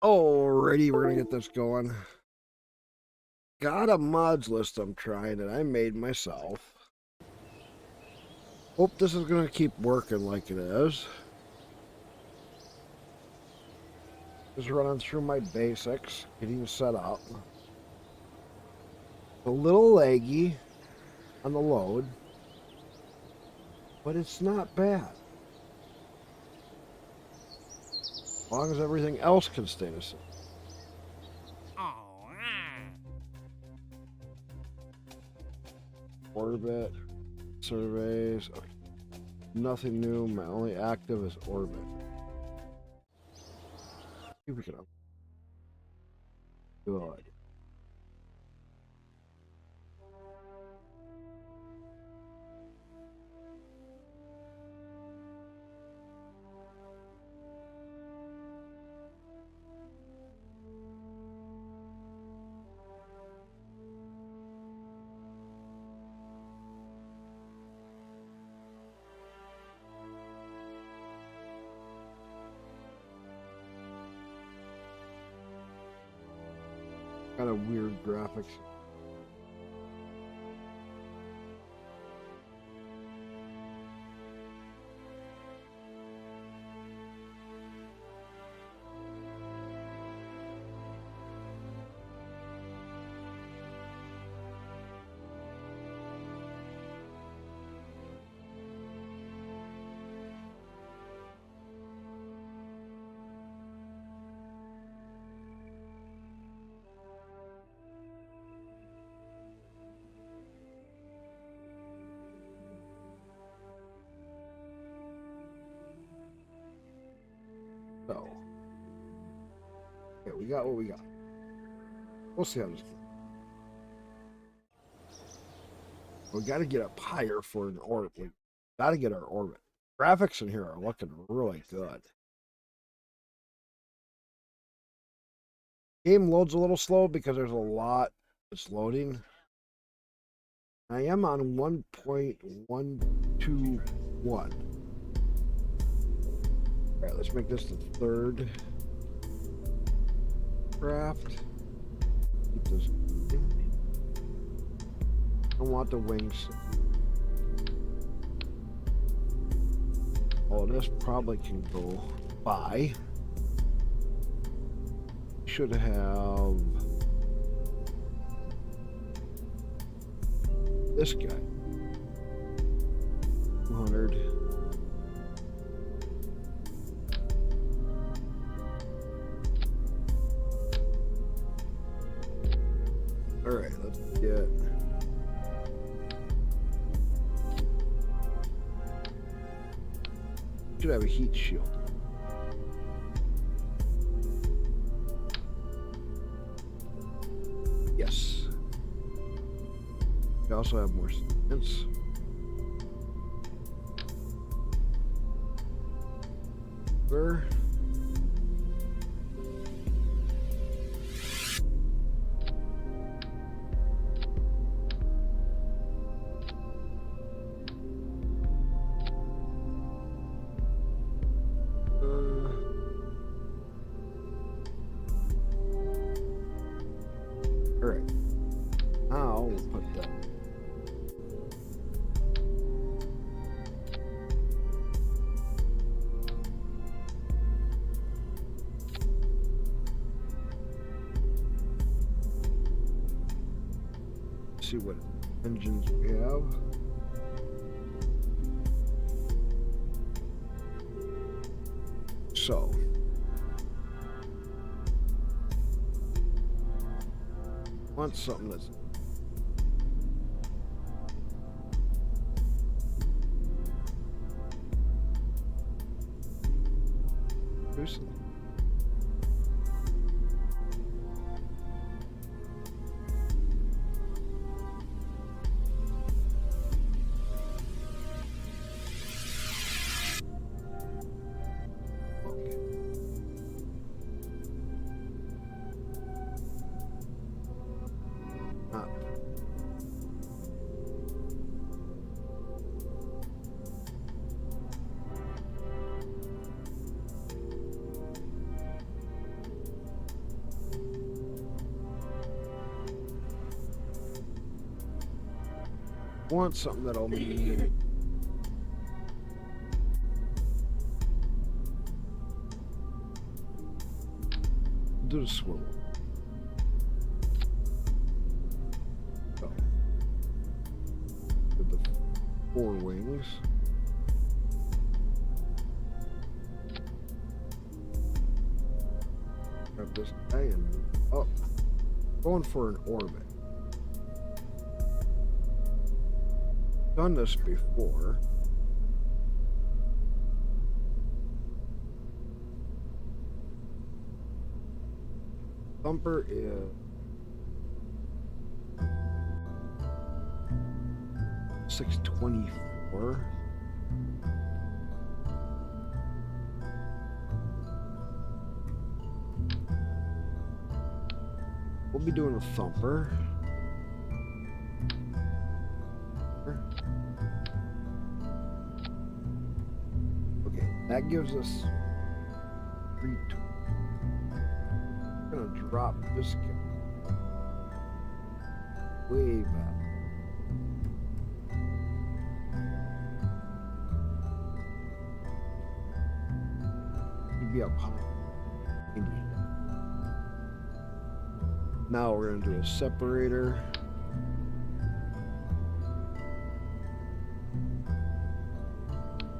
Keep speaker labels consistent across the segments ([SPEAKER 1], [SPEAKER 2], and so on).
[SPEAKER 1] Alrighty, we're gonna get this going. Got a mods list I'm trying that I made myself. Hope this is gonna keep working like it is. Just running through my basics, getting set up. A little laggy on the load, but it's not bad. As long as everything else can stay the same. Orbit, surveys, okay. Nothing new, my only active is orbit. See if we can up. Good. Kind of weird graphics. So, okay, we got what we got. We'll see how this goes. We got to get up higher for an orbit. We got to get our orbit. Graphics in here are looking really good. Game loads a little slow because there's a lot that's loading. I am on 1.121. All right, let's make this the third craft. Keep this. I want the wings. Oh, this probably can go by. Should have this guy. 200. All right, let's get. Should have a heat shield. Yes. We also have more science. Where? Alright. Now we'll put that. see what engines we have. So, want something that's producing. Want something that'll be do the swivel. So, with the 4 wings. Grab this guy and up. Going for an orbit. Done this before. Thumper is 624. We'll be doing a thumper. That gives us 320. I'm gonna drop this guy way back. You'd be up high. Now we're gonna do a separator.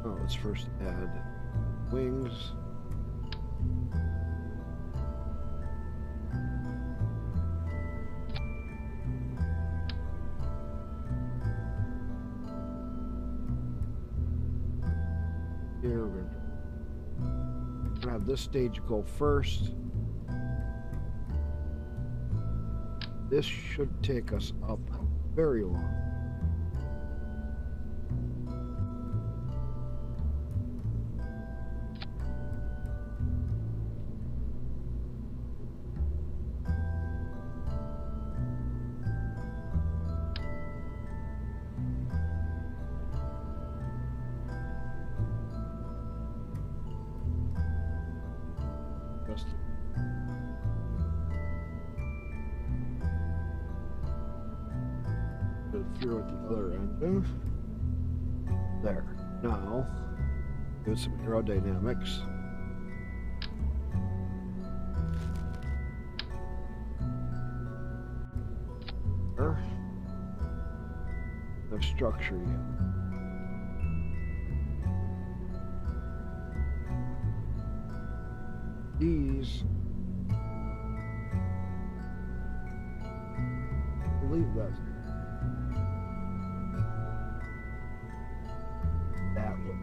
[SPEAKER 1] Oh, let's first add wings. Here we're gonna have this stage go first. This should take us up very long. Through at the other engine. There. Now, do some aerodynamics. No structure yet. These. I believe that's that one.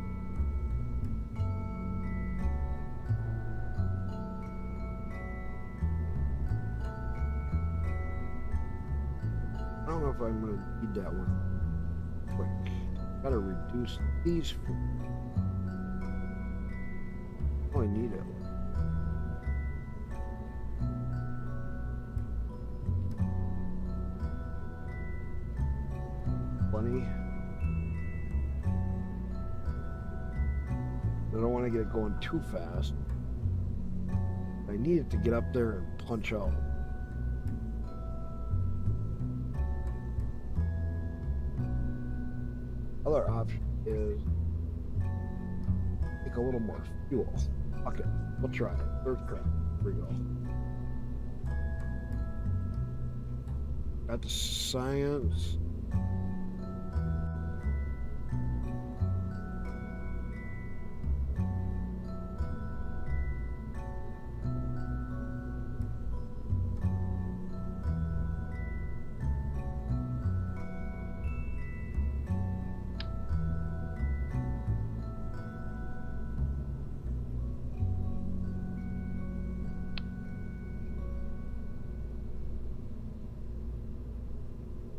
[SPEAKER 1] I don't know if I'm going to need that one quick. Gotta reduce these. Oh, I need it. 20. I don't want to get it going too fast. I need it to get up there and punch out. Other option is take a little more fuel. Okay, we'll try it. Third crack. Here we go. Got the science.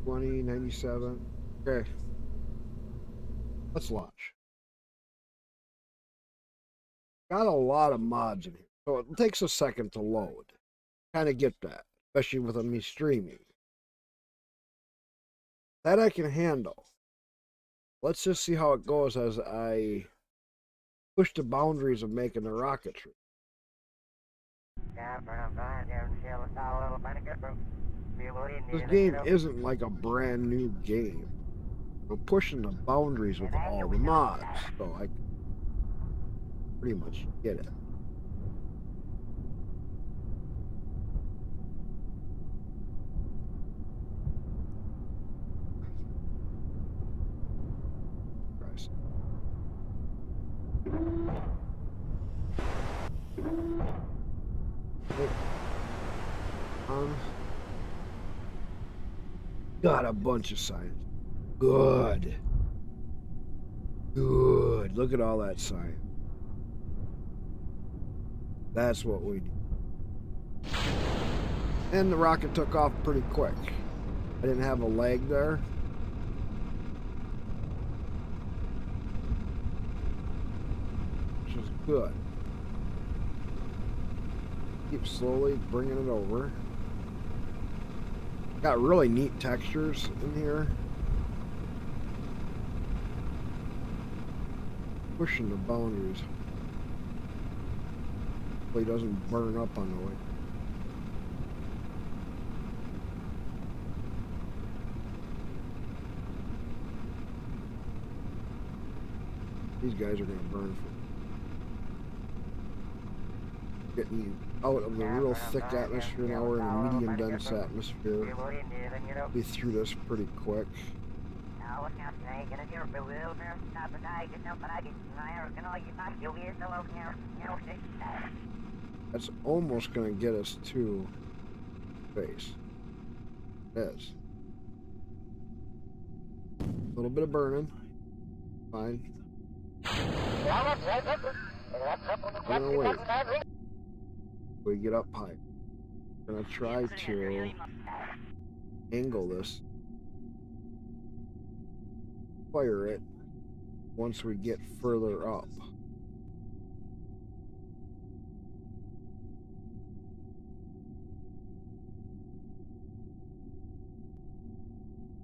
[SPEAKER 1] $20.97. Okay. Let's launch. Got a lot of mods in here, so it takes a second to load. Kind of get that, especially with me streaming. That I can handle. Let's just see how it goes as I push the boundaries of making the rocketry. This game isn't like a brand new game. We're pushing the boundaries with all the mods, so I pretty much get it. Got a bunch of science. Good. Good. Look at all that science. That's what we need. And the rocket took off pretty quick. I didn't have a lag there. Which is good. Keep slowly bringing it over. Got really neat textures in here. Pushing the boundaries. Hopefully it doesn't burn up on the way. These guys are going to burn for getting out of the real thick atmosphere. Now we're in a medium dense atmosphere. We threw this pretty quick. That's almost going to get us to space. It is. A little bit of burning. Fine. I'm gonna wait. We get up high. I'm gonna try to angle this. Fire it once we get further up.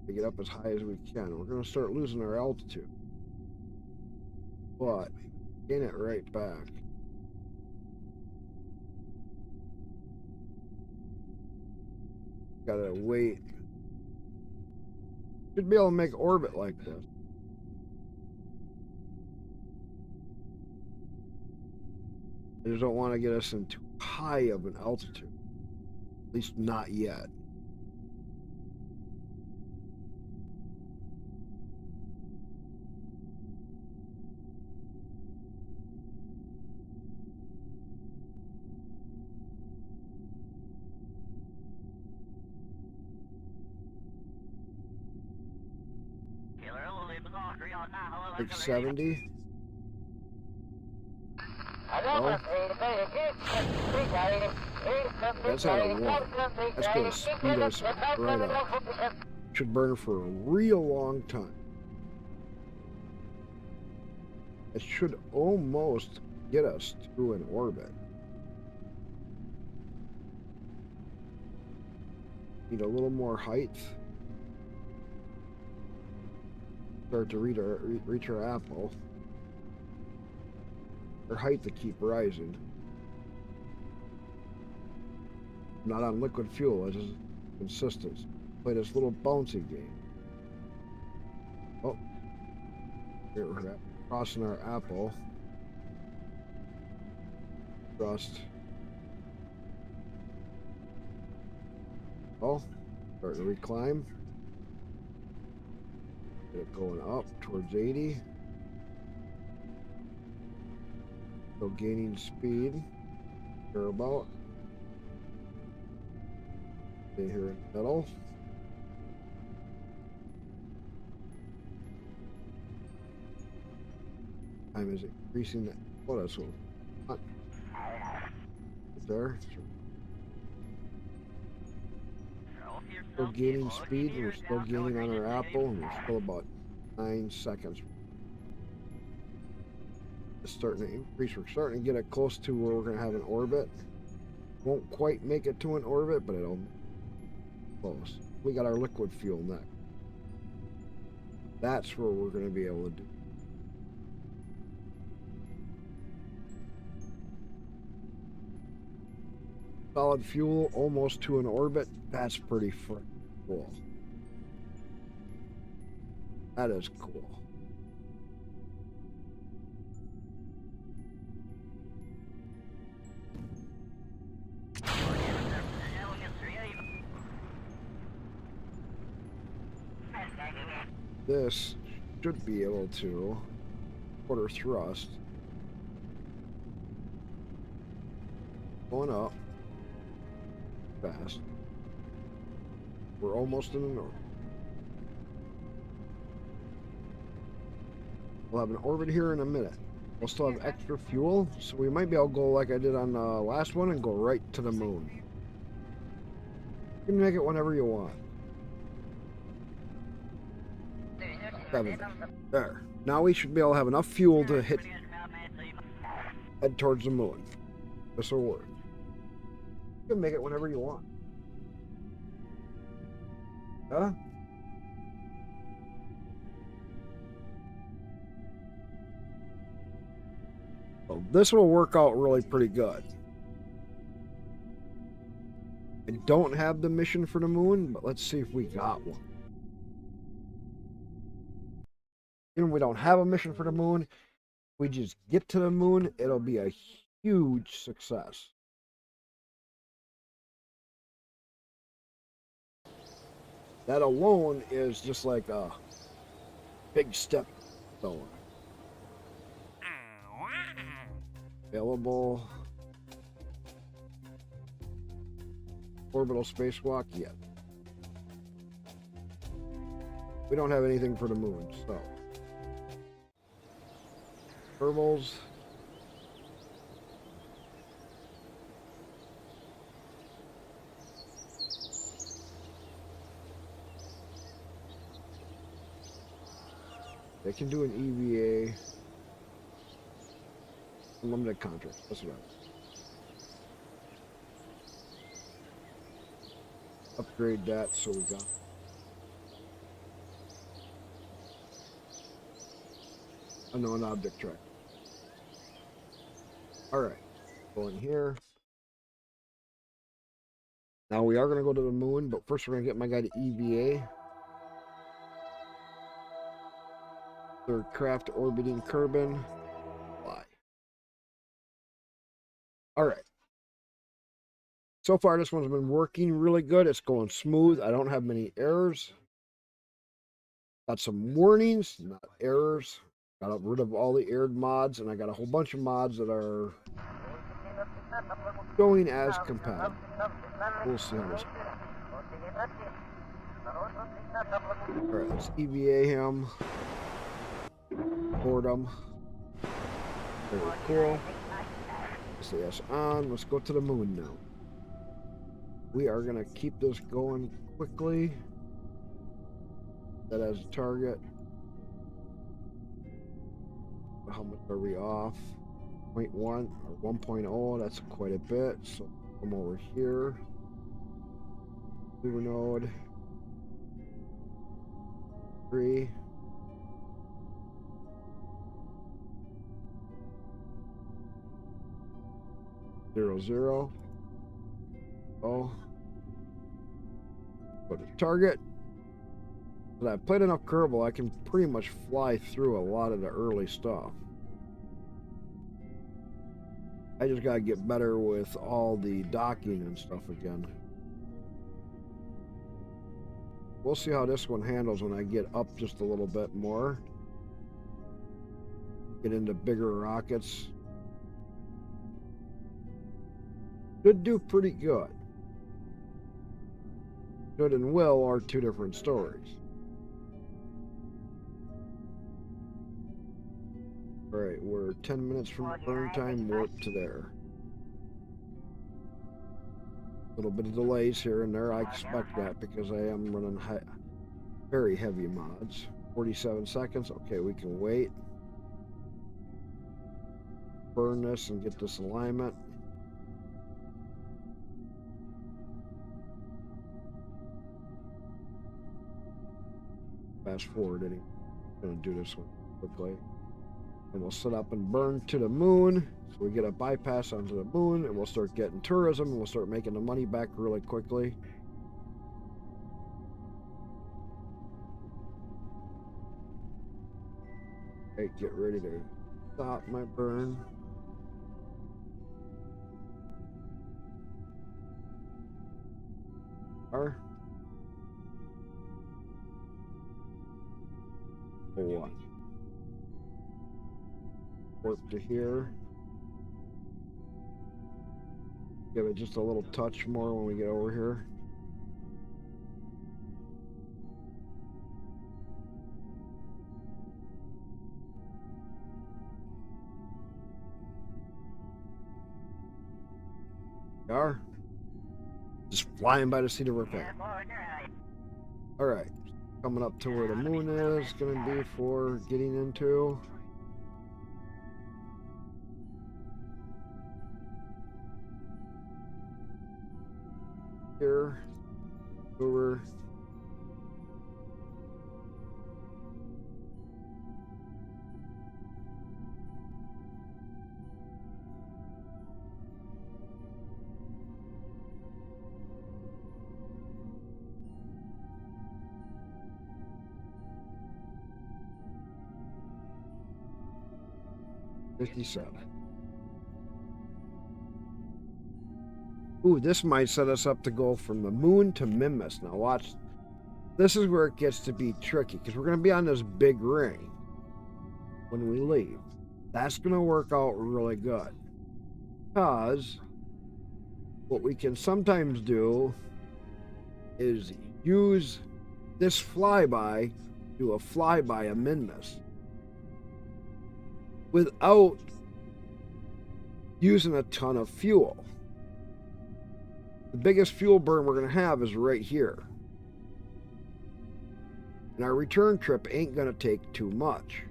[SPEAKER 1] We get up as high as we can. We're gonna start losing our altitude, but gain it right back. Gotta wait. Should be able to make orbit like this. I just don't want to get us in too high of an altitude. At least not yet. Like 70. Well, that's out of 1. That's going to speed us right up. Should burn for a real long time. It should almost get us to an orbit. Need a little more height. Start to reach our apple. Our height to keep rising. Not on liquid fuel, as is consistent. Play this little bouncy game. Oh, here we're at. Crossing our apple. Thrust. Oh, Starting to reclimb. Get it going up towards 80. Still gaining speed. Care about. Stay here in the middle. Time is increasing. Oh, that's what. Right there. Still gaining speed, and we're still gaining on our apple, and we're still about 9 seconds. It's starting to increase. We're starting to get it close to where we're going to have an orbit. Won't quite make it to an orbit, but it'll close. We got our liquid fuel next. That's where we're going to be able to do. Solid fuel, almost to an orbit. That's pretty cool. That is cool. This should be able to quarter thrust. Going up. Fast. We're almost in the north. We'll have an orbit here in a minute. We'll still have extra fuel, so we might be able to go like I did on the last one and go right to the moon. You can make it whenever you want. 7. There. Now we should be able to have enough fuel to head towards the moon. This will work. You can make it whenever you want. Huh? Well, this will work out really pretty good. I don't have the mission for the moon, but let's see if we got one. Even if we don't have a mission for the moon, if we just get to the moon, it'll be a huge success. That alone is just like a big step forward. Available orbital spacewalk yet. We don't have anything for the moon, so turbos. They can do an EVA. Unlimited contract. That's right. Upgrade that so we got. Unknown object track. Alright. Go in here. Now we are going to go to the moon, but first we're going to get my guy to EVA. Third craft orbiting Kerbin. Fly. Alright. So far this one's been working really good. It's going smooth. I don't have many errors. Got some warnings, not errors. Got rid of all the errored mods, and I got a whole bunch of mods that are going as compatible. We'll see how this goes. Alright, let's EVA him. Board him. Very cool. SAS on. Let's go to the moon now. We are going to keep this going quickly. That as a target. How much are we off? 0.1 or 1.0. That's quite a bit. So come over here. Mover node. 3. Zero, zero. Oh. Go to target. But I've played enough Kerbal, I can pretty much fly through a lot of the early stuff. I just gotta get better with all the docking and stuff again. We'll see how this one handles when I get up just a little bit more. Get into bigger rockets. Should do pretty good. Should and will are two different stories. Alright, we're 10 minutes from burn time, warp to there. A little bit of delays here and there. I expect that because I am running very heavy mods. 47 seconds. Okay, we can wait. Burn this and get this alignment. Fast forward anyway. I'm going to do this one quickly. And we'll set up and burn to the moon. So we get a bypass onto the moon and we'll start getting tourism and we'll start making the money back really quickly. Okay, get ready to stop my burn. R. One. Warp to here. Give it just a little touch more when we get over here. We are. Just flying by the seat of our pants. Alright. Coming up to where the moon is going to be for getting into. Here, over. $57. Ooh, this might set us up to go from the moon to Mimas. Now watch. This is where it gets to be tricky because we're going to be on this big ring when we leave. That's going to work out really good. Because what we can sometimes do is use this flyby, do a flyby of Mimas without using a ton of fuel. The biggest fuel burn we're going to have is right here. And our return trip ain't going to take too much.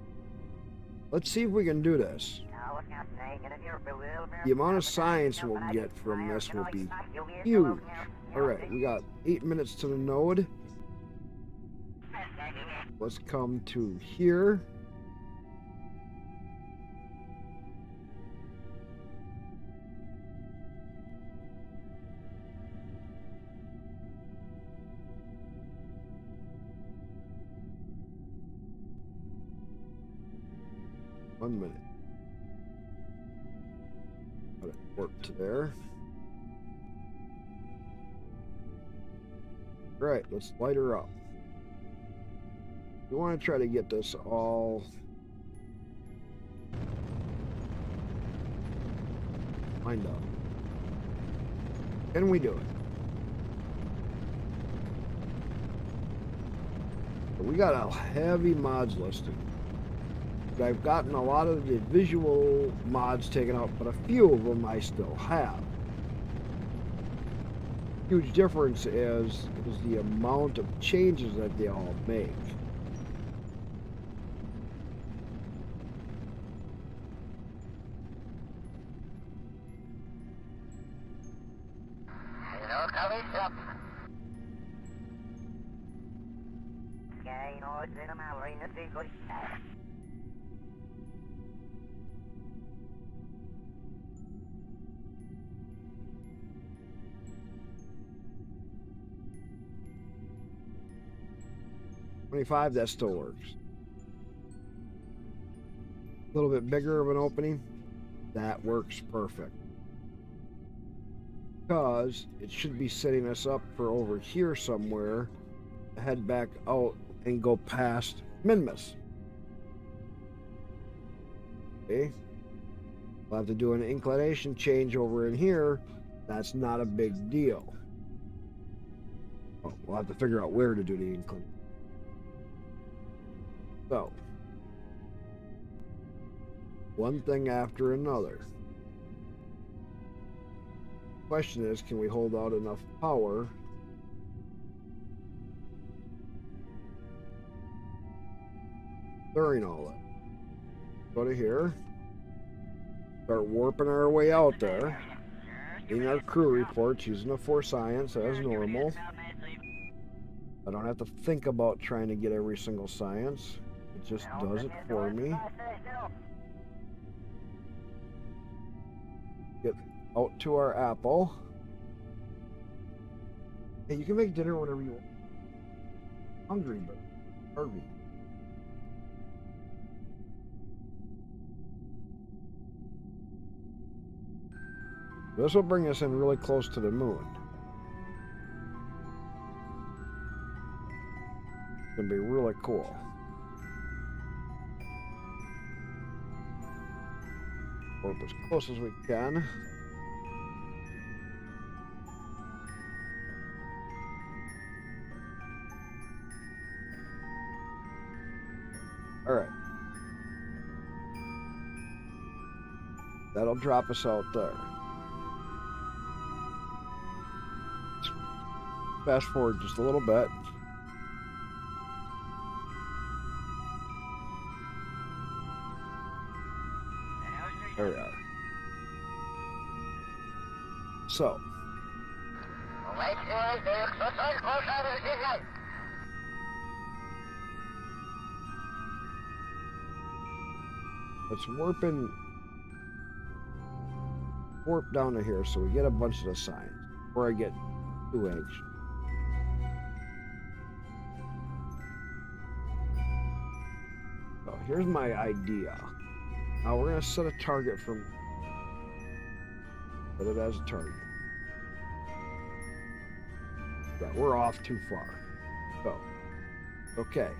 [SPEAKER 1] Let's see if we can do this. The amount of science we'll get from this will be huge. Alright, we got 8 minutes to the node. Let's come to here. One minute. Got it warp to there. Right, let's light her up. We want to try to get this all lined up. Can we do it? We got a heavy mods listed. I've gotten a lot of the visual mods taken out, but a few of them I still have. Huge difference is the amount of changes that they all make. $25, that still works. A little bit bigger of an opening, that works perfect. Because it should be setting us up for over here somewhere head back out and go past Minmus. Okay. We'll have to do an inclination change over in here. That's not a big deal. Oh, we'll have to figure out where to do the inclination. So, one thing after another. Question is, can we hold out enough power during all that? Go to here. Start warping our way out there. In our crew reports using the 4 science as normal. I don't have to think about trying to get every single science. It just does it for me. Get out to our apple. Hey, you can make dinner whenever you want. Hungry, but hungry. This will bring us in really close to the moon. It's gonna be really cool. Warp as close as we can. All right. That'll drop us out there. Fast forward just a little bit. There we are. So. Let's warp down to here so we get a bunch of the signs before I get too anxious. So here's my idea. Now we're gonna set a target from. Set it as a target. Yeah, we're off too far. So, okay.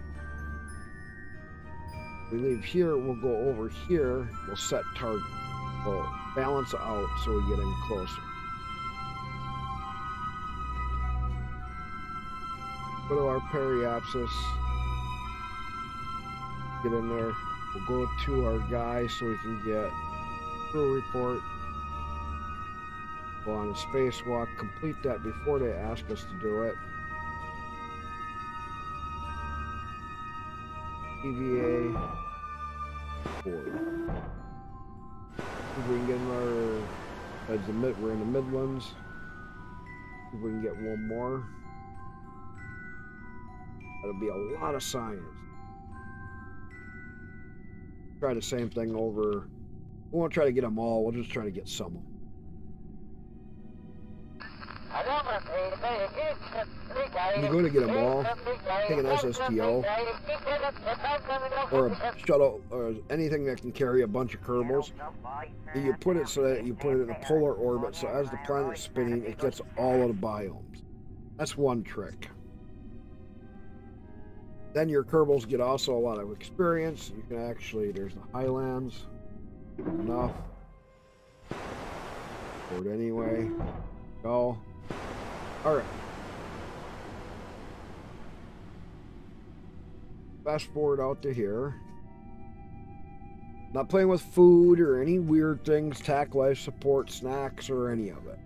[SPEAKER 1] We leave here, we'll go over here, we'll set target. We'll balance out so we get in closer. Go to our periapsis. Get in there. We'll go to our guy so we can get crew report. Go on a spacewalk. Complete that before they ask us to do it. EVA 40. If we can get another, we're in the Midlands. If we can get one more, that'll be a lot of science. Try the same thing over. We won't try to get them all. We'll just try to get some of them. You're going to get them all. Take an SSTO or a shuttle or anything that can carry a bunch of Kerbals. And you put it so that you put it in a polar orbit, so as the planet's spinning, it gets all of the biomes. That's one trick. Then your Kerbals get also a lot of experience. You can actually, there's the Highlands. Enough. Forward anyway. Go. Alright. Fast forward out to here. Not playing with food or any weird things, TAC life support, snacks, or any of it.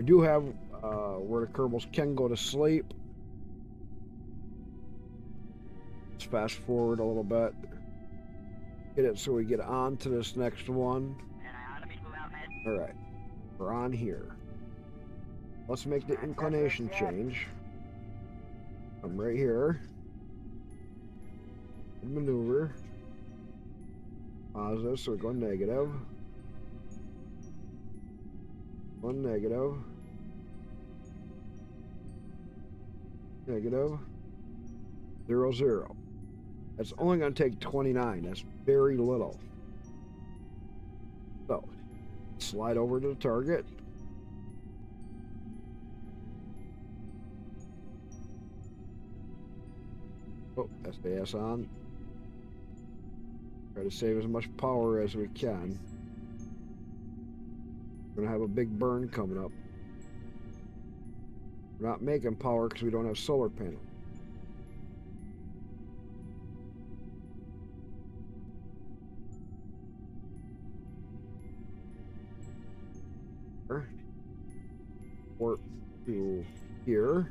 [SPEAKER 1] I do have where the Kerbals can go to sleep. Let's fast forward a little bit. Get it so we get on to this next one. Alright. We're on here. Let's make the inclination change. I'm right here. Maneuver. Positive, so we go negative. 1 negative. Negative. 0, 0. That's only going to take 29. That's very little. So, slide over to the target. Oh, SAS on. Try to save as much power as we can. We're gonna have a big burn coming up. We're not making power because we don't have solar panels. Port to here.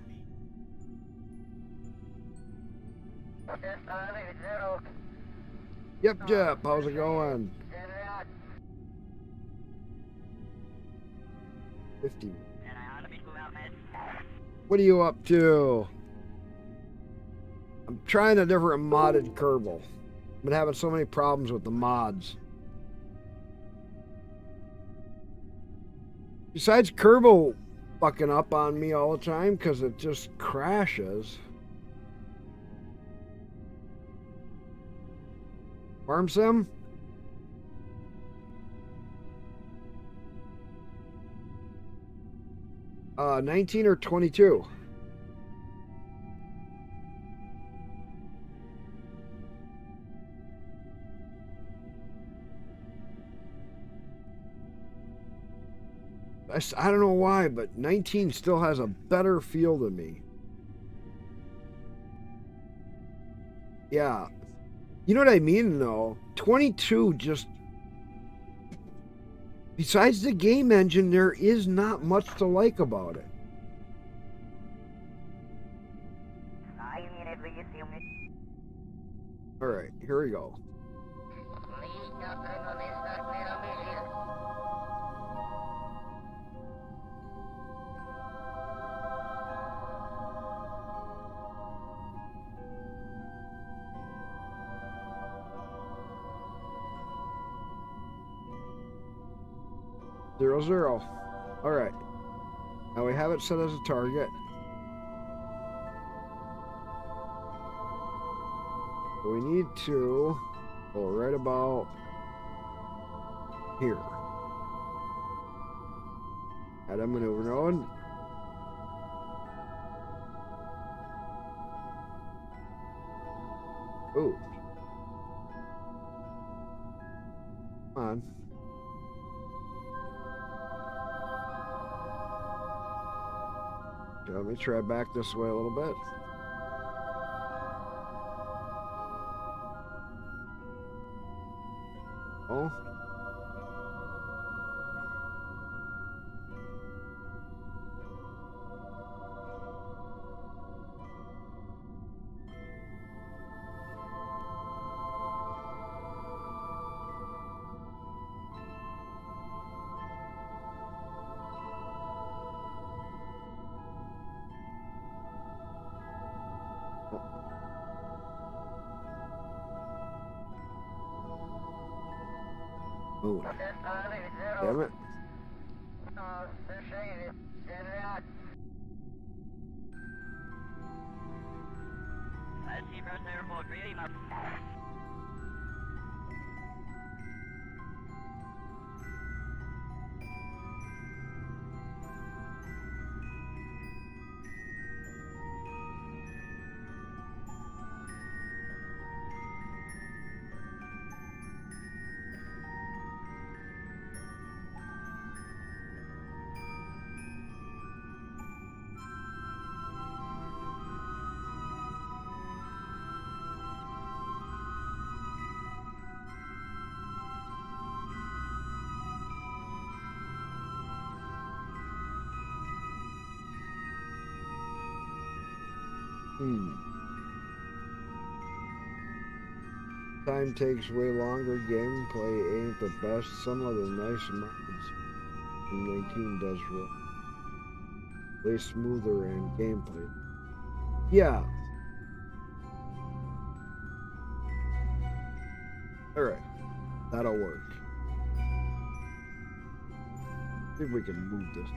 [SPEAKER 1] Yep, Jep, how's it going? 50. What are you up to? I'm trying a different modded Kerbal. I've been having so many problems with the mods. Besides Kerbal fucking up on me all the time because it just crashes. Farm sim? Uh, 19 or 22. I don't know why, but 19 still has a better feel than me. Yeah. You know what I mean, though? 22 just... Besides the game engine, there is not much to like about it. Alright, here we go. Zero, zero. Alright. Now we have it set as a target. So we need to go right about here. Add a maneuver node. Ooh. Come on. Let me try back this way a little bit. Oh. Oh. Damn it. Time takes way longer. Gameplay ain't the best. Some of the nice mods in 19 does way smoother in gameplay. Yeah. Alright. That'll work. See if we can move this.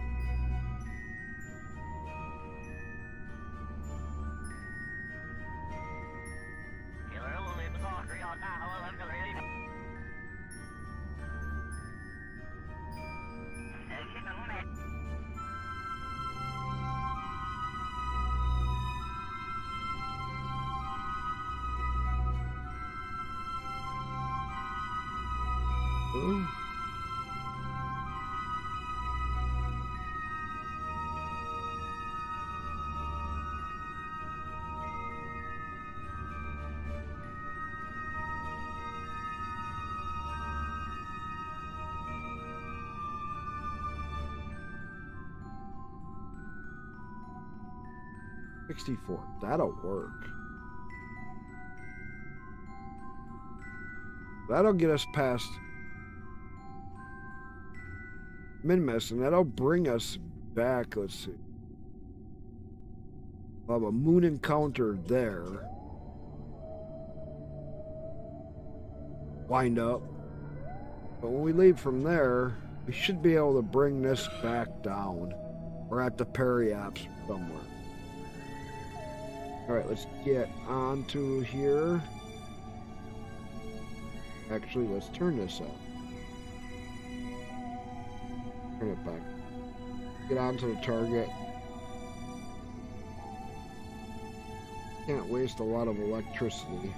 [SPEAKER 1] $64. That'll work. That'll get us past Min-Miss, and that'll bring us back. Let's see. We'll have a moon encounter there. Wind up. But when we leave from there, we should be able to bring this back down. We're at the Periaps somewhere. Alright, let's get onto here. Actually, let's turn this up. Turn it back. Get onto the target. Can't waste a lot of electricity.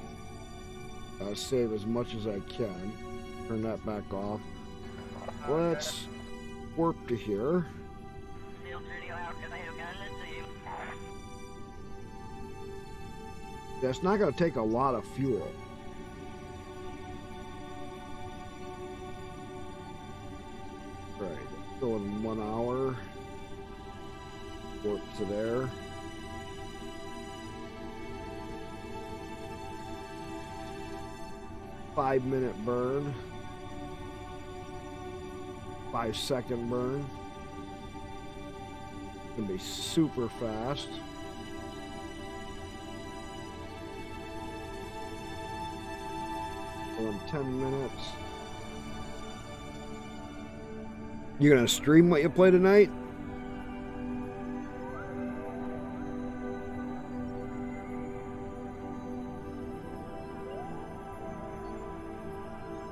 [SPEAKER 1] Save as much as I can. Turn that back off. Let's warp to here. That's not going to take a lot of fuel. Right, go in 1 hour. Warp to there. Five-minute burn. 5-second burn. It's gonna be super fast. In 10 minutes. You gonna stream what you play tonight?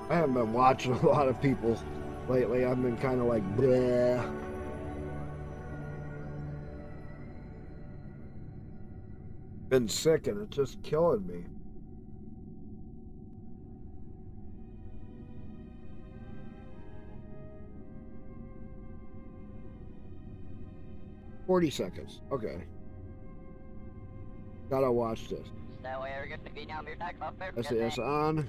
[SPEAKER 1] I haven't been watching a lot of people lately. I've been kind of like, bleh. Been sick and it's just killing me. $40 seconds. Okay. Gotta watch this. SAS on.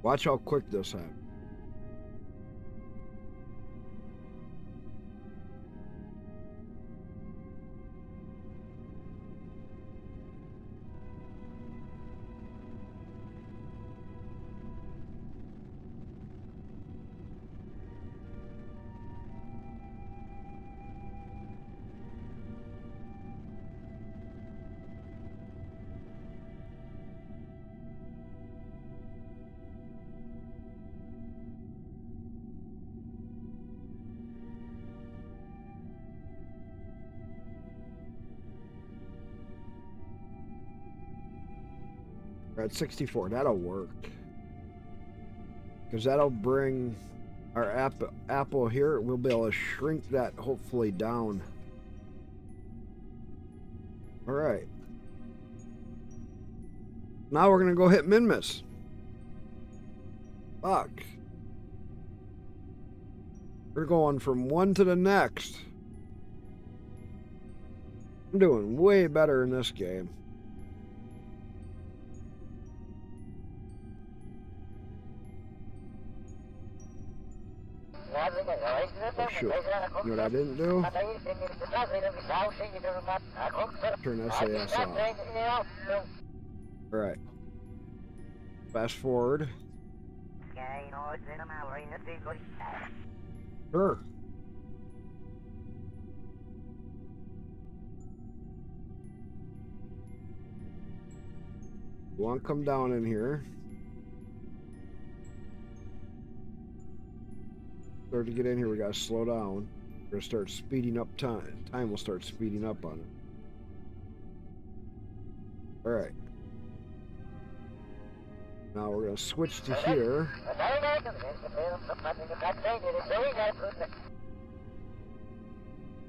[SPEAKER 1] Watch how quick this happens. We're at 64. That'll work. Because that'll bring our apple here. We'll be able to shrink that hopefully down. Alright. Now we're going to go hit Min-Miss. Fuck. We're going from one to the next. I'm doing way better in this game. Oh shoot. You know what I didn't do? Turn SAS off. Alright. Fast forward. Sure. You want to come down in here. Start to get in here, we gotta slow down. We're gonna start speeding up time. Time will start speeding up on it. Alright. Now we're gonna switch to here.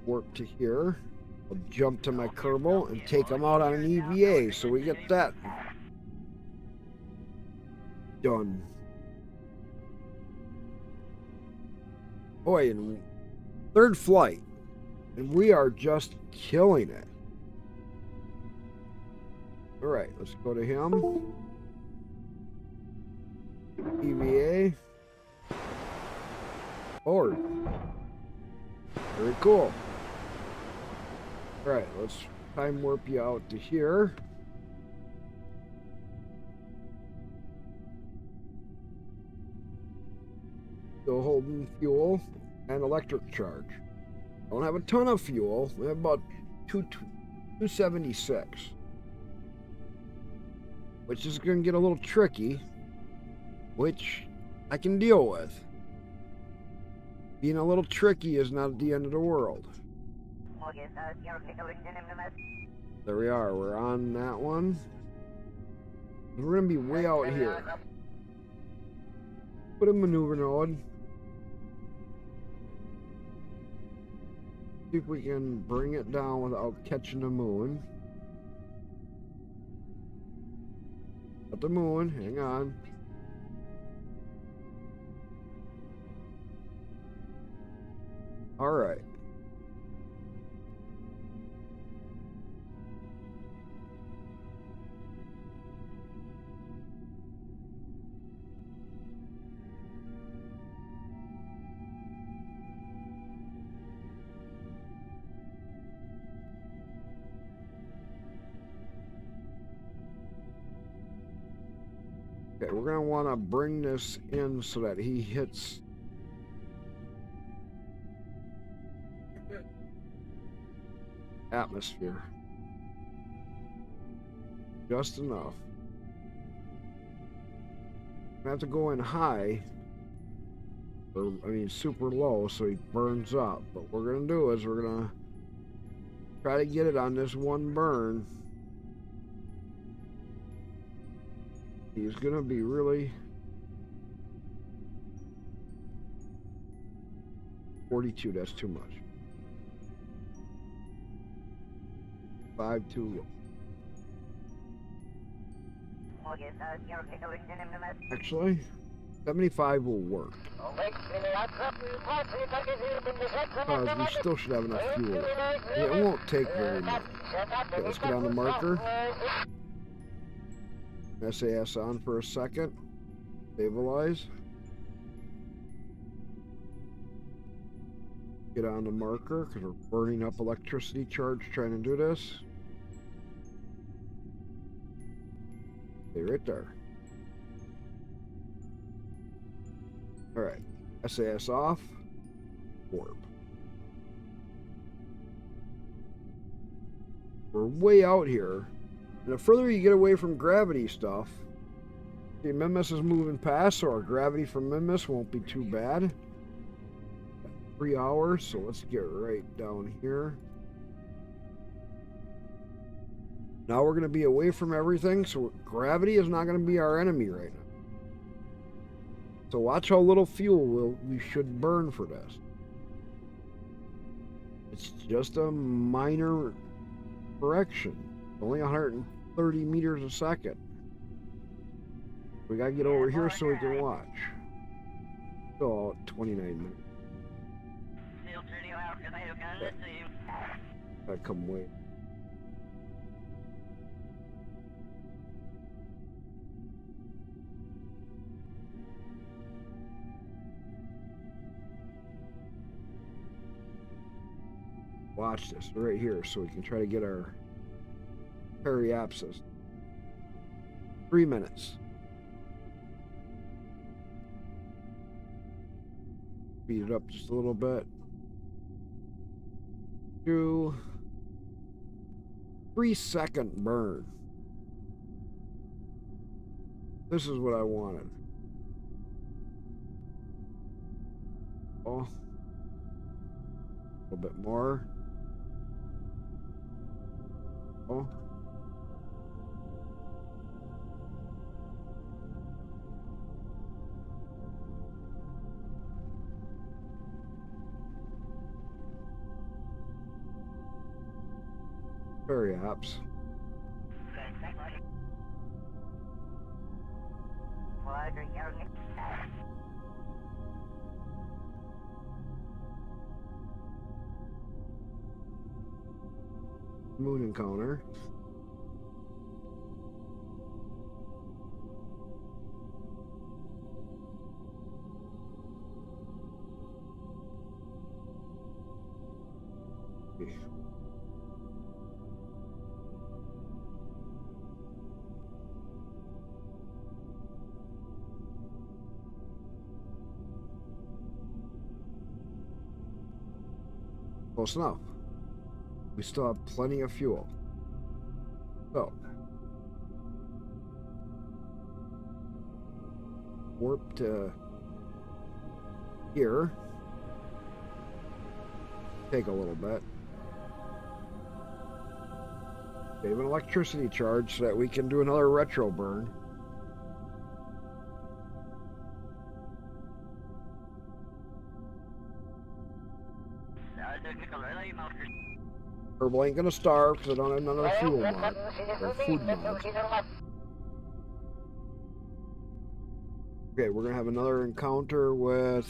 [SPEAKER 1] Warp to here. I'll jump to my Kerbal and take them out on an EVA, so we get that done. Boy, in third flight, and we are just killing it. All right, let's go to him. EVA. Forward. Very cool. All right, let's time warp you out to here. Still holding fuel and electric charge. Don't have a ton of fuel. We have about 276, which is going to get a little tricky, which I can deal with. Being a little tricky is not the end of the world. There we are. We're on that one. We're going to be way out here. Put a maneuver node. See if we can bring it down without catching the moon. At the moon, hang on. All right. Okay, we're gonna want to bring this in so that he hits atmosphere just enough. I have to go in high, or I mean super low, so he burns up. But what we're gonna do is we're gonna try to get it on this one burn. He's gonna be really 42. That's too much. 5 too low. Actually, 75 will work. Because we still should have enough fuel. It won't take very much. Okay, let's get on the marker. SAS on for a second. Stabilize. Get on the marker because we're burning up electricity charge trying to do this. Stay right there. Alright. SAS off. Warp. We're way out here. And the further you get away from gravity stuff, see, Mimus is moving past, so our gravity from Mimus won't be too bad. 3 hours, so let's get right down here. Now we're going to be away from everything, so gravity is not going to be our enemy right now. So watch how little fuel we should burn for this. It's just a minor correction. Only 130 meters a second. We gotta get over here so we can watch. So 29 minutes. Gotta come wait. Watch this right here so we can try to get our periapsis. 3 minutes. Speed it up just a little bit. 2, 3 second burn. This is what I wanted. Oh, a little bit more. Oh. Perhaps. Moon encounter. Close enough. We still have plenty of fuel. So, warp to here. Take a little bit. Save an electricity charge so that we can do another retro burn. Herbal ain't gonna starve because I don't have another fuel mod or food mods. Okay, we're gonna have another encounter with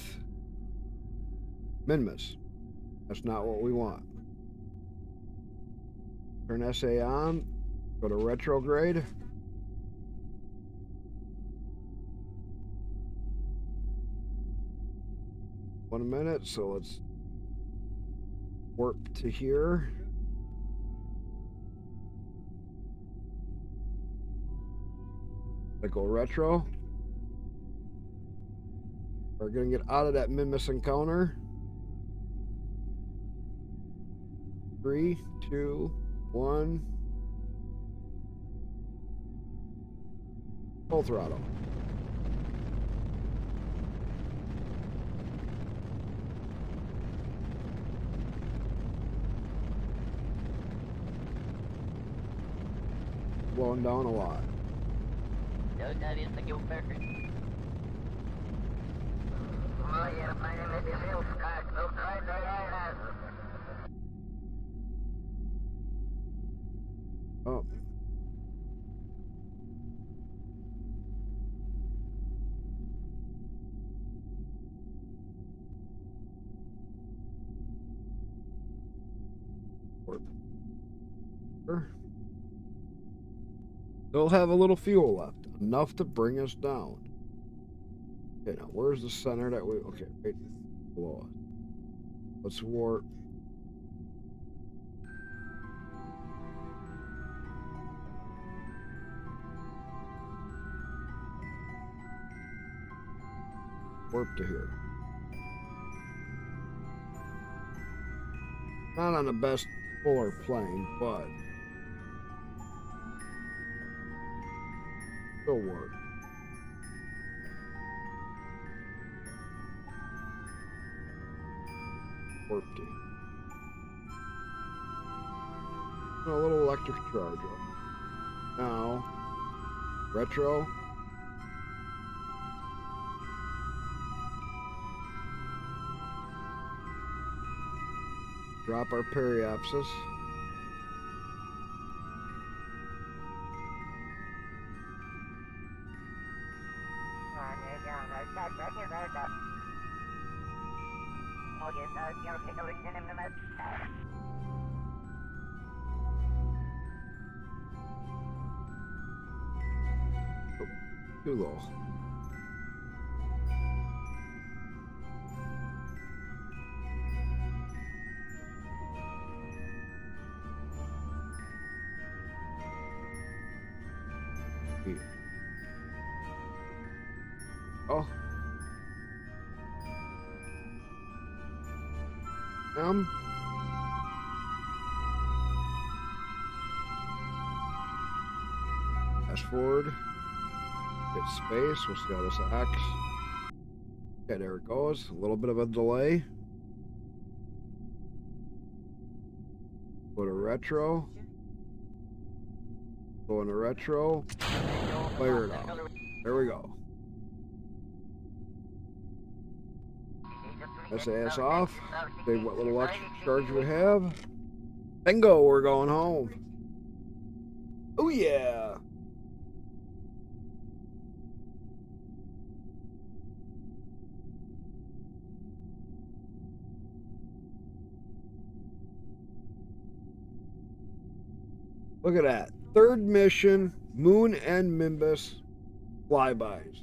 [SPEAKER 1] Minmus. That's not what we want. Turn SA on, go to retrograde. One minute, so let's warp to here. I go retro. We're gonna get out of that Minmus encounter. 3, 2, 1. Full throttle. Blowing down a lot. Oh. They'll have a little fuel left, enough to bring us down. Okay, now where's the center that we? Okay, right below us. Let's warp. Warp to here. Not on the best polar plane, but still work. Warp to. A little electric charge up. Now, retro. Drop our periapsis. Oh, too low. Oh. Fast forward. Hit space. We'll see how this acts. Okay, there it goes. A little bit of a delay. Go to retro. Go into retro. Fire it out. There we go. SAS off. Save what little extra charge we have. Bingo, we're going home. Oh yeah. Look at that. Third mission, Moon and Nimbus flybys.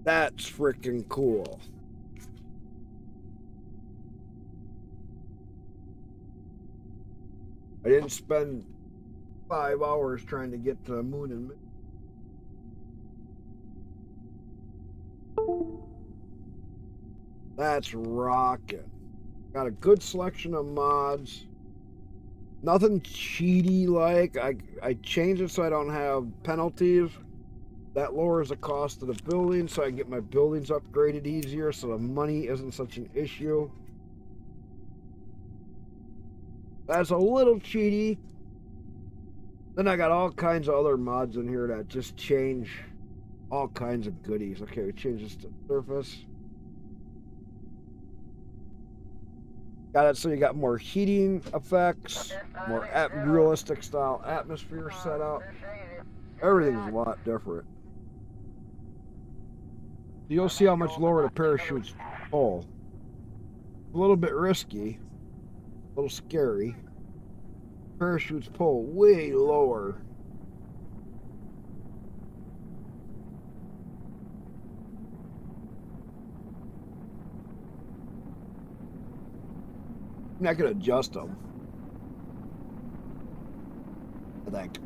[SPEAKER 1] That's freaking cool. I didn't spend 5 hours trying to get to the moon and Nimbus. That's rocking. Got a good selection of mods. Nothing cheaty like. I changed it so I don't have penalties. That lowers the cost of the building so I can get my buildings upgraded easier so the money isn't such an issue. That's a little cheaty. Then I got all kinds of other mods in here that just change all kinds of goodies. Okay, we change this to surface. Got it so you got more heating effects, more realistic style atmosphere setup. Everything's a lot different. You'll see how much lower the parachutes pull. A little bit risky, a little scary. Parachutes pull way lower. I can adjust them, I think.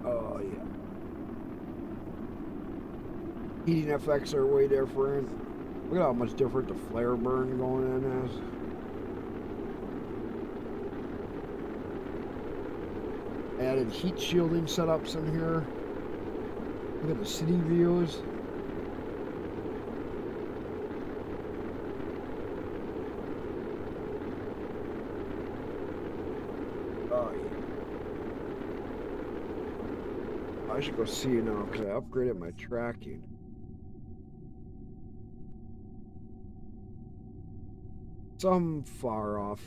[SPEAKER 1] Oh yeah. Heating effects are way different. Look at how much different the flare burn going in is. Added heat shielding setups in here. Look at the city views. Oh yeah. I should go see you now because I upgraded my tracking. Some far off.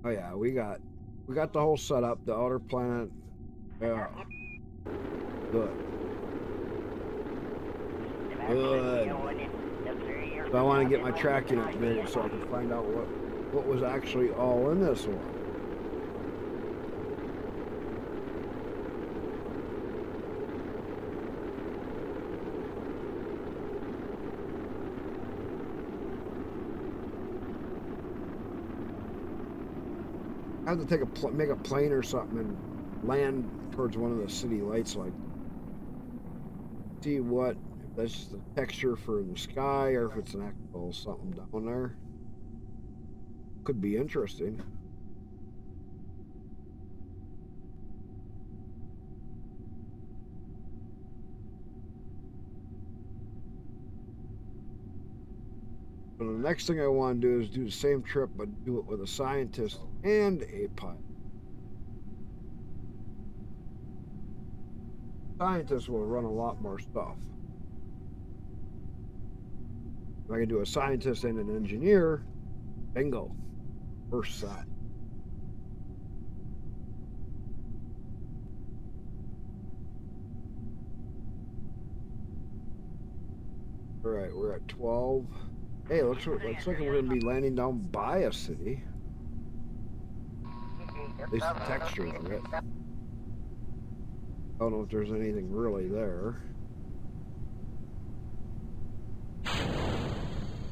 [SPEAKER 1] Oh yeah, we got the whole setup, the outer planet. Yeah. Good. Good. So I want to get my tracking upgraded so I can find out what was actually all in this one. I have to make a plane or something and land towards one of the city lights, like see what if that's the texture for the sky or if it's an actual something down there. Could be interesting. But the next thing I want to do is do the same trip, but do it with a scientist and a pilot. Scientists will run a lot more stuff. If I can do a scientist and an engineer, bingo, first set. All right, we're at 12. Hey, looks like we're going to be landing down by a city. At least the texture of it. I don't know if there's anything really there.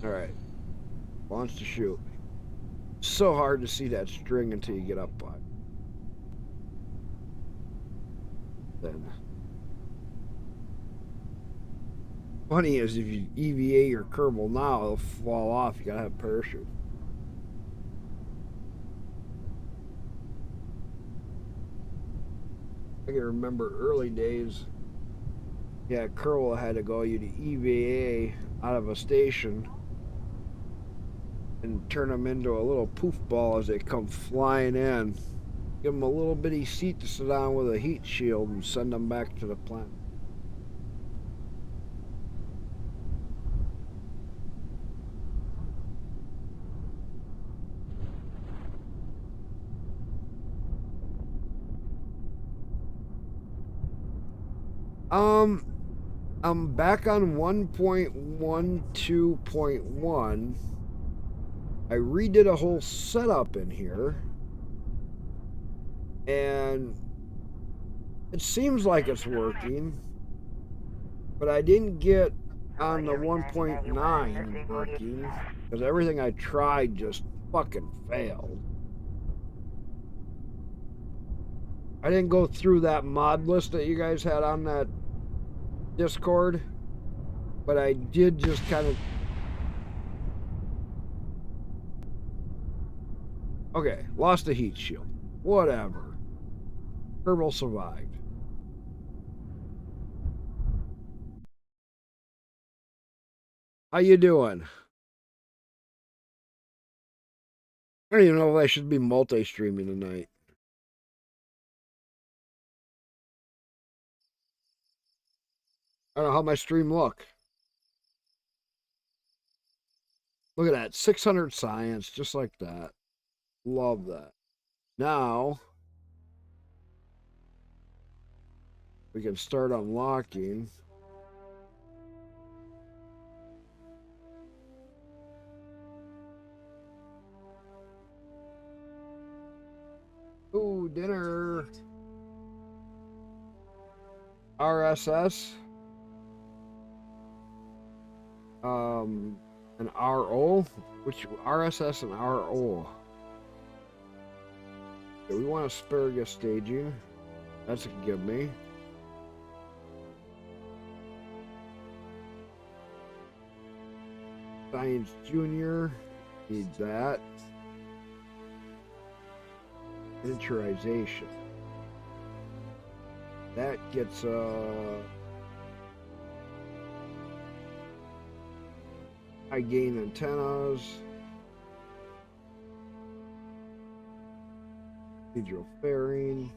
[SPEAKER 1] Alright. Launch to shoot. So hard to see that string until you get up by it. Then. Funny is if you EVA your Kerbal now, it'll fall off. You gotta have a parachute. I can remember early days. Yeah, Kerbal had to go. You'd EVA out of a station and turn them into a little poof ball as they come flying in. Give them a little bitty seat to sit on with a heat shield and send them back to the planet. I'm back on 1.12.1. I redid a whole setup in here. And it seems like it's working. But I didn't get on the 1.9 working. Because everything I tried just fucking failed. I didn't go through that mod list that you guys had on that Discord. But I did just kind of... Okay, lost the heat shield. Whatever. Kerbal survived. How you doing? I don't even know if I should be multi-streaming tonight. I don't know how my stream look. Look at that, 600 science, just like that. Love that. Now, we can start unlocking. Ooh, dinner. RSS. An RO. Which RSS and RO? Okay, we want asparagus staging. That's a give me. Science Junior. Need that. Miniaturization. That gets high gain antennas. Hydro fairing.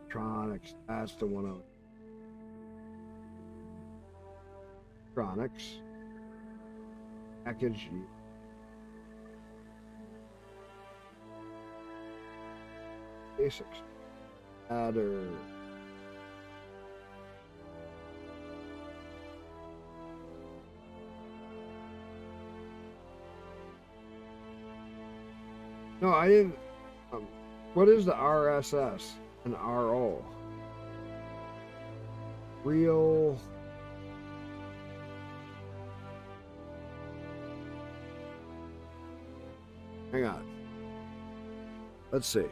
[SPEAKER 1] Electronics. That's the one out. Electronics. Package. Basics. Adder. No, I didn't. What is the RSS and RO? Real. Hang on. Let's see.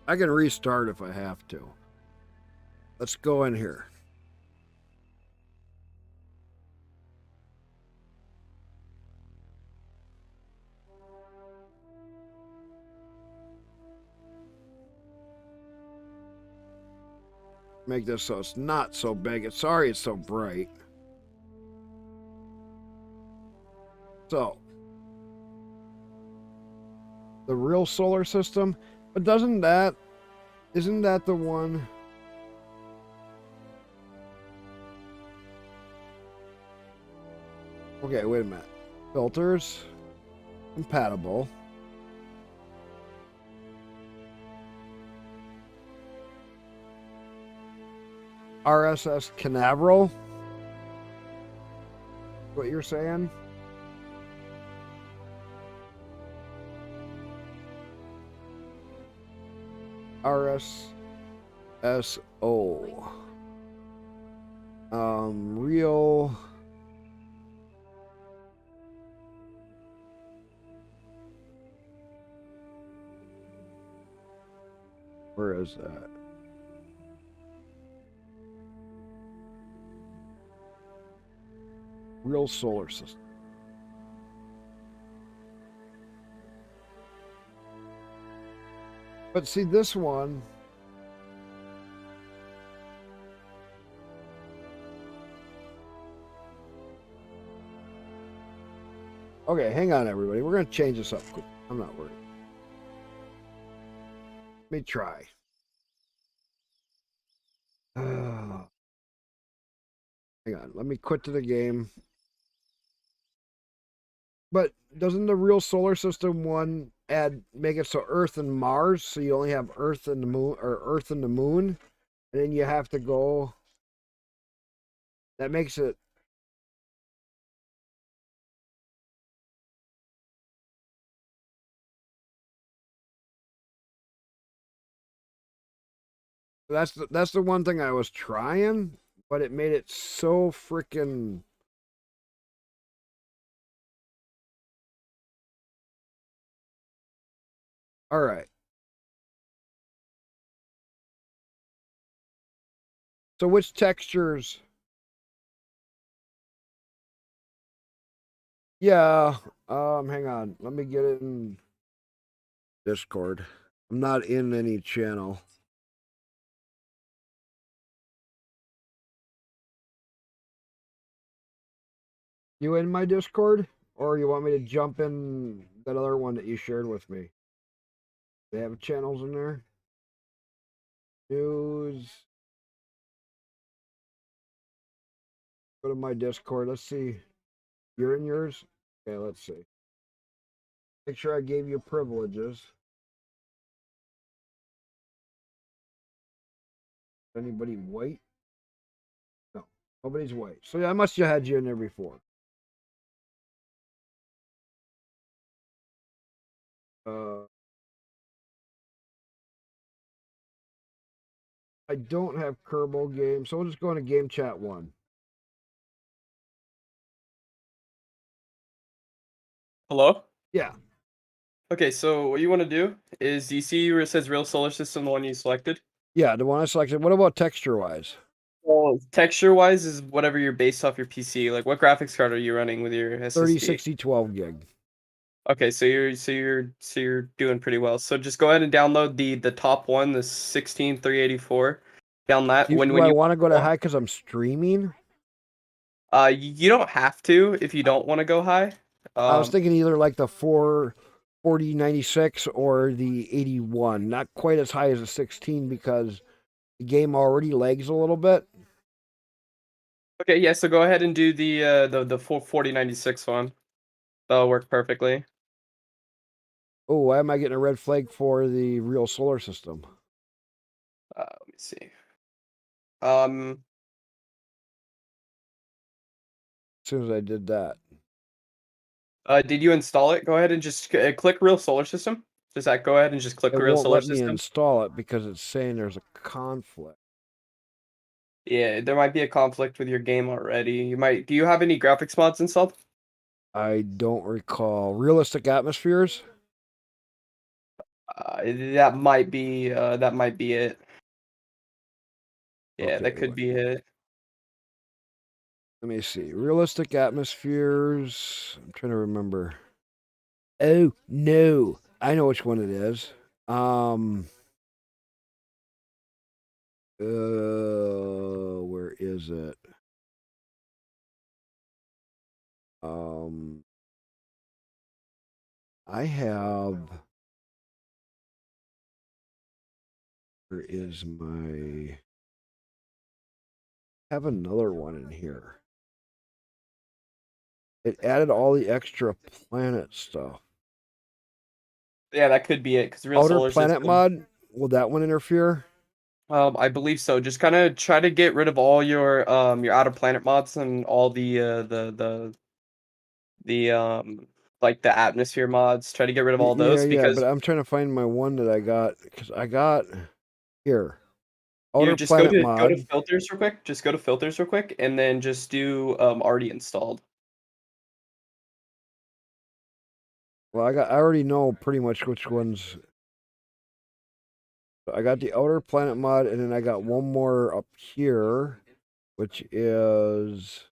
[SPEAKER 1] I can restart if I have to. Let's go in here. Make this so it's not so big. Sorry it's so bright. So, the real solar system, but isn't that the one? Okay, wait a minute. Filters, compatible. RSS Canaveral. What you're saying? RSSO. Real. Where is that? Real solar system. But see this one. Okay, hang on everybody. We're going to change this up quick. I'm not worried. Let me try. Hang on. Let me quit to the game. But doesn't the real solar system one make it so Earth and Mars, so you only have Earth and the moon, or Earth and the moon, and then you have to go. That makes it. That's the one thing I was trying, but it made it so freaking. All right. So which textures? Yeah. Hang on. Let me get it in Discord. I'm not in any channel. You in my Discord? Or you want me to jump in that other one that you shared with me? They have channels in there? News. Go to my Discord. Let's see. You're in yours? Okay, let's see. Make sure I gave you privileges. Anybody white? No. Nobody's white. So yeah, I must have had you in there before. I don't have Kerbal game, so we'll just go into game chat 1.
[SPEAKER 2] Hello?
[SPEAKER 1] Yeah.
[SPEAKER 2] Okay, so what you want to do is, do you see where it says real solar system, the one you selected?
[SPEAKER 1] Yeah, the one I selected. What about texture wise?
[SPEAKER 2] Well, texture-wise is whatever you're based off your PC. Like, what graphics card are you running with your
[SPEAKER 1] 30,
[SPEAKER 2] SSD?
[SPEAKER 1] 60, 12 gig.
[SPEAKER 2] Okay, so you're doing pretty well. So just go ahead and download the top one, the 16384. Down that
[SPEAKER 1] Do
[SPEAKER 2] when
[SPEAKER 1] I
[SPEAKER 2] you
[SPEAKER 1] want to go to high because I'm streaming?
[SPEAKER 2] you don't have to if you don't want to go high.
[SPEAKER 1] I was thinking either like the 4096 or the 81. Not quite as high as the 16 because the game already lags a little bit.
[SPEAKER 2] Okay, yeah, so go ahead and do the 4096 one. That'll work perfectly.
[SPEAKER 1] Oh, why am I getting a red flag for the real solar system?
[SPEAKER 2] Let me see. Um,
[SPEAKER 1] As soon as I did that.
[SPEAKER 2] did you install it? Go ahead and just click Real Solar System. Does that go ahead and just click
[SPEAKER 1] It
[SPEAKER 2] Real
[SPEAKER 1] won't
[SPEAKER 2] Solar
[SPEAKER 1] let me
[SPEAKER 2] System?
[SPEAKER 1] install it because it's saying there's a conflict.
[SPEAKER 2] Yeah, there might be a conflict with your game already. You might. Do you have any graphics mods installed?
[SPEAKER 1] I don't recall. Realistic atmospheres?
[SPEAKER 2] That might be it. Yeah,
[SPEAKER 1] Okay,
[SPEAKER 2] that could be it.
[SPEAKER 1] let me see. Realistic atmospheres. I'm trying to remember. Oh, no. I know which one it is. Where is it? I have. Where is my? I have another one in here. It added all the extra planet stuff.
[SPEAKER 2] Yeah, that could be it. Because Real
[SPEAKER 1] Outer
[SPEAKER 2] Solar
[SPEAKER 1] planet
[SPEAKER 2] System.
[SPEAKER 1] mod. Will that one interfere?
[SPEAKER 2] I believe so. Just kind of try to get rid of all your outer planet mods and all the like the atmosphere mods. Try to get rid of all
[SPEAKER 1] Yeah,
[SPEAKER 2] those
[SPEAKER 1] yeah. But
[SPEAKER 2] because
[SPEAKER 1] I'm trying to find my one that I got because I got here.
[SPEAKER 2] you
[SPEAKER 1] Outer
[SPEAKER 2] just
[SPEAKER 1] planet
[SPEAKER 2] go to
[SPEAKER 1] mod.
[SPEAKER 2] filters real quick. Just go to filters real quick, and then just do already installed.
[SPEAKER 1] Well, I already know pretty much which ones. I got the outer planet mod, and then I got one more up here, which is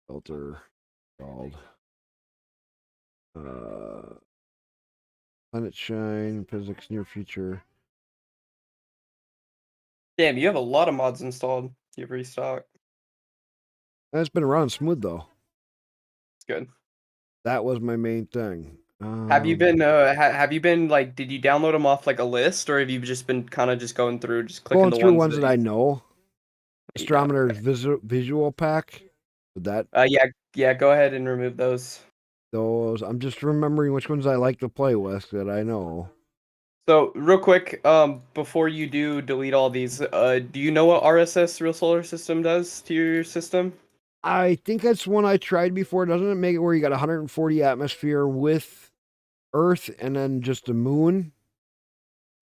[SPEAKER 1] filter called uh, Planet Shine Physics Near Future.
[SPEAKER 2] Damn, you have a lot of mods installed. You've restocked.
[SPEAKER 1] And it's been running smooth though.
[SPEAKER 2] It's good.
[SPEAKER 1] That was my main thing.
[SPEAKER 2] Have you been like, did you download them off like a list, or have you just been kind of just going through, just clicking
[SPEAKER 1] Going
[SPEAKER 2] the
[SPEAKER 1] through
[SPEAKER 2] ones
[SPEAKER 1] ones
[SPEAKER 2] that
[SPEAKER 1] that I know.
[SPEAKER 2] you got?
[SPEAKER 1] Astrometer's
[SPEAKER 2] Okay.
[SPEAKER 1] visual pack. Would that
[SPEAKER 2] Yeah. Go ahead and remove those.
[SPEAKER 1] those? I'm just remembering which ones I like to play with that I know.
[SPEAKER 2] So real quick, before you do delete all these, do you know what RSS Real Solar System does to your system?
[SPEAKER 1] I think that's one I tried before. Doesn't it make it where you got 140 atmosphere with Earth and then just the moon?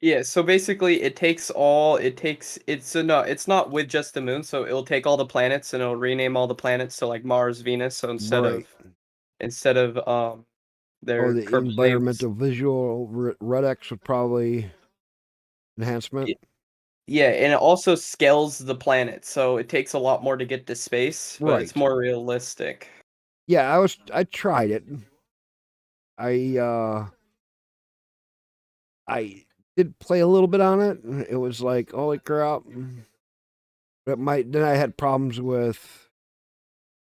[SPEAKER 2] Yeah, so basically it's not with just the moon, so it'll take all the planets and it'll rename all the planets to like Mars, Venus, so
[SPEAKER 1] Right.
[SPEAKER 2] instead of
[SPEAKER 1] Oh,
[SPEAKER 2] their
[SPEAKER 1] the
[SPEAKER 2] purple names.
[SPEAKER 1] environmental visual Red X would probably enhancement.
[SPEAKER 2] y- Yeah, and it also scales the planet, so it takes a lot more to get to space, but it's
[SPEAKER 1] Right.
[SPEAKER 2] more realistic.
[SPEAKER 1] Yeah, I tried it. I I did play a little bit on it. It was like, holy crap. But then I had problems with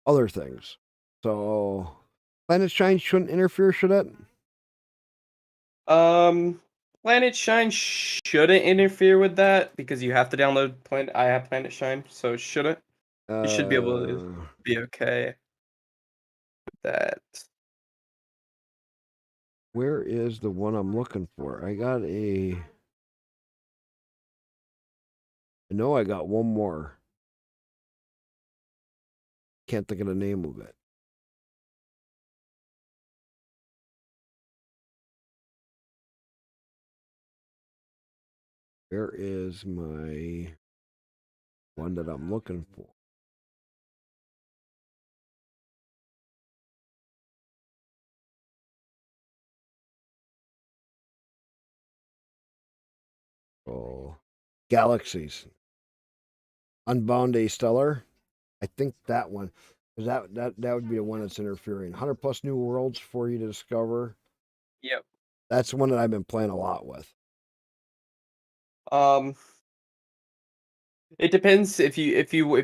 [SPEAKER 1] other things. So Planet Shine shouldn't interfere, should it?
[SPEAKER 2] Um, Planet Shine shouldn't interfere with that because you have to download Planet. I have Planet Shine, so it shouldn't. You should be able to
[SPEAKER 1] Uh
[SPEAKER 2] be okay with that.
[SPEAKER 1] where is the one I'm looking for? I know I got one more. Can't think of the name of it. Where is my one that I'm looking for? Oh, Galaxies. Unbound A Stellar. I think that one. Because that would be the one that's interfering. 100 plus new worlds for you to discover.
[SPEAKER 2] Yep.
[SPEAKER 1] That's one that I've been playing a lot with.
[SPEAKER 2] Um, it depends if you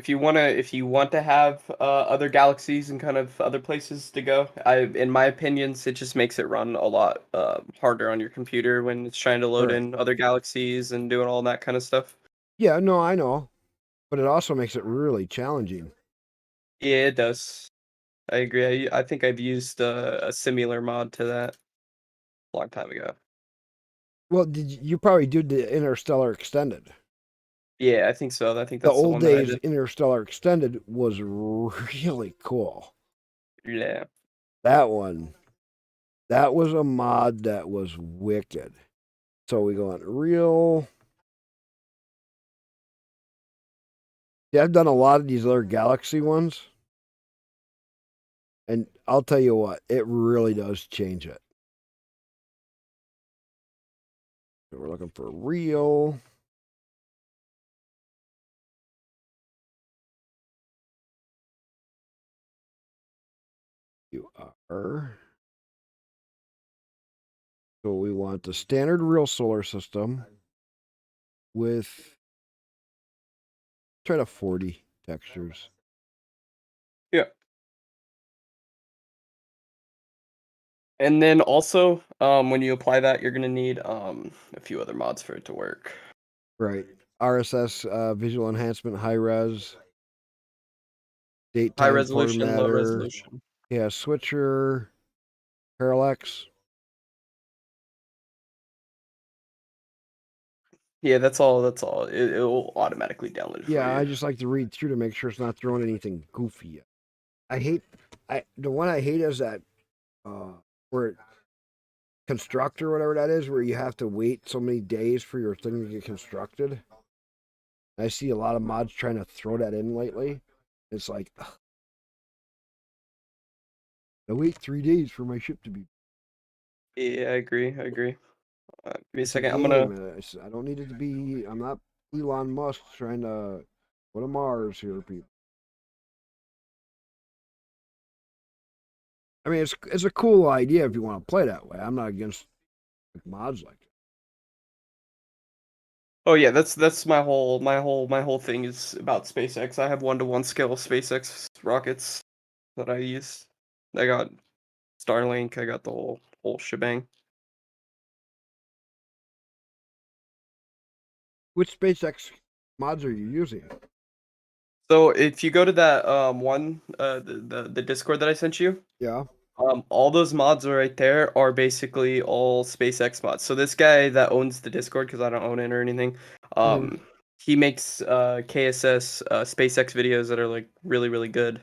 [SPEAKER 2] want to have other galaxies and kind of other places to go. In my opinions, it just makes it run a lot harder on your computer when it's trying to load
[SPEAKER 1] Right.
[SPEAKER 2] in other galaxies and doing all that kind of stuff.
[SPEAKER 1] Yeah, no, I know. But it also makes it really challenging.
[SPEAKER 2] Yeah, it does. I agree. I think I've used a similar mod to that a long time ago.
[SPEAKER 1] Well, you probably did the Interstellar Extended.
[SPEAKER 2] Yeah, I think so. I think
[SPEAKER 1] The
[SPEAKER 2] that's the
[SPEAKER 1] old
[SPEAKER 2] one that I
[SPEAKER 1] days
[SPEAKER 2] did.
[SPEAKER 1] Interstellar Extended was really cool.
[SPEAKER 2] Yeah.
[SPEAKER 1] That one, that was a mod that was wicked. So we go on real. Yeah, I've done a lot of these other Galaxy ones, and I'll tell you what, it really does change it. So we're looking for real. You are. So we want the standard real solar system with try to 40 textures.
[SPEAKER 2] Yeah. And then also, when you apply that, you're gonna need a few other mods for it to work.
[SPEAKER 1] Right. RSS visual enhancement high res, date
[SPEAKER 2] High
[SPEAKER 1] time
[SPEAKER 2] resolution, low
[SPEAKER 1] formatter,
[SPEAKER 2] resolution.
[SPEAKER 1] yeah, switcher, parallax.
[SPEAKER 2] Yeah, that's all. That's all. It'll automatically download it for
[SPEAKER 1] Yeah, I
[SPEAKER 2] you.
[SPEAKER 1] just like to read through to make sure it's not throwing anything goofy. I hate I the one I hate is that uh where construct or whatever that is, where you have to wait so many days for your thing to get constructed. I see a lot of mods trying to throw that in lately. It's like, ugh, I wait 3 days for my ship to be.
[SPEAKER 2] Yeah, I agree. I agree. Give me a
[SPEAKER 1] It's a
[SPEAKER 2] second.
[SPEAKER 1] game. I don't need it to be. I'm not Elon Musk trying to go to Mars here, people. I mean, it's a cool idea if you want to play that way. I'm not against mods like that.
[SPEAKER 2] Oh yeah, that's my whole thing is about SpaceX. I have 1-to-1 scale SpaceX rockets that I use. I got Starlink. I got the whole shebang.
[SPEAKER 1] Which SpaceX mods are you using?
[SPEAKER 2] So if you go to that the Discord that I sent you,
[SPEAKER 1] Yeah.
[SPEAKER 2] all those mods are right there are basically all SpaceX mods. So this guy that owns the Discord, because I don't own it or anything,
[SPEAKER 1] Mhm.
[SPEAKER 2] he makes KSS SpaceX videos that are like really good,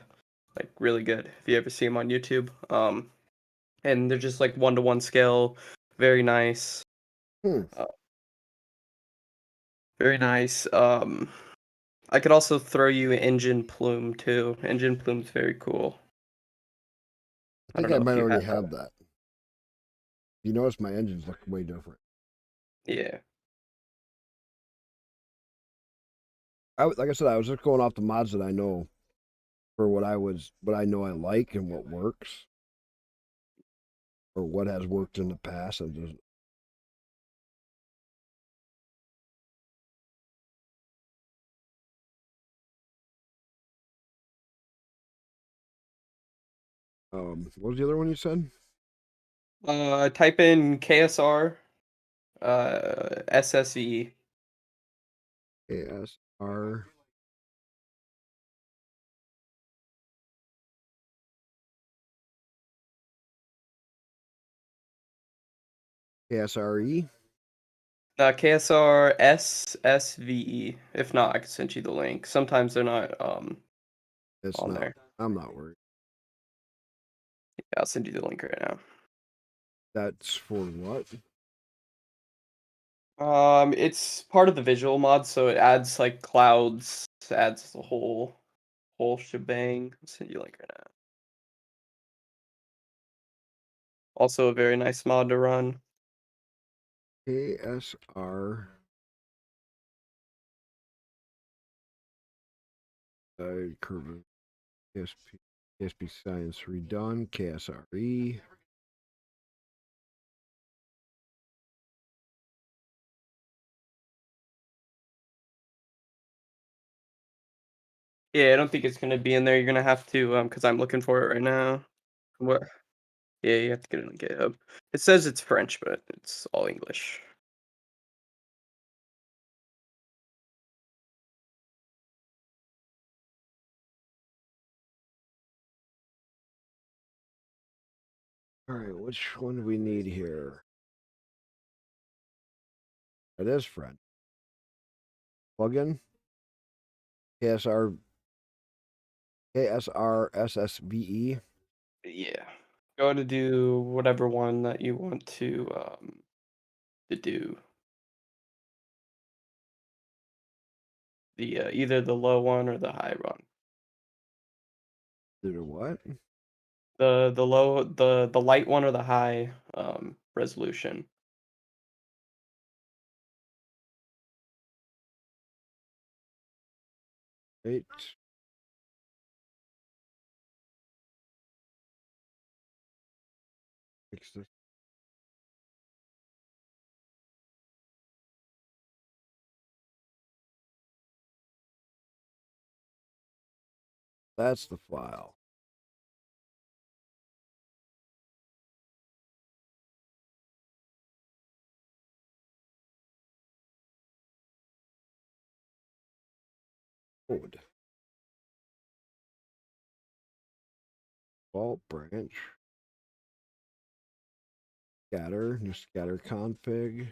[SPEAKER 2] like really good. If you ever see him on YouTube, and they're just like 1-to-1 scale, very nice,
[SPEAKER 1] Hmm.
[SPEAKER 2] uh, very nice. I could also throw you Engine Plume too. Engine Plume's very cool.
[SPEAKER 1] I
[SPEAKER 2] I
[SPEAKER 1] think
[SPEAKER 2] don't
[SPEAKER 1] I
[SPEAKER 2] know if
[SPEAKER 1] might
[SPEAKER 2] you
[SPEAKER 1] already
[SPEAKER 2] have
[SPEAKER 1] have
[SPEAKER 2] that.
[SPEAKER 1] that. You notice my engines look way different.
[SPEAKER 2] Yeah.
[SPEAKER 1] Like I said, I was just going off the mods that I know for what I know I like and what works or what has worked in the past. I just what was the other one you said?
[SPEAKER 2] Type in KSR SSE.
[SPEAKER 1] ASR KSRE.
[SPEAKER 2] KSR SSVE. If not, I could send you the link. Sometimes they're not
[SPEAKER 1] It's
[SPEAKER 2] on
[SPEAKER 1] not.
[SPEAKER 2] there.
[SPEAKER 1] I'm not worried.
[SPEAKER 2] Yeah, I'll send you the link right now.
[SPEAKER 1] That's for what?
[SPEAKER 2] It's part of the visual mod, so it adds like clouds, adds the whole shebang. I'll send you a link right now. Also a very nice mod to run.
[SPEAKER 1] KSR. Curve KSP. KSP Science redone. KSRE.
[SPEAKER 2] Yeah, I don't think it's gonna be in there. You're gonna have to because I'm looking for it right now. What? Yeah, you have to get it on GitHub. It says it's French, but it's all English.
[SPEAKER 1] All right, which one do we need here? It is French. Plugin. KSR KSR SSVE.
[SPEAKER 2] Yeah. Go to do whatever one that you want to do. The either the low one or the high one.
[SPEAKER 1] Did it what?
[SPEAKER 2] The light one or the high resolution.
[SPEAKER 1] Eight. Fix this. That's the file. Code. Vault branch. Scatter. New scatter config.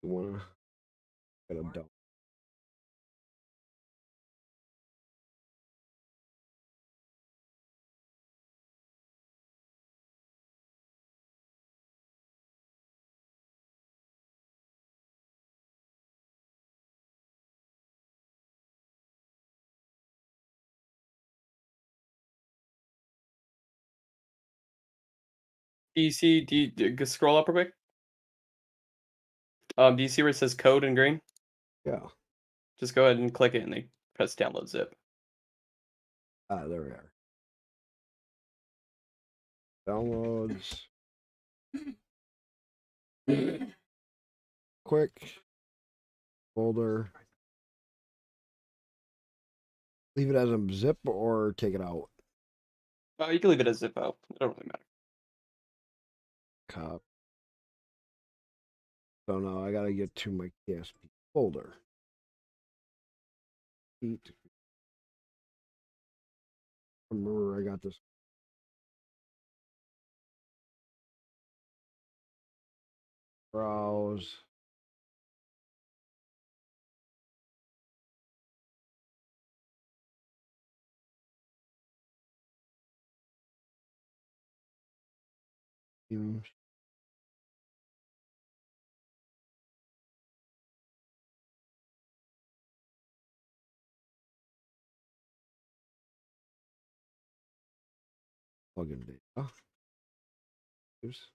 [SPEAKER 1] You wanna get a dump.
[SPEAKER 2] Do you see? Scroll up real quick? Do you see where it says code in green?
[SPEAKER 1] Yeah.
[SPEAKER 2] Just go ahead and click it and then press download zip.
[SPEAKER 1] Ah, there we are. Downloads. Quick. Folder. Leave it as a zip or take it out.
[SPEAKER 2] You can leave it as zip out. It don't really matter.
[SPEAKER 1] copy. So now I gotta get to my KSP folder. Remember, I got this. Browse. Plugin data. Oops.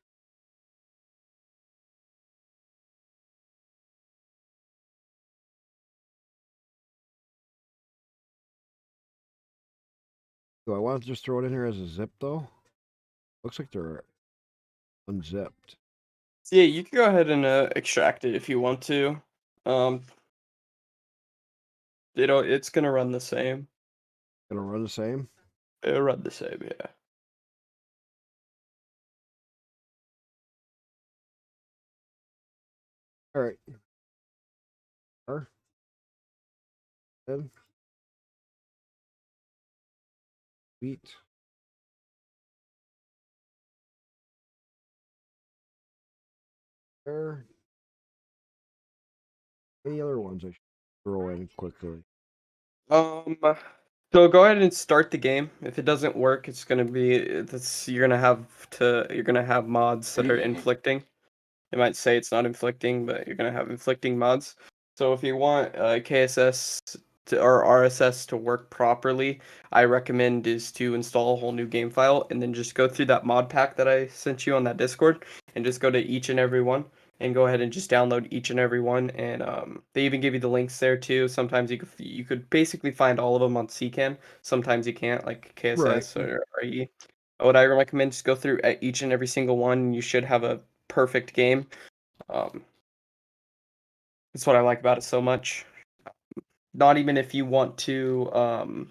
[SPEAKER 1] Do I want to just throw it in here as a zip though? Looks like they're unzipped.
[SPEAKER 2] Yeah, you can go ahead and extract it if you want to. Um, it's gonna run the same.
[SPEAKER 1] Gonna run the same.
[SPEAKER 2] It'll run the same, yeah.
[SPEAKER 1] All right. Then wheat. There. Any other ones I should throw in quickly?
[SPEAKER 2] So go ahead and start the game. If it doesn't work, it's gonna be you're gonna have mods that are inflicting. It might say it's not inflicting, but you're gonna have inflicting mods. So if you want KSS or RSS to work properly, I recommend is to install a whole new game file and then just go through that mod pack that I sent you on that Discord and just go to each and every one and go ahead and just download each and every one. And they even give you the links there too. Sometimes you could basically find all of them on CCAN. Sometimes you can't, like
[SPEAKER 1] Right.
[SPEAKER 2] KSS or RE. What I recommend is go through each and every single one. And you should have a perfect game. Um, that's what I like about it so much. Not even if you want to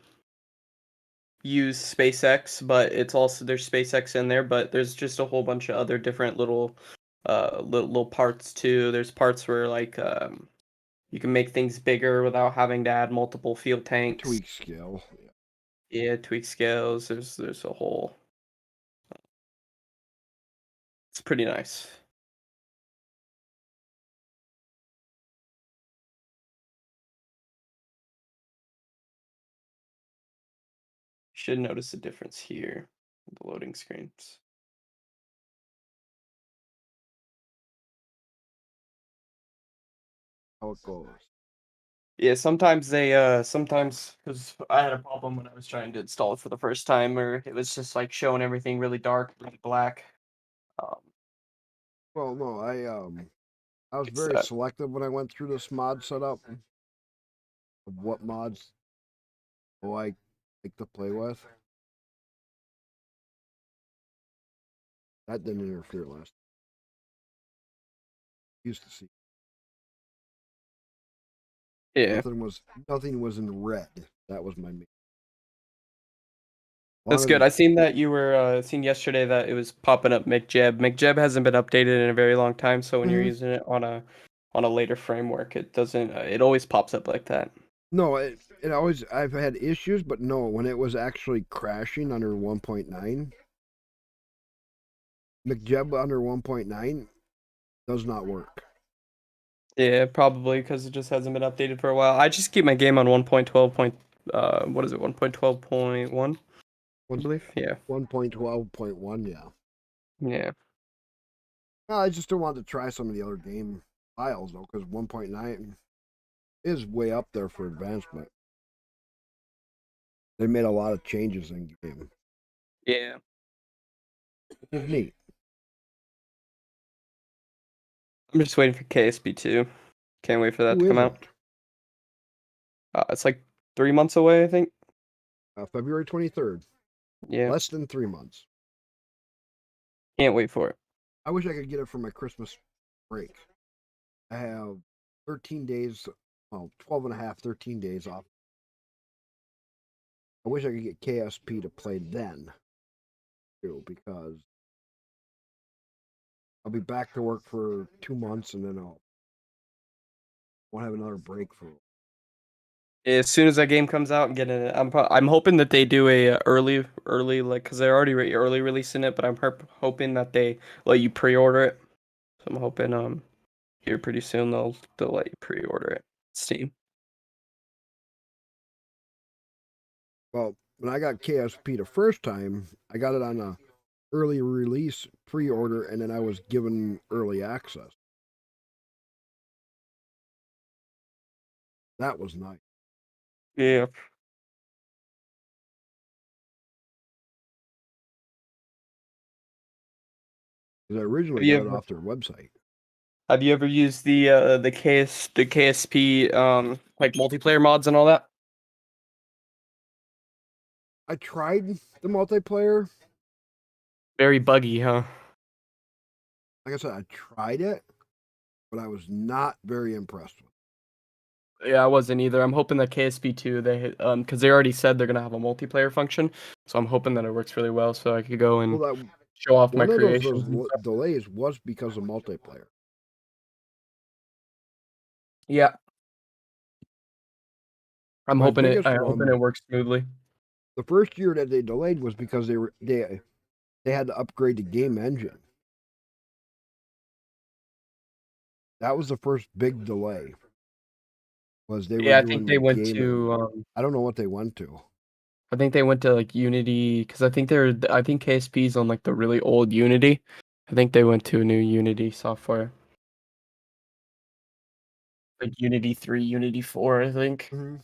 [SPEAKER 2] use SpaceX, but it's also there's SpaceX in there, but there's just a whole bunch of other different little parts too. There's parts where like you can make things bigger without having to add multiple fuel tanks.
[SPEAKER 1] Tweak scale.
[SPEAKER 2] Yeah, tweak scales. There's a whole. It's pretty nice. You should notice a difference here with the loading screens.
[SPEAKER 1] How it goes.
[SPEAKER 2] Yeah, sometimes because I had a problem when I was trying to install it for the first time, where it was just like showing everything really dark, really black. Um,
[SPEAKER 1] Well, no, I was
[SPEAKER 2] it's
[SPEAKER 1] very selective when I went through this mod setup of what mods I like to play with. That didn't interfere last. Used to see
[SPEAKER 2] yeah,
[SPEAKER 1] nothing was in red. That was my main.
[SPEAKER 2] that's good. I seen that you were seen yesterday that it was popping up McJeb. McJeb hasn't been updated in a very long time, so when you're
[SPEAKER 1] Mhm.
[SPEAKER 2] using it on a later framework, it doesn't. It always pops up like that.
[SPEAKER 1] No, it always I've had issues, but no, when it was actually crashing under 1.9, McJeb under 1.9 does not work.
[SPEAKER 2] Yeah, probably because it just hasn't been updated for a while. I just keep my game on 1.12. What is it? 1.12.1. I believe. Yeah.
[SPEAKER 1] 1.12.1, yeah.
[SPEAKER 2] Yeah.
[SPEAKER 1] No, I just don't want to try some of the other game files though, because 1.9 is way up there for advancement. They made a lot of changes in game.
[SPEAKER 2] Yeah.
[SPEAKER 1] It's neat.
[SPEAKER 2] I'm just waiting for KSP 2. Can't wait for that
[SPEAKER 1] Who
[SPEAKER 2] to come
[SPEAKER 1] is
[SPEAKER 2] out.
[SPEAKER 1] it?
[SPEAKER 2] It's like 3 months away, I think.
[SPEAKER 1] February 23rd.
[SPEAKER 2] Yeah.
[SPEAKER 1] Less than 3 months.
[SPEAKER 2] Can't wait for it.
[SPEAKER 1] I wish I could get it for my Christmas break. I have 13 days, well, 12 and a half, 13 days off. I wish I could get KSP to play then, too, because I'll be back to work for 2 months, and then won't have another break for.
[SPEAKER 2] As soon as that game comes out and getting it, I'm hoping that they do a early like because they're already early releasing it, but I'm hoping that they let you pre-order it. So I'm hoping here pretty soon they'll let you pre-order it. Steam.
[SPEAKER 1] Well, when I got KSP the first time, I got it on a early release pre-order, and then I was given early access. That was nice.
[SPEAKER 2] Yeah.
[SPEAKER 1] Because I originally
[SPEAKER 2] Have you
[SPEAKER 1] got it
[SPEAKER 2] ever
[SPEAKER 1] off their website.
[SPEAKER 2] have you ever used the KSP like multiplayer mods and all that?
[SPEAKER 1] I tried the multiplayer.
[SPEAKER 2] Very buggy, huh?
[SPEAKER 1] Like I said, I tried it, but I was not very impressed with it.
[SPEAKER 2] Yeah, I wasn't either. I'm hoping that KSP2 because they already said they're gonna have a multiplayer function, so I'm hoping that it works really well, so I could go and
[SPEAKER 1] Well, that
[SPEAKER 2] show off my
[SPEAKER 1] one of those
[SPEAKER 2] creations and stuff.
[SPEAKER 1] delays was because of multiplayer.
[SPEAKER 2] Yeah,
[SPEAKER 1] My biggest
[SPEAKER 2] I'm hoping it works smoothly.
[SPEAKER 1] the first year that they delayed was because they had to upgrade the game engine. That was the first big delay. Was they were
[SPEAKER 2] Yeah, I think
[SPEAKER 1] doing
[SPEAKER 2] they
[SPEAKER 1] the
[SPEAKER 2] went
[SPEAKER 1] game
[SPEAKER 2] to
[SPEAKER 1] engine. I don't know what they went to.
[SPEAKER 2] I think they went to like Unity because I think KSP's on like the really old Unity. I think they went to a new Unity software. Like Unity 3, Unity 4, I think.
[SPEAKER 1] Mm-hmm.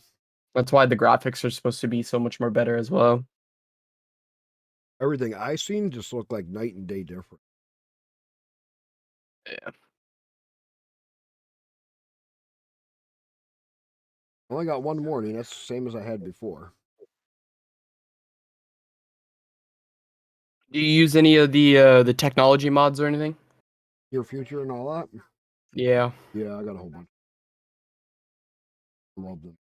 [SPEAKER 2] That's why the graphics are supposed to be so much more better as well.
[SPEAKER 1] Everything I seen just looked like night and day different.
[SPEAKER 2] Yeah.
[SPEAKER 1] I only got one warning. That's the same as I had before.
[SPEAKER 2] Do you use any of the technology mods or anything?
[SPEAKER 1] Your future and all that.
[SPEAKER 2] Yeah.
[SPEAKER 1] Yeah, I got a whole bunch. Love them.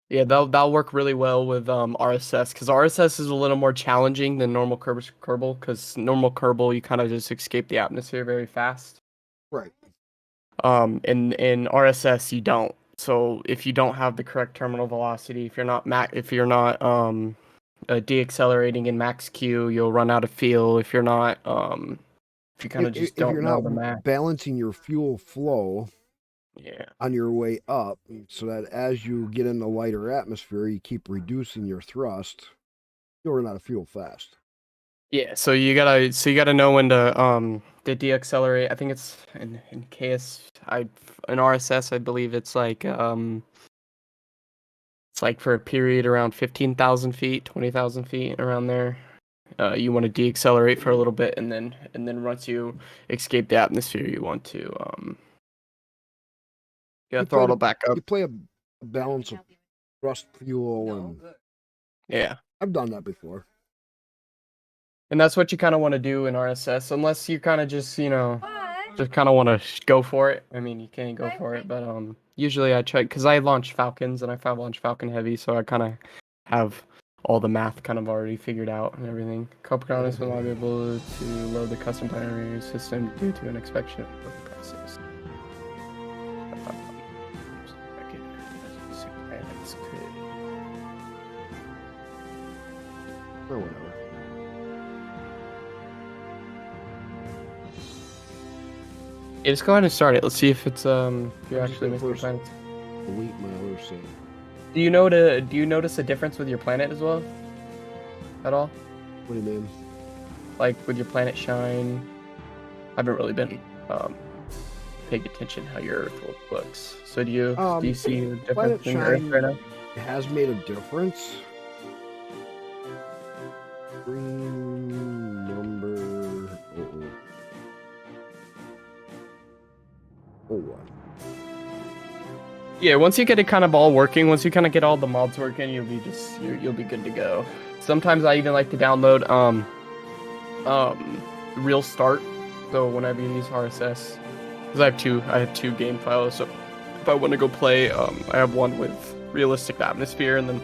[SPEAKER 2] Yeah, that'll work really well with RSS because RSS is a little more challenging than normal Kerbal because normal Kerbal you kind of just escape the atmosphere very fast.
[SPEAKER 1] Right.
[SPEAKER 2] In RSS you don't. So if you don't have the correct terminal velocity, if you're not deaccelerating in max Q, you'll run out of fuel. If you kind of just
[SPEAKER 1] If
[SPEAKER 2] don't
[SPEAKER 1] you're
[SPEAKER 2] know
[SPEAKER 1] not
[SPEAKER 2] the max.
[SPEAKER 1] balancing your fuel flow
[SPEAKER 2] Yeah.
[SPEAKER 1] on your way up, so that as you get in the lighter atmosphere, you keep reducing your thrust, you'll run out of fuel fast.
[SPEAKER 2] Yeah, so you gotta know when to deaccelerate. I think it's in in RSS I believe it's like for a period around 15,000 feet, 20,000 feet around there. You want to deaccelerate for a little bit and then once you escape the atmosphere you want to throttle back up.
[SPEAKER 1] You play a balance of thrust, fuel, and
[SPEAKER 2] Yeah.
[SPEAKER 1] I've done that before.
[SPEAKER 2] And that's what you kind of want to do in RSS, unless you kind of just, just kind of want to go for it. I mean, you can go for it, but usually I try because I launch Falcons and I launch Falcon Heavy, so I kind of have all the math kind of already figured out and everything. Copernicus will not be able to load the custom binary system due to an inspection of the process.
[SPEAKER 1] Or whatever.
[SPEAKER 2] Yeah, just go ahead and start it. Let's see if it's you're actually making
[SPEAKER 1] first
[SPEAKER 2] planets.
[SPEAKER 1] Delete my other save.
[SPEAKER 2] Do you notice a difference with your planet as well? At all?
[SPEAKER 1] What do you mean?
[SPEAKER 2] Like with your planet shine? I haven't really been paying attention how your Earth looks. So do you see a difference in your Earth right now?
[SPEAKER 1] It has made a difference. Green number 01.
[SPEAKER 2] Yeah, once you get it kind of all working, once you kind of get all the mods working, you'll be good to go. Sometimes I even like to download real start. So whenever you use RSS, because I have two game files. So if I want to go play, I have one with realistic atmosphere, and then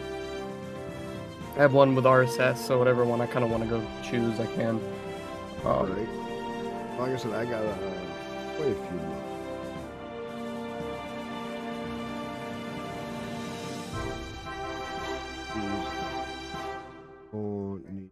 [SPEAKER 2] I have one with RSS. So whatever one I kind of want to go choose, I can.
[SPEAKER 1] Right. Like I said, I got quite a few mods. Oh, neat.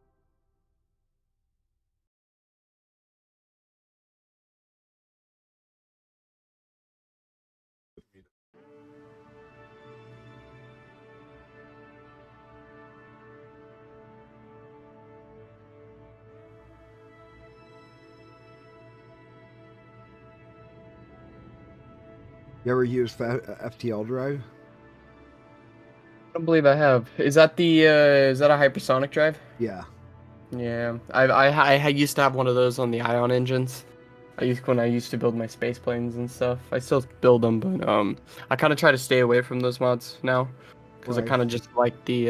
[SPEAKER 1] You ever use FTL drive?
[SPEAKER 2] I don't believe I have. Is that a hypersonic drive?
[SPEAKER 1] Yeah.
[SPEAKER 2] Yeah, I used to have one of those on the Ion engines. When I used to build my space planes and stuff. I still build them, but I kind of try to stay away from those mods now because I
[SPEAKER 1] Right.
[SPEAKER 2] kind of just like the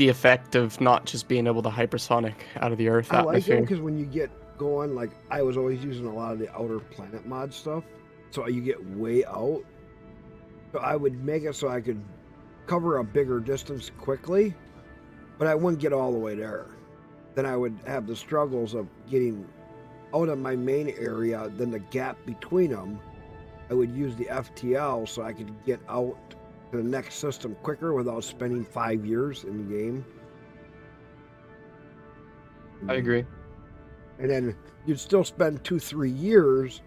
[SPEAKER 2] effect of not just being able to hypersonic out of the Earth
[SPEAKER 1] I like them
[SPEAKER 2] atmosphere.
[SPEAKER 1] because when you get going, like I was always using a lot of the outer planet mod stuff, so you get way out. So I would make it so I could cover a bigger distance quickly, but I wouldn't get all the way there. Then I would have the struggles of getting out of my main area, then the gap between them. I would use the FTL so I could get out to the next system quicker without spending 5 years in the game.
[SPEAKER 2] I agree.
[SPEAKER 1] And then you'd still spend 2-3 years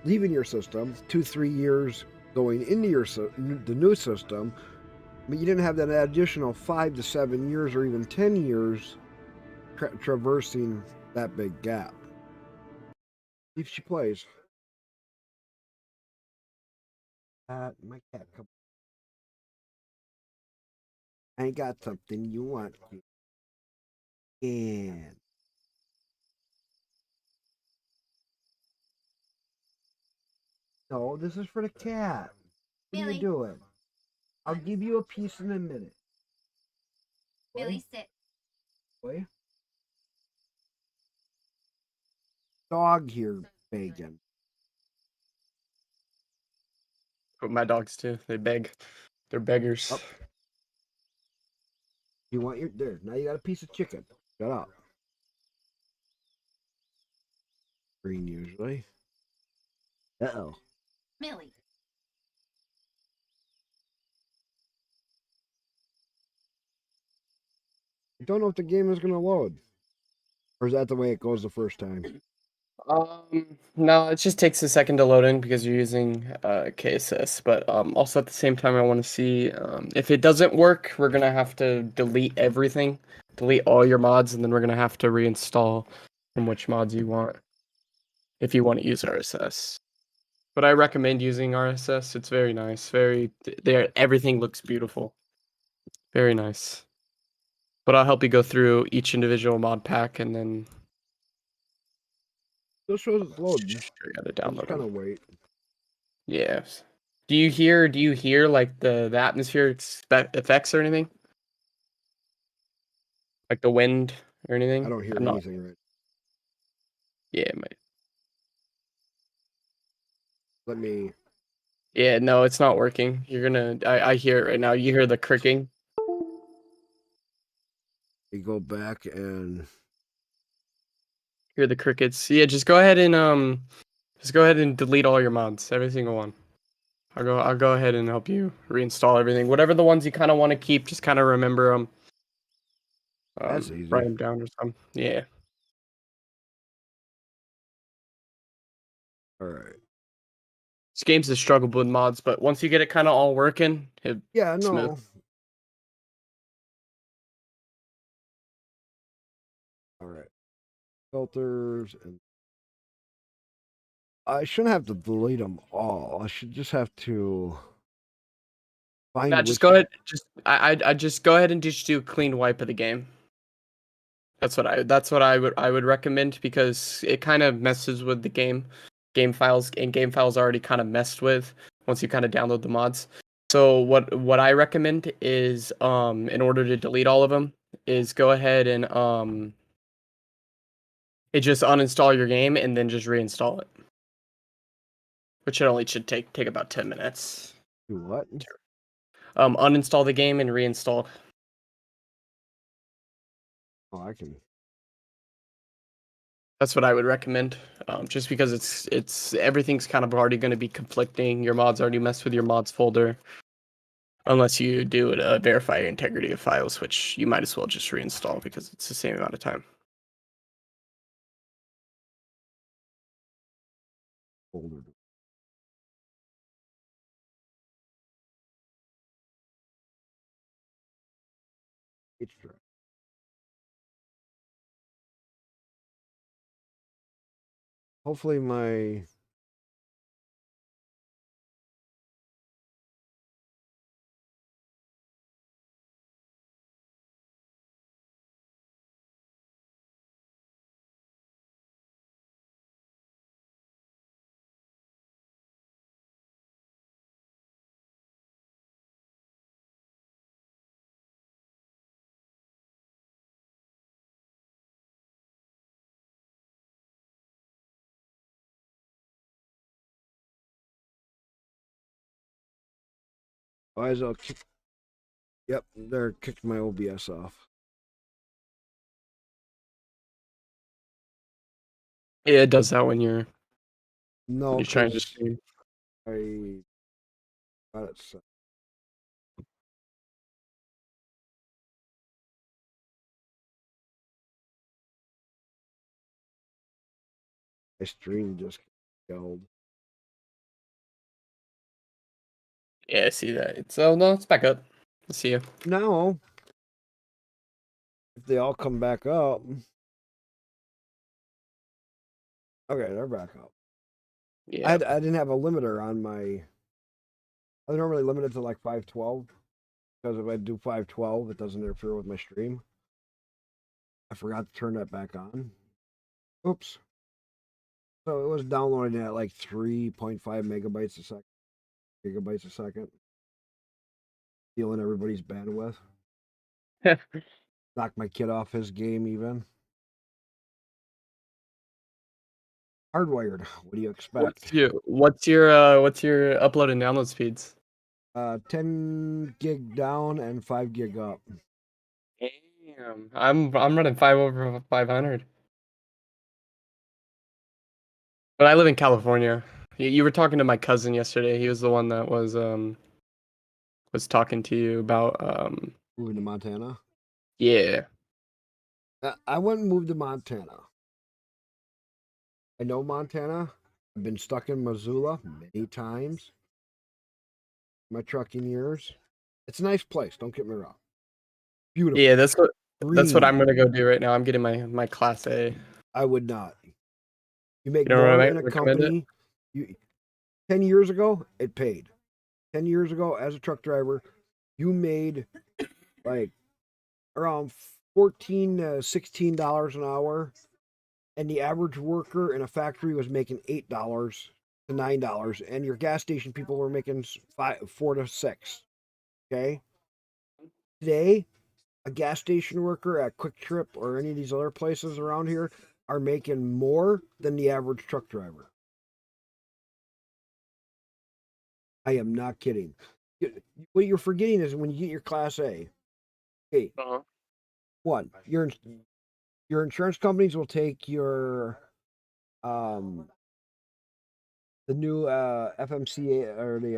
[SPEAKER 1] leaving your system, 2-3 years going into the new system, but you didn't have that additional 5 to 7 years or even 10 years traversing that big gap. If she plays, my cat, come. I ain't got something you want. And no, this is for the cat. What are you doing? I'll give you a piece in a minute.
[SPEAKER 3] Billy, sit.
[SPEAKER 1] Boy. Dog here begging.
[SPEAKER 2] But my dogs too. They beg. They're beggars.
[SPEAKER 1] Up. You want your there? Now you got a piece of chicken. Shut up. Green usually. Uh-oh.
[SPEAKER 3] Millie.
[SPEAKER 1] I don't know if the game is gonna load. Or is that the way it goes the first time?
[SPEAKER 2] No, it just takes a second to load in because you're using KSS. But also at the same time, I want to see if it doesn't work, we're gonna have to delete everything, delete all your mods, and then we're gonna have to reinstall from which mods you want if you want to use RSS. But I recommend using RSS. It's very nice. There, everything looks beautiful. Very nice. But I'll help you go through each individual mod pack and then
[SPEAKER 1] This shows it's loading.
[SPEAKER 2] I gotta
[SPEAKER 1] I'll just
[SPEAKER 2] download
[SPEAKER 1] kind
[SPEAKER 2] them.
[SPEAKER 1] of wait.
[SPEAKER 2] Yes. Do you hear like the atmospheric effects or anything? Like the wind or anything?
[SPEAKER 1] I don't hear
[SPEAKER 2] I'm not.
[SPEAKER 1] anything right.
[SPEAKER 2] Yeah, it might.
[SPEAKER 1] Let me
[SPEAKER 2] Yeah, no, it's not working. I hear it right now. You hear the cricking?
[SPEAKER 1] go back and
[SPEAKER 2] Hear the crickets. Yeah, just go ahead and delete all your mods, every single one. I'll go ahead and help you reinstall everything. Whatever the ones you kind of want to keep, just kind of remember them.
[SPEAKER 1] that's
[SPEAKER 2] Write
[SPEAKER 1] easy.
[SPEAKER 2] them down or something. Yeah.
[SPEAKER 1] All right.
[SPEAKER 2] This game's a struggle with mods, but once you get it kind of all working, it's
[SPEAKER 1] Yeah,
[SPEAKER 2] smooth.
[SPEAKER 1] no. All right. Filters and I shouldn't have to delete them all. I should just have to
[SPEAKER 2] Yeah,
[SPEAKER 1] find
[SPEAKER 2] just
[SPEAKER 1] which.
[SPEAKER 2] go ahead. I just go ahead and just do a clean wipe of the game. That's what I would recommend because it kind of messes with the game files, and game files are already kind of messed with once you kind of download the mods. So what I recommend is in order to delete all of them is go ahead and it just uninstall your game and then just reinstall it, which it only should take about 10 minutes.
[SPEAKER 1] Do what?
[SPEAKER 2] Uninstall the game and reinstall.
[SPEAKER 1] Oh, I can.
[SPEAKER 2] That's what I would recommend. Just because it's everything's kind of already going to be conflicting. Your mods already messed with your mods folder. Unless you do it, verify your integrity of files, which you might as well just reinstall because it's the same amount of time.
[SPEAKER 1] Folder. It's true. Hopefully my eyes will kick. Yep, they're kicked my OBS off.
[SPEAKER 2] Yeah, it does that when you're
[SPEAKER 1] No,
[SPEAKER 2] trying to
[SPEAKER 1] because
[SPEAKER 2] stream.
[SPEAKER 1] I got it set. My stream just killed.
[SPEAKER 2] Yeah, I see that. No, it's back up. I see you.
[SPEAKER 1] Now, if they all come back up. Okay, they're back up.
[SPEAKER 2] Yeah.
[SPEAKER 1] I didn't have a limiter on my. I normally limit it to like 512 because if I do 512, it doesn't interfere with my stream. I forgot to turn that back on. Oops. So it was downloading at like 3.5 megabytes a second, gigabytes a second, stealing everybody's bandwidth. Knocked my kid off his game even. Hardwired. What do you expect?
[SPEAKER 2] What's your upload and download speeds?
[SPEAKER 1] 10 gig down and 5 gig up.
[SPEAKER 2] Damn, I'm running 5/500. But I live in California. You were talking to my cousin yesterday. He was the one that was talking to you about
[SPEAKER 1] Moving to Montana.
[SPEAKER 2] yeah.
[SPEAKER 1] I wouldn't move to Montana. I know Montana. I've been stuck in Missoula many times. My trucking years. It's a nice place. Don't get me wrong. Beautiful.
[SPEAKER 2] Yeah, that's what I'm
[SPEAKER 1] Green.
[SPEAKER 2] gonna go do right now. I'm getting my class A.
[SPEAKER 1] I would not. You make
[SPEAKER 2] You know,
[SPEAKER 1] more
[SPEAKER 2] I
[SPEAKER 1] in a
[SPEAKER 2] recommend it.
[SPEAKER 1] company. 10 years ago, it paid. 10 years ago, as a truck driver, you made like around $14 to $16 an hour, and the average worker in a factory was making $8 to $9, and your gas station people were making 4 to 6. Okay, today a gas station worker at Quick Trip or any of these other places around here are making more than the average truck driver. I am not kidding. What you're forgetting is when you get your Class A, okay,
[SPEAKER 2] Uh-huh.
[SPEAKER 1] one, your insurance companies will take your the new FMCA or the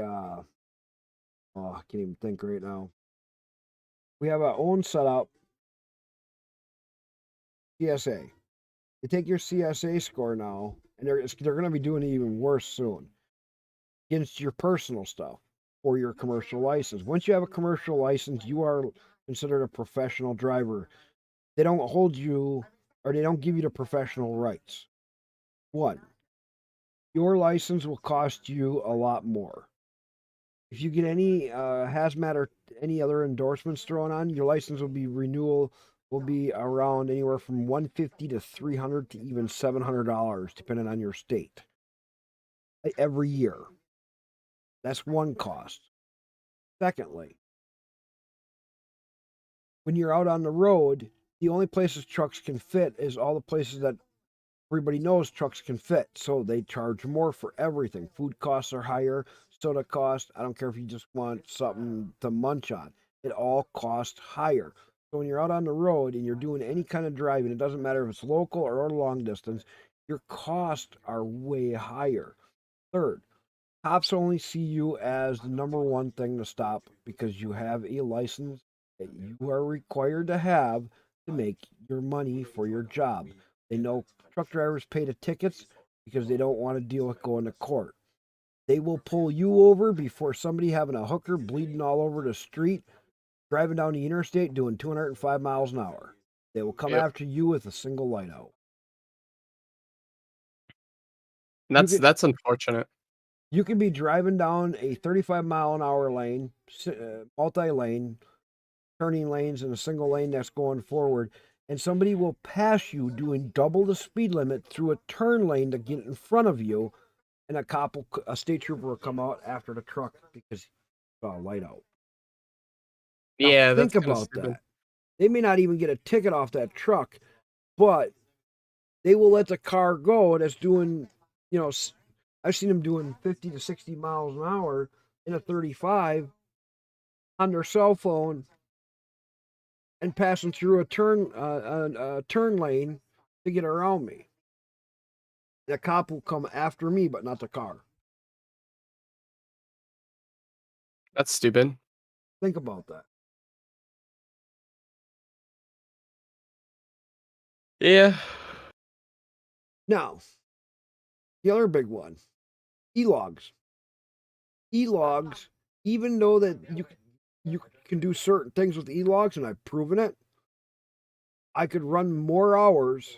[SPEAKER 1] oh, I can't even think right now. We have our own setup CSA. They take your CSA score now, and they're going to be doing it even worse soon against your personal stuff or your commercial license. Once you have a commercial license, you are considered a professional driver. They don't hold you or they don't give you the professional rights. One, your license will cost you a lot more. If you get any hazmat or any other endorsements thrown on, your license will be around anywhere from $150 to $300 to even $700, depending on your state. Every year. That's one cost. Secondly, when you're out on the road, the only places trucks can fit is all the places that everybody knows trucks can fit. So they charge more for everything. Food costs are higher, soda costs. I don't care if you just want something to munch on. It all costs higher. So when you're out on the road and you're doing any kind of driving, it doesn't matter if it's local or long distance, your costs are way higher. Third, cops only see you as the number one thing to stop because you have a license that you are required to have to make your money for your job. They know truck drivers pay the tickets because they don't want to deal with going to court. They will pull you over before somebody having a hooker bleeding all over the street, driving down the interstate doing 205 miles an hour. They will come
[SPEAKER 2] Yep.
[SPEAKER 1] after you with a single light out.
[SPEAKER 2] And
[SPEAKER 1] You can,
[SPEAKER 2] that's unfortunate.
[SPEAKER 1] you can be driving down a 35-mile-an-hour lane, multi-lane, turning lanes in a single lane that's going forward, and somebody will pass you doing double the speed limit through a turn lane to get in front of you, and a state trooper will come out after the truck because light out. Now,
[SPEAKER 2] Yeah, that's
[SPEAKER 1] think
[SPEAKER 2] kind of
[SPEAKER 1] about
[SPEAKER 2] stupid.
[SPEAKER 1] that. They may not even get a ticket off that truck, but they will let the car go that's doing, I've seen them doing 50 to 60 miles an hour in a 35 on their cell phone and passing through a turn lane to get around me. The cop will come after me, but not the car.
[SPEAKER 2] That's stupid.
[SPEAKER 1] Think about that.
[SPEAKER 2] Yeah.
[SPEAKER 1] Now, the other big one, e-logs. E-logs, even though that you can do certain things with e-logs, and I've proven it, I could run more hours,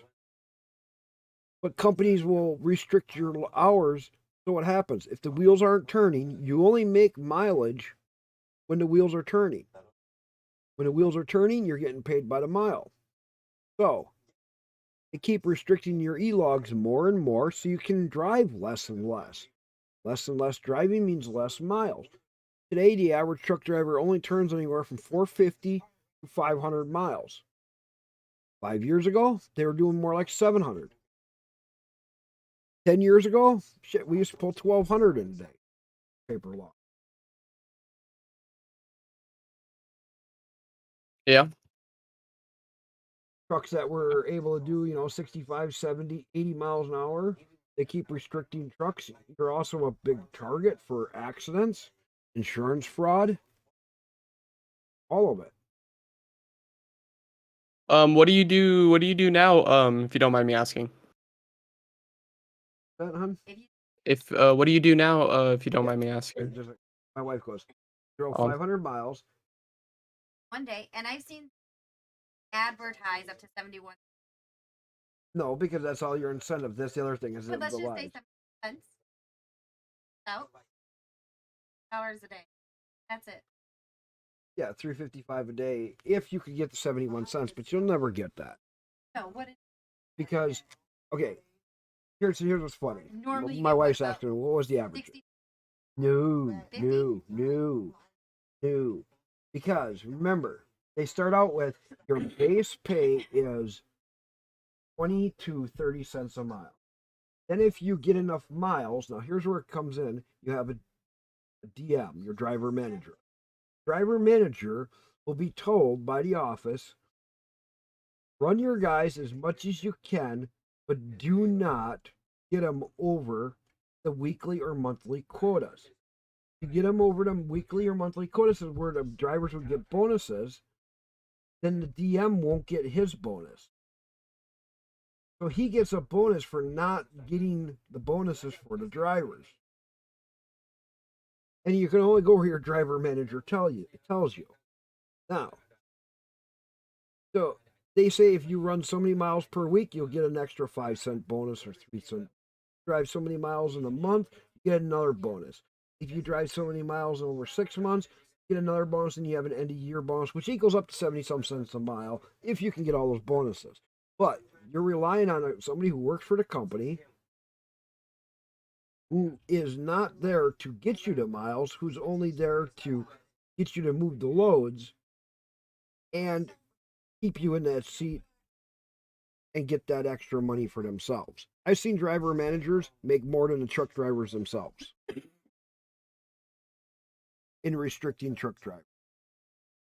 [SPEAKER 1] but companies will restrict your hours. So what happens? If the wheels aren't turning, you only make mileage when the wheels are turning. When the wheels are turning, you're getting paid by the mile. So they keep restricting your e-logs more and more so you can drive less and less. Less and less driving means less miles. Today, the average truck driver only turns anywhere from 450 to 500 miles. 5 years ago, they were doing more like 700. 10 years ago, shit, we used to pull 1,200 in a day. Paper log.
[SPEAKER 2] Yeah.
[SPEAKER 1] Trucks that were able to do, 65, 70, 80 miles an hour, they keep restricting trucks. You're also a big target for accidents, insurance fraud, all of it.
[SPEAKER 2] What do you do? What do you do now? If you don't mind me asking.
[SPEAKER 1] That, hun?
[SPEAKER 2] If what do you do now? If you don't
[SPEAKER 1] Yeah.
[SPEAKER 2] mind me asking.
[SPEAKER 1] Just like my wife goes, drove
[SPEAKER 2] Um,
[SPEAKER 1] 500 miles.
[SPEAKER 3] One day, and I've seen advertise up to 71.
[SPEAKER 1] No, because that's all your incentive. That's the other thing is
[SPEAKER 3] But let's
[SPEAKER 1] the
[SPEAKER 3] just say
[SPEAKER 1] lives.
[SPEAKER 3] 70 cents. So, hours a day. That's it.
[SPEAKER 1] Yeah, $3.55 a day if you could get the 71 cents, but you'll never get that
[SPEAKER 3] No, what is
[SPEAKER 1] because, okay, here's what's funny.
[SPEAKER 3] normally you
[SPEAKER 1] My
[SPEAKER 3] get
[SPEAKER 1] wife's
[SPEAKER 3] what,
[SPEAKER 1] asking, what was the average?
[SPEAKER 3] 60?
[SPEAKER 1] No,
[SPEAKER 3] 50?
[SPEAKER 1] no. Because remember, they start out with your base pay is 20 to 30 cents a mile. Then if you get enough miles, now here's where it comes in. You have a DM, your driver manager. Driver manager will be told by the office, run your guys as much as you can, but do not get them over the weekly or monthly quotas. You get them over the weekly or monthly quotas is where the drivers would get bonuses, then the DM won't get his bonus. So he gets a bonus for not getting the bonuses for the drivers. And you can only go where your driver manager tells you. Now, so they say if you run so many miles per week, you'll get an extra 5-cent bonus or 3-cent. Drive so many miles in a month, you get another bonus. If you drive so many miles over 6 months, you get another bonus, and you have an end of year bonus, which equals up to 70-some cents a mile if you can get all those bonuses. But you're relying on somebody who works for the company who is not there to get you to miles, who's only there to get you to move the loads and keep you in that seat and get that extra money for themselves. I've seen driver managers make more than the truck drivers themselves in restricting truck drivers.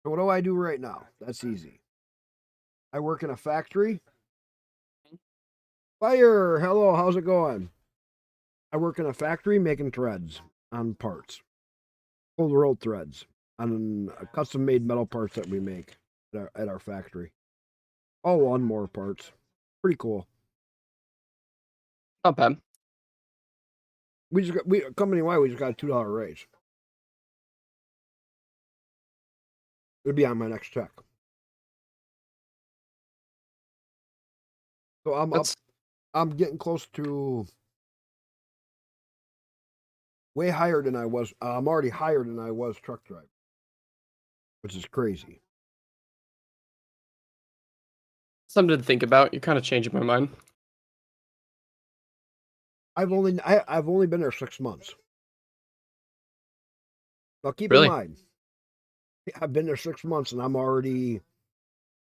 [SPEAKER 1] So what do I do right now? That's easy. I work in a factory. Fire! Hello, how's it going? I work in a factory making threads on parts. Cold rolled threads on custom made metal parts that we make at our factory. All lawnmower parts. Pretty cool.
[SPEAKER 2] Not bad.
[SPEAKER 1] We company wide we just got a $2 raise. It'll be on my next check. So I'm up. I'm getting close to way higher than I was. I'm already higher than I was truck driver, which is crazy.
[SPEAKER 2] Something to think about. You're kind of changing my mind.
[SPEAKER 1] I've only been there 6 months. Now keep
[SPEAKER 2] Really?
[SPEAKER 1] in mind, I've been there 6 months and I'm already.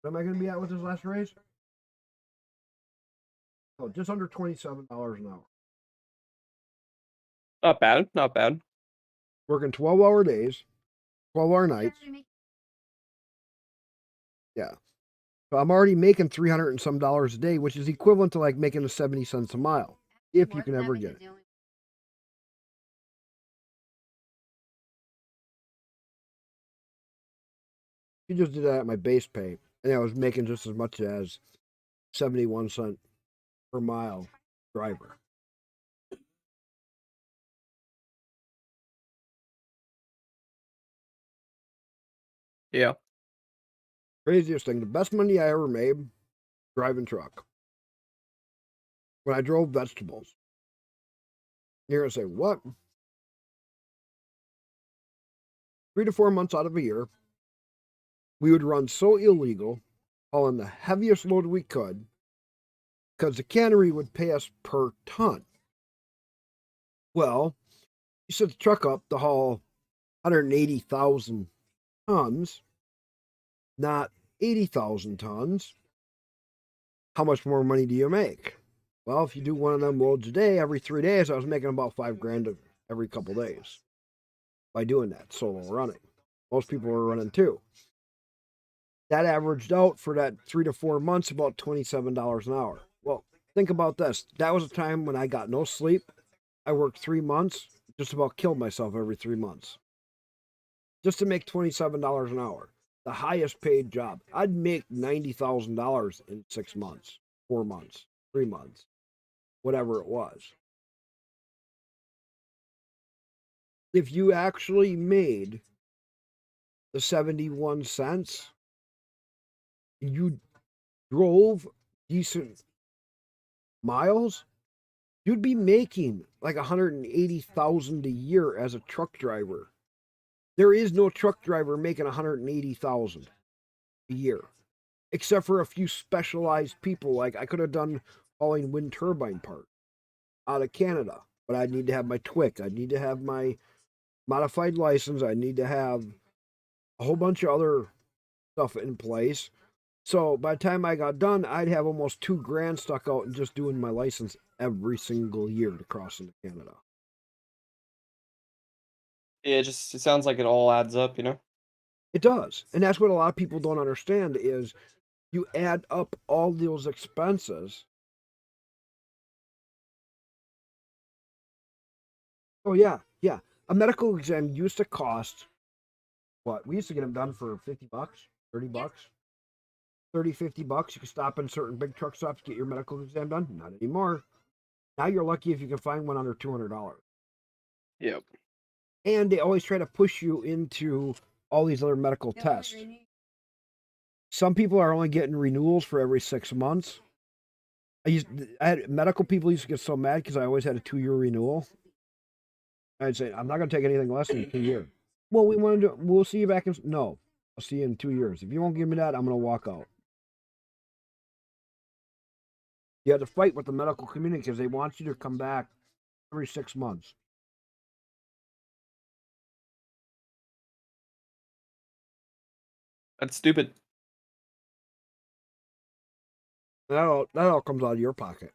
[SPEAKER 1] What am I going to be at with this last raise? Oh, just under $27 an hour.
[SPEAKER 2] Not bad. Not bad.
[SPEAKER 1] Working 12-hour days, 12-hour nights. Yeah. So I'm already making $300 and some a day, which is equivalent to like making 70 cents a mile, if you can ever get it. You just did that at my base pay, and I was making just as much as 71 cents per mile driver.
[SPEAKER 2] Yeah.
[SPEAKER 1] Craziest thing, the best money I ever made driving truck. When I drove vegetables. You're going to say, what? 3 to 4 months out of a year, we would run so illegal, hauling the heaviest load we could, because the cannery would pay us per ton. Well, you set the truck up to haul 180,000 tons, not 80,000 tons. How much more money do you make? Well, if you do one of them loads a day, every 3 days, I was making about $5,000 every couple days by doing that solo running. Most people were running too. That averaged out for that 3 to 4 months about $27 an hour. Well, think about this. That was a time when I got no sleep. I worked 3 months, just about killed myself every 3 months. Just to make $27 an hour. The highest paid job. I'd make $90,000 in 6 months, 4 months, 3 months, whatever it was. If you actually made the 71 cents, you drove decent miles, you'd be making like 180,000 a year as a truck driver. There is no truck driver making 180,000 a year, except for a few specialized people. Like I could have done hauling wind turbine parts out of Canada, but I'd need to have my TWIC. I'd need to have my modified license. I'd need to have a whole bunch of other stuff in place. So by the time I got done, I'd have almost $2,000 stuck out and just doing my license every single year to cross into Canada.
[SPEAKER 2] Yeah, it sounds like it all adds up, you know?
[SPEAKER 1] It does. And that's what a lot of people don't understand is you add up all those expenses. Oh yeah, yeah. A medical exam used to cost what? We used to get them done for $50, $30, 30, $50. You could stop in certain big truck stops, get your medical exam done. Not anymore. Now you're lucky if you can find one under $200.
[SPEAKER 2] Yep.
[SPEAKER 1] And they always try to push you into all these other medical tests. Some people are only getting renewals for every 6 months. I had medical people used to get so mad because I always had a 2-year renewal. I'd say, I'm not going to take anything less than 2 years. Well, we'll see you back in. No, I'll see you in 2 years. If you won't give me that, I'm going to walk out. You have to fight with the medical community because they want you to come back every 6 months.
[SPEAKER 2] That's stupid.
[SPEAKER 1] That all comes out of your pocket.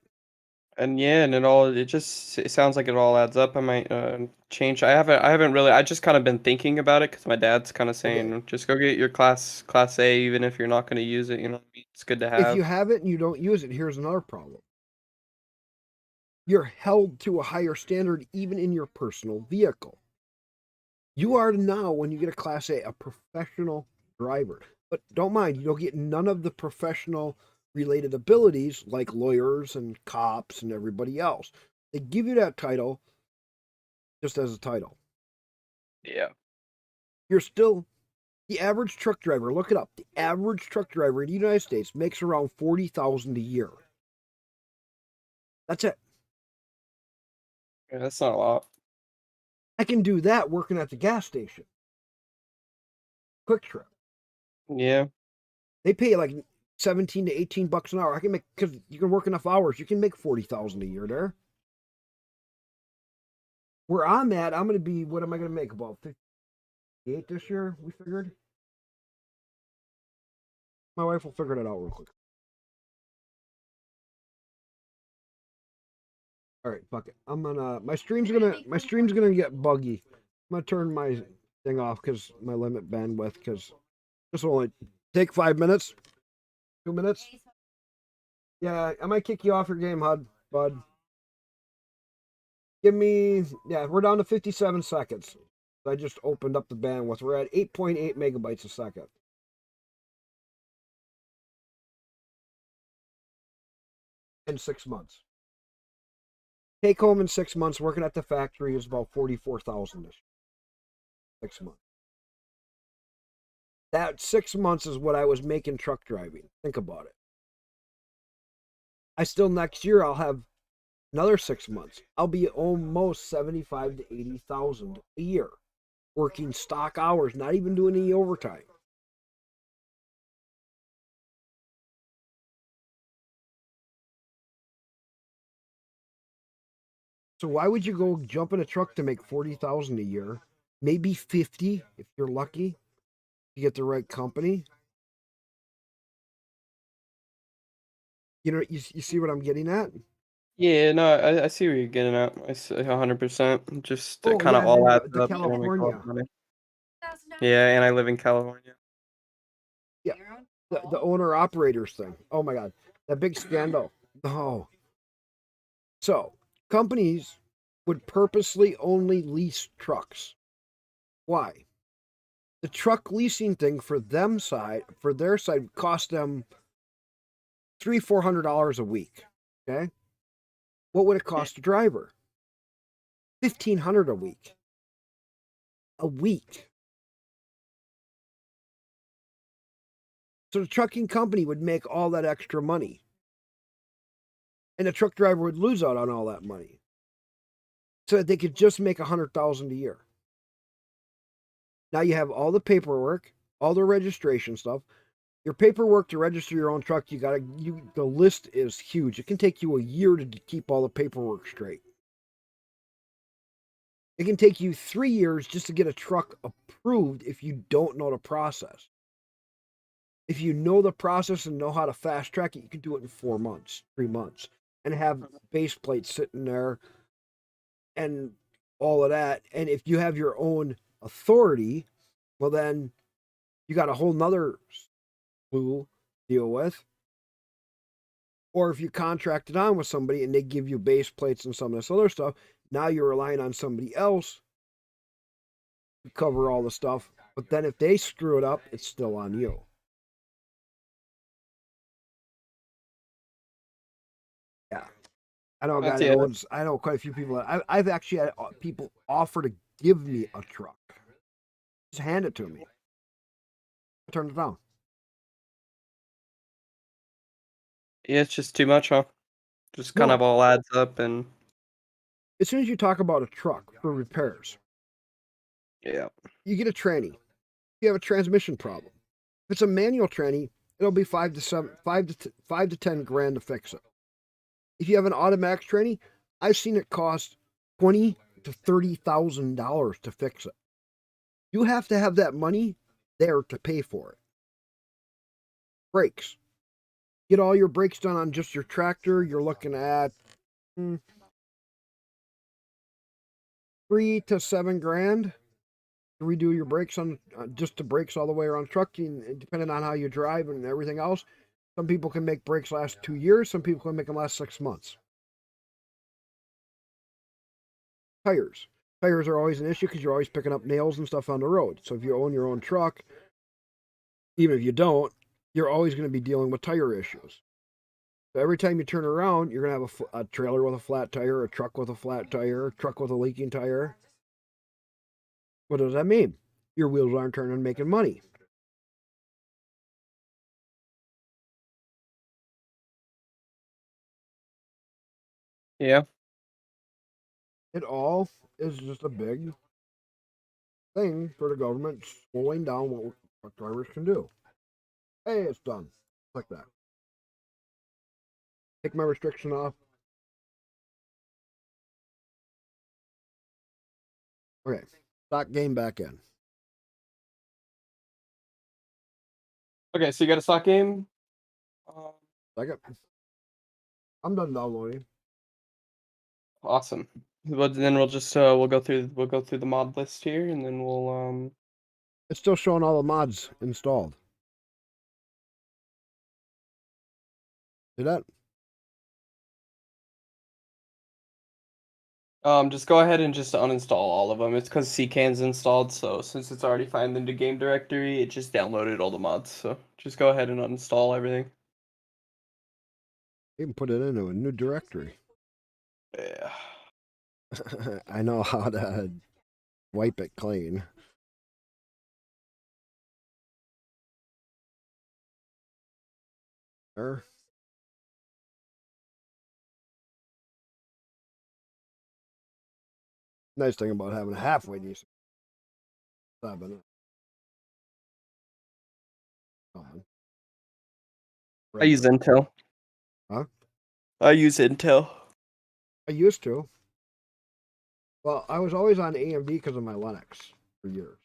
[SPEAKER 2] And yeah, and it sounds like it all adds up. I might change. I haven't really. I just kind of been thinking about it because my dad's kind of
[SPEAKER 1] Okay.
[SPEAKER 2] saying just go get your class A, even if you're not going to use it. You know, what I mean? It's good to
[SPEAKER 1] If you
[SPEAKER 2] have.
[SPEAKER 1] have it and you don't use it, here's another problem. You're held to a higher standard even in your personal vehicle. You are now, when you get a Class A professional driver. But don't mind, you'll get none of the professional related abilities like lawyers and cops and everybody else. They give you that title just as a title.
[SPEAKER 2] Yeah.
[SPEAKER 1] You're still the average truck driver. Look it up. The average truck driver in the United States makes around $40,000 a year. That's it.
[SPEAKER 2] Yeah, that's not a lot.
[SPEAKER 1] I can do that working at the gas station. Quick Trip.
[SPEAKER 2] Yeah.
[SPEAKER 1] They pay like 17 to 18 bucks an hour. I can make, because you can work enough hours, you can make 40,000 a year there. Where I'm at, I'm going to be, what am I going to make? About 58 this year, we figured. My wife will figure it out real quick. All right, fuck it. My stream's gonna get buggy. I'm gonna turn my thing off because my limit bandwidth, because this will only take 5 minutes, 2 minutes. Yeah, I might kick you off your game, bud. Give me, yeah, we're down to 57 seconds. I just opened up the bandwidth. We're at 8.8 megabytes a second. In 6 months. Take home in 6 months working at the factory is about 44,000 this 6 months. That 6 months is what I was making truck driving. Think about it. I still next year I'll have another 6 months. I'll be almost 75 to 80,000 a year, working stock hours, not even doing any overtime. So why would you go jump in a truck to make 40,000 a year? Maybe 50 if you're lucky. You get the right company. You know, you see what I'm getting at?
[SPEAKER 2] Yeah, no, I see where you're getting at. I see 100%. Just it
[SPEAKER 1] Oh
[SPEAKER 2] kind
[SPEAKER 1] yeah,
[SPEAKER 2] of
[SPEAKER 1] and
[SPEAKER 2] all
[SPEAKER 1] then
[SPEAKER 2] adds
[SPEAKER 1] the
[SPEAKER 2] up. You know, make a lot
[SPEAKER 1] California.
[SPEAKER 2] of money. Yeah, and I live in California.
[SPEAKER 1] Yeah, the owner operators thing. Oh my god, that big scandal. Oh, so companies would purposely only lease trucks. Why? The truck leasing thing for their side cost them $300-400 a week. Okay, what would it cost a driver? $1,500 a week. A week. So the trucking company would make all that extra money, and the truck driver would lose out on all that money, so that they could just make $100,000 a year. Now you have all the paperwork, all the registration stuff. Your paperwork to register your own truck, the list is huge. It can take you a year to keep all the paperwork straight. It can take you 3 years just to get a truck approved if you don't know the process. If you know the process and know how to fast track it, you can do it in 4 months, 3 months, and have base plates sitting there and all of that. And if you have your own authority, well, then you got a whole nother slew deal with. Or if you contract it on with somebody and they give you base plates and some of this other stuff, now you're relying on somebody else to cover all the stuff. But then if they screw it up, it's still on you. Yeah. I know a guy
[SPEAKER 2] That's
[SPEAKER 1] that
[SPEAKER 2] yeah.
[SPEAKER 1] owns, I know quite a few people. I've actually had people offer to give me a truck. Just hand it to me. I turned it down.
[SPEAKER 2] Yeah, it's just too much, huh? Just kind of
[SPEAKER 1] No.
[SPEAKER 2] all adds up, and
[SPEAKER 1] As soon as you talk about a truck for repairs,
[SPEAKER 2] yeah.
[SPEAKER 1] you get a tranny. You have a transmission problem. If it's a manual tranny, it'll be 5 to 10 grand to fix it. If you have an automatic tranny, I've seen it cost $20,000 to $30,000 to fix it. You have to have that money there to pay for it. Brakes. Get all your brakes done on just your tractor. You're looking at 3 to 7 grand to redo your brakes on just the brakes all the way around the truck, depending on how you drive and everything else. Some people can make brakes last 2 years. Some people can make them last 6 months. Tires. Tires are always an issue because you're always picking up nails and stuff on the road. So if you own your own truck, even if you don't, you're always going to be dealing with tire issues. So every time you turn around, you're going to have a trailer with a flat tire, a truck with a flat tire, a truck with a leaking tire. What does that mean? Your wheels aren't turning and making money.
[SPEAKER 2] Yeah.
[SPEAKER 1] It all is just a big thing for the government slowing down what truck drivers can do. Hey, it's done. Like that. Take my restriction off. Okay. Stock game back in.
[SPEAKER 2] Okay, so you got a stock game.
[SPEAKER 1] Second. I'm done downloading.
[SPEAKER 2] Awesome. But then we'll just we'll go through the mod list here, and then we'll
[SPEAKER 1] It's still showing all the mods installed. See that?
[SPEAKER 2] just go ahead and just uninstall all of them. It's because CCAN's installed, so since it's already found in the game directory, it just downloaded all the mods. So just go ahead and uninstall everything.
[SPEAKER 1] Even put it into a new directory.
[SPEAKER 2] Yeah.
[SPEAKER 1] I know how to wipe it clean. There. Nice thing about having a halfway decent.
[SPEAKER 2] I use Intel.
[SPEAKER 1] Huh?
[SPEAKER 2] I use Intel.
[SPEAKER 1] I used to. Well, I was always on AMD because of my Linux for years.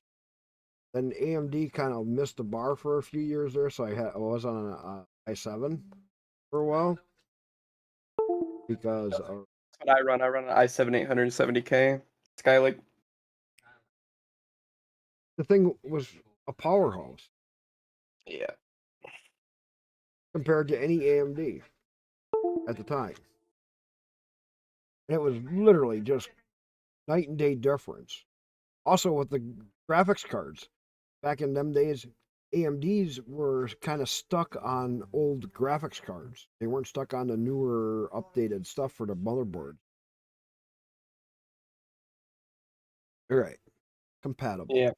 [SPEAKER 1] Then AMD kind of missed the bar for a few years there, so I was on an i7 for a while because
[SPEAKER 2] That's what I run. I run an i7 870K Skylake.
[SPEAKER 1] the thing was a powerhouse
[SPEAKER 2] Yeah.
[SPEAKER 1] compared to any AMD at the time. And it was literally just night and day difference. Also with the graphics cards, back in them days, AMDs were kind of stuck on old graphics cards. They weren't stuck on the newer, updated stuff for the motherboard. All right, compatible.
[SPEAKER 2] Yeah.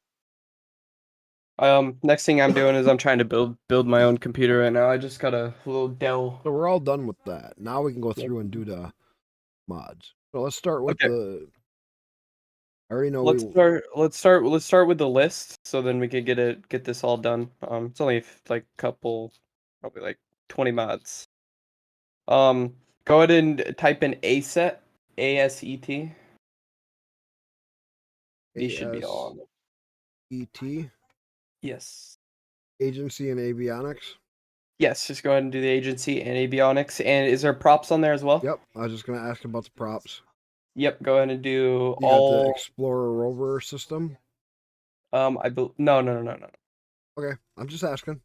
[SPEAKER 2] Next thing I'm doing is I'm trying to build my own computer right now. I just got a little Dell.
[SPEAKER 1] So we're all done with that. Now we can go
[SPEAKER 2] Yep.
[SPEAKER 1] through and do the mods. So let's start with
[SPEAKER 2] Okay.
[SPEAKER 1] the. I already know
[SPEAKER 2] Let's start with the list, so then we could get this all done. It's only like couple, probably like 20 mods. Go ahead and type in ASET, ASET. These should be all on.
[SPEAKER 1] ASET
[SPEAKER 2] Yes.
[SPEAKER 1] agency and avionics.
[SPEAKER 2] Yes, just go ahead and do the agency and avionics. And is there props on there as well?
[SPEAKER 1] Yep, I was just gonna ask about the props.
[SPEAKER 2] Yep, go ahead and do
[SPEAKER 1] You got the
[SPEAKER 2] all.
[SPEAKER 1] Explorer rover system.
[SPEAKER 2] No.
[SPEAKER 1] Okay, I'm just asking.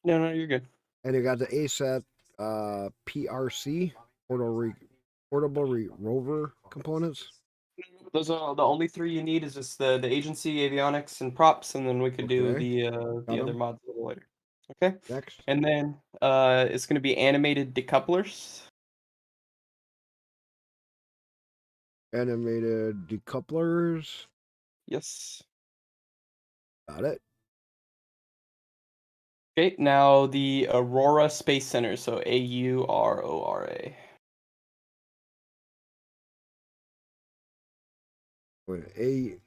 [SPEAKER 2] No, you're good.
[SPEAKER 1] And you got the ASAT PRC portable rover components.
[SPEAKER 2] Those are the only three you need. Is just the agency, avionics, and props, and then we could do
[SPEAKER 1] Okay,
[SPEAKER 2] the
[SPEAKER 1] got
[SPEAKER 2] other
[SPEAKER 1] 'em.
[SPEAKER 2] mods a little later. Okay.
[SPEAKER 1] Next,
[SPEAKER 2] And then it's gonna be animated decouplers.
[SPEAKER 1] animated decouplers.
[SPEAKER 2] Yes.
[SPEAKER 1] Got it.
[SPEAKER 2] Okay. Now the Aurora Space Center. So AURORA.
[SPEAKER 1] Wait,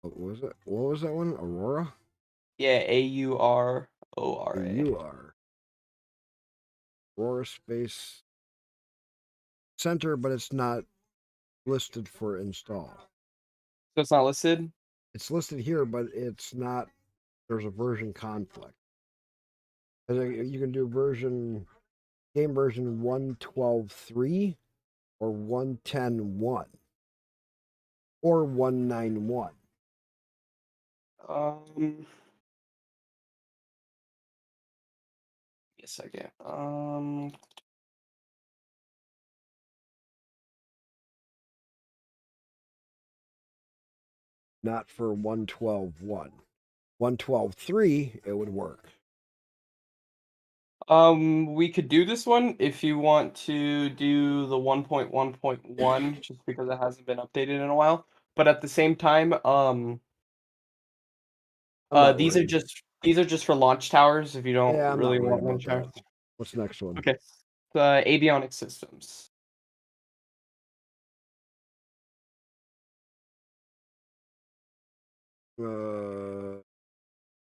[SPEAKER 1] what was it? What was that one? Aurora.
[SPEAKER 2] Yeah, AURORA.
[SPEAKER 1] AUR. Aurora Space Center, but it's not listed for install.
[SPEAKER 2] So it's not listed.
[SPEAKER 1] It's listed here, but it's not. There's a version conflict. You can do version Game version 1.12.3 or 1.10.1 or 1.9.1.
[SPEAKER 2] A second.
[SPEAKER 1] Not for 1.12.1. 1.12.3, it would work.
[SPEAKER 2] We could do this one if you want to do the 1.1.1, just because it hasn't been updated in a while. But at the same time,
[SPEAKER 1] I'm not
[SPEAKER 2] these are
[SPEAKER 1] worried.
[SPEAKER 2] just for launch towers. If you don't
[SPEAKER 1] Yeah, I'm
[SPEAKER 2] really
[SPEAKER 1] not worried
[SPEAKER 2] want
[SPEAKER 1] about
[SPEAKER 2] launch towers.
[SPEAKER 1] that. What's the next one?
[SPEAKER 2] Okay, the avionics systems.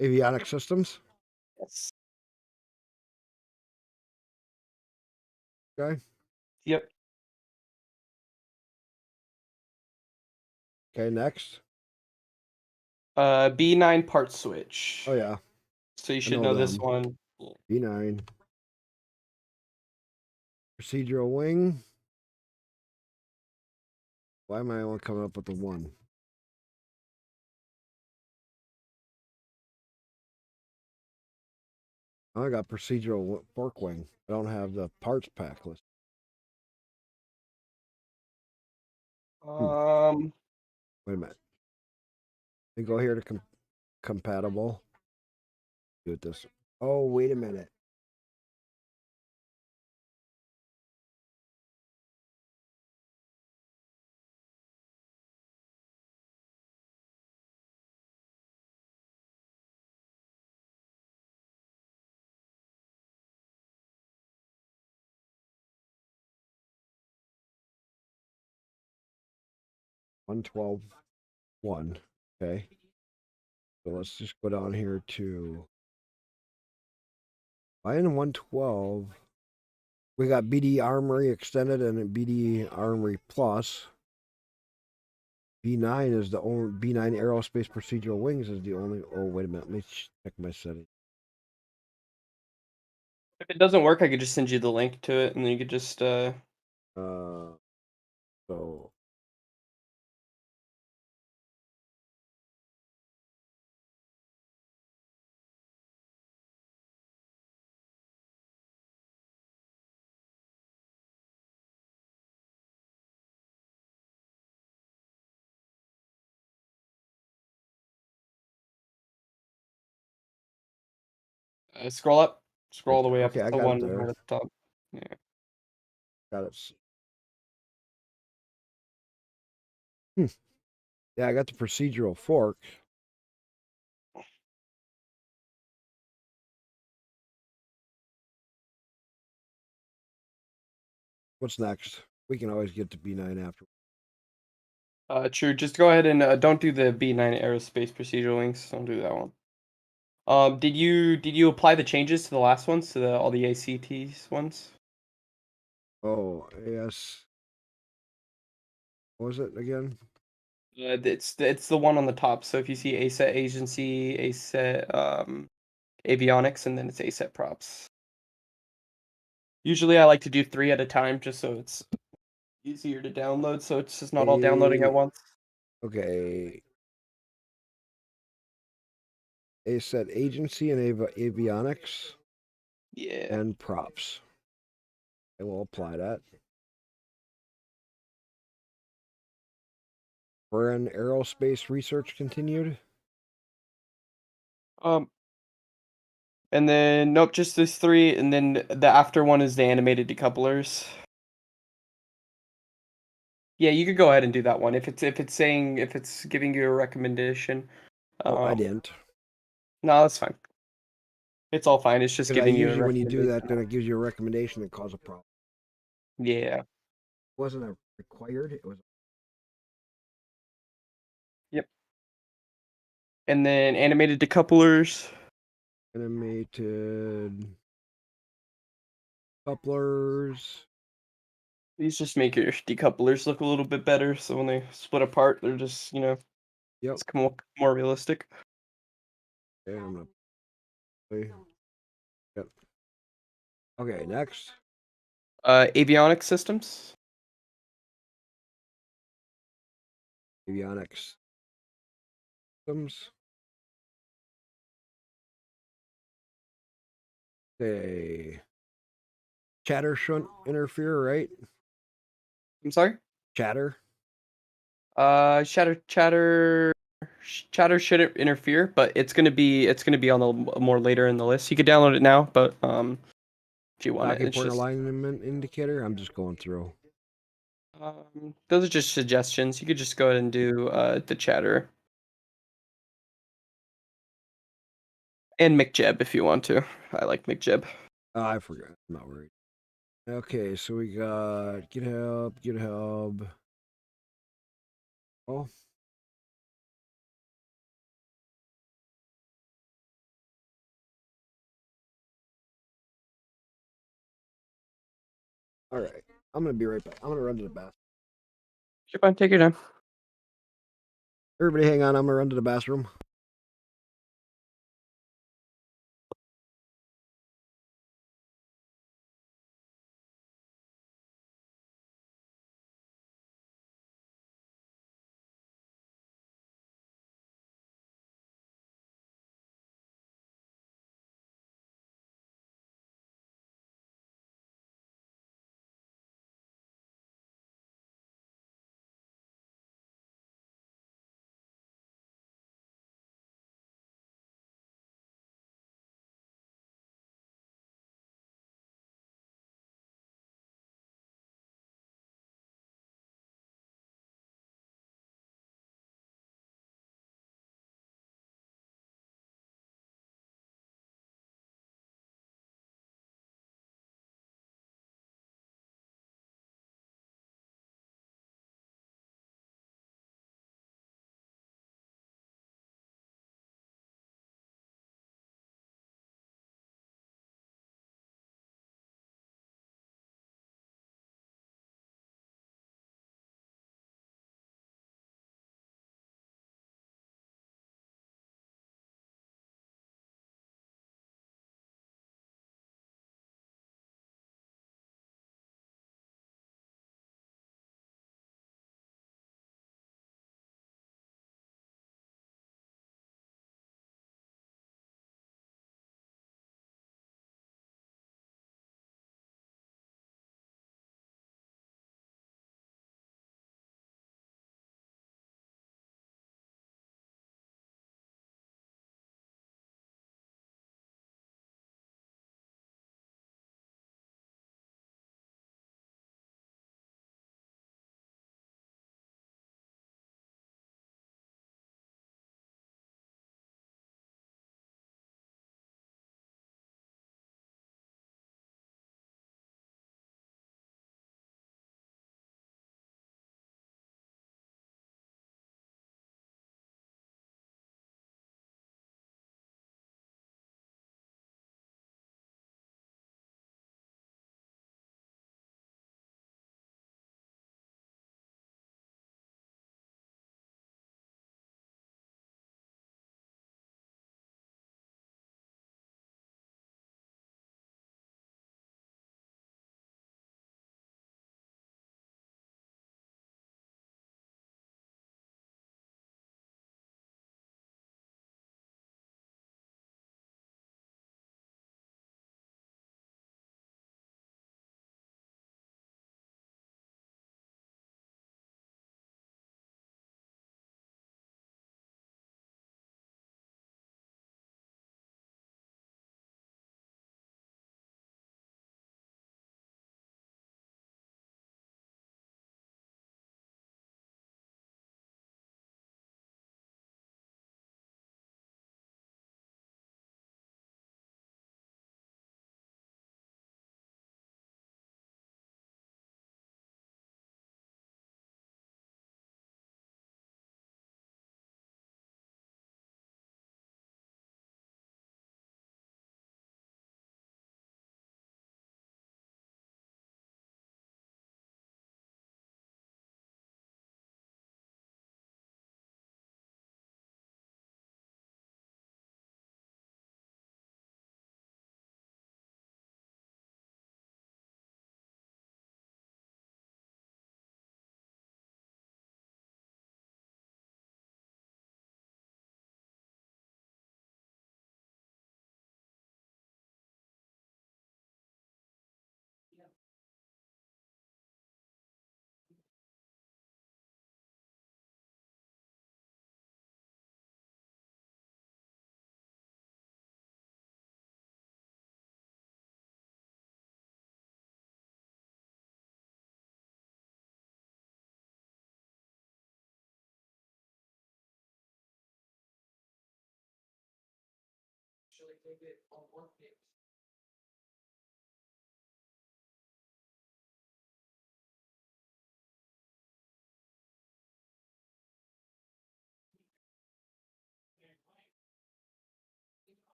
[SPEAKER 1] Avionic systems.
[SPEAKER 2] Yes.
[SPEAKER 1] Okay.
[SPEAKER 2] Yep.
[SPEAKER 1] Okay, next.
[SPEAKER 2] B9 part switch.
[SPEAKER 1] Oh yeah,
[SPEAKER 2] So you
[SPEAKER 1] I
[SPEAKER 2] should
[SPEAKER 1] know
[SPEAKER 2] know this
[SPEAKER 1] them.
[SPEAKER 2] one.
[SPEAKER 1] B9. Procedural wing. Why am I only coming up with the one? I got procedural fork wing. I don't have the parts pack list.
[SPEAKER 2] Um,
[SPEAKER 1] Wait a minute. We go here to compatible. Do it this. Oh, wait a minute. One 12.1. Okay. So let's just go down here to. Why in 1.12? We got BD Armory Extended and BD Armory Plus. B9 is the only B9 Aerospace Procedural Wings is the only. Oh, wait a minute. Let me check my settings.
[SPEAKER 2] if it doesn't work, I could just send you the link to it, and then you could just
[SPEAKER 1] So
[SPEAKER 2] scroll up, scroll
[SPEAKER 1] right
[SPEAKER 2] all the
[SPEAKER 1] there.
[SPEAKER 2] way up
[SPEAKER 1] Okay,
[SPEAKER 2] to
[SPEAKER 1] I
[SPEAKER 2] the
[SPEAKER 1] got it
[SPEAKER 2] one
[SPEAKER 1] there.
[SPEAKER 2] right at the top. Yeah.
[SPEAKER 1] Got it. Yeah, I got the procedural fork. What's next? We can always get to B9 after.
[SPEAKER 2] True. Just go ahead and don't do the B9 aerospace procedural links. Don't do that one. Did you apply the changes to the last ones, to all the ACTs ones?
[SPEAKER 1] Oh, yes. What was it again?
[SPEAKER 2] It's the one on the top. So if you see ASET agency, ASET avionics, and then it's ASET props. Usually I like to do 3 at a time, just so it's easier to download. So it's just not all downloading at once.
[SPEAKER 1] Okay. ASET agency and avionics
[SPEAKER 2] Yeah.
[SPEAKER 1] and props. And we'll apply that. We're in aerospace research continued.
[SPEAKER 2] And then nope, just this 3, and then the after one is the animated decouplers. Yeah, you could go ahead and do that one if it's giving you a recommendation.
[SPEAKER 1] Oh, I didn't.
[SPEAKER 2] No, that's fine. It's all fine. It's just
[SPEAKER 1] Because I
[SPEAKER 2] giving you a
[SPEAKER 1] usually, when you do that, then
[SPEAKER 2] recommendation.
[SPEAKER 1] it gives you a recommendation that causes a problem.
[SPEAKER 2] Yeah.
[SPEAKER 1] It wasn't a required. It was.
[SPEAKER 2] Yep. And then animated decouplers.
[SPEAKER 1] Animated couplers.
[SPEAKER 2] These just make your decouplers look a little bit better. So when they split apart, they're just,
[SPEAKER 1] Yep.
[SPEAKER 2] it's more realistic.
[SPEAKER 1] Okay, I'm gonna play. Yep. Okay, next.
[SPEAKER 2] Avionics systems.
[SPEAKER 1] Avionics systems. Okay. Chatter shouldn't interfere, right?
[SPEAKER 2] I'm sorry.
[SPEAKER 1] Chatter.
[SPEAKER 2] Chatter shouldn't interfere, but it's gonna be on the more later in the list. You could download it now, but if you want it,
[SPEAKER 1] Docking
[SPEAKER 2] it's
[SPEAKER 1] port
[SPEAKER 2] just
[SPEAKER 1] alignment indicator. I'm just going through.
[SPEAKER 2] those are just suggestions. You could just go ahead and do the chatter and McJeb if you want to. I like McJeb.
[SPEAKER 1] Oh, I forgot. I'm not worried. Okay, so we got GitHub. Oh. All right. I'm gonna be right back. I'm gonna run to the bathroom.
[SPEAKER 2] Sure, fine. Take your time.
[SPEAKER 1] Everybody, hang on. I'm gonna run to the bathroom.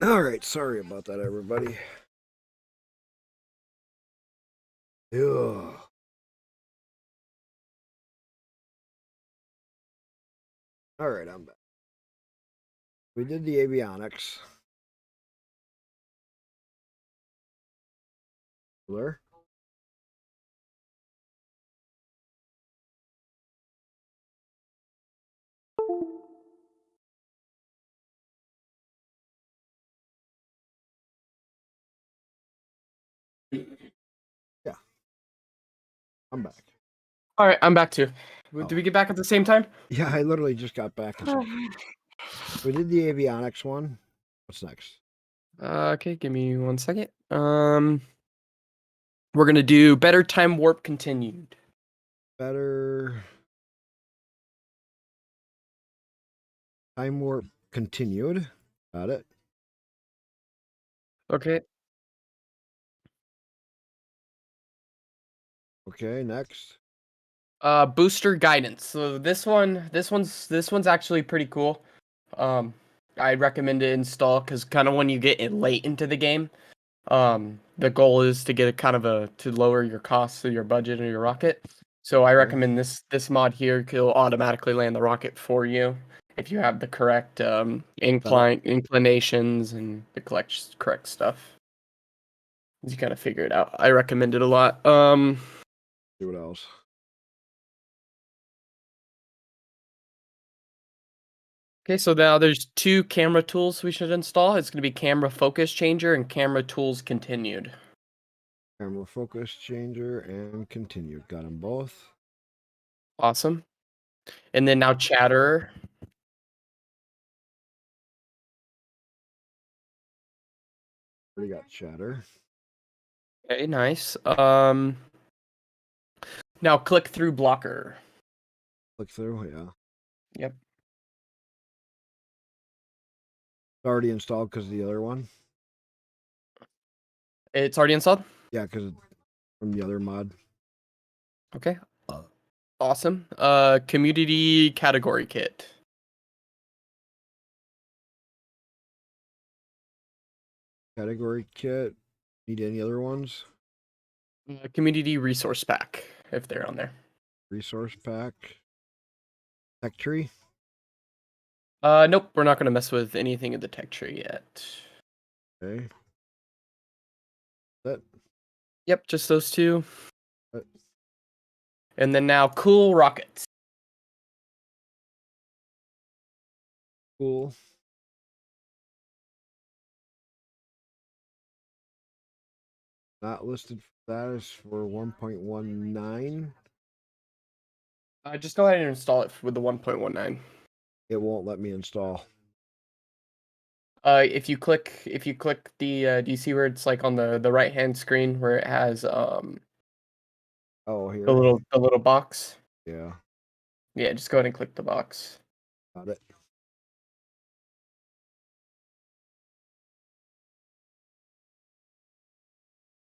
[SPEAKER 1] All right, sorry about that, everybody. Ugh. All right, I'm back. We did the avionics. There. Yeah, I'm back.
[SPEAKER 2] All right, I'm back too.
[SPEAKER 1] Oh.
[SPEAKER 2] Did we get back at the same time?
[SPEAKER 1] Yeah, I literally just got back. We did the avionics one. What's next?
[SPEAKER 2] Okay, give me 1 second. We're gonna do better time warp continued.
[SPEAKER 1] Better time warp continued. Got it.
[SPEAKER 2] Okay.
[SPEAKER 1] Okay, next.
[SPEAKER 2] Booster guidance. So this one's actually pretty cool. I recommend to install because kind of when you get in late into the game, the goal is to get a kind of to lower your costs of your budget or your rocket. So I recommend this mod here. It'll automatically land the rocket for you if you have the correct inclinations and the correct stuff. You gotta figure it out. I recommend it a lot.
[SPEAKER 1] See what else?
[SPEAKER 2] Okay, so now there's two camera tools we should install. It's gonna be camera focus changer and camera tools continued.
[SPEAKER 1] Camera focus changer and continued. Got them both.
[SPEAKER 2] Awesome. And then now chatter.
[SPEAKER 1] We got chatter.
[SPEAKER 2] Okay, nice. Now click through blocker.
[SPEAKER 1] Click through, yeah.
[SPEAKER 2] Yep.
[SPEAKER 1] It's already installed because of the other one.
[SPEAKER 2] It's already installed?
[SPEAKER 1] Yeah, because from the other mod.
[SPEAKER 2] Okay. Awesome. Community category kit.
[SPEAKER 1] Category kit. Need any other ones?
[SPEAKER 2] Community resource pack, if they're on there.
[SPEAKER 1] Resource pack. Tech tree.
[SPEAKER 2] Nope, we're not gonna mess with anything in the tech tree yet.
[SPEAKER 1] Okay. That.
[SPEAKER 2] Yep, just those two. And then now cool rockets.
[SPEAKER 1] Cool. Not listed status for 1.19.
[SPEAKER 2] Just go ahead and install it with the 1.19.
[SPEAKER 1] It won't let me install.
[SPEAKER 2] If you click the do you see where it's like on the right hand screen where it has
[SPEAKER 1] Oh, here.
[SPEAKER 2] the little box?
[SPEAKER 1] Yeah.
[SPEAKER 2] Yeah, just go ahead and click the box.
[SPEAKER 1] Got it.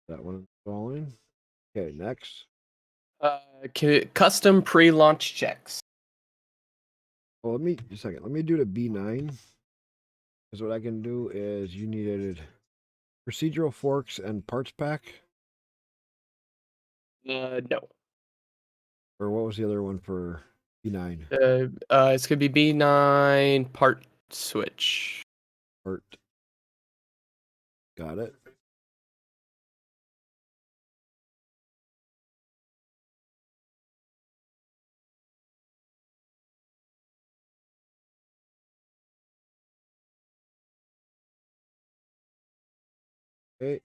[SPEAKER 1] That one installing. Okay, next.
[SPEAKER 2] Custom pre-launch checks.
[SPEAKER 1] Well, let me just a second. Let me do the B9. Because what I can do is you needed procedural forks and parts pack.
[SPEAKER 2] No.
[SPEAKER 1] Or what was the other one for B9?
[SPEAKER 2] It's gonna be B9 part switch.
[SPEAKER 1] Part. Got it. Okay.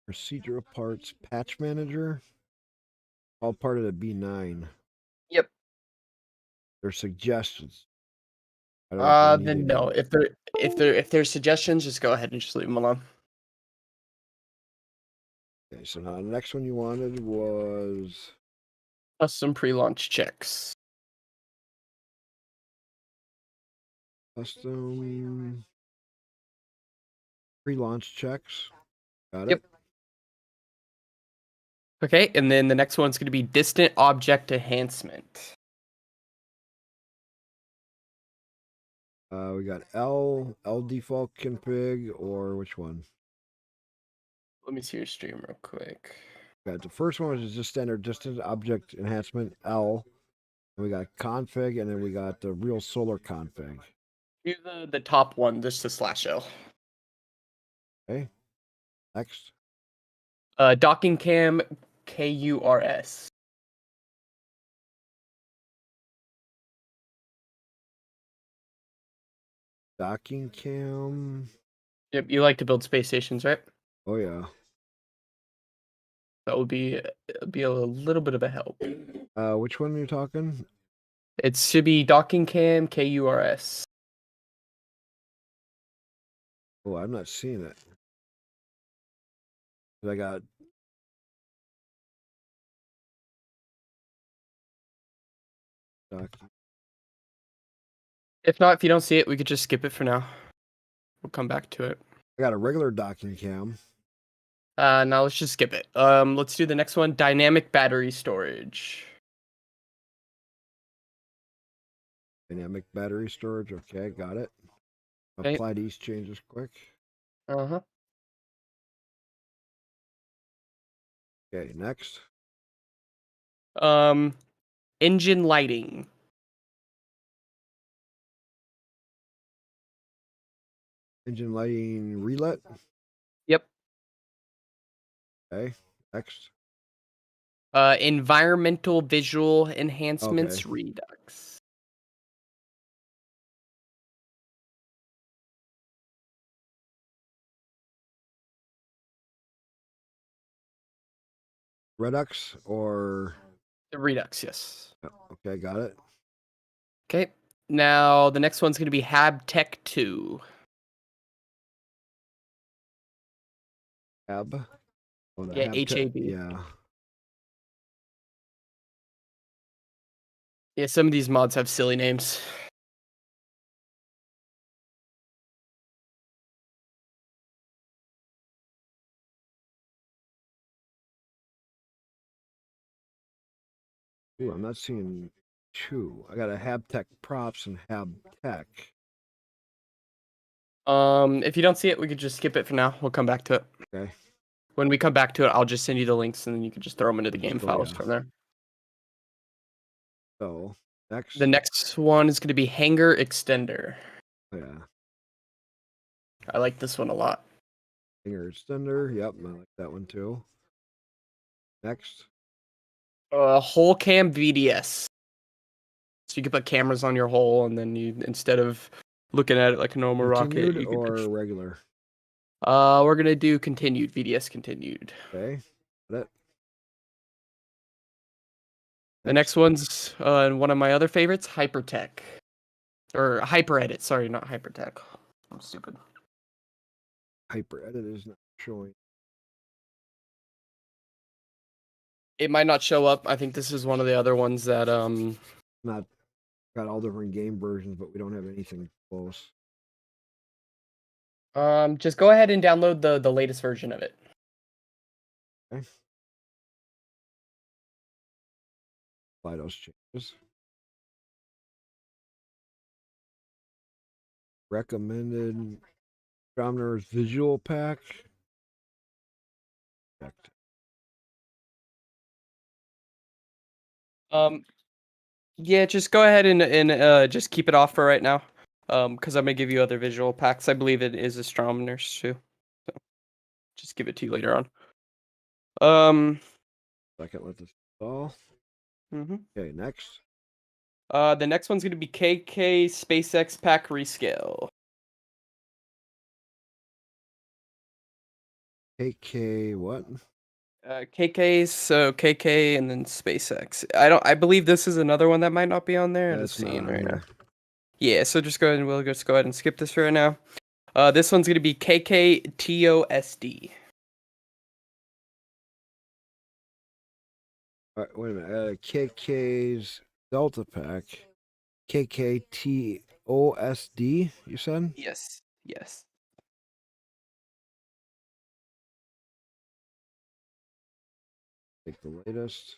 [SPEAKER 1] Procedural parts patch manager. All part of the B9.
[SPEAKER 2] Yep.
[SPEAKER 1] There's suggestions. I don't know if I need
[SPEAKER 2] Then
[SPEAKER 1] any.
[SPEAKER 2] no. If there's suggestions, just go ahead and just leave them alone.
[SPEAKER 1] Okay, so now the next one you wanted was
[SPEAKER 2] Custom pre-launch checks.
[SPEAKER 1] custom pre-launch checks. Got
[SPEAKER 2] Yep.
[SPEAKER 1] it.
[SPEAKER 2] Okay, and then the next one's gonna be distant object enhancement.
[SPEAKER 1] We got L default config, or which one?
[SPEAKER 2] Let me see your stream real quick.
[SPEAKER 1] Got the first one is just standard distant object enhancement L. And we got config, and then we got the real solar config.
[SPEAKER 2] Do the top one, just the /L.
[SPEAKER 1] Okay. Next.
[SPEAKER 2] Docking cam KURS.
[SPEAKER 1] Docking cam.
[SPEAKER 2] Yep, you like to build space stations, right?
[SPEAKER 1] Oh yeah.
[SPEAKER 2] That would be a little bit of a help.
[SPEAKER 1] Which one are you talking?
[SPEAKER 2] It should be docking cam KURS.
[SPEAKER 1] Oh, I'm not seeing it. I got docking.
[SPEAKER 2] If not, if you don't see it, we could just skip it for now. We'll come back to it.
[SPEAKER 1] I got a regular docking cam.
[SPEAKER 2] Now let's just skip it. Let's do the next one. Dynamic battery storage.
[SPEAKER 1] Dynamic battery storage. Okay, got it.
[SPEAKER 2] Okay.
[SPEAKER 1] Apply these changes quick.
[SPEAKER 2] Uh-huh.
[SPEAKER 1] Okay, next.
[SPEAKER 2] Engine lighting.
[SPEAKER 1] Engine lighting relet.
[SPEAKER 2] Yep.
[SPEAKER 1] Okay, next.
[SPEAKER 2] Environmental visual enhancements
[SPEAKER 1] Okay.
[SPEAKER 2] redux.
[SPEAKER 1] Redux or
[SPEAKER 2] The redux, yes.
[SPEAKER 1] okay, got it.
[SPEAKER 2] Okay. Now the next one's gonna be Hab Tech 2.
[SPEAKER 1] Hab. Oh, the
[SPEAKER 2] Yeah,
[SPEAKER 1] Habtech.
[SPEAKER 2] HAB.
[SPEAKER 1] Yeah.
[SPEAKER 2] Yeah, some of these mods have silly names.
[SPEAKER 1] Ooh, I'm not seeing two. I got a Habtech props and Habtech.
[SPEAKER 2] If you don't see it, we could just skip it for now. We'll come back to it.
[SPEAKER 1] Okay.
[SPEAKER 2] When we come back to it, I'll just send you the links and then you can just throw them into the game
[SPEAKER 1] Oh,
[SPEAKER 2] files
[SPEAKER 1] yeah.
[SPEAKER 2] from there.
[SPEAKER 1] So next.
[SPEAKER 2] The next one is going to be Hanger Extender.
[SPEAKER 1] Yeah.
[SPEAKER 2] I like this one a lot.
[SPEAKER 1] Hanger extender. Yep, I like that one too. Next.
[SPEAKER 2] Whole cam VDS. So you can put cameras on your hole, and then you, instead of looking at it like a normal rocket,
[SPEAKER 1] Continued
[SPEAKER 2] you can
[SPEAKER 1] or regular?
[SPEAKER 2] we're gonna do continued, VDS continued.
[SPEAKER 1] Okay. Got it.
[SPEAKER 2] The next one's one of my other favorites, Hypertech. Or HyperEdit, sorry, not Hypertech. I'm stupid.
[SPEAKER 1] Hyper edit is not showing.
[SPEAKER 2] It might not show up. I think this is one of the other ones that
[SPEAKER 1] Not got all different game versions, but we don't have anything close.
[SPEAKER 2] just go ahead and download the latest version of it.
[SPEAKER 1] Okay. apply those changes. Recommended Astronomer's visual pack. Checked.
[SPEAKER 2] Yeah, just go ahead and just keep it off for right now. Because I'm gonna give you other visual packs. I believe it is Astronomers too. So just give it to you later on.
[SPEAKER 1] Second, let this install. Okay, next.
[SPEAKER 2] The next one's gonna be KK SpaceX pack rescale.
[SPEAKER 1] KK what?
[SPEAKER 2] KK's so KK and then SpaceX. I believe this is another one that might not be on there. I'm
[SPEAKER 1] That's
[SPEAKER 2] just
[SPEAKER 1] not
[SPEAKER 2] seeing
[SPEAKER 1] on
[SPEAKER 2] right now.
[SPEAKER 1] here.
[SPEAKER 2] Yeah, so just go ahead and we'll just go ahead and skip this for right now. This one's gonna be KKTOSD.
[SPEAKER 1] All right, wait a minute. KK's Delta pack. KKTOSD, you said?
[SPEAKER 2] Yes. Yes.
[SPEAKER 1] Take the latest.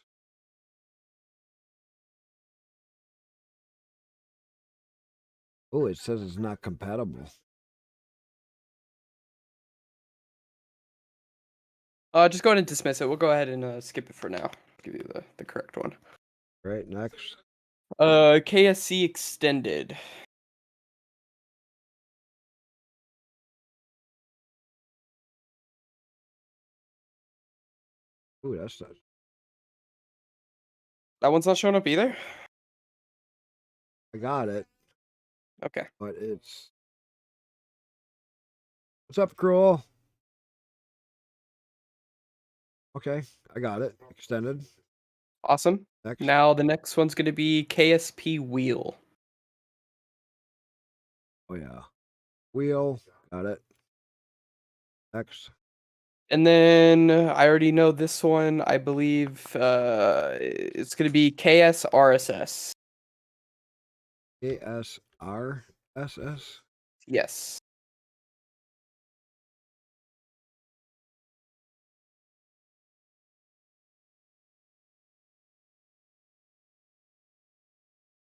[SPEAKER 1] Oh, it says it's not compatible.
[SPEAKER 2] Just go ahead and dismiss it. We'll go ahead and skip it for now. Give you the correct one.
[SPEAKER 1] Right, next.
[SPEAKER 2] KSC extended.
[SPEAKER 1] Ooh, that's not.
[SPEAKER 2] That one's not showing up either.
[SPEAKER 1] I got it,
[SPEAKER 2] Okay.
[SPEAKER 1] but it's. What's up, Cruel? Okay, I got it. Extended.
[SPEAKER 2] Awesome.
[SPEAKER 1] Next.
[SPEAKER 2] Now the next one's gonna be KSP wheel.
[SPEAKER 1] Oh, yeah. Wheel. Got it. Next.
[SPEAKER 2] And then I already know this one. I believe it's gonna be KSRSS.
[SPEAKER 1] KSRSS.
[SPEAKER 2] Yes.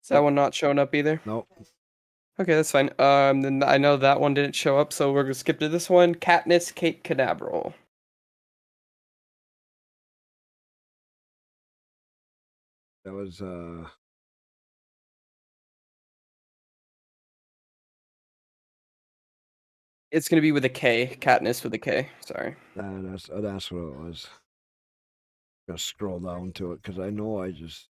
[SPEAKER 2] Is that one not showing up either?
[SPEAKER 1] Nope.
[SPEAKER 2] Okay, that's fine. Then I know that one didn't show up, so we're gonna skip to this one. Katniss Kate Canaveral.
[SPEAKER 1] That was
[SPEAKER 2] It's gonna be with a K. Katniss with a K. Sorry.
[SPEAKER 1] that's what it was. I'm gonna scroll down to it because I know I just.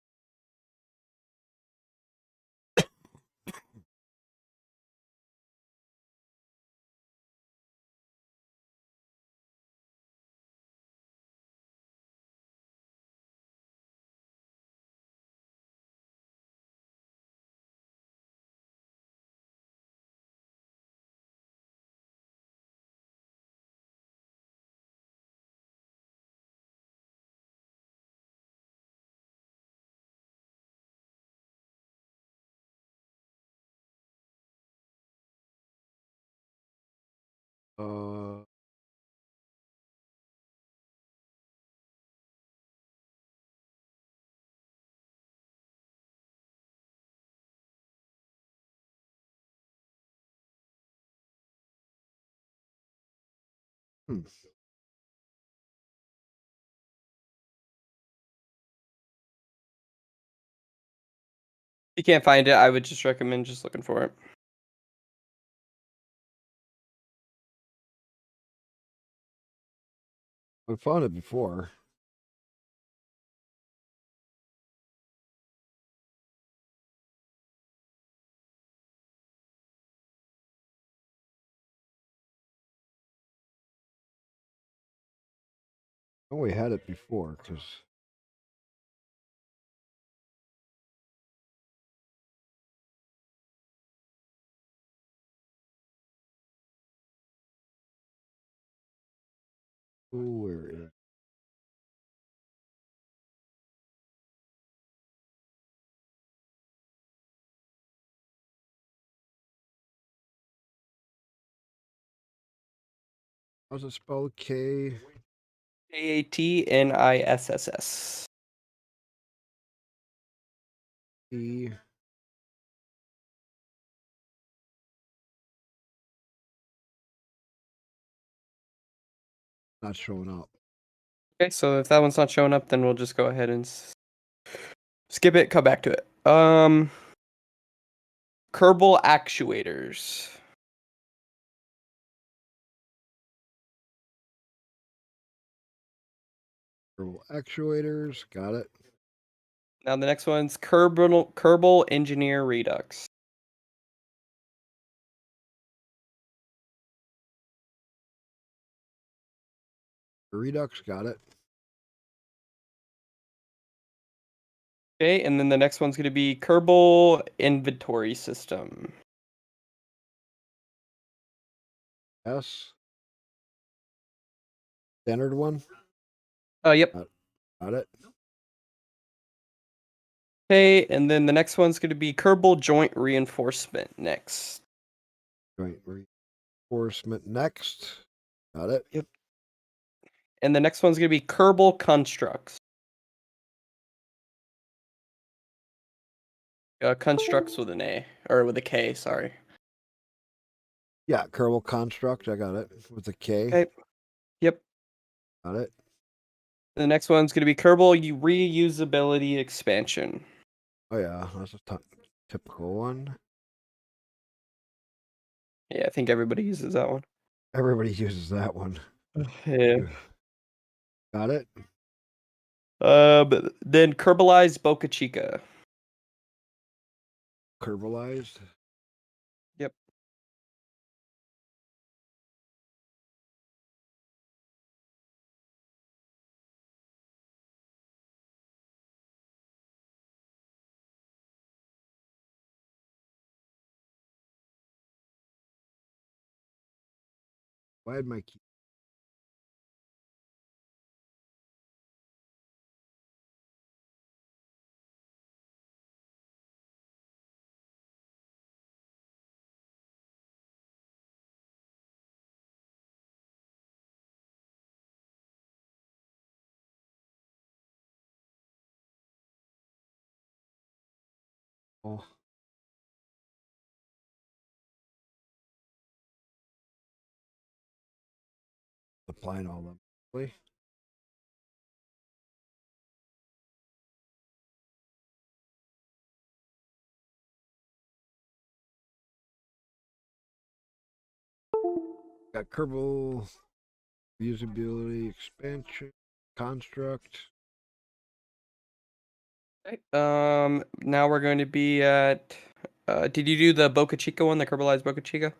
[SPEAKER 1] Uh, hmm.
[SPEAKER 2] If you can't find it, I would just recommend just looking for it.
[SPEAKER 1] I found it before. Oh, we had it before because. Where is? How's it spelled? K.
[SPEAKER 2] KATNISSS.
[SPEAKER 1] E. Not showing up.
[SPEAKER 2] Okay, so if that one's not showing up, then we'll just go ahead and skip it, come back to it. Kerbal actuators.
[SPEAKER 1] Actuators, got it.
[SPEAKER 2] Now the next one's Kerbal Engineer Redux.
[SPEAKER 1] Redux, got it.
[SPEAKER 2] Okay, and then the next one's going to be Kerbal Inventory System.
[SPEAKER 1] S. Standard one.
[SPEAKER 2] Yep.
[SPEAKER 1] Got it.
[SPEAKER 2] Okay, and then the next one's going to be Kerbal Joint Reinforcement next.
[SPEAKER 1] Joint reinforcement next. Got it.
[SPEAKER 2] Yep. And the next one's going to be Kerbal Constructs. Constructs with an A, or with a K, sorry.
[SPEAKER 1] Yeah, Kerbal construct. I got it with a K.
[SPEAKER 2] Okay. Yep.
[SPEAKER 1] Got it.
[SPEAKER 2] The next one's going to be Kerbal Reusability Expansion.
[SPEAKER 1] Oh yeah, that's a typical one.
[SPEAKER 2] Yeah, I think everybody uses that one.
[SPEAKER 1] Everybody uses that one.
[SPEAKER 2] Yeah.
[SPEAKER 1] Got it.
[SPEAKER 2] Then Kerbalized Boca Chica.
[SPEAKER 1] Kerbalized.
[SPEAKER 2] Yep.
[SPEAKER 1] Why had my key? Oh. Applying all them. Really? Got Kerbal usability expansion construct.
[SPEAKER 2] Okay. Now we're going to be at. Did you do the Boca Chica one, the Kerbalized Boca Chica?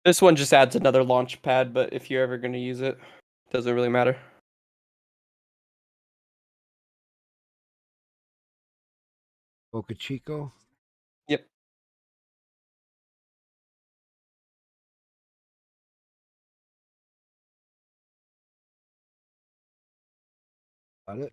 [SPEAKER 2] This one just adds another launch pad, but if you're ever going to use it, doesn't really matter.
[SPEAKER 1] Boca Chico.
[SPEAKER 2] Yep.
[SPEAKER 1] Got it.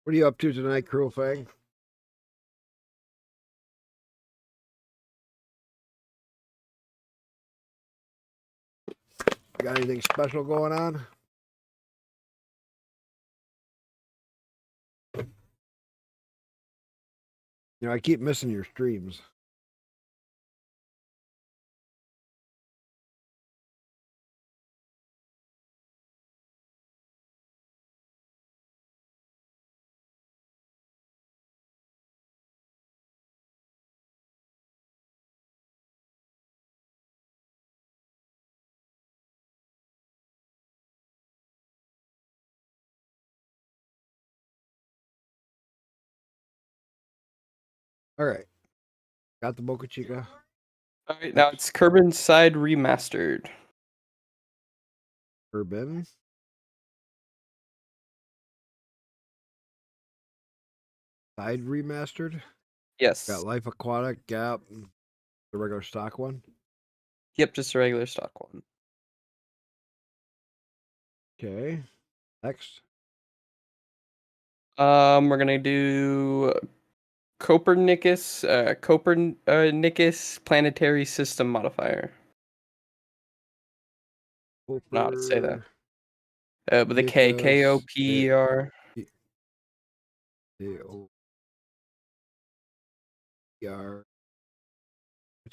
[SPEAKER 1] What are you up to tonight, Cruel Fang? Got anything special going on? You know, I keep missing your streams. All right. Got the Boca Chica.
[SPEAKER 2] All right, now it's Kerbin Side Remastered.
[SPEAKER 1] Urban. Side remastered.
[SPEAKER 2] Yes.
[SPEAKER 1] Got Life Aquatic, Gap, the regular stock one.
[SPEAKER 2] Yep, just a regular stock one.
[SPEAKER 1] Okay. Next.
[SPEAKER 2] We're gonna do Copernicus planetary system modifier. I don't know how to say that. With a K, Koper.
[SPEAKER 1] K-O-P-R.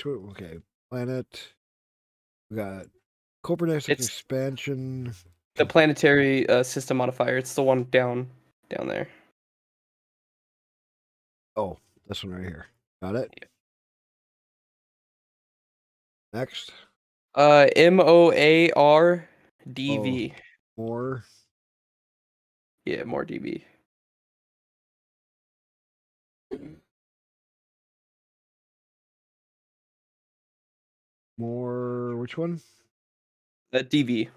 [SPEAKER 1] Okay. Planet. We got Copernicus
[SPEAKER 2] It's
[SPEAKER 1] expansion.
[SPEAKER 2] the planetary system modifier. It's the one down there.
[SPEAKER 1] Oh, this one right here. Got it.
[SPEAKER 2] Yeah.
[SPEAKER 1] Next.
[SPEAKER 2] MOARDV.
[SPEAKER 1] More.
[SPEAKER 2] Yeah, more DV.
[SPEAKER 1] More. Which one?
[SPEAKER 2] DV.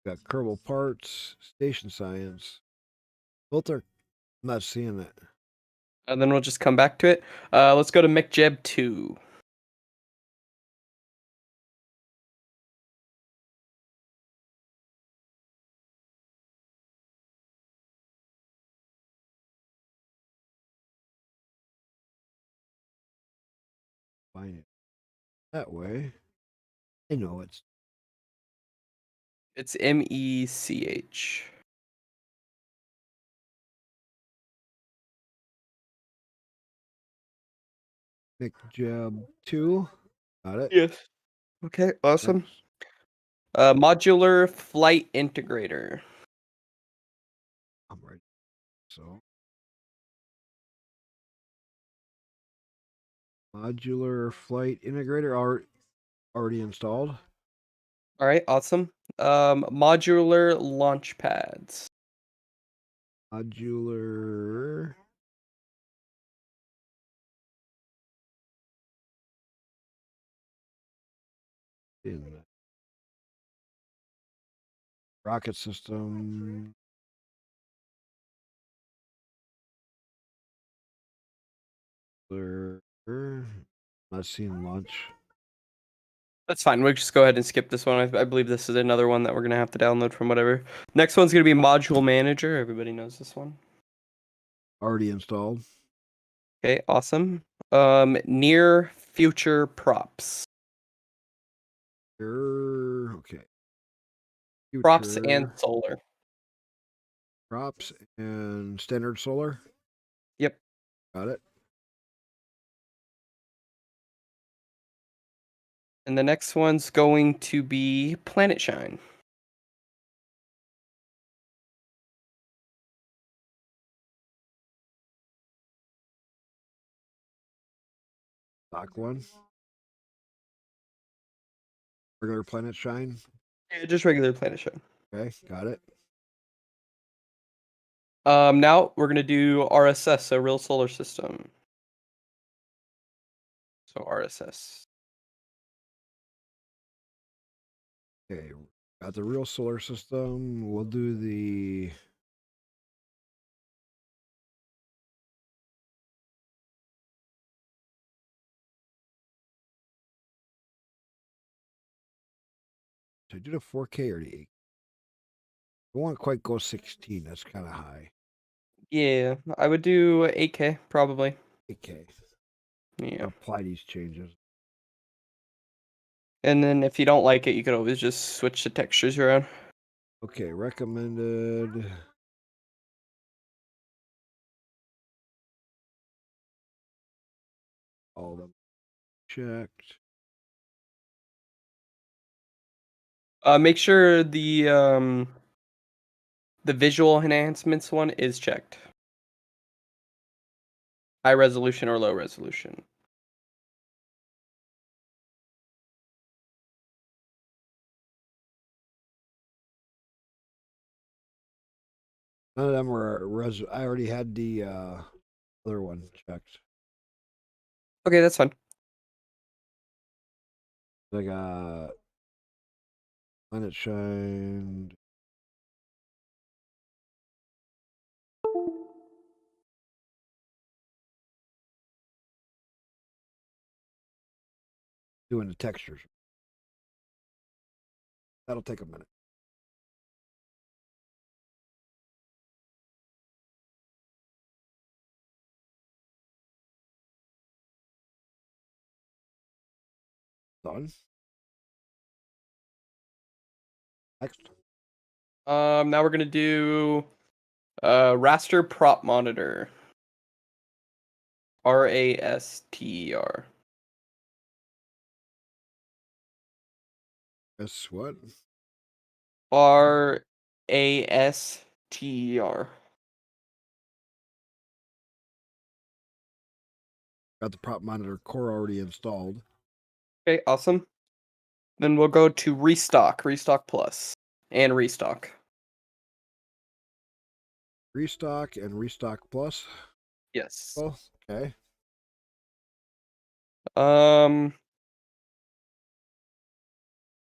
[SPEAKER 1] Got Kerbal parts. Station science. Both are. I'm not seeing it.
[SPEAKER 2] And then we'll just come back to it. Let's go to McJeb 2.
[SPEAKER 1] Find it that way. I know it's
[SPEAKER 2] It's MECH.
[SPEAKER 1] McJeb 2. Got it.
[SPEAKER 2] Yes. Okay, awesome.
[SPEAKER 1] Next.
[SPEAKER 2] Modular flight integrator.
[SPEAKER 1] I'm ready. So. Modular flight integrator already installed.
[SPEAKER 2] All right, awesome. Modular launch pads.
[SPEAKER 1] Modular. Rocket system. Not seeing launch.
[SPEAKER 2] That's fine. We'll just go ahead and skip this one. I believe this is another one that we're gonna have to download from whatever. Next one's gonna be module manager. Everybody knows this one.
[SPEAKER 1] Already installed.
[SPEAKER 2] Okay, awesome. Near future props.
[SPEAKER 1] Okay.
[SPEAKER 2] Props and
[SPEAKER 1] Future
[SPEAKER 2] solar.
[SPEAKER 1] props and standard solar.
[SPEAKER 2] Yep.
[SPEAKER 1] Got it.
[SPEAKER 2] And the next one's going to be Planet Shine.
[SPEAKER 1] Stock one. Regular planet shine.
[SPEAKER 2] Yeah, just regular Planet Shine.
[SPEAKER 1] Okay, got it.
[SPEAKER 2] Now we're gonna do RSS, so real solar system. So RSS.
[SPEAKER 1] Okay, got the real solar system. We'll do the should I do the 4K or the 8? I won't quite go 16. That's kind of high.
[SPEAKER 2] Yeah, I would do 8K probably.
[SPEAKER 1] 8K.
[SPEAKER 2] Yeah.
[SPEAKER 1] Apply these changes.
[SPEAKER 2] And then if you don't like it, you could always just switch the textures around.
[SPEAKER 1] Okay, recommended. All of them checked.
[SPEAKER 2] Make sure the visual enhancements one is checked. High resolution or low resolution.
[SPEAKER 1] None of them were I already had the other one checked.
[SPEAKER 2] Okay, that's fine.
[SPEAKER 1] I got Planet Shine. doing the textures. That'll take a minute. Done. Next.
[SPEAKER 2] Now we're gonna do raster prop monitor. RASTER.
[SPEAKER 1] Guess what?
[SPEAKER 2] RASTER.
[SPEAKER 1] Got the prop monitor core already installed.
[SPEAKER 2] Okay, awesome. Then we'll go to restock plus, and restock.
[SPEAKER 1] Restock and restock plus.
[SPEAKER 2] Yes.
[SPEAKER 1] Oh, okay.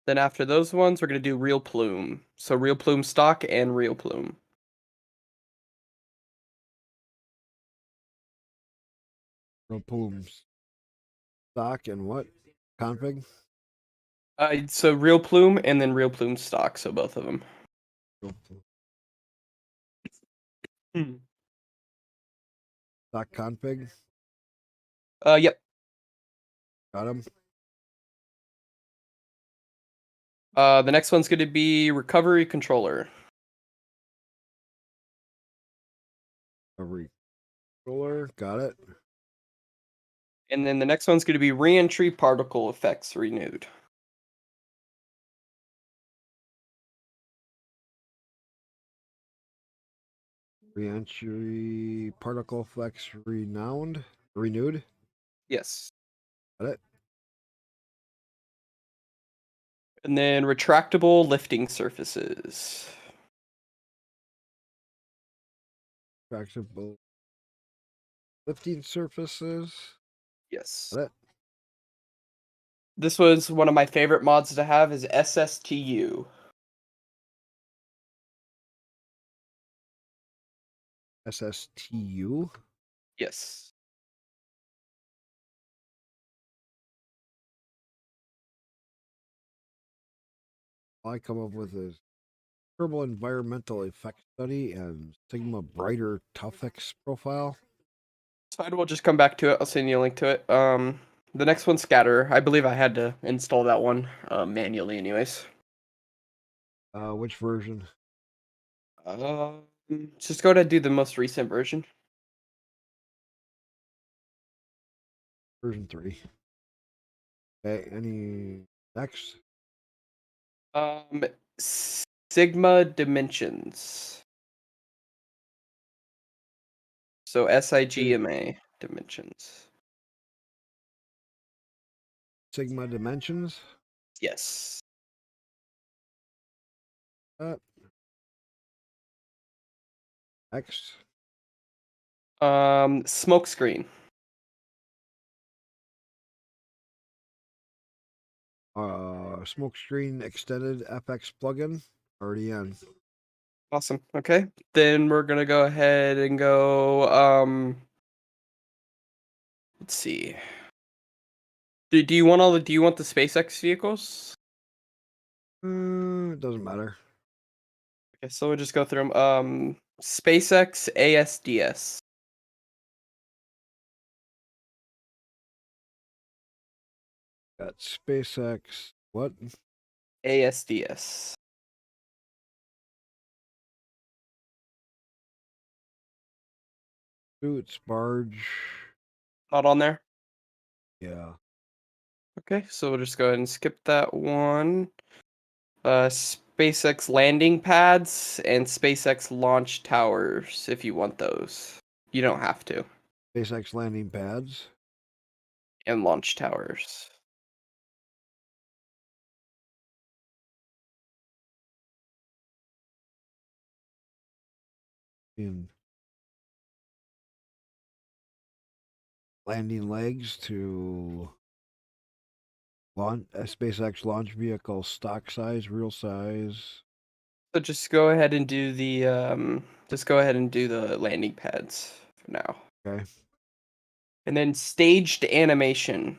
[SPEAKER 2] Then after those ones, we're gonna do real plume. So real plume stock and real plume.
[SPEAKER 1] No plumes. Stock and what? Config?
[SPEAKER 2] So real plume and then real plume stock. So both of them.
[SPEAKER 1] Real plume. Stock config.
[SPEAKER 2] Yep.
[SPEAKER 1] Got him.
[SPEAKER 2] The next one's gonna be recovery controller.
[SPEAKER 1] Recovery controller. Got it.
[SPEAKER 2] And then the next one's gonna be reentry particle effects renewed.
[SPEAKER 1] Reentry particle flex renewed.
[SPEAKER 2] Yes.
[SPEAKER 1] Got it.
[SPEAKER 2] And then retractable lifting surfaces.
[SPEAKER 1] Retractable lifting surfaces.
[SPEAKER 2] Yes.
[SPEAKER 1] Got it.
[SPEAKER 2] This was one of my favorite mods to have is SSTU.
[SPEAKER 1] SSTU.
[SPEAKER 2] Yes.
[SPEAKER 1] All I come up with is Thermal Environmental Effect Study and Sigma Brighter Toughx profile.
[SPEAKER 2] It's fine, we'll just come back to it. I'll send you a link to it. The next one's scatter. I believe I had to install that one manually anyways.
[SPEAKER 1] Which version?
[SPEAKER 2] Just go to do the most recent version.
[SPEAKER 1] Version 3. Okay, any next?
[SPEAKER 2] Um, Sigma dimensions. So SIGMA dimensions.
[SPEAKER 1] Sigma dimensions.
[SPEAKER 2] Yes.
[SPEAKER 1] Next.
[SPEAKER 2] Smoke screen.
[SPEAKER 1] Smoke screen extended FX plugin already in.
[SPEAKER 2] Awesome. Okay. Then we're gonna go ahead and go let's see. Do you want do you want the SpaceX vehicles?
[SPEAKER 1] It doesn't matter.
[SPEAKER 2] Okay, so we'll just go through them. SpaceX ASDS.
[SPEAKER 1] Got SpaceX. What?
[SPEAKER 2] ASDS.
[SPEAKER 1] Suits, barge.
[SPEAKER 2] Not on there?
[SPEAKER 1] Yeah.
[SPEAKER 2] Okay, so we'll just go ahead and skip that one. SpaceX landing pads and SpaceX launch towers if you want those. You don't have to.
[SPEAKER 1] SpaceX landing pads.
[SPEAKER 2] And launch towers.
[SPEAKER 1] In landing legs to launch SpaceX launch vehicle stock size, real size.
[SPEAKER 2] So just go ahead and do the landing pads for now.
[SPEAKER 1] Okay.
[SPEAKER 2] And then staged animation.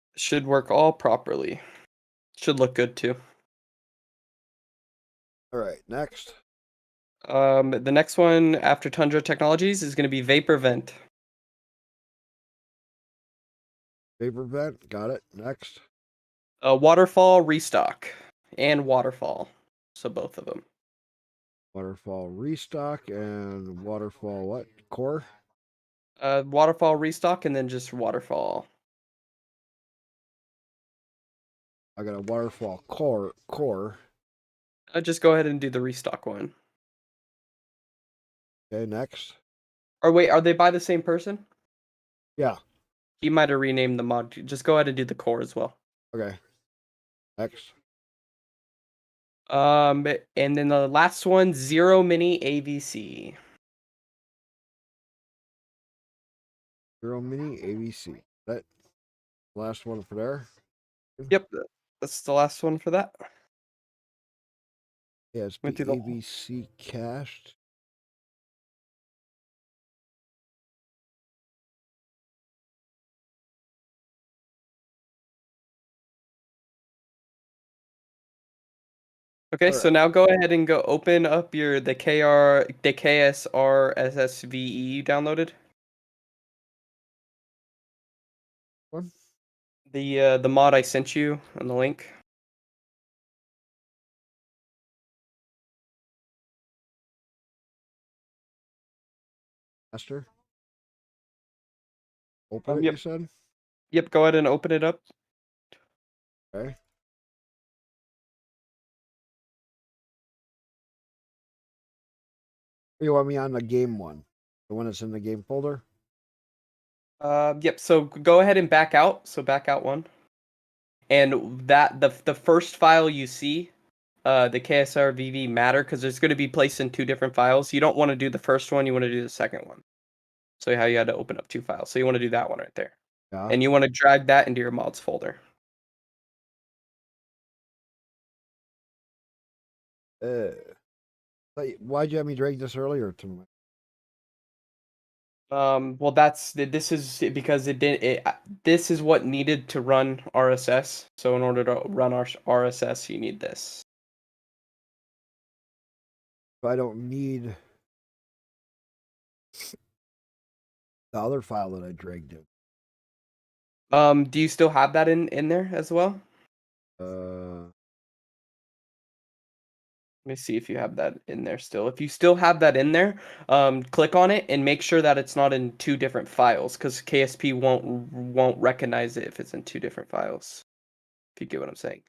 [SPEAKER 2] Should work all properly. Should look good too.
[SPEAKER 1] All right, next.
[SPEAKER 2] The next one after Tundra Technologies is going to be Vapor Vent.
[SPEAKER 1] Vapor vent, got it. Next.
[SPEAKER 2] Waterfall Restock and Waterfall. So both of them.
[SPEAKER 1] Waterfall restock and waterfall what? Core?
[SPEAKER 2] Waterfall Restock and then just Waterfall.
[SPEAKER 1] I got a waterfall core.
[SPEAKER 2] Just go ahead and do the Restock one.
[SPEAKER 1] Okay, next.
[SPEAKER 2] Or wait, are they by the same person?
[SPEAKER 1] Yeah.
[SPEAKER 2] He might have renamed the mod. Just go ahead and do the core as well.
[SPEAKER 1] Okay. Next.
[SPEAKER 2] And then the last one, Zero Mini AVC.
[SPEAKER 1] Zero Mini AVC. That last one for there.
[SPEAKER 2] Yep, that's the last one for that.
[SPEAKER 1] KSP
[SPEAKER 2] Went through the
[SPEAKER 1] AVC cached.
[SPEAKER 2] Okay,
[SPEAKER 1] All
[SPEAKER 2] so
[SPEAKER 1] right.
[SPEAKER 2] now go ahead and go open up the KSR SSVE you downloaded.
[SPEAKER 1] One.
[SPEAKER 2] The mod I sent you on the link.
[SPEAKER 1] Master. Open it,
[SPEAKER 2] Yep.
[SPEAKER 1] you said?
[SPEAKER 2] Yep, go ahead and open it up.
[SPEAKER 1] Okay. You want me on the game one? The one that's in the game folder?
[SPEAKER 2] Yep, so go ahead and back out. So back out one. And that the first file you see, the KSR VV matter, because it's going to be placed in two different files. You don't want to do the first one, you want to do the second one. So how you had to open up two files. So you want to do that one right there.
[SPEAKER 1] Yeah.
[SPEAKER 2] And you want to drag that into your mods folder.
[SPEAKER 1] Why'd you have me drag this earlier to my...
[SPEAKER 2] Well, this is because this is what needed to run RSS. So in order to run our RSS, you need this.
[SPEAKER 1] I don't need the other file that I dragged in.
[SPEAKER 2] Do you still have that in there as well? Let me see if you have that in there still. If you still have that in there, click on it and make sure that it's not in two different files, because KSP won't recognize it if it's in two different files. If you get what I'm saying.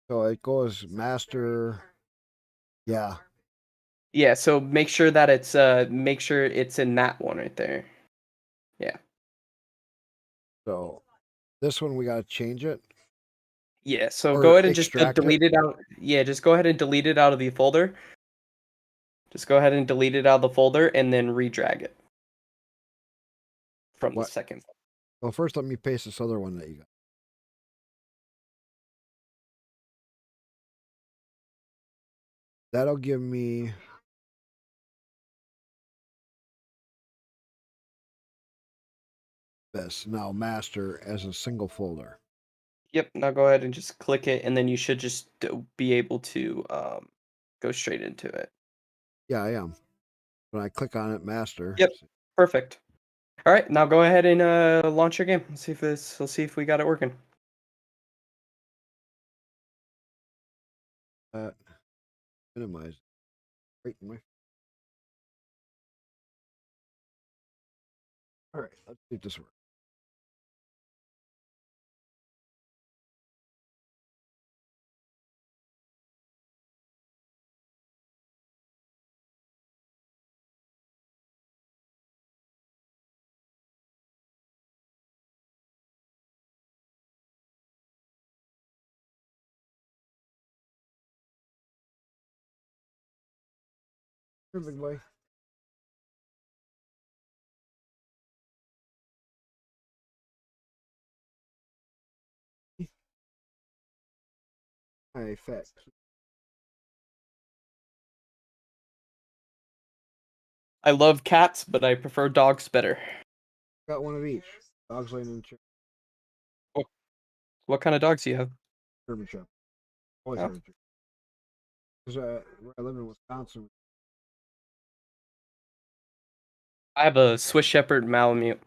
[SPEAKER 1] So it goes master. Yeah.
[SPEAKER 2] Yeah, so make sure that it's in that one right there. Yeah.
[SPEAKER 1] So this one we gotta change it.
[SPEAKER 2] Yeah, so
[SPEAKER 1] Or
[SPEAKER 2] go ahead and just
[SPEAKER 1] extract
[SPEAKER 2] delete it out. Yeah, just go ahead and delete it out of the folder. Just go ahead and delete it out of the folder and then redrag it from the
[SPEAKER 1] What?
[SPEAKER 2] second.
[SPEAKER 1] Well, first let me paste this other one that you got. That'll give me this now master as a single folder.
[SPEAKER 2] Yep, now go ahead and just click it, and then you should just be able to go straight into it.
[SPEAKER 1] Yeah, I am. When I click on it, master.
[SPEAKER 2] Yep, perfect. All right, now go ahead and launch your game. Let's see if we'll see if we got it working.
[SPEAKER 1] Minimize. Right in my... All right, let's see if this works. Here, big boy. Hi, fat.
[SPEAKER 2] I love cats, but I prefer dogs better.
[SPEAKER 1] Got one of each. Dogs laying in the chair.
[SPEAKER 2] What kind of dogs do you have?
[SPEAKER 1] German Shepherd. Always
[SPEAKER 2] Oh.
[SPEAKER 1] had a German. Because where I live in Wisconsin,
[SPEAKER 2] I have a Swiss Shepherd Malamute.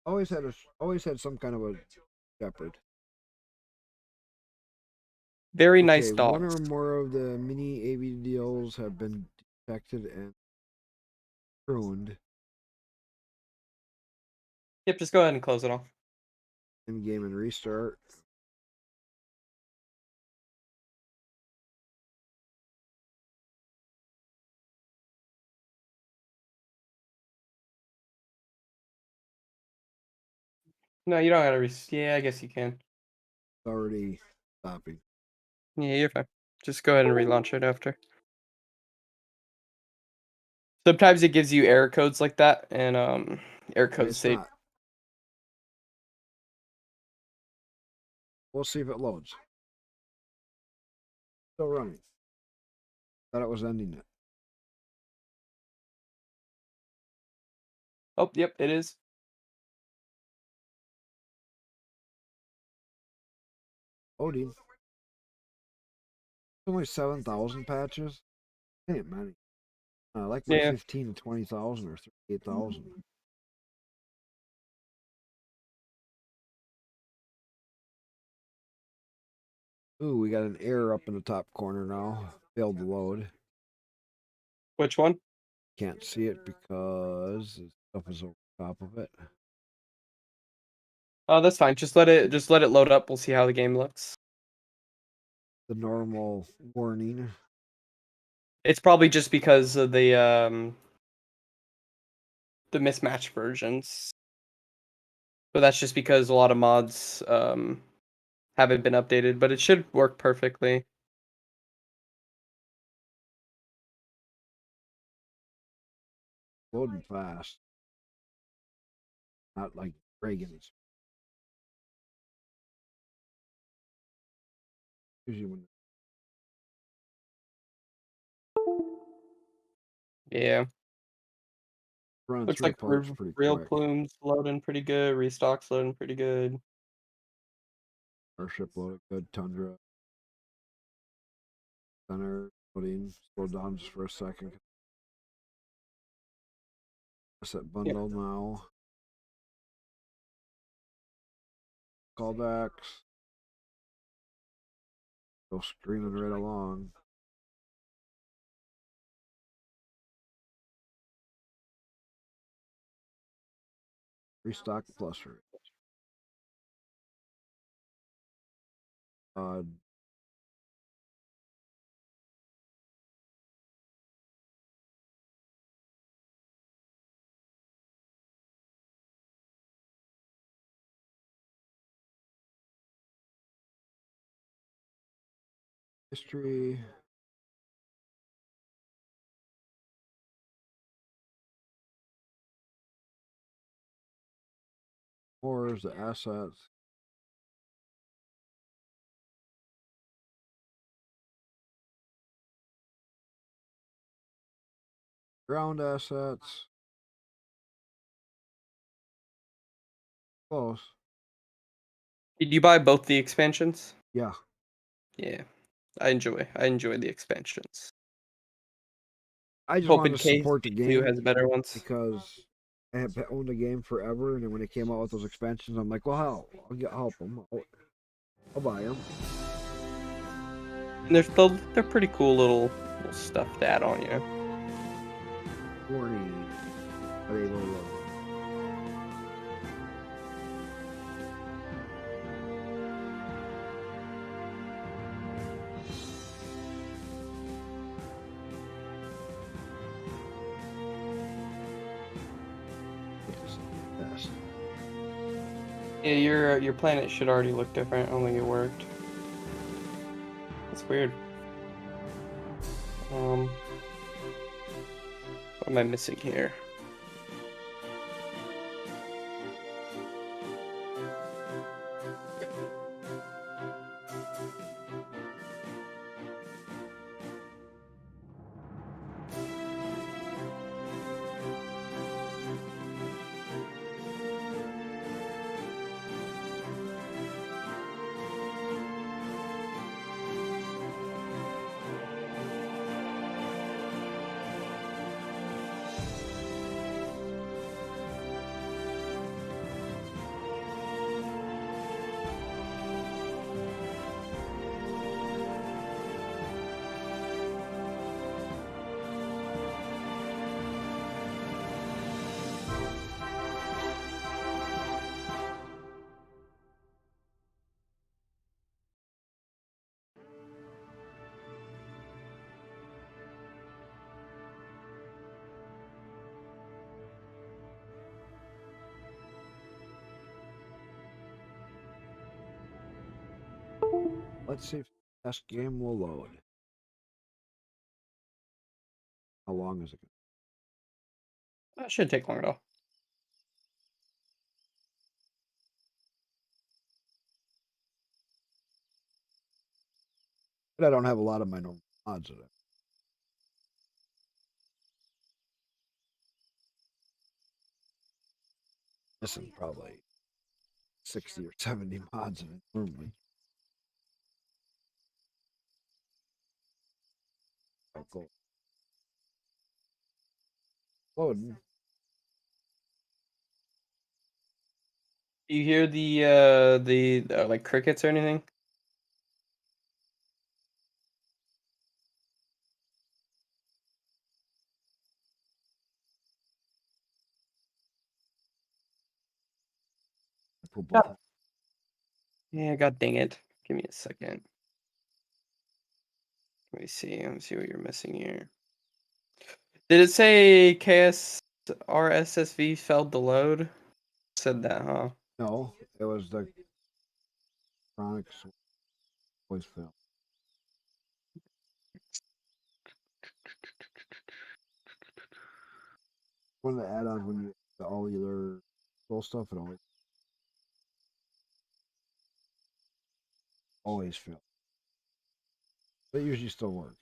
[SPEAKER 1] always had some kind of a shepherd.
[SPEAKER 2] Very nice
[SPEAKER 1] Okay, one
[SPEAKER 2] dogs.
[SPEAKER 1] or more of the mini AVDLs have been detected and pruned.
[SPEAKER 2] Yep, just go ahead and close it off.
[SPEAKER 1] In game and restart.
[SPEAKER 2] No, you don't gotta yeah, I guess you can.
[SPEAKER 1] It's already stopping.
[SPEAKER 2] Yeah, you're fine. Just go ahead and relaunch it after. Sometimes it gives you error codes like that, and error
[SPEAKER 1] Okay,
[SPEAKER 2] codes
[SPEAKER 1] it's
[SPEAKER 2] say
[SPEAKER 1] not. We'll see if it loads. Still running. Thought it was ending it.
[SPEAKER 2] oh, yep, it is.
[SPEAKER 1] Loading. Only 7,000 patches. Ain't many. I like my
[SPEAKER 2] Yeah.
[SPEAKER 1] 15 and 20,000 or 38,000. Ooh, we got an error up in the top corner now. Failed to load.
[SPEAKER 2] Which one?
[SPEAKER 1] Can't see it because the stuff is over top of it.
[SPEAKER 2] Oh, that's fine. Just let it load up. We'll see how the game looks.
[SPEAKER 1] The normal warning.
[SPEAKER 2] It's probably just because of the mismatched versions. But that's just because a lot of mods haven't been updated, but it should work perfectly.
[SPEAKER 1] Loading fast. Not like Reagan's. Usually when
[SPEAKER 2] Yeah.
[SPEAKER 1] running
[SPEAKER 2] Looks
[SPEAKER 1] through
[SPEAKER 2] like
[SPEAKER 1] parts pretty
[SPEAKER 2] real
[SPEAKER 1] quick.
[SPEAKER 2] plumes loading pretty good, restocks loading pretty good.
[SPEAKER 1] Our ship loaded good. Tundra. Center loading. Slow down just for a second. Set bundle now. Callbacks. Go screaming right along. Restock plus rate. History. Wars, the assets. Ground assets. Close.
[SPEAKER 2] Did you buy both the expansions?
[SPEAKER 1] Yeah.
[SPEAKER 2] Yeah. I enjoy the expansions.
[SPEAKER 1] I just
[SPEAKER 2] Hoping
[SPEAKER 1] wanted to support the
[SPEAKER 2] KSP2
[SPEAKER 1] game
[SPEAKER 2] has better ones.
[SPEAKER 1] because I have owned the game forever, and then when it came out with those expansions, I'm like, well, hell, help them. I'll buy them.
[SPEAKER 2] And they're pretty cool little stuff to add on, you know.
[SPEAKER 1] Warning. Unable to load. Yes.
[SPEAKER 2] Yeah, your planet should already look different. I don't think it worked. That's weird. What am I missing here?
[SPEAKER 1] Let's see if this game will load. How long is it?
[SPEAKER 2] That shouldn't take long at all.
[SPEAKER 1] But I don't have a lot of my normal mods in it. Missing probably 60 or 70 mods in it normally. Oh, cool. Loading.
[SPEAKER 2] You hear the like crickets or anything?
[SPEAKER 1] Put both.
[SPEAKER 2] Yeah. Yeah, god dang it. Give me a second. Let me see what you're missing here. Did it say KSRSSV failed to load? Said that, huh?
[SPEAKER 1] No, it was the Chronics voice fail. One of the add-ons when you all your full stuff, it always fails. But it usually still works.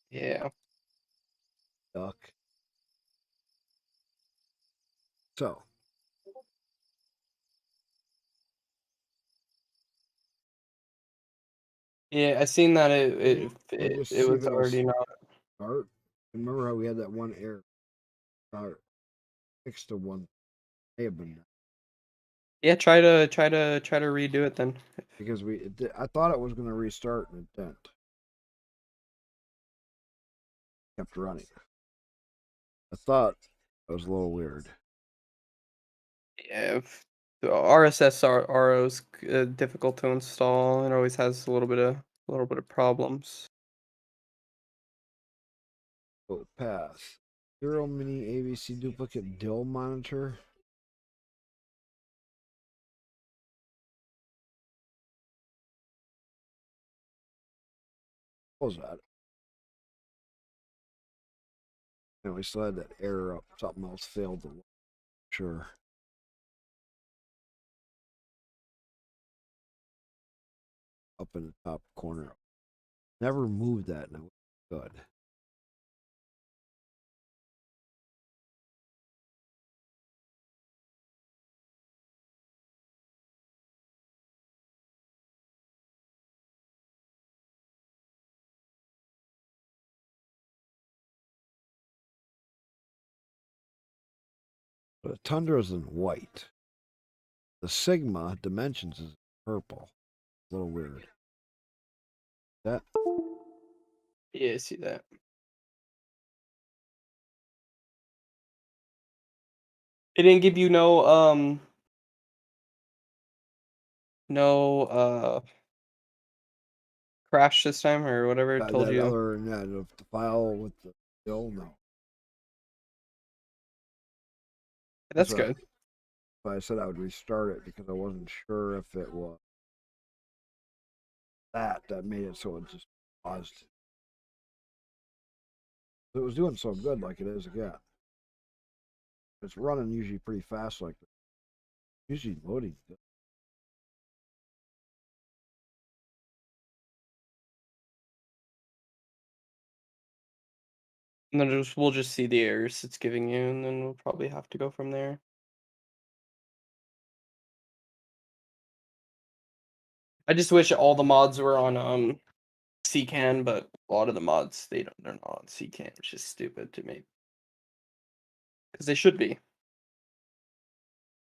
[SPEAKER 2] Yeah.
[SPEAKER 1] Duck. So
[SPEAKER 2] Yeah, I seen that
[SPEAKER 1] we'll just
[SPEAKER 2] it
[SPEAKER 1] see if
[SPEAKER 2] was
[SPEAKER 1] it'll
[SPEAKER 2] already not.
[SPEAKER 1] start. Remember how we had that one error start fixed to one may have been
[SPEAKER 2] Yeah, try to redo it then.
[SPEAKER 1] because I thought it was going to restart and it didn't. Kept running. I thought it was a little weird.
[SPEAKER 2] Yeah, the RSS RO is difficult to install and always has a little bit of problems.
[SPEAKER 1] Oh, pass. Zero mini AVC duplicate DIL monitor. What was that? And we still had that error up. Something else failed to load. Sure. Up in the top corner. Never moved that and it was good. But the Tundra is in white. The Sigma dimensions is purple. A little weird. That
[SPEAKER 2] Yeah, I see that. It didn't give you no crash this time or whatever it told
[SPEAKER 1] that
[SPEAKER 2] you.
[SPEAKER 1] other the file with the DIL, no.
[SPEAKER 2] That's
[SPEAKER 1] what
[SPEAKER 2] good.
[SPEAKER 1] I said I would restart it because I wasn't sure if it was that made it so it just paused. It was doing so good like it is again. It's running usually pretty fast like that. Usually loading.
[SPEAKER 2] And then we'll just see the errors it's giving you, and then we'll probably have to go from there. I just wish all the mods were on CCAN, but a lot of the mods they're not on CCAN, which is stupid to me. Because they should be.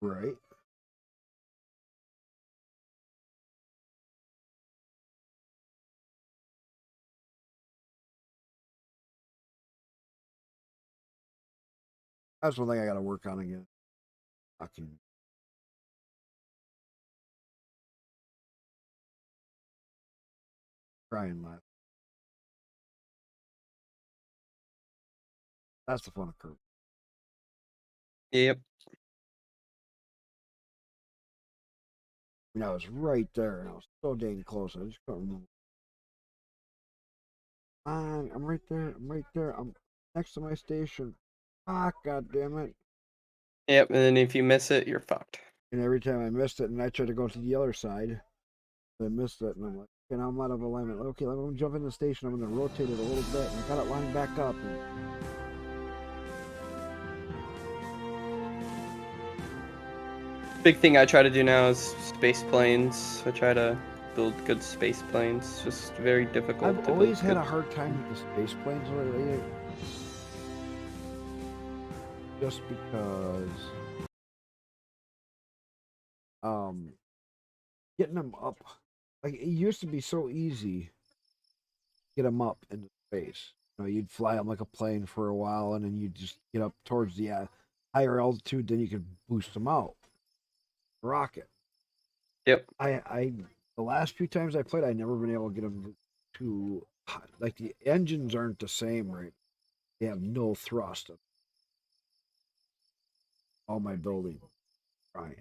[SPEAKER 1] Right. That's one thing I got to work on again. Fucking crying laugh. That's the fun of curve.
[SPEAKER 2] Yep.
[SPEAKER 1] I mean, I was right there, and I was so dang close. I just couldn't remember. I'm right there. I'm right there. I'm next to my station. Ah, god damn it!
[SPEAKER 2] Yep. And then if you miss it, you're fucked.
[SPEAKER 1] And every time I missed it, and I tried to go to the other side, I missed it, and I'm like, okay, now I'm out of alignment. Okay, let me jump in the station. I'm gonna rotate it a little bit, and I got it lined back up. And
[SPEAKER 2] Big thing I try to do now is space planes. I try to build good space planes. It's just very difficult
[SPEAKER 1] I've
[SPEAKER 2] to
[SPEAKER 1] always
[SPEAKER 2] build
[SPEAKER 1] had
[SPEAKER 2] good.
[SPEAKER 1] a hard time with the space planes lately, just because getting them up, like it used to be so easy to get them up into space. You know, you'd fly them like a plane for a while, and then you'd just get up towards the higher altitude, then you could boost them out, rocket.
[SPEAKER 2] Yep.
[SPEAKER 1] I the last few times I played, I never been able to get them to like the engines aren't the same, right? They have no thrust. All my building, Ryan.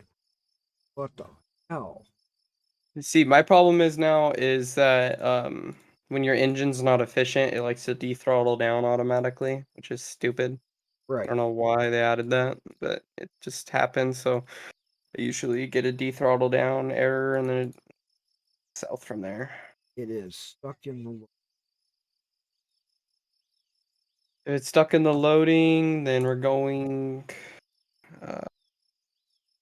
[SPEAKER 1] What the hell?
[SPEAKER 2] See, my problem is now is that when your engine's not efficient, it likes to dethrottle down automatically, which is stupid. I
[SPEAKER 1] Right.
[SPEAKER 2] don't know why they added that, but it just happens. So I usually get a dethrottle down error and then south from there.
[SPEAKER 1] It is stuck in the.
[SPEAKER 2] If it's stuck in the loading, then we're going.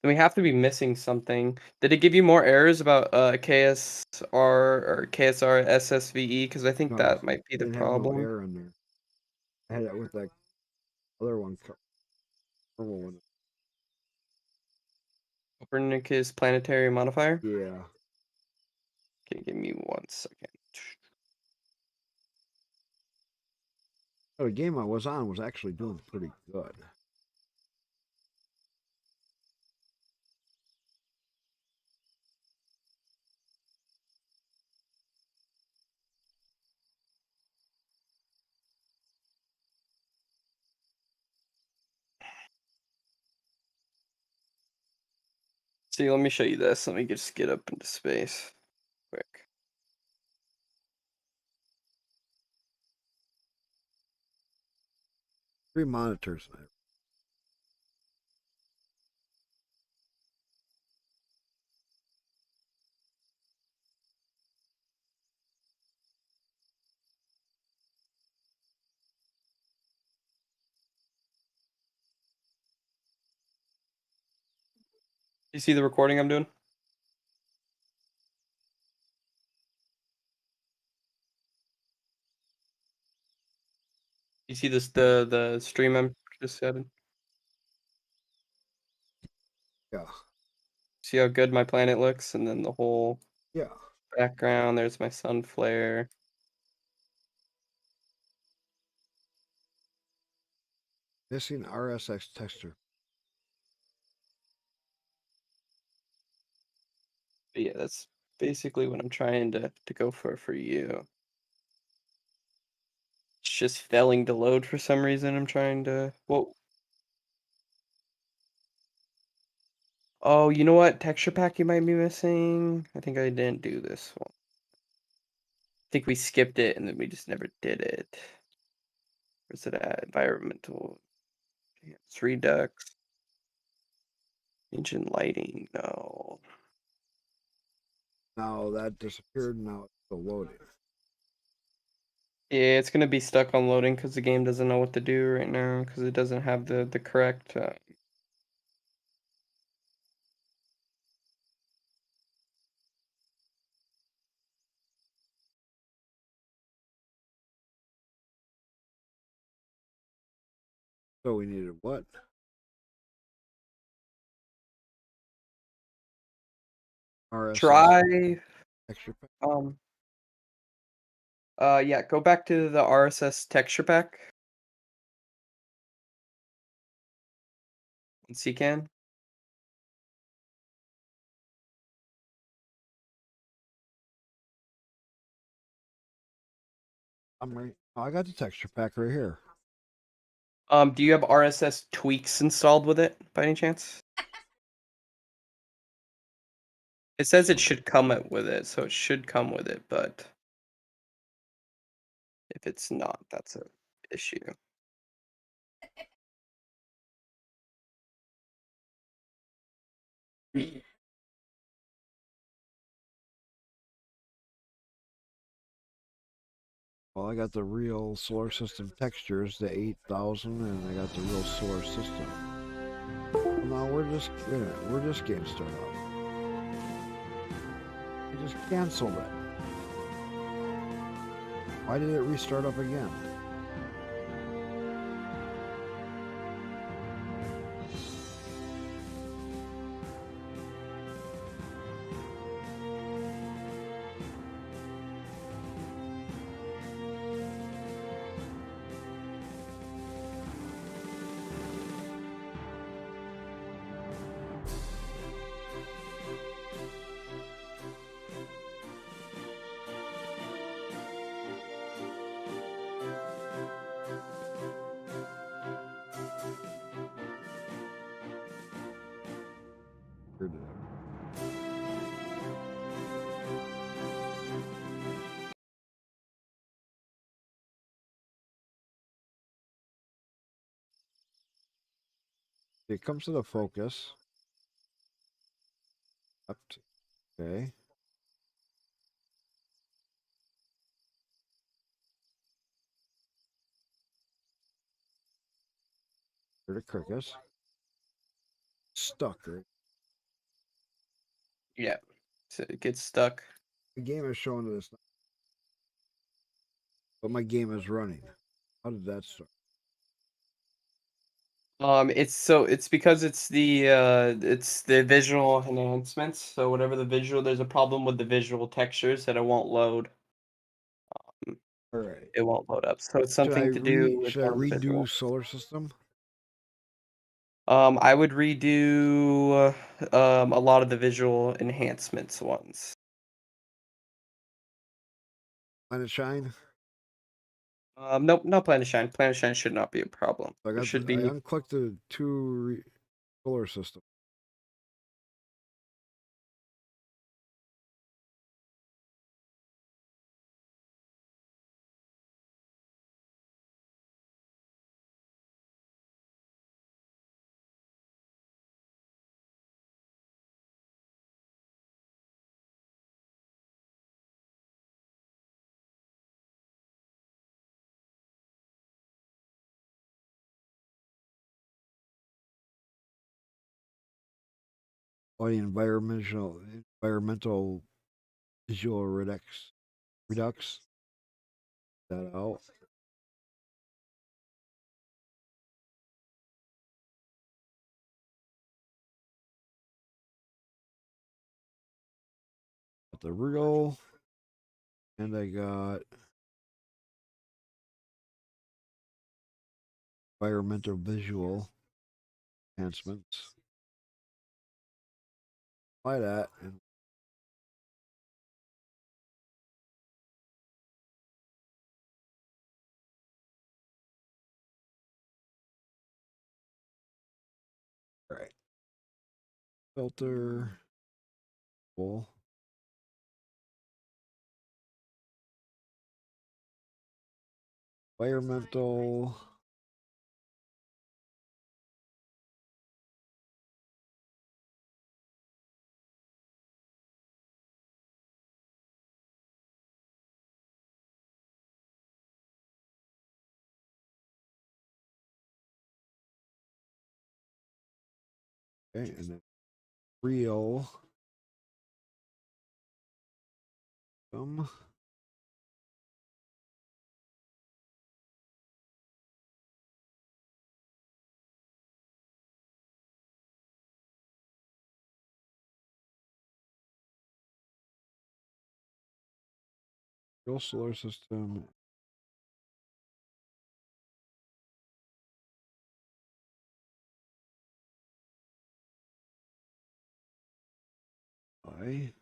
[SPEAKER 2] Then we have to be missing something. Did it give you more errors about KSR or KSR SSVE? Because I think
[SPEAKER 1] No,
[SPEAKER 2] that might be
[SPEAKER 1] I
[SPEAKER 2] the
[SPEAKER 1] didn't have no
[SPEAKER 2] problem.
[SPEAKER 1] air in there. I had it with that other one. Purple one.
[SPEAKER 2] Copernicus planetary modifier.
[SPEAKER 1] Yeah.
[SPEAKER 2] Okay, give me 1 second.
[SPEAKER 1] Oh, the game I was on was actually doing pretty good.
[SPEAKER 2] See, let me show you this. Let me just get up into space quick.
[SPEAKER 1] Three monitors.
[SPEAKER 2] You see the recording I'm doing? You see this the stream I'm just having?
[SPEAKER 1] Yeah.
[SPEAKER 2] See how good my planet looks, and then the whole
[SPEAKER 1] Yeah.
[SPEAKER 2] background. There's my sun flare.
[SPEAKER 1] Missing RSX texture.
[SPEAKER 2] But yeah, that's basically what I'm trying to go for you. It's just failing to load for some reason. I'm trying to. Whoa. Oh, you know what? Texture pack you might be missing. I think I didn't do this one. I think we skipped it and then we just never did it. Where's it at? Environmental. It's Redux. Engine lighting. No.
[SPEAKER 1] Now that disappeared. Now it's still loading.
[SPEAKER 2] Yeah, it's gonna be stuck on loading because the game doesn't know what to do right now because it doesn't have the correct.
[SPEAKER 1] So we needed what? RSX
[SPEAKER 2] Try.
[SPEAKER 1] texture pack.
[SPEAKER 2] Yeah, go back to the RSS texture pack. Once you can.
[SPEAKER 1] I'm right. Oh, I got the texture pack right here.
[SPEAKER 2] Do you have RSS tweaks installed with it by any chance? It says it should come with it, so it should come with it, but if it's not, that's a issue.
[SPEAKER 1] Well, I got the real solar system textures, the 8,000, and I got the real solar system. Well, now wait a minute, where this game start out? I just canceled it. Why did it restart up again? Where did it? It comes to the focus. Up to, okay. Here the crickets. Stuck, right?
[SPEAKER 2] Yeah, so it gets stuck.
[SPEAKER 1] The game is showing this, but my game is running. How did that start?
[SPEAKER 2] It's because it's the visual enhancements. So whatever the visual, there's a problem with the visual textures that it won't load.
[SPEAKER 1] All right.
[SPEAKER 2] It won't load up. So it's something to do with
[SPEAKER 1] Should I
[SPEAKER 2] one of the
[SPEAKER 1] redo
[SPEAKER 2] visual.
[SPEAKER 1] solar system?
[SPEAKER 2] I would redo a lot of the visual enhancements ones.
[SPEAKER 1] Planet Shine.
[SPEAKER 2] Nope, no Planet Shine. Planet Shine should not be a problem.
[SPEAKER 1] I
[SPEAKER 2] It
[SPEAKER 1] got
[SPEAKER 2] should
[SPEAKER 1] I
[SPEAKER 2] be.
[SPEAKER 1] unclicked the solar system. Oh, the environmental visual redux that out. Got the real, and I got environmental visual enhancements. Apply that, and all right. Filter, full. Environmental. Okay, and then real. Real solar system. Okay.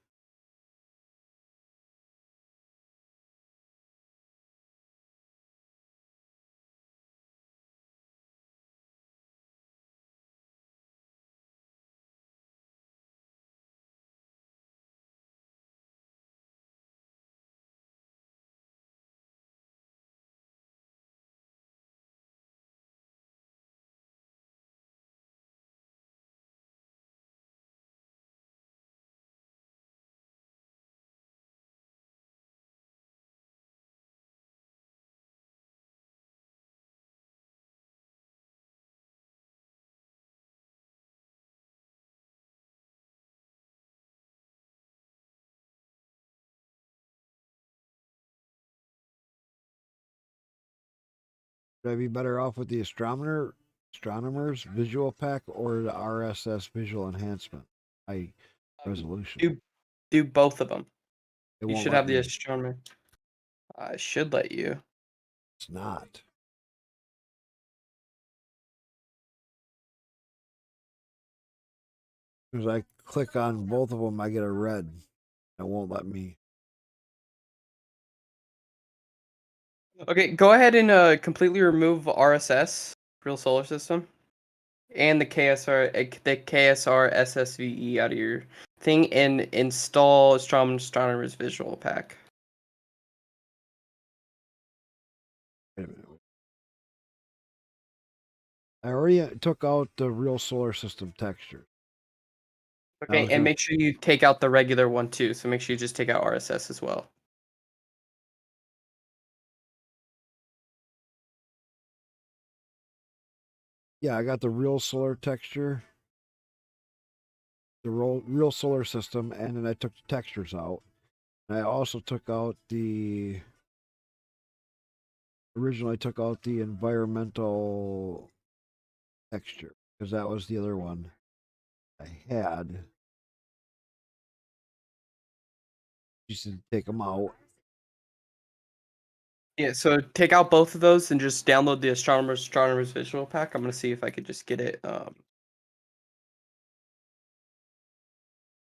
[SPEAKER 1] Would I be better off with the astronomer's visual pack or the RSS visual enhancement? High resolution.
[SPEAKER 2] Do both of them.
[SPEAKER 1] It
[SPEAKER 2] You
[SPEAKER 1] won't
[SPEAKER 2] should
[SPEAKER 1] let
[SPEAKER 2] have the
[SPEAKER 1] me.
[SPEAKER 2] astronomer. I should let you.
[SPEAKER 1] It's not. As soon as I click on both of them, I get a red. It won't let me.
[SPEAKER 2] Okay, go ahead and completely remove RSS, Real Solar System, and the KSR SSVE out of your thing, and install Astronomer's Visual Pack.
[SPEAKER 1] Wait a minute. I already took out the real solar system texture. I
[SPEAKER 2] Okay,
[SPEAKER 1] was
[SPEAKER 2] and
[SPEAKER 1] gonna.
[SPEAKER 2] make sure you take out the regular one too. So make sure you just take out RSS as well.
[SPEAKER 1] Yeah, I got the real solar texture, the real solar system, and then I took the textures out. And I also took out the. Originally, I took out the environmental texture because that was the other one I had. Just to take them out.
[SPEAKER 2] Yeah, so take out both of those and just download the Astronomer's Visual Pack. I'm gonna see if I could just get it. See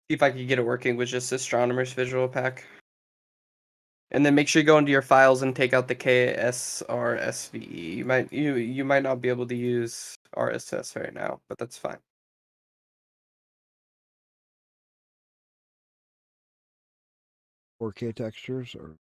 [SPEAKER 2] if I could get it working with just Astronomer's Visual Pack. And then make sure you go into your files and take out the KSRSVE. You might not be able to use RSS right now, but that's fine.
[SPEAKER 1] $4K textures or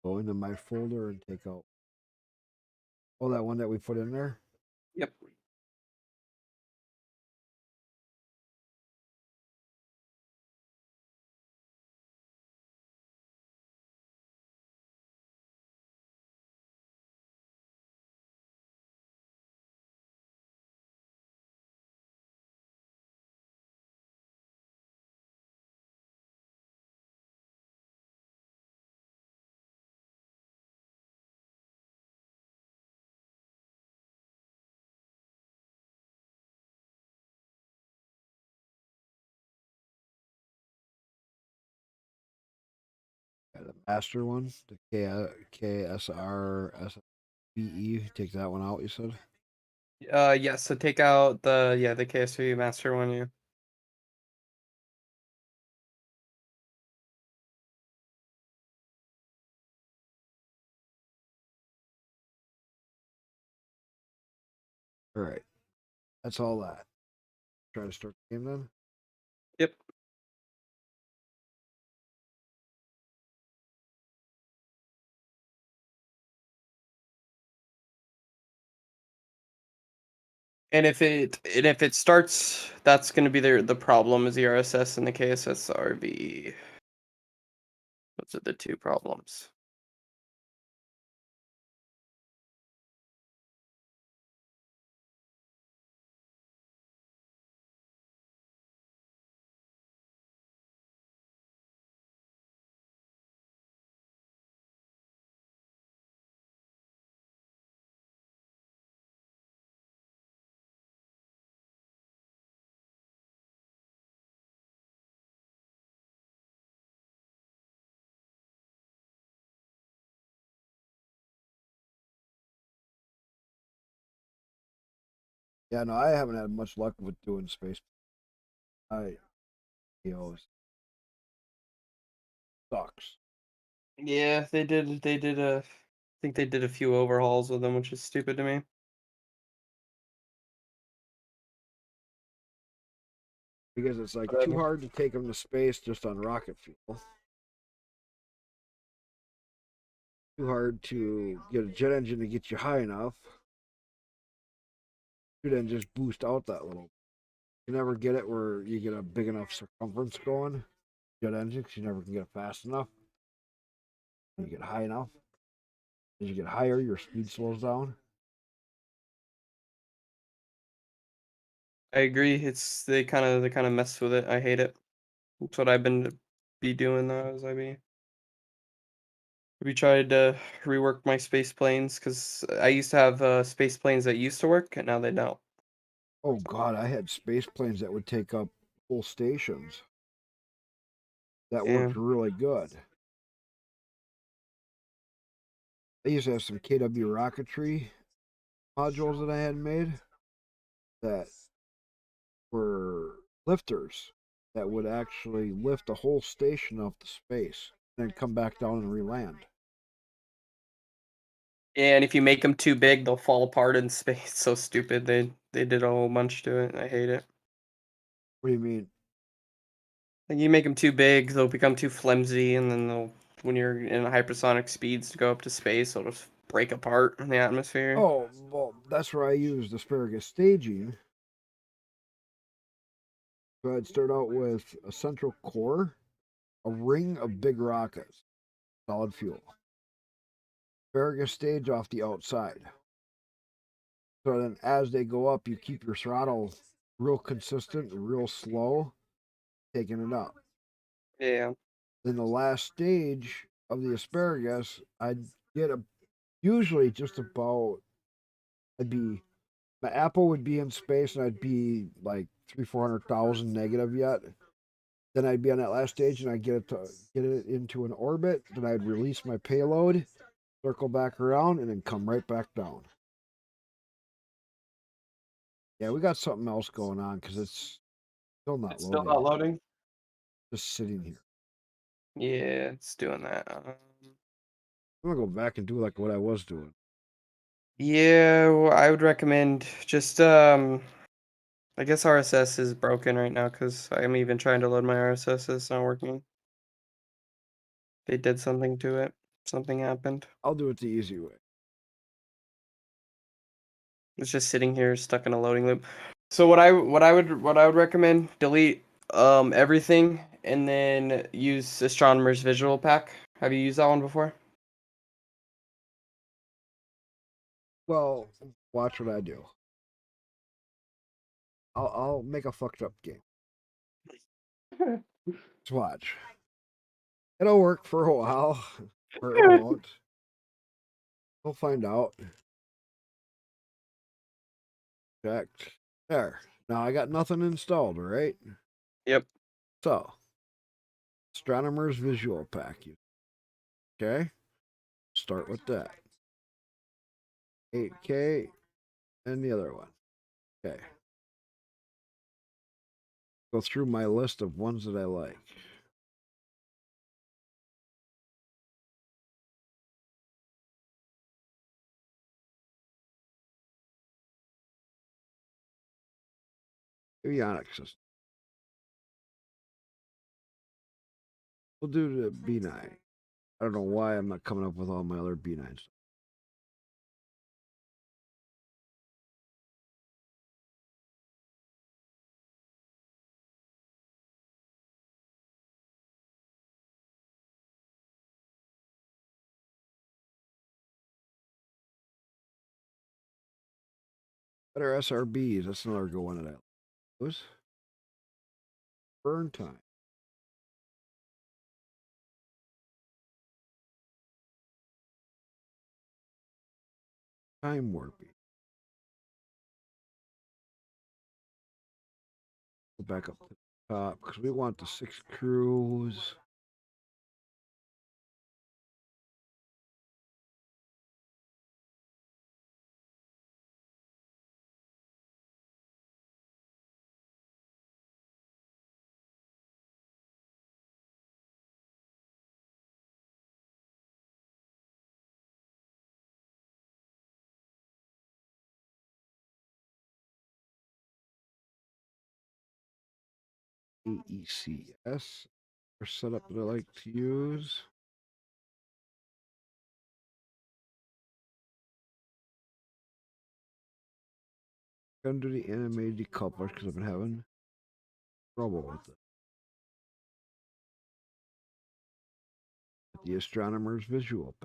[SPEAKER 1] go into my folder and take out. Oh, that one that we put in there?
[SPEAKER 2] Yep.
[SPEAKER 1] Yeah, the master one, the KSRSVE. Take that one out, you said?
[SPEAKER 2] Yeah, so take out the KSV master one, yeah.
[SPEAKER 1] All right. That's all that. Try to start the game then.
[SPEAKER 2] Yep. And if it starts, that's gonna be the problem is the RSS and the KSSRV. Those are the two problems.
[SPEAKER 1] Yeah, no, I haven't had much luck with doing space. Sucks.
[SPEAKER 2] Yeah, they did. They did a. I think they did a few overhauls with them, which is stupid to me.
[SPEAKER 1] Because it's like too
[SPEAKER 2] Whatever.
[SPEAKER 1] hard to take them to space just on rocket fuel. Too hard to get a jet engine to get you high enough. You then just boost out that little. You never get it where you get a big enough circumference going. Jet engine, because you never can get it fast enough. You get high enough. As you get higher, your speed slows down.
[SPEAKER 2] I agree. It's they kind of mess with it. I hate it. That's what I've been be doing though. As we tried to rework my space planes because I used to have space planes that used to work and now they don't.
[SPEAKER 1] Oh God, I had space planes that would take up whole stations. That
[SPEAKER 2] Yeah.
[SPEAKER 1] worked really good. I used to have some KW rocketry modules that I had made that were lifters that would actually lift a whole station up to space and then come back down and re-land.
[SPEAKER 2] Yeah, and if you make them too big, they'll fall apart in space. It's so stupid. They did a whole bunch to it. I hate it.
[SPEAKER 1] What do you mean?
[SPEAKER 2] Like you make them too big, they'll become too flimsy, and then when you're in hypersonic speeds to go up to space, they'll just break apart in the atmosphere.
[SPEAKER 1] Oh, well, that's where I used asparagus staging. So I'd start out with a central core, a ring of big rockets, solid fuel. Asparagus stage off the outside. So then as they go up, you keep your throttle real consistent, real slow, taking it up.
[SPEAKER 2] Yeah.
[SPEAKER 1] Then the last stage of the asparagus, I'd get usually just about, I'd be, my apple would be in space and I'd be like 400,000 negative yet. Then I'd be on that last stage and I'd get it into an orbit. Then I'd release my payload, circle back around, and then come right back down. Yeah, we got something else going on because it's still not
[SPEAKER 2] It's still
[SPEAKER 1] loading.
[SPEAKER 2] not loading.
[SPEAKER 1] Just sitting here.
[SPEAKER 2] Yeah, it's doing that.
[SPEAKER 1] I'm gonna go back and do like what I was doing.
[SPEAKER 2] Yeah, well, I would recommend just I guess RSS is broken right now because I'm even trying to load my RSS. It's not working. They did something to it. Something happened.
[SPEAKER 1] I'll do it the easy way.
[SPEAKER 2] It's just sitting here stuck in a loading loop. So what I would recommend, delete everything and then use Astronomer's Visual Pack. Have you used that one before?
[SPEAKER 1] Well, watch what I do. I'll make a fucked up game. Just watch. It'll work for a while, or it won't. We'll find out. Checked. There. Now I got nothing installed, all right?
[SPEAKER 2] Yep.
[SPEAKER 1] So, Astronomer's Visual Pack. Okay? Start with that. 8K and the other one. Okay. Go through my list of ones that I like. Avionics system. We'll do the B9. I don't know why I'm not coming up with all my other B9s. Better SRBs. That's another good one that I like. Burn time. Time warping. Go back up to the top because we want the 6 crews. AECS or setup that I like to use. Gonna do the animated decouplers because I've been having trouble with it. The astronomer's visual.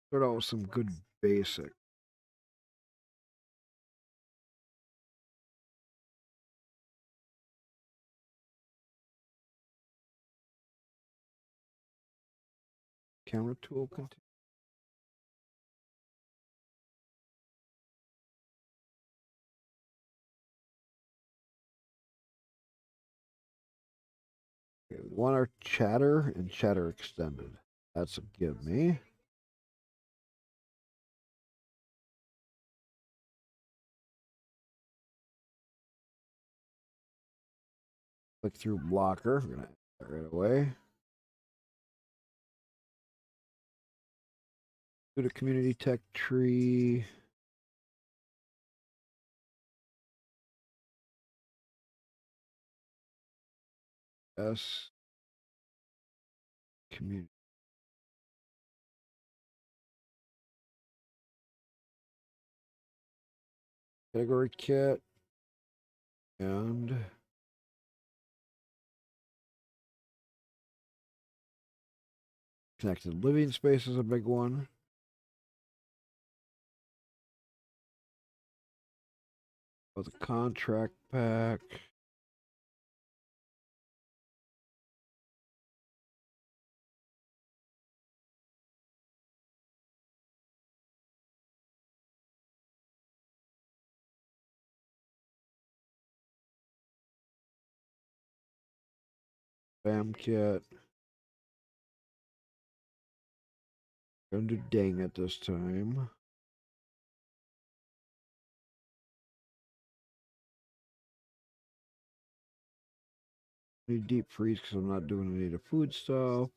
[SPEAKER 1] Start out with some good basic. Camera tool continue. Okay, we want our chatter and chatter extended. That's a give me. Click through blocker. We're gonna add that right away. Do the community tech tree. S community. Category kit and connected living space is a big one. With a contract pack. Bam kit. Gonna do dang it this time. Need deep freeze because I'm not doing any of the food stuff.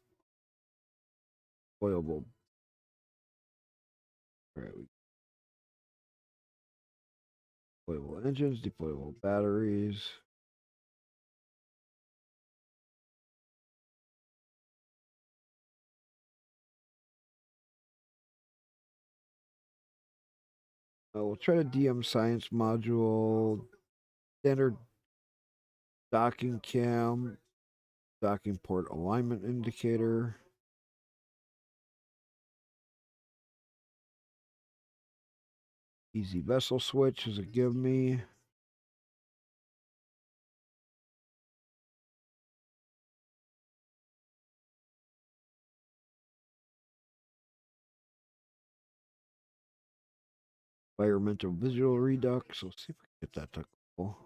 [SPEAKER 1] Deployable. Alright, deployable engines, deployable batteries. We'll try the DM science module. Standard docking cam. Docking port alignment indicator. Easy vessel switch is a give me. Environmental visual redux. Let's see if we can get that to go.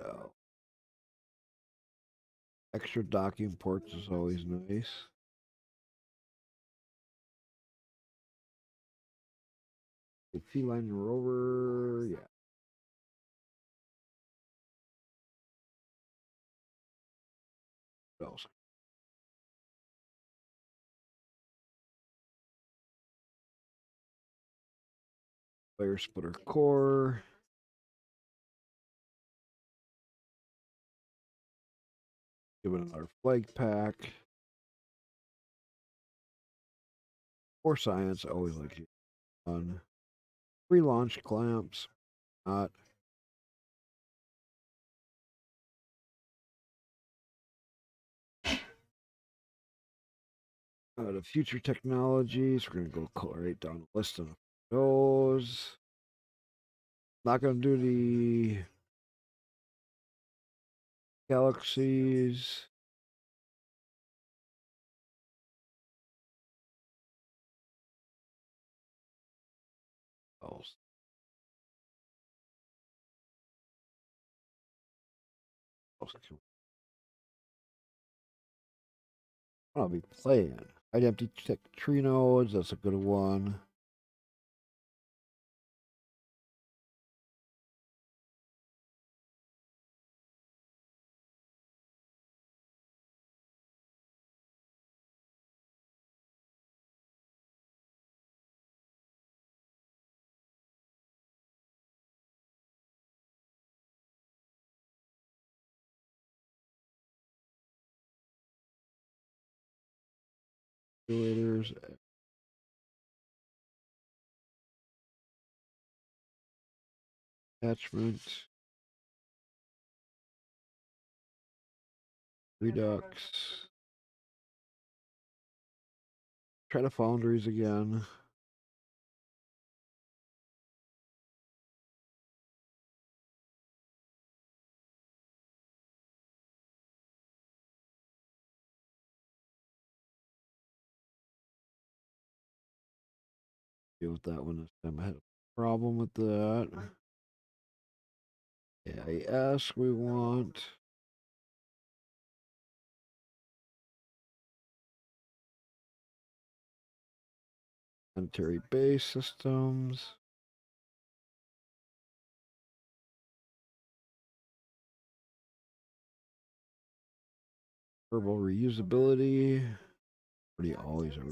[SPEAKER 1] Oh. Extra docking ports is always nice. The feline rover, yeah. What else? Fire splitter core. Give it another flag pack. For science, I always like it. On free launch clamps, not. The future technologies, we're going to go right down the list of those. Not going to do the galaxies. Else. I'll be playing. I'd empty tree nodes, that's a good one. Actuators. Attachment. Redux. Try the foundries again. Deal with that one this time. I had a problem with that. AIS we want. Planetary base systems. Herbal reusability. Pretty always are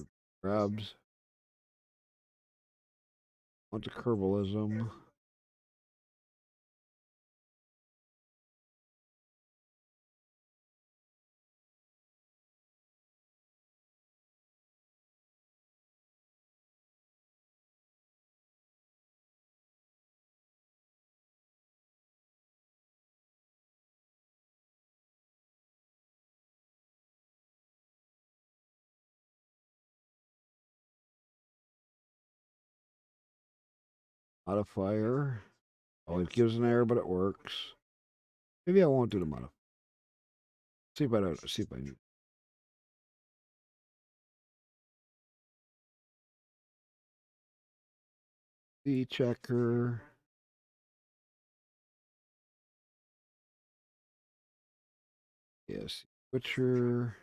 [SPEAKER 1] grabs. Want the herbalism. Modifier. Always gives an error, but it works. Maybe I won't do the modifier. See if I don't. See if I need. C checker. Yes. Switcher.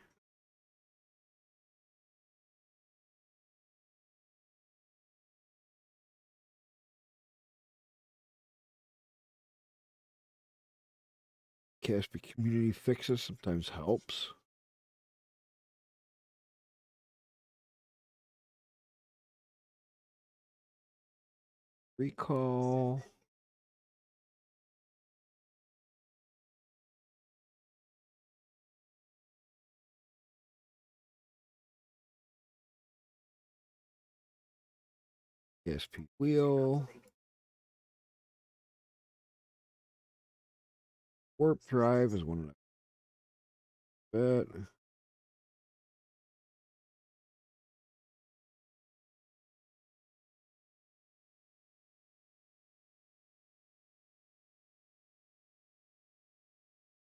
[SPEAKER 1] KSP community fixes sometimes helps. Recall. KSP wheel. Warp drive is one of the bet.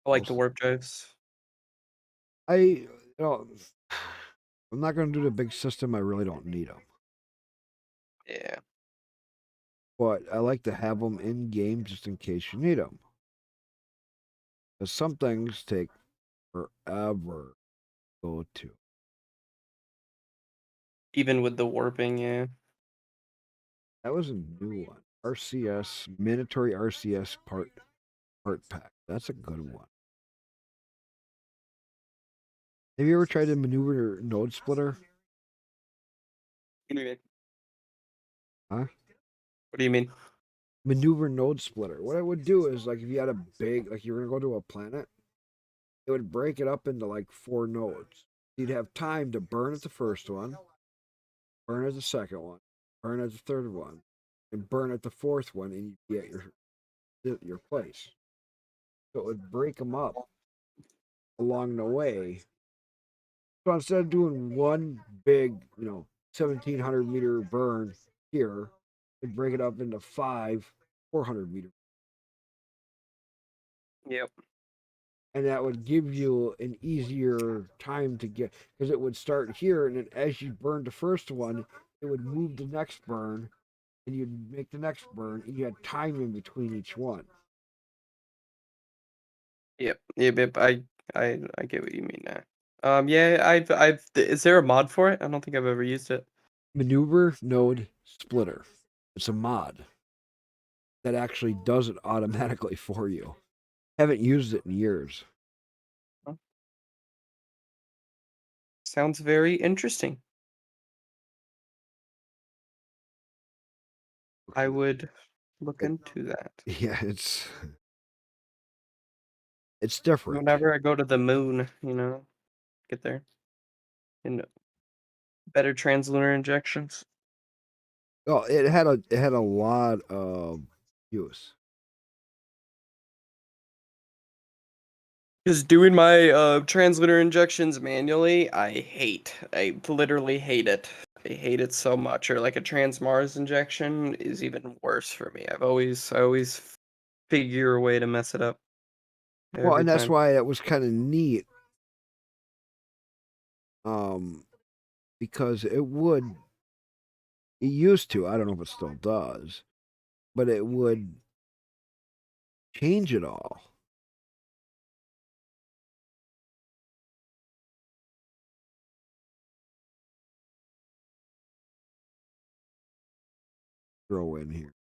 [SPEAKER 2] I like the warp drives.
[SPEAKER 1] I'm not going to do the big system. I really don't need them.
[SPEAKER 2] Yeah.
[SPEAKER 1] But I like to have them in game just in case you need them. Because some things take forever to go to.
[SPEAKER 2] Even with the warping, yeah.
[SPEAKER 1] That was a new one. RCS, mandatory RCS part pack. That's a good one. Have you ever tried to maneuver node splitter?
[SPEAKER 2] What do you mean?
[SPEAKER 1] Huh?
[SPEAKER 2] What do you mean?
[SPEAKER 1] Maneuver node splitter. What it would do is like if you had a big, like you were gonna go to a planet, it would break it up into like 4 nodes. You'd have time to burn at the first one, burn at the second one, burn at the third one, and burn at the fourth one, and you'd be at your place. So it would break them up along the way. So instead of doing one big, 1,700-meter burn here, it'd break it up into 5 400-meter.
[SPEAKER 2] Yep.
[SPEAKER 1] And that would give you an easier time to get, because it would start here, and then as you burned the first one, it would move the next burn, and you'd make the next burn, and you had time in between each one.
[SPEAKER 2] Yep. I get what you mean now. Yeah, is there a mod for it? I don't think I've ever used it.
[SPEAKER 1] Maneuver node splitter. It's a mod that actually does it automatically for you. Haven't used it in years.
[SPEAKER 2] Sounds very interesting. I would look into that.
[SPEAKER 1] Yeah, it's different.
[SPEAKER 2] Whenever I go to the moon, get there. And better translunar injections.
[SPEAKER 1] Oh, it had a lot of use.
[SPEAKER 2] Because doing my translunar injections manually, I literally hate it. I hate it so much. Or like a transmars injection is even worse for me. I always figure a way to mess it up
[SPEAKER 1] Well,
[SPEAKER 2] every
[SPEAKER 1] and that's
[SPEAKER 2] time.
[SPEAKER 1] why it was kind of neat. Because it used to, I don't know if it still does, but it would change it all. Throw in here.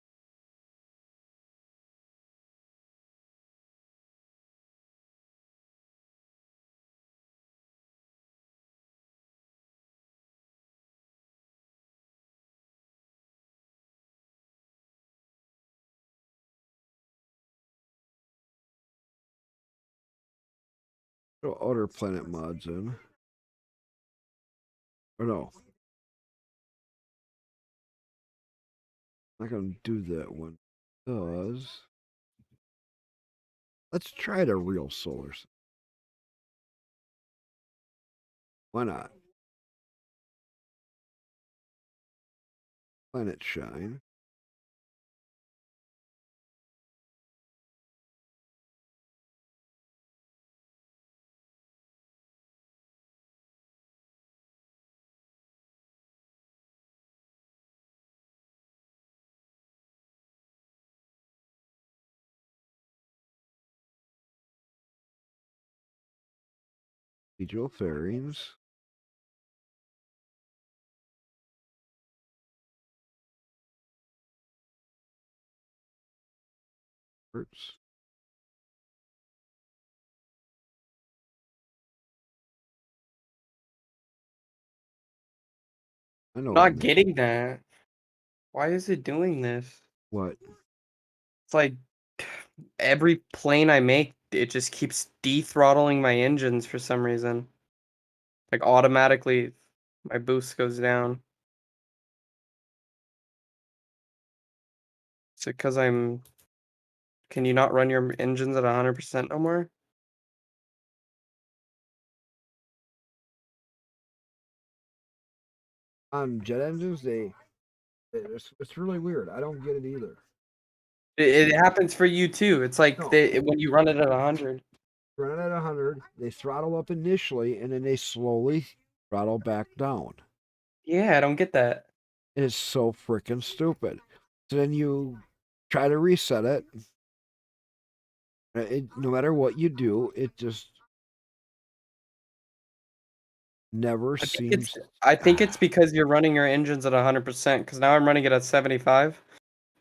[SPEAKER 1] Throw outer planet mods in. Or no. I'm not going to do that one. Because let's try the real solar system. Why not? Planet Shine. Digital fairings. Hurts. I know what I
[SPEAKER 2] Not
[SPEAKER 1] mean.
[SPEAKER 2] getting that. Why is it doing this?
[SPEAKER 1] What?
[SPEAKER 2] It's like every plane I make, it just keeps de-throttling my engines for some reason. Like automatically, my boost goes down. Is it because I'm... Can you not run your engines at 100% no more?
[SPEAKER 1] On jet engines, it's really weird. I don't get it either.
[SPEAKER 2] It happens for you too. It's like
[SPEAKER 1] No.
[SPEAKER 2] when you run it at 100.
[SPEAKER 1] Run it at 100. They throttle up initially, and then they slowly throttle back down.
[SPEAKER 2] Yeah, I don't get that.
[SPEAKER 1] It is so freaking stupid. So then you try to reset it. No matter what you do, it just never
[SPEAKER 2] I think it's
[SPEAKER 1] seems.
[SPEAKER 2] I think it's because you're running your engines at 100%, because now I'm running it at 75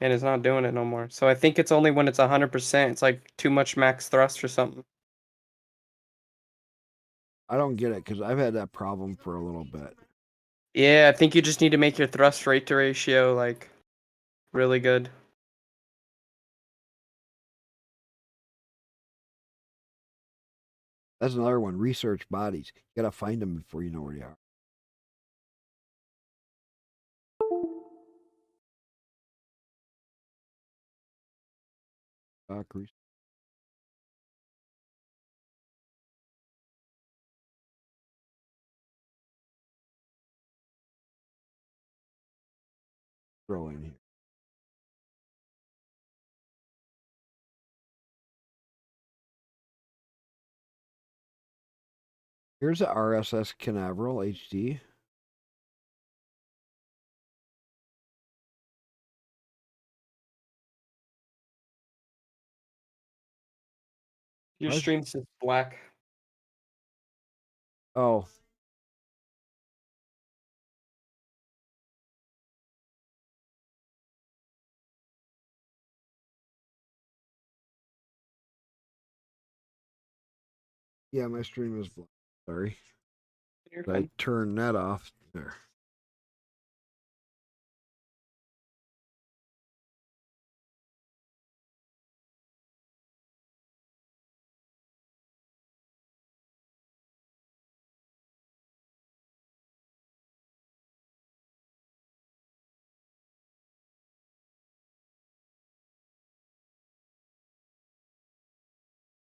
[SPEAKER 2] and it's not doing it no more. So I think it's only when it's 100%, it's like too much max thrust or something.
[SPEAKER 1] I don't get it because I've had that problem for a little bit.
[SPEAKER 2] Yeah, I think you just need to make your thrust rate to ratio like really good.
[SPEAKER 1] That's another one. Research bodies. You gotta find them before you know where they are. Research. Throw in here. Here's the RSS Canaveral HD.
[SPEAKER 2] Your
[SPEAKER 1] Why is-
[SPEAKER 2] stream says black.
[SPEAKER 1] Oh, yeah, my stream is black. Sorry.
[SPEAKER 2] You're
[SPEAKER 1] I
[SPEAKER 2] fine.
[SPEAKER 1] turned that off there.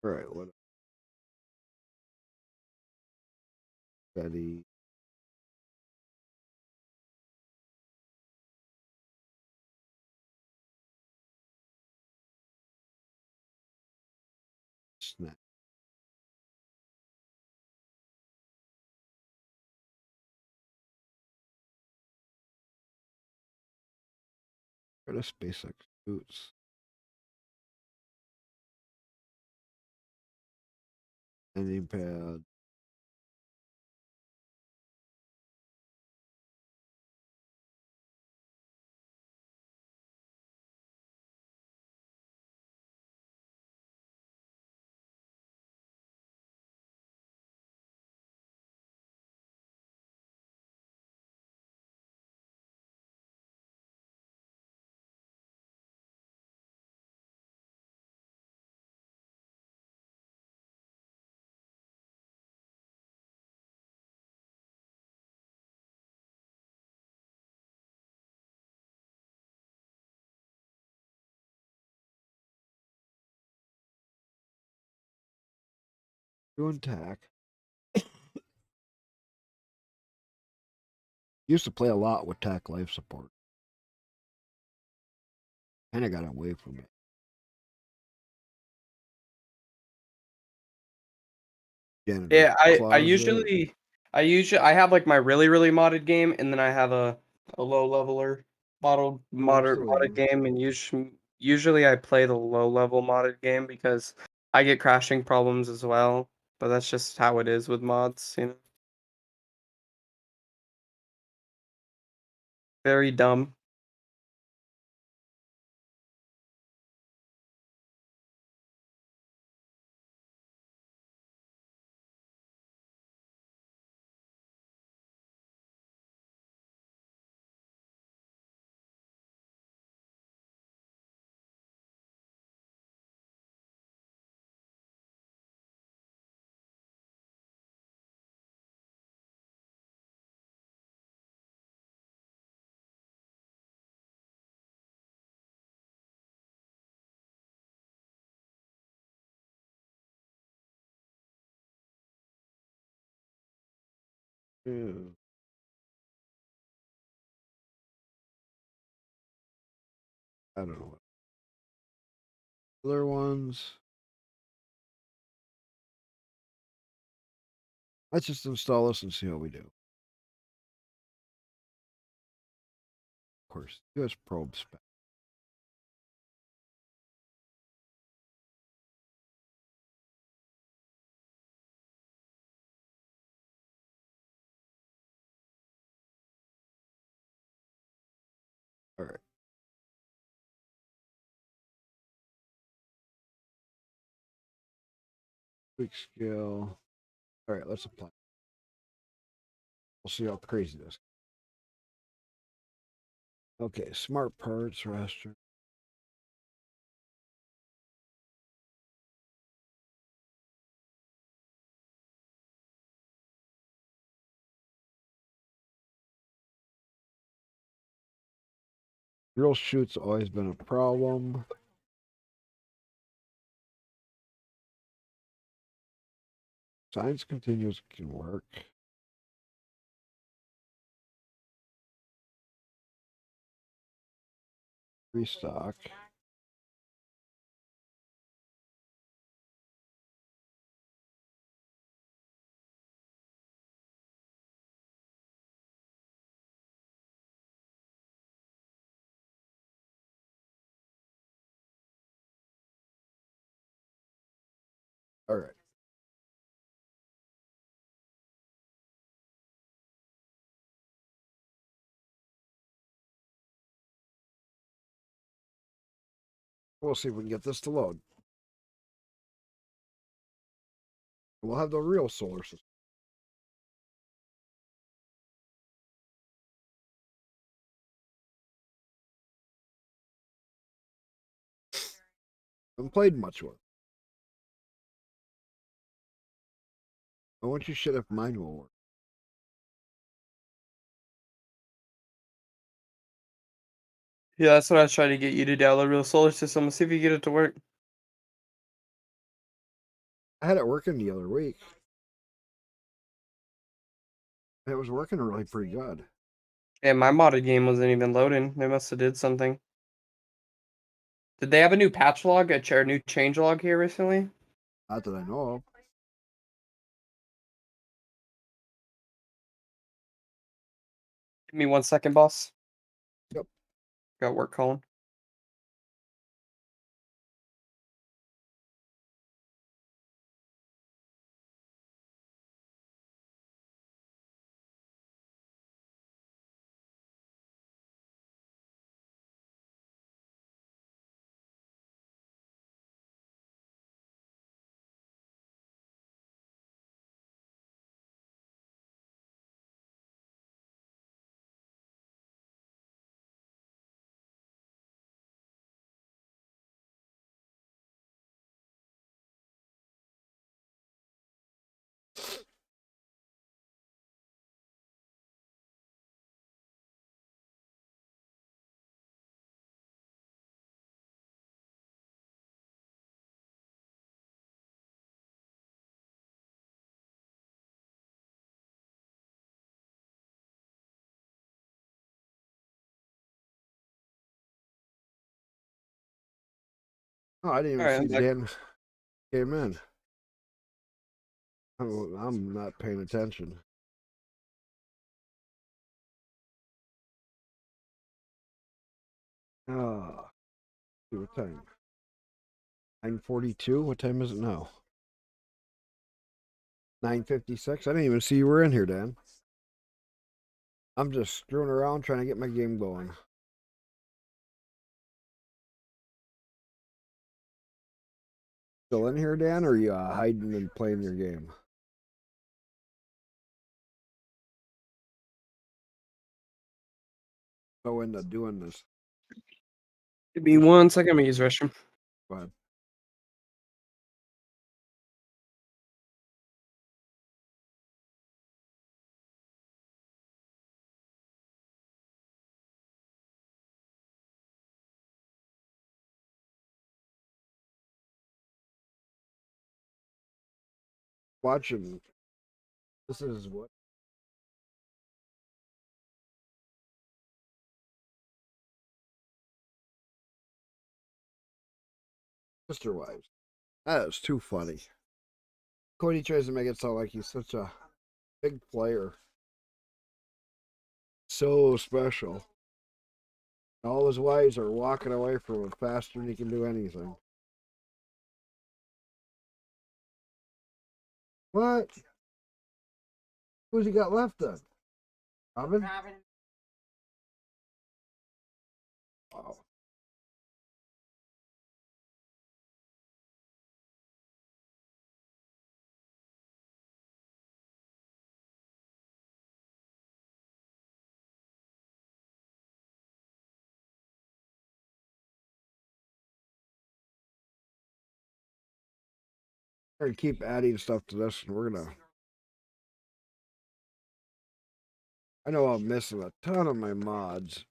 [SPEAKER 1] All right, what? Steady. Snap. Got a SpaceX boots. Ending pad. Doing tack. Used to play a lot with tack life support. And I got away from it. Janitor
[SPEAKER 2] Yeah, I
[SPEAKER 1] closet.
[SPEAKER 2] I have like my really modded game, and then I have a low leveler
[SPEAKER 1] Where's the
[SPEAKER 2] modded
[SPEAKER 1] lane?
[SPEAKER 2] game, and usually I play the low level modded game because I get crashing problems as well. But that's just how it is with mods, you know. Very dumb.
[SPEAKER 1] Ew. I don't know. Other ones. Let's just install this and see how we do. Of course, US probe spec. All right. Quick scale. All right, let's apply. We'll see how crazy this. Okay, smart parts raster. Drill shoot's always been a problem. Science continuous can work. Restock. All right. We'll see if we can get this to load. We'll have the real solar system. Haven't played much with. I want you shit if mine will work.
[SPEAKER 2] Yeah, that's what I was trying to get you to download Real Solar System. Let's see if you get it to work.
[SPEAKER 1] I had it working the other week. It was working really pretty good.
[SPEAKER 2] Yeah, my modded game wasn't even loading. They must have did something. Did they have a new patch log, a new change log here recently?
[SPEAKER 1] Not that I know of.
[SPEAKER 2] Give me 1 second, boss.
[SPEAKER 1] Yep.
[SPEAKER 2] Got work calling.
[SPEAKER 1] Oh, I didn't
[SPEAKER 2] All
[SPEAKER 1] even
[SPEAKER 2] right,
[SPEAKER 1] see
[SPEAKER 2] I'm back.
[SPEAKER 1] Dan came in. I'm not paying attention. Ah, what time? 9:42. What time is it now? 9:56. I didn't even see you were in here, Dan. I'm just screwing around trying to get my game going. Still in here, Dan, or are you hiding and playing your game? So into doing this.
[SPEAKER 2] Give me 1 second. I'm gonna use the restroom.
[SPEAKER 1] Go ahead. Watching. This is what? Sister Wives. That is too funny. Cody tries to make it sound like he's such a big player. So special. All his wives are walking away from him faster than he can do anything. What? Who's he got left then? Robin?
[SPEAKER 3] Robin.
[SPEAKER 1] Wow. We're gonna keep adding stuff to this, and we're gonna. I know I'm missing a ton of my mods.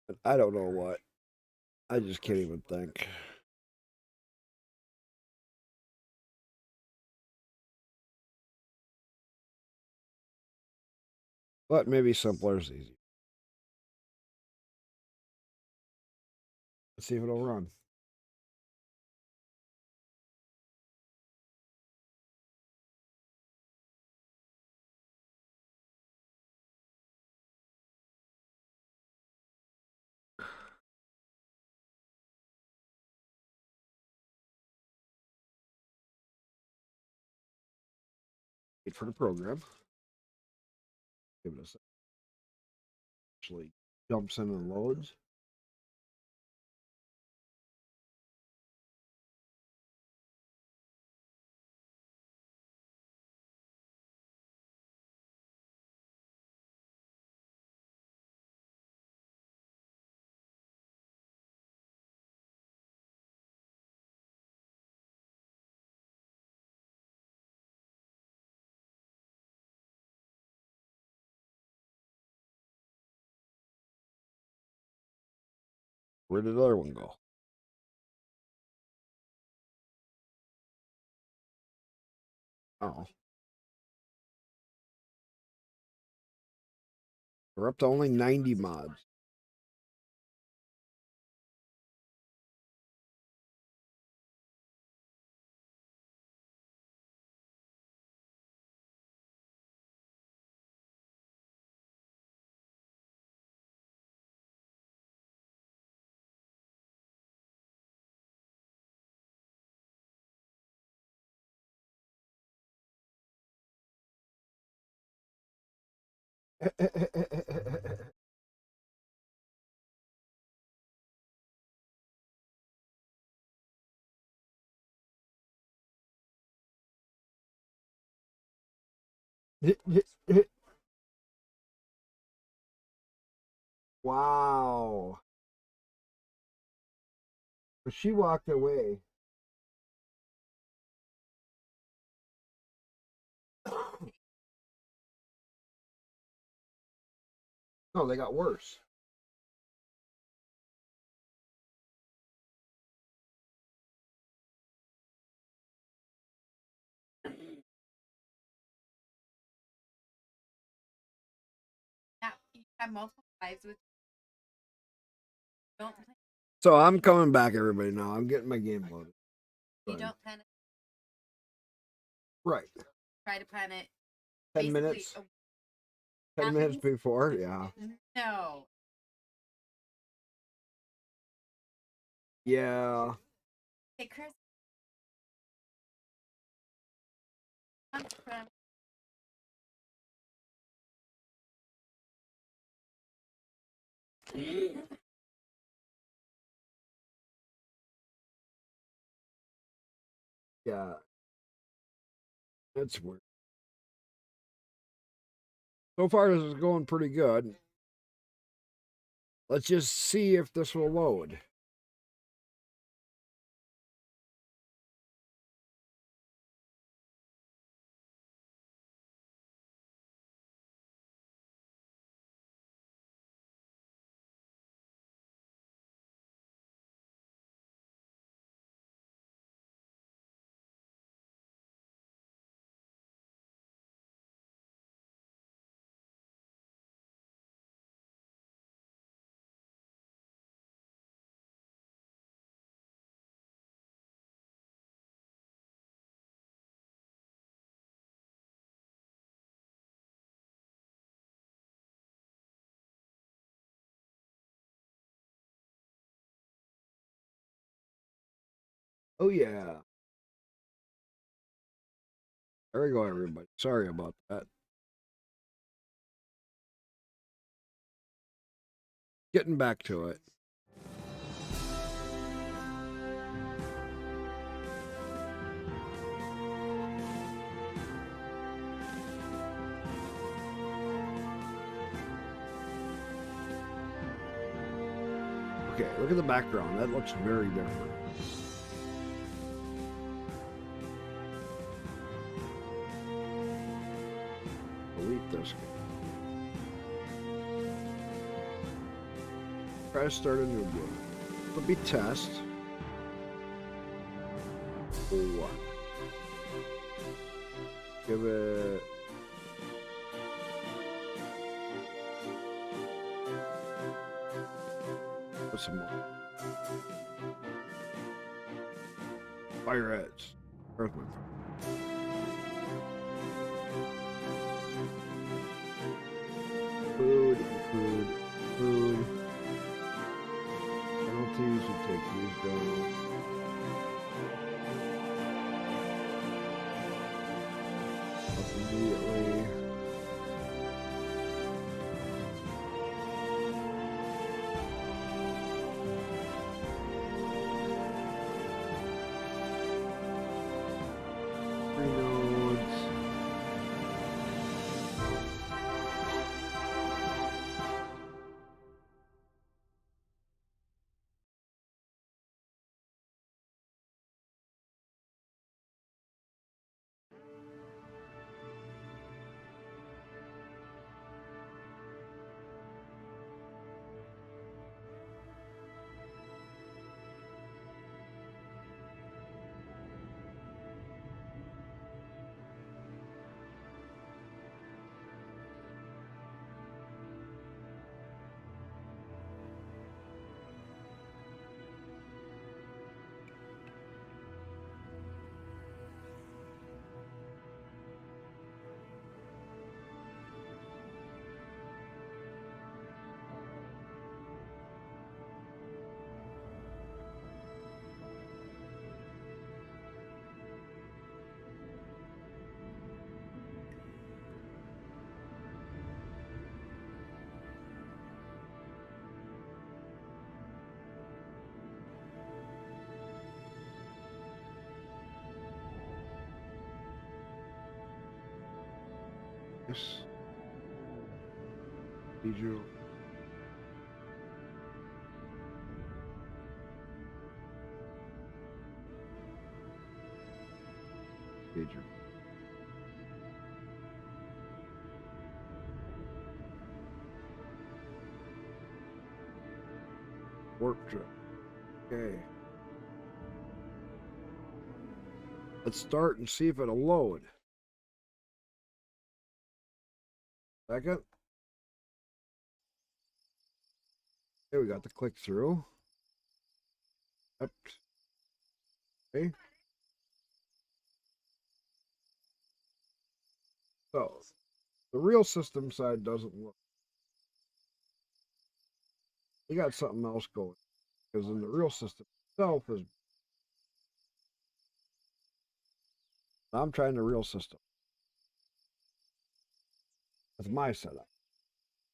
[SPEAKER 1] But I don't know what. I just can't even think. But maybe simpler is easy. Let's see if it'll run. Wait for the program. Give it a sec. Actually jumps in and loads. Where did the other one go? Oh. We're up to only 90 mods. Wow. But she walked away. No, they got worse.
[SPEAKER 3] Now you have multiple lives with. Don't plan.
[SPEAKER 1] So I'm coming back, everybody. Now I'm getting my game loaded.
[SPEAKER 3] You
[SPEAKER 1] Right.
[SPEAKER 3] don't plan it.
[SPEAKER 1] Right.
[SPEAKER 3] Try to plan it.
[SPEAKER 1] 10
[SPEAKER 3] basically
[SPEAKER 1] minutes.
[SPEAKER 3] a-
[SPEAKER 1] 10 minutes
[SPEAKER 3] happens-
[SPEAKER 1] before. Yeah.
[SPEAKER 3] No.
[SPEAKER 1] Yeah.
[SPEAKER 3] Hey, Chris. I'm from-
[SPEAKER 1] Yeah. That's weird. So far, this is going pretty good. Let's just see if this will load. Oh, yeah. There we go, everybody. Sorry about that. Getting back to it. Okay, look at the background. That looks very different. Delete this. Try to start a new game. It'll be test. What? Give it. What's some more? Fire Edge. Earthman. Food. Penalties, you take these down. Up immediately. Three nodes. Yes. Procedural. Procedure. Warp drive. Okay. Let's start and see if it'll load. Second. Okay, we got the click through. Yep. Okay. So the real system side doesn't look. We got something else going because in the real system itself is. I'm trying the real system. That's my setup.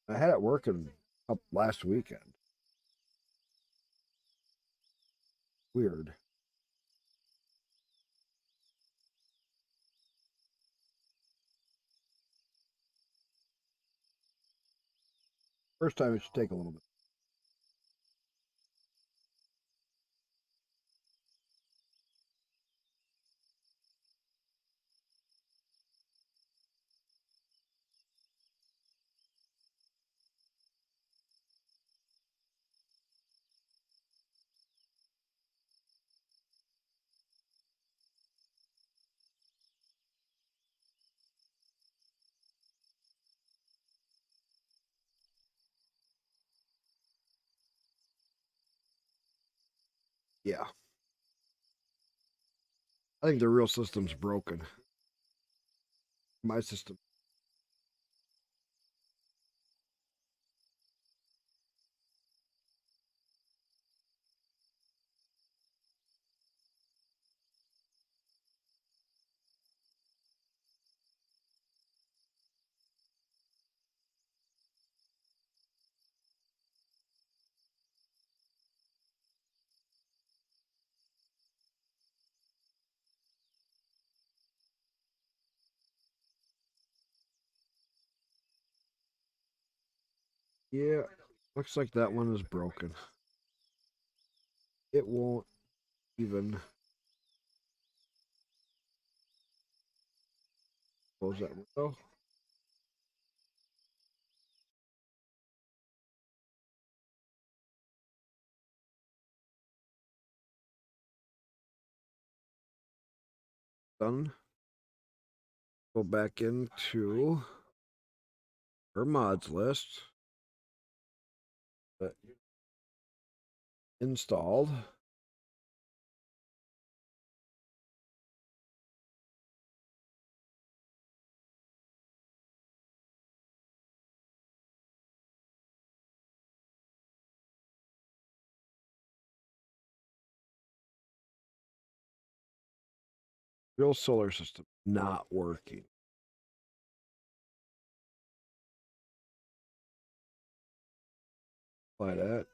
[SPEAKER 1] I had it working up last weekend. Weird. First time it should take a little bit. Yeah. I think the real system's broken. My system. Yeah. Looks like that one is broken. It won't even close that window. Done. Go back into her mods list. Installed. Real solar system not working. Apply that.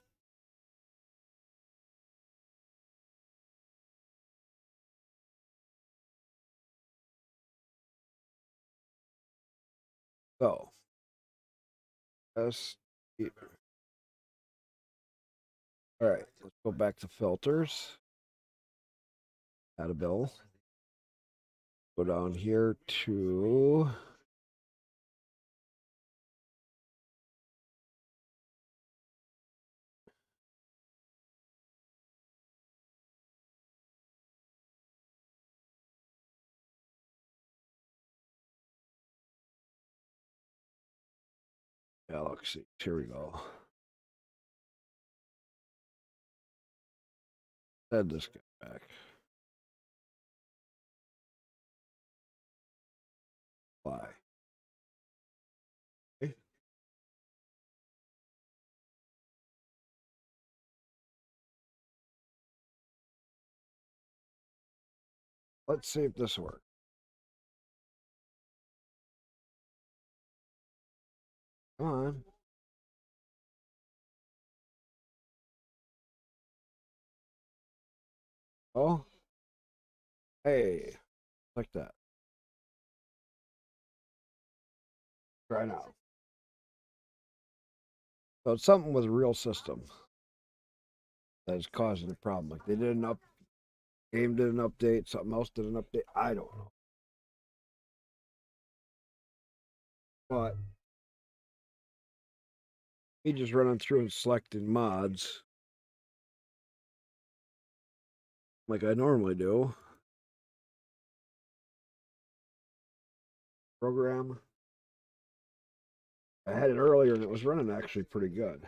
[SPEAKER 1] So, S. All right, let's go back to filters. Add a bill. Go down here to Galaxy. Here we go. Add this guy back. Apply. Okay. Let's see if this works. Come on. Oh. Hey. Like that. Try now. So it's something with a real system that is causing the problem. Like they did an game did an update, something else did an update. I don't know. But me just running through and selecting mods like I normally do. Program. I had it earlier and it was running actually pretty good.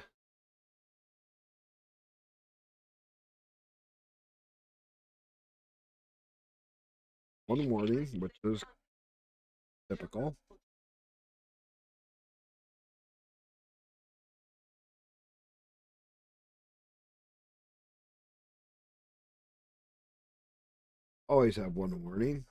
[SPEAKER 1] One warning, which is typical. Always have one warning.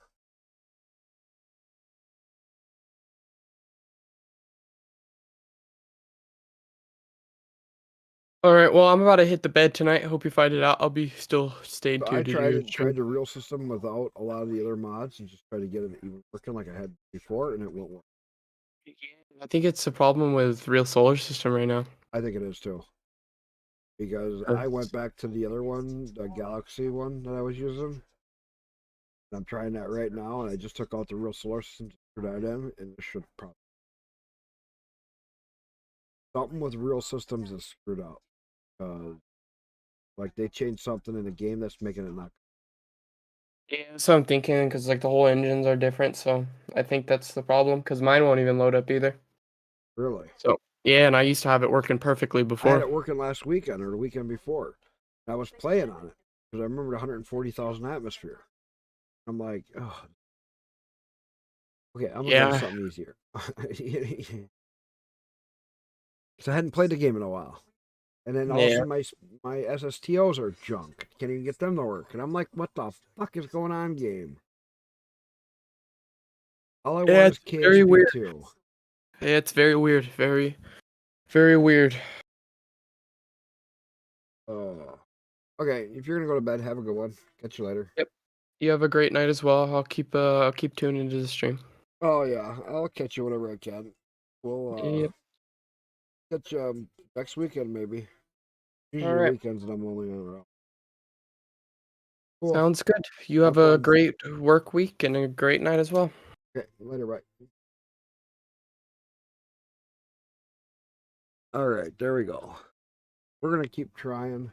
[SPEAKER 4] All right. Well, I'm about to hit the bed tonight. I hope you find it out. I'll be still staying
[SPEAKER 1] So
[SPEAKER 4] tuned
[SPEAKER 1] I
[SPEAKER 4] to your
[SPEAKER 1] tried
[SPEAKER 4] stream.
[SPEAKER 1] the real system without a lot of the other mods and just tried to get it even working like I had before, and it won't work.
[SPEAKER 4] I think it's a problem with real solar system right now.
[SPEAKER 1] I think it is too. Because I went back to the other one, the Galaxy one that I was using. And I'm trying that right now, and I just took out the real solar system to put that in, and it should probably. Something with real systems is screwed up. Like they changed something in the game that's making it not.
[SPEAKER 4] Yeah, so I'm thinking because like the whole engines are different, so I think that's the problem. Because mine won't even load up either.
[SPEAKER 1] Really?
[SPEAKER 4] So yeah, and I used to have it working perfectly
[SPEAKER 1] I had
[SPEAKER 4] before.
[SPEAKER 1] it working last weekend or the weekend before. I was playing on it because I remembered 140,000 atmosphere. I'm like, oh, okay, I'm gonna go to
[SPEAKER 4] Yeah,
[SPEAKER 1] something easier. So I hadn't played the game in a while, and then all of a
[SPEAKER 4] yeah,
[SPEAKER 1] sudden my SSTOs are junk. Can't even get them to work, and I'm like, what the fuck is going on, game? All I
[SPEAKER 4] yeah.
[SPEAKER 1] want is
[SPEAKER 4] It's very
[SPEAKER 1] KSP
[SPEAKER 4] weird.
[SPEAKER 1] 2.
[SPEAKER 4] Yeah, it's very weird. Very, very weird.
[SPEAKER 1] Oh, okay. If you're gonna go to bed, have a good one. Catch you later.
[SPEAKER 4] Yep. You have a great night as well. I'll keep tuning into the stream.
[SPEAKER 1] Oh yeah, I'll catch you whenever I can. We'll
[SPEAKER 4] Yep.
[SPEAKER 1] catch you next weekend maybe. Usually
[SPEAKER 4] All
[SPEAKER 1] the
[SPEAKER 4] right.
[SPEAKER 1] weekends and I'm only around. Cool.
[SPEAKER 4] Sounds good. You
[SPEAKER 1] Have
[SPEAKER 4] have a
[SPEAKER 1] fun.
[SPEAKER 4] great work week and a great night as well.
[SPEAKER 1] Okay, later, bye. All right, there we go. We're gonna keep trying.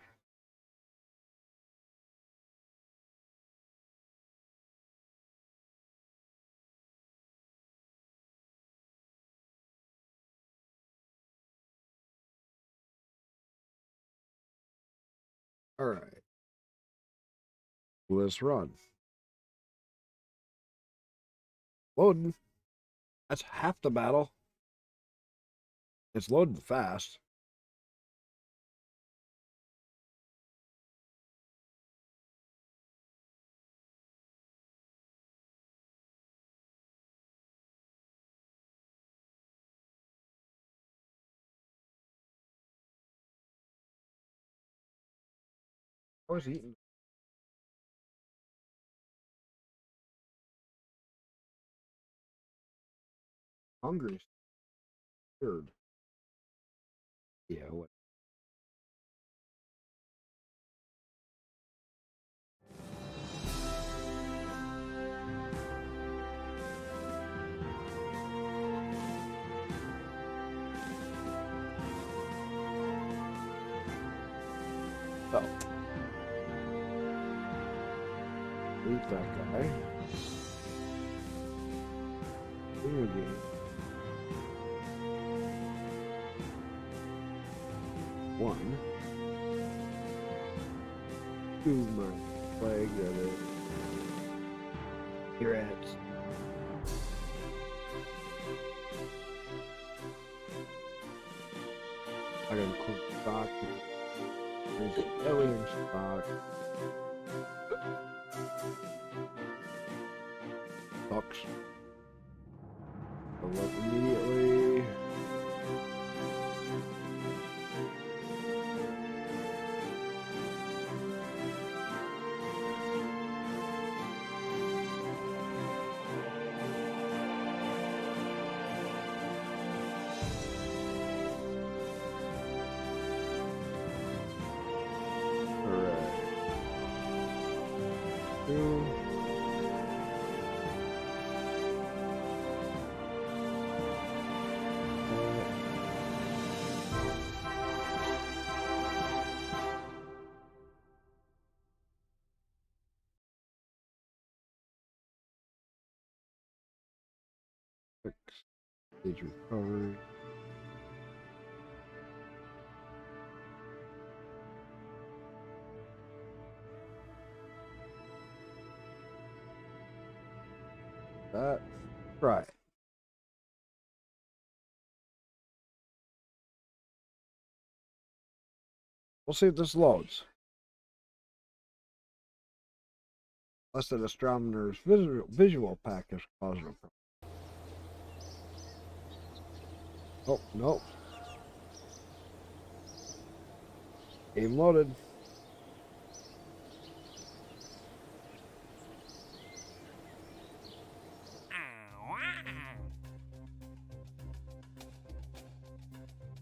[SPEAKER 1] All right. Let's run. Loading. That's half the battle. It's loading fast. I was eating. Hungry. Weird. Yeah. What? Oh. Leave that guy. Video game. One. Two. My flag of it. Here at. I gotta include stock. There's alien stock. Sucks. I look immediately. Fix. Stage recovery. That. Try it. We'll see if this loads. Unless the astronomer's visual pack is causing a problem. Oh, no. Game loaded.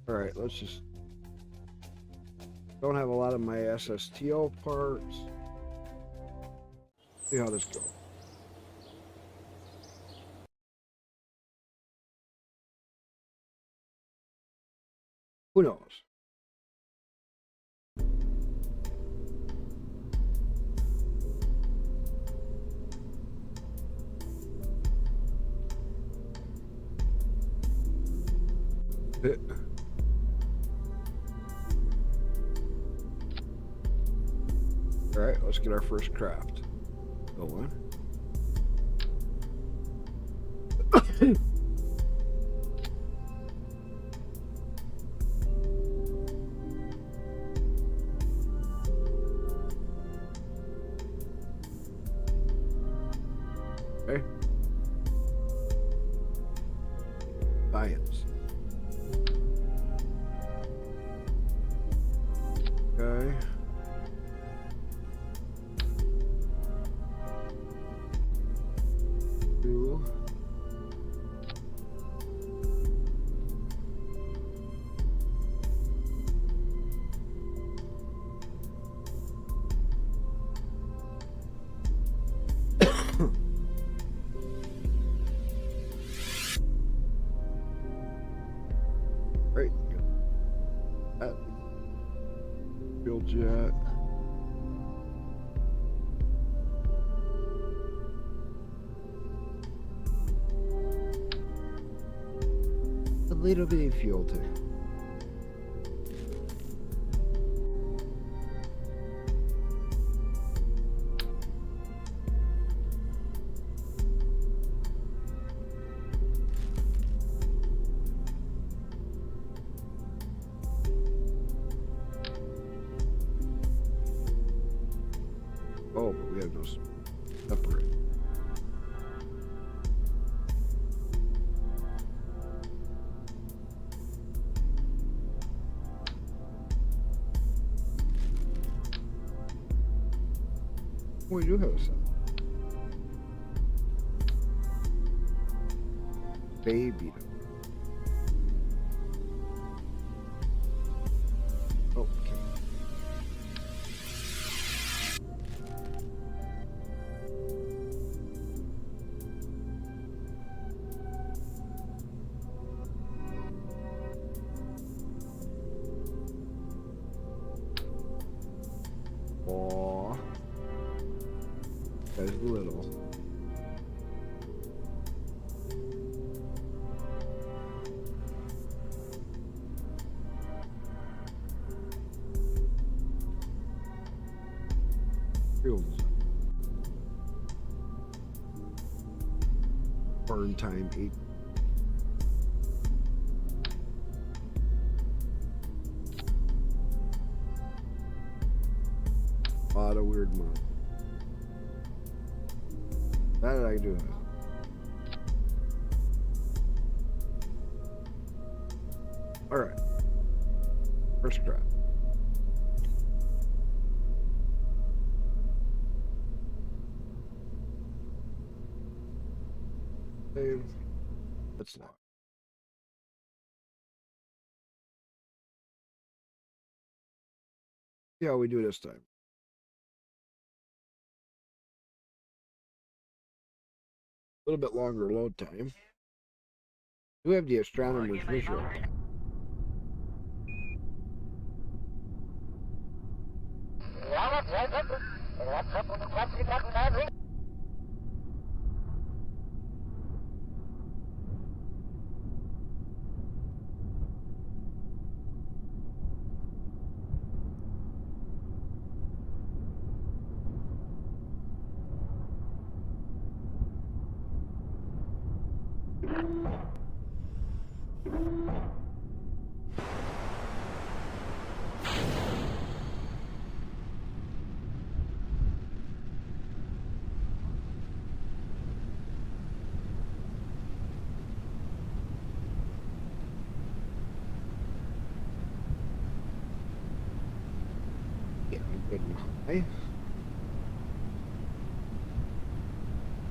[SPEAKER 1] Alright, let's just... Don't have a lot of my SSTO parts. See how this goes. Who knows? Alright, let's get our first craft going. Okay. Science. Okay. Two. Right. That. Fuel jet. A little bit of fuel tank. Oh, but we have no separate. We do have some. Baby. Okay. Aw. That is little. Fuels. Burn time 8. A lot of weird money. That did I do it? Alright. First craft. Save. That's not. See how we do this time. A little bit longer load time. We have the astronomer's visual. Yeah, good and high.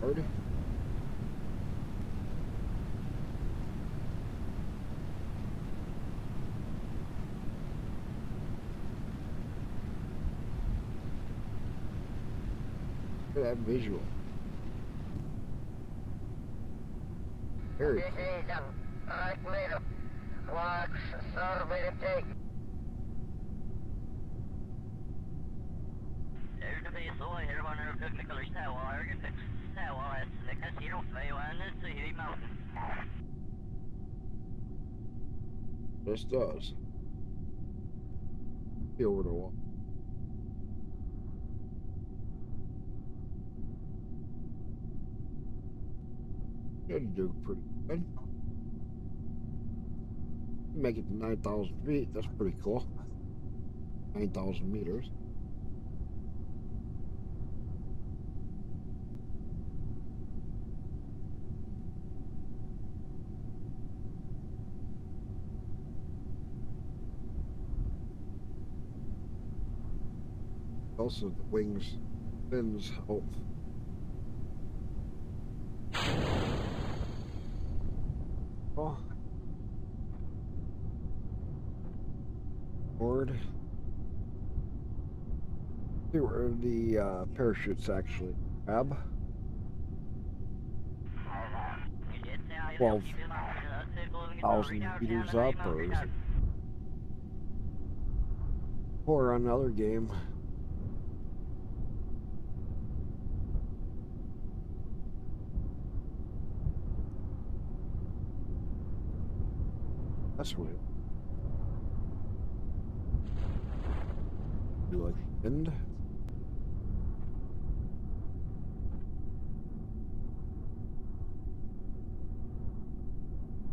[SPEAKER 1] Hard. Look at that visual. Very cool. This does. Be over the wall. Should do pretty good. Make it to 9,000 feet. That's pretty cool. 9,000 meters. Also, the wings, fins help. Oh. Board. See where the parachutes actually grab. 12,000 meters up, or is it 4 on another game? That's weird. You like wind?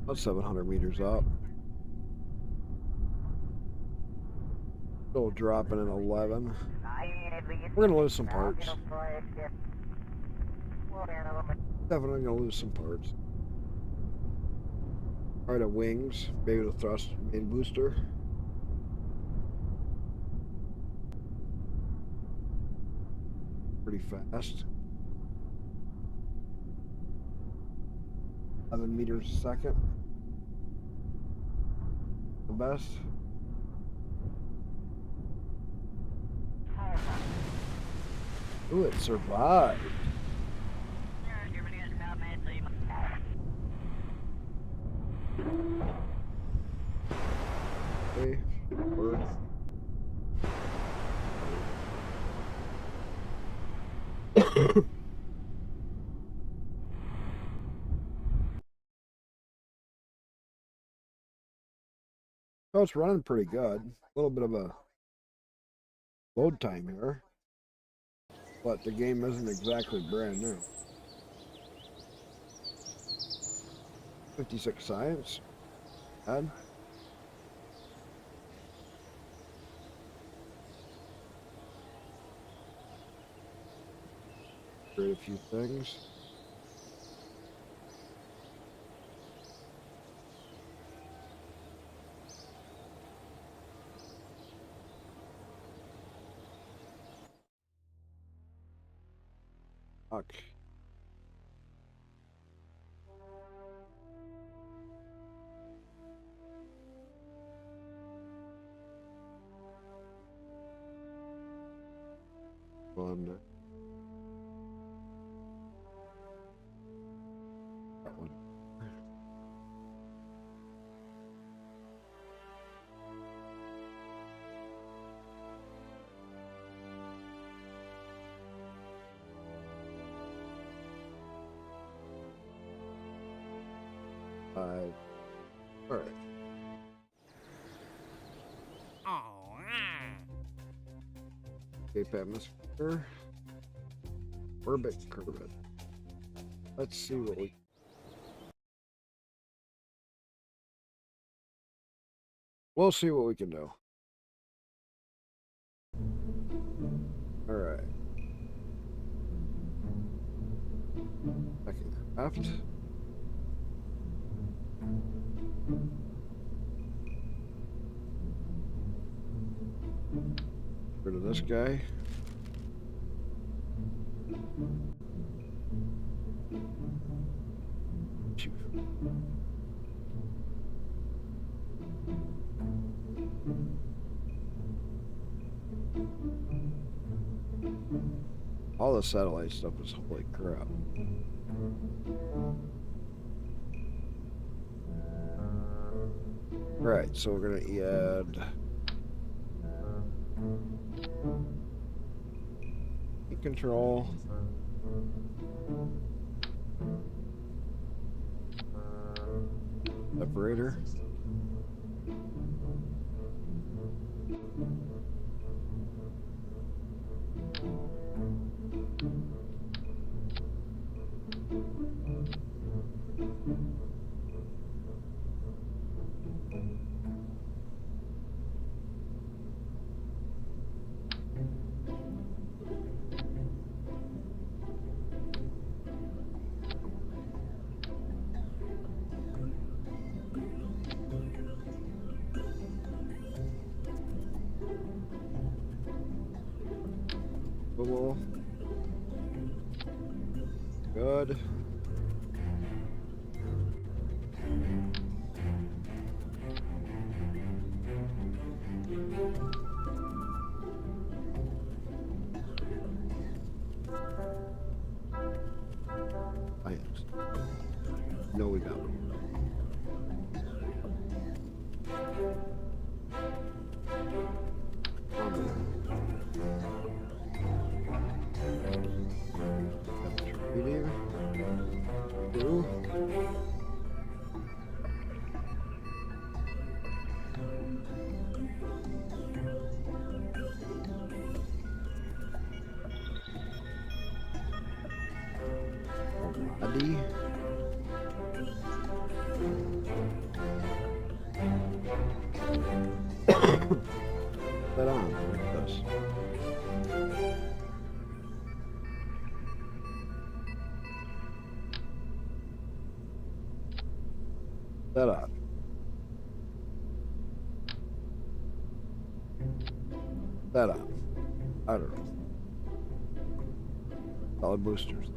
[SPEAKER 1] About 700 meters up. Still dropping in 11. We're gonna lose some parts. Definitely gonna lose some parts. Alright, the wings, maybe the thrust main booster. Pretty fast. 11 meters a second. The best. Ooh, it survived. Okay, bird. Oh, it's running pretty good. A little bit of a load time here, but the game isn't exactly brand new. 56 science. Add. Create a few things. Fuck. Fun. That one. All right. Cape atmosphere. Orbit curve. Let's see what we We'll see what we can do. All right. Second left. Rid of this guy. Shoot. All the satellite stuff is holy crap. Right, so we're gonna add heat control. Separator. Swivel. Good. No, we don't. Reading. Blue. Body. That on like this. That on. That on. I don't know. Solid boosters.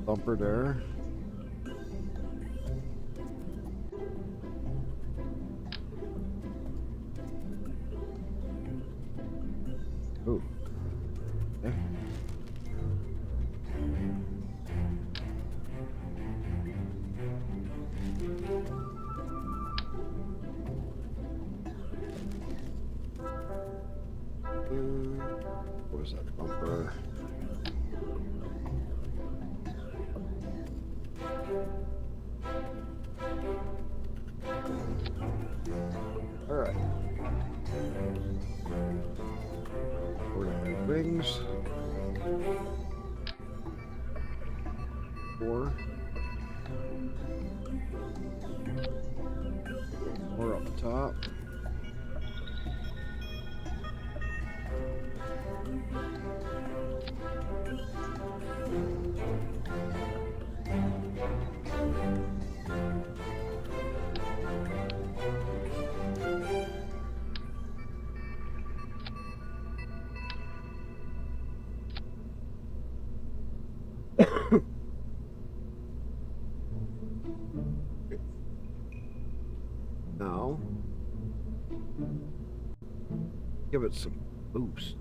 [SPEAKER 1] Bumper there. Ooh. Okay. What was that bumper? All right. We're gonna have wings. 4. More up top. Now, give it some boost.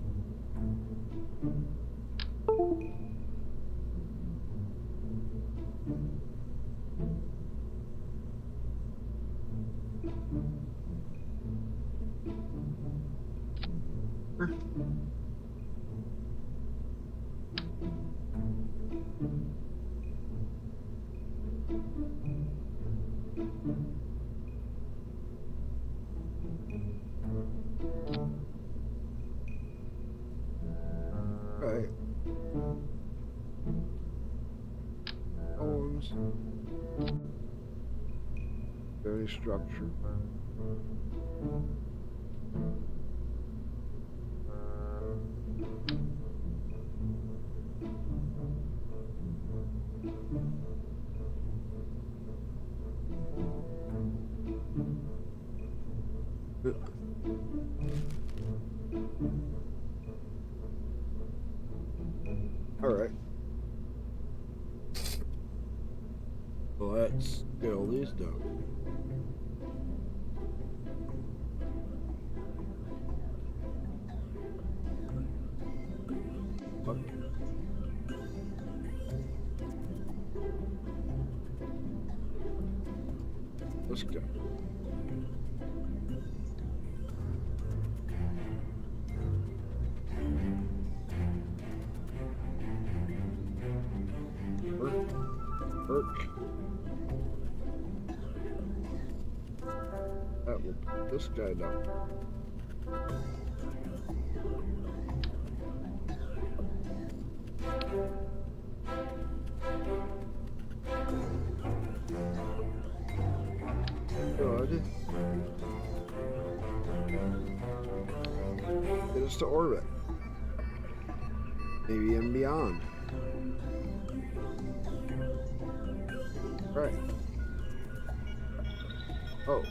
[SPEAKER 1] Right. Bones. Any structure. All right. Let's get all these done. Okay. Let's go. Work. That will put this guy down. Good. Get us to orbit. Maybe and beyond. Right. Oh.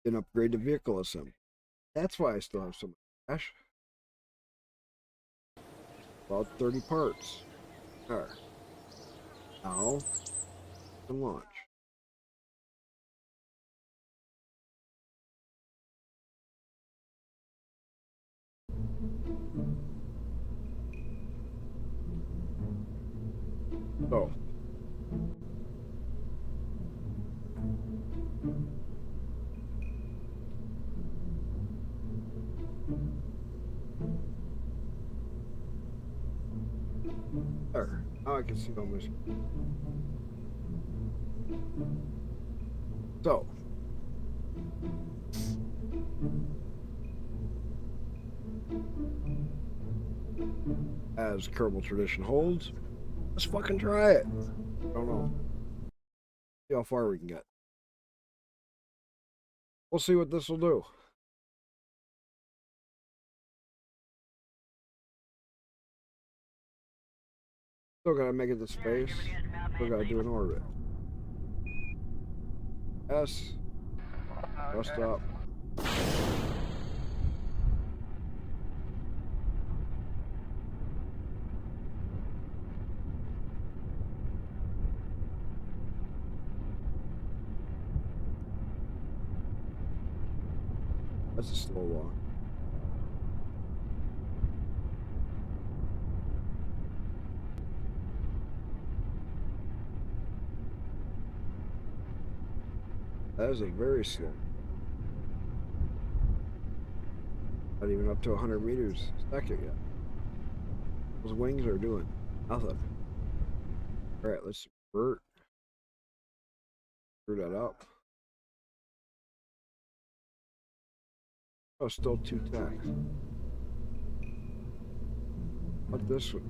[SPEAKER 1] Can upgrade the vehicle assembly. That's why I still have so much cash. About 30 parts. There. Now, to launch. So. There. Now I can see all my. So. As Kerbal tradition holds, let's fucking try it. I don't know. See how far we can get. We'll see what this will do. Still gotta make it to space. Still gotta do an orbit. S. Rest up. That's a slow walk. That is a very slow. Not even up to 100 meters a second yet. Those wings are doing nothing. Alright, let's invert. Screw that up. Oh, still 2 tacks. What this one?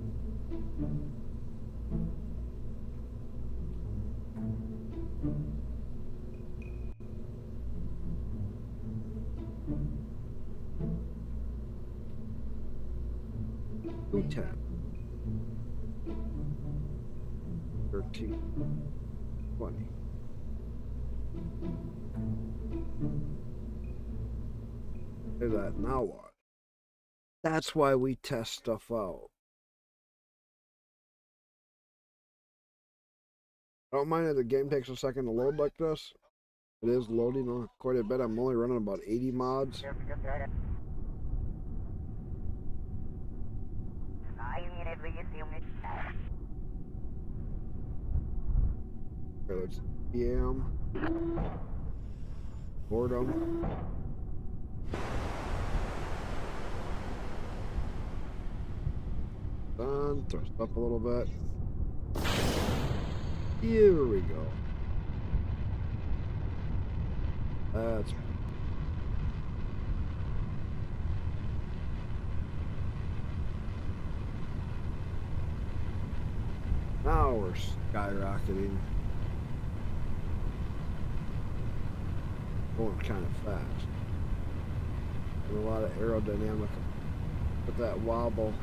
[SPEAKER 1] Two tack. 13. 20. Say that, now what? That's why we test stuff out. I don't mind if the game takes a second to load like this. It is loading quite a bit. I'm only running about 80 mods. Okay, let's PM. Boredom. Done. Thrust up a little bit. Here we go. That's Now we're skyrocketing. Going kind of fast. And a lot of aerodynamic with that wobble.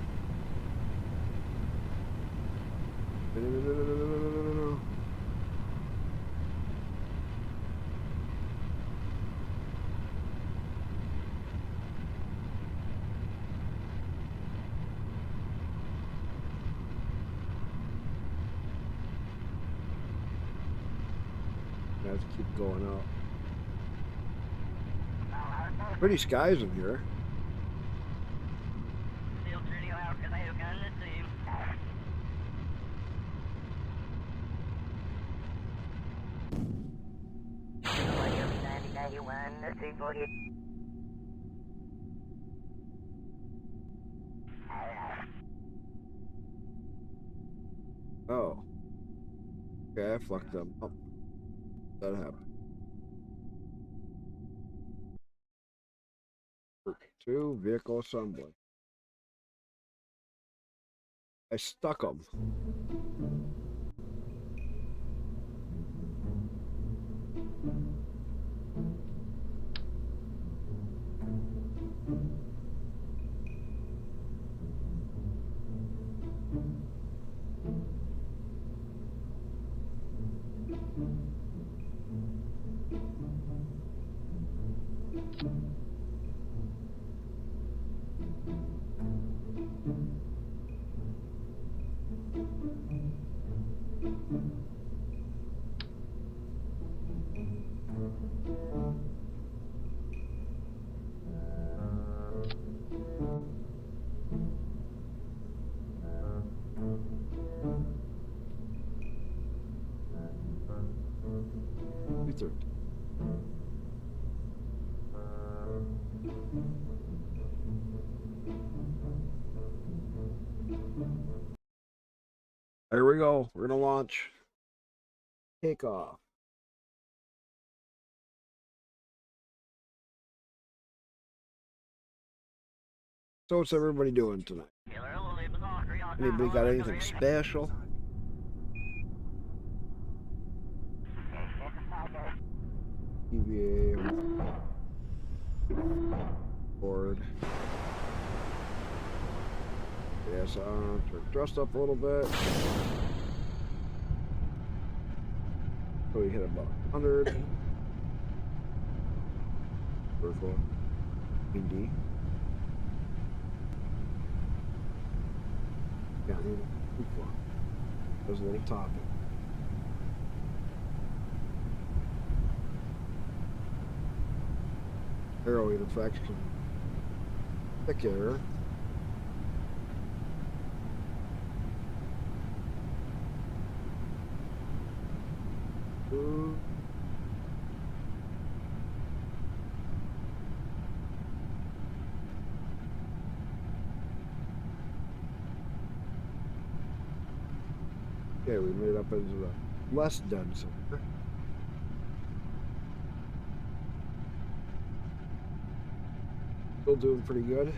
[SPEAKER 1] I have to keep going up. Pretty skies in here. Oh. Okay, I fucked them up. That happened. 2 vehicle assembly. I stuck them. Here we go. We're gonna launch. Take off. So what's everybody doing tonight? Anybody got anything special? EVA board. Yes, dressed up a little bit. So we hit about 100. Circle. D. Yeah, there's a little topic. Aero infection. Thick air. Okay, we made it up into the less dense air. Still doing pretty good.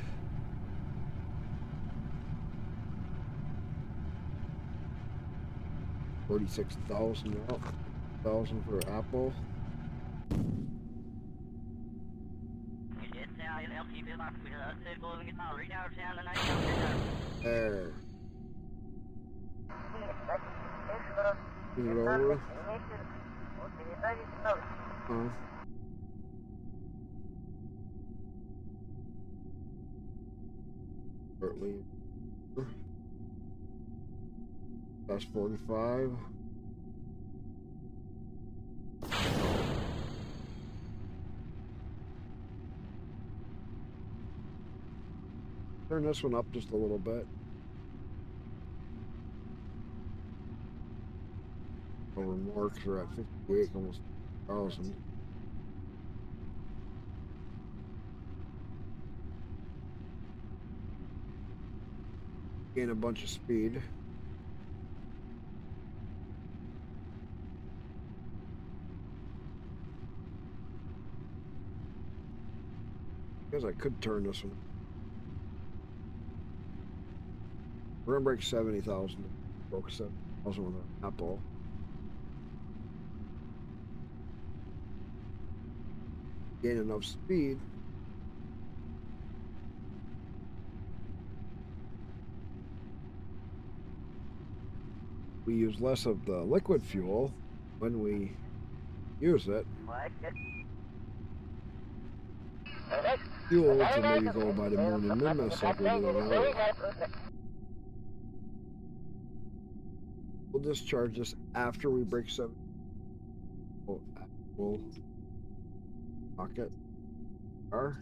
[SPEAKER 1] $46,000 out. 1,000 for Apple. There. Is it over? Shortly. That's 45. Turn this one up just a little bit. Our marks are at 58, almost 1,000. Gain a bunch of speed. Guess I could turn this one. We're gonna break 70,000. Broke 7,000. Also with an apple. Gain enough speed. We use less of the liquid fuel when we use it. Fuel to maybe go by the moon and Mimas like we did earlier. We'll discharge this after we break 7. We'll rocket R.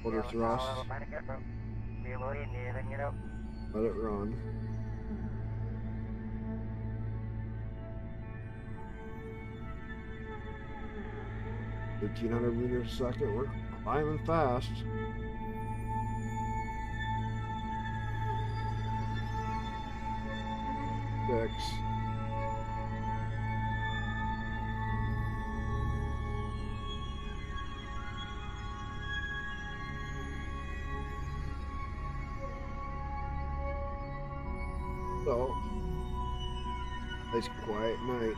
[SPEAKER 1] Quarter thrust. Let it run. (1,300 meters a second). We're climbing fast. Six. So, nice quiet night.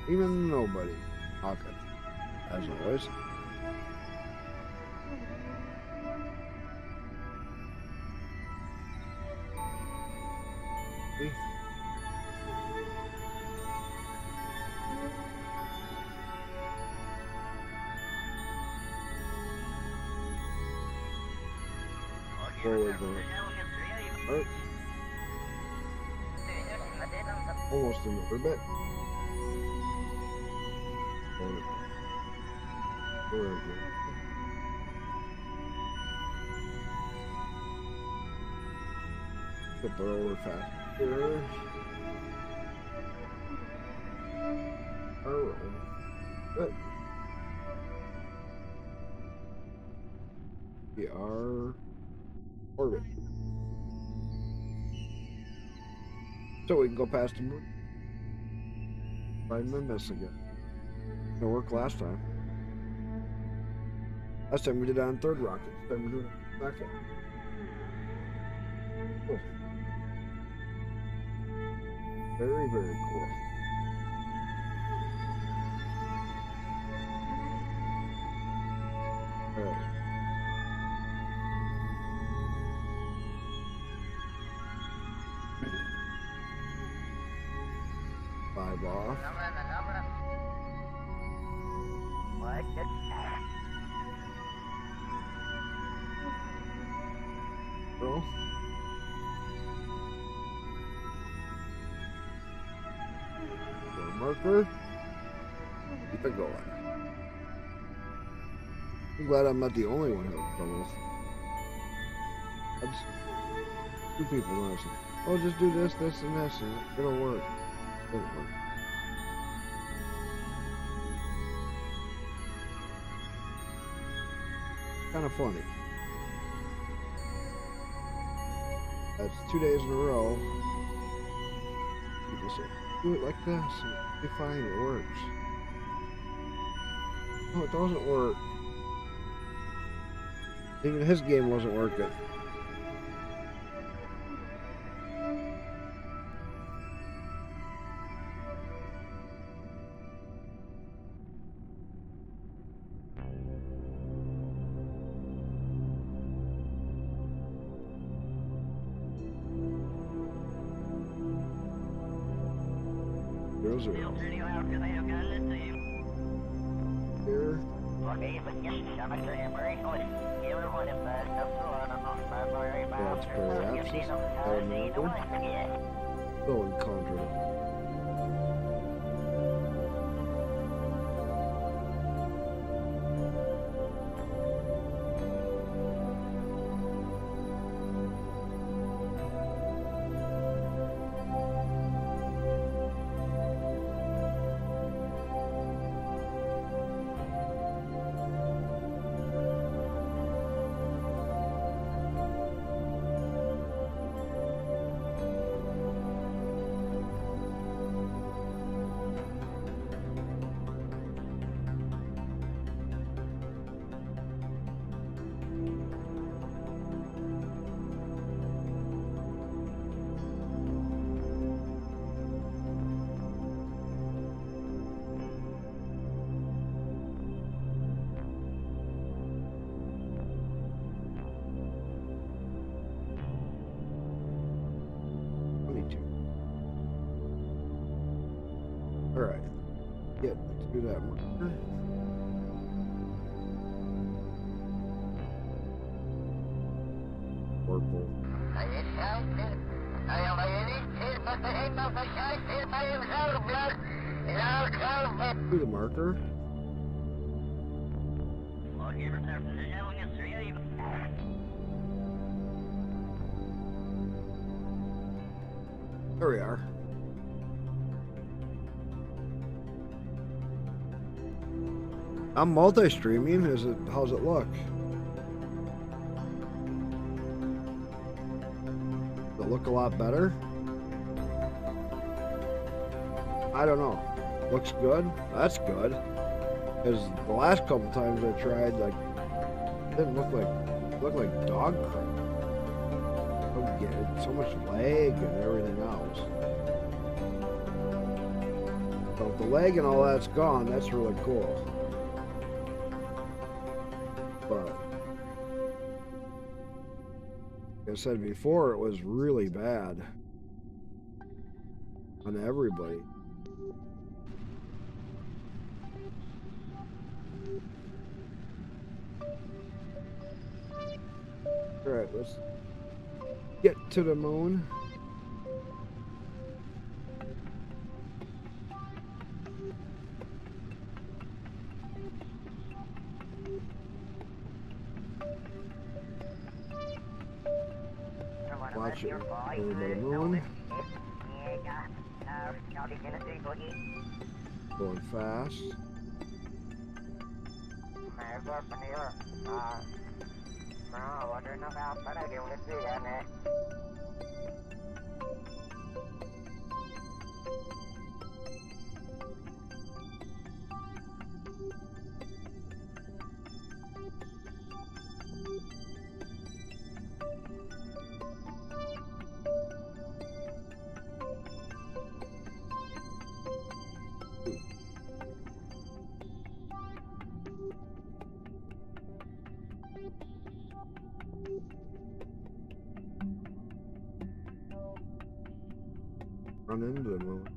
[SPEAKER 1] Even nobody talking, as always. Forward going. Right. Almost in orbit. Tip it over faster. Good. We are orbit. So we can go past the moon. Find Mimas again. It worked last time. Last time we did it on 3rd rocket. This time we're doing it on 2nd. Cool. Very, very cool. Alright. Five off. Roll. Marker. Keep it going. I'm glad I'm not the only one having trouble. That's 2 people noticing. Oh, just do this, this, and this, and it'll work. It'll work. Kind of funny. That's 2 days in a row. People say, do it like this, and it'll be fine, it works. No, it doesn't work. Even his game wasn't working. Zero. Here. That's periapsis. Elemental. Go and conjure it. Alright. Get to that marker. Purple. To the marker. There we are. I'm multi-streaming. How's it look? Does it look a lot better? I don't know. Looks good. That's good. Because the last couple times I tried, like, it didn't look like dog crap. Oh, yeah, so much lag and everything else. So if the lag and all that's gone, that's really cool. But like I said before, it was really bad on everybody. All right, let's get to the moon. Watch it over the moon. Going fast. Run into the moon.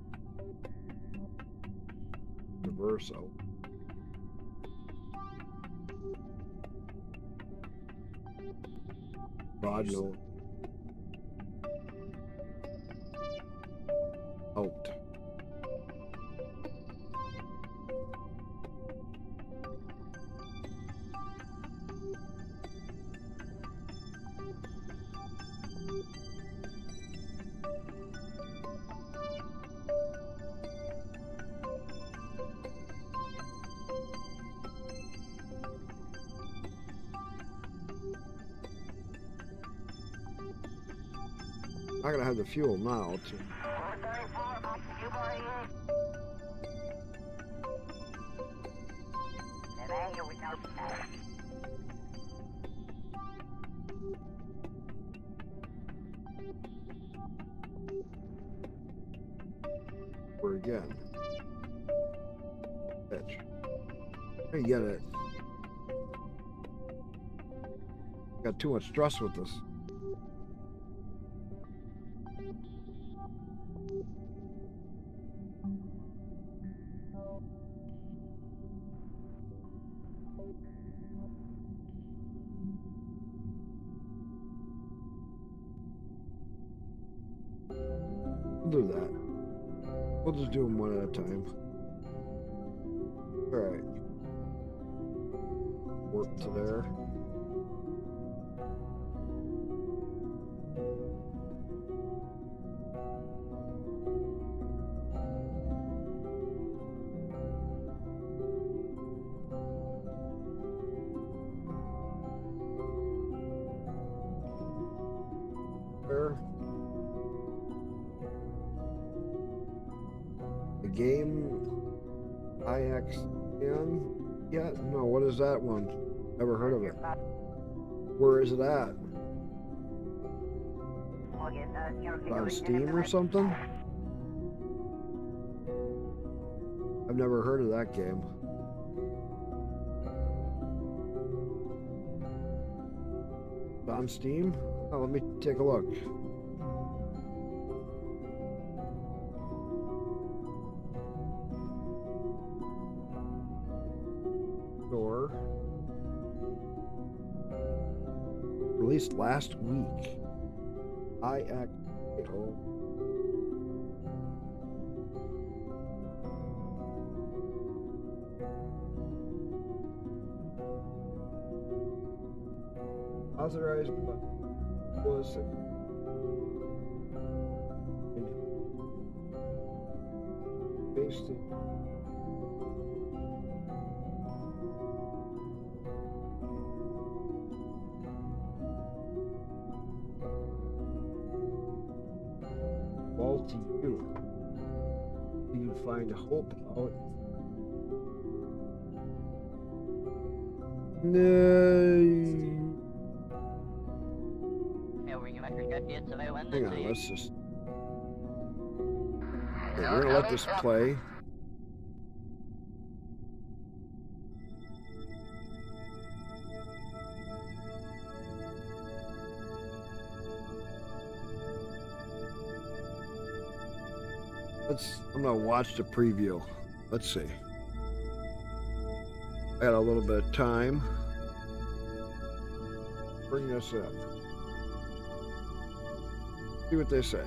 [SPEAKER 1] Reverso. God no. Out. I'm not gonna have the fuel now. Or again. Bitch. I get it. Got too much stress with this. We'll do that. We'll just do them one at a time. Alright. Work to there. There. The game IXN? Yeah, no, what is that one? Never heard of it. Where is it at? On Steam or something? I've never heard of that game. On Steam? Oh, let me take a look. released last week. IXO. Authorized by was based in faulty you. You can find hope out. No. Hang on, let's just. Okay, we're gonna let this play. I'm gonna watch the preview. Let's see. I got a little bit of time. Bring this up. See what they say.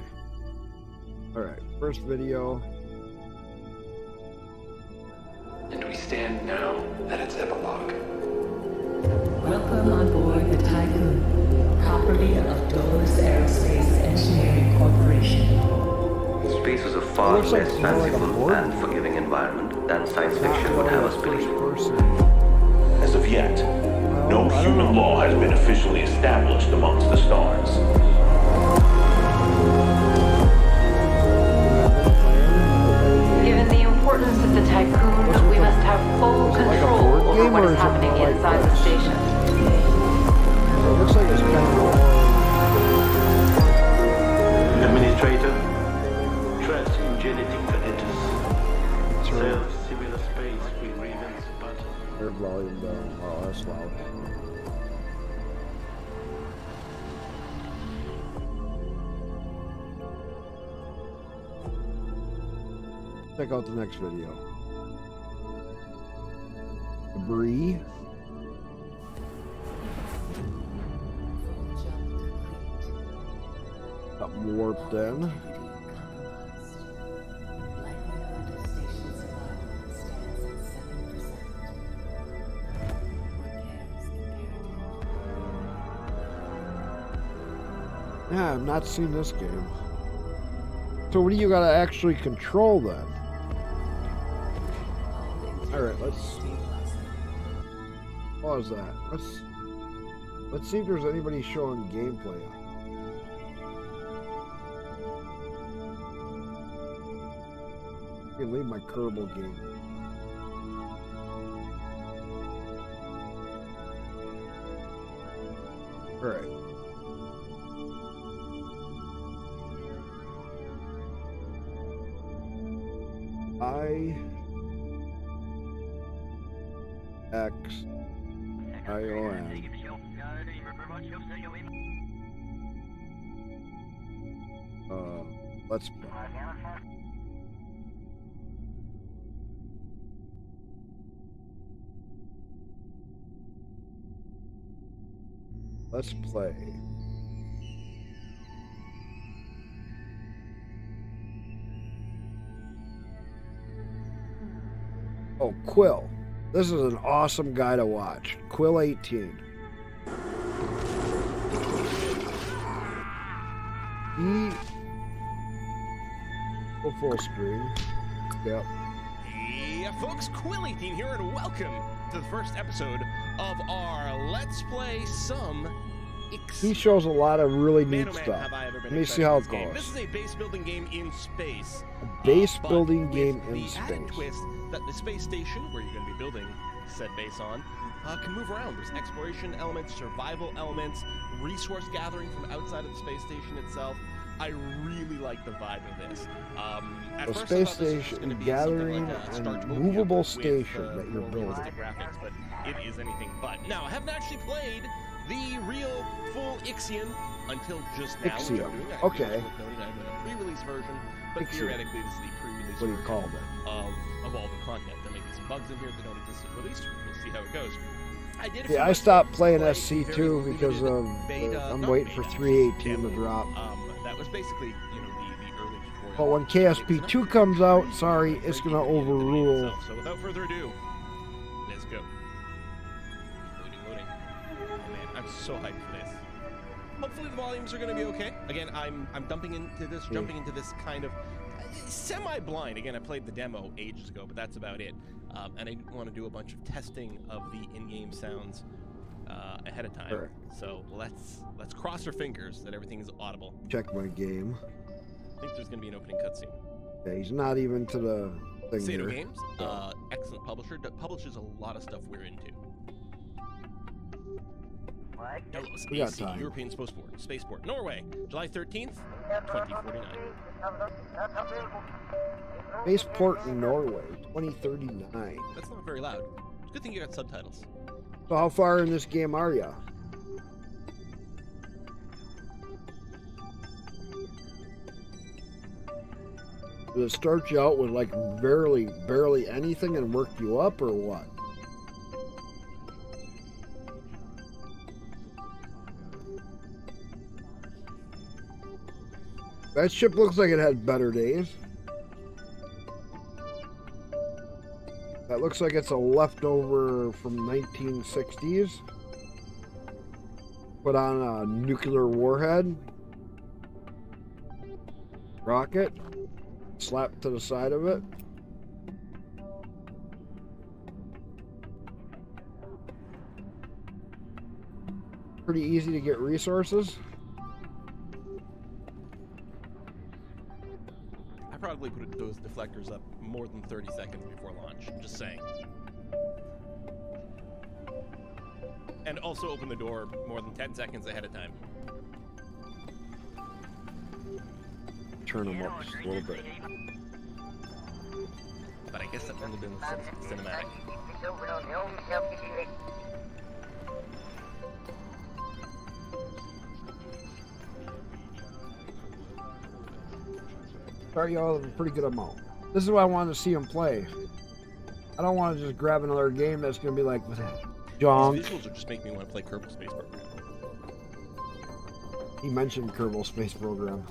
[SPEAKER 1] Alright, first video.
[SPEAKER 5] And we stand now at its epilogue.
[SPEAKER 6] Welcome on board the Tycoon, property of Dulles Aerospace Engineering Corporation.
[SPEAKER 7] Space is a far
[SPEAKER 1] looks like
[SPEAKER 7] less
[SPEAKER 1] more like a
[SPEAKER 7] fanciful
[SPEAKER 1] board.
[SPEAKER 7] and forgiving environment than science fiction would have us believe.
[SPEAKER 8] As of yet, no human law has been officially established amongst the stars.
[SPEAKER 6] Given the importance of the Tycoon, we must have full control over what is happening inside the station.
[SPEAKER 1] It looks like it's kind of more.
[SPEAKER 8] Administrator, transgenic predators. Self-similar space with grievance buttons.
[SPEAKER 1] Their volume down. Oh, that's loud. Check out the next video. Debris. Got warped in. Yeah, I've not seen this game. So what do you gotta actually control then? Alright, let's pause that. Let's see if there's anybody showing gameplay. I can leave my Kerbal game. Alright. IXION. Let's play. Let's play. Oh, Quill. This is an awesome guy to watch. Quill 18. Go full screen. Yep.
[SPEAKER 9] Hey folks, Quill 18 here, and welcome to the first episode of our Let's Play Some X.
[SPEAKER 1] He shows a lot of really neat
[SPEAKER 9] Man, oh man,
[SPEAKER 1] stuff.
[SPEAKER 9] have I ever been
[SPEAKER 1] Let me see
[SPEAKER 9] excited
[SPEAKER 1] how
[SPEAKER 9] for
[SPEAKER 1] it
[SPEAKER 9] this game.
[SPEAKER 1] goes.
[SPEAKER 9] This is a base building game in space.
[SPEAKER 1] A base
[SPEAKER 9] but
[SPEAKER 1] building
[SPEAKER 9] with
[SPEAKER 1] game in
[SPEAKER 9] the added
[SPEAKER 1] space.
[SPEAKER 9] twist that the space station, where you're going to be building said base on, can move around. There's exploration elements, survival elements, resource gathering from outside of the space station itself. I really like the vibe of this. At
[SPEAKER 1] A
[SPEAKER 9] first I
[SPEAKER 1] space
[SPEAKER 9] thought this was
[SPEAKER 1] station
[SPEAKER 9] gonna be
[SPEAKER 1] gathering
[SPEAKER 9] something like a
[SPEAKER 1] a
[SPEAKER 9] Startopia
[SPEAKER 1] movable
[SPEAKER 9] with,
[SPEAKER 1] station that you're
[SPEAKER 9] more
[SPEAKER 1] building.
[SPEAKER 9] realistic graphics, but it is anything but. Now, I haven't actually played the real full Ixion until just now. which I'm
[SPEAKER 1] Ixion.
[SPEAKER 9] doing.
[SPEAKER 1] Okay.
[SPEAKER 9] I'm doing a pre-release version, but
[SPEAKER 1] Ixion.
[SPEAKER 9] theoretically this is the pre-release
[SPEAKER 1] What do you
[SPEAKER 9] version
[SPEAKER 1] call it?
[SPEAKER 9] of all the content. There may be some bugs in here that don't exist at release. We'll see how it goes. I did.
[SPEAKER 1] Yeah, I stopped playing SC2 because of I'm waiting for 3.18 to drop.
[SPEAKER 9] That was basically, you know, the early tutorial.
[SPEAKER 1] But when KSP2 comes out, sorry, it's gonna overrule.
[SPEAKER 9] So without further ado, let's go. Loading. Oh man, I'm so hyped for this. Hopefully the volumes are going to be okay. Again, I'm jumping into this kind of semi-blind. Again, I played the demo ages ago, but that's about it. And I didn't want to do a bunch of testing of the in-game sounds ahead of time.
[SPEAKER 1] Sure.
[SPEAKER 9] So let's cross our fingers that everything is audible.
[SPEAKER 1] Check my game.
[SPEAKER 9] I think there's going to be an opening cutscene.
[SPEAKER 1] Yeah, he's not even to the thing
[SPEAKER 9] Sato
[SPEAKER 1] here.
[SPEAKER 9] Games, excellent publisher. Publishes a lot of stuff we're into. Delos
[SPEAKER 1] We got
[SPEAKER 9] AC,
[SPEAKER 1] time.
[SPEAKER 9] European Spaceport, Norway, July 13th, 2049.
[SPEAKER 1] Spaceport in Norway, 2039.
[SPEAKER 9] That's not very loud. It's a good thing you got subtitles.
[SPEAKER 1] So how far in this game are ya? Did it start you out with like barely anything and work you up, or what? That ship looks like it had better days. That looks like it's a leftover from 1960s. Put on a nuclear warhead. Rocket. Slapped to the side of it. Pretty easy to get resources.
[SPEAKER 9] I probably put those deflectors up more than 30 seconds before launch. Just saying. And also open the door more than 10 seconds ahead of time.
[SPEAKER 1] Turn them up just a little bit.
[SPEAKER 9] But I guess that would have been cinematic.
[SPEAKER 1] Start you all with a pretty good amount. This is why I wanted to see him play. I don't want to just grab another game that's going to be like, junk.
[SPEAKER 9] These visuals are just making me want to play Kerbal Space Program.
[SPEAKER 1] He mentioned Kerbal Space Program.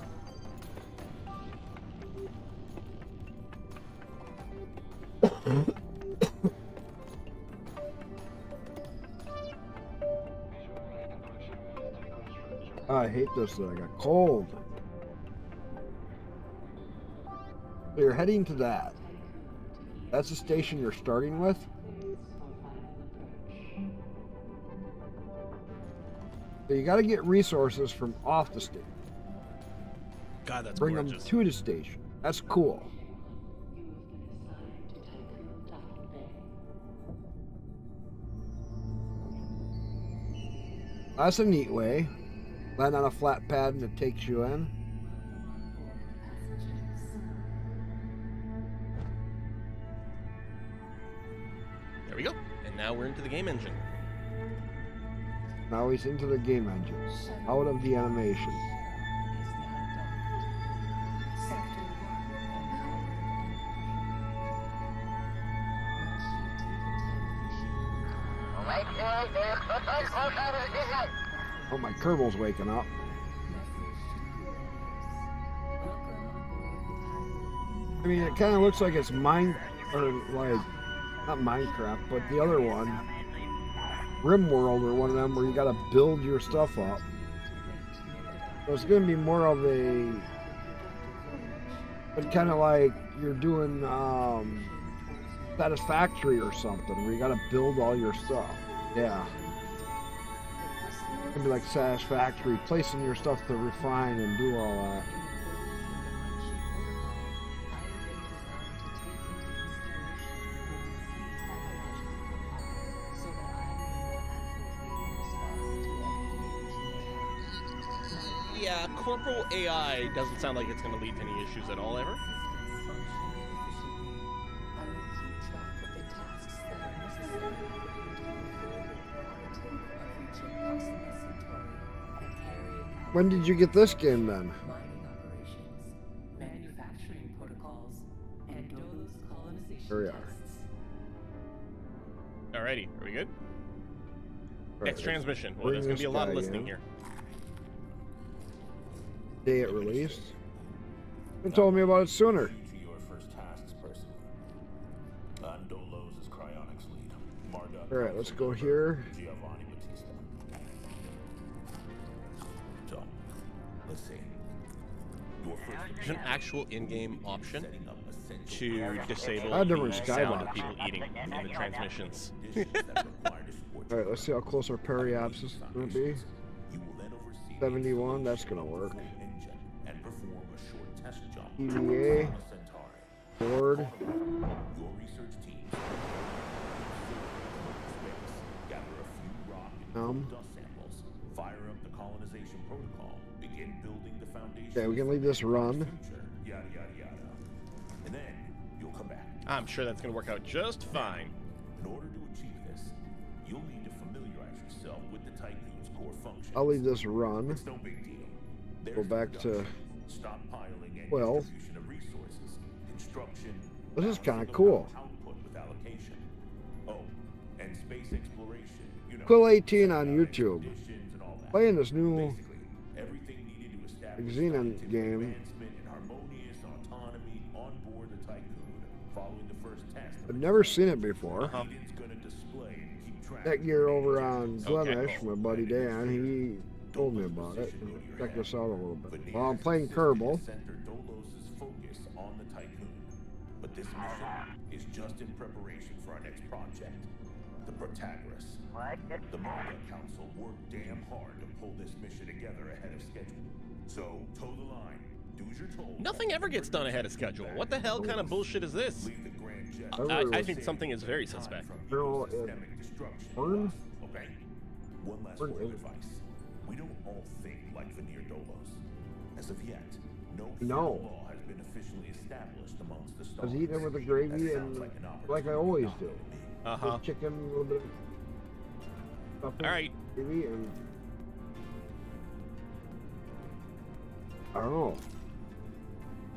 [SPEAKER 1] I hate this that I got cold. So you're heading to that. That's the station you're starting with. So you got to get resources from off the station.
[SPEAKER 9] God, that's
[SPEAKER 1] Bring
[SPEAKER 9] gorgeous.
[SPEAKER 1] them to the station. That's cool. That's a neat way. Land on a flat pad and it takes you in.
[SPEAKER 9] There we go. And now we're into the game engine.
[SPEAKER 1] Now he's into the game engine. Out of the animation. Oh, my Kerbal's waking up. I mean, it kind of looks like it's not Minecraft, but the other one, RimWorld, or one of them where you gotta build your stuff up. So it's gonna be more of a, but kind of like you're doing Satisfactory or something, where you gotta build all your stuff. Yeah. It's gonna be like Satisfactory, placing your stuff to refine and do all that.
[SPEAKER 9] Yeah, Corporal AI doesn't sound like it's going to lead to any issues at all, ever.
[SPEAKER 1] When did you get this game then? Here we are.
[SPEAKER 9] Alrighty, are we good? Next transmission. Well,
[SPEAKER 1] bring
[SPEAKER 9] there's going to be a
[SPEAKER 1] this
[SPEAKER 9] lot of
[SPEAKER 1] guy
[SPEAKER 9] listening
[SPEAKER 1] in.
[SPEAKER 9] here.
[SPEAKER 1] Day it released. They told me about it sooner.
[SPEAKER 8] To your first tasks, personally. I'm Dolos' cryonics lead. Marduk.
[SPEAKER 1] All right, let's go here.
[SPEAKER 8] Giovanni Battista. So, let's see. Your first
[SPEAKER 9] There's an actual in-game option
[SPEAKER 8] setting up essential
[SPEAKER 9] to disable
[SPEAKER 1] I had
[SPEAKER 9] the
[SPEAKER 1] different
[SPEAKER 9] sound of
[SPEAKER 1] skybox.
[SPEAKER 9] people eating in the transmissions.
[SPEAKER 8] conditions that require to support
[SPEAKER 1] All right, let's see how close our periapsis is going to be.
[SPEAKER 8] You will then oversee
[SPEAKER 1] 71, that's going to work.
[SPEAKER 8] engine and perform a short test jump
[SPEAKER 1] EVA,
[SPEAKER 8] on a Centauri.
[SPEAKER 1] board.
[SPEAKER 8] Your research teams space, gather a few rock and dust samples, fire up the colonization protocol, begin building the foundation.
[SPEAKER 1] Okay, we can leave this run.
[SPEAKER 8] Future, yada yada yada. And then you'll come back.
[SPEAKER 9] I'm sure that's going to work out just fine.
[SPEAKER 8] In order to achieve this, you'll need to familiarize yourself with the Tycoon's core functions.
[SPEAKER 1] I'll leave this run.
[SPEAKER 8] It's no big deal.
[SPEAKER 1] Go back to
[SPEAKER 8] stockpiling and
[SPEAKER 1] 12.
[SPEAKER 8] distribution of resources, construction.
[SPEAKER 1] This is kind of
[SPEAKER 8] balancing
[SPEAKER 1] cool.
[SPEAKER 8] Output with allocation. Oh, and space exploration. You know,
[SPEAKER 1] Quill 18 on YouTube.
[SPEAKER 8] conditions and all that.
[SPEAKER 1] Playing this new
[SPEAKER 8] Basically, everything needed to establish
[SPEAKER 1] Xenon
[SPEAKER 8] scientific
[SPEAKER 1] game.
[SPEAKER 8] advancement and harmonious autonomy on board the Tycoon. Following the first test.
[SPEAKER 1] I've never seen it before.
[SPEAKER 8] Eden's gonna display and keep track
[SPEAKER 1] That year over on
[SPEAKER 9] Okay.
[SPEAKER 1] Blemish, my buddy Dan, he told me about it. Check this out a little bit. While I'm playing Kerbal,
[SPEAKER 8] Center Dolos's focus on the Tycoon. But this mission is just in preparation for our next project, the Protagoras. The Manga Council worked damn hard to pull this mission together ahead of schedule. So, toe the line. Do as you're told.
[SPEAKER 9] Nothing ever gets done ahead of schedule. What the hell kind of bullshit is this?
[SPEAKER 8] Leave the Grand Jet.
[SPEAKER 9] I think something is very suspect.
[SPEAKER 1] Girl,
[SPEAKER 8] Systemic destruction.
[SPEAKER 1] Burn?
[SPEAKER 8] Okay. One last
[SPEAKER 1] Burn
[SPEAKER 8] word of
[SPEAKER 1] it.
[SPEAKER 8] advice. We don't all think like Veneer Dolos. As of yet, no
[SPEAKER 1] No.
[SPEAKER 8] law has been officially established amongst the
[SPEAKER 1] I
[SPEAKER 8] stars.
[SPEAKER 1] was eating it with the gravy
[SPEAKER 8] That
[SPEAKER 1] and
[SPEAKER 8] sounds an
[SPEAKER 1] like I
[SPEAKER 8] opportunity
[SPEAKER 1] always
[SPEAKER 8] to
[SPEAKER 1] do.
[SPEAKER 8] me.
[SPEAKER 9] Uh-huh.
[SPEAKER 1] With chicken, a little bit of stuffing,
[SPEAKER 9] All right.
[SPEAKER 1] gravy, and I don't know.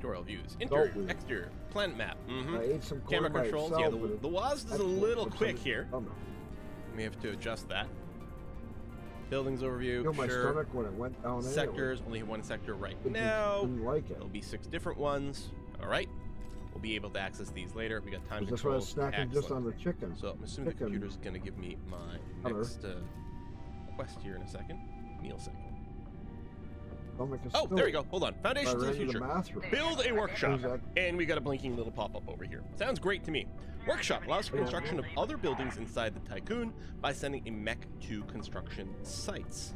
[SPEAKER 9] Tutorial views. Interior,
[SPEAKER 1] weird.
[SPEAKER 9] exterior, planet map.
[SPEAKER 1] I ate some corn
[SPEAKER 9] Camera
[SPEAKER 1] by
[SPEAKER 9] controls.
[SPEAKER 1] itself,
[SPEAKER 9] Yeah,
[SPEAKER 1] but
[SPEAKER 9] the WASD is
[SPEAKER 1] that's
[SPEAKER 9] a
[SPEAKER 1] cool.
[SPEAKER 9] little
[SPEAKER 1] Looks
[SPEAKER 9] quick
[SPEAKER 1] like
[SPEAKER 9] here.
[SPEAKER 1] stomach.
[SPEAKER 9] We have to adjust that. Buildings overview.
[SPEAKER 1] You know, my
[SPEAKER 9] Sure.
[SPEAKER 1] stomach when it went down anyway.
[SPEAKER 9] Sectors. Only have one sector right
[SPEAKER 1] Didn't-
[SPEAKER 9] now.
[SPEAKER 1] Didn't like it.
[SPEAKER 9] There'll be 6 different ones. All right. We'll be able to access these later. We got time
[SPEAKER 1] Is this what I was
[SPEAKER 9] controls.
[SPEAKER 1] snacking just on
[SPEAKER 9] Excellent.
[SPEAKER 1] the chicken?
[SPEAKER 9] So I'm assuming the
[SPEAKER 1] Chicken.
[SPEAKER 9] computer's going to give me my
[SPEAKER 1] Color.
[SPEAKER 9] next quest here in a second. Meal cycle.
[SPEAKER 1] Stomach is
[SPEAKER 9] Oh,
[SPEAKER 1] still-
[SPEAKER 9] there we go. Hold on.
[SPEAKER 1] I
[SPEAKER 9] Foundations of
[SPEAKER 1] ran
[SPEAKER 9] the
[SPEAKER 1] to the
[SPEAKER 9] future.
[SPEAKER 1] bathroom.
[SPEAKER 9] Build a workshop.
[SPEAKER 1] Who's that?
[SPEAKER 9] And we got a blinking little pop-up over here. Sounds great to me. Workshop allows for construction of other buildings inside the Tycoon by sending a mech to construction sites.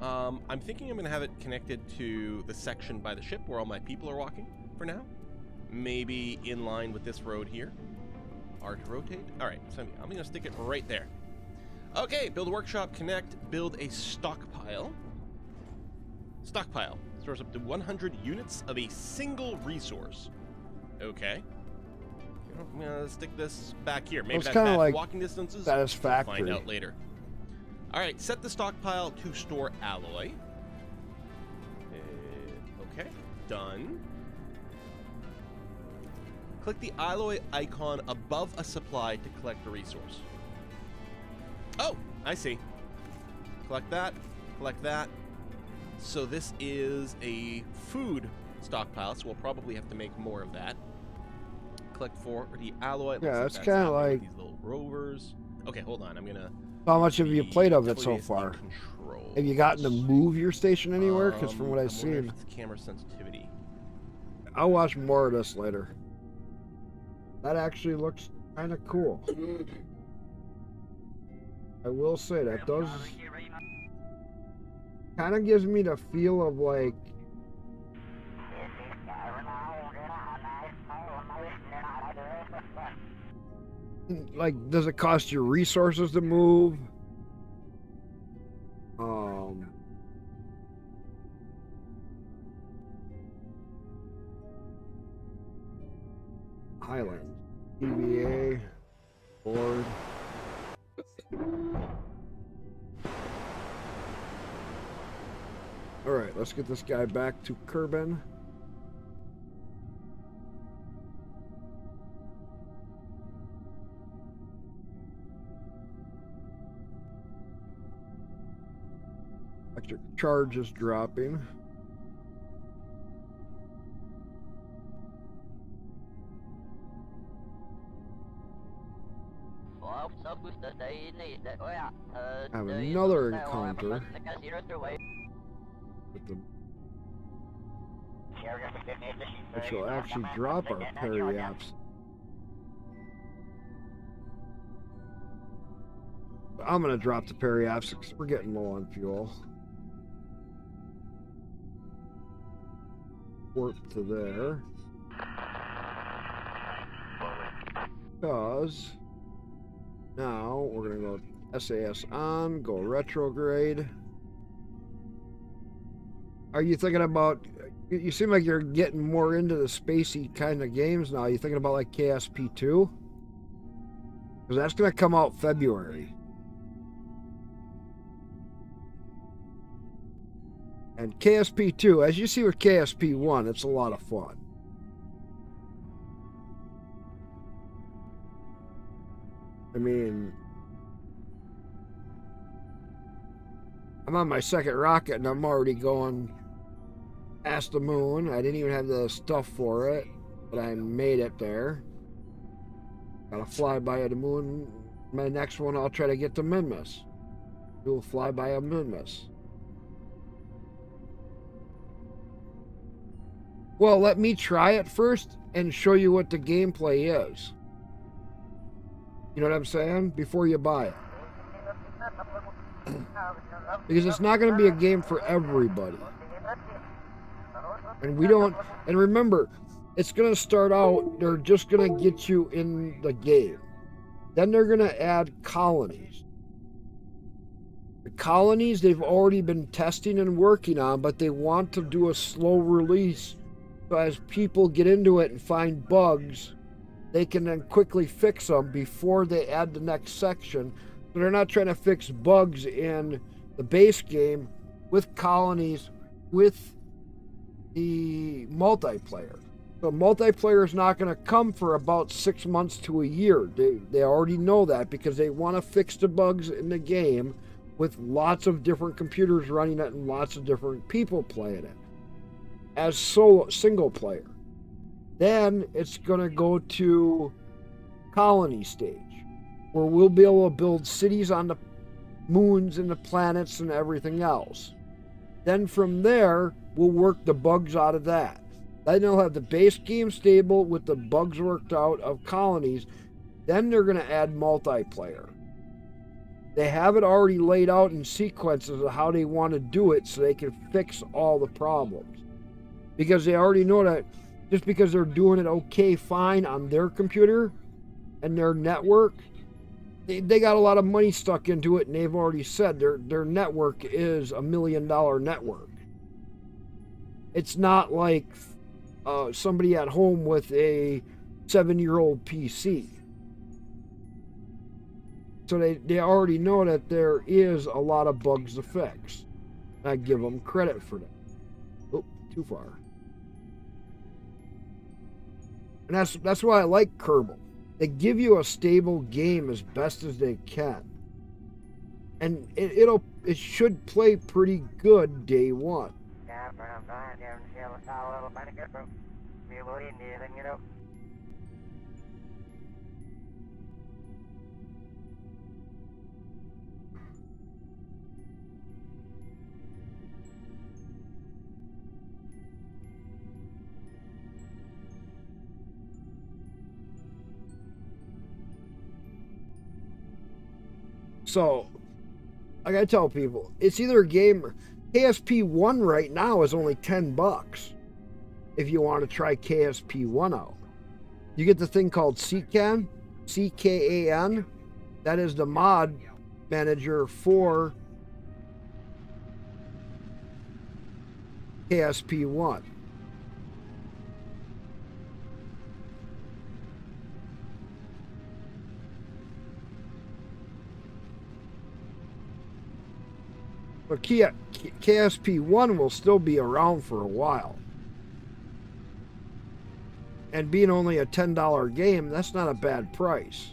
[SPEAKER 9] I'm thinking I'm going to have it connected to the section by the ship where all my people are walking for now. Maybe in line with this road here. R to rotate. All right, so I'm going to stick it right there. Okay, build a workshop, connect, build a stockpile. Stockpile stores up to 100 units of a single resource. Okay. I'm gonna stick this back here. Maybe
[SPEAKER 1] It's
[SPEAKER 9] that's
[SPEAKER 1] kinda
[SPEAKER 9] bad
[SPEAKER 1] like
[SPEAKER 9] walking distances.
[SPEAKER 1] Satisfactory.
[SPEAKER 9] We'll find out later. All right, set the stockpile to store alloy. Okay, done. Click the alloy icon above a supply to collect a resource. Oh, I see. Collect that, collect that. So this is a food stockpile, so we'll probably have to make more of that. Collect 40 alloy.
[SPEAKER 1] Yeah,
[SPEAKER 9] Looks
[SPEAKER 1] it's
[SPEAKER 9] like that's
[SPEAKER 1] kinda
[SPEAKER 9] happening with
[SPEAKER 1] like-
[SPEAKER 9] these little rovers. Okay, hold on. I'm gonna.
[SPEAKER 1] How much have you
[SPEAKER 9] the
[SPEAKER 1] played of it so
[SPEAKER 9] WASD
[SPEAKER 1] far?
[SPEAKER 9] controls.
[SPEAKER 1] Have you gotten to move your station anywhere? Because from what
[SPEAKER 9] I
[SPEAKER 1] I've
[SPEAKER 9] wonder if
[SPEAKER 1] seen,
[SPEAKER 9] it's camera sensitivity.
[SPEAKER 1] I'll watch more of this later. That actually looks kind of cool. I will say that does kind of gives me the feel of like does it cost you resources to move? Highlands, EVA, board. All right, let's get this guy back to Kerbin. Electric charge is dropping. I have another encounter with the, which will actually drop our periapts. I'm gonna drop the periapts because we're getting low on fuel. Warp to there. Because now we're gonna go SAS on, go retrograde. Are you thinking about, you seem like you're getting more into the spacey kind of games now. Are you thinking about like KSP 2? Because that's gonna come out February. And KSP 2, as you see with KSP 1, it's a lot of fun. I mean, I'm on my second rocket and I'm already going past the moon. I didn't even have the stuff for it, but I made it there. Gotta fly by the moon. My next one, I'll try to get to Minmus. We'll fly by a Minmus. Well, let me try it first and show you what the gameplay is. You know what I'm saying? Before you buy it. Because it's not going to be a game for everybody. And we don't, and remember, it's going to start out, they're just going to get you in the game. Then they're going to add colonies. The colonies they've already been testing and working on, but they want to do a slow release. So as people get into it and find bugs, they can then quickly fix them before they add the next section. So they're not trying to fix bugs in the base game with colonies, with the multiplayer. So multiplayer is not going to come for about 6 months to a year. They already know that because they want to fix the bugs in the game with lots of different computers running it and lots of different people playing it as single player. Then it's going to go to colony stage, where we'll be able to build cities on the moons and the planets and everything else. Then from there, we'll work the bugs out of that. Then they'll have the base game stable with the bugs worked out of colonies. Then they're going to add multiplayer. They have it already laid out in sequences of how they want to do it so they can fix all the problems. Because they already know that just because they're doing it okay, fine on their computer and their network, they got a lot of money stuck into it, and they've already said their network is $1 million network. It's not like somebody at home with a 7-year-old PC. So they already know that there is a lot of bugs to fix. I give them credit for that. Oh, too far. And that's why I like Kerbal. They give you a stable game as best as they can. And it should play pretty good day one. So, I gotta tell people, it's either a game. KSP 1 right now is only $10 if you want to try KSP 1 out. You get the thing called CKAN, CKAN. That is the mod manager for KSP 1. But KSP 1 will still be around for a while. And being only a $10 game, that's not a bad price.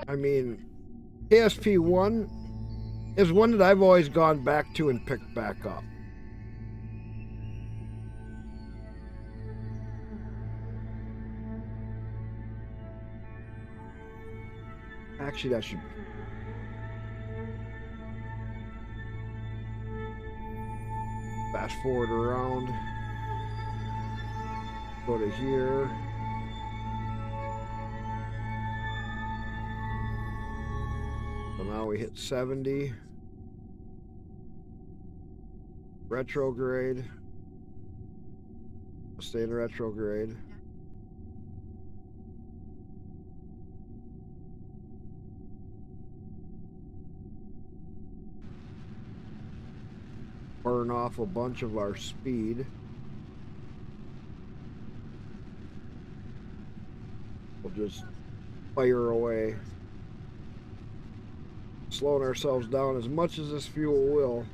[SPEAKER 1] I mean, KSP 1 is one that I've always gone back to and picked back up. Actually, that should be. Fast forward around. Go to here. So now we hit 70. Retrograde. Stay in retrograde. Burn off a bunch of our speed. We'll just fire away. Slowing ourselves down as much as this fuel will.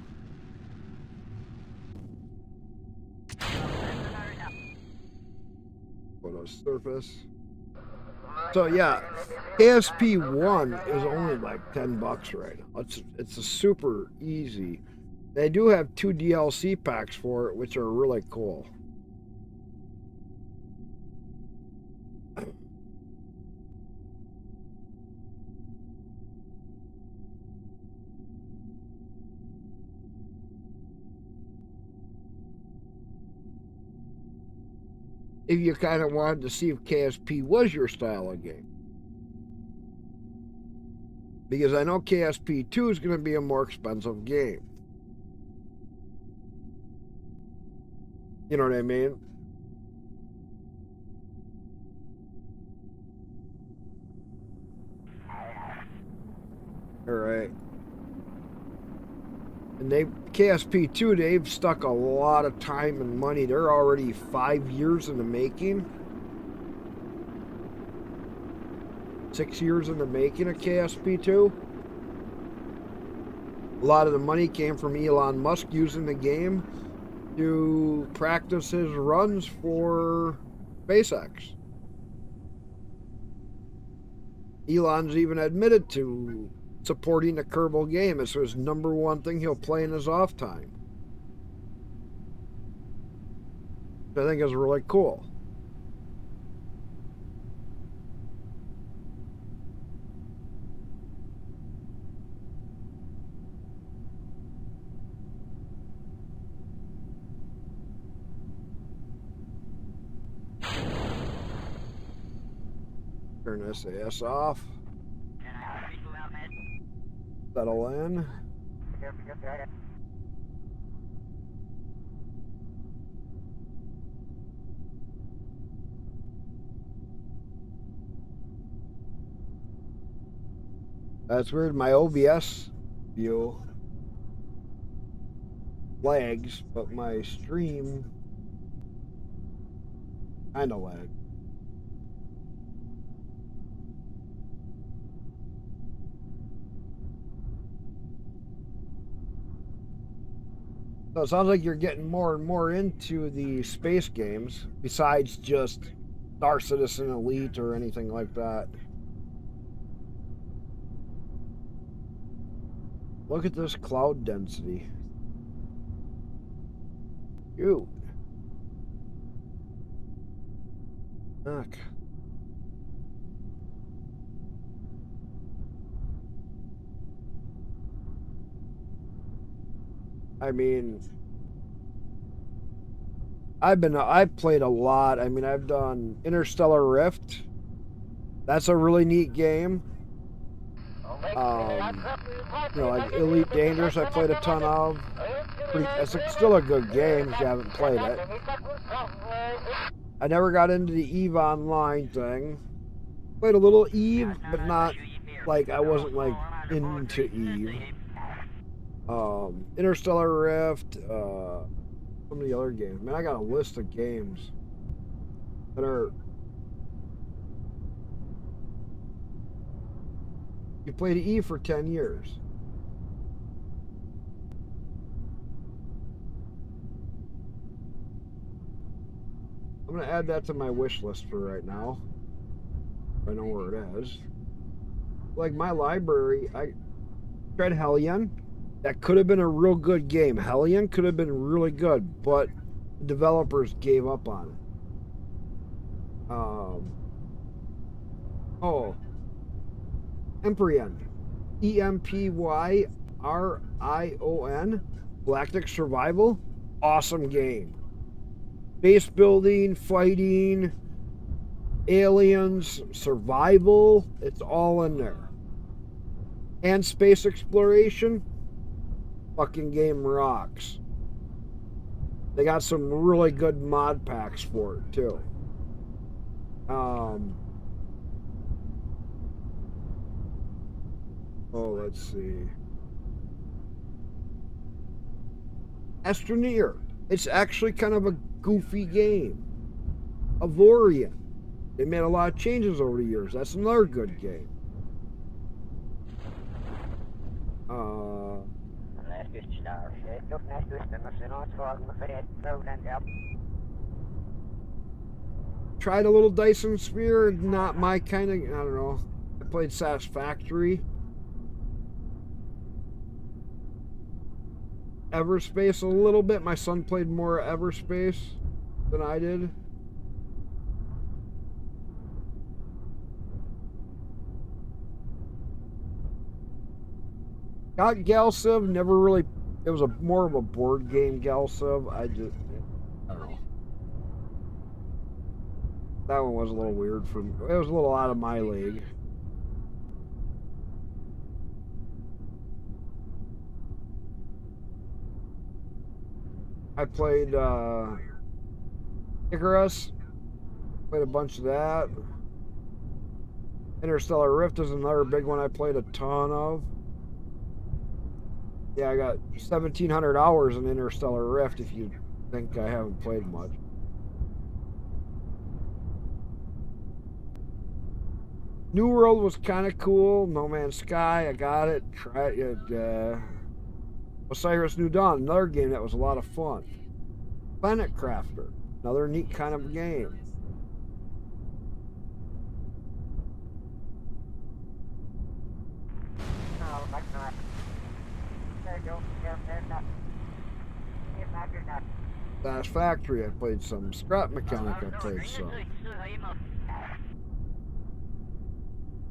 [SPEAKER 1] Go to surface. So yeah, KSP 1 is only like $10 right now. It's a super easy. They do have 2 DLC packs for it, which are really cool. If you kind of wanted to see if KSP was your style of game. Because I know KSP 2 is going to be a more expensive game. You know what I mean? Alright. And KSP 2, they've stuck a lot of time and money. They're already 5 years in the making. 6 years in the making of KSP 2. A lot of the money came from Elon Musk using the game to practice his runs for SpaceX. Elon's even admitted to supporting the Kerbal game as his #1 thing he'll play in his off time. Which I think is really cool. Turn SAS off. Settle in. That's weird. My OBS view lags, but my stream kind of lags. So it sounds like you're getting more and more into the space games, besides just Star Citizen Elite or anything like that. Look at this cloud density. Ew. Fuck. I mean, I've played a lot. I mean, I've done Interstellar Rift. That's a really neat game. You know, like Elite Dangerous, I played a ton of. It's still a good game if you haven't played it. I never got into the EVE Online thing. Played a little EVE, but not like I wasn't like into EVE. Interstellar Rift, some of the other games. Man, I got a list of games that are. You played EVE for 10 years. I'm gonna add that to my wish list for right now. I know where it is. Like my library, I tried Hellion. That could have been a real good game. Hellion could have been really good, but the developers gave up on it. Oh, Empyrion. EMPYRION. Galactic Survival. Awesome game. Base building, fighting, aliens, survival. It's all in there. And space exploration. Fucking game rocks. They got some really good mod packs for it too. Oh, let's see. Astroneer. It's actually kind of a goofy game. Avorion. They made a lot of changes over the years. That's another good game. Tried a little Dyson Sphere. Not my kind of, I don't know. I played Satisfactory. Everspace a little bit. My son played more Everspace than I did. Got Galciv, never really, it was more of a board game Galciv. I don't know. That one was a little weird for me. It was a little out of my league. I played Icarus. Played a bunch of that. Interstellar Rift is another big one I played a ton of. Yeah, I got 1,700 hours in Interstellar Rift if you think I haven't played much. New World was kind of cool. No Man's Sky, I got it. Tried it. Osiris New Dawn, another game that was a lot of fun. Planet Crafter, another neat kind of game. Satisfactory, I played some. Scrap Mechanic, I played some.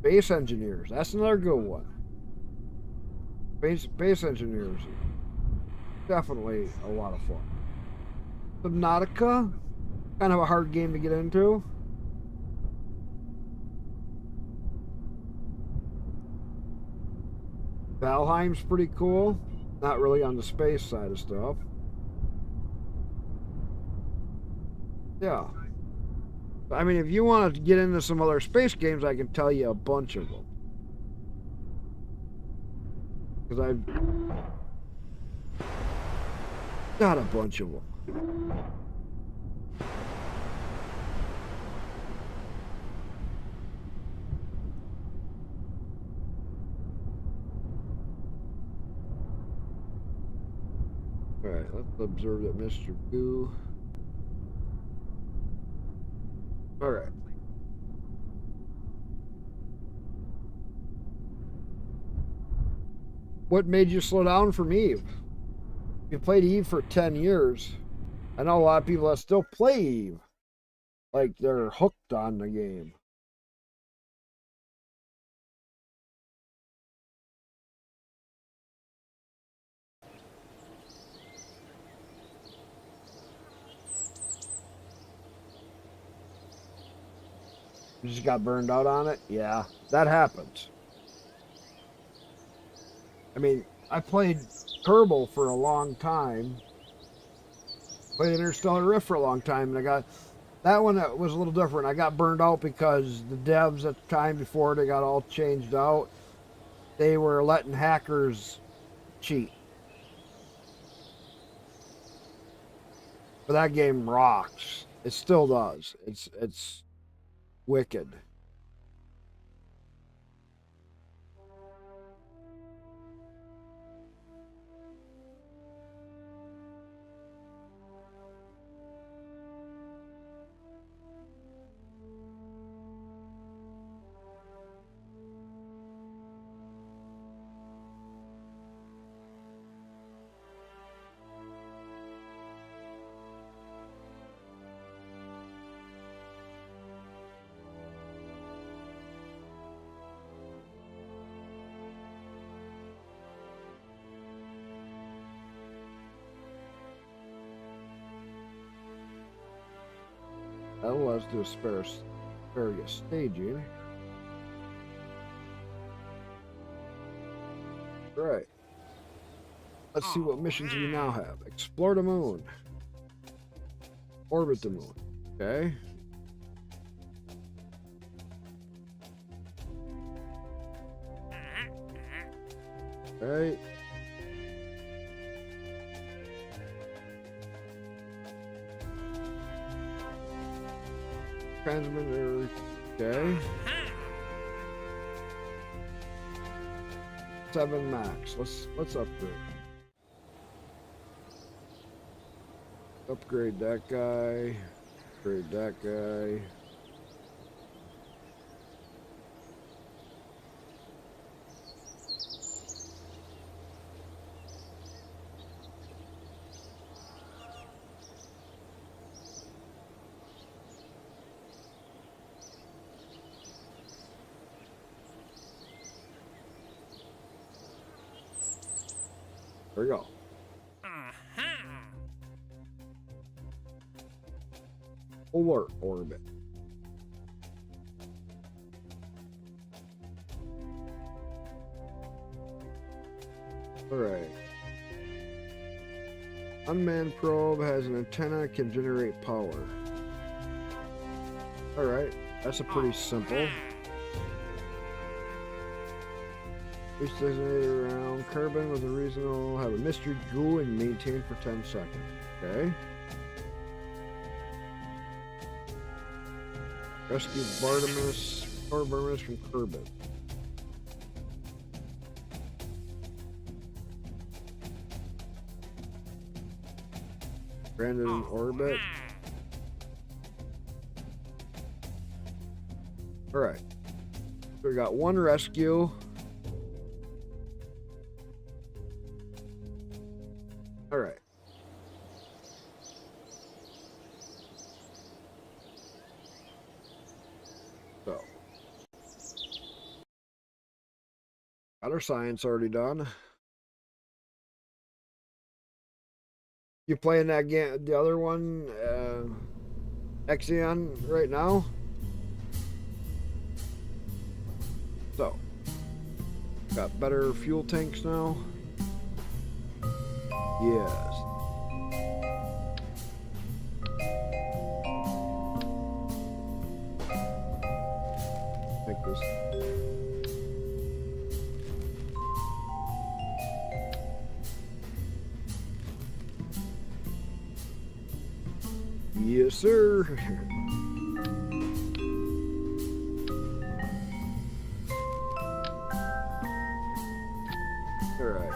[SPEAKER 1] Base Engineers, that's another good one. Base Engineers, definitely a lot of fun. Subnautica, kind of a hard game to get into. Valheim's pretty cool. Not really on the space side of stuff. Yeah. I mean, if you want to get into some other space games, I can tell you a bunch of them. Because I've got a bunch of them. Alright, let's observe that Mr. Goo. Alright. What made you slow down from Eve? You played Eve for 10 years. I know a lot of people that still play Eve. Like they're hooked on the game. You just got burned out on it? Yeah, that happens. I mean, I played Kerbal for a long time. Played Interstellar Rift for a long time, and I got that one that was a little different. I got burned out because the devs at the time before they got all changed out, they were letting hackers cheat. But that game rocks. It still does. It's wicked. That allows us to do asparagus staging. Right. Let's see what missions we now have. Explore the moon. Orbit the moon. Okay. Right. Transmitter. Okay. 7 max. Let's upgrade. Upgrade that guy. Upgrade that guy. There we go. Polar orbit. Alright. Unmanned probe has an antenna, can generate power. Alright, that's a pretty simple. Each designated around carbon with a reasonable, have a mystery goo and maintain for 10 seconds. Okay. Rescue Bartimus from Kerbin. Stranded in orbit. Alright. So we got 1 rescue. Alright. So. Got our science already done. You playing that game, the other one, Exion, right now? So. Got better fuel tanks now. Yes. Take this. Yes, sir. All right.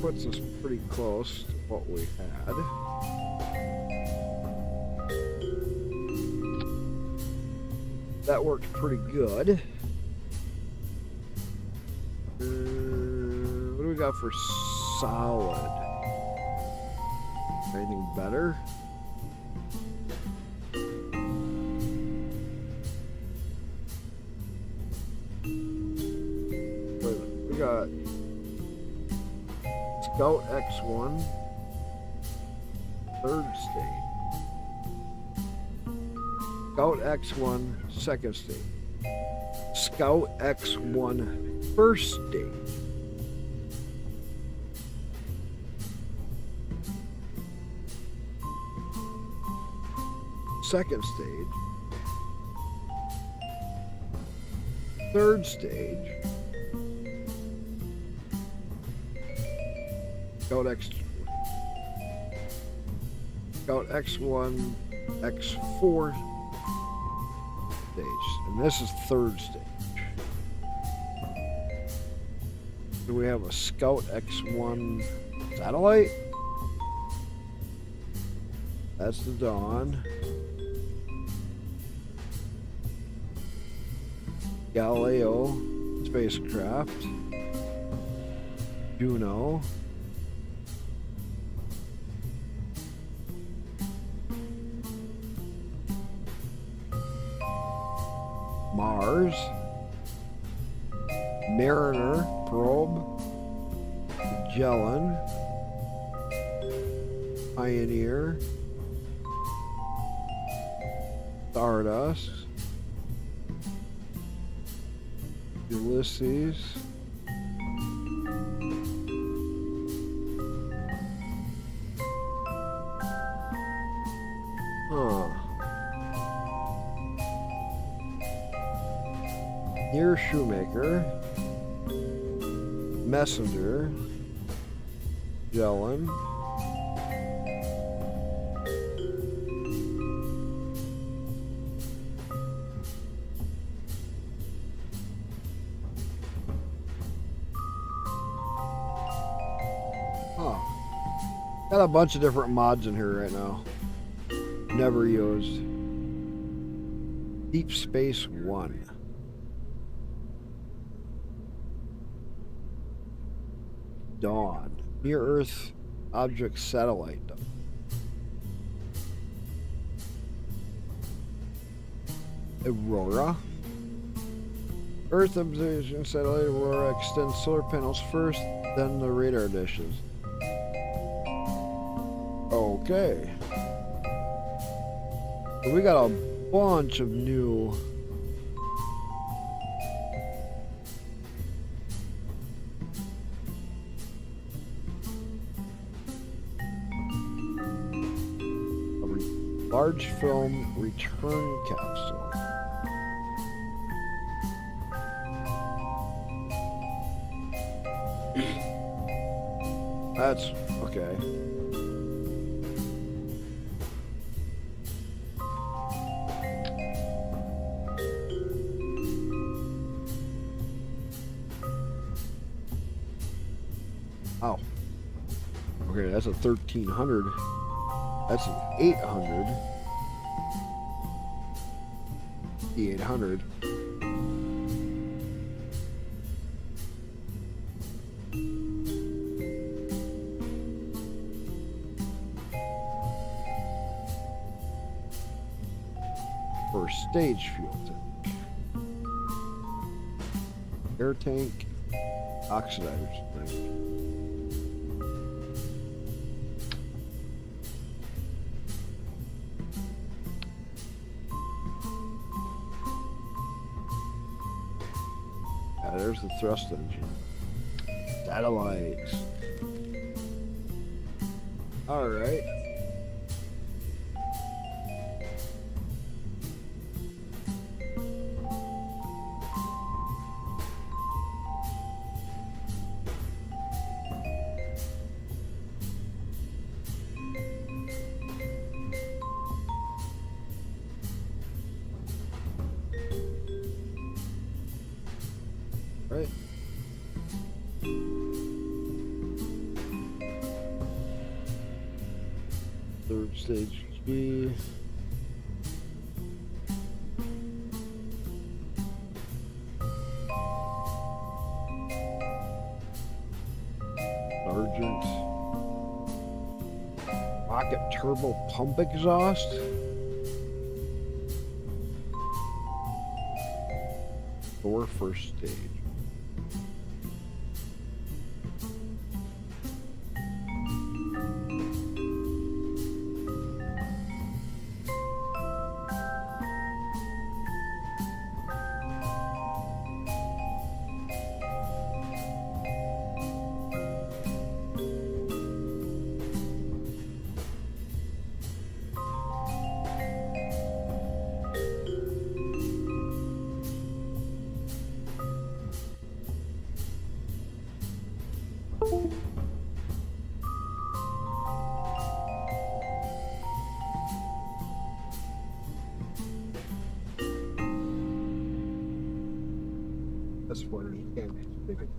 [SPEAKER 1] Puts us pretty close to what we had. That worked pretty good. What do we got for solid? Anything better? We got Scout X1, 3rd stage. Scout X1, 2nd stage. Scout X1, 1st stage. Second stage. 3rd stage. Scout X1, X4 stage, and this is 3rd stage. Do we have a Scout X1 satellite? That's the Dawn. Galileo spacecraft. Juno. Mars, Mariner probe, Magellan, Pioneer, Stardust, Ulysses, Near Shoemaker, Messenger, Magellan, got a bunch of different mods in here right now. Never used. Deep Space One. Dawn. Near Earth Object Satellite. Aurora. Earth Observation Satellite Aurora extends solar panels first, then the radar dishes. Okay. So we got a bunch of new large film return capsule. That's okay. Oh. Okay, that's a 1300. That's an 800. The 800. For stage fuel tank. Air tank. Oxidizers tank. There's the thrust engine. Satellites. All right. Right. Third stage B. Sergeant. Rocket turbo pump exhaust. Door first stage. That's what you can't big enough.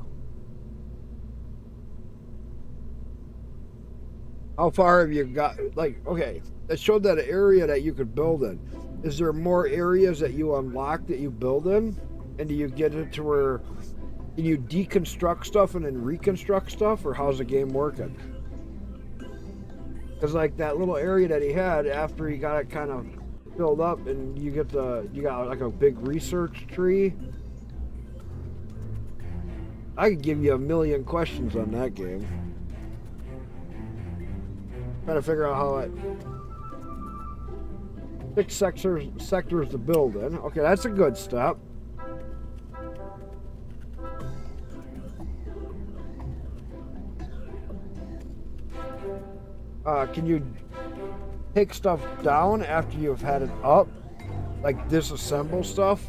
[SPEAKER 1] How far have you got? Like, okay, it showed that area that you could build in. Is there more areas that you unlock that you build in? And do you get it to where can you deconstruct stuff and then reconstruct stuff, or how's the game working? Because like that little area that he had after he got it kind of filled up, and you got like a big research tree. I could give you a million questions on that game. Trying to figure out how it. 6 sectors to build in. Okay, that's a good step. Can you take stuff down after you've had it up? Like disassemble stuff?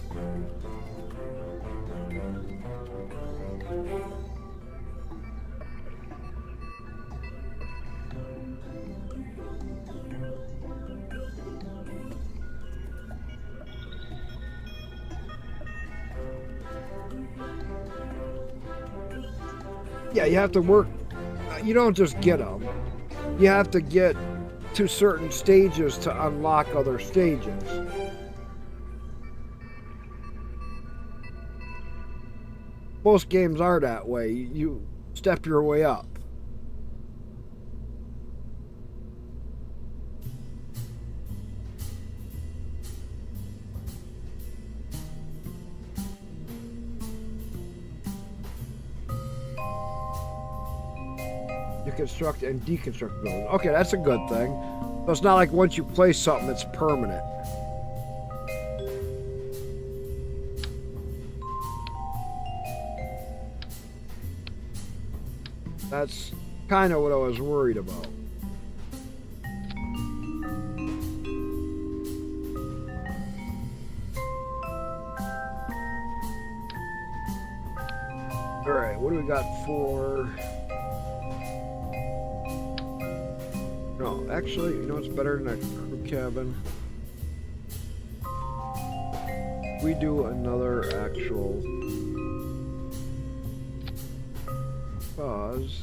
[SPEAKER 1] Yeah, you have to work. You don't just get them. You have to get to certain stages to unlock other stages. Most games are that way. You step your way up. You construct and deconstruct buildings. Okay, that's a good thing. So it's not like once you place something, it's permanent. That's kind of what I was worried about. All right, what do we got for... No, actually, you know what's better than a crew cabin? We do another actual pause.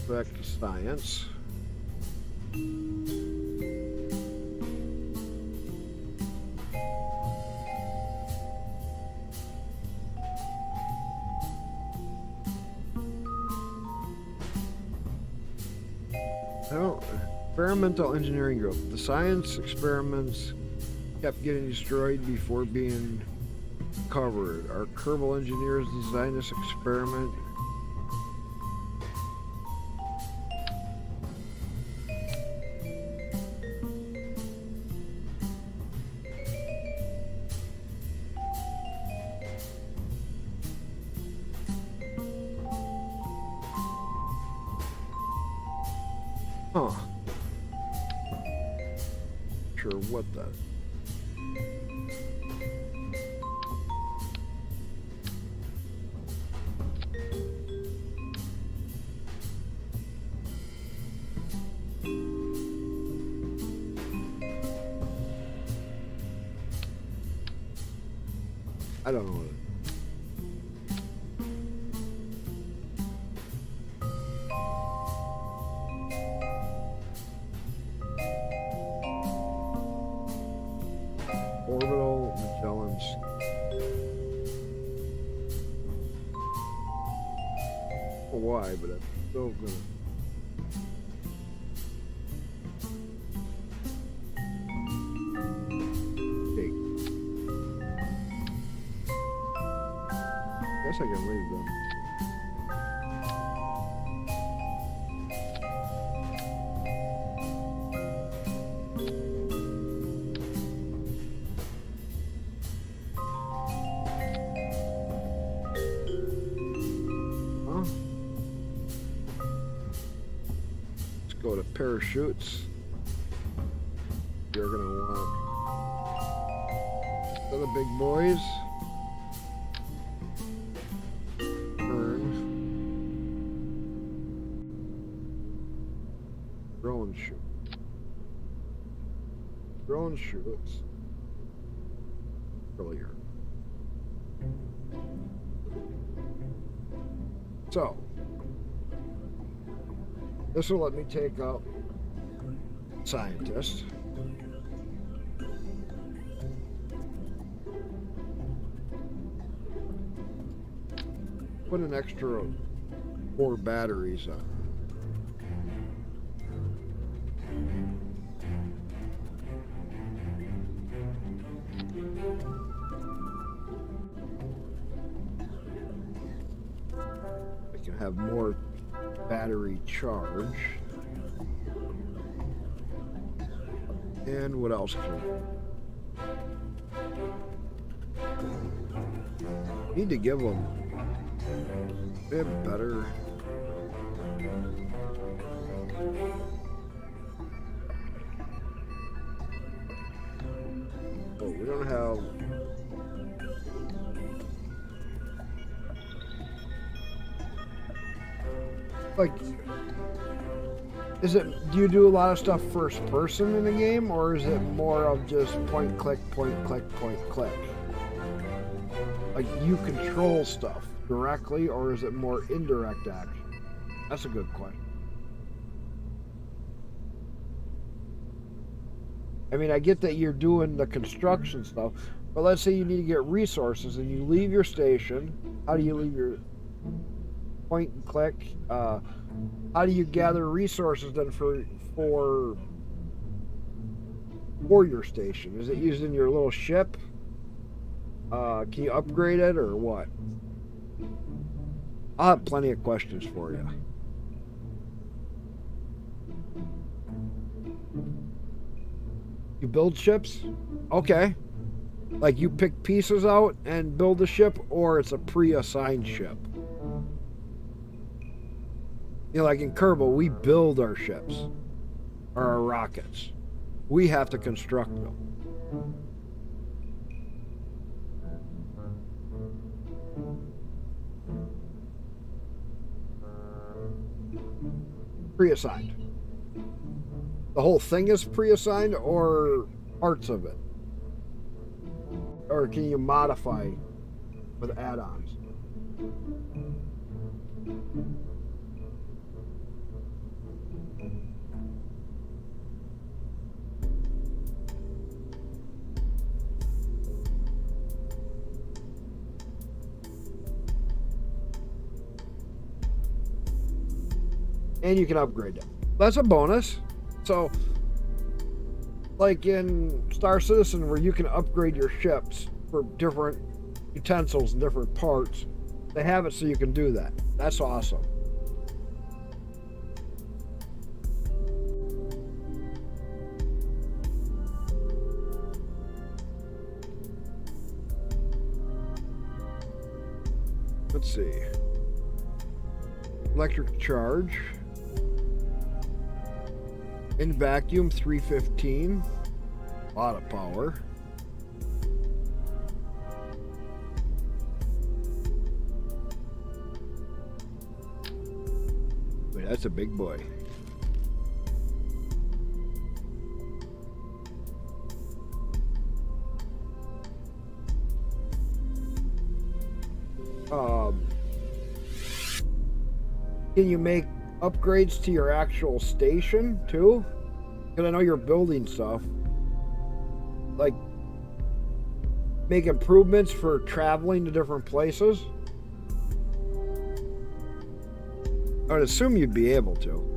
[SPEAKER 1] Back to science. Experimental engineering group. The science experiments kept getting destroyed before being covered. Our Kerbal engineers designed this experiment. Huh. Sure what that. I don't know what it is. Orbital Magellan's. Why, but I'm still gonna. Take. Guess I can leave them. Go to parachutes. You're gonna want the big boys. Earn drone shoot. Drone shoots. Earlier. So. This will let me take out scientist. Put an extra 4 batteries on. have more battery charge. And what else can we need to give them a bit better? Oh, we don't have. Like, is it, do you do a lot of stuff first person in the game, or is it more of just point click, point click, point click? Like, you control stuff directly, or is it more indirect action? That's a good question. I mean, I get that you're doing the construction stuff, but let's say you need to get resources and you leave your station. How do you leave your point and click? How do you gather resources then for your station? Is it using your little ship? Can you upgrade it or what? I'll have plenty of questions for you. You build ships? Okay. Like you pick pieces out and build a ship, or it's a pre-assigned ship? You know, like in Kerbal, we build our ships, or our rockets. We have to construct them. Pre-assigned. The whole thing is pre-assigned, or parts of it? Or can you modify with add-ons? And you can upgrade them. That's a bonus. So, like in Star Citizen, where you can upgrade your ships for different utensils and different parts, they have it so you can do that. That's awesome. Let's see. Electric charge. In vacuum, 315. A lot of power. Wait, that's a big boy. Can you make upgrades to your actual station too? Because I know you're building stuff. Like, make improvements for traveling to different places? I would assume you'd be able to.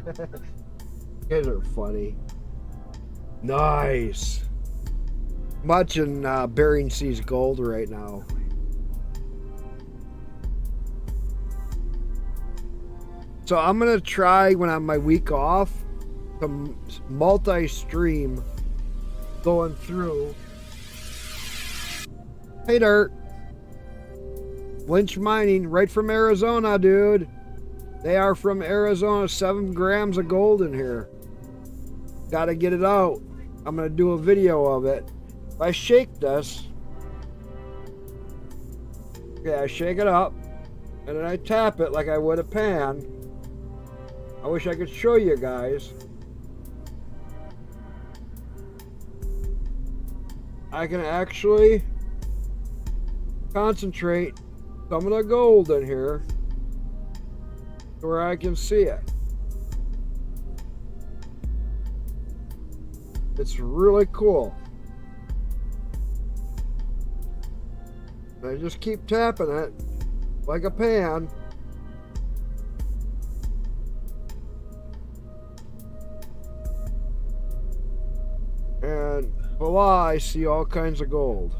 [SPEAKER 1] You guys are funny. Nice. Watching Bering Sea's Gold right now. So I'm gonna try when I'm my week off to multi-stream going through. Hey Dirt. Lynch Mining, right from Arizona, dude. They are from Arizona. 7 grams of gold in here. Gotta get it out. I'm gonna do a video of it. If I shake this, okay, I shake it up, and then I tap it like I would a pan. I wish I could show you guys. I can actually concentrate some of the gold in here. where I can see it. It's really cool. I just keep tapping it like a pan. And voila, I see all kinds of gold.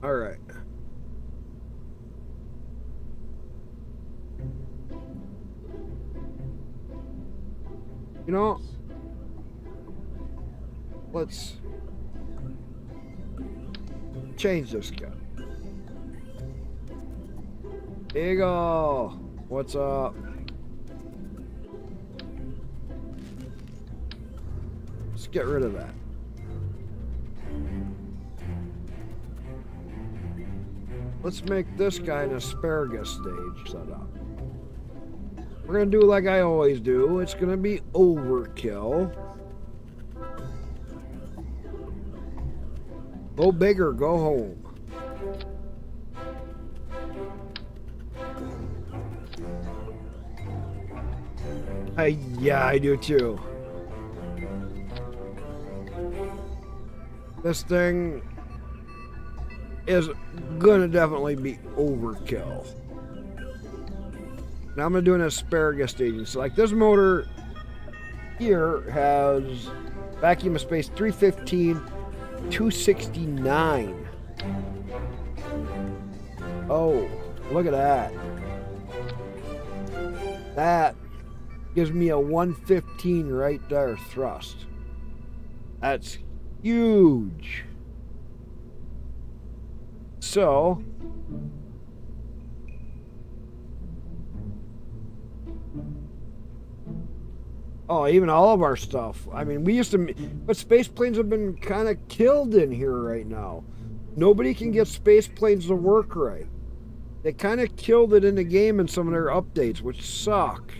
[SPEAKER 1] All right. You know, let's change this guy. Eagle, what's up? Let's get rid of that. Let's make this guy an asparagus stage setup. We're gonna do like I always do. It's gonna be overkill. Go big or go home. Yeah, I do too. This thing is gonna definitely be overkill. Now I'm gonna do an asparagus staging. So like this motor here has vacuum of space 315, 269. Oh, look at that. That gives me a 115 right there thrust. That's huge. So oh, even all of our stuff. I mean, we used to, but space planes have been kind of killed in here right now. Nobody can get space planes to work right. They kind of killed it in the game in some of their updates, which suck.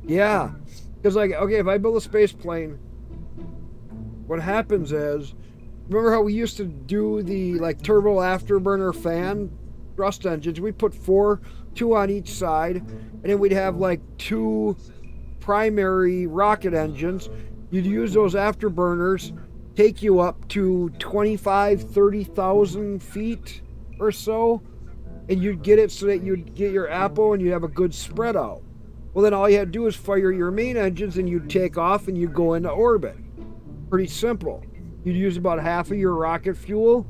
[SPEAKER 1] Yeah, because like, okay, if I build a space plane, what happens is, remember how we used to do the like turbo afterburner fan thrust engines? We put two on each side, and then we'd have like two primary rocket engines. You'd use those afterburners, take you up to 30,000 feet or so, and you'd get it so that you'd get your apple and you'd have a good spread out. Well, then all you had to do is fire your main engines and you'd take off and you'd go into orbit. Pretty simple. You'd use about half of your rocket fuel,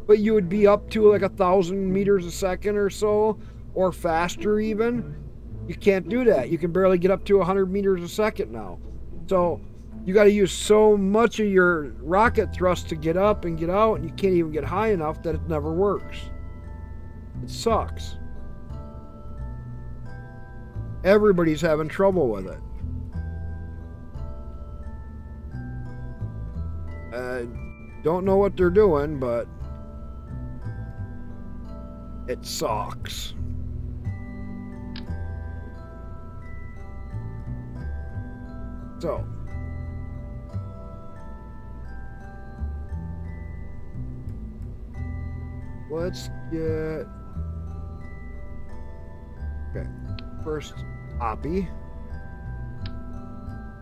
[SPEAKER 1] but you would be up to like 1,000 meters a second or so, or faster even. You can't do that. You can barely get up to 100 meters a second now. So you got to use so much of your rocket thrust to get up and get out, and you can't even get high enough that it never works. It sucks. Everybody's having trouble with it. I don't know what they're doing, but it sucks. So, let's get, okay, first copy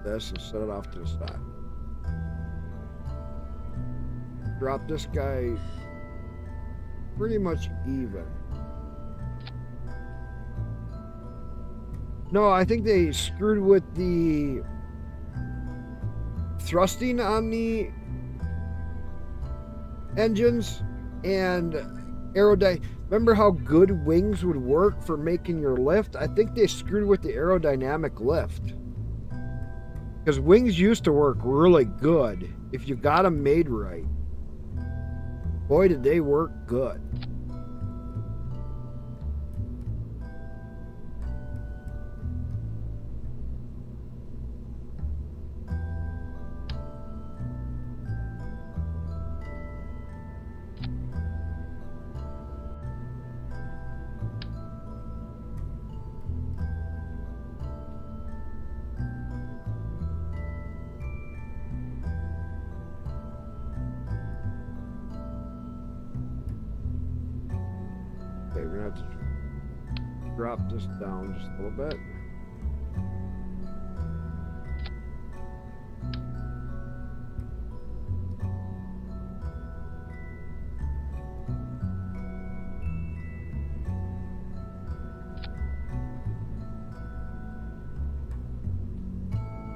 [SPEAKER 1] this and set it off to the side. Drop this guy pretty much even. No, I think they screwed with the thrusting on the engines and aerodynamic. Remember how good wings would work for making your lift? I think they screwed with the aerodynamic lift. Because wings used to work really good if you got them made right. Boy, did they work good. gonna have to drop this down just a little bit.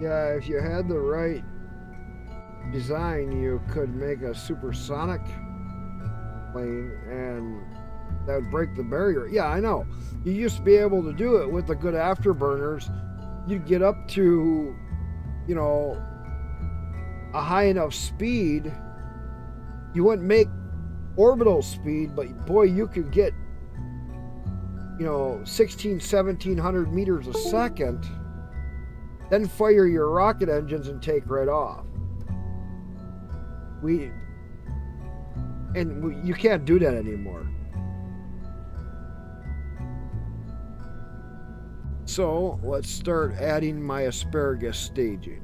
[SPEAKER 1] Yeah, if you had the right design, you could make a supersonic plane and that would break the barrier. Yeah, I know. You used to be able to do it with the good afterburners. You'd get up to, you know, a high enough speed. You wouldn't make orbital speed, but boy, you could get, you know, 1700 meters a second, then fire your rocket engines and take right off. You can't do that anymore. So let's start adding my asparagus staging.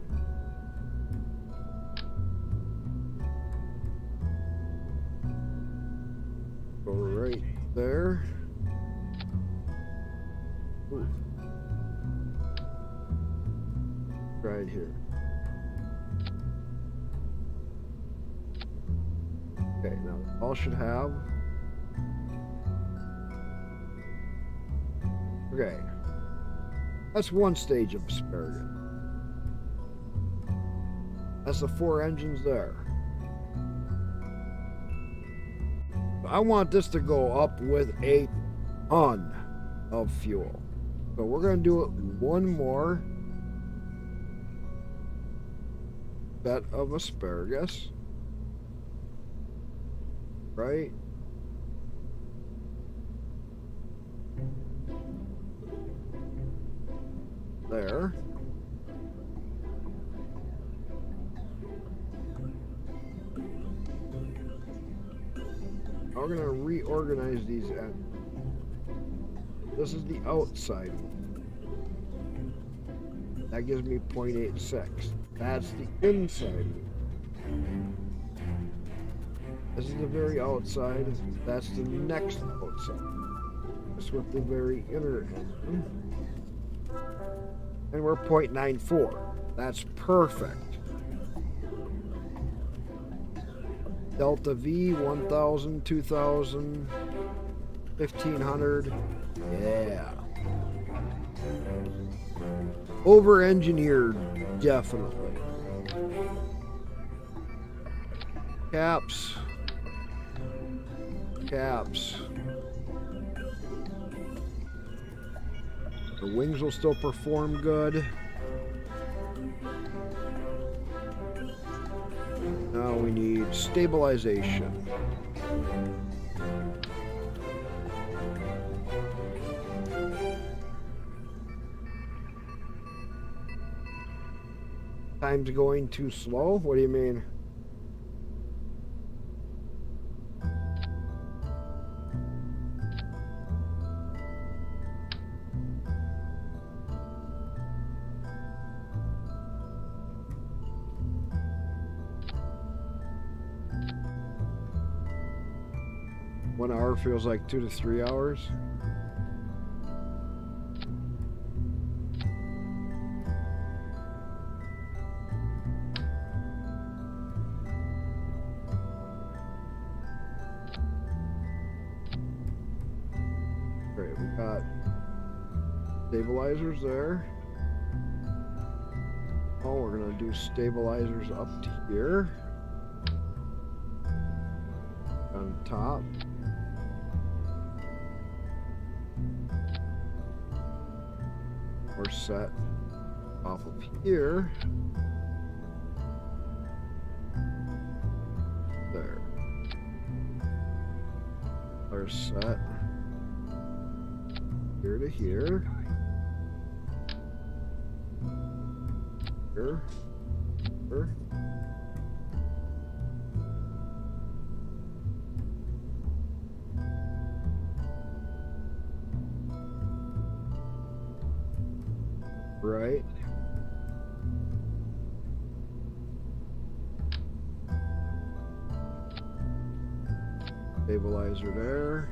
[SPEAKER 1] Go right there. Ooh. Right here. Okay, now all should have. Okay. That's one stage of asparagus. That's the 4 engines there. I want this to go up with a ton of fuel. So we're going to do it one more set of asparagus. Right? There. We're going to reorganize these. This is the outside. That gives me 0.86. That's the inside. This is the very outside. That's the next outside. That's with the very inner end. And we're 0.94. That's perfect. Delta V, 1000, 2000, 1500. Yeah. Over-engineered, definitely. Caps. Caps. The wings will still perform good. Now we need stabilization. Time's going too slow? What do you mean? One hour feels like 2 to 3 hours. Great, we got stabilizers there. Oh, we're gonna do stabilizers up to here. On top. We're set off of here. There. We're set here to here. Here. Here. Right. Stabilizer there.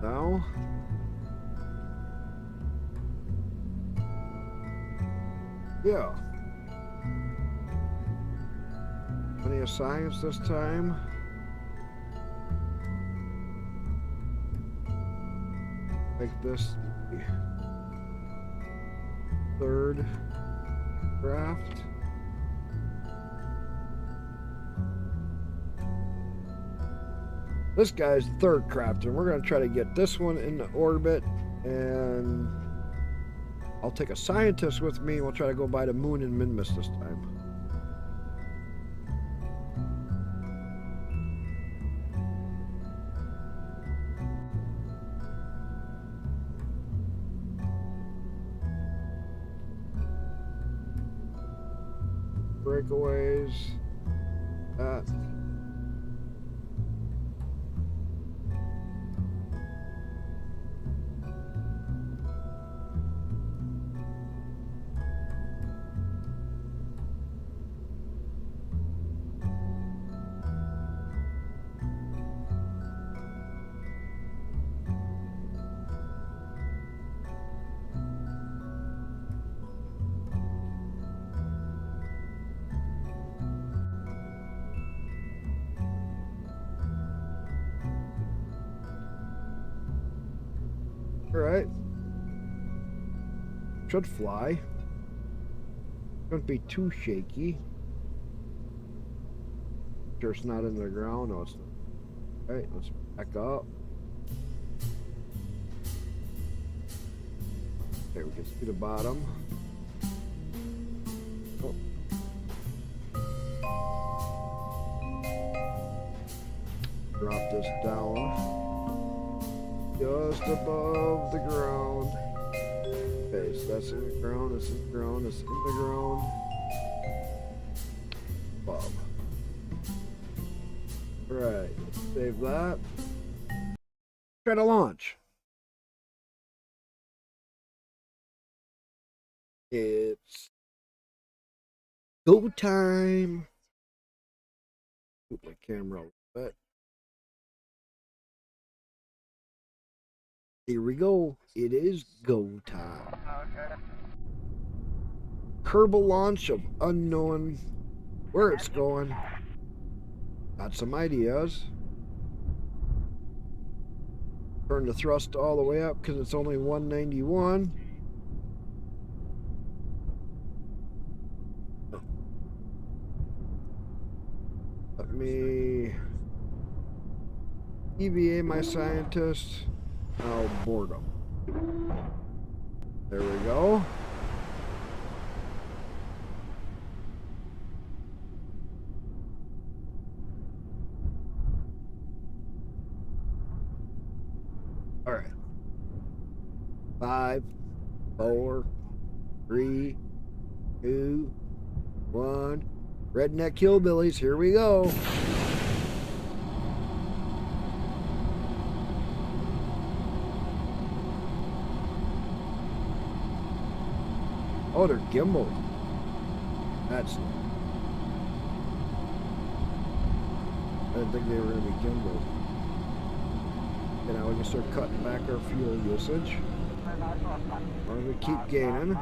[SPEAKER 1] now. Yeah. Plenty of science this time. Make this the third craft. This guy's the third craft, and we're going to try to get this one into orbit, and I'll take a scientist with me, and we'll try to go by the moon and Minmus this time. Breakaways. That. Alright. Should fly. Shouldn't be too shaky. Sure it's not in the ground. No, it's not. Alright, let's back up. Okay, we can see the bottom. Oh. Drop this down. Just above the ground. Okay, so that's in the ground, that's in the ground, that's in the ground. Above. Alright, save that. Try to launch. It's go time. Move my camera a little bit. Here we go. It is go time. Kerbal launch of unknown where it's going. Got some ideas. Turn the thrust all the way up because it's only 191. Let me EVA my scientist. I'll board them. There we go. All right. 5, 4, 3, 2, 1. Redneck hillbillies, here we go. Oh, they're gimbal. That's. I didn't think they were going to be gimbal. Okay, now we can start cutting back our fuel usage. We're going to keep gaining.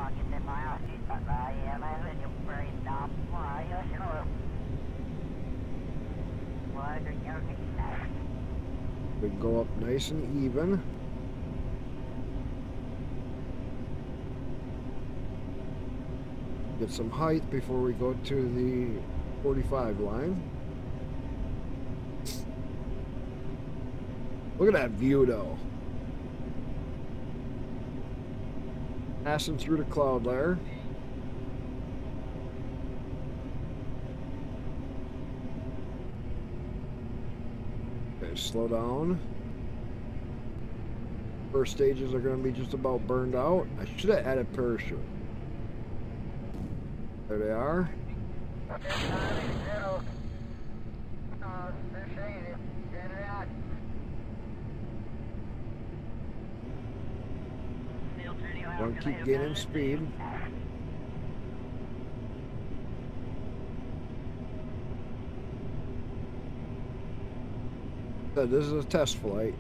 [SPEAKER 1] We go up nice and even. Get some height before we go to the 45 line. Look at that view though. Passing through the cloud layer. Okay, slow down. First stages are going to be just about burned out. I should have added parachute. There they are. Want to keep gaining speed. So this is a test flight.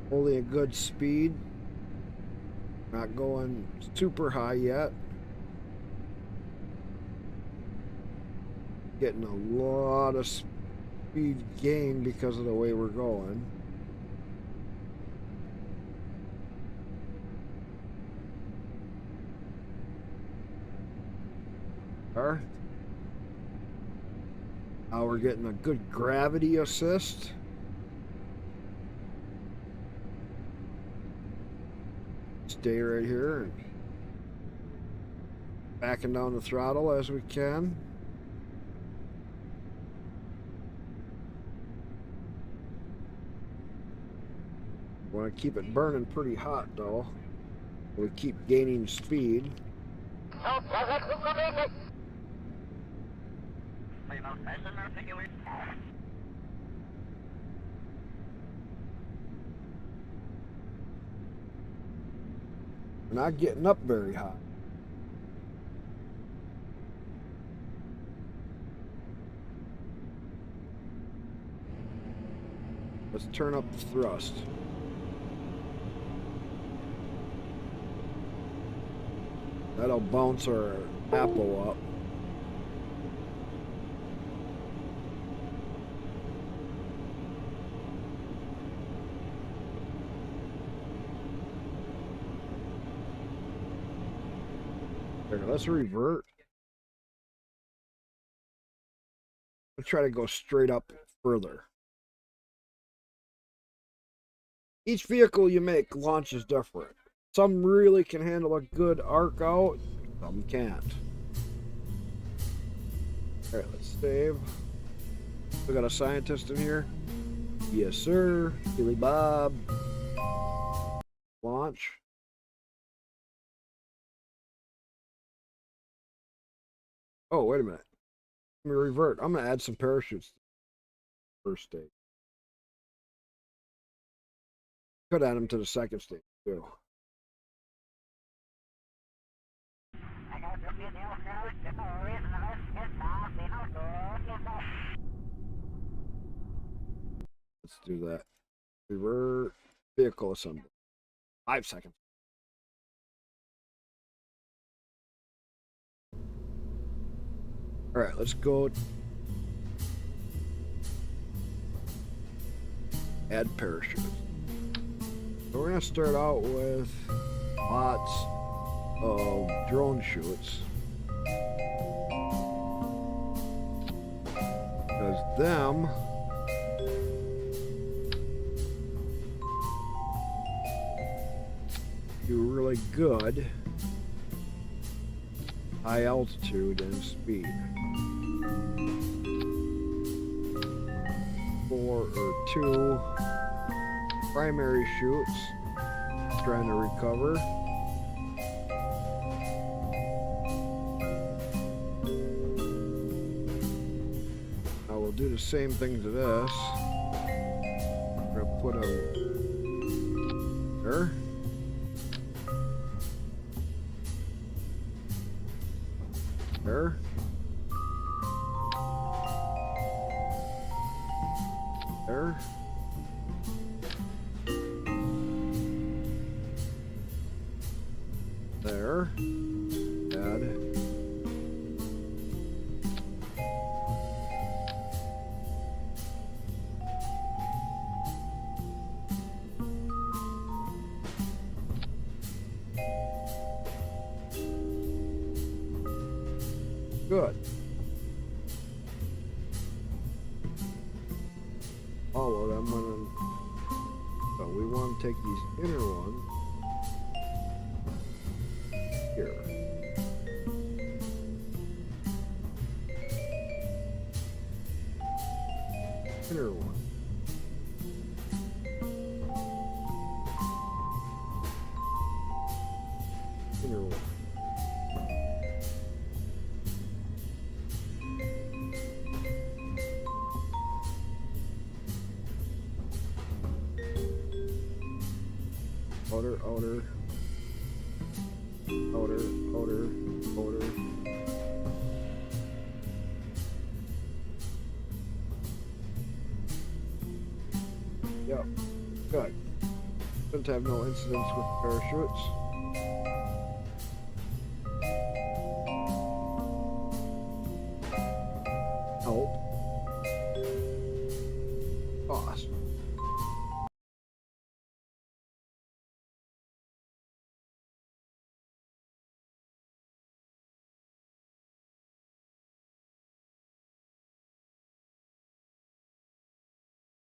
[SPEAKER 1] Holding a good speed. Not going super high yet. Getting a lot of speed gain because of the way we're going. Now we're getting a good gravity assist. Stay right here and backing down the throttle as we can. Want to keep it burning pretty hot though. We keep gaining speed. We're not getting up very high. Let's turn up the thrust. That'll bounce our apple up. There, let's revert. Let's try to go straight up further. Each vehicle you make launches different. Some really can handle a good arc out, some can't. Alright, let's save. We got a scientist in here. Yes, sir. Billy Bob. Launch. Oh, wait a minute. Let me revert. I'm going to add some parachutes. First stage. Could add them to the second stage, too. Let's do that. Revert. Vehicle assembly. 5 seconds. All right, let's go add parachutes. So we're going to start out with lots of drone chutes. Because them do really good high altitude and speed. 4 or 2 primary chutes trying to recover. Now we'll do the same thing to this. We're gonna put a there. There. There. There. Add. Good. All of them, so we want to take these inner ones here. Inner one. Inner one. Outer, outer, outer, outer, outer. Yep, good. to have no incidents with parachutes. Help. Awesome.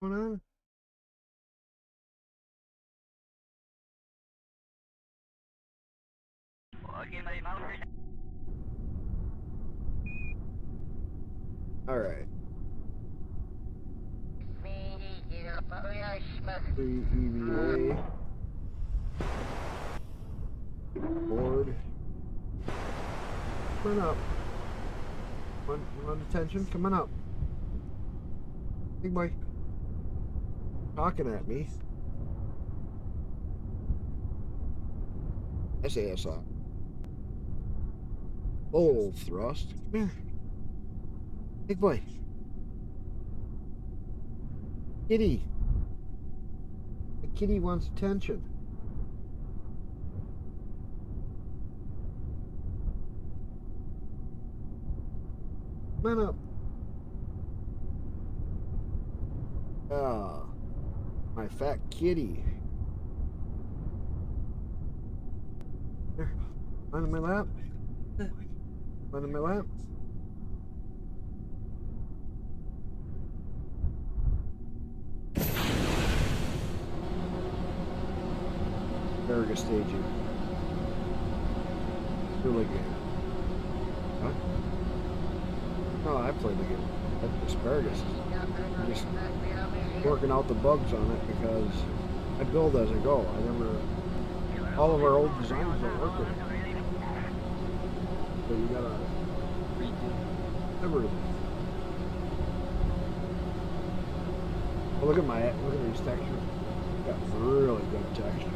[SPEAKER 1] What's going on? All right. 3 EVA. Board. Come on up. Come on, attention. Come on up. Big boy. Talking at me. SASR. Full thrust. Come here. Big boy. Kitty. The kitty wants attention. Come on up. Ah, my fat kitty. Here, on my lap. On my lap. Asparagus staging. Really good. Huh? No, I played the game. That's asparagus. I'm just working out the bugs on it because I build as I go. I never. All of our old designs don't work with it. So you gotta redo everything. Well, look at these textures. Got really good texture.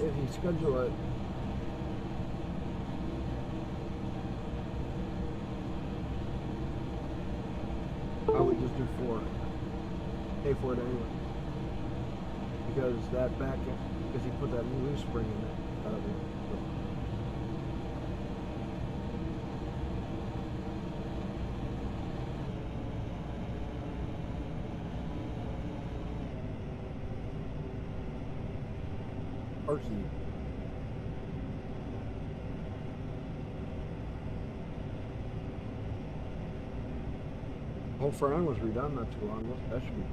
[SPEAKER 1] If you schedule it, I would just do 4. Pay for it anyway. Because that back, because you put that new spring in it, that'll be. Archie. The whole front end was redone not too long ago. That should be.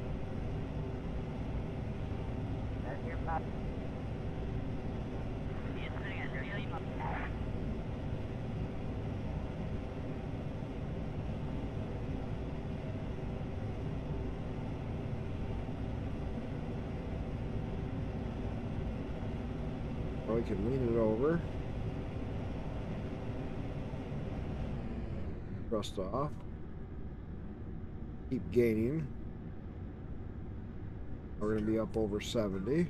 [SPEAKER 1] We can lean it over. Thrust off. Keep gaining. We're going to be up over 70.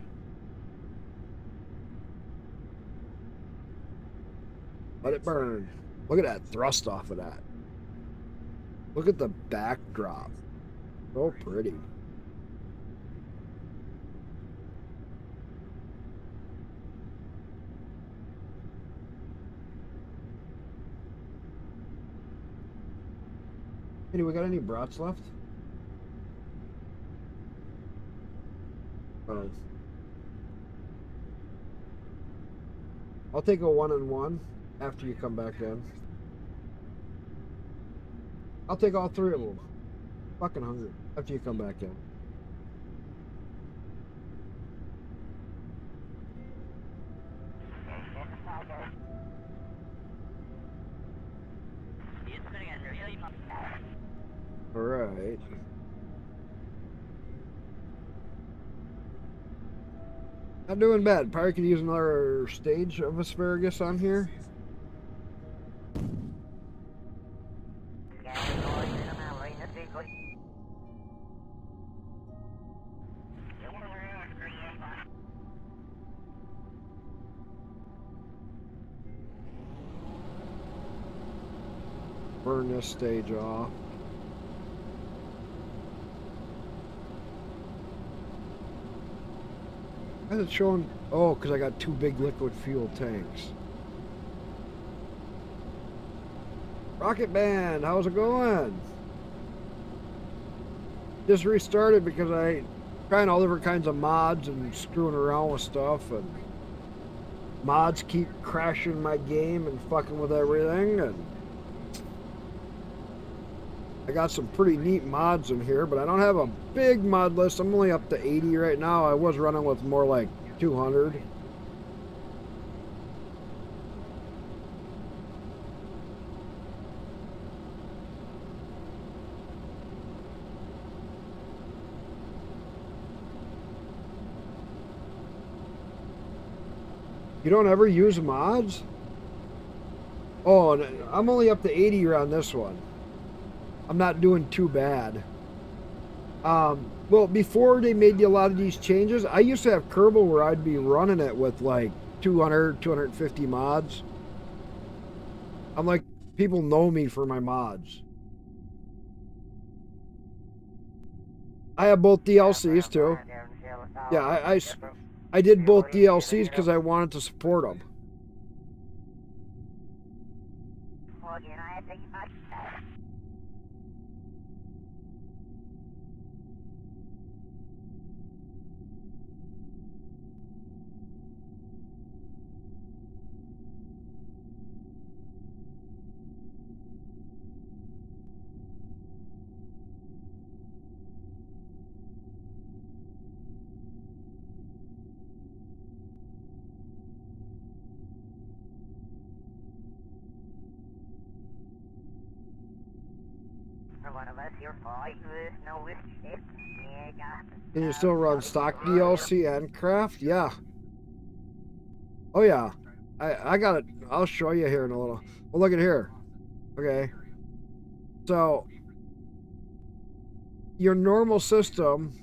[SPEAKER 1] Let it burn. Look at that thrust off of that. Look at the backdrop. So pretty. Hey, do we got any brats left? Oh. I'll take a 1-on-1 after you come back in. I'll take all 3 of them. Fucking hungry. After you come back in. All right. Not doing bad. Probably could use another stage of asparagus on here. Burn this stage off. Why is it showing? Oh, because I got 2 big liquid fuel tanks. Rocket Band, how's it going? Just restarted because I trying all different kinds of mods and screwing around with stuff, and mods keep crashing my game and fucking with everything, and I got some pretty neat mods in here, but I don't have a big mod list. I'm only up to 80 right now. I was running with more like 200. You don't ever use mods? Oh, and I'm only up to 80 on this one. I'm not doing too bad. Well, before they made a lot of these changes, I used to have Kerbal where I'd be running it with like 200, 250 mods. I'm like, people know me for my mods. I have both DLCs too. Yeah, I did both DLCs because I wanted to support them. Can you still run stock DLC and craft? Yeah. Oh yeah. I got it. I'll show you here in a little. Well, look at here. Okay. So your normal system.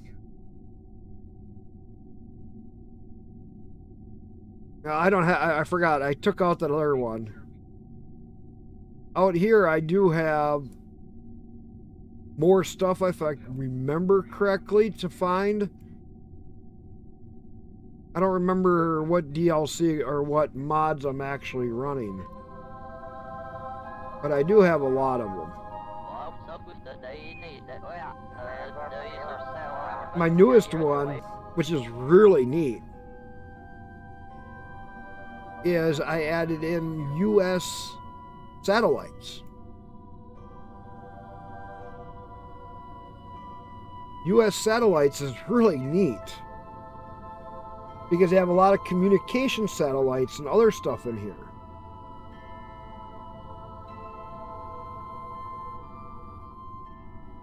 [SPEAKER 1] I don't have. I forgot. I took out that other one. Out here, I do have more stuff if I remember correctly to find. I don't remember what DLC or what mods I'm actually running. But I do have a lot of them. My newest one, which is really neat, is I added in US satellites. US satellites is really neat because they have a lot of communication satellites and other stuff in here.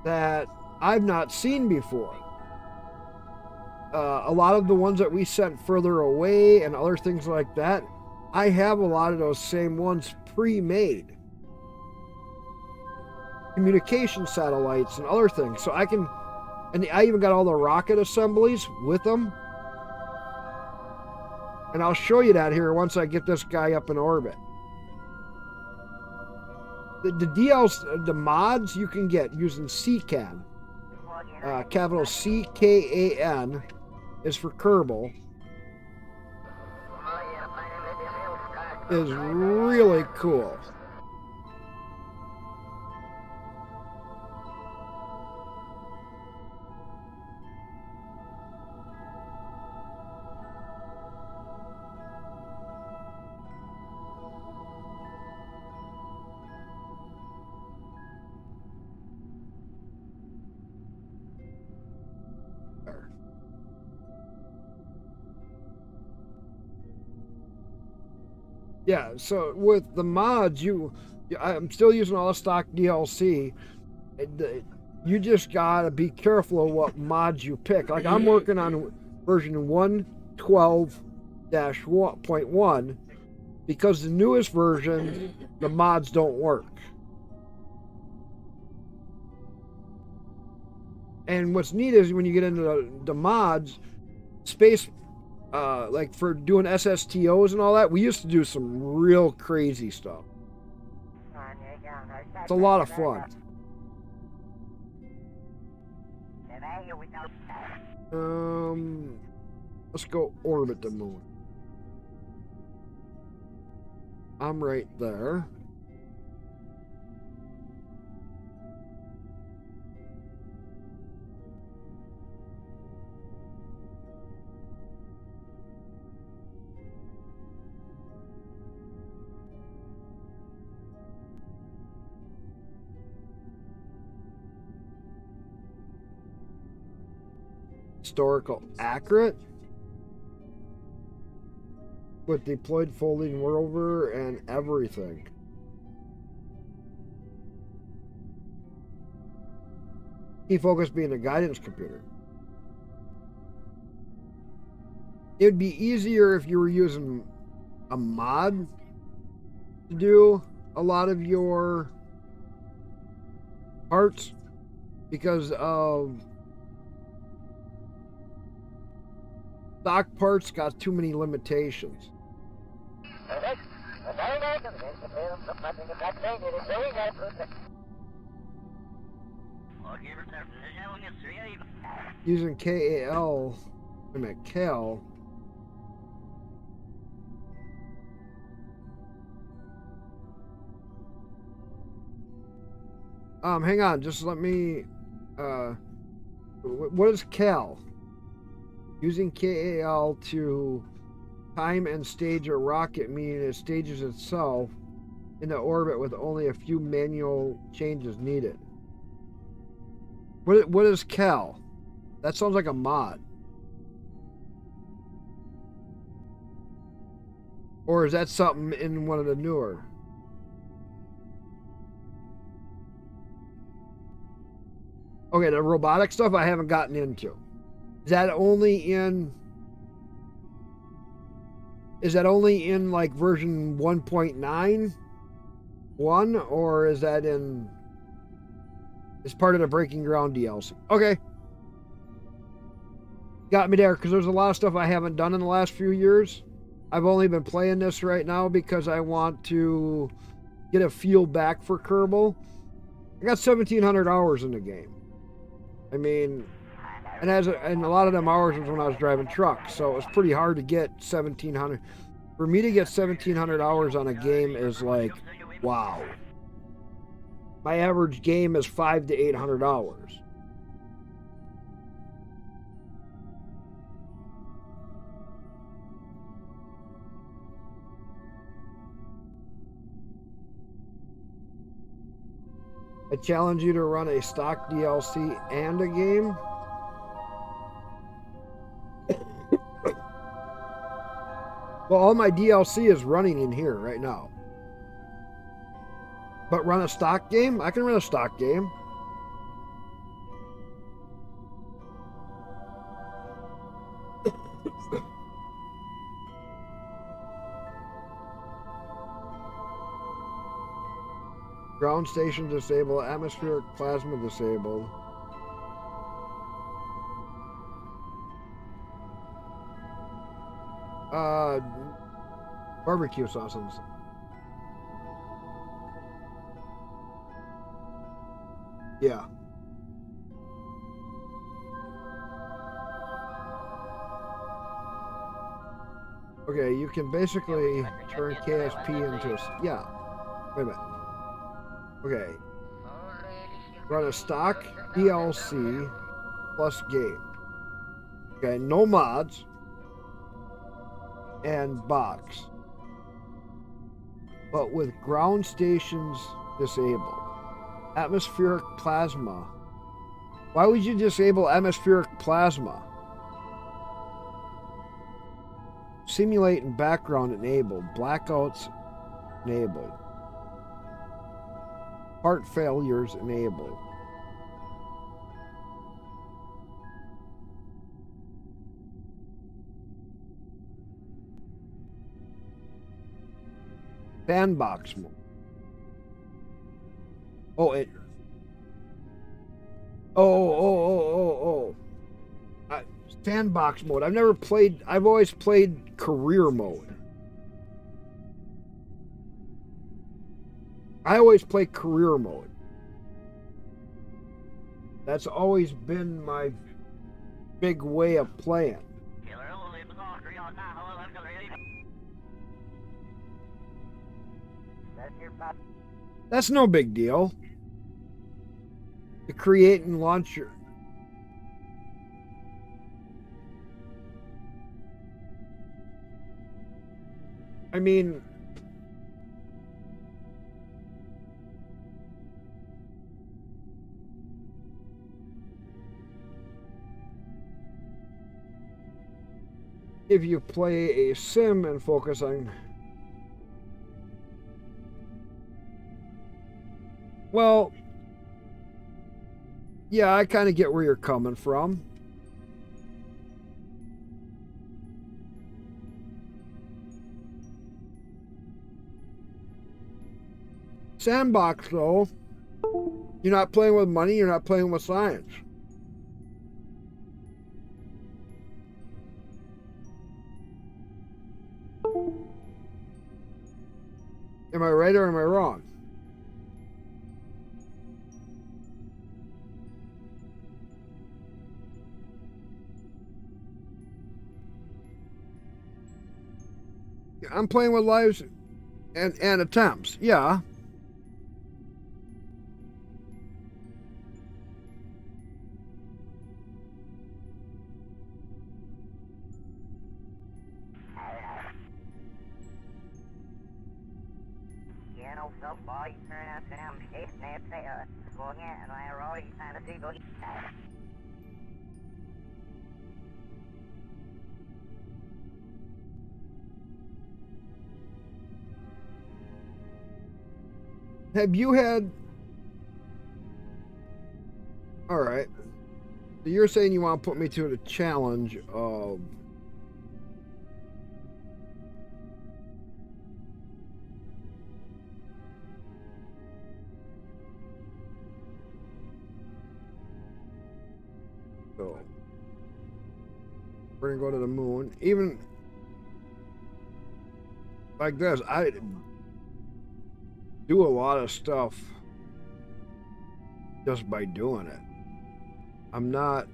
[SPEAKER 1] That I've not seen before. A lot of the ones that we sent further away and other things like that, I have a lot of those same ones pre-made. Communication satellites and other things. So I can, and I even got all the rocket assemblies with them. And I'll show you that here once I get this guy up in orbit. The mods you can get using CCAN. Capital CKAN is for Kerbal. Is really cool. Yeah, so with the mods, I'm still using all the stock DLC. You just gotta be careful of what mods you pick. Like I'm working on version 1.12.1 because the newest version, the mods don't work. And what's neat is when you get into the mods, space, like for doing SSTOs and all that, we used to do some real crazy stuff. It's a lot of fun. Let's go orbit the moon. I'm right there. Historical accurate with deployed folding rover and everything. Key focus being a guidance computer. It'd be easier if you were using a mod to do a lot of your parts because of stock parts got too many limitations. Using KAL, I mean KAL. Hang on, just let me, what is KAL? Using KAL to time and stage a rocket, meaning it stages itself into orbit with only a few manual changes needed. What is KAL? That sounds like a mod. Or is that something in one of the newer? Okay, the robotic stuff I haven't gotten into. Is that only in like version 1.9.1 or is that is part of the Breaking Ground DLC? Okay. Got me there because there's a lot of stuff I haven't done in the last few years. I've only been playing this right now because I want to get a feel back for Kerbal. I got 1,700 hours in the game. I mean, and a lot of them hours was when I was driving trucks, so it was pretty hard to get 1,700. For me to get 1,700 hours on a game is like, wow. My average game is 500 to 800 hours. I challenge you to run a stock DLC and a game. Well, all my DLC is running in here right now. But run a stock game? I can run a stock game. Ground station disabled, atmospheric plasma disabled. Barbecue sauce on the side. Yeah. Okay, you can basically turn KSP into a... Yeah. Wait a minute. Okay. Run a stock DLC plus game. Okay, no mods. And box. But with ground stations disabled. Atmospheric plasma. Why would you disable atmospheric plasma? Simulate and background enabled. Blackouts enabled. Part failures enabled. Sandbox mode. Oh, it. Oh. Sandbox mode. I've always played career mode. I always play career mode. That's always been my big way of playing. That's no big deal. To create and launch your... I mean... if you play a sim and focus on... Well... yeah, I kind of get where you're coming from. Sandbox, though, you're not playing with money, you're not playing with science. Am I right or am I wrong? I'm playing with lives and attempts, yeah. Have you had... All right. So you're saying you want to put me to the challenge of... So we're gonna go to the moon. Even like this, I do a lot of stuff just by doing it. I'm not...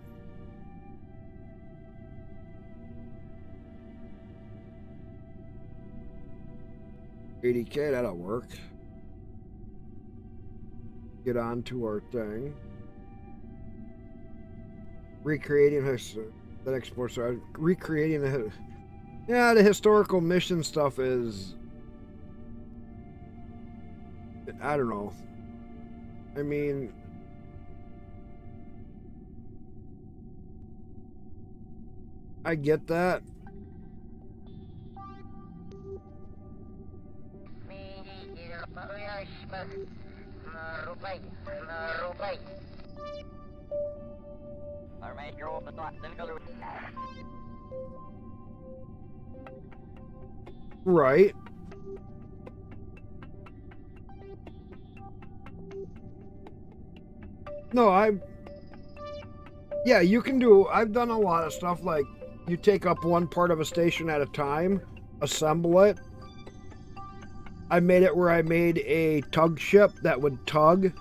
[SPEAKER 1] $80K, that'll work. Get on to our thing. Recreating his that export. So recreating the... yeah, the historical mission stuff is... I don't know. I mean... I get that. Right. No, yeah, you can do... I've done a lot of stuff like you take up one part of a station at a time, assemble it. I made it where I made a tug ship that would tug,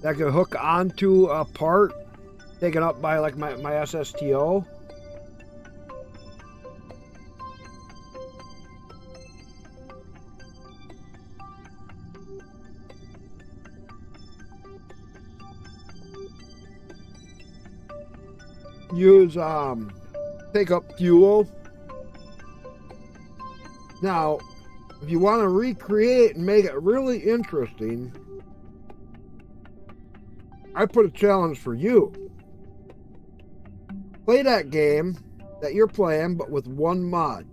[SPEAKER 1] that could hook onto a part taken up by like my SSTO. Use take up fuel. Now, if you want to recreate and make it really interesting, I put a challenge for you. Play that game that you're playing, but with one mod.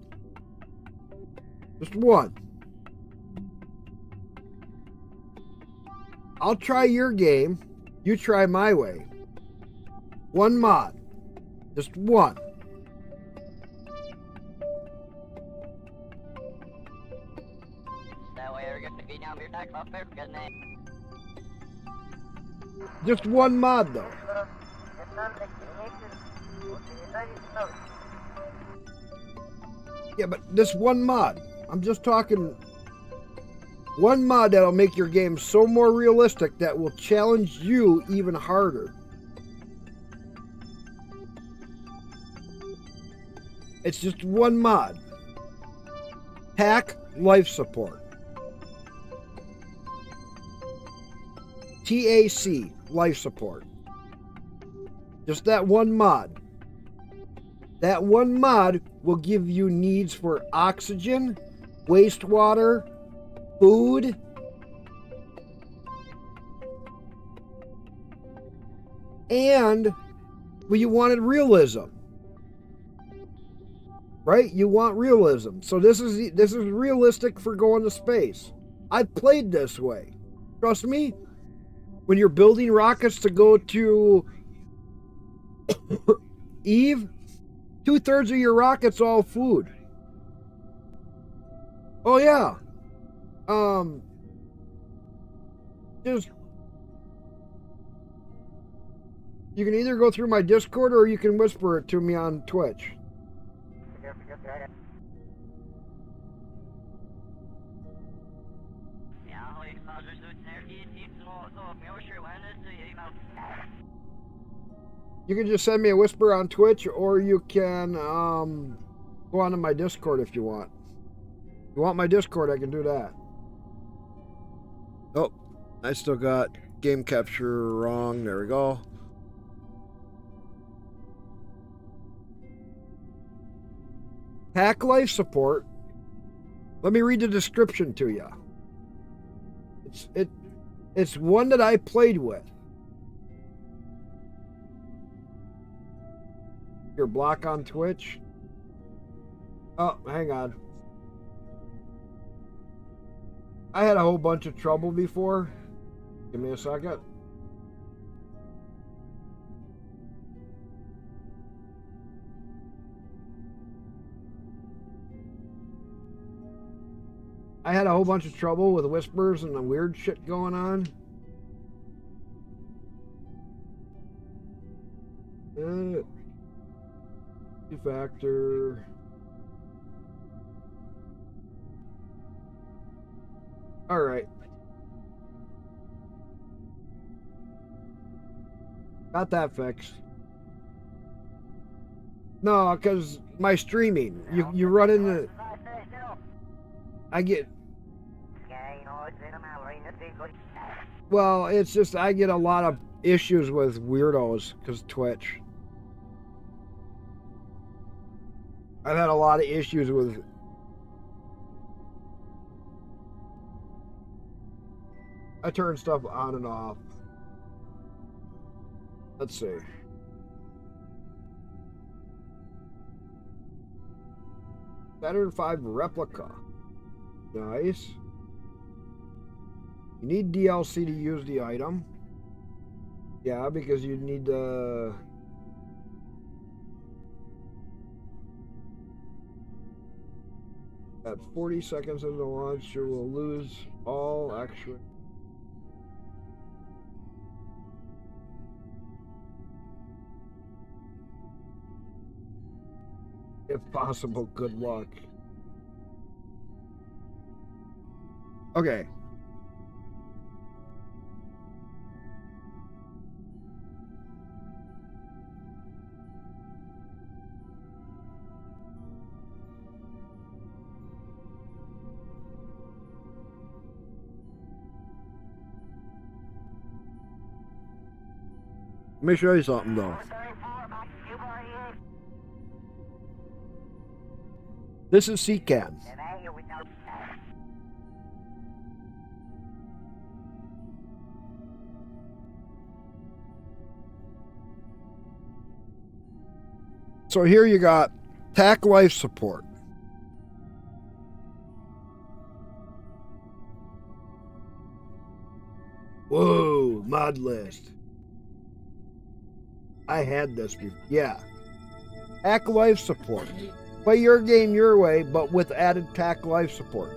[SPEAKER 1] Just one. I'll try your game. You try my way. One mod. Just one. Just one mod though. Yeah, but this one mod. I'm just talking one mod that'll make your game so more realistic that will challenge you even harder. It's just one mod. Hack life support. TAC life support. Just that one mod. That one mod will give you needs for oxygen, wastewater, food, and well, you wanted realism. Right? You want realism. So this is realistic for going to space. I've played this way. Trust me, when you're building rockets to go to Eve, 2/3 of your rocket's all food. Oh yeah. Just you can either go through my Discord or you can whisper it to me on Twitch. You can just send me a whisper on Twitch, or you can go onto my Discord if you want. If you want my Discord, I can do that. Oh, I still got game capture wrong. There we go. Hack life support. Let me read the description to you. It's one that I played with. Your block on Twitch. Oh, hang on. I had a whole bunch of trouble before. Give me a second. I had a whole bunch of trouble with whispers and the weird shit going on. Two-factor. All right. Got that fixed. No, because my streaming, you run into. I get. Well, it's just I get a lot of issues with weirdos because Twitch. I've had a lot of issues with. I turn stuff on and off. Let's see. Saturn V replica. Nice. You need DLC to use the item. Yeah, because you need to. At 40 seconds of the launch, you will lose all actual. If possible, good luck. Okay. Let me show you something though. This is CCAN. So here you got TAC life support. Whoa, mod list. I had this before. Yeah. TAC life support. Play your game your way, but with added TAC life support.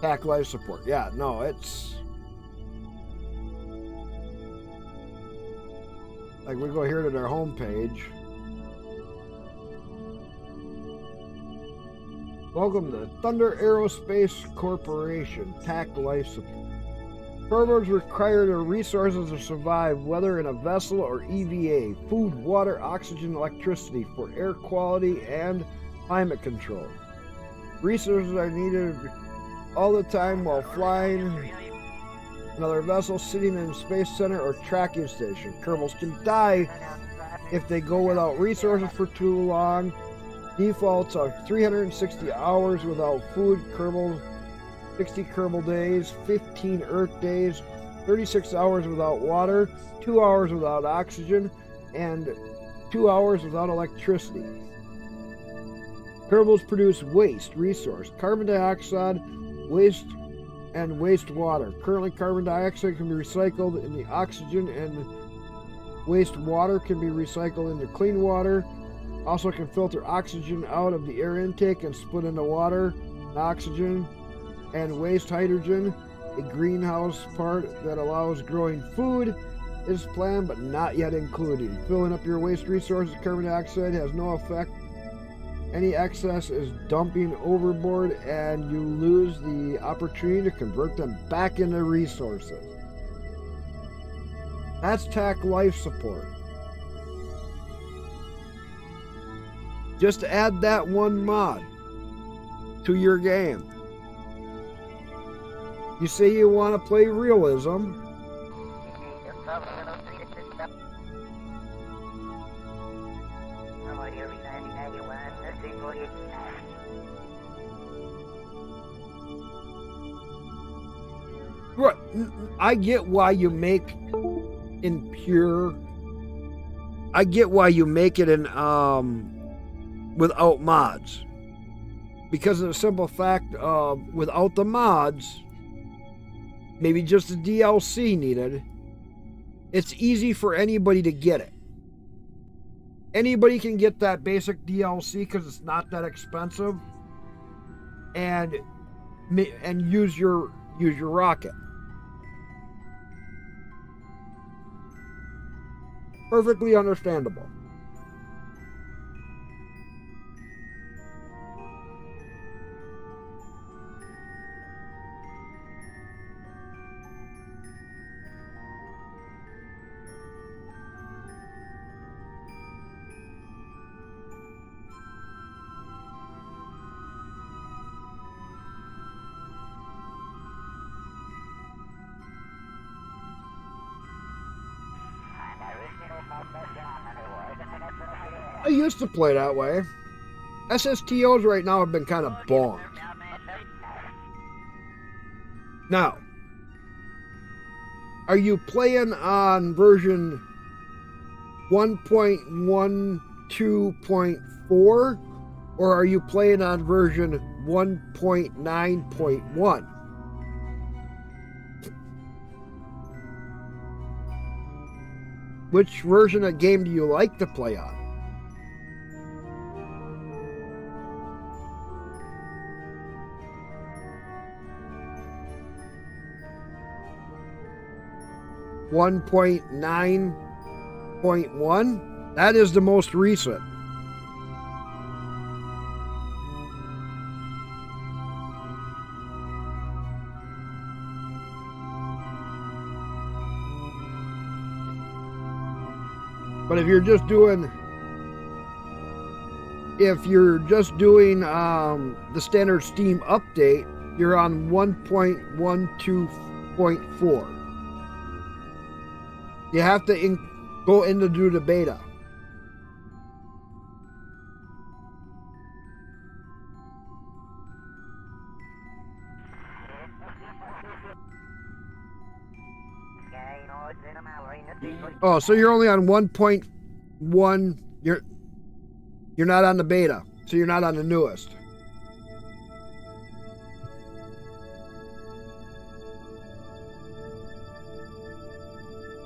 [SPEAKER 1] TAC life support. Yeah, no, it's like we go here to their homepage. Welcome to Thunder Aerospace Corporation, TAC life support. Kerbals require the resources to survive, whether in a vessel or EVA, food, water, oxygen, electricity for air quality and climate control. Resources are needed all the time while flying another vessel, sitting in a space center or tracking station. Kerbals can die if they go without resources for too long. Defaults are 360 hours without food, Kerbal, 60 Kerbal days, 15 Earth days, 36 hours without water, 2 hours without oxygen, and 2 hours without electricity. Kerbals produce waste resource, carbon dioxide, waste, and wastewater. Currently, carbon dioxide can be recycled in the oxygen, and wastewater can be recycled into clean water. Also can filter oxygen out of the air intake and split into water, oxygen, and waste hydrogen. A greenhouse part that allows growing food is planned but not yet included. Filling up your waste resources, carbon dioxide has no effect. Any excess is dumping overboard and you lose the opportunity to convert them back into resources. That's TAC life support. Just add that one mod to your game. You say you want to play realism. Right. I get why you make in pure. I get why you make it in without mods, because of the simple fact of without the mods, maybe just the DLC needed, it's easy for anybody to get it. Anybody can get that basic DLC because it's not that expensive, and use your rocket. Perfectly understandable. I used to play that way. SSTOs right now have been kind of bonked. Now, are you playing on version 1.12.4 or are you playing on version 1.9.1? Which version of game do you like to play on? .9.1? That is the most recent. But if you're just doing the standard Steam update, you're on 1.12.4. You have to go in to do the beta. Oh, so you're only on 1.1. You're not on the beta, so you're not on the newest.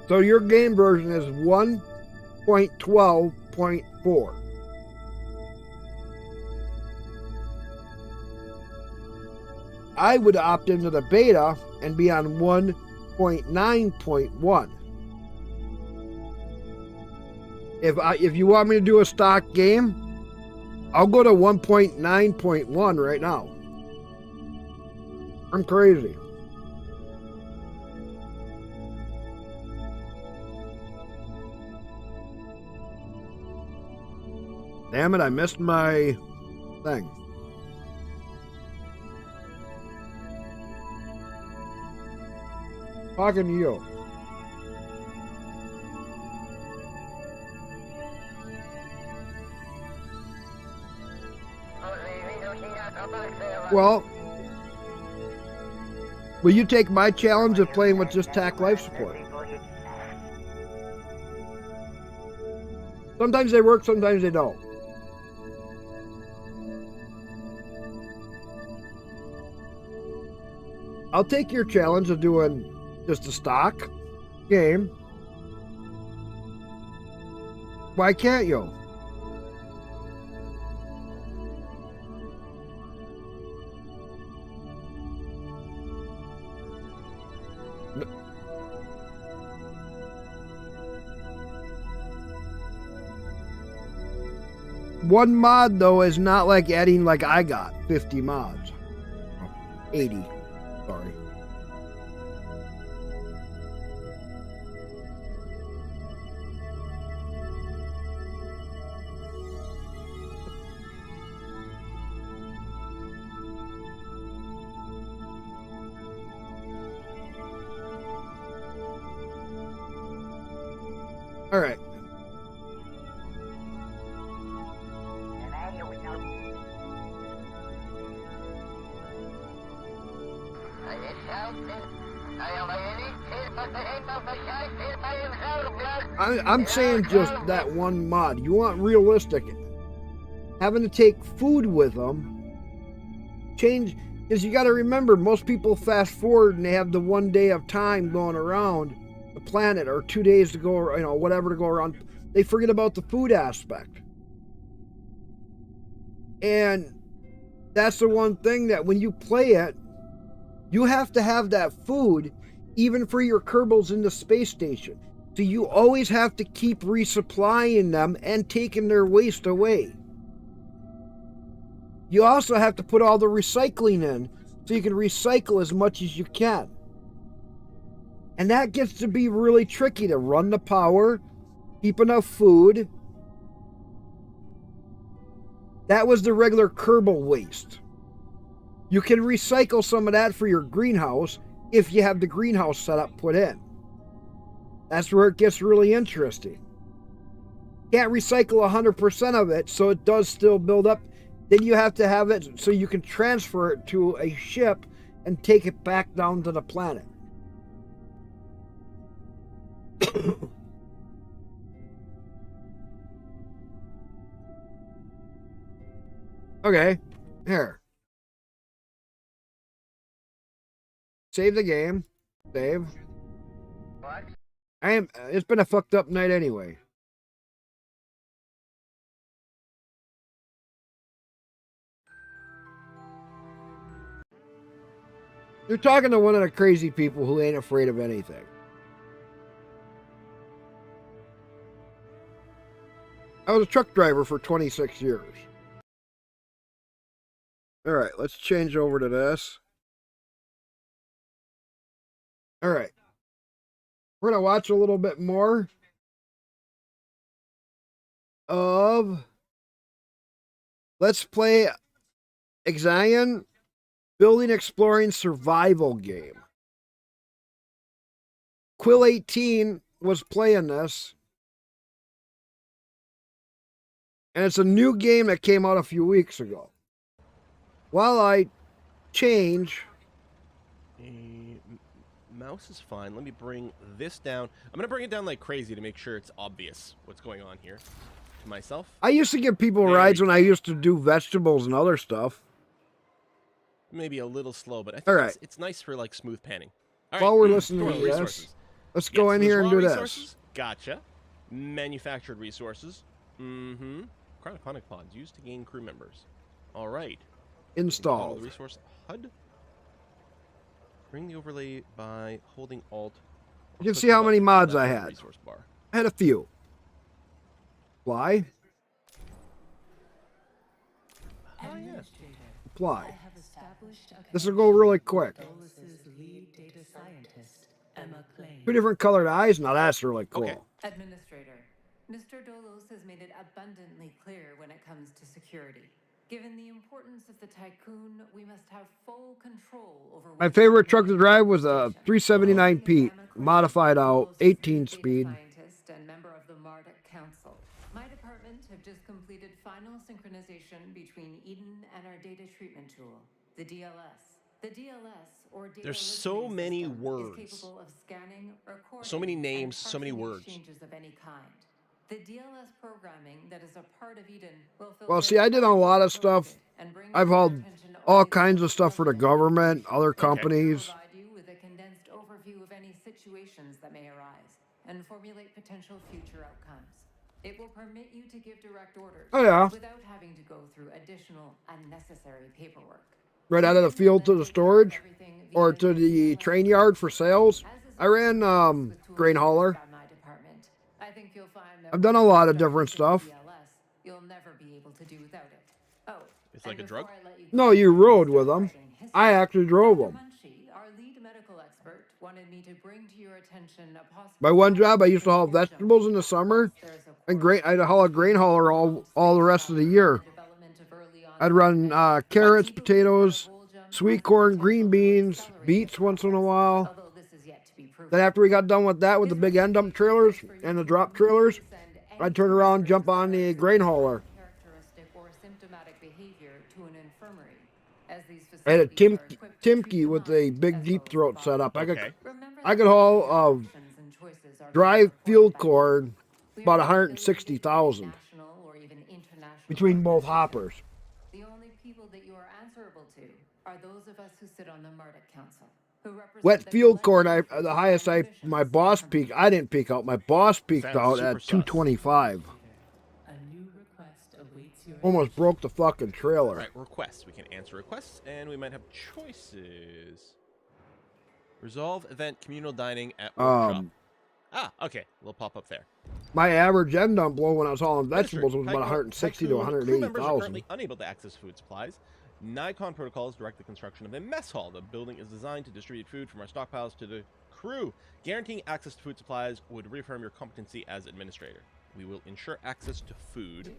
[SPEAKER 1] So your game version is 1.12.4. I would opt into the beta and be on 1.9.1. If you want me to do a stock game, I'll go to 1.9.1 right now. I'm crazy. Damn it, I missed my thing. Talking to you. Well, will you take my challenge of playing with just TAC life support? Sometimes they work, sometimes they don't. I'll take your challenge of doing just a stock game. Why can't you? One mod, though, is not like adding, like I got 50 mods. 80. Sorry. All right. I'm saying just that one mod. You want realistic. Having to take food with them. Change, because you got to remember, most people fast forward and they have the 1 day of time going around the planet, or 2 days to go, you know, whatever to go around. They forget about the food aspect. And that's the one thing that when you play it, you have to have that food even for your Kerbals in the space station. So you always have to keep resupplying them and taking their waste away. You also have to put all the recycling in so you can recycle as much as you can. And that gets to be really tricky to run the power, keep enough food. That was the regular Kerbal waste. You can recycle some of that for your greenhouse if you have the greenhouse setup put in. That's where it gets really interesting. Can't recycle 100% of it, so it does still build up. Then you have to have it so you can transfer it to a ship and take it back down to the planet. Okay, here. Save the game. Save. What? It's been a fucked up night anyway. You're talking to one of the crazy people who ain't afraid of anything. I was a truck driver for 26 years. All right, let's change over to this. All right. We're going to watch a little bit more of Let's Play Exion Building Exploring Survival Game. Quill 18 was playing this. And it's a new game that came out a few weeks ago. While I change...
[SPEAKER 9] mouse is fine. Let me bring this down. I'm going to bring it down like crazy to make sure it's obvious what's going on here to myself.
[SPEAKER 1] I used to give people
[SPEAKER 9] There
[SPEAKER 1] rides
[SPEAKER 9] you
[SPEAKER 1] when I used to do vegetables and other stuff.
[SPEAKER 9] Maybe a little slow, but I think
[SPEAKER 1] All right.
[SPEAKER 9] it's nice for like smooth panning. All
[SPEAKER 1] While
[SPEAKER 9] right.
[SPEAKER 1] we're listening
[SPEAKER 9] Store
[SPEAKER 1] to this,
[SPEAKER 9] resources.
[SPEAKER 1] let's go in
[SPEAKER 9] there's
[SPEAKER 1] here and
[SPEAKER 9] raw
[SPEAKER 1] do
[SPEAKER 9] resources.
[SPEAKER 1] this.
[SPEAKER 9] Gotcha. Manufactured resources. Mm-hmm. Cryoponic pods used to gain crew members. All right.
[SPEAKER 1] Installed.
[SPEAKER 9] The resource HUD. Bring the overlay by holding Alt.
[SPEAKER 1] You can see how many mods I had.
[SPEAKER 9] Resource bar.
[SPEAKER 1] I had a few. Apply.
[SPEAKER 9] Oh, yeah.
[SPEAKER 1] Apply. This will go really quick. Two different colored eyes. Now that's really cool.
[SPEAKER 9] Okay.
[SPEAKER 6] Administrator, Mr. Dolos has made it abundantly clear when it comes to security. Given the importance of the Tycoon, we must have full control over...
[SPEAKER 1] My favorite truck to drive was a 379 Pete, modified out, 18 speed.
[SPEAKER 6] Scientist and member of the Marduk Council. My department have just completed final synchronization between Eden and our data treatment tool, the DLS. The DLS, or data
[SPEAKER 9] There's so
[SPEAKER 6] listening
[SPEAKER 9] many
[SPEAKER 6] system,
[SPEAKER 9] words.
[SPEAKER 6] is capable of scanning, recording,
[SPEAKER 9] So many
[SPEAKER 6] and
[SPEAKER 9] names, so many
[SPEAKER 6] parsing
[SPEAKER 9] words.
[SPEAKER 6] exchanges of any kind. The DLS programming that is a part of Eden will
[SPEAKER 1] Well, see, I did a lot of stuff. I've hauled all kinds of stuff for the government, other companies.
[SPEAKER 6] Provide you with a condensed overview of any situations that may arise and formulate potential future outcomes. It will permit you to give direct orders without having to go through additional unnecessary paperwork.
[SPEAKER 1] Right out of the field to the storage or to the train yard for sales. I ran grain hauler. I've done a lot of different stuff.
[SPEAKER 6] You'll never be able to do without it. Oh,
[SPEAKER 9] it's like a drug?
[SPEAKER 1] No, you rode with them. I actually drove them.
[SPEAKER 6] Our lead medical expert wanted me to bring to your attention a possible...
[SPEAKER 1] My one job, I used to haul vegetables in the summer, and I'd haul a grain hauler all the rest of the year. I'd run carrots, potatoes, sweet corn, green beans, beets once in a while. Then after we got done with that, with the big end dump trailers and the drop trailers, I'd turn around and jump on the grain hauler. I had a Timke with a big deep throat setup. I could haul dry field corn about 160,000 between both hoppers.
[SPEAKER 6] The only people that you are answerable to are those of us who sit on the Marduk Council.
[SPEAKER 1] Wet field corn, the highest my boss peaked. I didn't peak out. My boss peaked out at 225. Almost broke the fucking trailer.
[SPEAKER 9] Right, requests. We can answer requests, and we might have choices. Resolve event communal dining at workshop. Okay. Little pop-up there.
[SPEAKER 1] My average end dump blow when I was hauling vegetables was about 160 to 180,000.
[SPEAKER 9] Members are currently unable to access food supplies. Nikon protocols direct the construction of a mess hall. The building is designed to distribute food from our stockpiles to the crew. Guaranteeing access to food supplies would reaffirm your competency as administrator. We will ensure access to food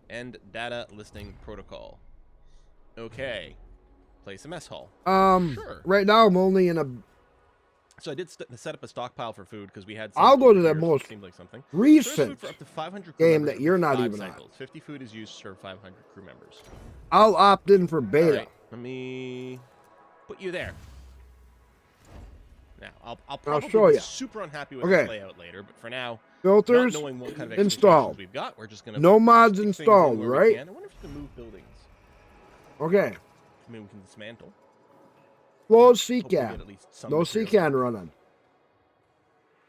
[SPEAKER 9] and data listing protocol. Okay. Place a mess hall. Sure.
[SPEAKER 1] Right now I'm only in a...
[SPEAKER 9] So I did set up a stockpile for food because we had...
[SPEAKER 1] I'll go to the most
[SPEAKER 9] seemed like something.
[SPEAKER 1] recent
[SPEAKER 9] for up to 500
[SPEAKER 1] game that you're not even
[SPEAKER 9] cycles.
[SPEAKER 1] on.
[SPEAKER 9] 50 food is used to serve 500 crew members.
[SPEAKER 1] I'll opt in for beta.
[SPEAKER 9] Right, let me put you there. Now, I'll probably
[SPEAKER 1] show
[SPEAKER 9] be
[SPEAKER 1] you.
[SPEAKER 9] super unhappy with this layout later, but for now,
[SPEAKER 1] filters
[SPEAKER 9] not knowing what kind of
[SPEAKER 1] installed.
[SPEAKER 9] We've got, we're just gonna
[SPEAKER 1] no mods
[SPEAKER 9] stick
[SPEAKER 1] installed,
[SPEAKER 9] things in where
[SPEAKER 1] right?
[SPEAKER 9] we can. I wonder if you can move buildings.
[SPEAKER 1] Okay.
[SPEAKER 9] Maybe we can dismantle.
[SPEAKER 1] Close
[SPEAKER 9] Hopefully
[SPEAKER 1] CCAN.
[SPEAKER 9] get at least some
[SPEAKER 1] No
[SPEAKER 9] material.
[SPEAKER 1] CCAN running.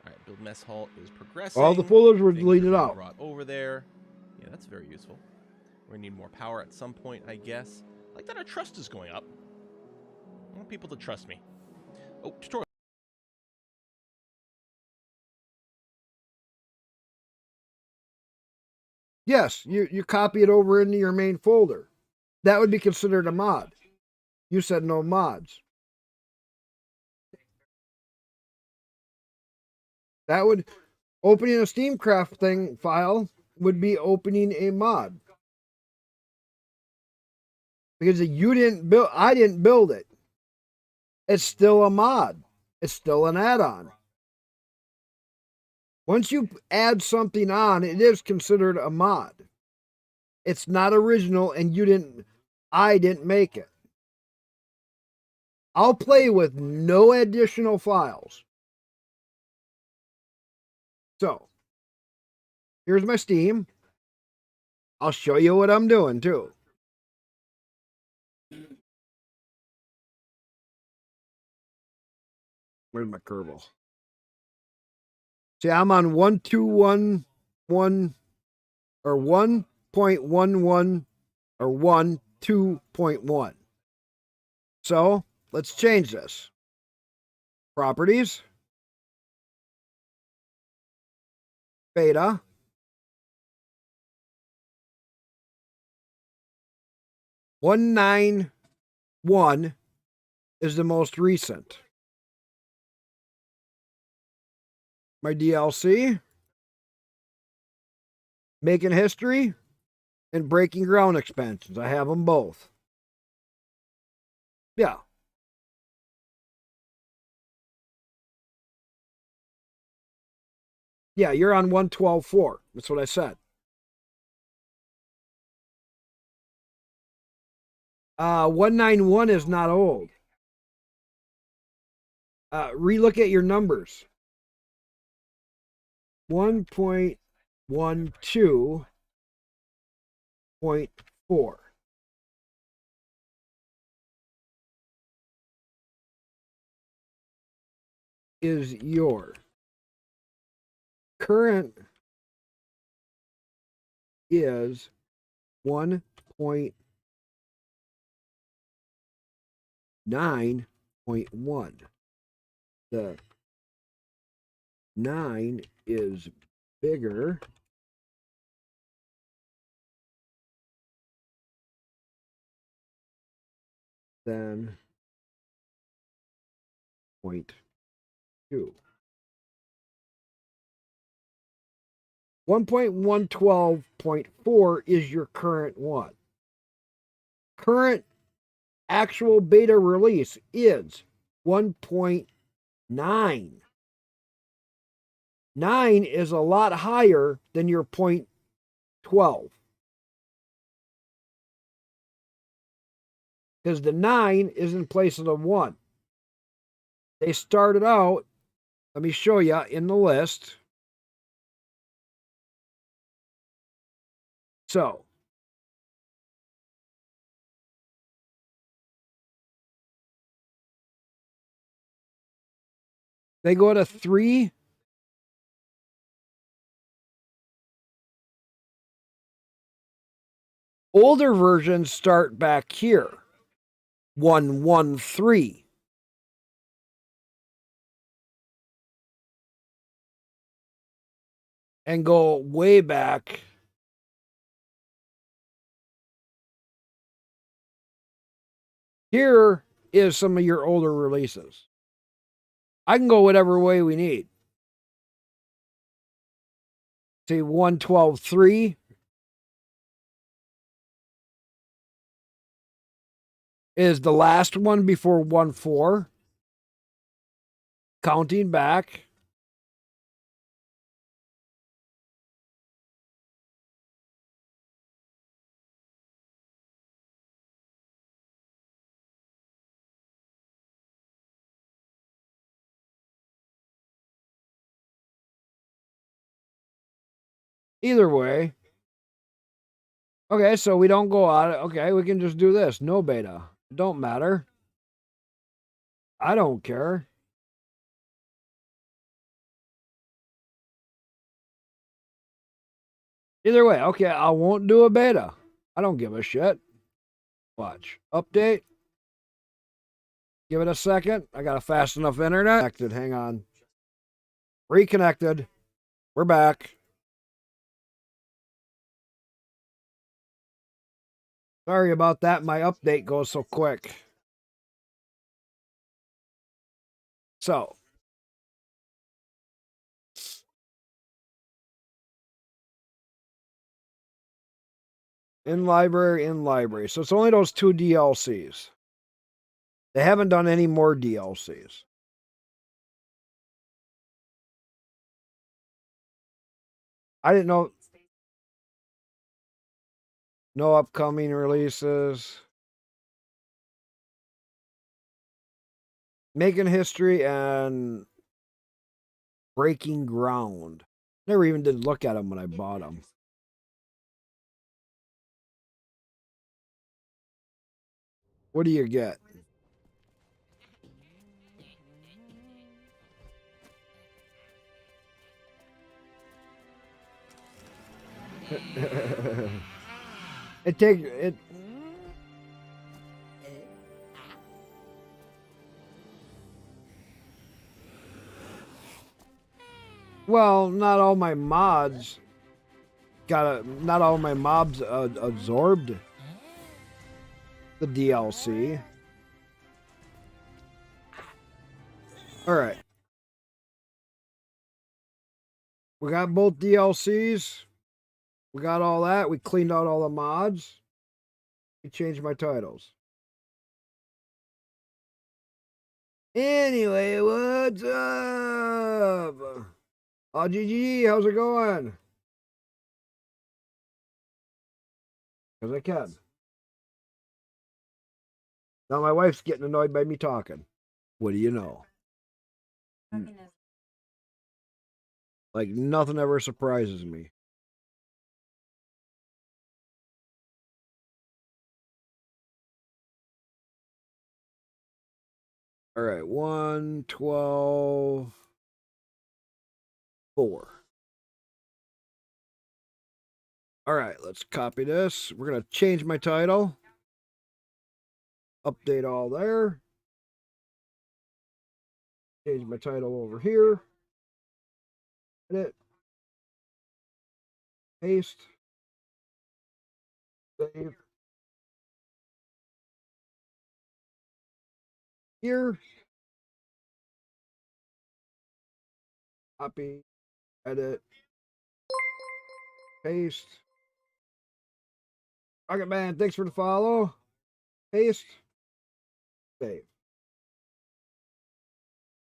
[SPEAKER 9] Alright, build mess hall is progressing.
[SPEAKER 1] All the folders were
[SPEAKER 9] Things
[SPEAKER 1] deleted
[SPEAKER 9] are
[SPEAKER 1] out.
[SPEAKER 9] Brought over there. Yeah, that's very useful. We're gonna need more power at some point, I guess. I like that our trust is going up. I want people to trust me. Oh, tutorial.
[SPEAKER 1] Yes, you copy it over into your main folder. That would be considered a mod. You said no mods. That would... Opening a Steamcraft thing file would be opening a mod. Because you didn't build... I didn't build it. It's still a mod. It's still an add-on. Once you add something on, it is considered a mod. It's not original, and I didn't make it. I'll play with no additional files. So, here's my Steam. I'll show you what I'm doing too. Where's my Kerbal? See, I'm on 1.2.1.1 or 1.11 or 1.2.1. So let's change this. Properties. Beta. .191 is the most recent. My DLC. Making History and Breaking Ground expansions. I have them both. Yeah. Yeah, you're on 1.12.4. That's what I said. 191 is not old. Relook at your numbers. 1.12.4 is your current is 1.9.1. The 9 is bigger than 0.2. 1.112.4 is your current one. Current actual beta release is 1.9. 9 is a lot higher than your 0.12. Because the 9 is in place of the 1. They started out, let me show you in the list. So, they go to 3. Older versions start back here. 1.1.3. And go way back. Here is some of your older releases. I can go whatever way we need. See, 1.12.3 is the last one before 1.4. Counting back. Either way. Okay, so we don't go out. Okay, we can just do this. No beta. Don't matter. I don't care. Either way, okay, I won't do a beta. I don't give a shit. Watch. Update. Give it a second. I got a fast enough internet. Connected. Hang on. Reconnected. We're back. Sorry about that. My update goes so quick. So. In library. So it's only those 2 DLCs. They haven't done any more DLCs. I didn't know. No upcoming releases. Making history and breaking ground. Never even did look at them when I bought them. What do you get? it. Well, not all my mods not all my mobs absorbed the DLC. All right. We got both DLCs. We got all that. We cleaned out all the mods. We changed my titles. Anyway, what's up? GG, how's it going? Because I can. Now my wife's getting annoyed by me talking. What do you know? Like nothing ever surprises me. All right, 1.12.4. All right, let's copy this. We're going to change my title. Update all there. Change my title over here. Edit. Paste. Save. Here. Copy. Edit. Paste. Rocket Man, thanks for the follow. Paste. Save.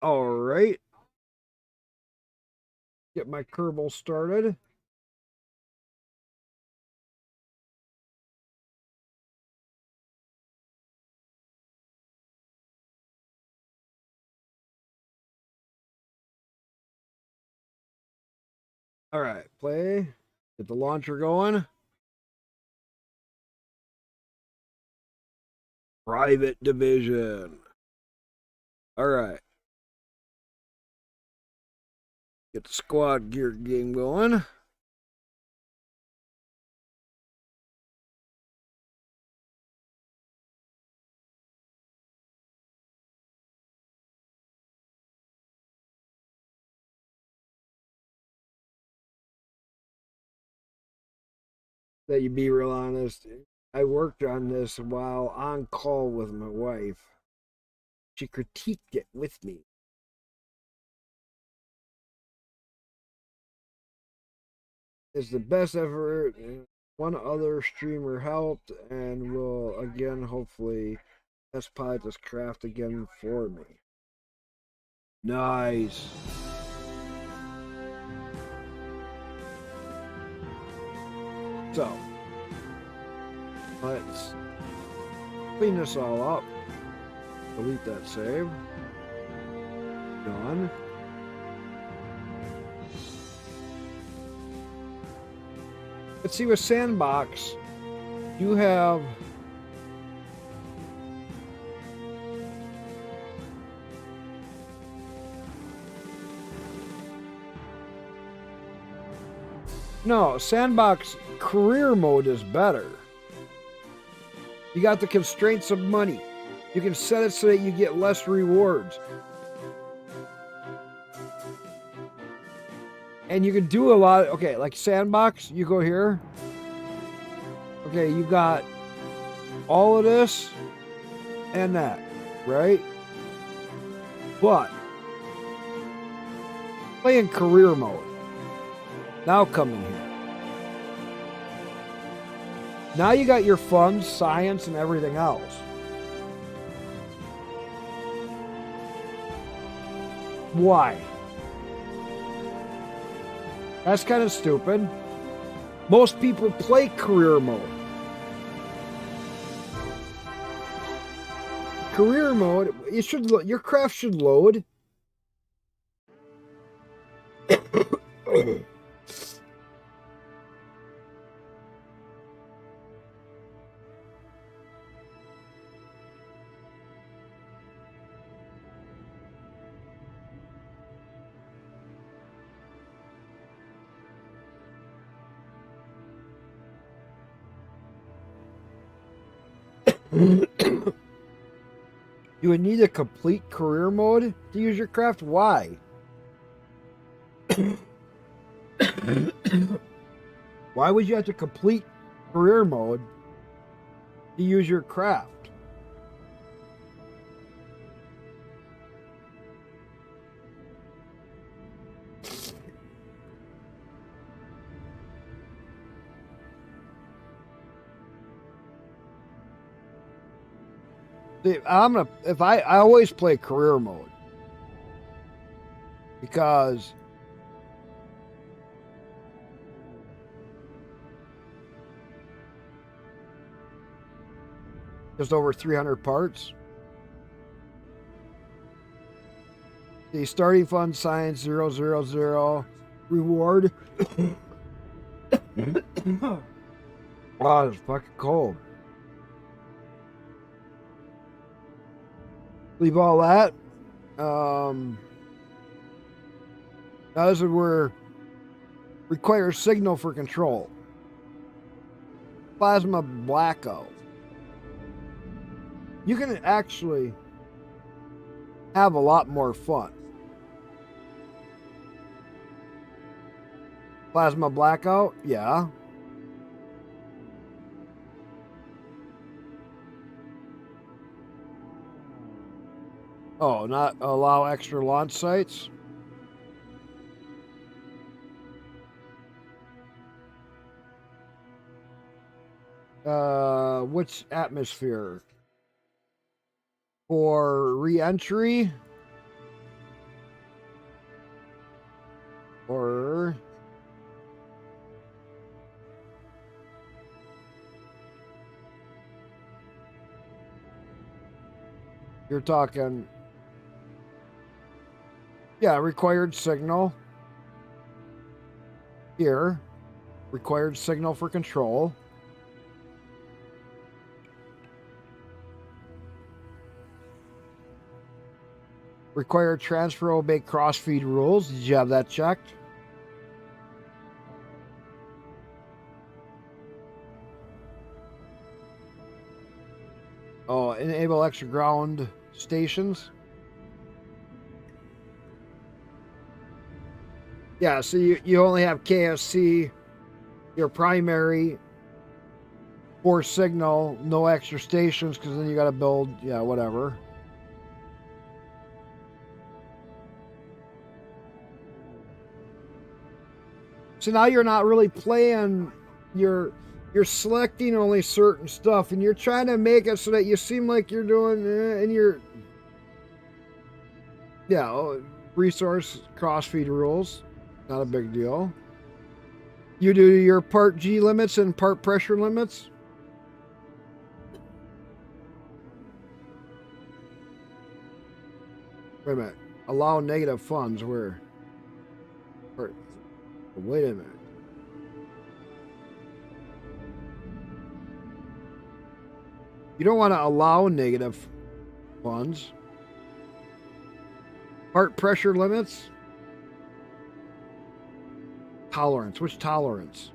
[SPEAKER 1] All right. Get my Kerbal started. All right, play. Get the launcher going. Private Division. All right. Get the squad gear game going. That you be real honest. I worked on this while on call with my wife. She critiqued it with me. It's the best effort. One other streamer helped and will again hopefully best pilot this craft again for me. Nice. So let's clean this all up. Delete that save. Done. Let's see with Sandbox. You have no, Sandbox career mode is better. You got the constraints of money. You can set it so that you get less rewards. And you can do a lot. Okay, like Sandbox, you go here. Okay, you got all of this and that, right? But play in career mode. Now come in here. Now you got your fun, science, and everything else. Why? That's kind of stupid. Most people play career mode. career mode, it should your craft should load. You would need a complete career mode to use your craft. Why? Why would you have to complete career mode to use your craft? See, I always play career mode because just over 300 parts. The starting fund science 000 reward. Oh, it's fucking cold. Leave all that. Now this is where requires signal for control. Plasma blackout. You can actually have a lot more fun. Plasma blackout, yeah. Oh, not allow extra launch sites? Which atmosphere? For re-entry? Or... You're talking... Yeah, required signal. Here. Required signal for control. Required transfer obey crossfeed rules. Did you have that checked? Oh, enable extra ground stations. Yeah, so you only have KSC, your primary, for signal, no extra stations, because then you got to build, yeah, whatever. So now you're not really playing, you're selecting only certain stuff, and you're trying to make it so that you seem like you're doing, and you're, yeah, resource crossfeed rules. Not a big deal. You do your part G limits and part pressure limits. Wait a minute. Allow negative funds where? Wait a minute. You don't want to allow negative funds. Part pressure limits. Tolerance. Which tolerance?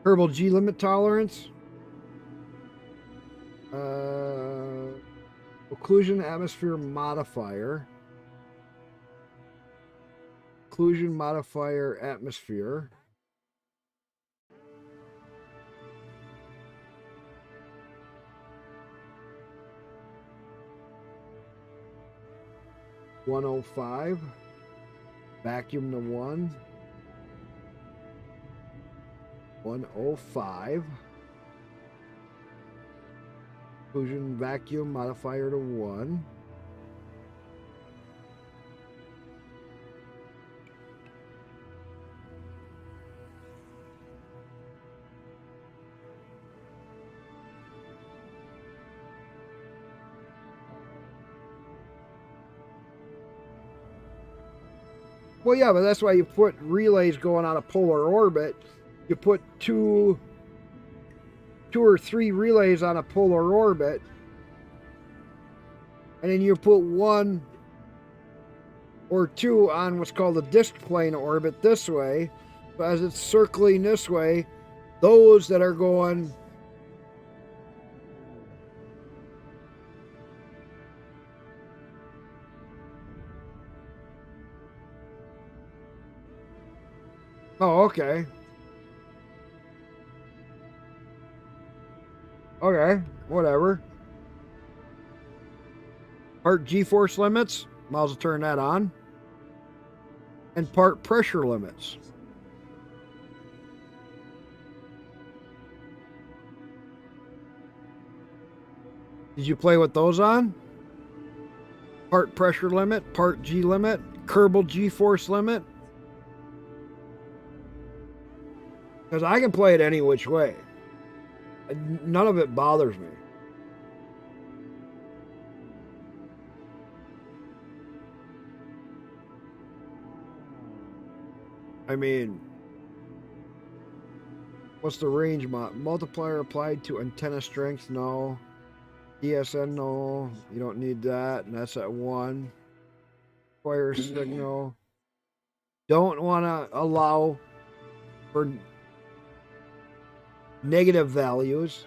[SPEAKER 1] Herbal G limit tolerance. Occlusion atmosphere modifier. Occlusion modifier atmosphere. (105). Vacuum to 1. 105. Occlusion vacuum modifier to 1. Well, yeah, but that's why you put relays going on a polar orbit. You put two or three relays on a polar orbit, and then you put one or two on what's called a disk plane orbit this way. So as it's circling this way, those that are going oh, okay. Okay, whatever. Part G-force limits, might as well turn that on. And part pressure limits. Did you play with those on? Part pressure limit, part G limit, Kerbal G-force limit. Because I can play it any which way. None of it bothers me. I mean, what's the range multiplier applied to antenna strength? No. DSN, no. You don't need that, and that's at 1. Fire signal. Don't want to allow for negative values.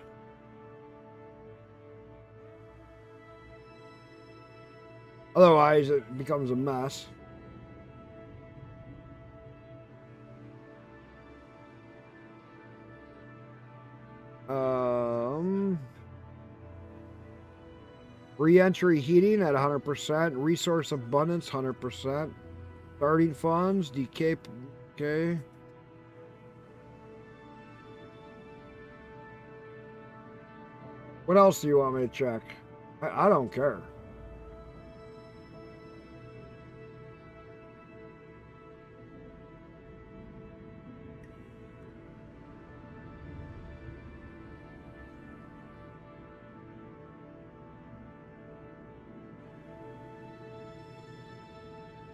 [SPEAKER 1] Otherwise, it becomes a mess. Re-entry heating at 100%. Resource abundance 100%. Starting funds, decay. Okay. What else do you want me to check? I don't care.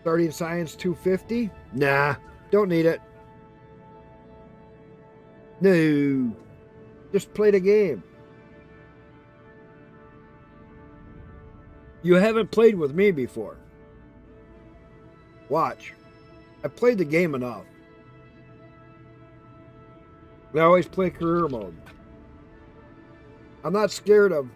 [SPEAKER 1] Starting science 250? Nah, don't need it. No. Just play the game. You haven't played with me before. Watch. I've played the game enough. I always play career mode. I'm not scared of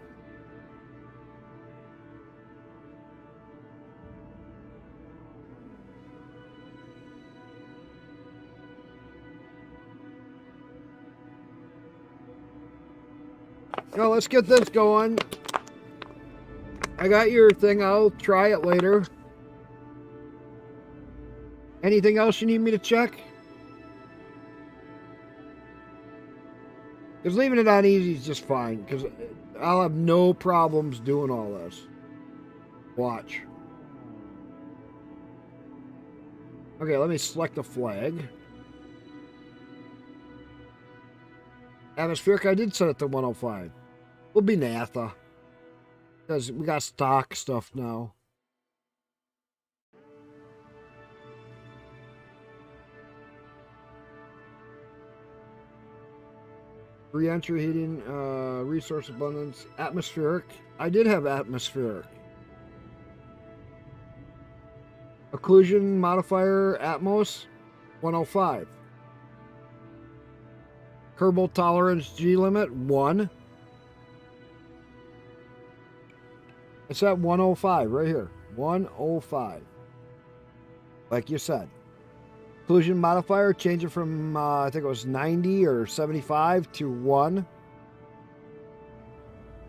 [SPEAKER 1] Now let's get this going. I got your thing. I'll try it later. Anything else you need me to check? Because leaving it on easy is just fine. Because I'll have no problems doing all this. Watch. Okay, let me select the flag. Atmospheric, I did set it to 105. We'll be NASA. Because we got stock stuff now. Re-entry heating, resource abundance, atmospheric. I did have atmospheric. Occlusion modifier, Atmos, 105. Kerbal tolerance G limit, 1. It's at 105 right here. 105. Like you said. Occlusion modifier, change it from, I think it was 90 or 75 to 1.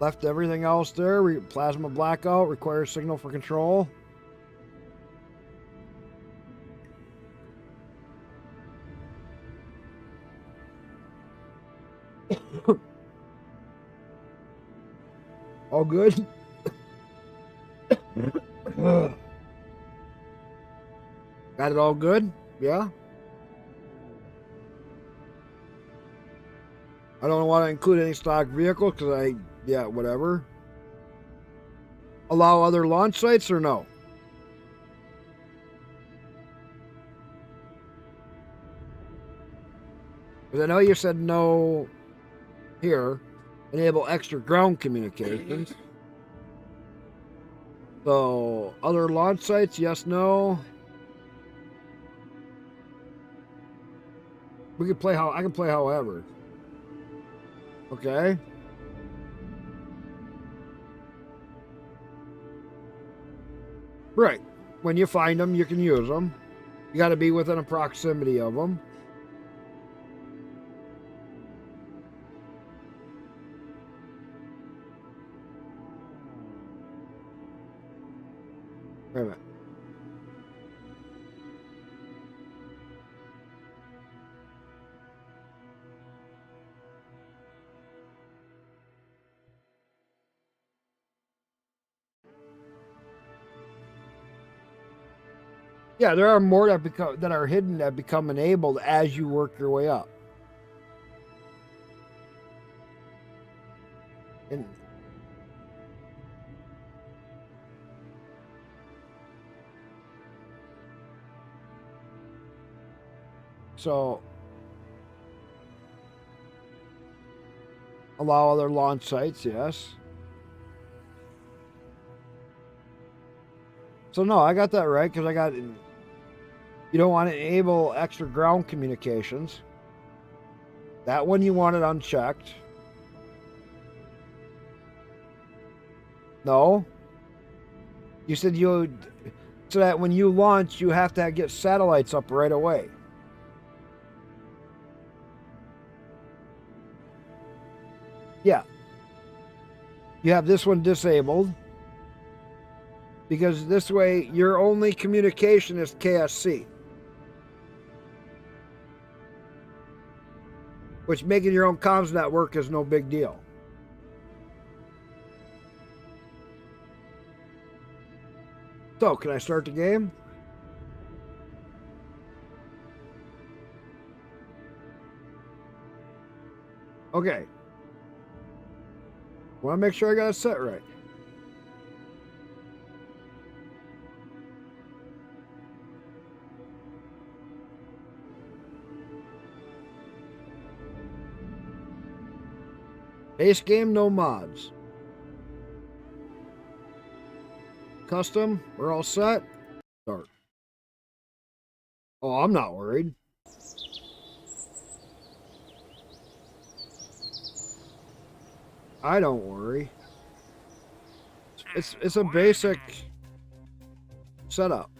[SPEAKER 1] Left everything else there. Plasma blackout, requires signal for control. All good? Got it all good? Yeah? I don't want to include any stock vehicles because yeah, whatever. Allow other launch sites or no? Because I know you said no here. Enable extra ground communications. So, other launch sites, yes, no. We can play how I can play however. Okay. Right. When you find them, you can use them. You got to be within a proximity of them. Wait a minute. Yeah, there are more that are hidden that become enabled as you work your way up. And so allow other launch sites, yes. So no, I got that right because I got. You don't want to enable extra ground communications. That one you want it unchecked. No. You said you, so that when you launch, you have to get satellites up right away. Yeah. You have this one disabled. Because this way, your only communication is KSC. Which making your own comms network is no big deal. So, can I start the game? Okay. Want to make sure I got it set right. Base game, no mods. Custom, we're all set. Start. Oh, I'm not worried. I don't worry. It's a basic setup.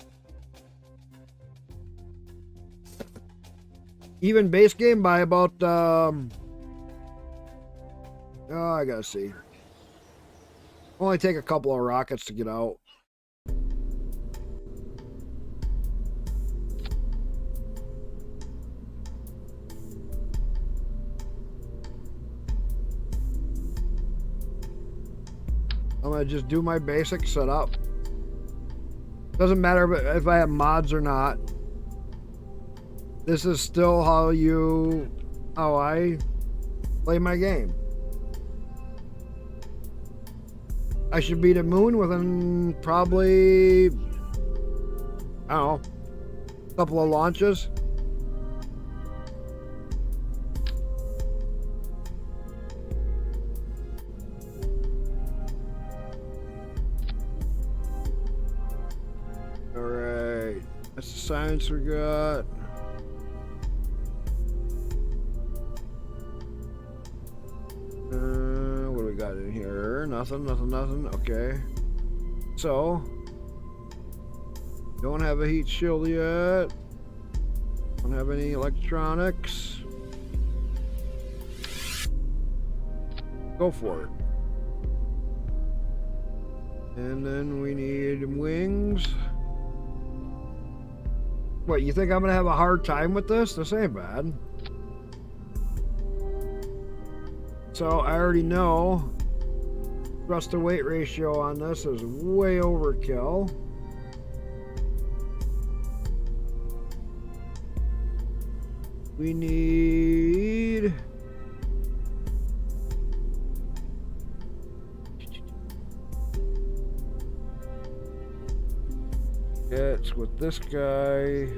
[SPEAKER 1] Even base game by about oh, I gotta see. Only take a couple of rockets to get out. I'm gonna just do my basic setup. Doesn't matter if I have mods or not. This is still how I play my game. I should be to moon within probably, I don't know, a couple of launches. All right, that's the science we got. What do we got in here? Nothing. Okay. So, don't have a heat shield yet. Don't have any electronics. Go for it. And then we need wings. What, you think I'm gonna have a hard time with this? This ain't bad. So I already know thrust to weight ratio on this is way overkill. We need it's with this guy.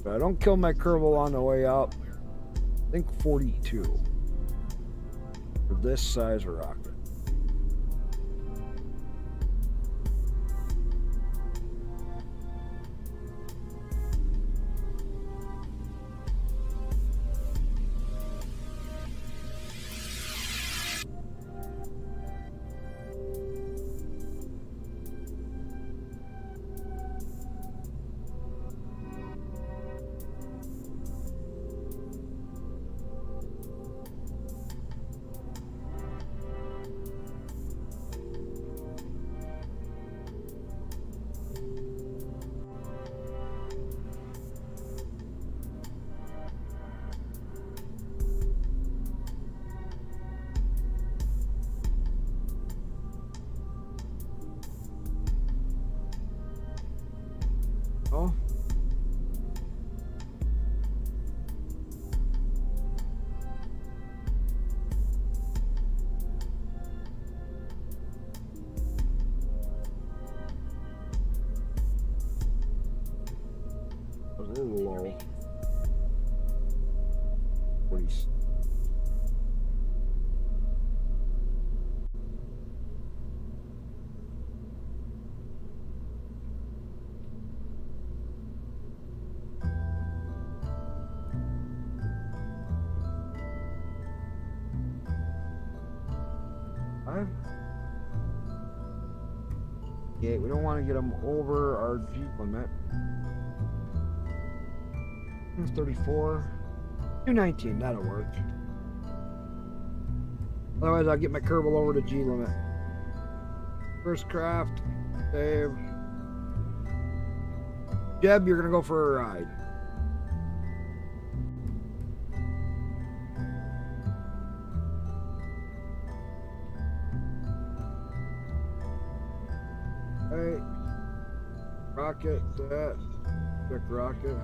[SPEAKER 1] But I don't kill my Kerbal on the way up. I think 42 for this size rocket. Oh. A little low. 40. Yeah, we don't want to get them over our G limit. 34. 219, that'll work. Otherwise, I'll get my Kerbal over to G limit. First craft, save. Jeb, you're gonna go for a ride. Alright. Rocket, that. Check rocket.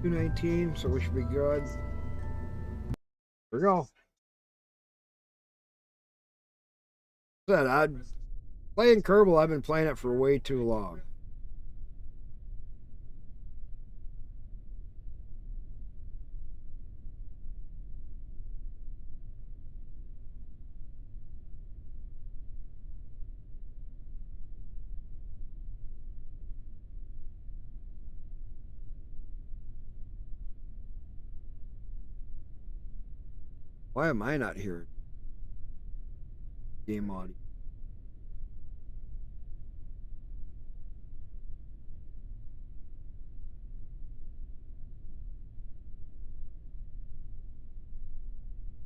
[SPEAKER 1] 219, so we should be good. Here we go. Said I'd playing Kerbal, I've been playing it for way too long. Why am I not here? Game audio.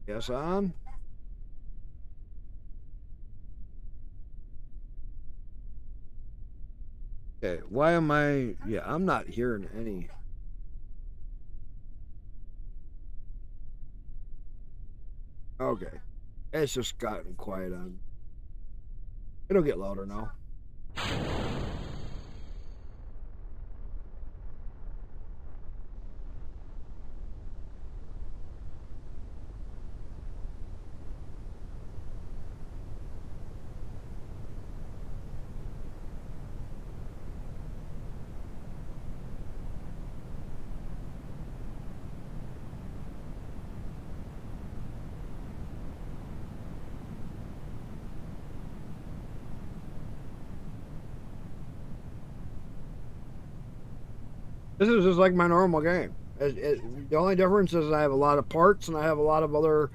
[SPEAKER 1] Yes, on. Okay, why am I? Yeah, I'm not hearing any. Okay, it's just gotten quiet on. It'll get louder now. This is just like my normal game. The only difference is I have a lot of parts and I have a lot of other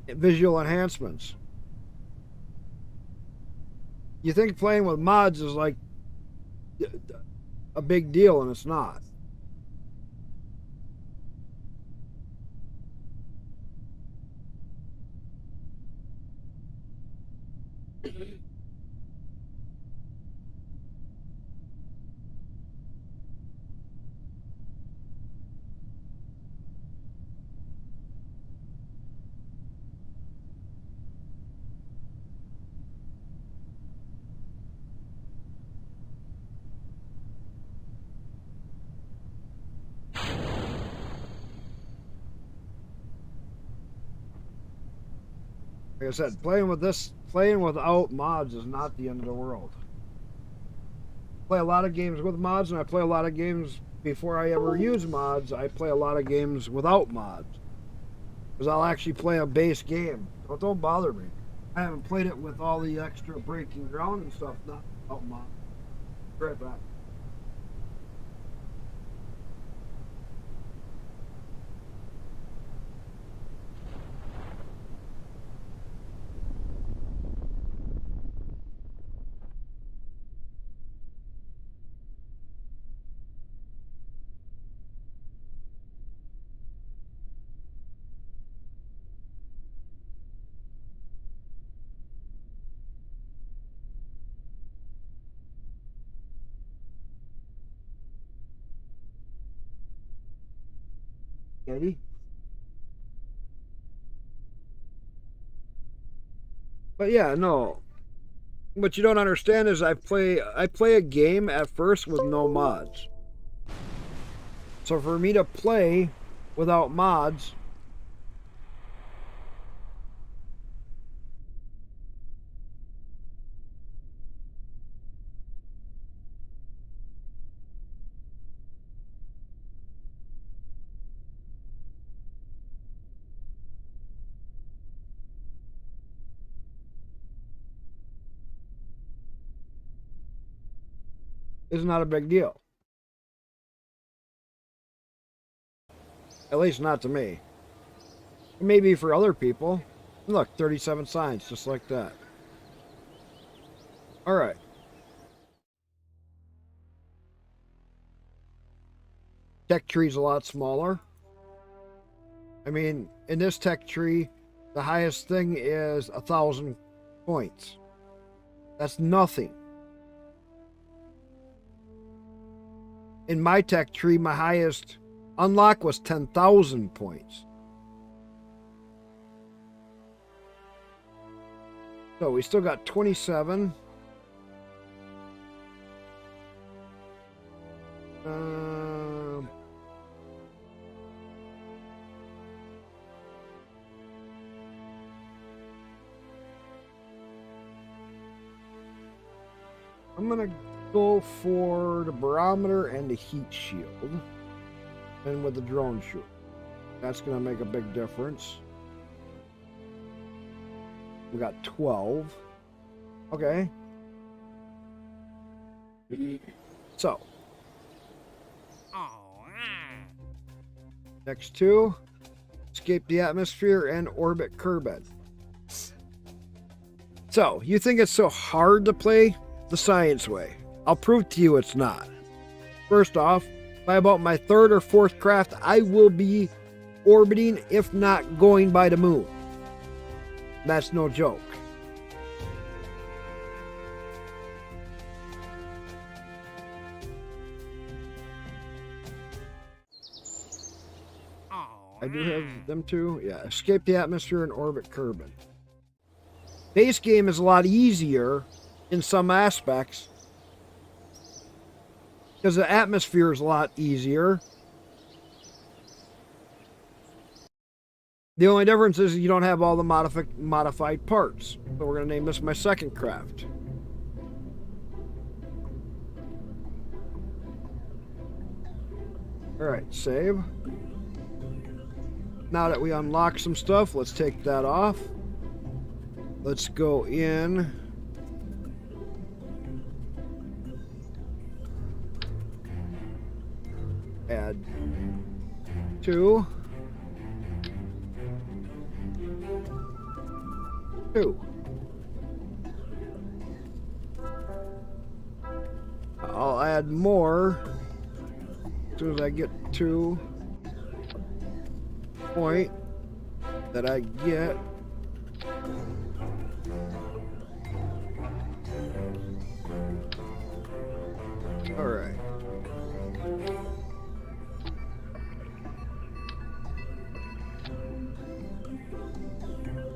[SPEAKER 1] visual enhancements. You think playing with mods is like a big deal, and it's not. Like I said, playing without mods is not the end of the world. play a lot of games with mods, and I play a lot of games before I ever use mods. I play a lot of games without mods. Because I'll actually play a base game. So don't bother me. I haven't played it with all the extra breaking ground and stuff, not without mods. Right back. Eddie? But yeah, no. What you don't understand is I play a game at first with no mods. So for me to play without mods, is not a big deal. At least not to me. Maybe for other people. Look, 37 signs, just like that. Alright. Tech tree's a lot smaller. I mean, in this tech tree, the highest thing is 1,000 points. That's nothing. In my tech tree, my highest unlock was 10,000 points. So we still got 27. I'm gonna go for the barometer and the heat shield, and with the drone shoot. That's gonna make a big difference. We got 12. Okay. So. Next two. Escape the atmosphere and orbit Kerbin. So, you think it's so hard to play the science way? I'll prove to you it's not. First off, by about my third or fourth craft, I will be orbiting, if not going by the moon. That's no joke. I do have them too. Yeah, escape the atmosphere and orbit Kerbin. Base game is a lot easier in some aspects because the atmosphere is a lot easier. The only difference is you don't have all the modified parts. So we're going to name this my second craft. Alright, save. Now that we unlock some stuff, let's take that off. Let's go in. Add 2. 2. I'll add more as soon as I get to point that I get. All right.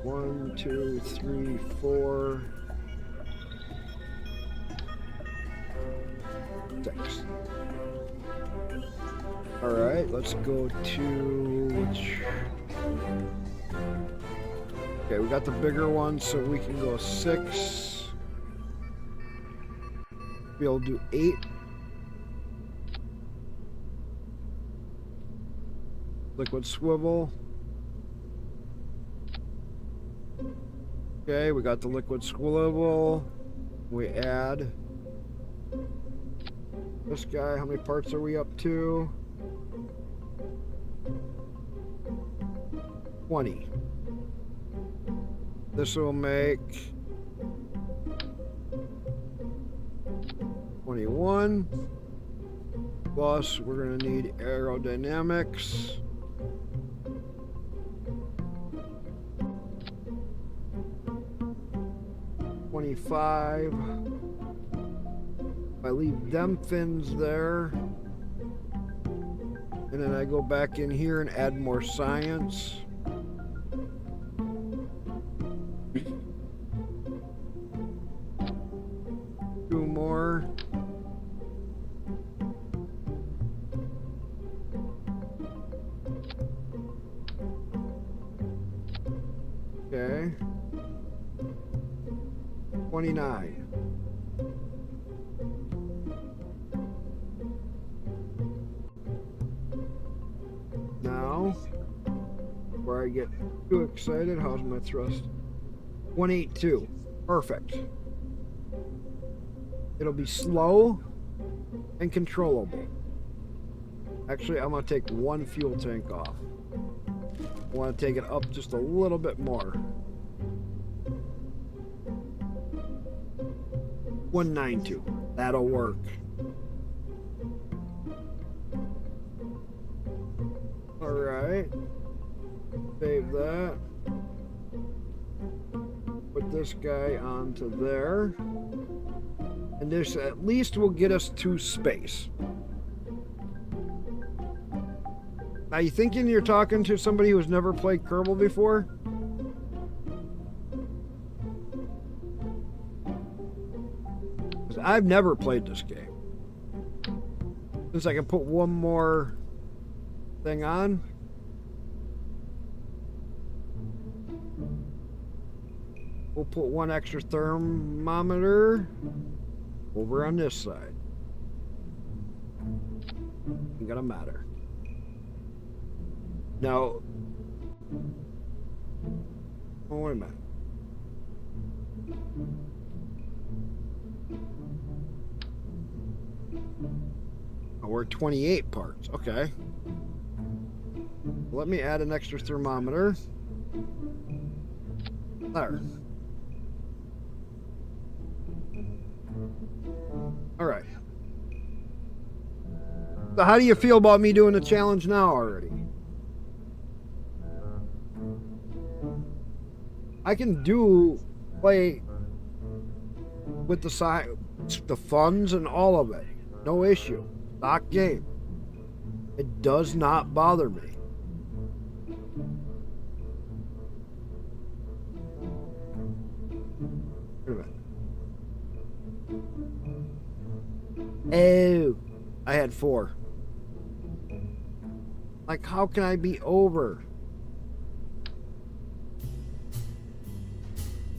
[SPEAKER 1] One, two, three, 4, 6. All right, let's go to which. Okay, we got the bigger one, so we can go 6. We'll do 8. Liquid swivel. Okay, we got the liquid swivel. We add this guy. How many parts are we up to? 20. This will make 21. Plus, we're going to need aerodynamics. If I leave them fins there, and then I go back in here and add more science. Two more. Okay. 29. Now, before I get too excited, how's my thrust? 182. Perfect. It'll be slow and controllable. Actually, I'm going to take one fuel tank off. I want to take it up just a little bit more. 192. That'll work. Alright. Save that. Put this guy onto there. And this at least will get us to space. Now you thinking you're talking to somebody who's never played Kerbal before? I've never played this game. Since I can put one more thing on. We'll put one extra thermometer over on this side. Ain't gonna matter. Now, oh, wait a minute. Oh, we're 28 parts. Okay. Let me add an extra thermometer. There. All right. So how do you feel about me doing the challenge now already? I can play with the funds and all of it. No issue. Stock game. It does not bother me. Wait a minute. Oh, I had 4. Like, how can I be over?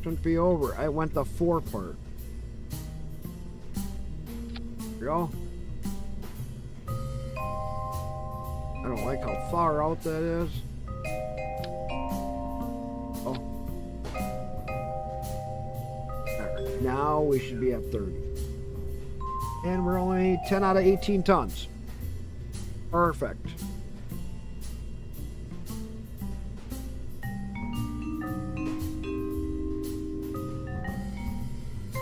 [SPEAKER 1] Shouldn't be over. I went the 4 part. There we go. I don't like how far out that is. Oh. There. Now we should be at 30. And we're only 10 out of 18 tons. Perfect.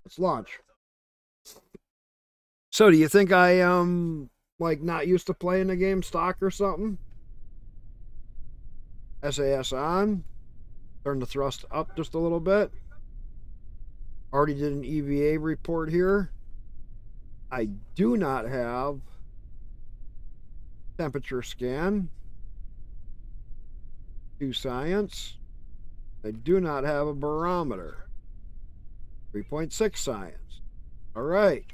[SPEAKER 1] Let's launch. So do you think I am like not used to playing the game stock or something? SAS on. Turn the thrust up just a little bit. Already did an EVA report here. I do not have temperature scan. Do science. I do not have a barometer. 3.6 science. All right.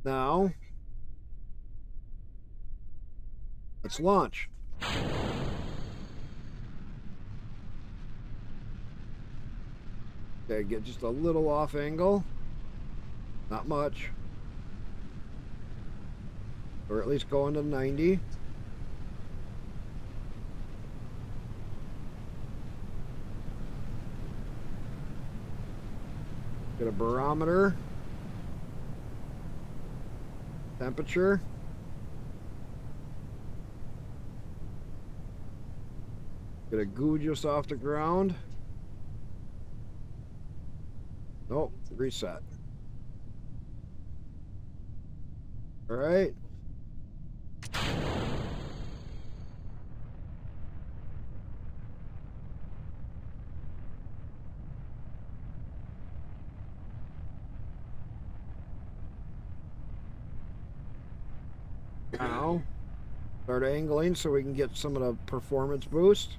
[SPEAKER 1] Now, let's launch. Okay, get just a little off angle. Not much. Or at least going to 90. Get a barometer. Temperature. Get a goo just off the ground. Nope, reset. All right. Now, start angling so we can get some of the performance boost.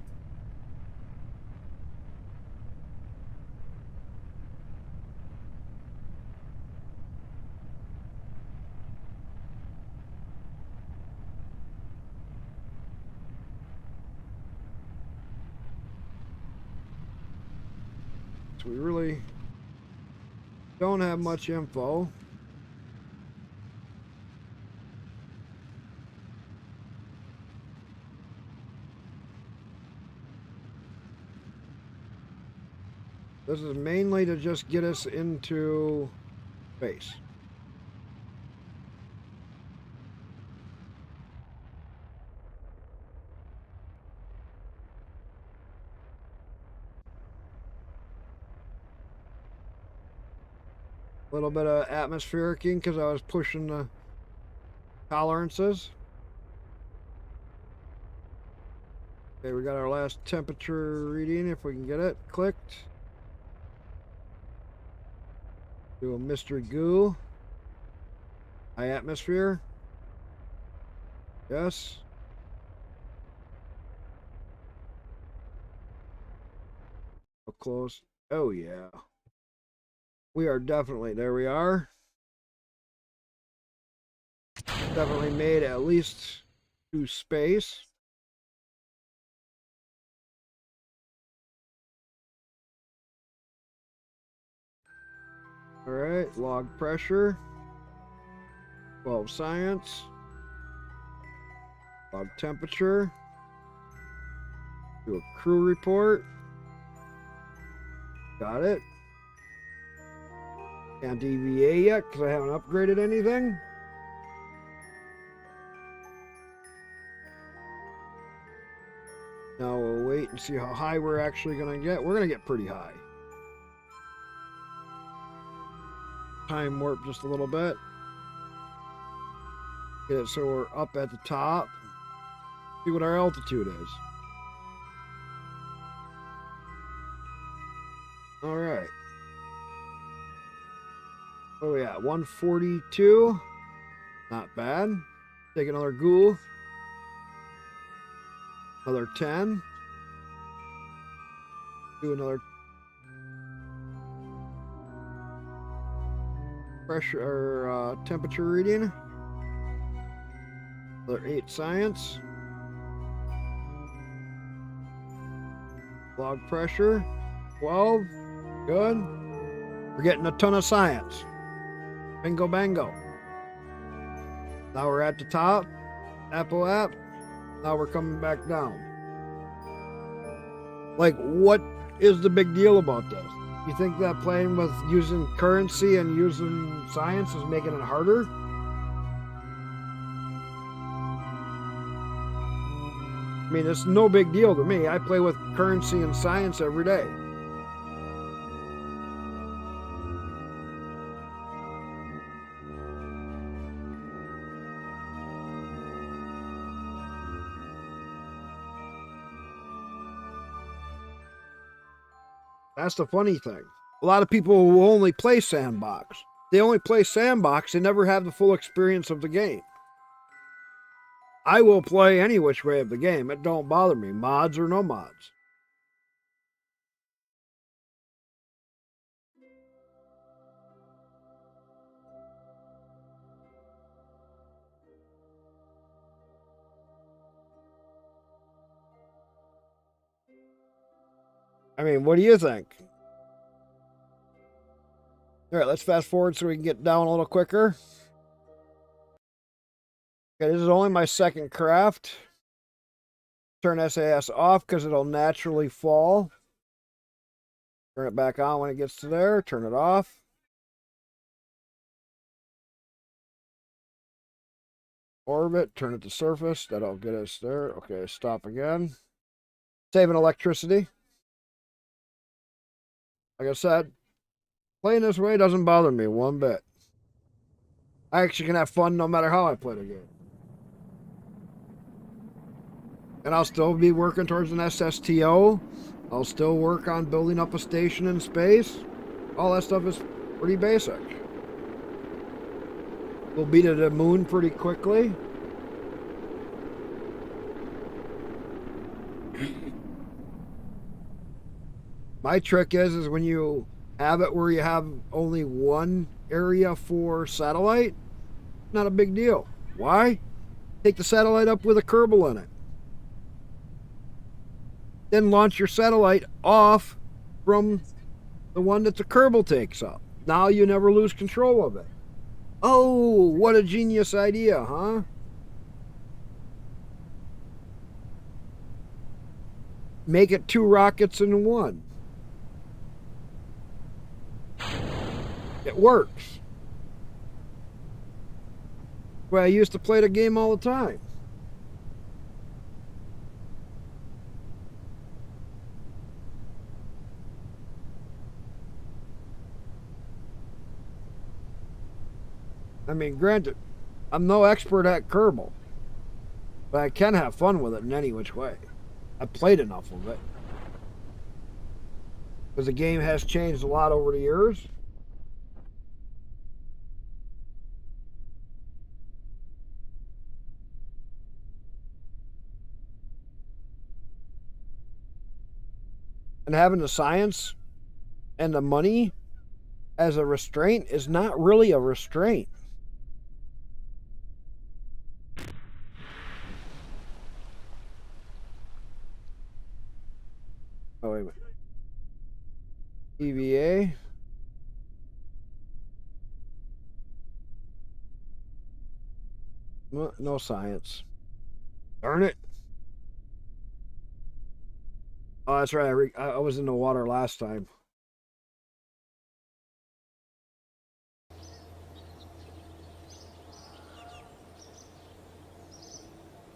[SPEAKER 1] So we really don't have much info. This is mainly to just get us into space. A little bit of atmosphericing because I was pushing the tolerances. Okay, we got our last temperature reading if we can get it clicked. Do a mystery goo. High atmosphere. Yes. Close. Oh yeah. We are definitely, there we are. Definitely made at least to space. All right, log pressure. 12 science. Log temperature. Do a crew report. Got it. Can't EVA yet because I haven't upgraded anything. Now we'll wait and see how high we're actually going to get. We're going to get pretty high. Time warp just a little bit. Get it so we're up at the top. See what our altitude is. All right. Oh yeah, 142. Not bad. Take another ghoul. Another 10. Do another pressure or temperature reading. Another 8 science. Log pressure. 12. Good. We're getting a ton of science. Bingo bango. Now we're at the top. Apple app. Now we're coming back down. Like, what is the big deal about this? You think that playing with using currency and using science is making it harder? I mean, it's no big deal to me. I play with currency and science every day. That's the funny thing. A lot of people will only play sandbox. They only play sandbox. They never have the full experience of the game. I will play any which way of the game. It don't bother me, mods or no mods. I mean, what do you think? All right, let's fast forward so we can get down a little quicker. Okay, this is only my second craft. Turn SAS off because it'll naturally fall. Turn it back on when it gets to there. Turn it off. Orbit, turn it to surface. That'll get us there. Okay, stop again. Saving electricity. Like I said, playing this way doesn't bother me one bit. I actually can have fun no matter how I play the game. And I'll still be working towards an SSTO. I'll still work on building up a station in space. All that stuff is pretty basic. We'll be to the moon pretty quickly. My trick is when you have it where you have only one area for satellite, not a big deal. Why? Take the satellite up with a Kerbal in it. Then launch your satellite off from the one that the Kerbal takes up. Now you never lose control of it. Oh, what a genius idea, huh? Make it 2 rockets in one. It works. Well, I used to play the game all the time. I mean, granted, I'm no expert at Kerbal, but I can have fun with it in any which way. I've played enough of it. Because the game has changed a lot over the years. And having the science and the money as a restraint is not really a restraint. Oh, wait a minute. EVA. No science. Darn it. Oh, that's right. I was in the water last time.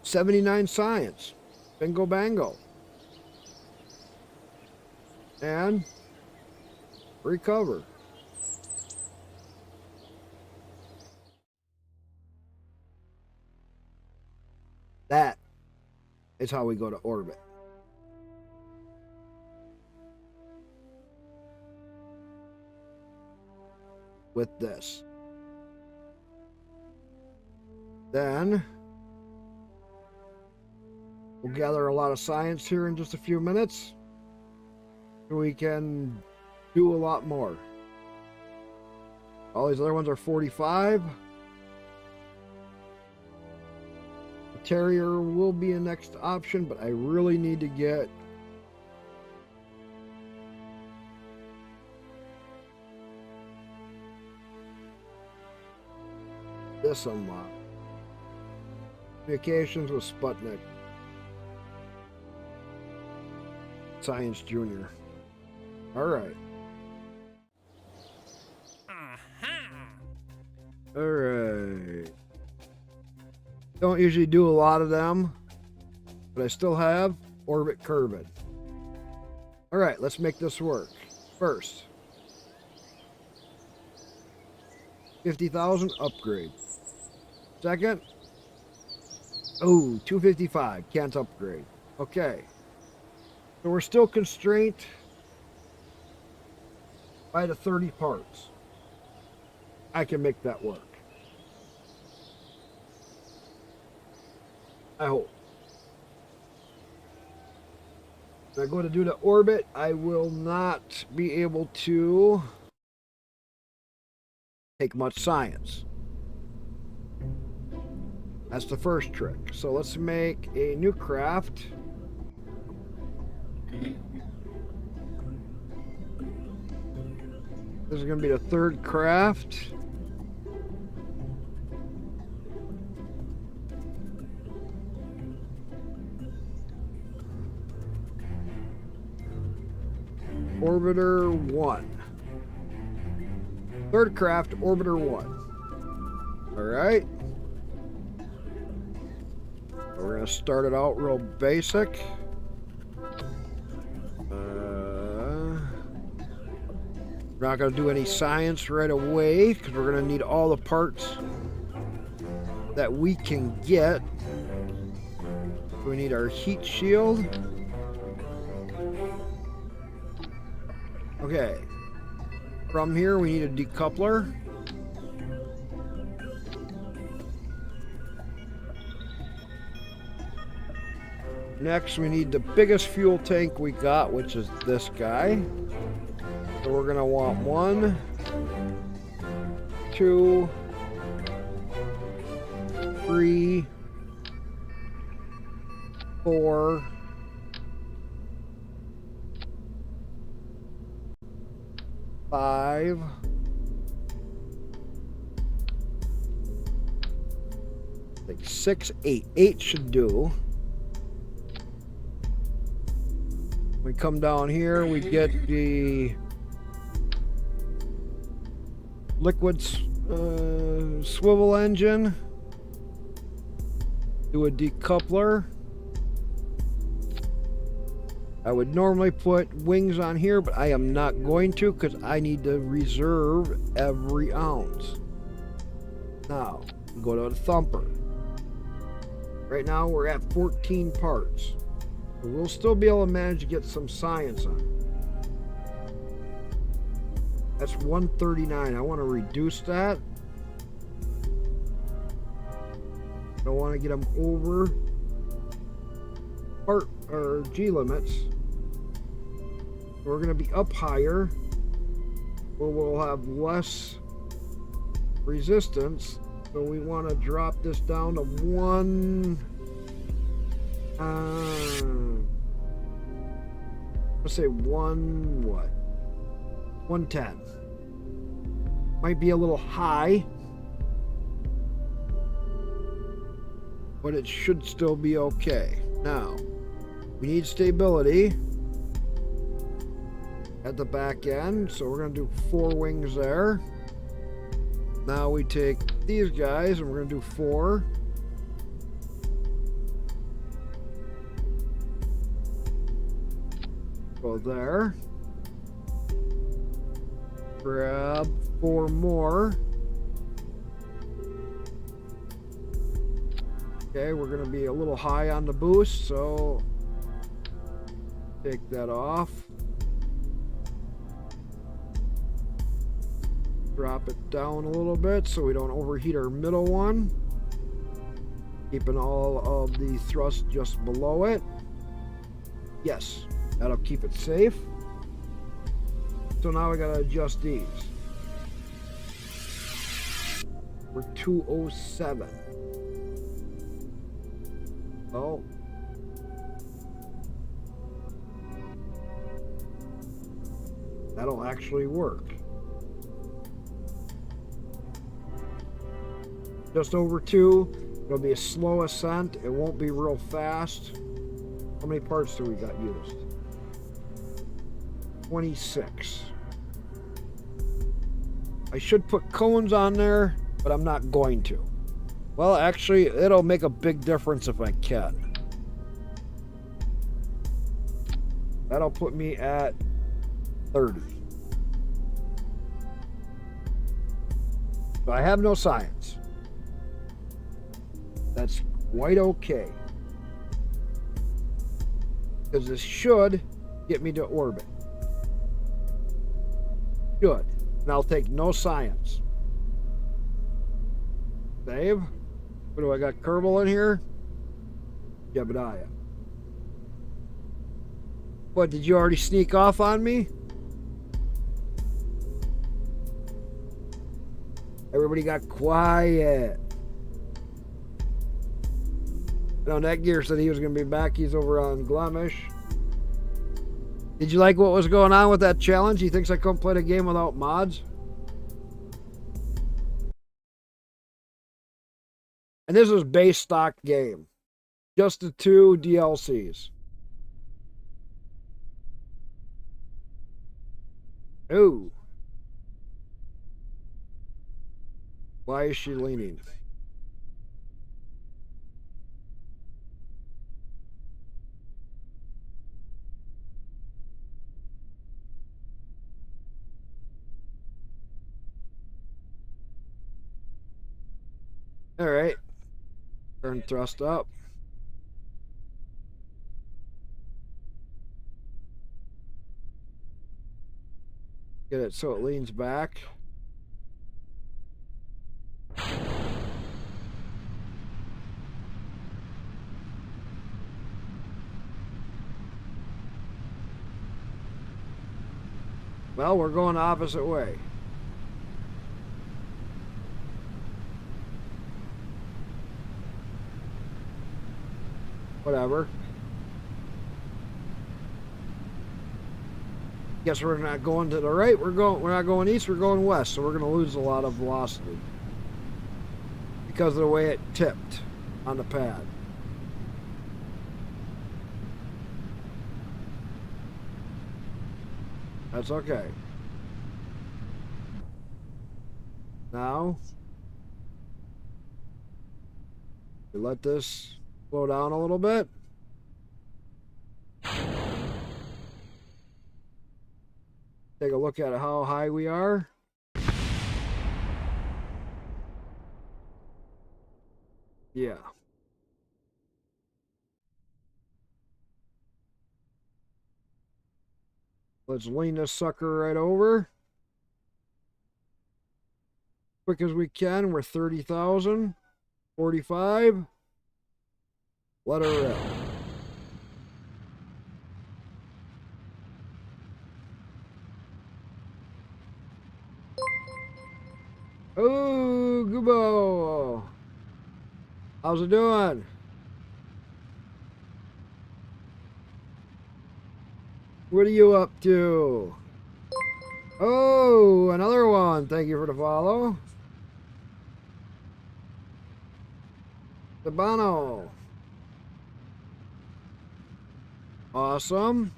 [SPEAKER 1] $79 science. Bingo bango. And recover. That is how we go to orbit. With this. Then we'll gather a lot of science here in just a few minutes. We can do a lot more. All these other ones are 45. The Terrier will be a next option, but I really need to get this unlocked. Communications with Sputnik. Science Junior. All right. All right. Don't usually do a lot of them, but I still have Orbit Kerbin. All right, let's make this work. First, 50,000 upgrade. Second, oh, 255, can't upgrade. Okay. So we're still constrained by the 30 parts. I can make that work. I hope. When I go to do the orbit, I will not be able to take much science. That's the first trick. So let's make a new craft. This is going to be the third craft. Orbiter 1. Third craft, Orbiter 1. Alright. We're going to start it out real basic. We're not going to do any science right away because we're going to need all the parts that we can get. We need our heat shield. Okay. From here, we need a decoupler. Next, we need the biggest fuel tank we got, which is this guy. So we're going to want 1, 2, 3, 4, 5, 6, 8. 8 should do. We come down here, we get the liquid swivel engine, do a decoupler. I would normally put wings on here, but I am not going to because I need to reserve every ounce. Now, go to the thumper. Right now we're at 14 parts. So we'll still be able to manage to get some science on it. That's 139. I want to reduce that. I don't want to get them over part or G limits. We're going to be up higher, where we'll have less resistance. So we want to drop this down to 1. Let's say 110. Might be a little high, but it should still be okay. Now, we need stability at the back end, so we're going to do 4 wings there. Now we take these guys and we're going to do 4. Go there. Grab 4 more. Okay, we're going to be a little high on the boost, so take that off. Drop it down a little bit so we don't overheat our middle one. Keeping all of the thrust just below it. Yes, that'll keep it safe. So now we gotta adjust these. We're 207. Oh. That'll actually work. Just over 2. It'll be a slow ascent. It won't be real fast. How many parts do we got used? 26. I should put cones on there, but I'm not going to. Well, actually, it'll make a big difference if I can. That'll put me at 30. So I have no science. That's quite okay. Because this should get me to orbit. Should. And I'll take no science. Save. What do I got? Kerbal in here? Jebediah. What, did you already sneak off on me? Everybody got quiet. I know Netgear said he was going to be back. He's over on Glemish. Did you like what was going on with that challenge? He thinks I couldn't play the game without mods. And this is base stock game. Just the 2 DLCs. Ooh. Why is she leaning? All right. Turn thrust up. Get it so it leans back. Well, we're going the opposite way. Whatever. Guess we're not going to the right. We're not going east. We're going west. So we're going to lose a lot of velocity because of the way it tipped on the pad. That's okay. Now we let this slow down a little bit. Take a look at how high we are. Yeah. Let's lean this sucker right over. Quick as we can. We're 30,000. 45. Let her rip. Oh, Goobo. How's it doing? What are you up to? Oh, another one. Thank you for the follow. Sabano. Awesome.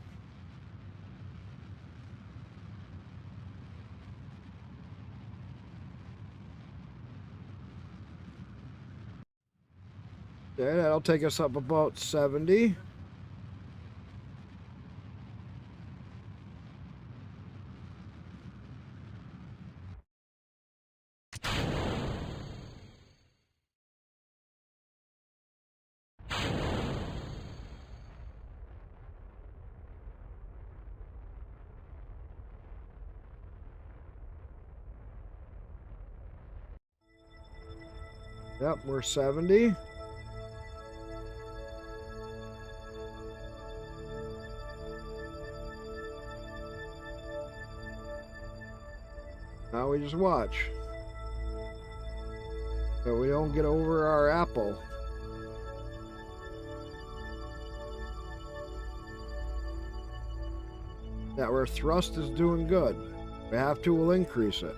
[SPEAKER 1] Okay, that'll take us up about 70. Yep, we're 70. Now we just watch. So we don't get over our apple. That our thrust is doing good. We have to, we'll increase it.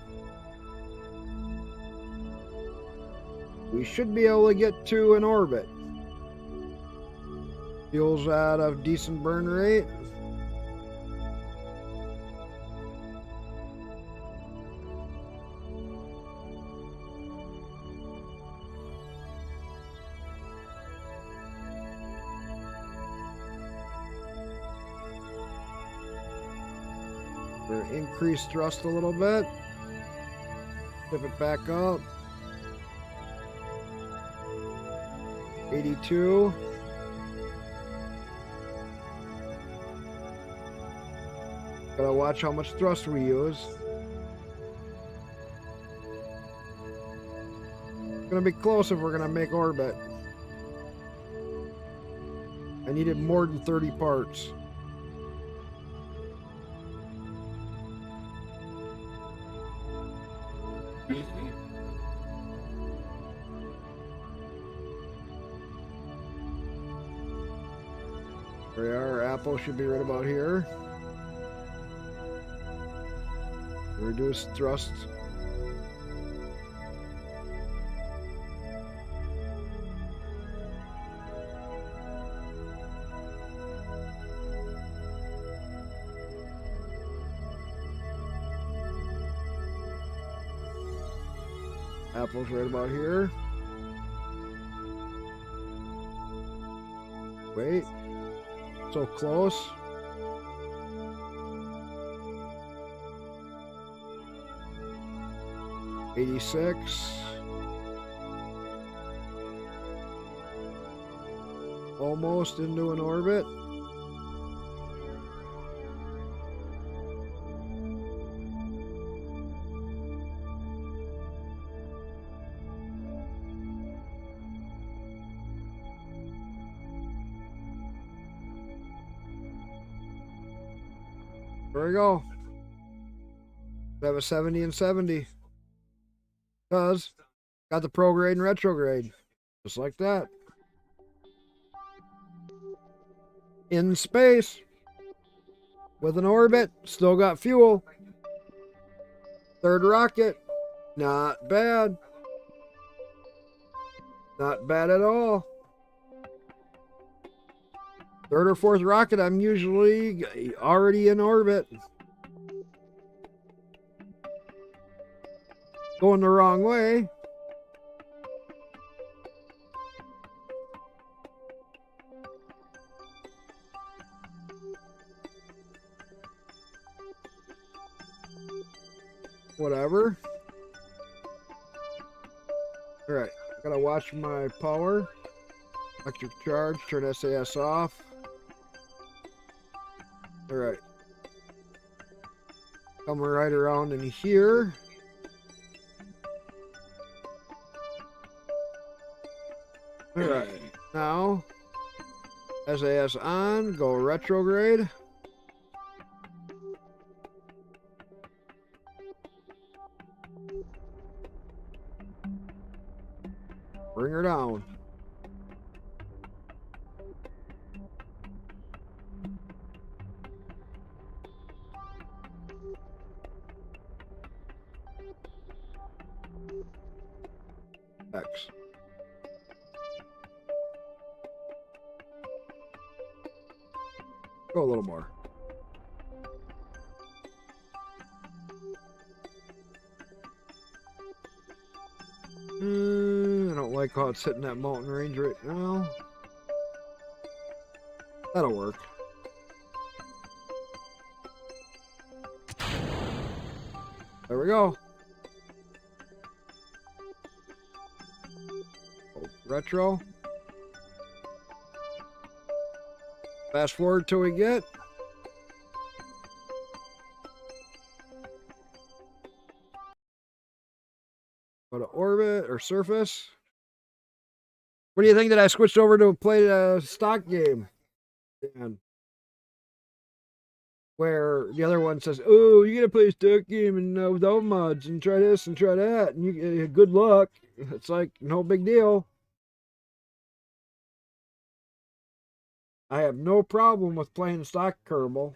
[SPEAKER 1] We should be able to get to an orbit. Fuel's at a decent burn rate. We're increase thrust a little bit. Tip it back up. 82. Gotta watch how much thrust we use. It's gonna be close if we're gonna make orbit. I needed more than 30 parts. There we are. Our apple should be right about here. reduce thrust. Apple's right about here. Wait. So close. '86. Almost into an orbit. There we go. We have a 70 and 70. Because got the prograde and retrograde. Just like that. In space. With an orbit. Still got fuel. Third rocket. Not bad. Not bad at all. Third or fourth rocket, I'm usually already in orbit. Going the wrong way. Whatever. Alright, gotta watch my power. Electric charge, turn SAS off. Alright. Come right around in here. Alright, now SAS on, go retrograde. Bring her down. X. Go a little more. I don't like how it's hitting that mountain range right now. That'll work. There we go. Oh, retro. Fast forward till we get. Go to orbit or surface. What do you think that I switched over to play a stock game? And where the other one says, "Oh, you gotta play a stock game and without mods and try this and try that, and you good luck." It's like no big deal. I have no problem with playing stock Kerbal.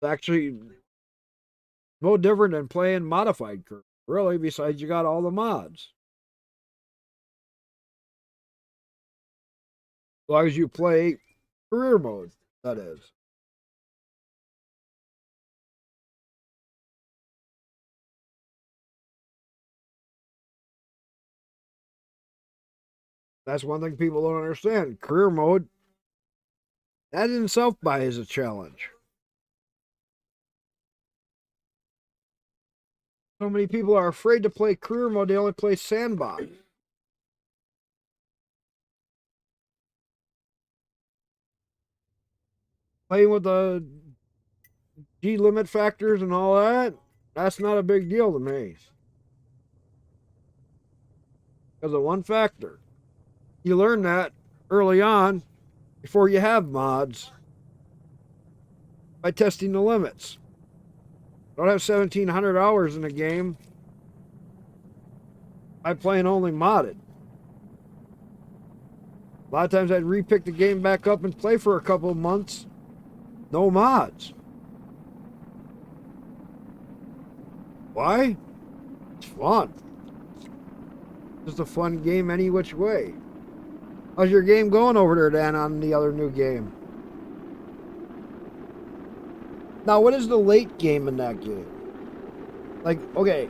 [SPEAKER 1] It's actually no different than playing modified Kerbal, really, besides you got all the mods. As long as you play career mode, that is. That's one thing people don't understand. Career mode, that in itself is a challenge. So many people are afraid to play career mode, they only play sandbox. Playing with the G limit factors and all that, that's not a big deal to me. Because of one factor. You learn that early on before you have mods by testing the limits. Don't have 1,700 hours in a game by playing only modded. A lot of times I'd repick the game back up and play for a couple of months. No mods. Why? It's fun. Just a fun game any which way. How's your game going over there, Dan, on the other new game? Now, what is the late game in that game? Like, okay,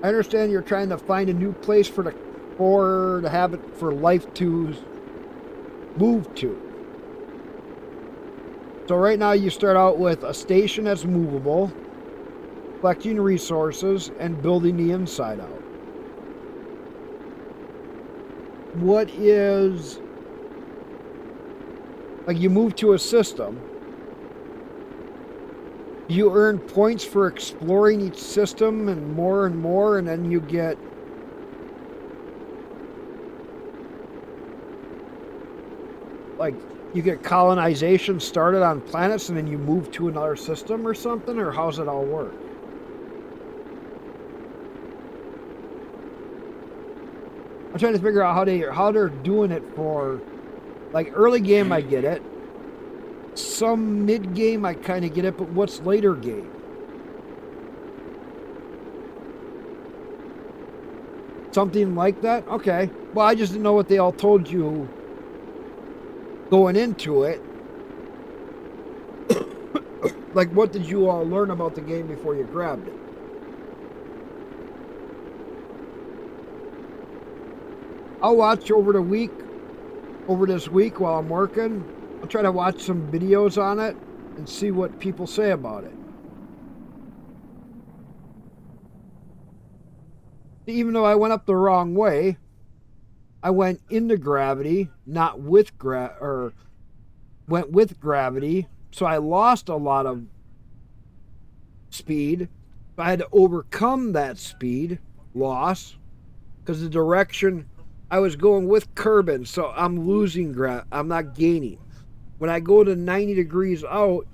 [SPEAKER 1] I understand you're trying to find a new place to have it for life to move to. So right now you start out with a station that's movable, collecting resources, and building the inside out. What is... Like, you move to a system. You earn points for exploring each system and more, and then you get... Like, you get colonization started on planets and then you move to another system or something? Or how's it all work? I'm trying to figure out how they're doing it for... Like, early game, I get it. Some mid-game, I kind of get it, but what's later game? Something like that? Okay. Well, I just didn't know what they all told you going into it. Like, what did you all learn about the game before you grabbed it? I'll watch over this week while I'm working. I'll try to watch some videos on it and see what people say about it. Even though I went up the wrong way, I went into gravity, not with went with gravity, so I lost a lot of speed. I had to overcome that speed loss because the direction I was going with Kerbin, so I'm losing I'm not gaining. When I go to 90 degrees out,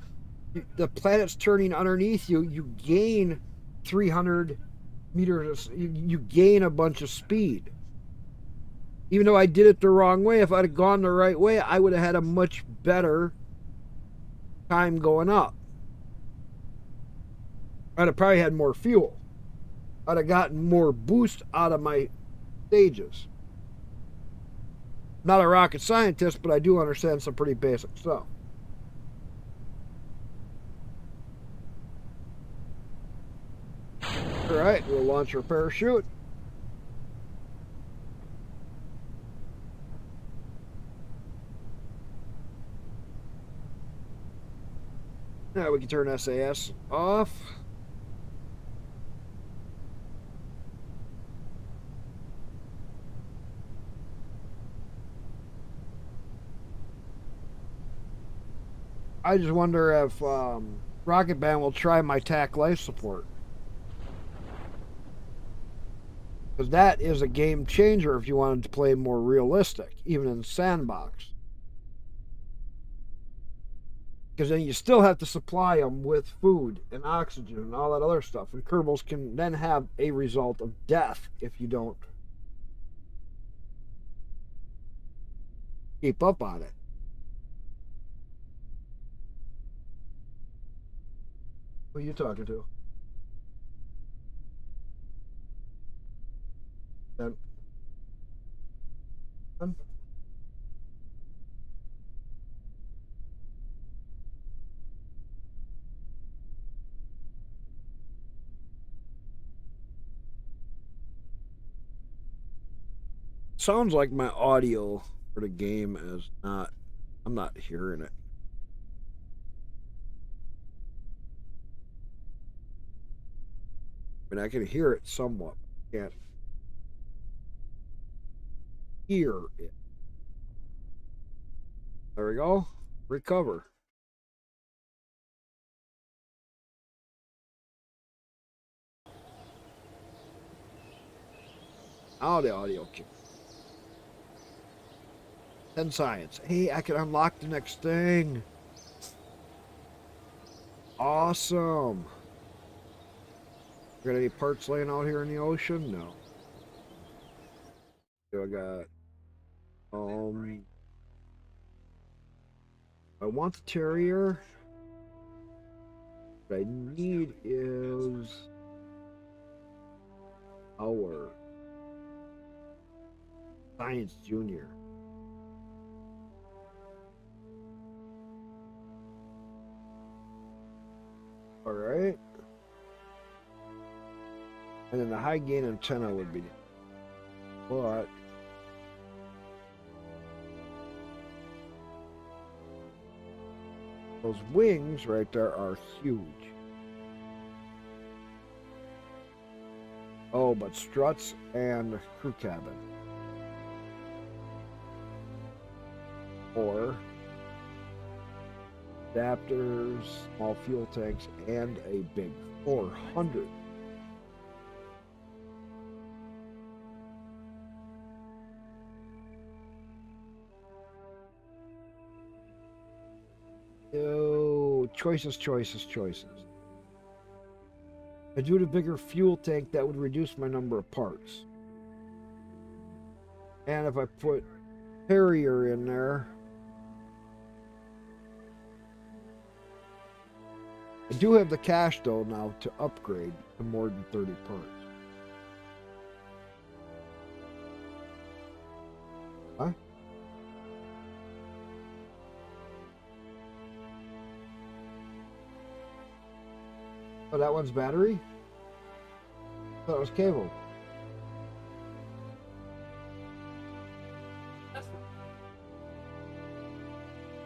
[SPEAKER 1] the planet's turning underneath you, you gain 300 meters, you gain a bunch of speed. Even though I did it the wrong way, if I'd have gone the right way, I would have had a much better time going up. I'd have probably had more fuel. I'd have gotten more boost out of my stages. Not a rocket scientist, but I do understand some pretty basic stuff. Alright, we'll launch our parachute. Now we can turn SAS off. I just wonder if Rocket Band will try my TAC life support. Because that is a game changer if you wanted to play more realistic, even in sandbox. Because then you still have to supply them with food and oxygen and all that other stuff. And Kerbals can then have a result of death if you don't keep up on it. Who are you talking to? Then. Sounds like my audio for the game is not... I'm not hearing it. I mean, I can hear it somewhat. I can't hear it. There we go. Recover. Now the audio kick. 10 science. Hey, I can unlock the next thing. Awesome. Got any parts laying out here in the ocean? No. So I got I want the Terrier. What I need is Our Science Junior. All right. And then the high gain antenna would be, but those wings right there are huge. Oh, but struts and crew cabin. Or adapters, small fuel tanks, and a big 400. Oh, choices. I do a bigger fuel tank, that would reduce my number of parts. And if I put Harrier in there, I do have the cash though now to upgrade to more than 30 parts. Huh? Oh, that one's battery? I thought it was cable.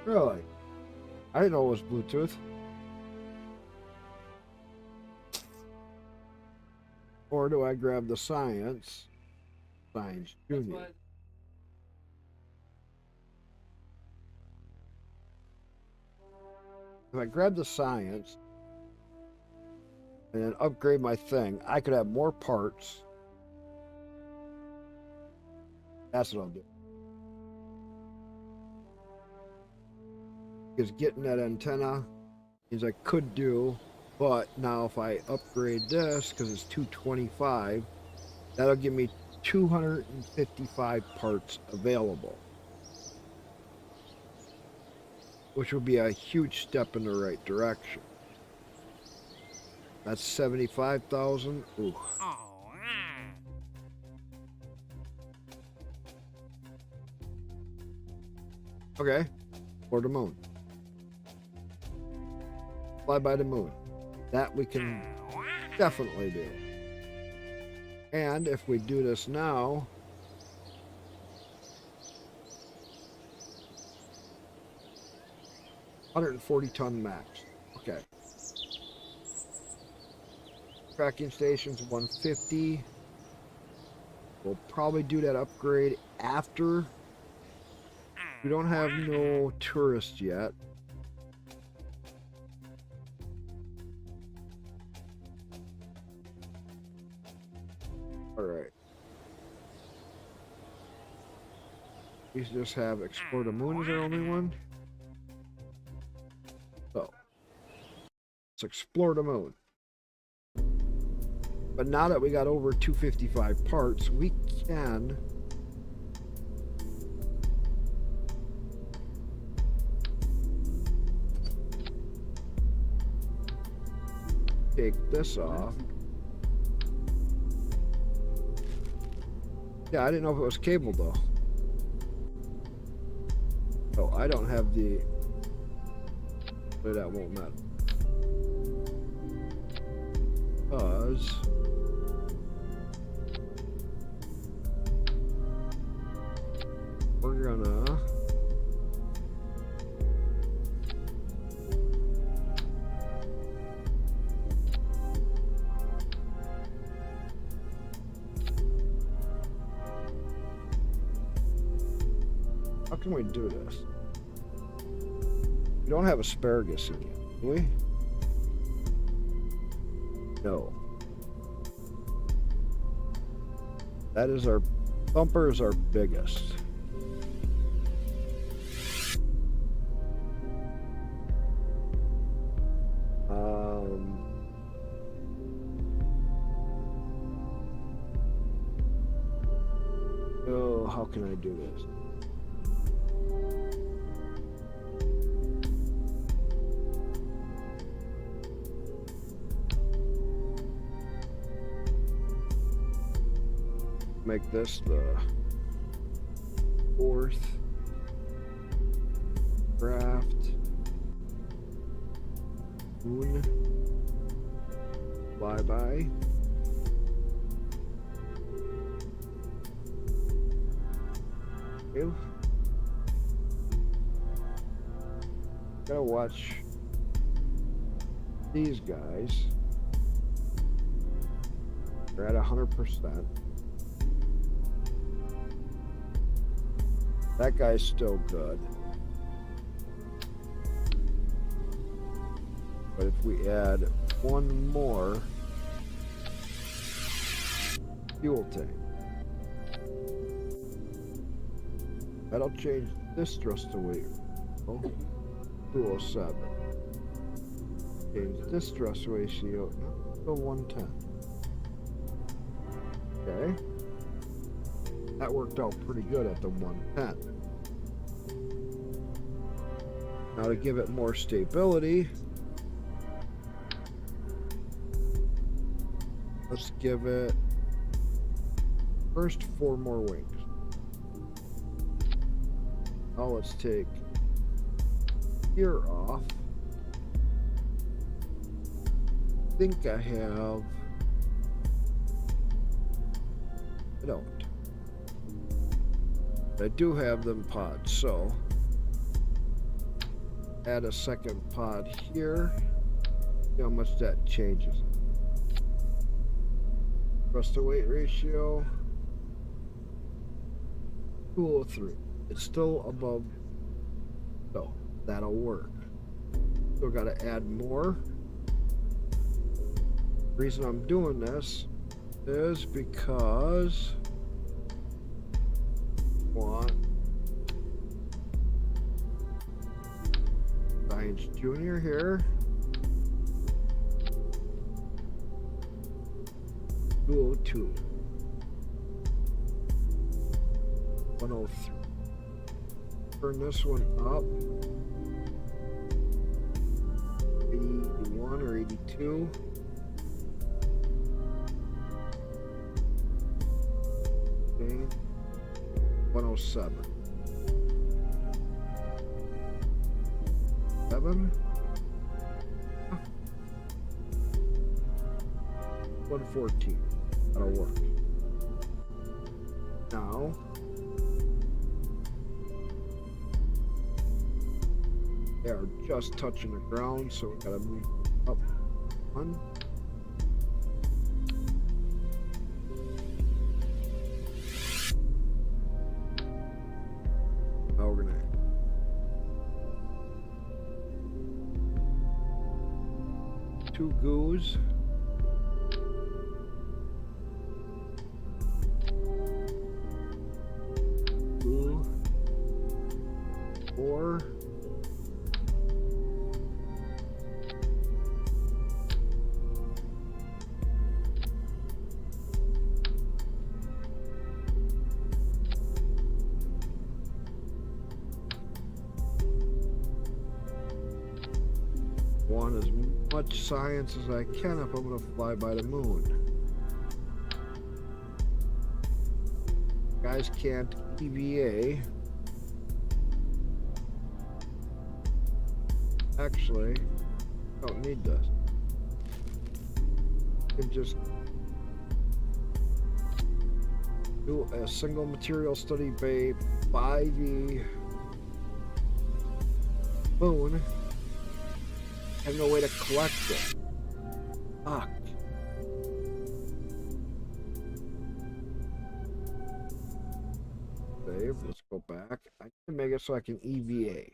[SPEAKER 1] Really? I didn't know it was Bluetooth. Or do I grab the Science Junior? If I grab the Science and then upgrade my thing, I could have more parts. That's what I'll do. Because getting that antenna is I could do, but now if I upgrade this, because it's 225, that'll give me 255 parts available, which will be a huge step in the right direction. That's 75,000. Ooh. Okay, or the moon. Fly by the moon. That we can definitely do. And if we do this now, $140-ton max. Okay. Tracking stations 150. We'll probably do that upgrade after. We don't have no tourists yet. All right. We just have Explore the Moon is our only one. So let's explore the moon. But now that we got over 255 parts, we can take this off. Yeah, I didn't know if it was cable though. Oh, I don't have the. So that won't matter. Because we're gonna how can we do this? We don't have asparagus in yet, do we? No. That is our bumper is our biggest. Oh, how can I do this? make this the 4th craft moon flyby. Okay. Gotta watch these guys. They're at 100%. That guy's still good. But if we add one more fuel tank, that'll change this thrust to weight. 207. Change this thrust ratio to 110. Okay. That worked out pretty good at the 110. Now to give it more stability, let's give it first 4 more wings. Now let's take here off. I think I have. I don't. I do have them pods, so add a second pod here. See how much that changes. Thrust to weight ratio 203. It's still above, so that'll work. Still got to add more. The reason I'm doing this is because I want Science Junior here. 202. 103. Turn this one up. 81 or 82. Okay. 107. 7. 114. That'll work. Now they are just touching the ground, so we gotta move up 1. Now we're gonna add 2 goos. Goo. 4. Want as much science as I can if I'm going to fly by the moon. Guys can't EVA. Actually, don't need this. You can just do a single material study bay 5e moon. Have no way to collect it. Fuck. Save. Let's go back. I can make it so I can EVA.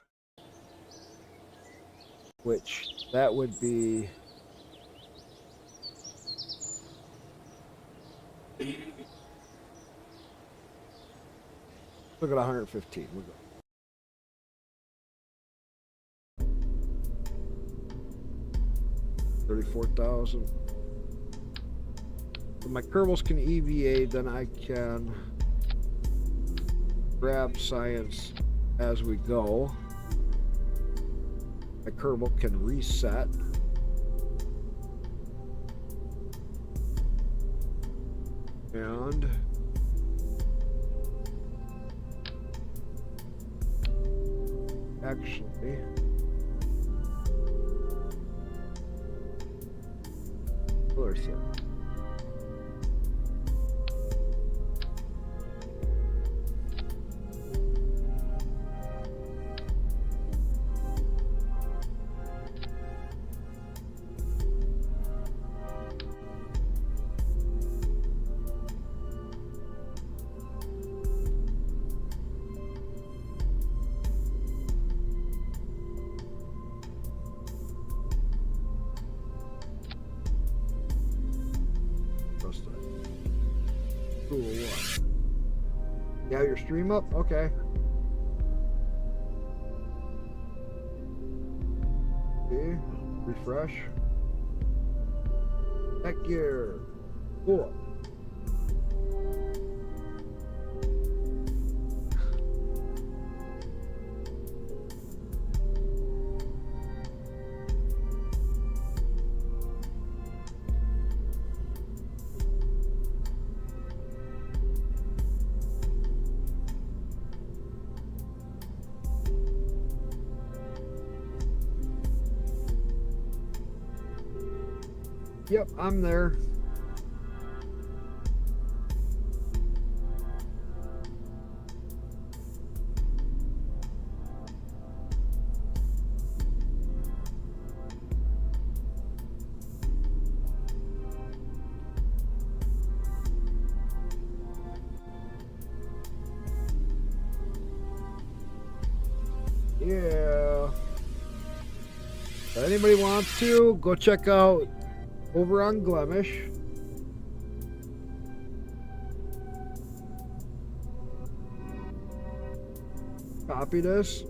[SPEAKER 1] Which, that would be... Look at 115. We're good. $34,000. If my Kerbals can EVA, then I can grab science as we go. My Kerbal can reset. And actually. Where's it? Cool, what? You have your stream up? Okay. Okay, refresh. Heck yeah. Cool. Yep, I'm there. Yeah. If anybody wants to, go check out over on Glemish. Copy this.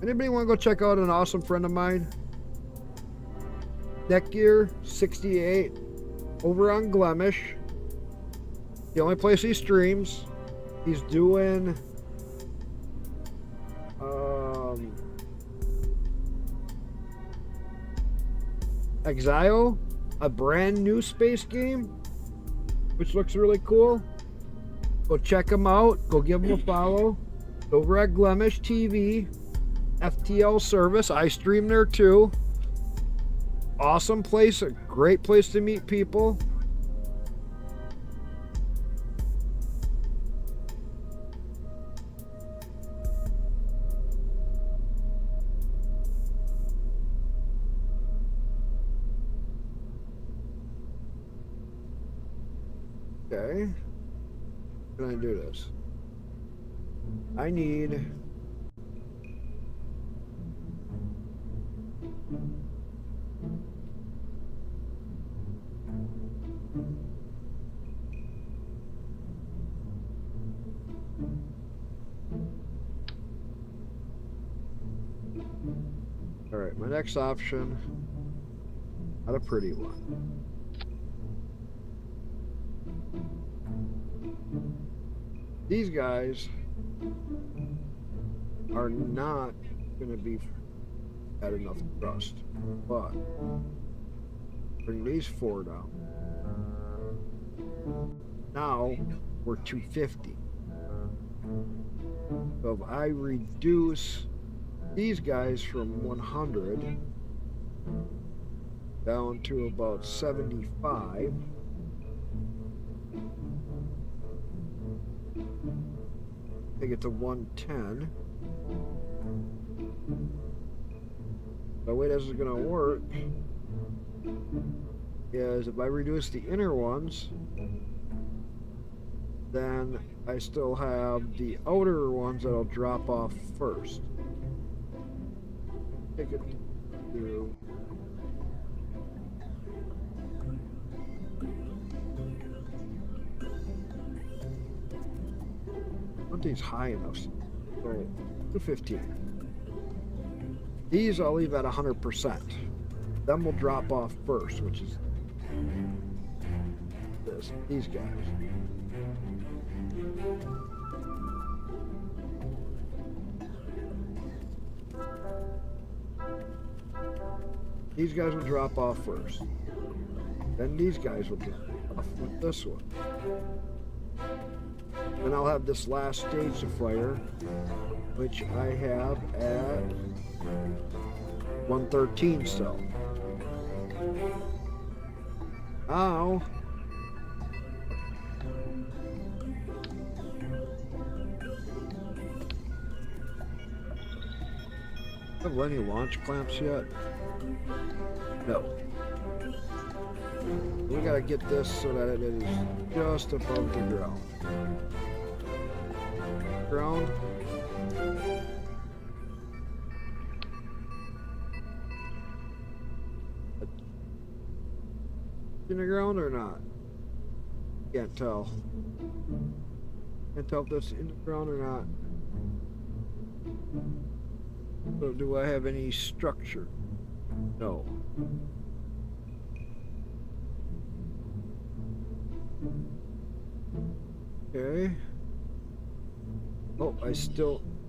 [SPEAKER 1] Anybody want to go check out an awesome friend of mine? Netgear68 over on Glemish. The only place he streams. He's doing Exile, a brand new space game, which looks really cool. Go check him out. Go give him a follow. Over at Glemish TV, FTL service. I stream there too. Awesome place, a great place to meet people. Okay. How can I do this? I need all right, my next option, not a pretty one. These guys are not going to be at enough trust, but bring these four down. Now we're 250. So if I reduce these guys from 100 down to about 75. Take it to 110. The way this is going to work is if I reduce the inner ones, then I still have the outer ones that'll drop off first. Take it to not these high enough. So 215. These I'll leave at 100%. Then we'll drop off first, which is these guys. These guys will drop off first. Then these guys will drop off with this one. And I'll have this last stage to fire, which I have at 113 still. Now, have any launch clamps yet? No. We gotta get this so that it is just above the ground. Ground. In the ground or not? Can't tell. Can't tell if that's in the ground or not. So do I have any structure? No. Okay. Oh,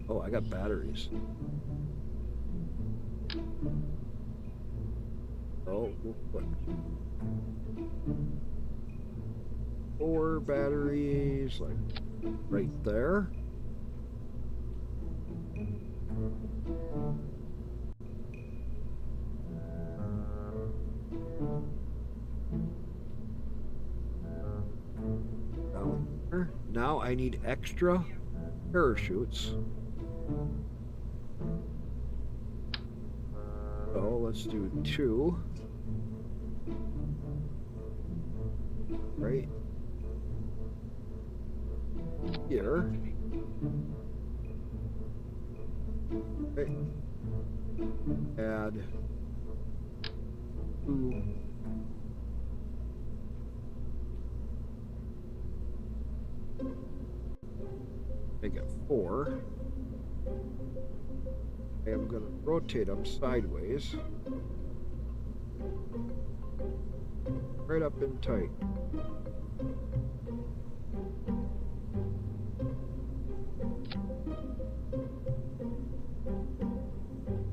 [SPEAKER 1] oh, I got batteries. Oh, we'll put 4 batteries, like right there. Down there. Now I need extra parachutes. So let's do 2. Right here. Okay. Add 2. Make it 4. I'm going to rotate them sideways. Right up in tight.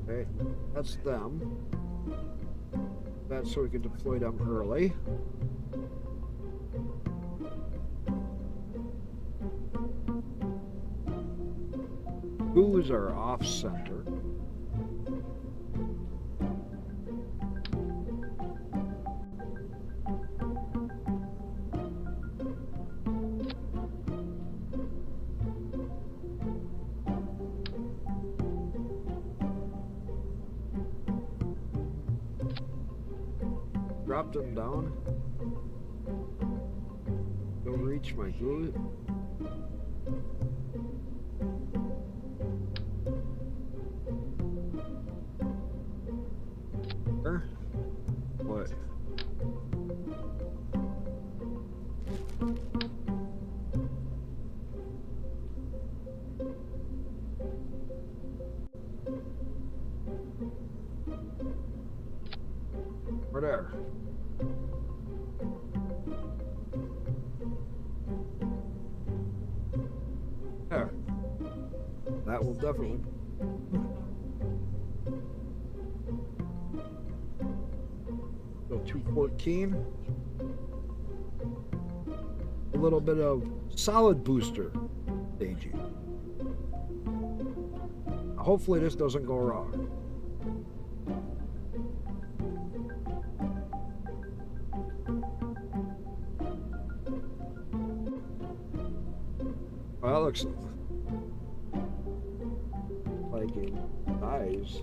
[SPEAKER 1] Okay, that's them. That's so we can deploy them early. Boos are off center. Drop them down. Don't reach my glue. What? Right there. There. That will definitely. So 214. A little bit of solid booster staging. Hopefully this doesn't go wrong. Well, that looks like a nice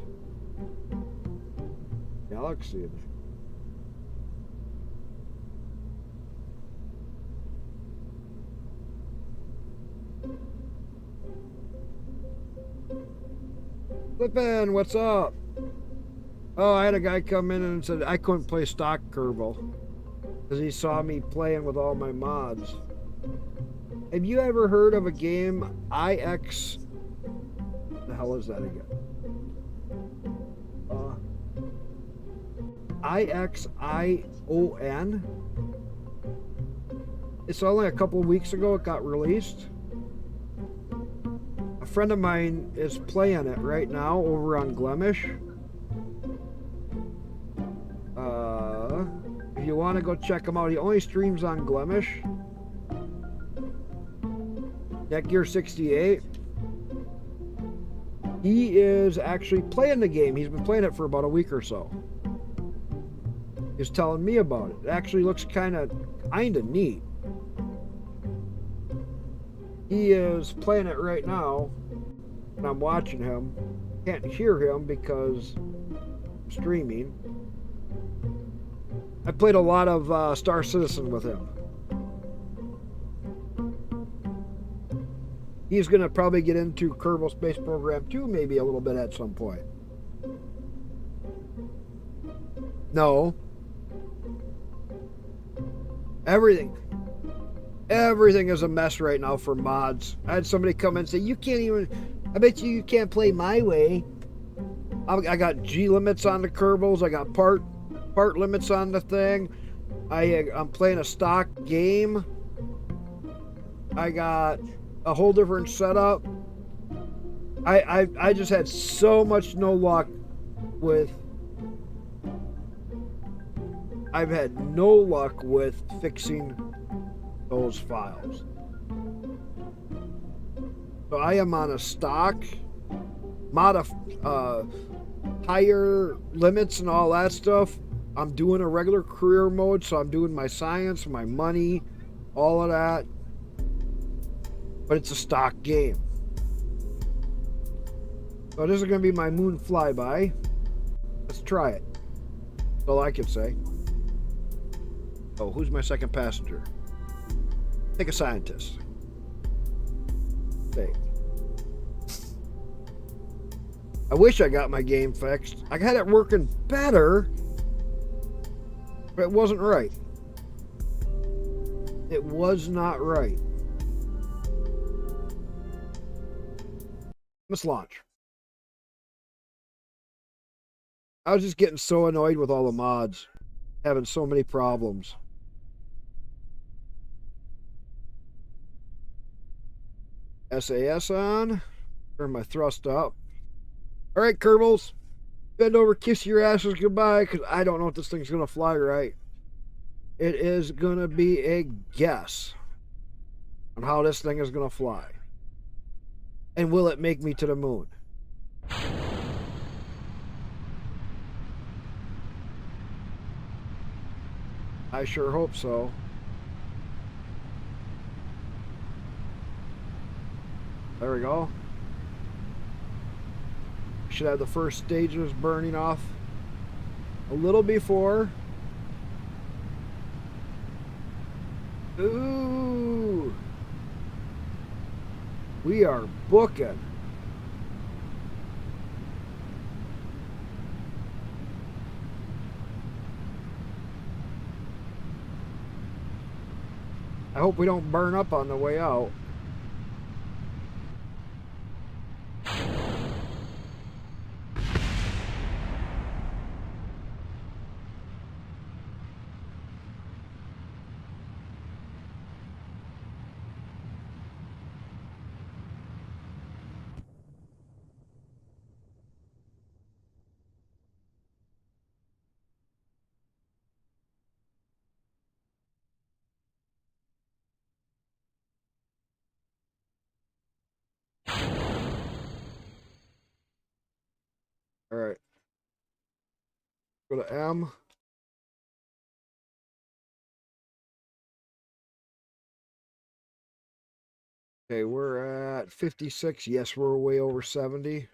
[SPEAKER 1] galaxy. Flippin', what's up? Oh, I had a guy come in and said I couldn't play stock Kerbal because he saw me playing with all my mods. Have you ever heard of a game IX? The hell is that again? IXION? It's only a couple of weeks ago it got released. A friend of mine is playing it right now over on Glemish. If you want to go check him out, he only streams on Glemish. Netgear 68. He is actually playing the game. He's been playing it for about a week or so. He's telling me about it. It actually looks kind of neat. He is playing it right now, and I'm watching him. Can't hear him because I'm streaming. I played a lot of Star Citizen with him. He's going to probably get into Kerbal Space Program 2 maybe a little bit at some point. No. Everything is a mess right now for mods. I had somebody come in and say, you can't even, I bet you can't play my way. I got G limits on the Kerbals. I got part limits on the thing. I'm playing a stock game. I got a whole different setup. I just had so much no luck with. I've had no luck with fixing those files. So I am on a stock, higher limits and all that stuff. I'm doing a regular career mode, so I'm doing my science, my money, all of that. But it's a stock game. So this is going to be my moon flyby. Let's try it. That's all I can say. Oh, who's my second passenger? Take a scientist. Okay. I wish I got my game fixed. I had it working better, but it wasn't right. It was not right. Let's launch. I was just getting so annoyed with all the mods, having so many problems. SAS on. Turn my thrust up. All right, Kerbals. Bend over, kiss your asses goodbye, because I don't know if this thing's going to fly right. It is going to be a guess on how this thing is going to fly. And will it make me to the moon? I sure hope so. There we go. Should have the first stages burning off a little before. Ooh. We are booking. I hope we don't burn up on the way out. All right. Go to M. Okay, we're at 56. Yes, we're way over 70.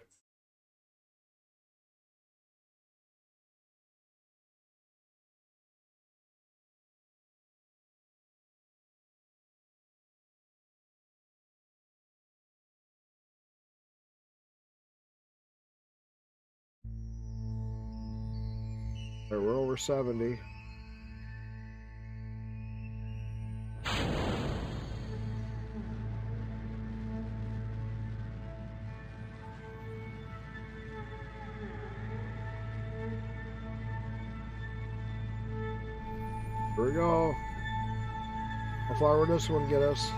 [SPEAKER 1] Right, we're over 70. Here we go. How far will this one get us?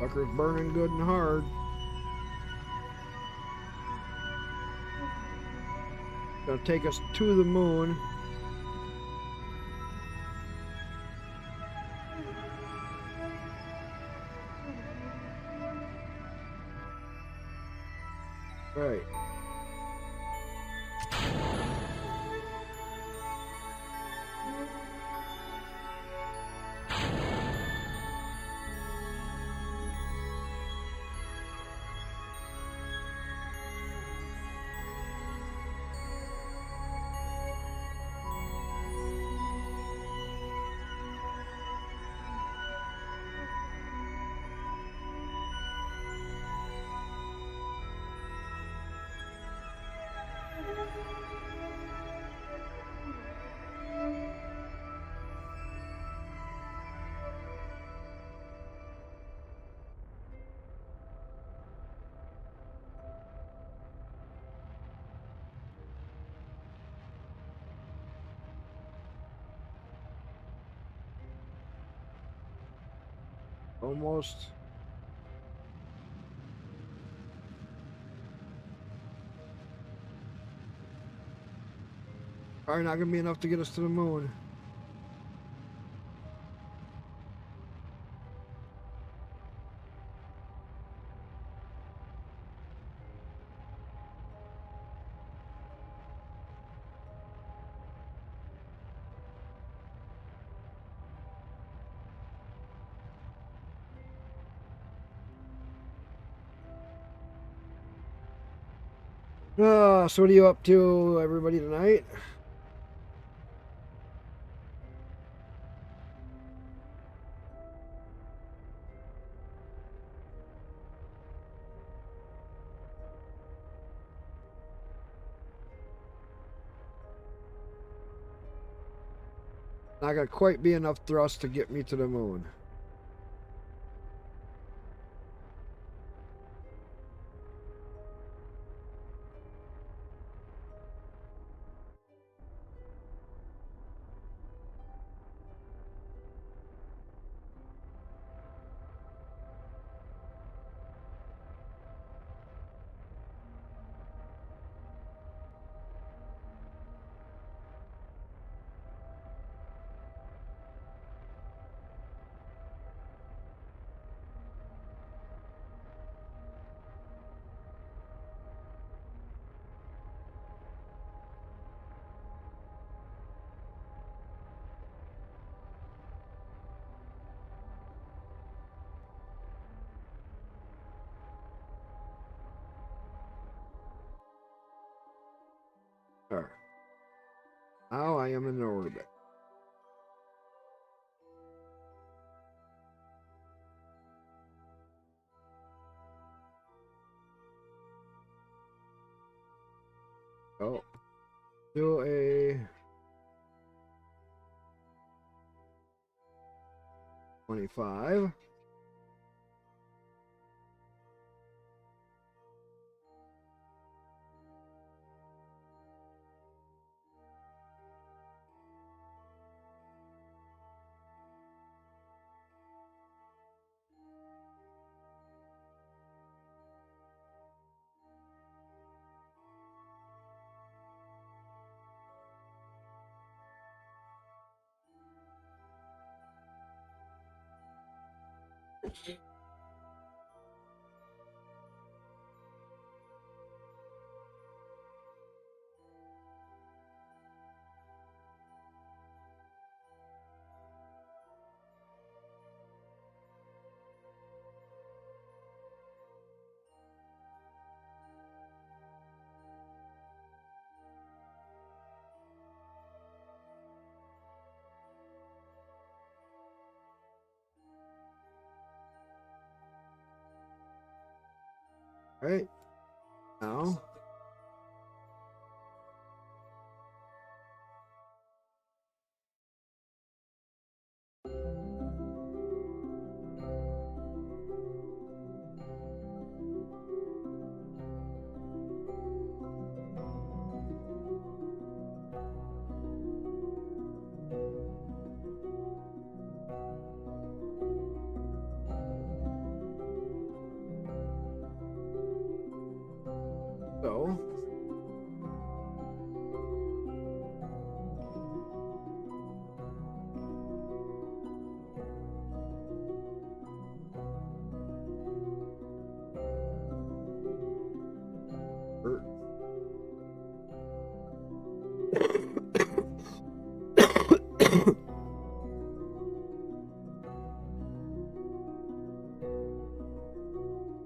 [SPEAKER 1] Sucker's burning good and hard. Gonna take us to the moon. Right. Almost. Probably not gonna be enough to get us to the moon. So what are you up to, everybody, tonight? Not gonna quite be enough thrust to get me to the moon. There. Now I am in orbit. Oh, do a 25. Right now. So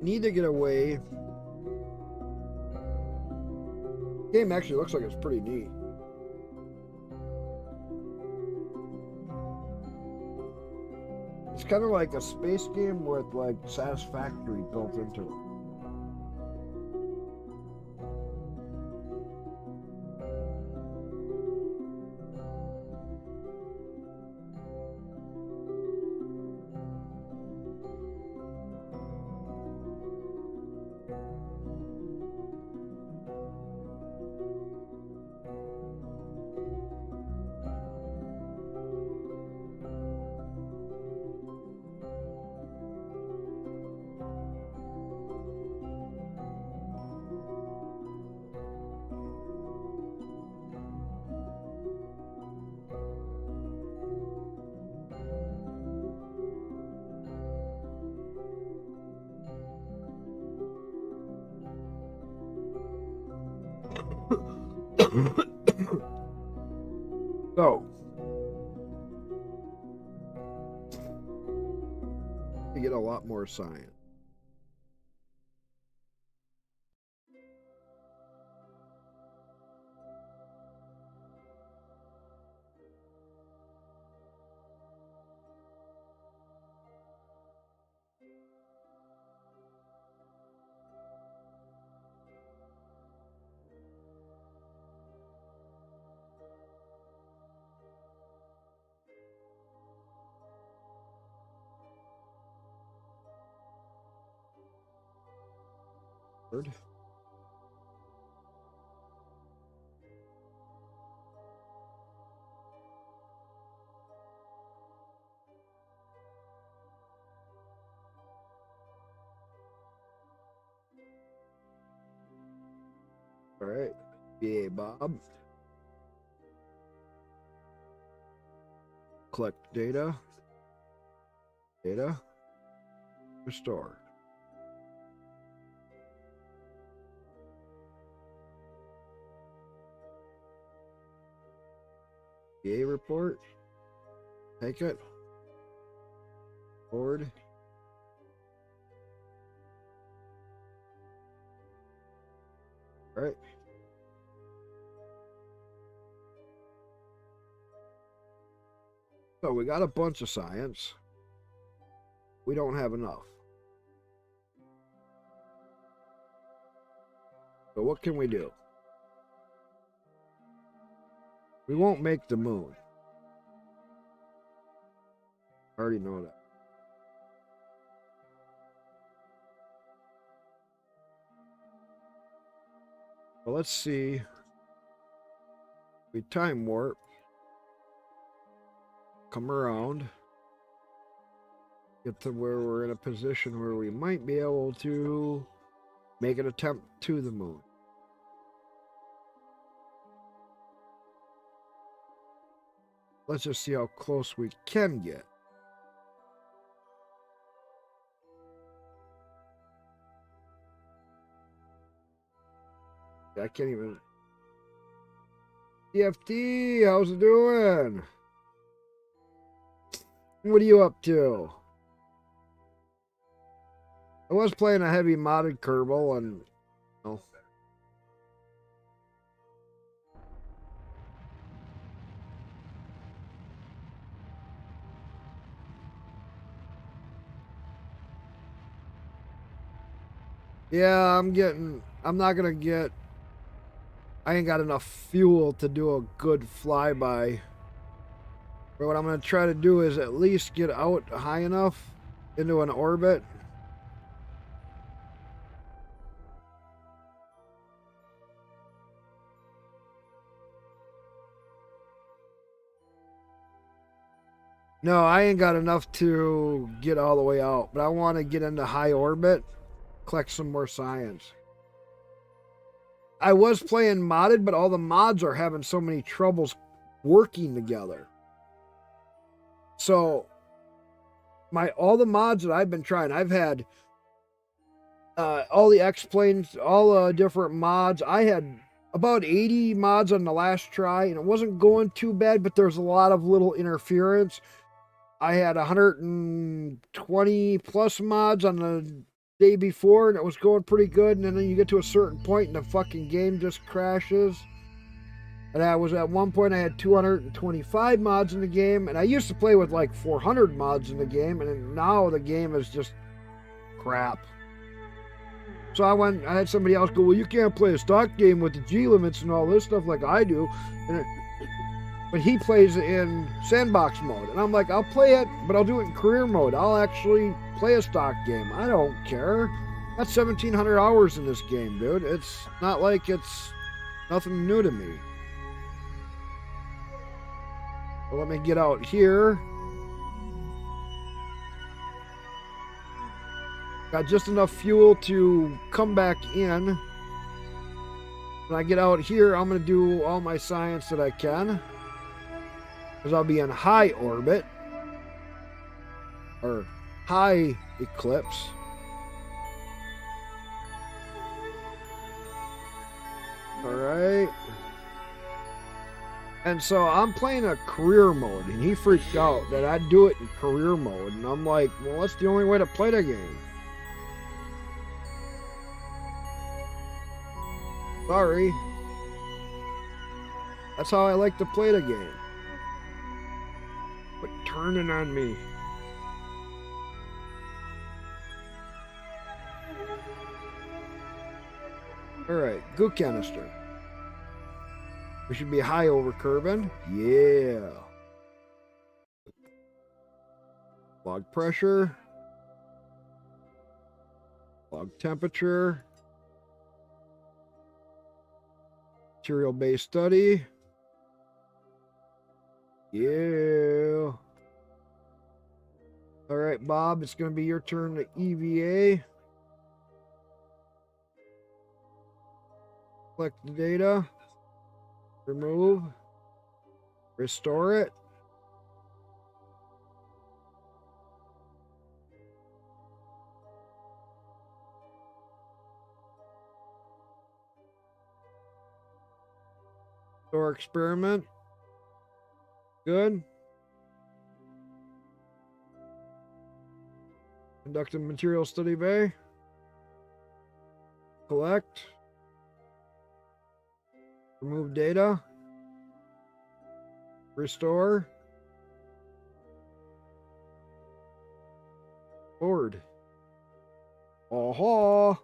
[SPEAKER 1] Need to get away. Game actually looks like it's pretty neat. It's kind of like a space game with like Satisfactory built into it. So, you get a lot more science. Bird. All right, BA Bob. Collect data. Data. Restore. BA report. Take it. Forward. All right. So we got a bunch of science. We don't have enough. So what can we do? We won't make the moon. I already know that. Well, let's see. We time warp. Come around. Get to where we're in a position where we might be able to make an attempt to the moon. Let's just see how close we can get. I can't even. CFT, how's it doing? What are you up to? I was playing a heavy modded Kerbal and oh. Yeah, I'm not gonna get, I ain't got enough fuel to do a good flyby. But what I'm gonna try to do is at least get out high enough into an orbit. No, I ain't got enough to get all the way out, but I want to get into high orbit, collect some more science. I was playing modded, but all the mods are having so many troubles working together. So, all the mods that I've been trying, I've had all the X-Planes, all different mods. I had about 80 mods on the last try, and it wasn't going too bad, but there's a lot of little interference. I had 120 plus mods on the day before, and it was going pretty good, and then you get to a certain point and the fucking game just crashes. And I was at one point, I had 225 mods in the game, and I used to play with like 400 mods in the game, and now the game is just crap. So I had somebody else go, well, you can't play a stock game with the G limits and all this stuff like I do. But he plays in sandbox mode. And I'm like, I'll play it, but I'll do it in career mode. I'll actually play a stock game. I don't care. That's 1,700 hours in this game, dude. It's not like it's nothing new to me. So let me get out here. Got just enough fuel to come back in. When I get out here, I'm going to do all my science that I can. Because I'll be in high orbit. Or high eclipse. Alright. And so I'm playing a career mode. And he freaked out that I'd do it in career mode. And I'm like, well, that's the only way to play the game. Sorry. That's how I like to play the game. Quit turning on me. Alright, goo canister. We should be high over Kerbin. Yeah. Log pressure. Log temperature. Material-based study. Yeah. All right, Bob, it's going to be your turn to EVA. Collect the data. Remove. Restore it. Store experiment. Good. Conduct a material study bay. Collect. Remove data. Restore. Forward. Aha.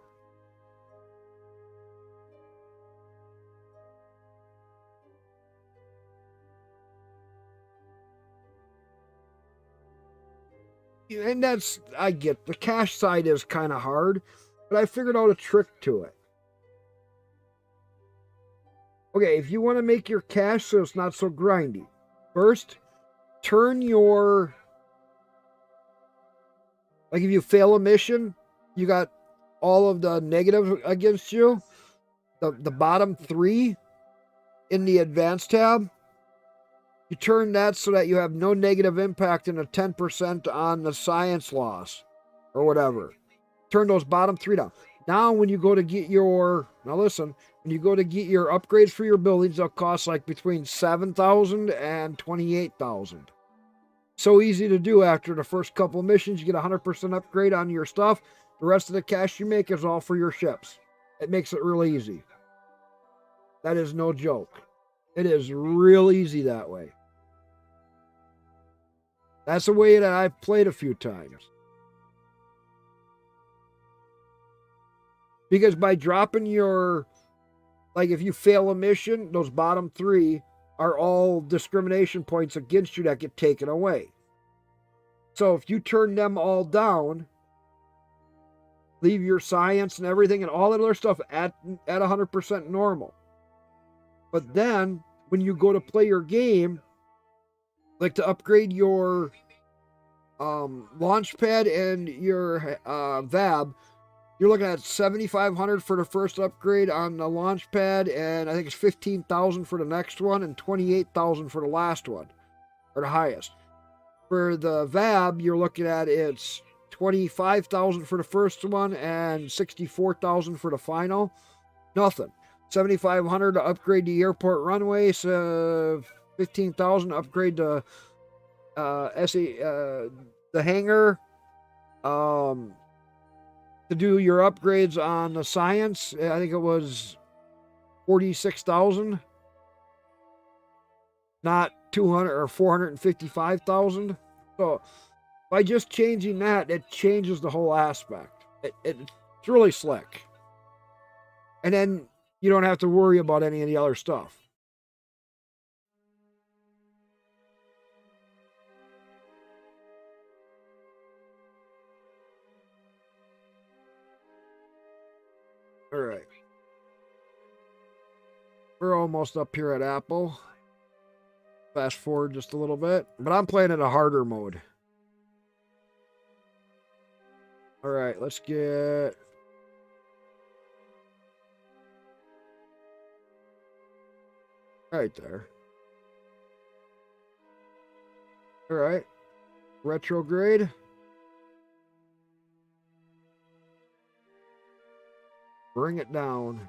[SPEAKER 1] And that's, I get, the cache side is kind of hard, but I figured out a trick to it. Okay, if you want to make your cache so it's not so grindy, first, turn your, like if you fail a mission, you got all of the negatives against you, the bottom 3 in the advanced tab. You turn that so that you have no negative impact and a 10% on the science loss or whatever. Turn those bottom 3 down. Now when you go to get your, now listen, when you go to get your upgrades for your buildings, they'll cost like between 7,000 and 28,000. So easy to do after the first couple of missions. You get a 100% upgrade on your stuff. The rest of the cash you make is all for your ships. It makes it real easy. That is no joke. It is real easy that way. That's the way that I've played a few times. Because by dropping your, like if you fail a mission, those bottom 3 are all discrimination points against you that get taken away. So if you turn them all down, leave your science and everything and all that other stuff at 100% normal. But then when you go to play your game, like to upgrade your launch pad and your VAB, you're looking at 7,500 for the first upgrade on the launch pad, and I think it's 15,000 for the next one, and 28,000 for the last one, or the highest. For the VAB, you're looking at it's 25,000 for the first one and 64,000 for the final. Nothing. 7,500 to upgrade the airport runway, so 15,000 to upgrade the the hangar. to do your upgrades on the science. I think it was 46,000, not 200 or 455,000. So by just changing that, it changes the whole aspect. It's really slick. And then you don't have to worry about any of the other stuff. All right. We're almost up here at Apple. Fast forward just a little bit. But I'm playing in a harder mode. All right, let's get... right there. All right. Retrograde. Bring it down.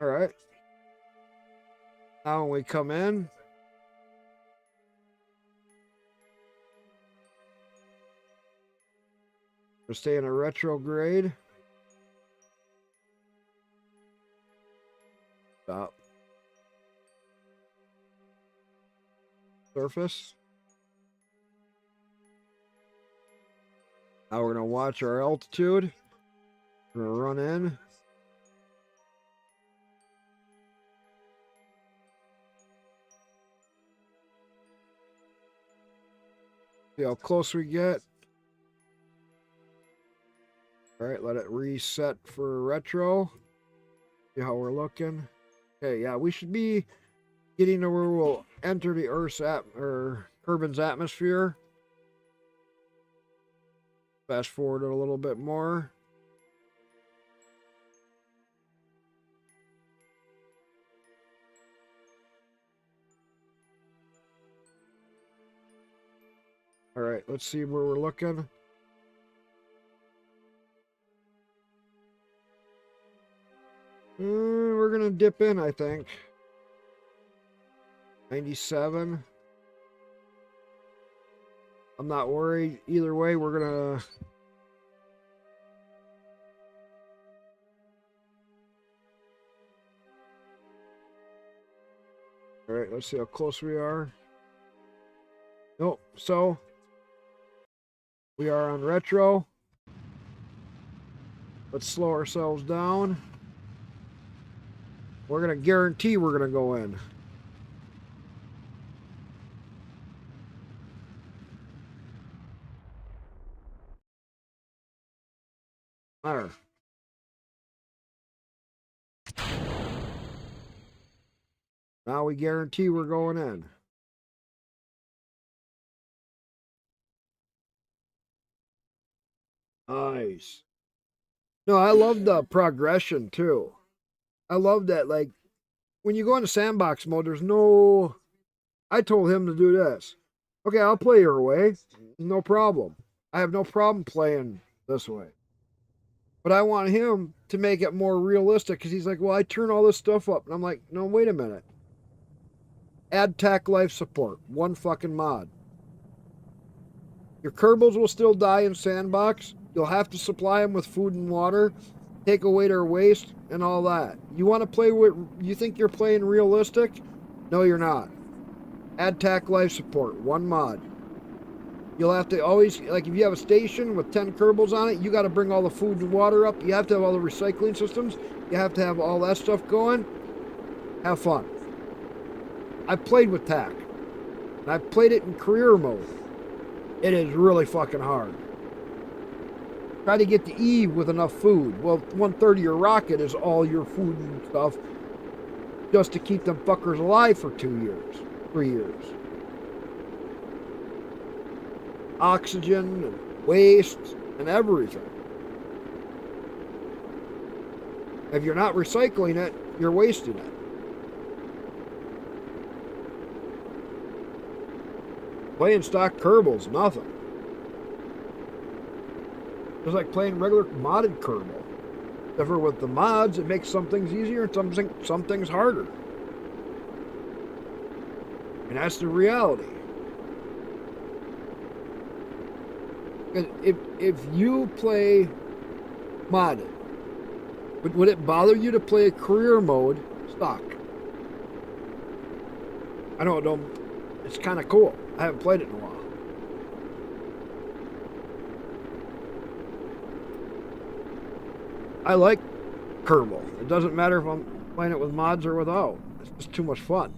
[SPEAKER 1] All right. Now when we come in, we'll stay in a retrograde. Stop. Surface. Now we're going to watch our altitude. We're going to run in. See how close we get. All right, let it reset for retro. See how we're looking. Okay, yeah, we should be getting to where we'll enter the Earth's Kerbin's atmosphere. Fast forward it a little bit more. All right, let's see where we're looking. We're going to dip in, I think. 97. I'm not worried. Either way, we're going to... All right, let's see how close we are. Nope, so... we are on retro. Let's slow ourselves down. We're going to guarantee we're going to go in. There. Now we guarantee we're going in. Nice. No, I love the progression too. I love that, like, when you go into sandbox mode, there's no... I told him to do this. Okay, I'll play your way. No problem. I have no problem playing this way. But I want him to make it more realistic, because he's like, well, I turn all this stuff up. And I'm like, no, wait a minute. Add TAC life support. One fucking mod. Your Kerbals will still die in sandbox. You'll have to supply them with food and water. Take away their waste and all that. You want to play with... you think you're playing realistic? No, you're not. Add TAC life support. One mod. You'll have to always... like, if you have a station with 10 Kerbals on it, you got to bring all the food and water up. You have to have all the recycling systems. You have to have all that stuff going. Have fun. I've played with TAC. And I've played it in career mode. It is really fucking hard. Try to get to Eve with enough food. Well, 1/3 of your rocket is all your food and stuff just to keep them fuckers alive for 2 years, 3 years. Oxygen and waste and everything. If you're not recycling it, you're wasting it. Playing stock Kerbal's nothing. It's like playing regular modded Kerbal. Except for with the mods, it makes some things easier and some things harder. And that's the reality. If you play modded, would it bother you to play a career mode stock? I don't. It's kind of cool. I haven't played it in a while. I like Kerbal. It doesn't matter if I'm playing it with mods or without. It's just too much fun.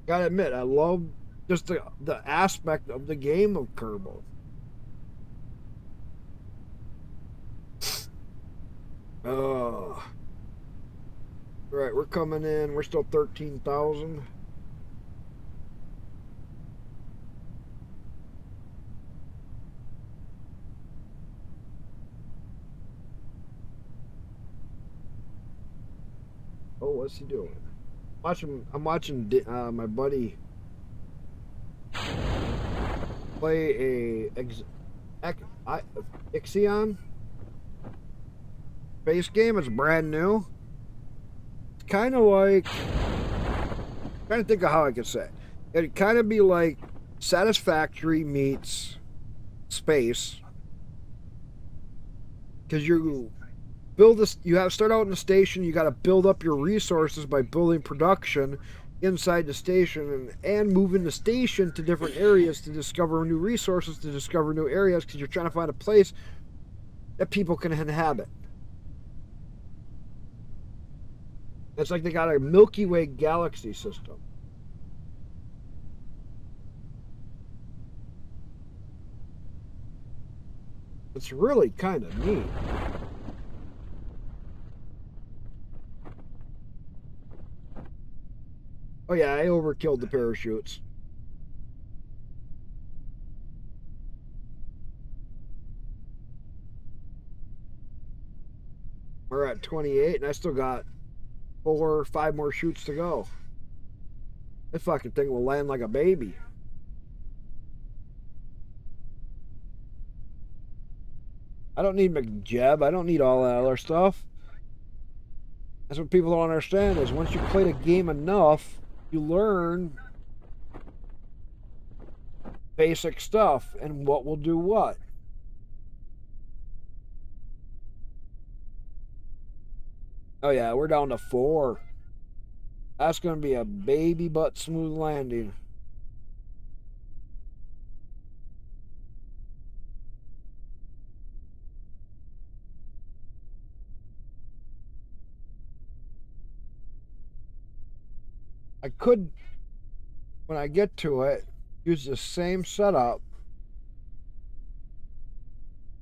[SPEAKER 1] Gotta admit, I love just the aspect of the game of Kerbal. Right, we're coming in. We're still 13,000. Oh, what's he doing? I'm watching my buddy play a Ixion base game. It's brand new. It's kind of like, trying to think of how I could say it. It'd kind of be like Satisfactory meets Space, because you build this. You have start out in the station. You got to build up your resources by building production inside the station and moving the station to different areas to discover new resources, to discover new areas, because you're trying to find a place that people can inhabit. It's like they got a Milky Way galaxy system. It's really kind of neat. Oh yeah, I overkilled the parachutes. We're at 28 and I still got 4 or 5 more shoots to go. This fucking thing will land like a baby. I don't need McJeb. I don't need all that other stuff. That's what people don't understand, is once you play the game enough, you learn basic stuff and what will do what. Oh yeah, we're down to 4. That's going to be a baby butt smooth landing. I could, when I get to it, use the same setup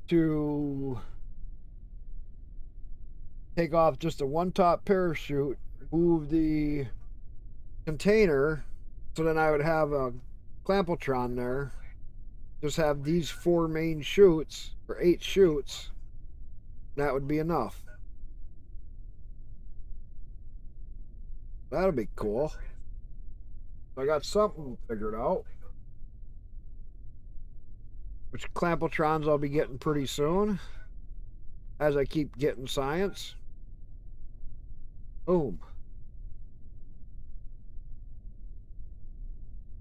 [SPEAKER 1] to take off just a one-top parachute, move the container, so then I would have a Clampotron there, just have these 4 main chutes, or 8 chutes, that would be enough. That'll be cool. I got something figured out. Which Clampotrons I'll be getting pretty soon, as I keep getting science. Boom.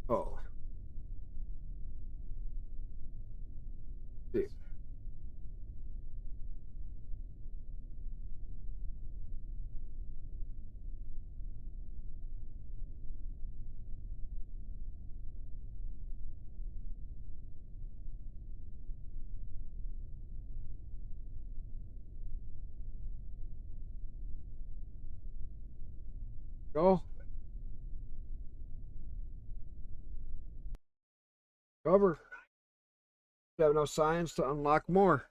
[SPEAKER 1] Oh. See. Go. Cover. You have enough science to unlock more.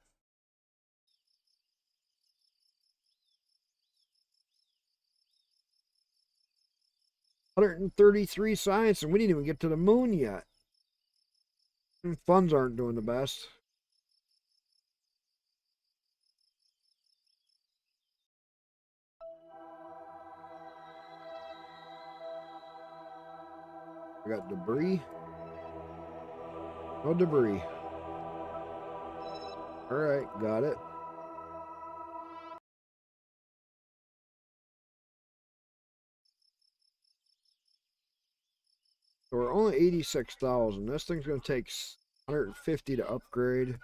[SPEAKER 1] $133 science, and we didn't even get to the moon yet. Funds aren't doing the best. I got debris. No debris. Alright, got it. So we're only 86,000. This thing's going to take 150 to upgrade.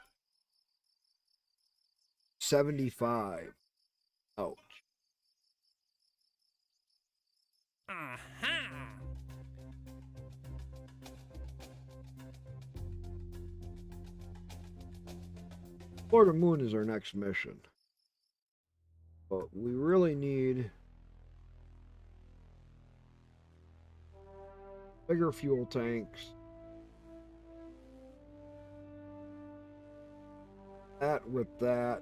[SPEAKER 1] 75. Ouch. Florida Moon is our next mission. But we really need bigger fuel tanks. That with that.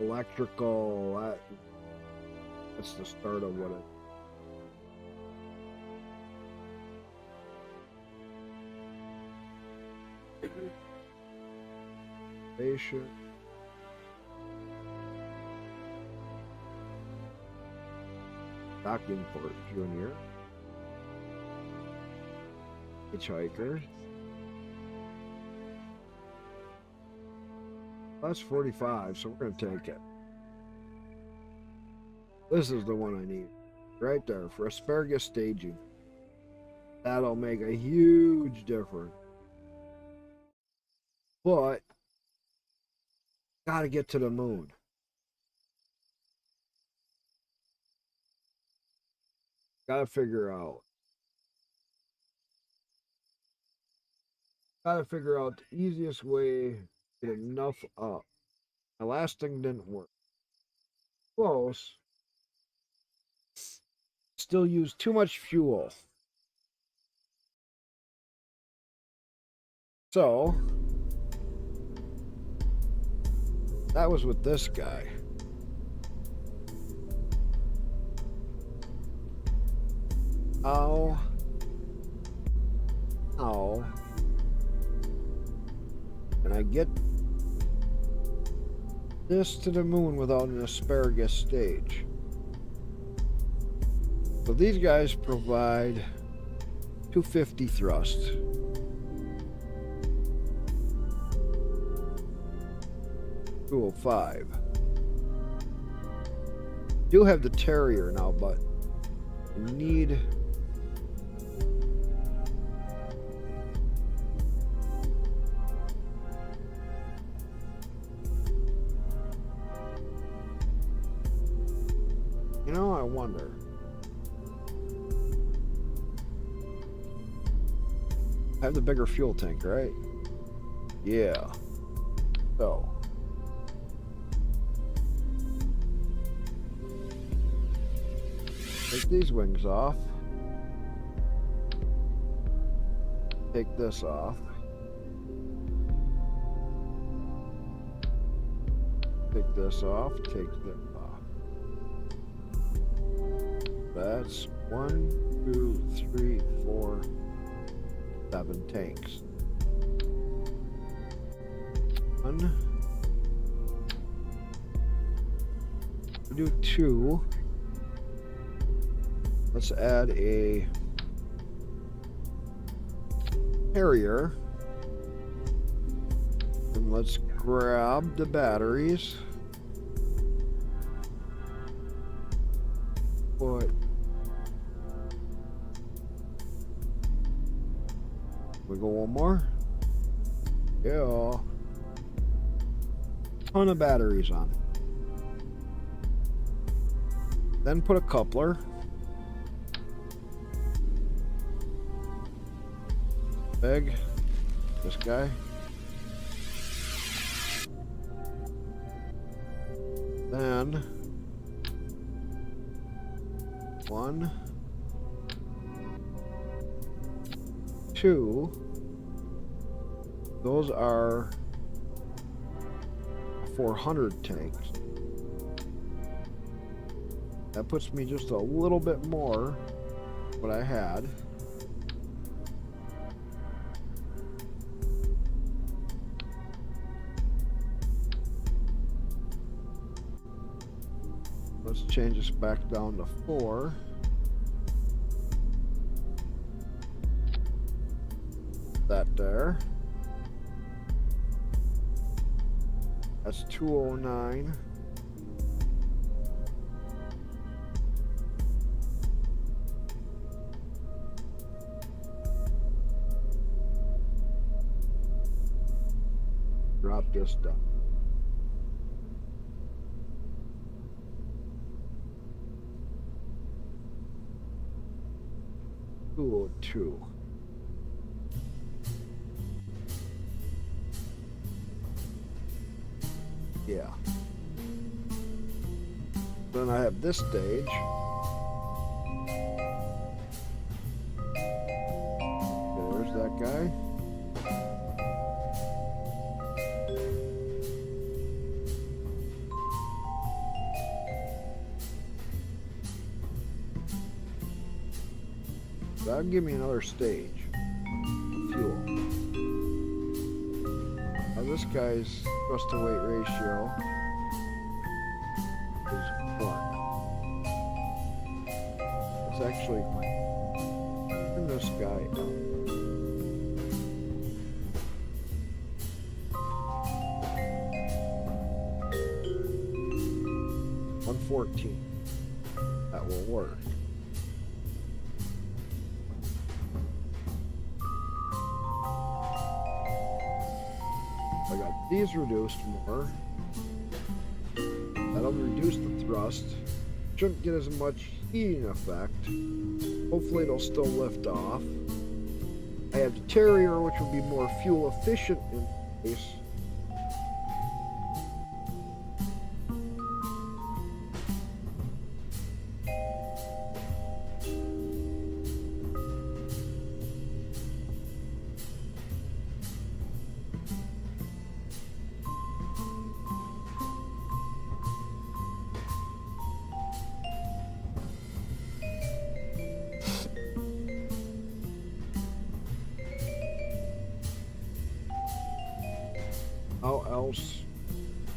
[SPEAKER 1] Electrical, that's the start of what it. Station. Docking port, Junior. Hitchhiker. That's 45, so we're going to take it. This is the one I need. Right there, for asparagus staging. That'll make a huge difference. But, gotta get to the moon. Gotta figure out. Gotta figure out the easiest way to get enough up. My last thing didn't work. Close. Still use too much fuel. So, that was with this guy. How can I get this to the moon without an asparagus stage? So these guys provide 250 thrust. $205. Do have the Terrier now, but I need I wonder. I have the bigger fuel tank, right? Yeah. So. Take these wings off. Take this off. Take this off. Take this off. That's 1, 2, 3, 4, 7 tanks. 1. We'll do 2. Let's add a Harrier. And let's grab the batteries. Put we go one more. Yeah. Ton of batteries on. Then put a coupler. Big. This guy. Then 1, 2. Those are 400 tanks. That puts me just a little bit more what I had. Let's change this back down to 4. That there. That's 209. Drop this down. Two. Yeah. Then I have this stage. There's that guy. That'll give me another stage of fuel. Now this guy's thrust to weight ratio is 1. Let's actually turn this guy up. $114. That will work. I got these reduced more. That'll reduce the thrust. Shouldn't get as much heating effect. Hopefully it'll still lift off. I have the Terrier, which will be more fuel efficient in place.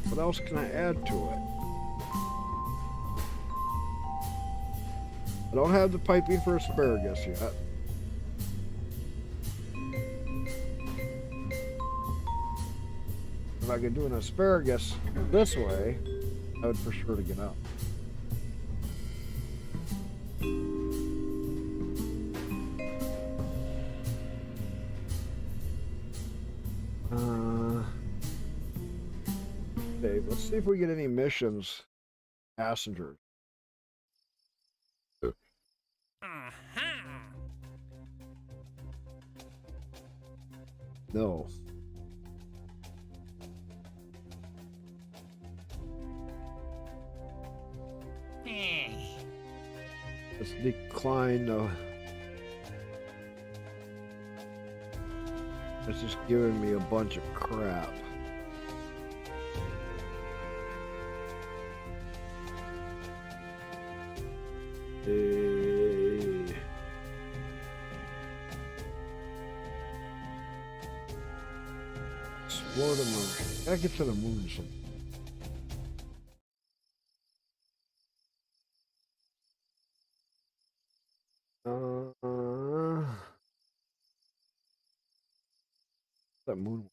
[SPEAKER 1] What else can I add to it? I don't have the piping for asparagus yet. If I could do an asparagus this way, I would for sure to get up. Okay, let's see if we get any missions. Passengers. No. Let's decline. It's just giving me a bunch of crap. Explore the moon. Gotta get to the moon sometime. That moon.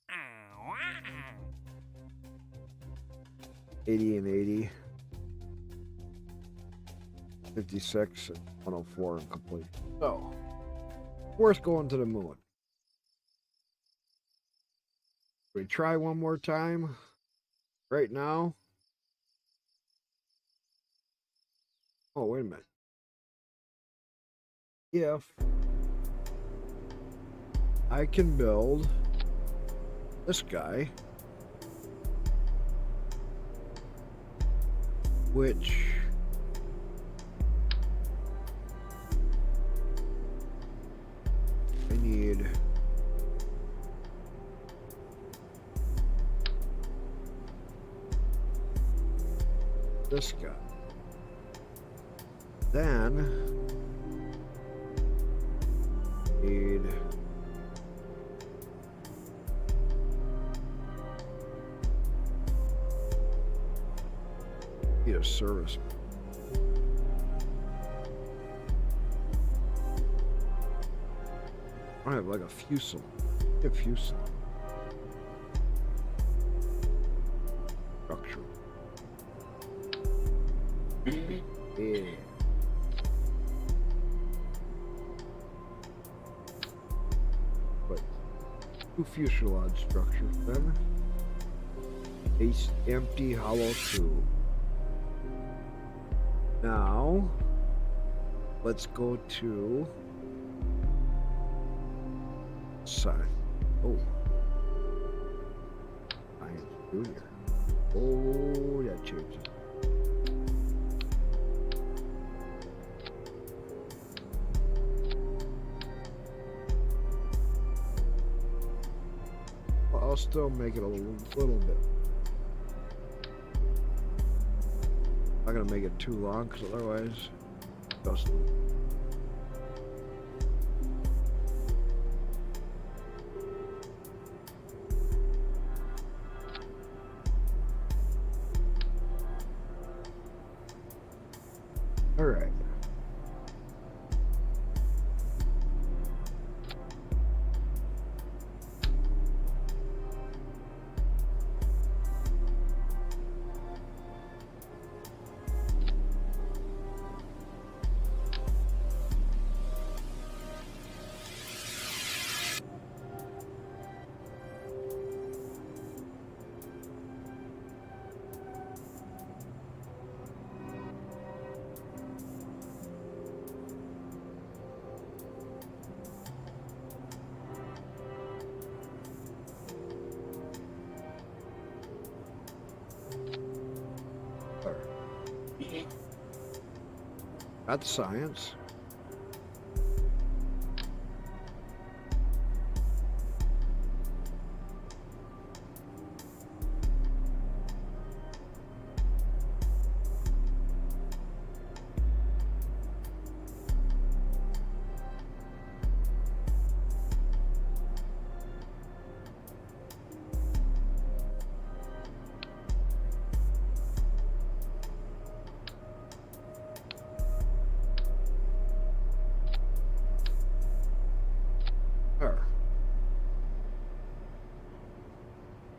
[SPEAKER 1] 80 and 80. 56 and 104 and complete. So, worth going to the moon. We try one more time right now. Oh, wait a minute. If I can build this guy, which I need this guy. Then need a service. I have like a fuselage. A fuselage. Structure. Yeah. But 2 fuselage structures then. Base empty hollow tube. Now let's go to side. Oh, Science Junior. Oh, that changes. Well, I'll still make it a little bit. I'm not gonna make it too long because otherwise, it doesn't. All right. That's science.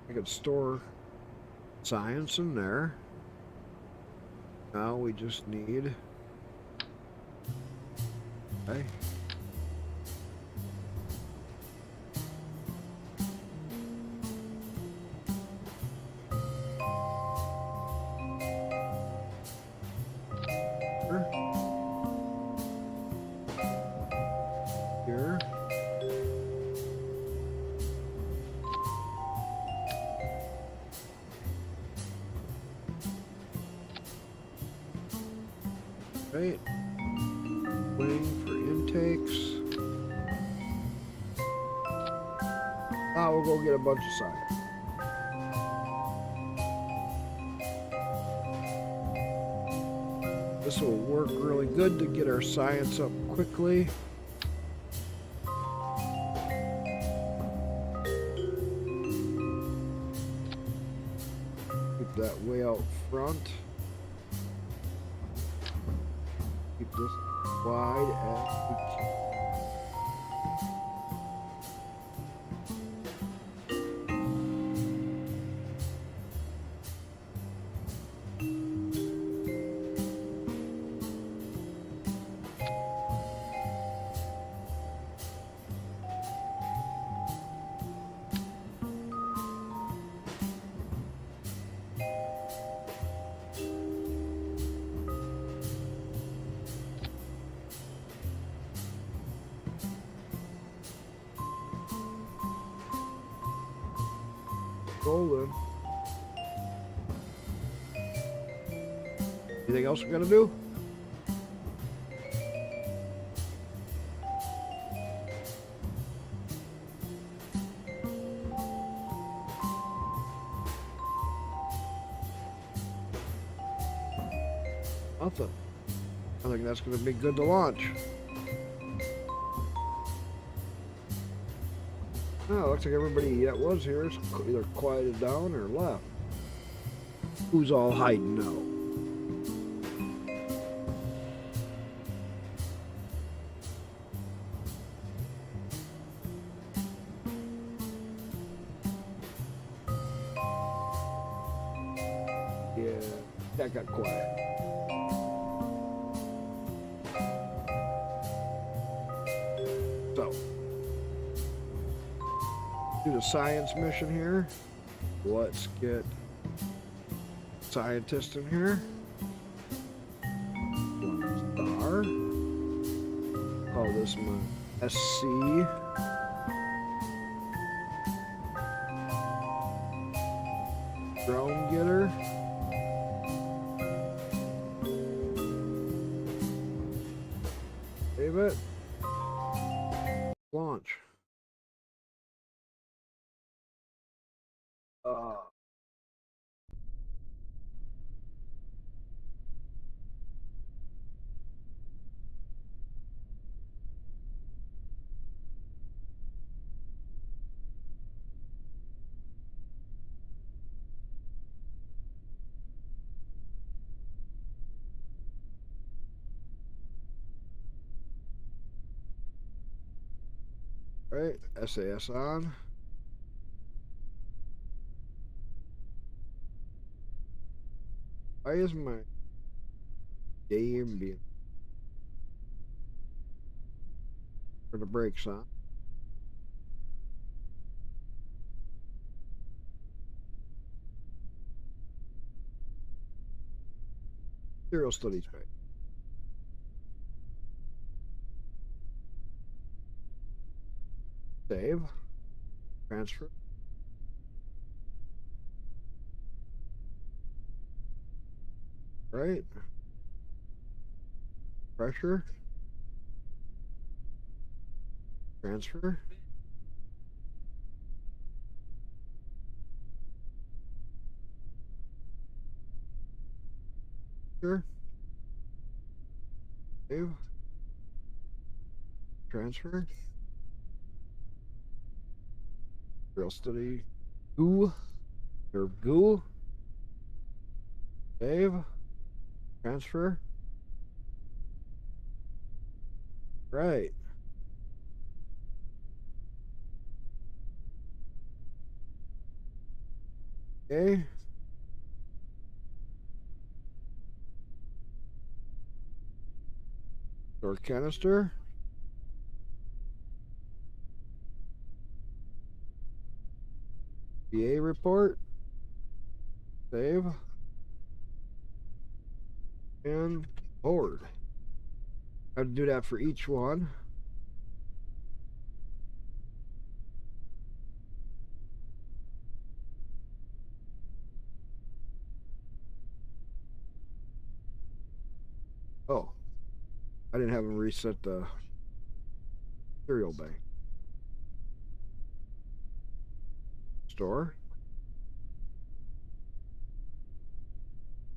[SPEAKER 1] I could store science in there. Now we just need, okay. Here. Right. Wing for intakes. Now we'll go get a bunch of science. This will work really good to get our science up quickly. Keep that way out front. Keep this wide as we can. Rolling. Anything else we're gonna do? Nothing. I think that's gonna be good to launch. Oh, looks like everybody that was here is either quieted down or left. Who's all hiding now? That got quiet. So, do the science mission here. Let's get scientist in here. 1 star. Call this one SC. Drone getter. Save it. Launch. Right, SAS on. Why is my game being for the brakes on? Serial studies page. Save. Transfer. Right. Pressure. Transfer. Sure. Save. Transfer. Real study. Goo. Or goo. Save. Transfer. Right. Okay. Door canister. VA report. Save. And forward. I have to do that for each one. Oh, I didn't have him reset the serial bank. Store.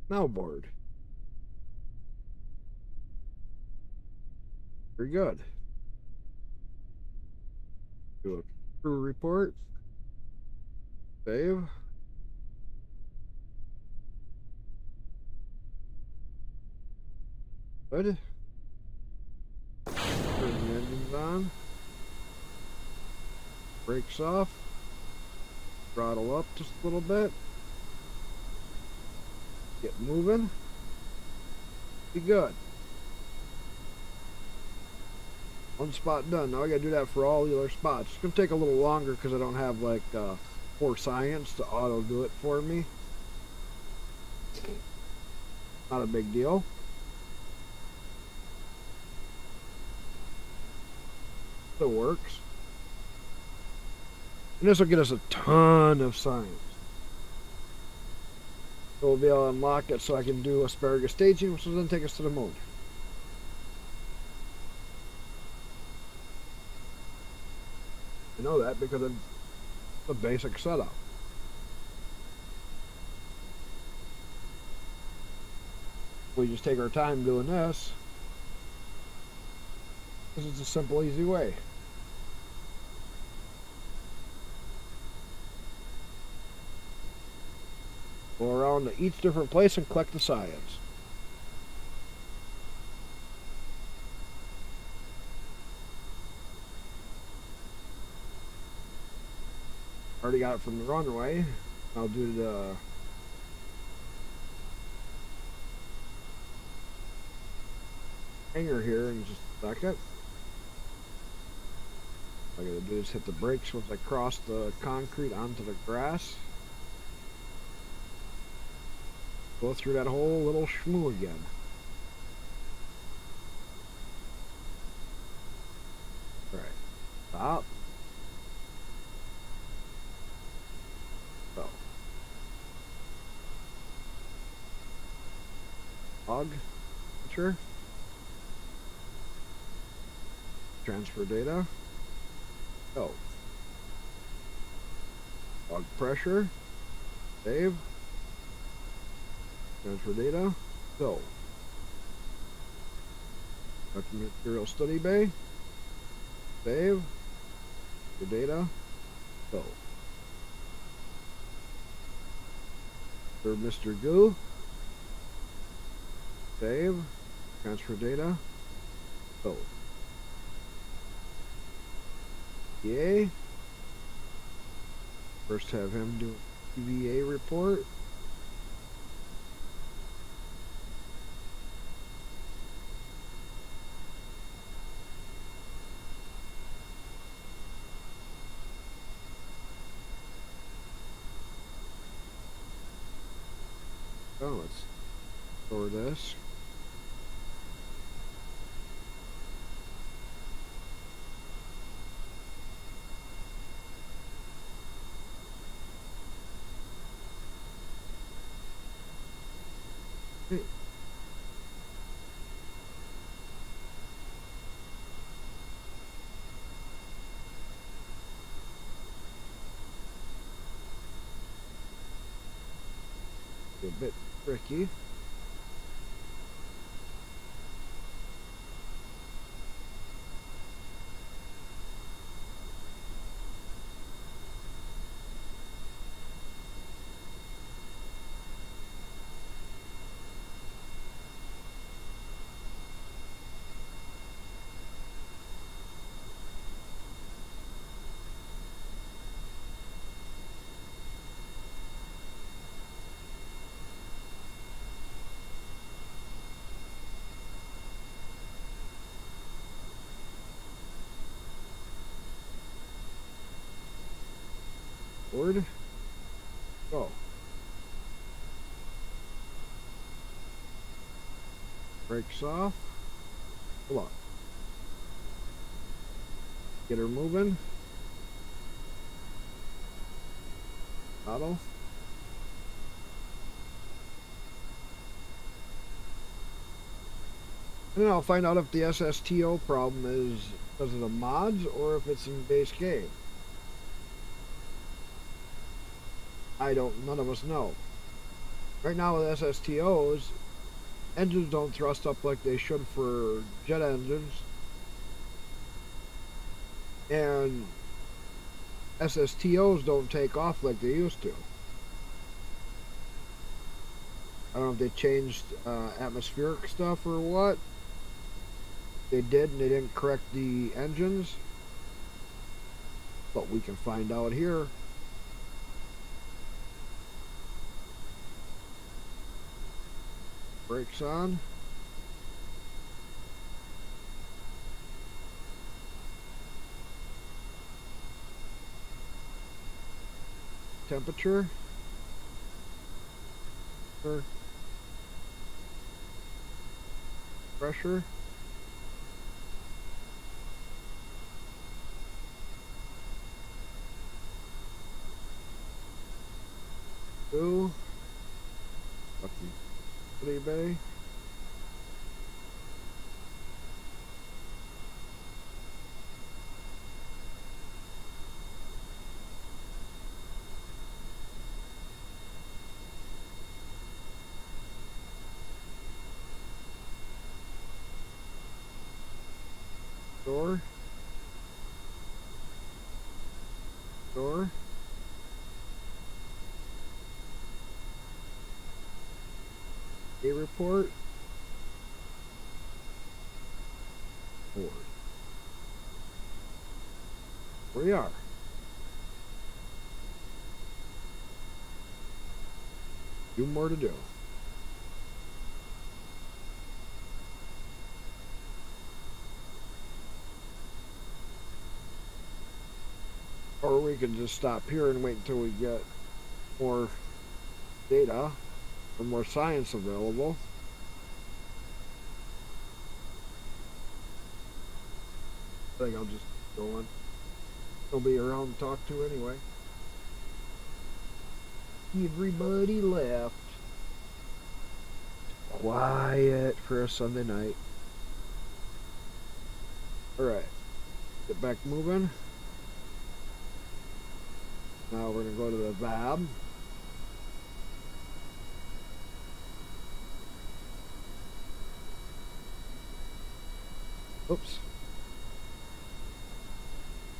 [SPEAKER 1] Now board. Very good. Do a crew report. Save. Good. Turn the engines on. Brakes off. Throttle up just a little bit. Get moving. Be good. One spot done. Now I gotta do that for all the other spots. It's gonna take a little longer because I don't have like 4 science to auto do it for me. Not a big deal. Still works. And this will get us a ton of science. So we'll be able to unlock it so I can do asparagus staging, which will then take us to the moon. I know that because of the basic setup. We just take our time doing this. This is a simple, easy way. Go around to each different place and collect the science. Already got it from the runway. I'll do the hanger here in just a second. All I gotta do is hit the brakes once I cross the concrete onto the grass. Go through that whole little schmoo again. All right, stop. So, log, enter, transfer data, go. Log pressure, save, transfer data, go. Document material study bay, save, your data, go. For Mr. Goo, save, transfer data, go. Yay. First have him do a EVA report. Oh, let's store this. Okay. A bit tricky. Board. Go. Brakes off. Pull up. Get her moving. Auto. And then I'll find out if the SSTO problem is because of the mods or if it's in base game. None of us know. Right now with SSTOs, engines don't thrust up like they should for jet engines. And SSTOs don't take off like they used to. I don't know if they changed atmospheric stuff or what. They did, and they didn't correct the engines. But we can find out here. Brakes on. Temperature. Pressure. Two. Fucking bay. Door. Door. A report. Board. Here we are. Two more to do. Or we could just stop here and wait until we get more data or more science available. I think I'll just go on. He'll be around to talk to anyway. Everybody left. Quiet for a Sunday night. Alright. Get back moving. Now we're going to go to the VAB. Oops.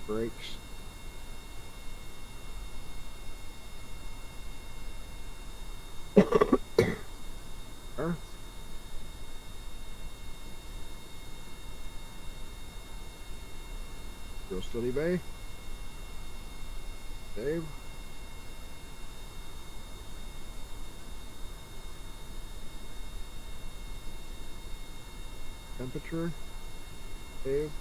[SPEAKER 1] Brakes. There. Real steady bay. Save. Temperature. Save.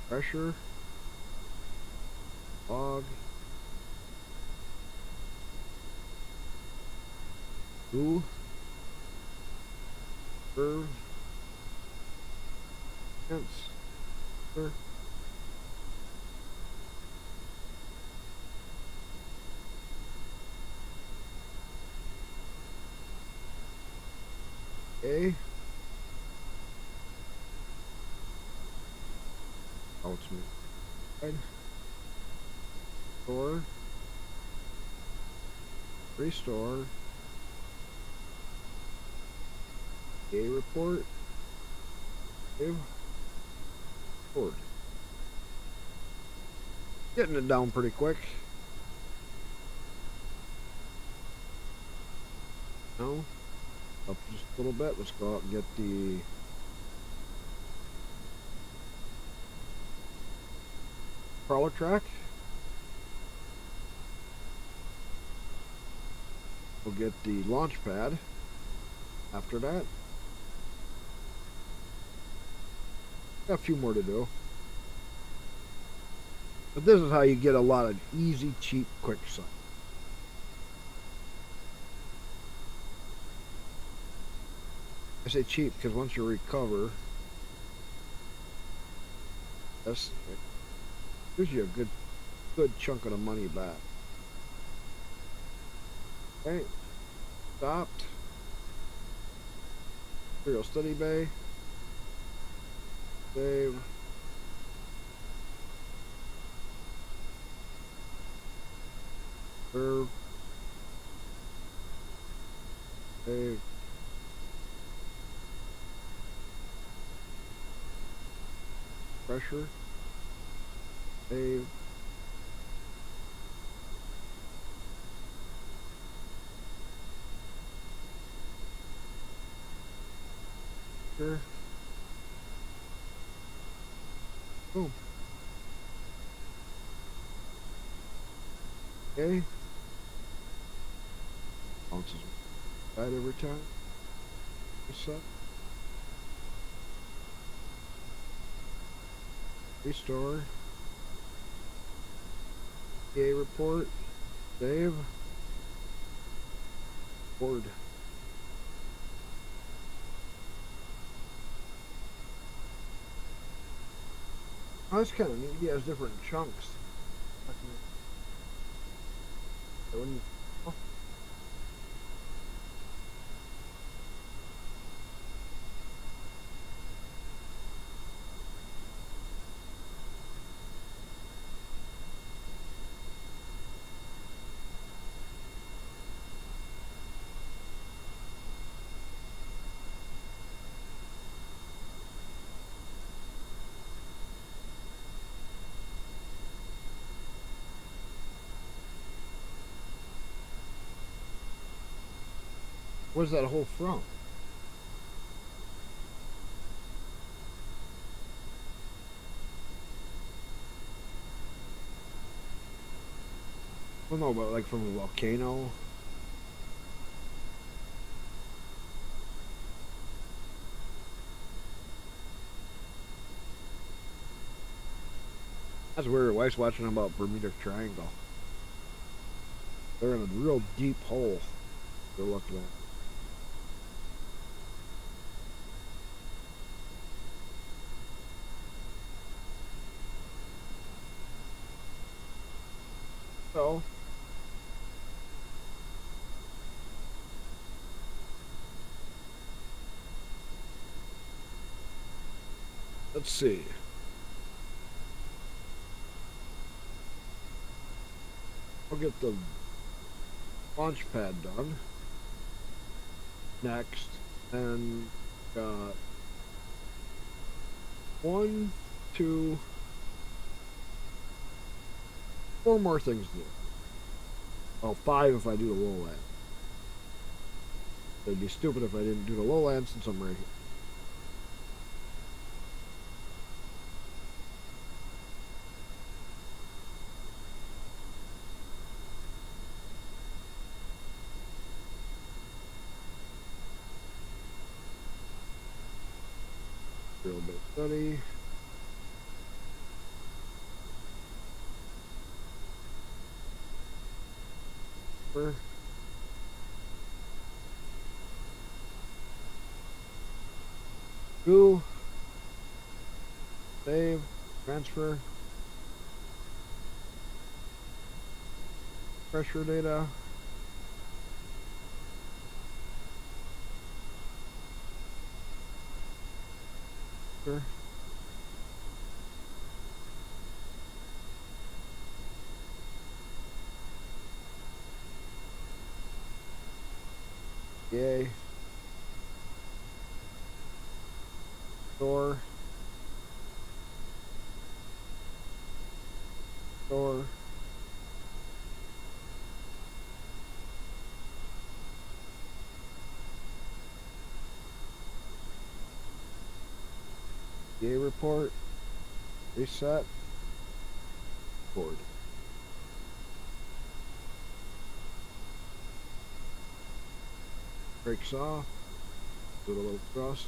[SPEAKER 1] Pressure. Log. Ooh. Curve. Hence. Curve. Okay. Oh, it's me. Right. Store. Restore. A report. Save. Record. Getting it down pretty quick. No. Up just a little bit. Let's go out and get the crawler track. We'll get the launch pad after that. Got a few more to do. But this is how you get a lot of easy, cheap, quick stuff. I say cheap because once you recover, that's gives you a good chunk of the money back. Okay, stopped. Serial study bay. Save. Curve. Save. Pressure. Save. Sure. Boom. Okay. Bounces right every time. Reset. Restore. PA report. Save. Board. Oh, that's kind of neat. He has different chunks. Oh. Where's that hole from? Well, no, but like from a volcano. That's weird. Wife's watching about Bermuda Triangle. They're in a real deep hole. They're looking at. So. Let's see. I'll get the launch pad done. Next. And got 1, 2, 4 more things to do. Well, 5 if I do the lowland. It'd be stupid if I didn't do the lowland since I'm right here. A little bit study. Go. Save. Transfer. Pressure data. Sure. Yay. Store. Store. Yay report. Reset. Board. Brakes off. Do a little thrust.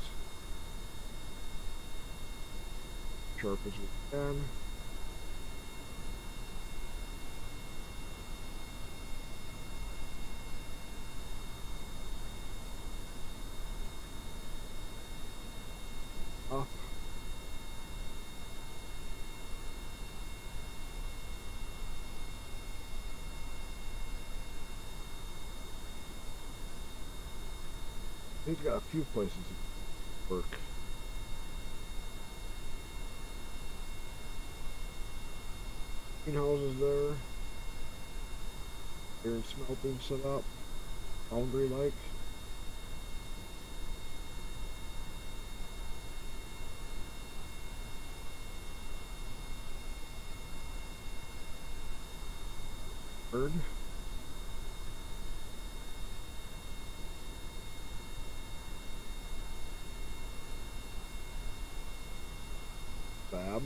[SPEAKER 1] Sharp as we can. Off. He's got a few places to work. Greenhouses there. Here and smelting set up. Foundry like. Bird. Fab.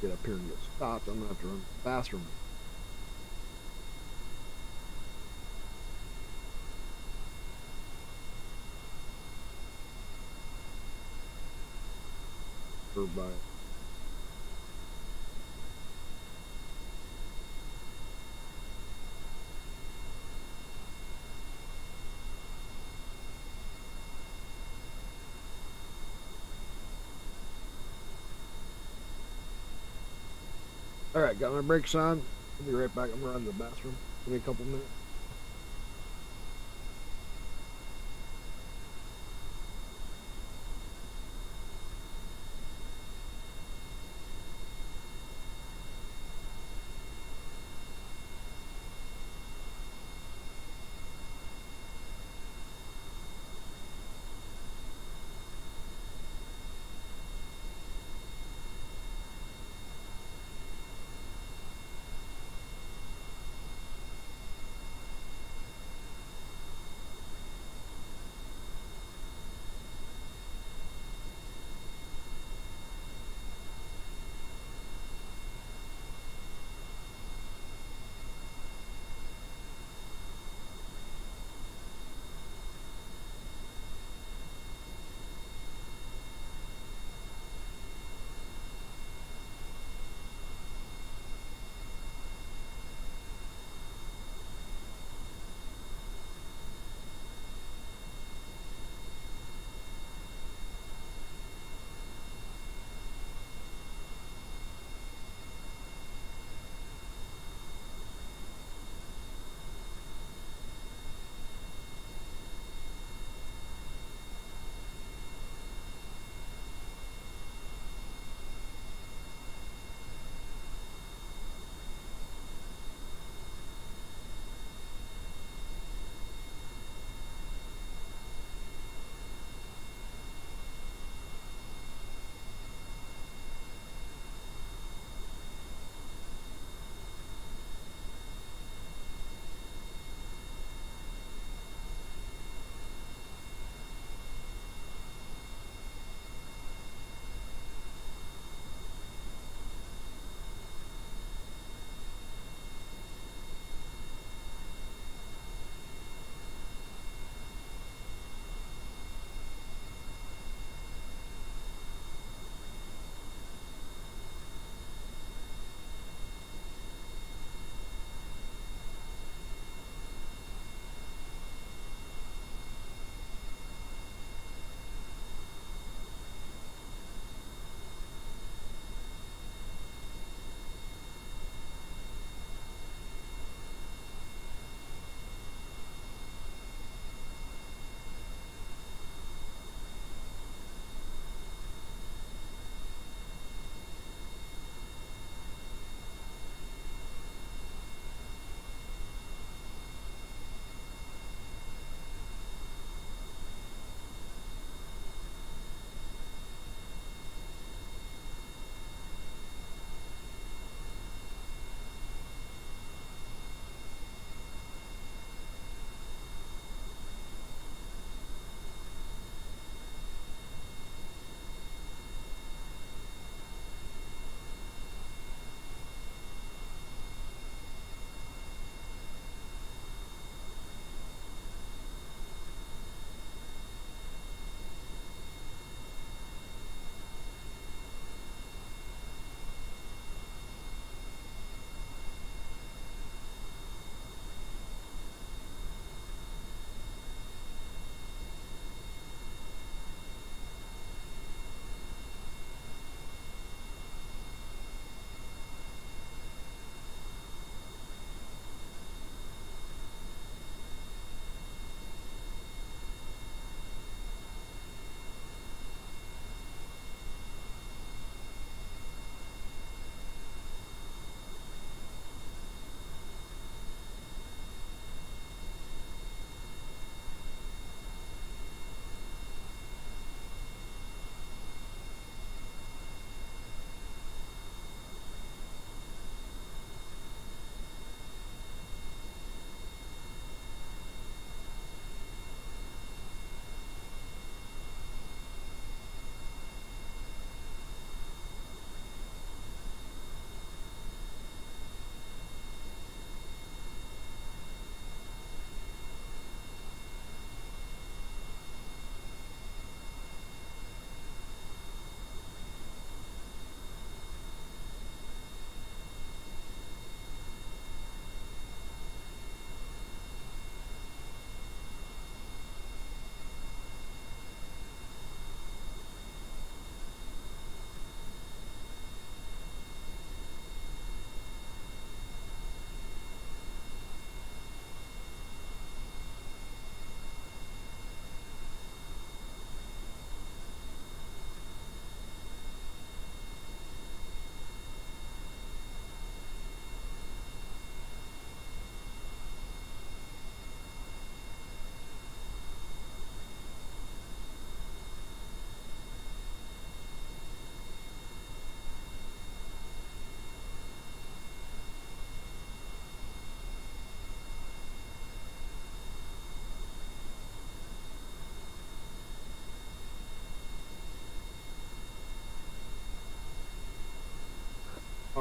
[SPEAKER 1] Get up here and get stopped. I'm gonna have to run to the bathroom. By Alright, got my brakes on. I'll be right back. I'm running to the bathroom. Give me a couple minutes.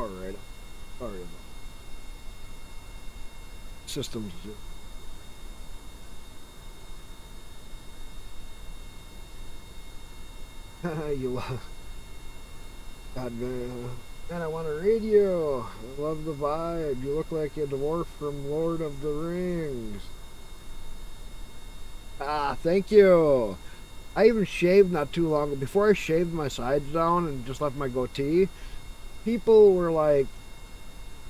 [SPEAKER 1] Alright. Sorry about systems. You love. God, man, I want a radio. I love the vibe. You look like a dwarf from Lord of the Rings. Ah, thank you. I even shaved not too long ago. Before I shaved my sides down and just left my goatee, people were like,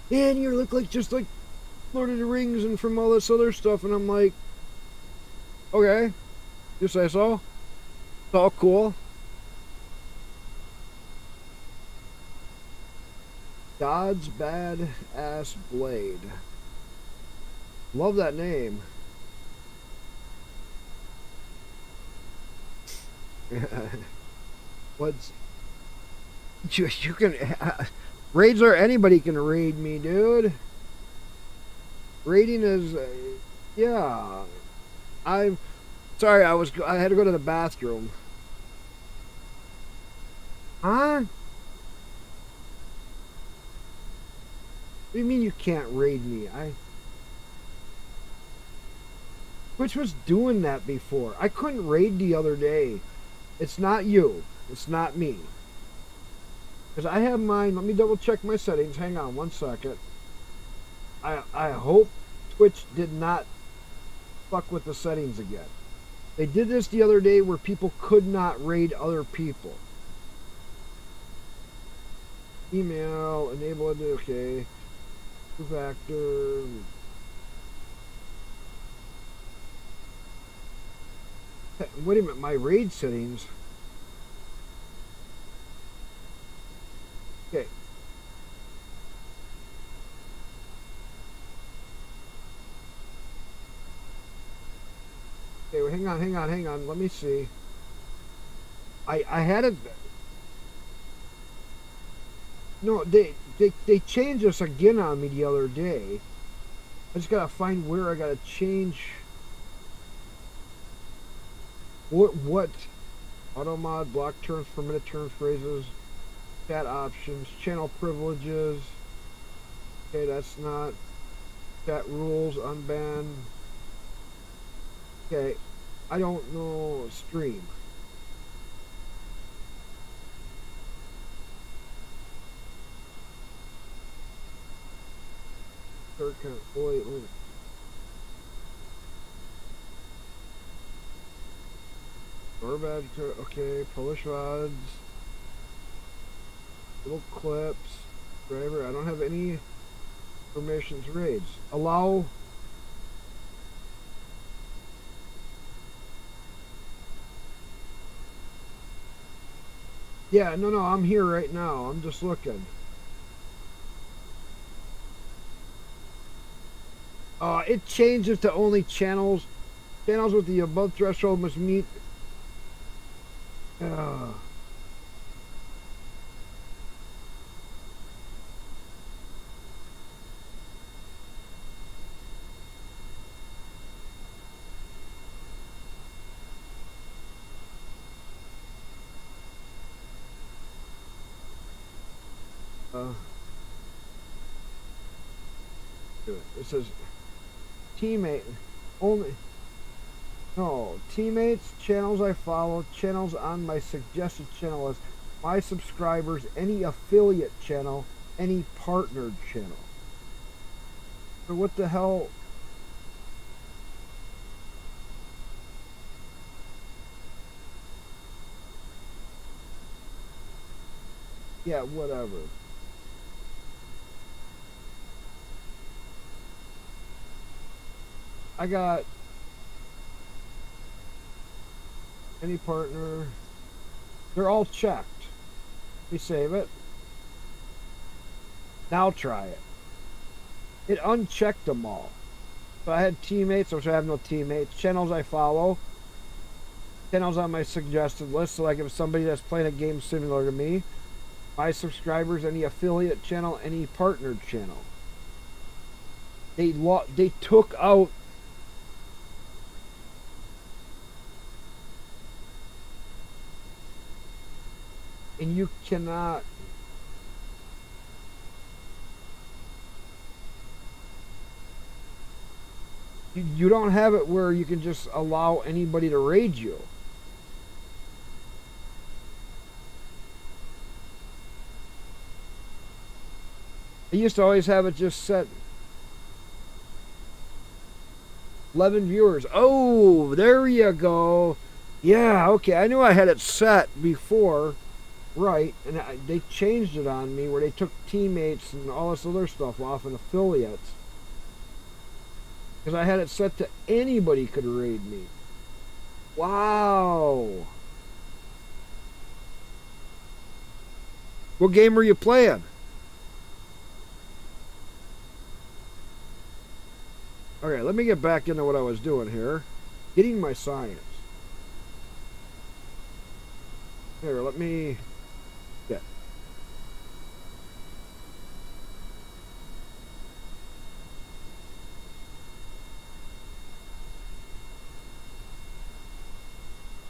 [SPEAKER 1] man, you look like just like Lord of the Rings and from all this other stuff. And I'm like, okay, you say so. It's all cool. God's Bad Ass Blade. Love that name. What's you can raids are anybody can raid me, dude. Raiding is yeah. I'm sorry. I had to go to the bathroom. Huh? What do you mean you can't raid me? Twitch was doing that before. I couldn't raid the other day. It's not you. It's not me. Because I have mine. Let me double check my settings. Hang on one second. I hope Twitch did not fuck with the settings again. They did this the other day where people could not raid other people. Email, enable it, okay. Two factor. Wait a minute, my raid settings. Okay. Okay, well, hang on. Let me see. I had it. No, they changed this again on me the other day. I just gotta find where I gotta change. What? Auto mod, block terms, permitted term phrases, chat options, channel privileges. Okay, that's not. Chat rules, unban. Okay, I don't know. Stream. Wait. Bad, okay, Polish VODs, little clips, driver. I don't have any permissions raids. Allow. Yeah, no, I'm here right now. I'm just looking. It changes to only channels. Channels with the above threshold must meet. It says teammate only. No, teammates, channels I follow, channels on my suggested channel list, my subscribers, any affiliate channel, any partnered channel. So what the hell? Yeah, whatever. I got any partner. They're all checked. We save it. Now try it. It unchecked them all. So I had teammates, which I have no teammates. Channels I follow. Channels on my suggested list. So like if somebody that's playing a game similar to me. My subscribers, any affiliate channel, any partnered channel. They took out. And you cannot. You don't have it where you can just allow anybody to raid you. I used to always have it just set 11 viewers. Oh, there you go. Yeah, okay. I knew I had it set before. Right. And they changed it on me where they took teammates and all this other stuff off and affiliates. Because I had it set to anybody could raid me. Wow. What game are you playing? Okay, let me get back into what I was doing here. Getting my science. Here, let me... Yeah.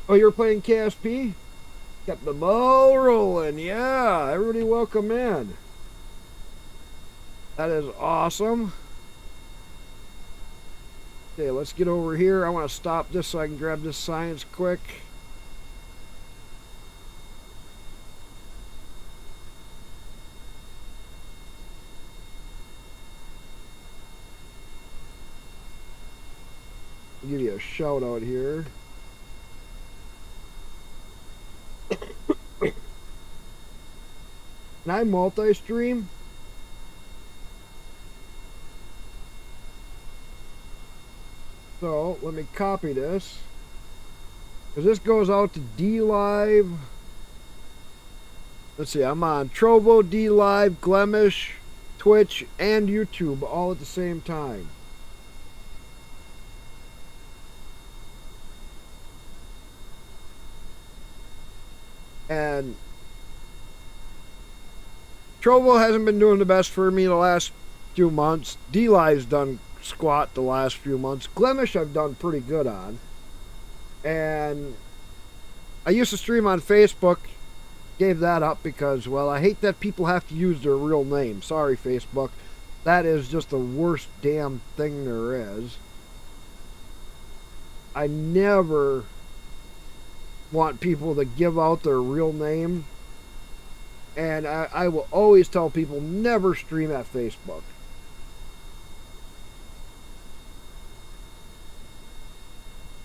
[SPEAKER 1] Oh, you're playing KSP? Got the ball rolling. Yeah, everybody welcome in. That is awesome. Okay, let's get over here. I want to stop this so I can grab this science quick. I'll give you a shout out here. Can I multi-stream? So, let me copy this. Because this goes out to D-Live. Let's see, I'm on Trovo, D-Live, Glemish, Twitch, and YouTube all at the same time. And Trovo hasn't been doing the best for me the last few months. D-Live's done squat the last few months. Glemish I've done pretty good on. And I used to stream on Facebook. Gave that up because, well, I hate that people have to use their real name. Sorry, Facebook. That is just the worst damn thing there is. I never want people to give out their real name. And I will always tell people never stream at Facebook.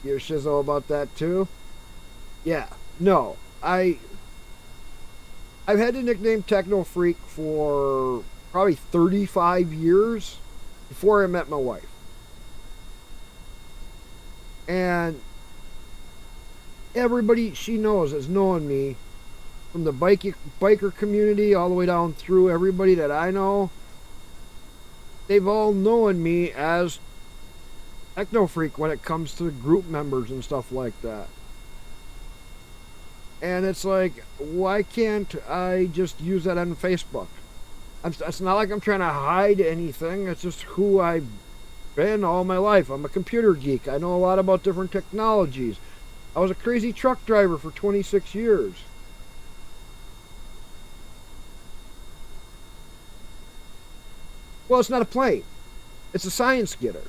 [SPEAKER 1] You're shizzo about that too? Yeah. No. I've had the nickname Techno Freak for probably 35 years before I met my wife. And everybody she knows has known me from the biker community all the way down through everybody that I know. They've all known me as Techno Freak when it comes to group members and stuff like that. And it's like, why can't I just use that on Facebook? It's not like I'm trying to hide anything. It's just who I've been all my life. I'm a computer geek. I know a lot about different technologies. I was a crazy truck driver for 26 years. Well, it's not a plane. It's a science getter.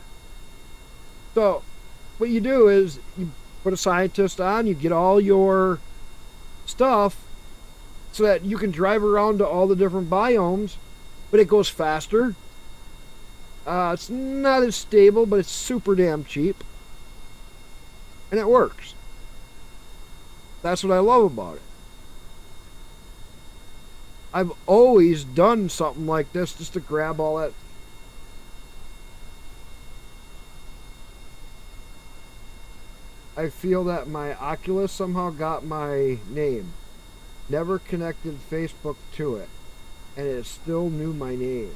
[SPEAKER 1] So, what you do is you put a scientist on, you get all your stuff so that you can drive around to all the different biomes, but it goes faster. It's not as stable, but it's super damn cheap. And it works. That's what I love about it. I've always done something like this just to grab all that. I feel that my Oculus somehow got my name. Never connected Facebook to it. And it still knew my name.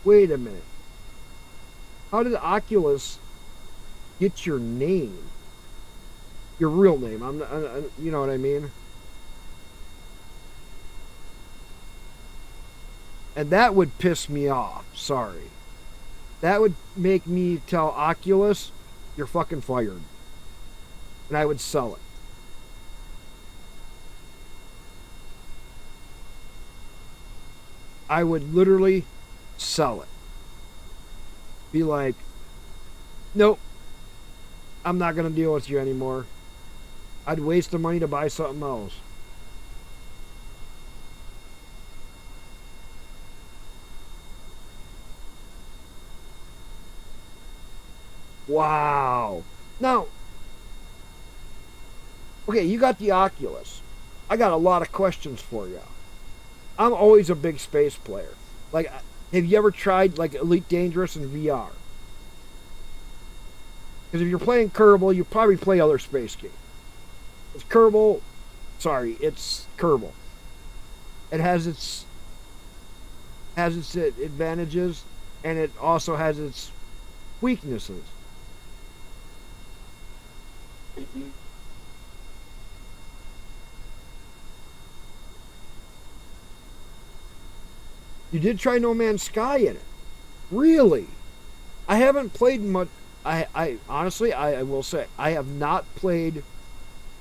[SPEAKER 1] Wait a minute. How did Oculus get your name? Your real name. You know what I mean? And that would piss me off. Sorry. That would make me tell Oculus, you're fucking fired. And I would sell it. I would literally sell it. be like, nope, I'm not going to deal with you anymore. I'd waste the money to buy something else. Wow. Now, okay, you got the Oculus. I got a lot of questions for you. I'm always a big space player. Like, have you ever tried like Elite Dangerous in VR? Because if you're playing Kerbal, you probably play other space games. It's Kerbal. Sorry, it's Kerbal. It has its advantages, and it also has its weaknesses. You did try No Man's Sky in it. Really? I haven't played much. I honestly, I will say, I have not played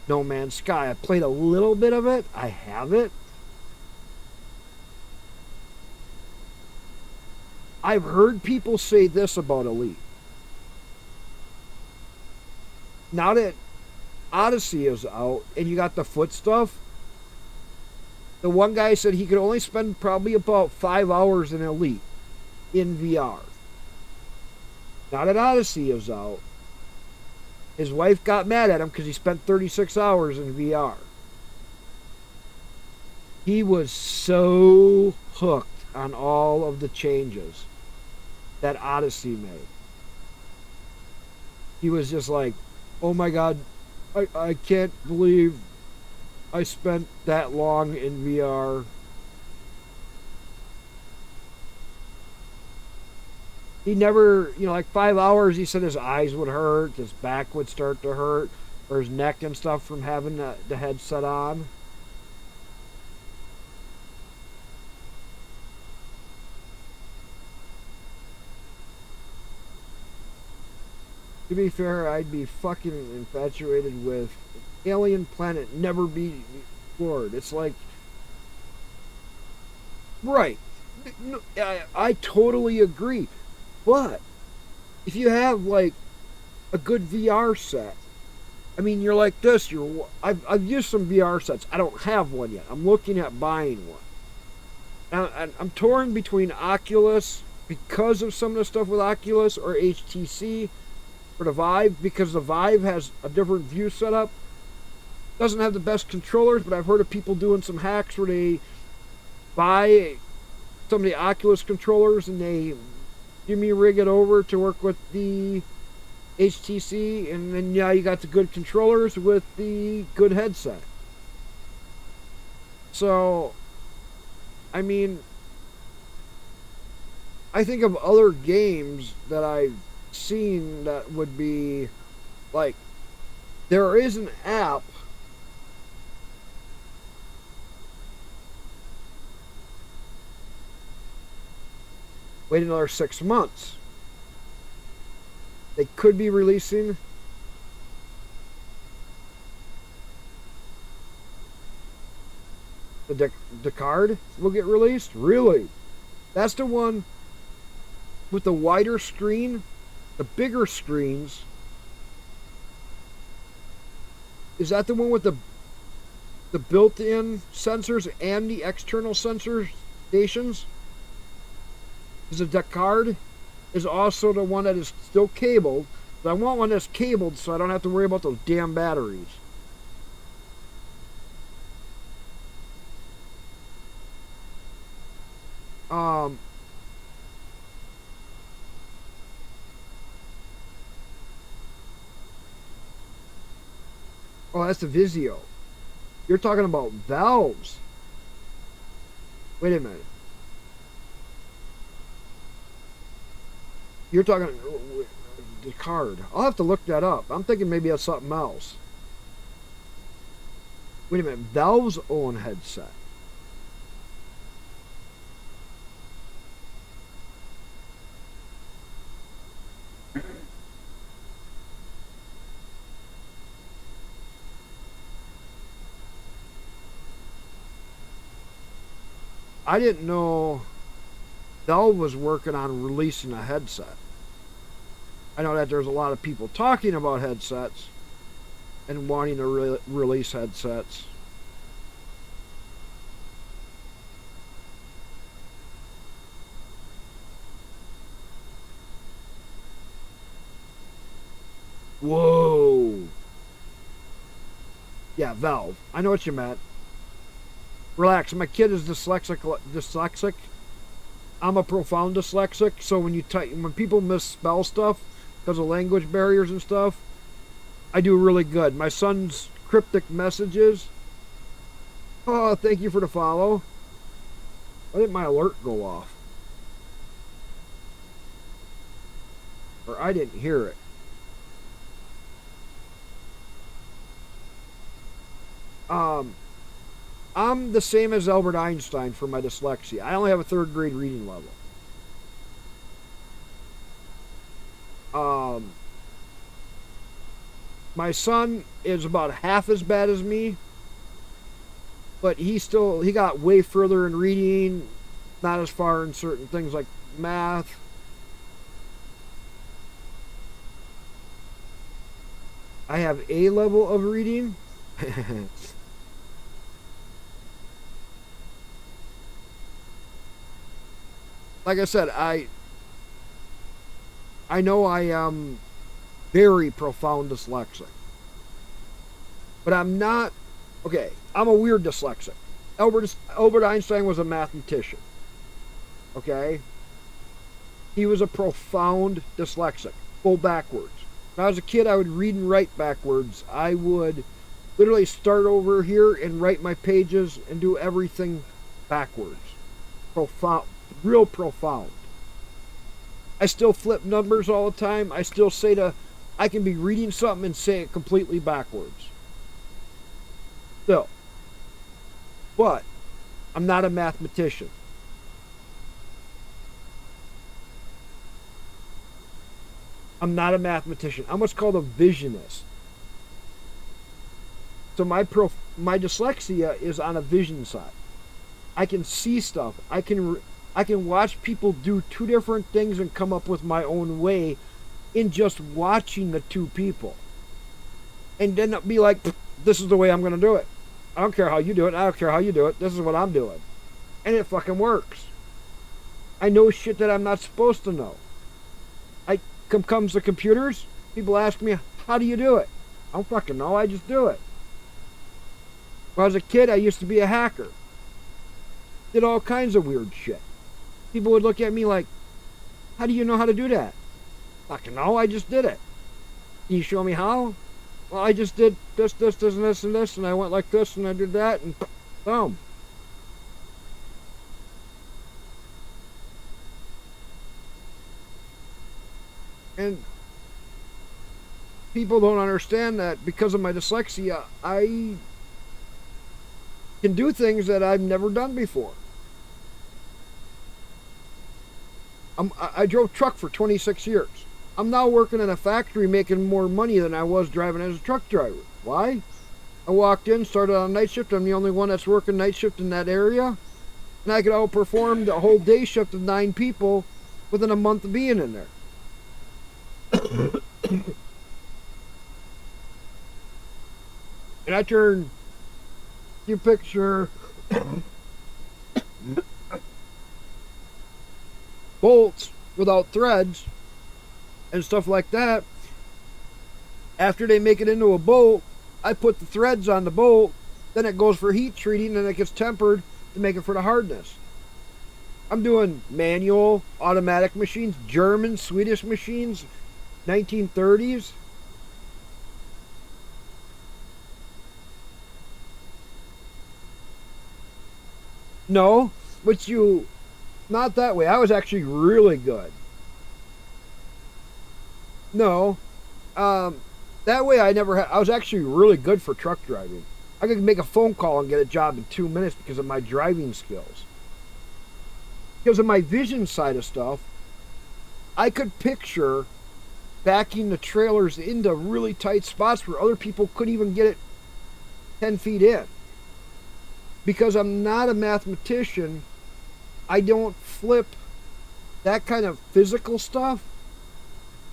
[SPEAKER 1] No Man's Sky. I played a little bit of it. I have it. I've heard people say this about Elite. Now that Odyssey is out and you got the foot stuff, the one guy said he could only spend probably about 5 hours in Elite in VR. Now that Odyssey is out, his wife got mad at him because he spent 36 hours in VR. He was so hooked on all of the changes that Odyssey made. He was just like, oh my God, I can't believe I spent that long in VR. He never, like 5 hours, he said his eyes would hurt, his back would start to hurt, or his neck and stuff from having the headset on. To be fair, I'd be fucking infatuated with an alien planet never be explored. It's like, right. No, I totally agree. But if you have like a good VR set, I mean, you're like this. I've used some VR sets. I don't have one yet. I'm looking at buying one. I'm torn between Oculus because of some of the stuff with Oculus, or HTC for the Vive, because the Vive has a different view setup. Doesn't have the best controllers, but I've heard of people doing some hacks where they buy some of the Oculus controllers and they rig it over to work with the HTC, and then yeah, you got the good controllers with the good headset. So, I mean, I think of other games that I've seen that would be like, there is an app wait another 6 months. They could be releasing the card will get released. Really? That's the one with the wider screen, the bigger screens. Is that the one with the built-in sensors and the external sensor stations? Is the card is also the one that is still cabled. But I want one that's cabled so I don't have to worry about those damn batteries. Oh, that's the Vizio. You're talking about Valves. Wait a minute. You're talking the card. I'll have to look that up. I'm thinking maybe that's something else. Wait a minute. Valve's own headset. I didn't know Valve was working on releasing a headset. I know that there's a lot of people talking about headsets and wanting to release headsets. Whoa. Yeah, Valve. I know what you meant. Relax. My kid is dyslexic. I'm a profound dyslexic. So when people misspell stuff because of language barriers and stuff, I do really good. My son's cryptic messages. Oh, thank you for the follow. Why didn't my alert go off? Or I didn't hear it. I'm the same as Albert Einstein for my dyslexia. I only have a 3rd grade reading level. My son is about half as bad as me, but he got way further in reading, not as far in certain things like math. I have A level of reading. Like I said, I know I am very profound dyslexic. But I'm not, okay, I'm a weird dyslexic. Albert Einstein was a mathematician. Okay? He was a profound dyslexic. Go backwards. When I was a kid, I would read and write backwards. I would literally start over here and write my pages and do everything backwards. Profound. Real profound. I still flip numbers all the time. I can be reading something and say it completely backwards. Still. But I'm not a mathematician. I'm what's called a visionist. So my dyslexia is on a vision side. I can see stuff. I can watch people do 2 different things and come up with my own way in just watching the 2 people. And then be like, this is the way I'm going to do it. I don't care how you do it. I don't care how you do it. This is what I'm doing. And it fucking works. I know shit that I'm not supposed to know. Comes to computers. People ask me, how do you do it? I don't fucking know. I just do it. When I was a kid, I used to be a hacker. Did all kinds of weird shit. People would look at me like, how do you know how to do that? Fucking no, I just did it. Can you show me how? Well, I just did this, and this, and this, and I went like this, and I did that, and boom. And people don't understand that because of my dyslexia, I can do things that I've never done before. I drove truck for 26 years. I'm now working in a factory making more money than I was driving as a truck driver. Why? I walked in, started on night shift. I'm the only one that's working night shift in that area. And I could outperform the whole day shift of 9 people within a month of being in there. And I turned, you picture bolts without threads and stuff like that. After they make it into a bolt, I put the threads on the bolt, then it goes for heat treating and it gets tempered to make it for the hardness. I'm doing manual, automatic machines, German, Swedish machines, 1930s. No, but not that way. I was actually really good. No, that way I was actually really good for truck driving. I could make a phone call and get a job in 2 minutes because of my driving skills. Because of my vision side of stuff, I could picture backing the trailers into really tight spots where other people couldn't even get it 10 feet in. Because I'm not a mathematician, I don't flip that kind of physical stuff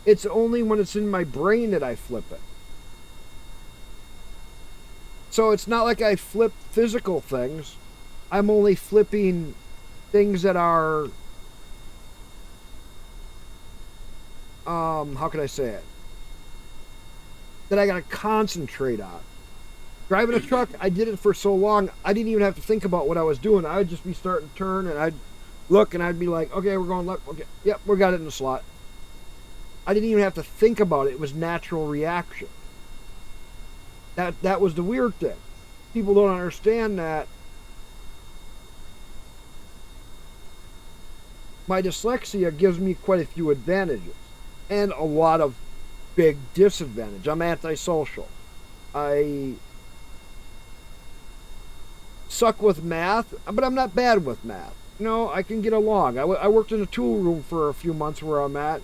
[SPEAKER 1] It's only when it's in my brain that I flip it. So it's not like I flip physical things. I'm only flipping things that are, how can I say it? That I gotta concentrate on. Driving a truck, I did it for so long, I didn't even have to think about what I was doing. I would just be starting to turn, and I'd look, and I'd be like, okay, we're going left. Okay, yep, we got it in the slot. I didn't even have to think about it. It was natural reaction. That was the weird thing. People don't understand that my dyslexia gives me quite a few advantages and a lot of big disadvantage. I'm antisocial. I suck with math, but I'm not bad with math. You know, I can get along. I worked in a tool room for a few months where I'm at,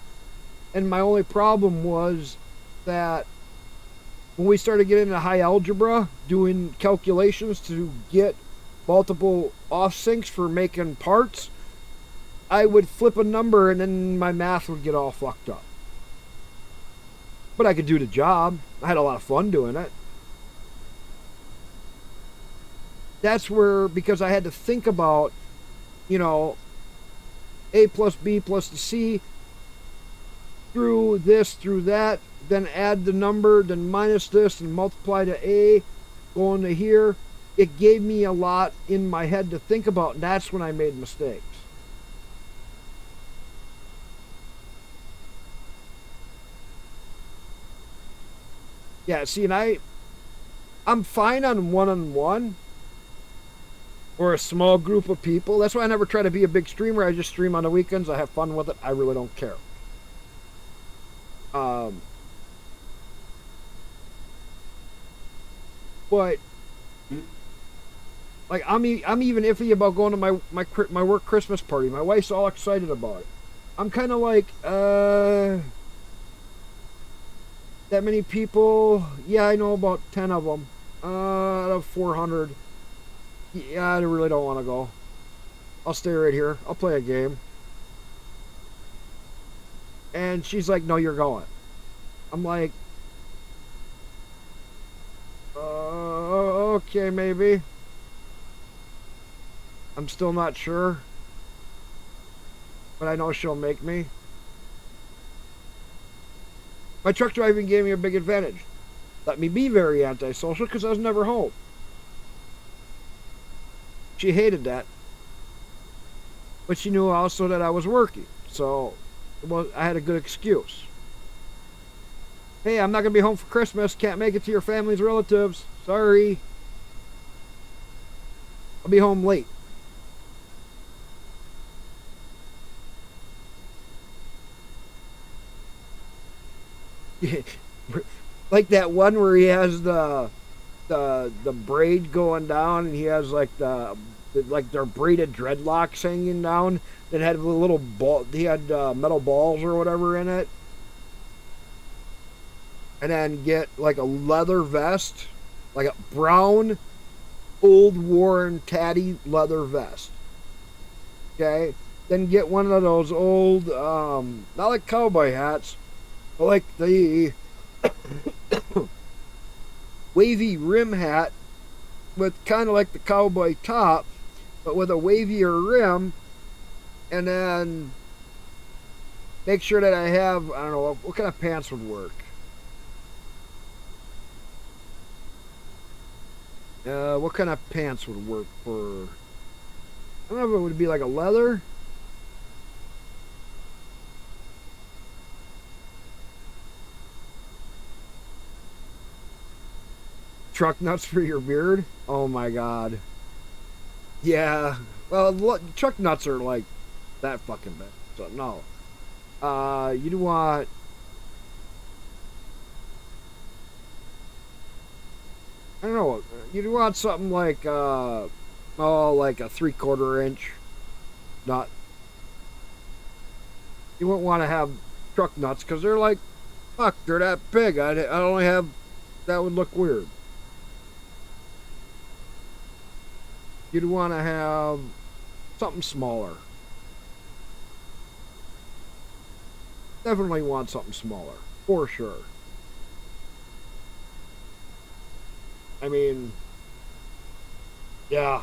[SPEAKER 1] and my only problem was that when we started getting into high algebra, doing calculations to get multiple off-syncs for making parts, I would flip a number and then my math would get all fucked up. But I could do the job. I had a lot of fun doing it. That's where, because I had to think about, you know, A plus B plus the C, through this, through that, then add the number, then minus this, and multiply to A, going to here. It gave me a lot in my head to think about, and that's when I made mistakes. Yeah, see, and I'm fine on one-on-one, or a small group of people. That's why I never try to be a big streamer. I just stream on the weekends. I have fun with it. I really don't care. But like I'm even iffy about going to my work Christmas party. My wife's all excited about it. I'm kind of like, that many people? Yeah, I know about 10 of them out of 400. Yeah, I really don't want to go. I'll stay right here. I'll play a game. And she's like, no, you're going. I'm like, okay, maybe. I'm still not sure. But I know she'll make me. My truck driving gave me a big advantage. Let me be very antisocial because I was never home. She hated that. But she knew also that I was working. So I had a good excuse. Hey, I'm not going to be home for Christmas. Can't make it to your family's relatives. Sorry. I'll be home late. Like that one where he has the braid going down, and he has like their braided dreadlocks hanging down that had a little ball. He had metal balls or whatever in it, and then get like a leather vest, like a brown, old worn, tatty leather vest. Okay, then get one of those old, not like cowboy hats, but like the wavy rim hat with kind of like the cowboy top, but with a wavier rim, and then make sure that I have, I don't know, what kind of pants would work. What kind of pants would work for, I don't know if it would be like a leather. Truck nuts for your beard? Oh my god. Yeah. Well, truck nuts are like that fucking bad. So no. You do want, I don't know. You do want something like like a 3/4 inch nut. You wouldn't want to have truck nuts because they're like, fuck, they're that big. I'd only have, that would look weird. You'd want to have something smaller. Definitely want something smaller, for sure. I mean, yeah.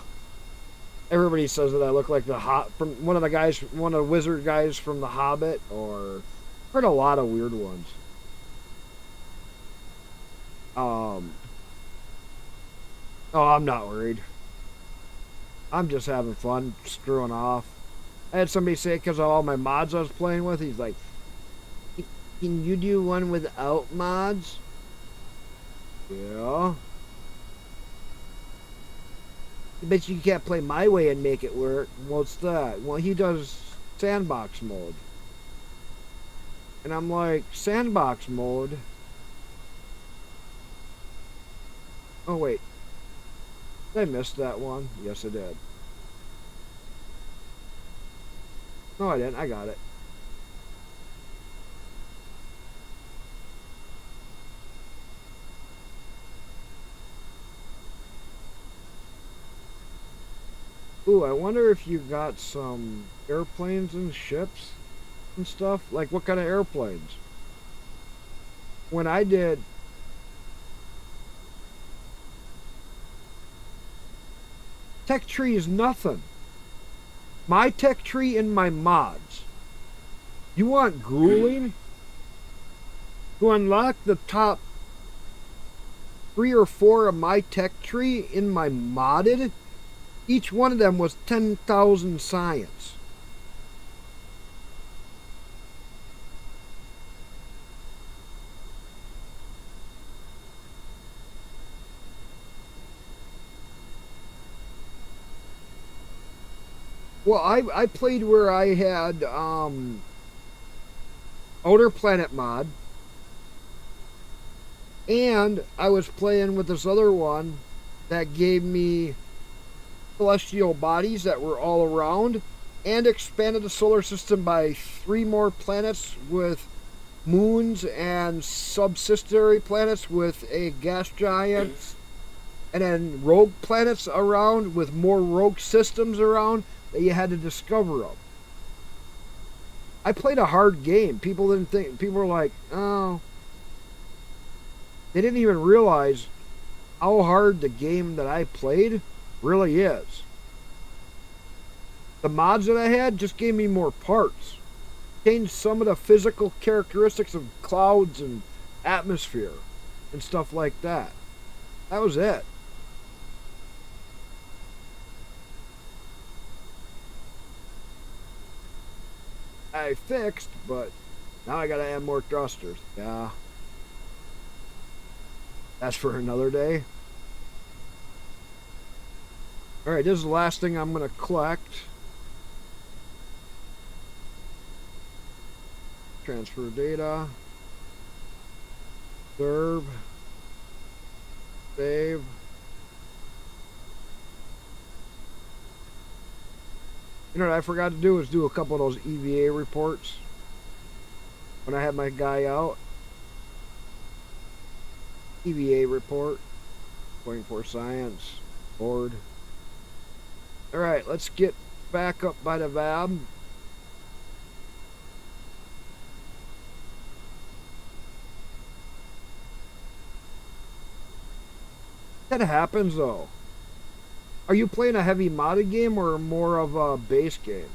[SPEAKER 1] Everybody says that I look like from one of the wizard guys from The Hobbit, or heard a lot of weird ones. Oh, I'm not worried. I'm just having fun, screwing off. I had somebody say, because of all my mods I was playing with, he's like, can you do one without mods? Yeah. Bet you can't play my way and make it work. What's that? Well, he does sandbox mode. And I'm like, sandbox mode? Oh, wait. Did I miss that one? Yes, I did. No, I didn't. I got it. Ooh, I wonder if you got some airplanes and ships and stuff. Like, what kind of airplanes? When I did... Tech tree is nothing. My tech tree and my mods. You want grueling? To unlock the top 3 or 4 of my tech tree in my modded, each one of them was 10,000 science. Well, I played where I had Outer Planet mod, and I was playing with this other one that gave me celestial bodies that were all around, and expanded the solar system by 3 more planets with moons and subsidiary planets with a gas giant, and then rogue planets around with more rogue systems around that you had to discover them. I played a hard game. People were like, oh. They didn't even realize how hard the game that I played really is. The mods that I had just gave me more parts. Changed some of the physical characteristics of clouds and atmosphere and stuff like that. That was it. I fixed, but now I gotta add more thrusters. Yeah. That's for another day. Alright, this is the last thing I'm gonna collect. Transfer data. Serve. Save. You know what I forgot to do is do a couple of those EVA reports when I had my guy out. EVA report. Going for science. Board. Alright, let's get back up by the VAB. That happens though. Are you playing a heavy modded game or more of a base game?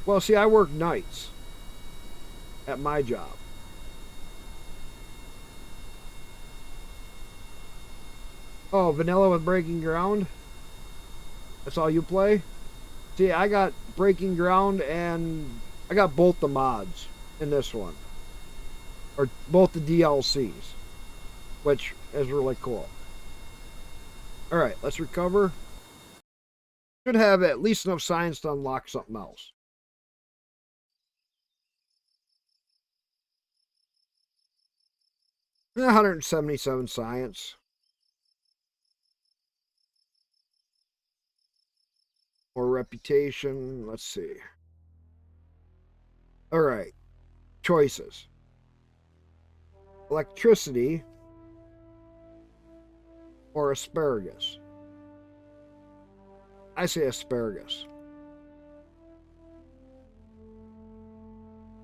[SPEAKER 1] Well, see, I work nights at my job. Oh, vanilla with Breaking Ground? That's all you play? See, I got Breaking Ground and I got both the mods in this one. Or both the DLCs, which is really cool. Alright, let's recover. Should have at least enough science to unlock something else. Eh, 177 science. Or reputation. Let's see. Alright. Choices. Electricity or asparagus. I say asparagus.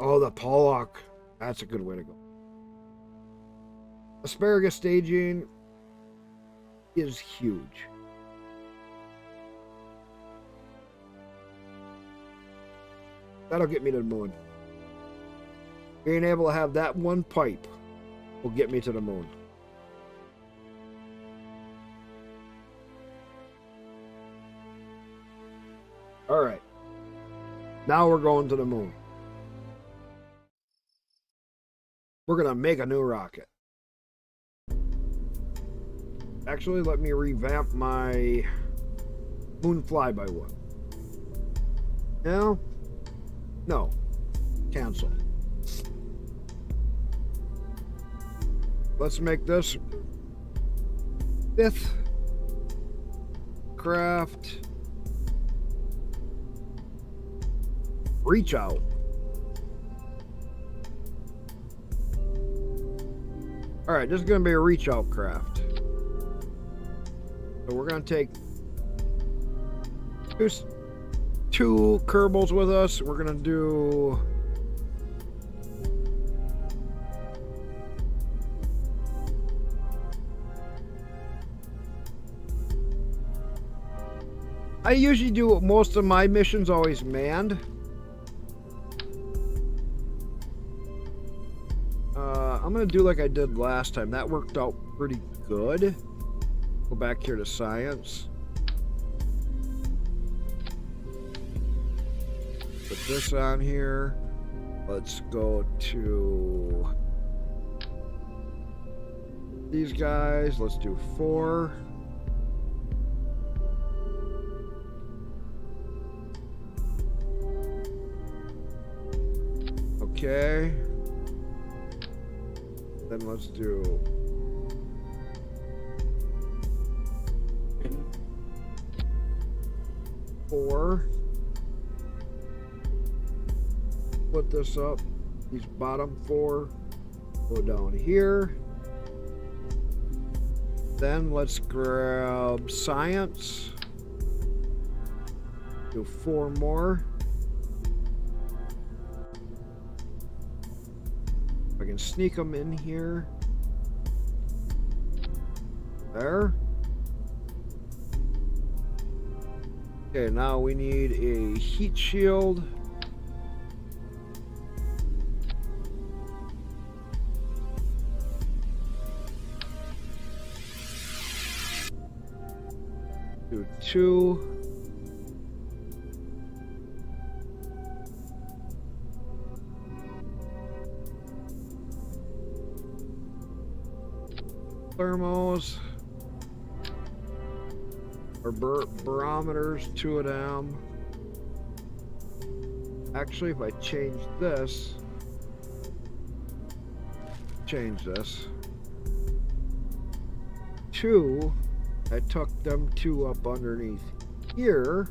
[SPEAKER 1] Oh, the pollock. That's a good way to go. Asparagus staging is huge. That'll get me to the moon. Being able to have that one pipe will get me to the moon. All right. Now we're going to the moon. We're going to make a new rocket. Actually, let me revamp my moon flyby one. No? No. Cancel. Let's make this 5th craft reach out. All right, this is going to be a reach out craft. So we're going to take two Kerbals with us. We're going to do I usually do most of my missions always manned. I'm going to do like I did last time. That worked out pretty good. Go back here to science. Put this on here. Let's go to these guys. Let's do 4. Okay. Then let's do four. Put this up. These bottom 4 go down here. Then let's grab science. Do 4 more. I can sneak them in here. There. Okay, now we need a heat shield. Do 2. Thermos or barometers, 2 of them. Actually, if I change this, change this 2, I tuck them 2 up underneath here.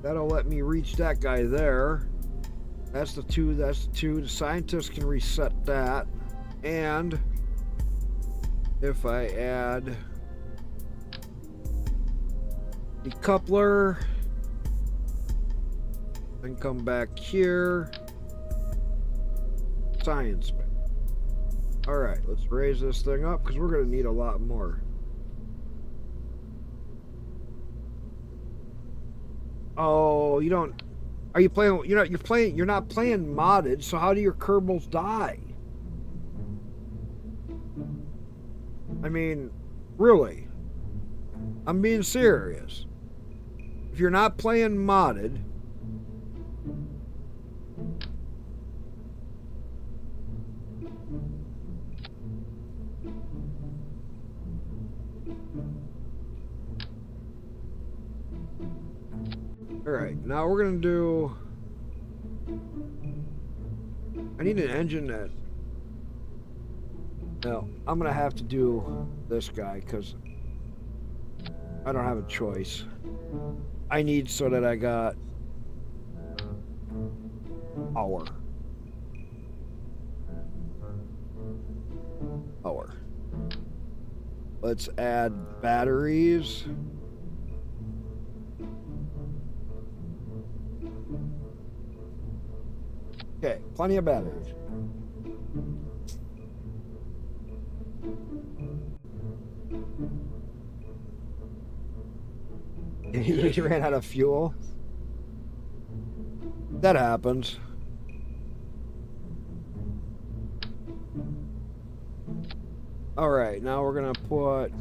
[SPEAKER 1] That'll let me reach that guy there. That's the 2, that's the 2. The scientists can reset that. And if I add the coupler and come back here, science. All right, let's raise this thing up because we're going to need a lot more. Oh, you don't. Are you playing? You're not playing modded. So how do your Kerbals die? I mean, really? I'm being serious. If you're not playing modded, all right, now we're gonna do. I need an engine that. No, I'm gonna have to do this guy because I don't have a choice. I need so that I got power. Let's add batteries. Okay, plenty of batteries. He ran out of fuel. That happens. All right, now we're gonna put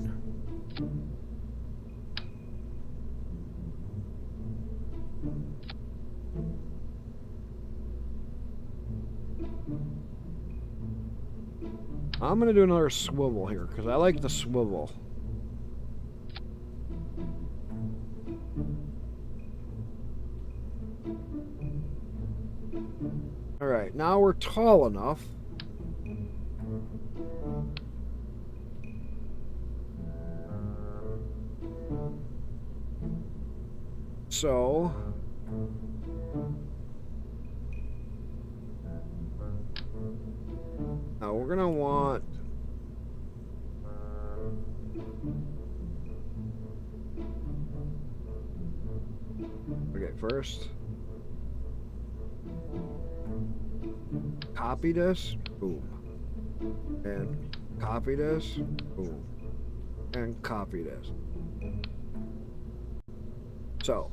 [SPEAKER 1] I'm gonna do another swivel here because I like the swivel. All right, now we're tall enough. So now we're gonna want okay, first copy this, boom, and copy this, boom, and copy this. So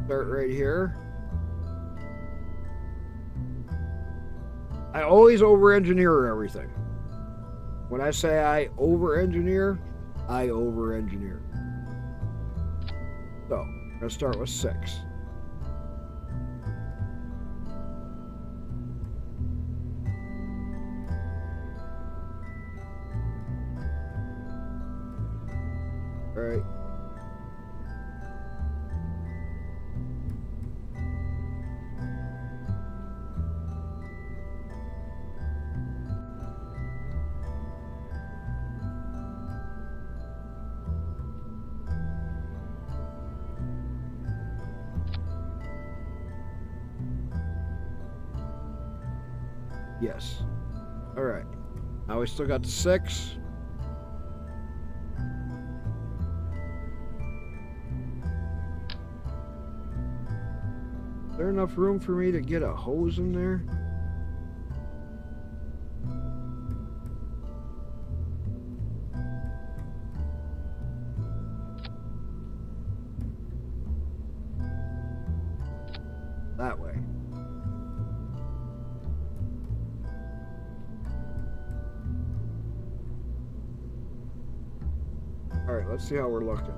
[SPEAKER 1] start right here. I always over-engineer everything. When I say I over-engineer, I over-engineer. So, I'm going to start with 6. All right. Yes. All right. Now we still got the 6. Is there enough room for me to get a hose in there? That way. All right, let's see how we're looking.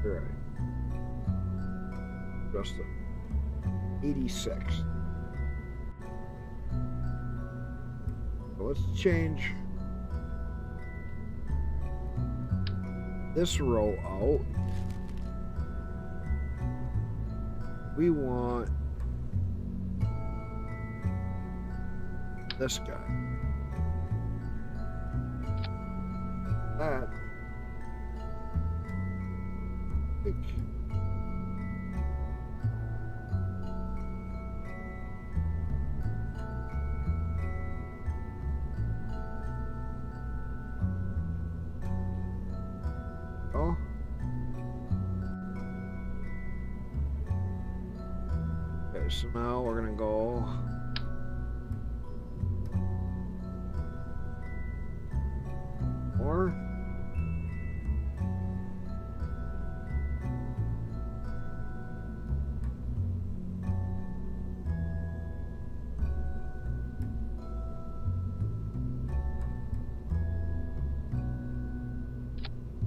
[SPEAKER 1] All right. Just 86. So let's change this row out. We want this guy. That. Big. Oh. Okay, so now we're gonna go more.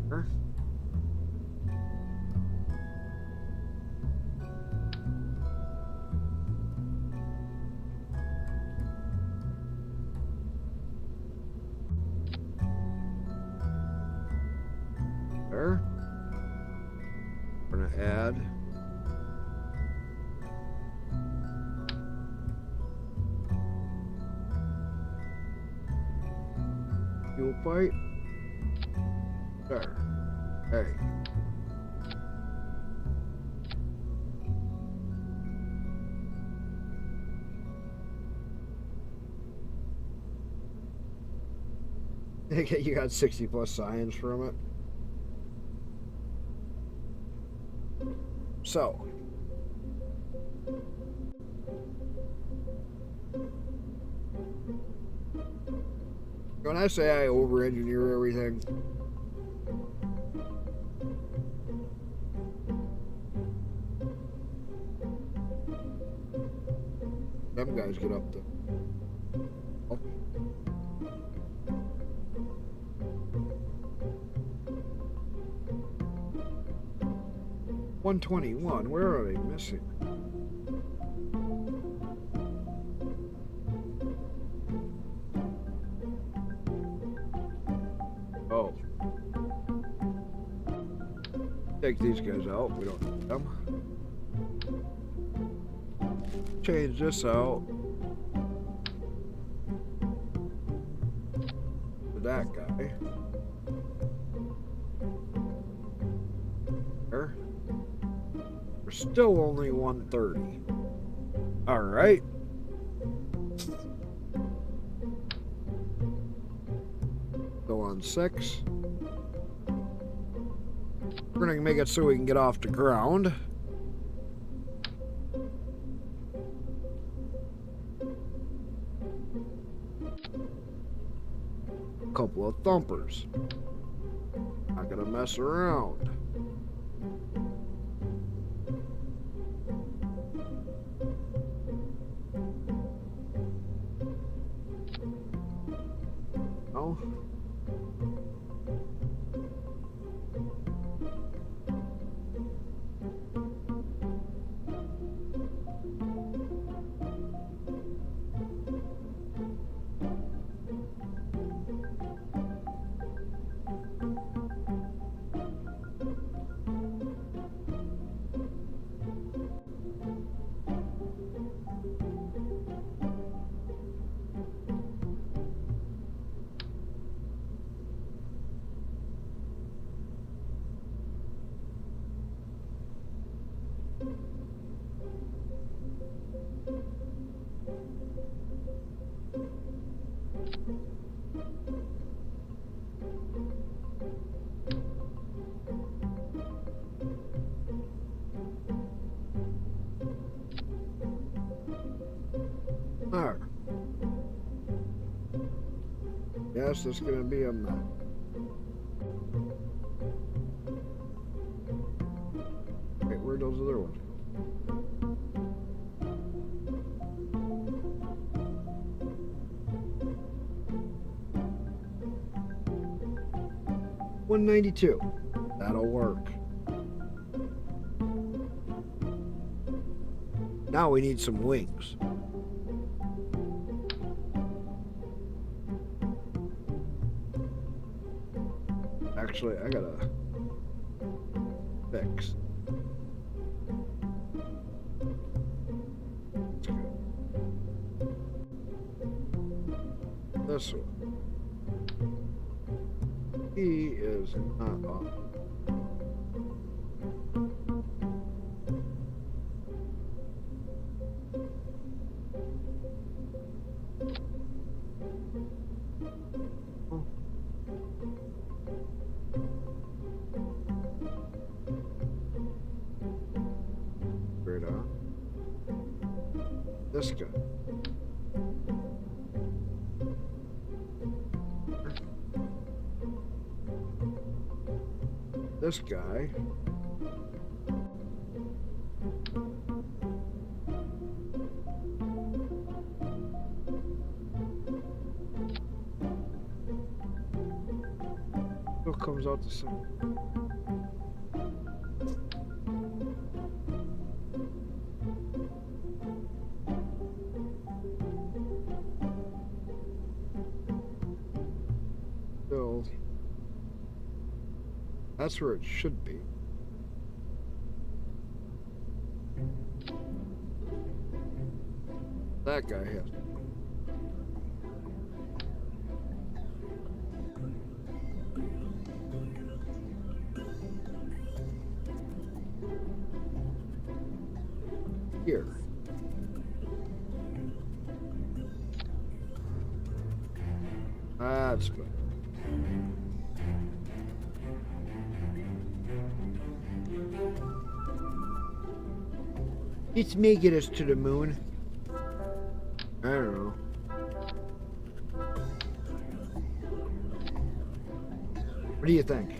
[SPEAKER 1] Sure. There. We're gonna add Fuel pipe. There. Hey. You got 60 plus science from it. So. When I say I over-engineer everything, them guys get up there. Oh. $121. Where are they missing? Oh. Take these guys out. We don't need them. Change this out. To that guy. There. We're still only 130. Alright. Go on 6. We're gonna make it so we can get off the ground. Couple of thumpers. Not gonna mess around. No. Alright. Yes, it's gonna be a map. Wait, where'd those other ones go? $192. That'll work. Now we need some wings. Actually, I gotta fix. This one. He is not on. Straight on. This guy. This guy. Still comes out the same. Still. That's where it should be. That guy has. That's good. This may get us to the moon. I don't know. What do you think?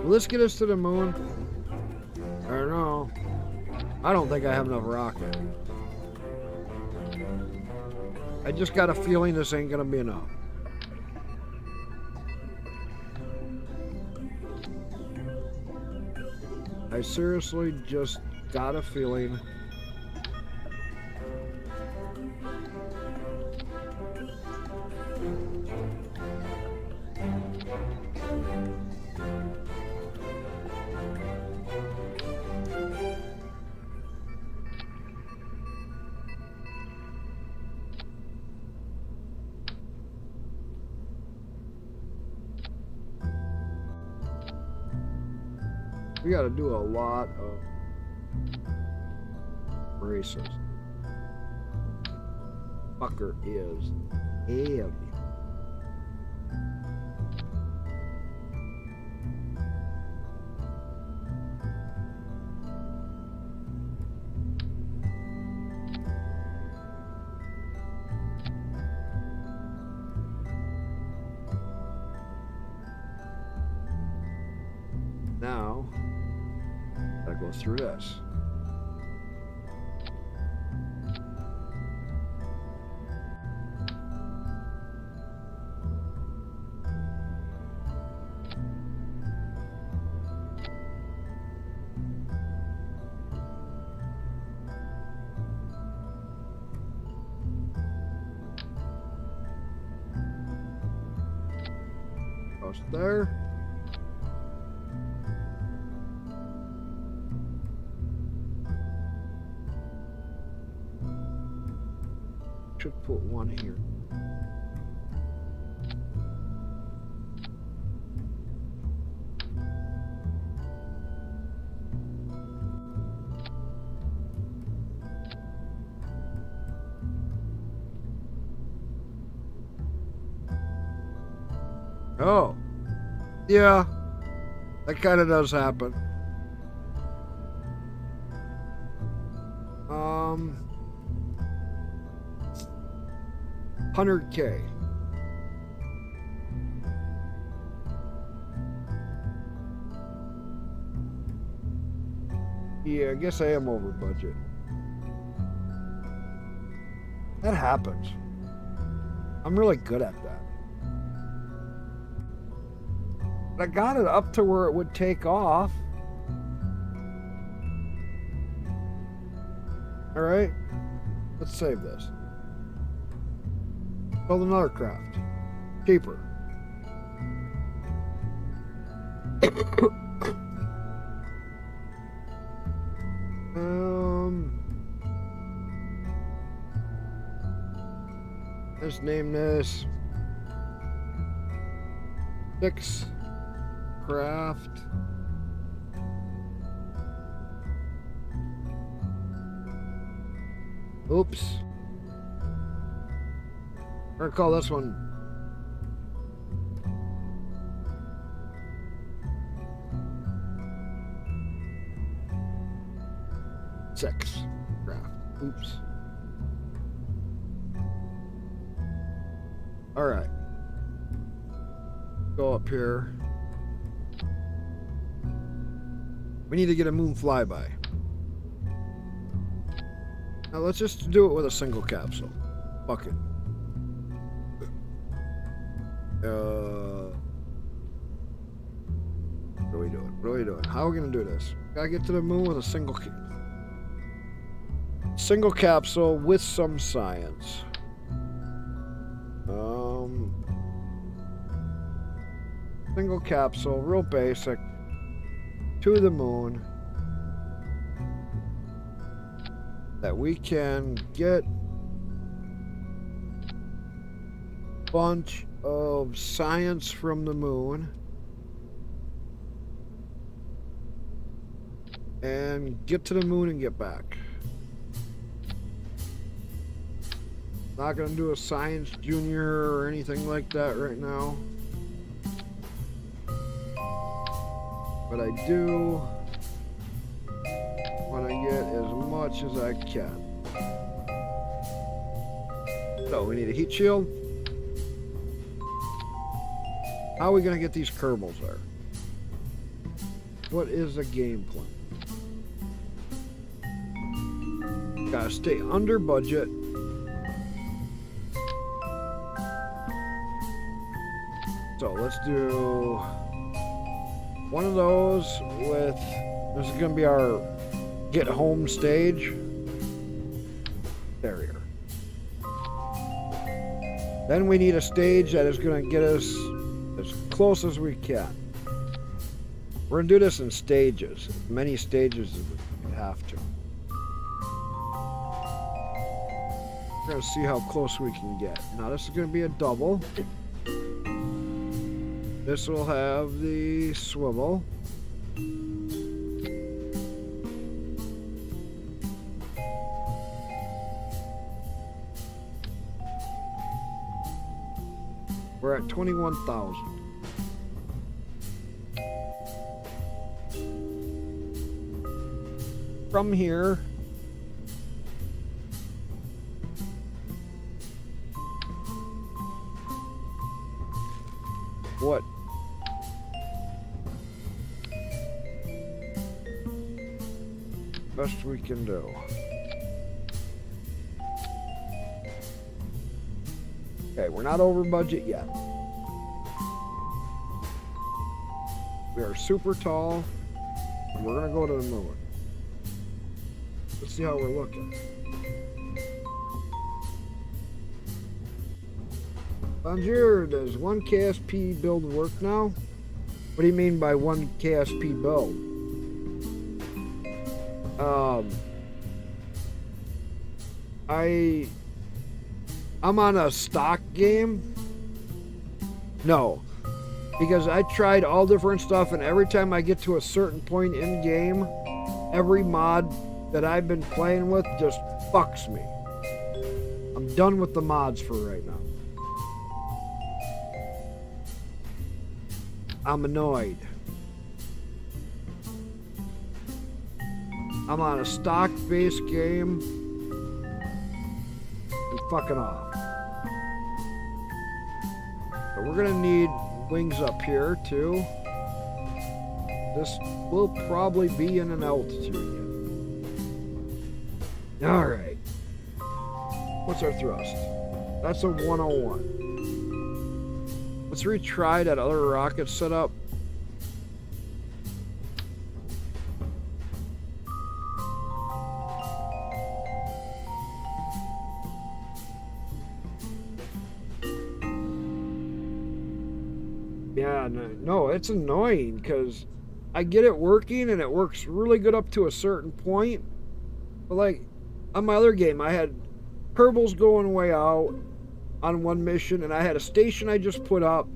[SPEAKER 1] Will this get us to the moon? I don't know. I don't think I have enough rocket. I just got a feeling this ain't gonna be enough. I seriously just got a feeling. We gotta do a lot of races. Fucker is heavy. Now, gotta go through this. Goes there. Should put one here. Oh, yeah, that kind of does happen. 100K. Yeah, I guess I am over budget. That happens. I'm really good at that. But I got it up to where it would take off. All right, let's save this. Build another craft. Cheaper. Let's name this 6 craft. Oops. We're gonna call this one Six craft. Oops. All right. Go up here. We need to get a moon flyby. Now let's just do it with a single capsule. Fuck it. What are we doing? What are we doing? How are we gonna do this? Gotta get to the moon with a single capsule with some science. Single capsule, real basic, to the moon, that we can get a bunch of science from the moon and get to the moon and get back. Not gonna do a science junior or anything like that right now. But I do want to get as much as I can. So we need a heat shield. How are we gonna get these Kerbals there? What is the game plan? Gotta stay under budget. So let's do one of those with, this is gonna be our get home stage. There we are. Then we need a stage that is gonna get us as close as we can. We're gonna do this in stages, as many stages as we have to. We're gonna see how close we can get. Now this is gonna be a double. This will have the swivel. We're at 21,000. From here, what? Best we can do. Okay, we're not over budget yet. We are super tall, and we're gonna go to the moon. Let's see how we're looking. Bonjour, does one KSP build work now? What do you mean by one KSP build? I'm on a stock game. No, because I tried all different stuff, and every time I get to a certain point in game, every mod that I've been playing with just fucks me. I'm done with the mods for right now. I'm annoyed. I'm on a stock-based game and fucking off. So we're gonna need wings up here too. This will probably be in an altitude yet. Alright. What's our thrust? That's a 101. Let's retry that other rocket setup. Yeah, no, it's annoying because I get it working and it works really good up to a certain point. But like on my other game, I had Kerbals going way out on one mission, and I had a station I just put up.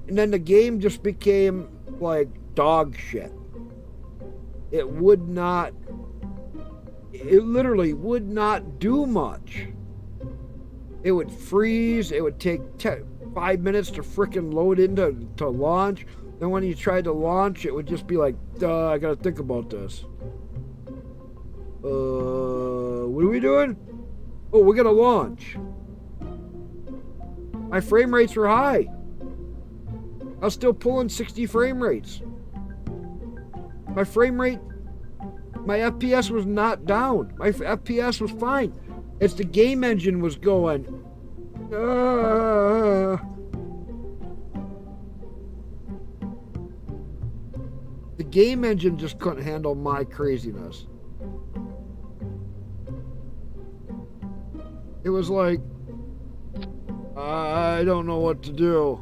[SPEAKER 1] And then the game just became like dog shit. It literally would not do much. It would freeze. It would take 5 minutes to frickin' load into launch. Then when you tried to launch, it would just be like, I gotta think about this. What are we doing? Oh, we're gonna launch. My frame rates were high. I was still pulling 60 frame rates. My frame rate, my FPS was not down. My FPS was fine. It's the game engine was going. The game engine just couldn't handle my craziness. It was like, I don't know what to do.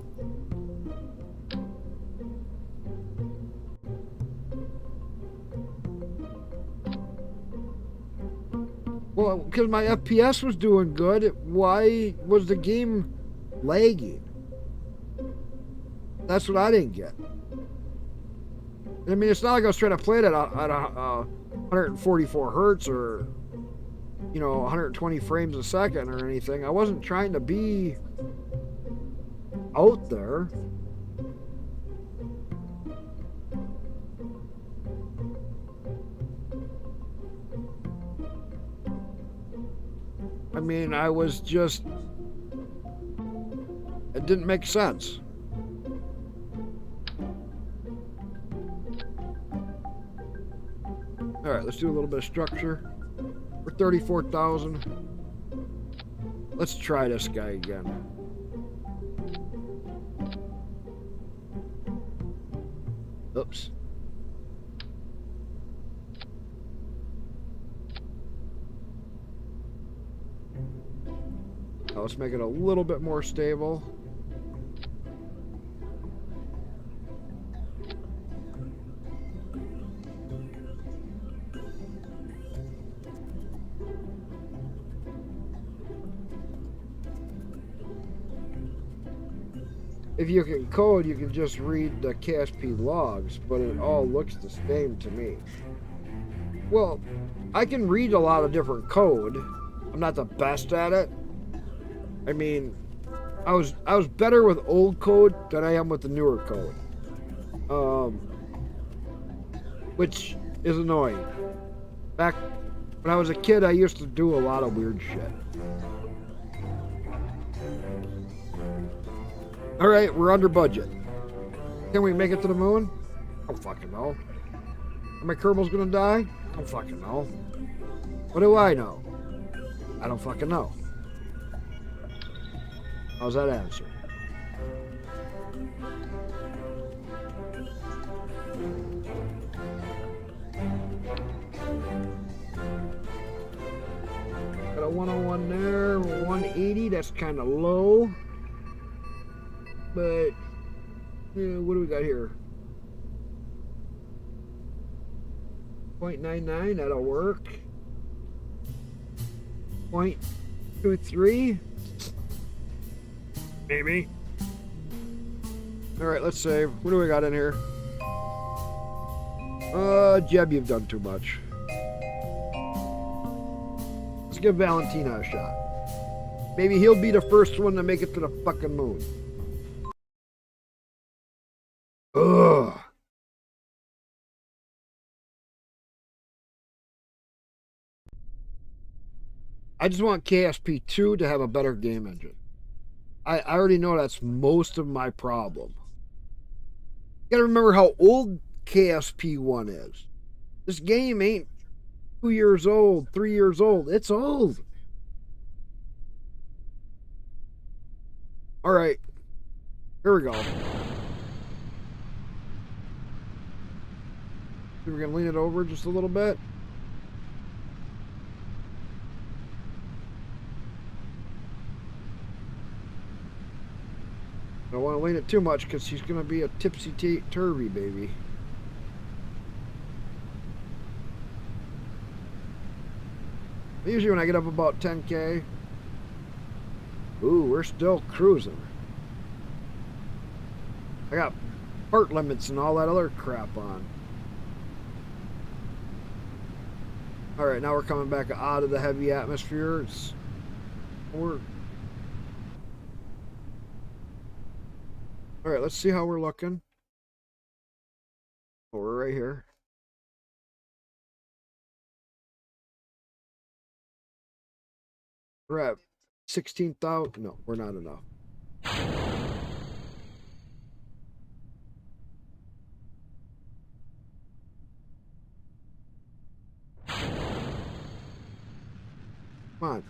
[SPEAKER 1] Well, because my FPS was doing good, why was the game lagging? That's what I didn't get. I mean, it's not like I was trying to play it at 144 hertz or, you know, 120 frames a second or anything. I wasn't trying to be out there. I mean, I was just... It didn't make sense. Alright, let's do a little bit of structure. For 34,000. Let's try this guy again. Oops. Now let's make it a little bit more stable. If you can code, you can just read the KSP logs, but it all looks the same to me. Well, I can read a lot of different code. I'm not the best at it. I mean, I was better with old code than I am with the newer code. Which is annoying. Back when I was a kid, I used to do a lot of weird shit. Alright, we're under budget. Can we make it to the moon? I don't fucking know. Are my Kerbals gonna die? I don't fucking know. What do I know? I don't fucking know. How's that answer? Got a 101 there, 180, that's kind of low. But, yeah, what do we got here? 0.99, that'll work. 0.23. Maybe. Alright, let's save. What do we got in here? Jeb, you've done too much. Let's give Valentina a shot. Maybe he'll be the first one to make it to the fucking moon. Ugh. I just want KSP2 to have a better game engine. I already know that's most of my problem. You gotta remember how old KSP1 is. This game ain't 2 years old, 3 years old. It's old. Alright. Here we go. We're gonna lean it over just a little bit. I don't want to lean it too much because she's going to be a tipsy-turvy baby. Usually when I get up about 10K, ooh, we're still cruising. I got part limits and all that other crap on. Alright, now we're coming back out of the heavy atmosphere. Alright, let's see how we're looking. Oh, we're right here. We're at 16,000. No, we're not enough. Come on.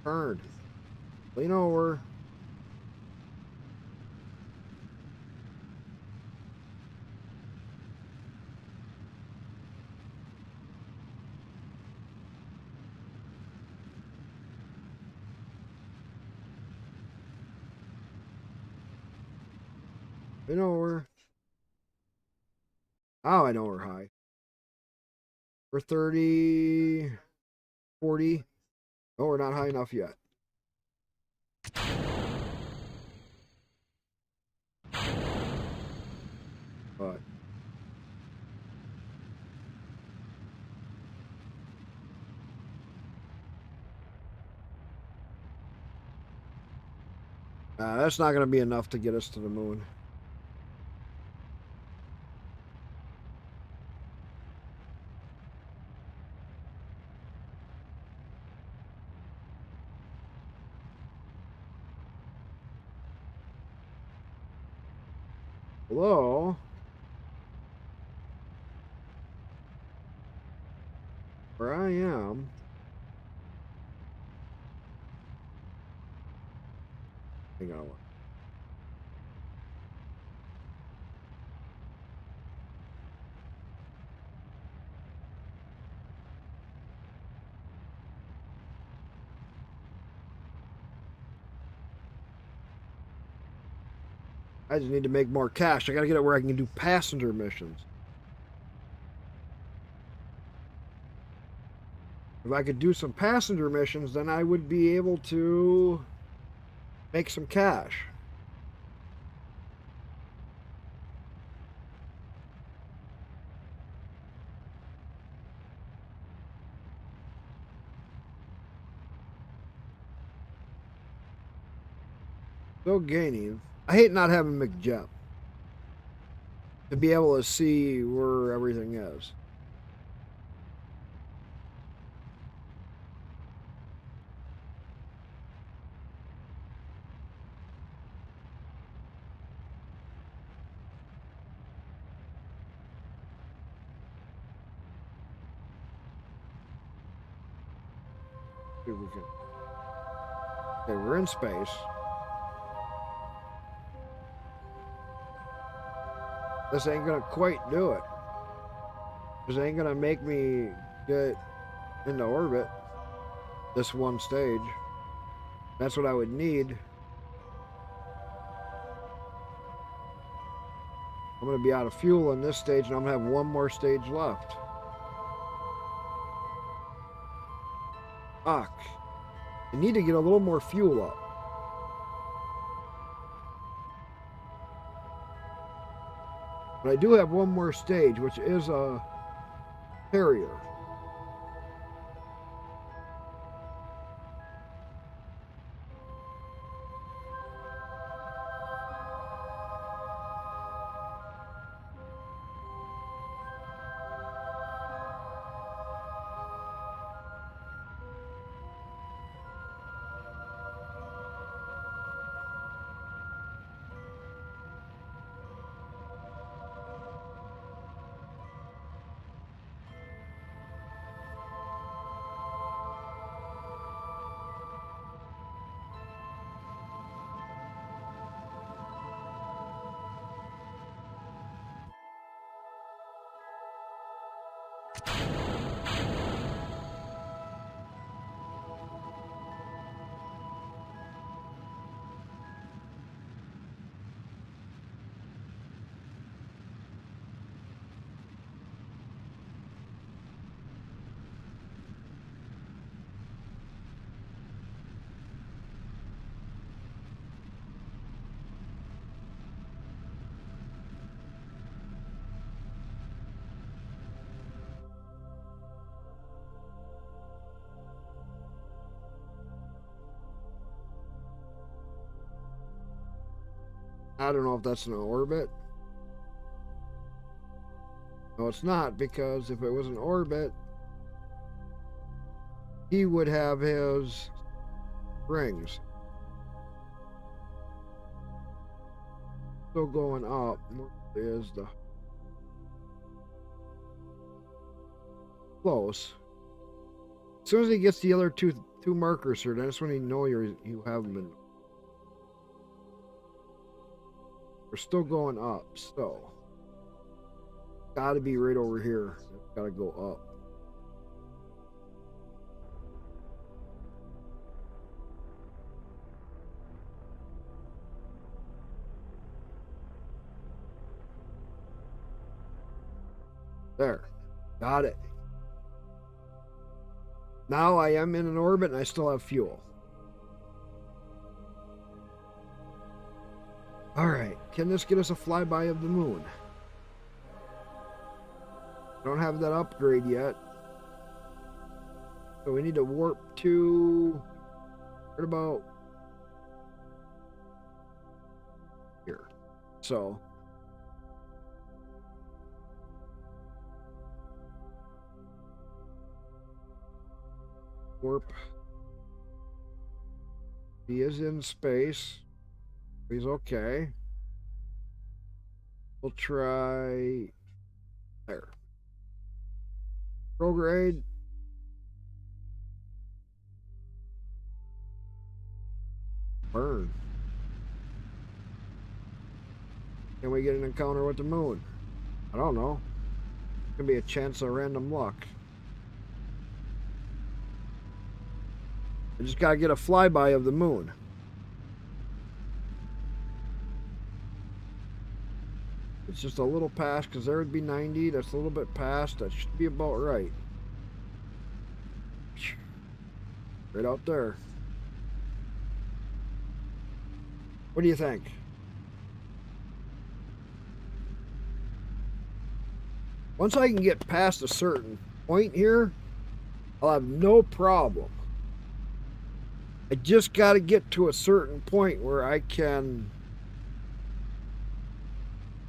[SPEAKER 1] Turn. Lean over. Lean over. Oh, I know we're high. for 30, 40. Oh, we're not high enough yet. But that's not going to be enough to get us to the moon. Hello? Where I am. Hang on. I just need to make more cash. I got to get it where I can do passenger missions. If I could do some passenger missions, then I would be able to make some cash. Still gaining. I hate not having McJep to be able to see where everything is. See if we can. Okay, we're in space. This ain't gonna quite do it. This ain't gonna make me get into orbit. This one stage. That's what I would need. I'm gonna be out of fuel in this stage, and I'm gonna have one more stage left. Fuck. I need to get a little more fuel up. But I do have one more stage, which is a carrier. I don't know if that's an orbit. No, it's not, because if it was an orbit, he would have his rings. Still going up. Where is the close? As soon as he gets the other two markers here, that's when you know you have them in. We're still going up, so gotta be right over here. It's gotta go up. There. Got it. Now I am in an orbit and I still have fuel. Alright, can this get us a flyby of the moon? Don't have that upgrade yet. So we need to warp to... What about... here. So... warp. He is in space. He's okay. We'll try there. Prograde. Burn. Can we get an encounter with the moon? I don't know. Could be a chance of random luck. I just gotta get a flyby of the moon. It's just a little past, because there would be 90. That's a little bit past. That should be about right. Right out there. What do you think? Once I can get past a certain point here, I'll have no problem. I just got to get to a certain point where I can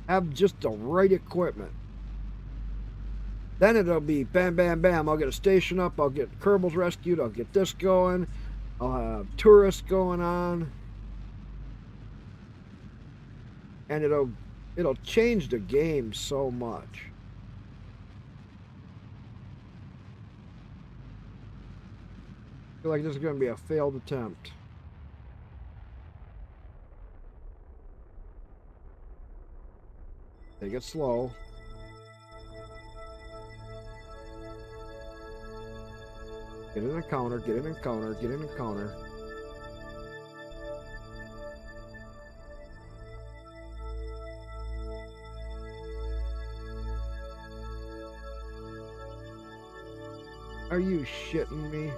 [SPEAKER 1] have just the right equipment. Then it'll be bam, bam, bam. I'll get a station up. I'll get Kerbals rescued. I'll get this going. I'll have tourists going on. And it'll change the game so much. I feel like this is going to be a failed attempt. Take it slow. Get an encounter, get an encounter, get an encounter. Are you shitting me?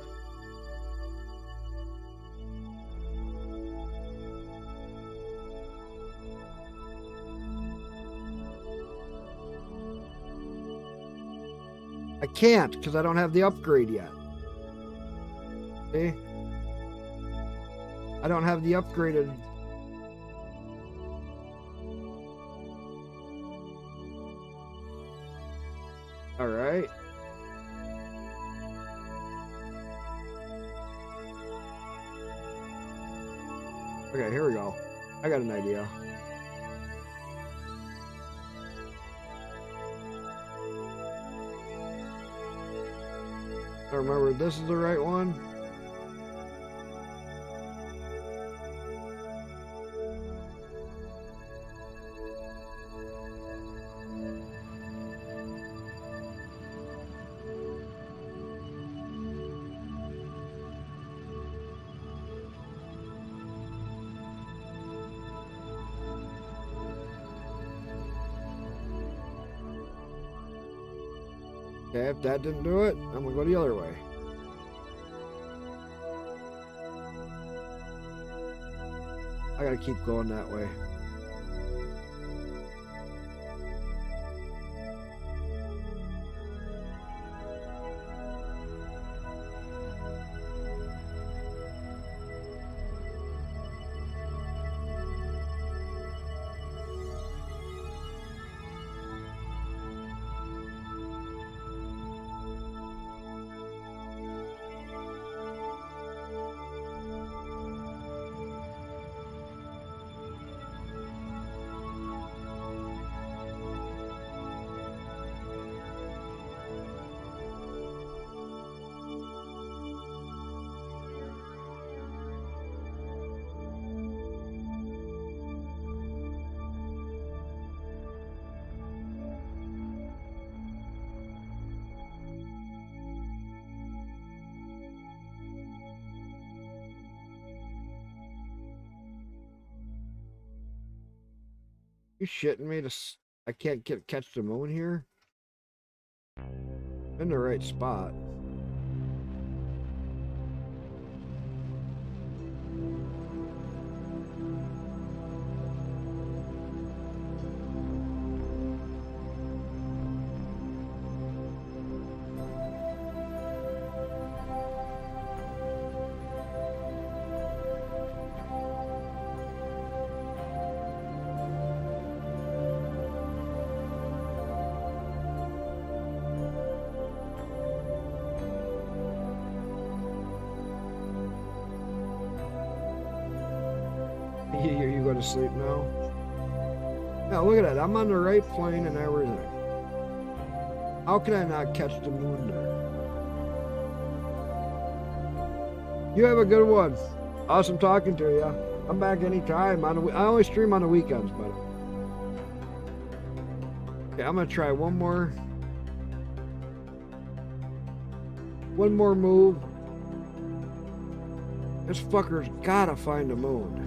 [SPEAKER 1] I can't because I don't have the upgrade yet. See? I don't have the upgraded. All right. Okay, here we go. I got an idea. I remember this is the right one. Okay, if that didn't do it, I'm gonna go the other way. I gotta keep going that way. You shitting me? I can't catch the moon here? In the right spot. to sleep now. Now look at that. I'm on the right plane and everything. How can I not catch the moon there? You have a good one. Awesome talking to you. I'm back anytime. I only stream on the weekends, but okay, I'm gonna try one more move. This fucker's gotta find the moon.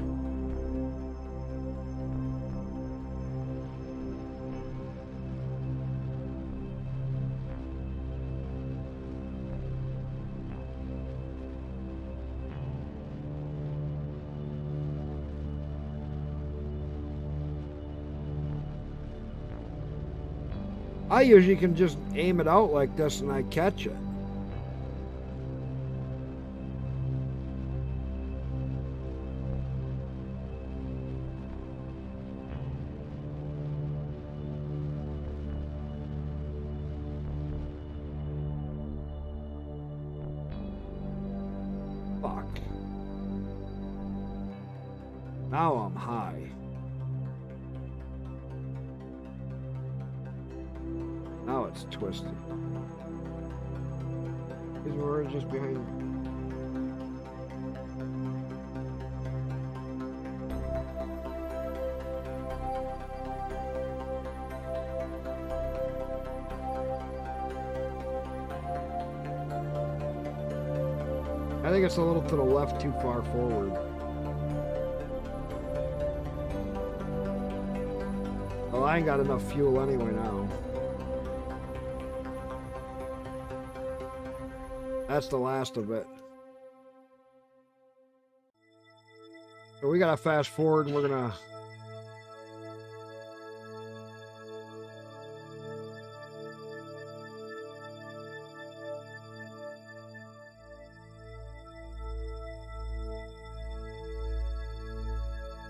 [SPEAKER 1] I usually can just aim it out like this and I catch it. Fuck. Now I'm high. Now it's twisted. These words just behind. I think it's a little to the left, too far forward. Well, I ain't got enough fuel anyway now. That's the last of it. So we gotta fast forward and we're gonna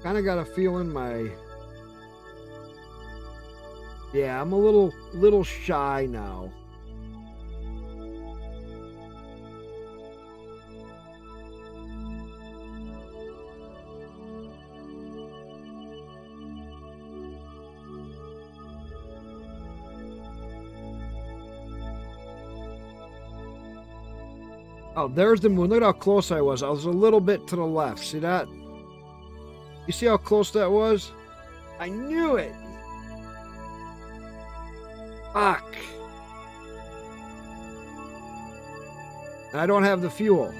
[SPEAKER 1] kind of got a feeling my I'm a little shy now. Oh, there's the moon. Look at how close I was. I was a little bit to the left. See that? You see how close that was? I knew it. Fuck. And I don't have the fuel.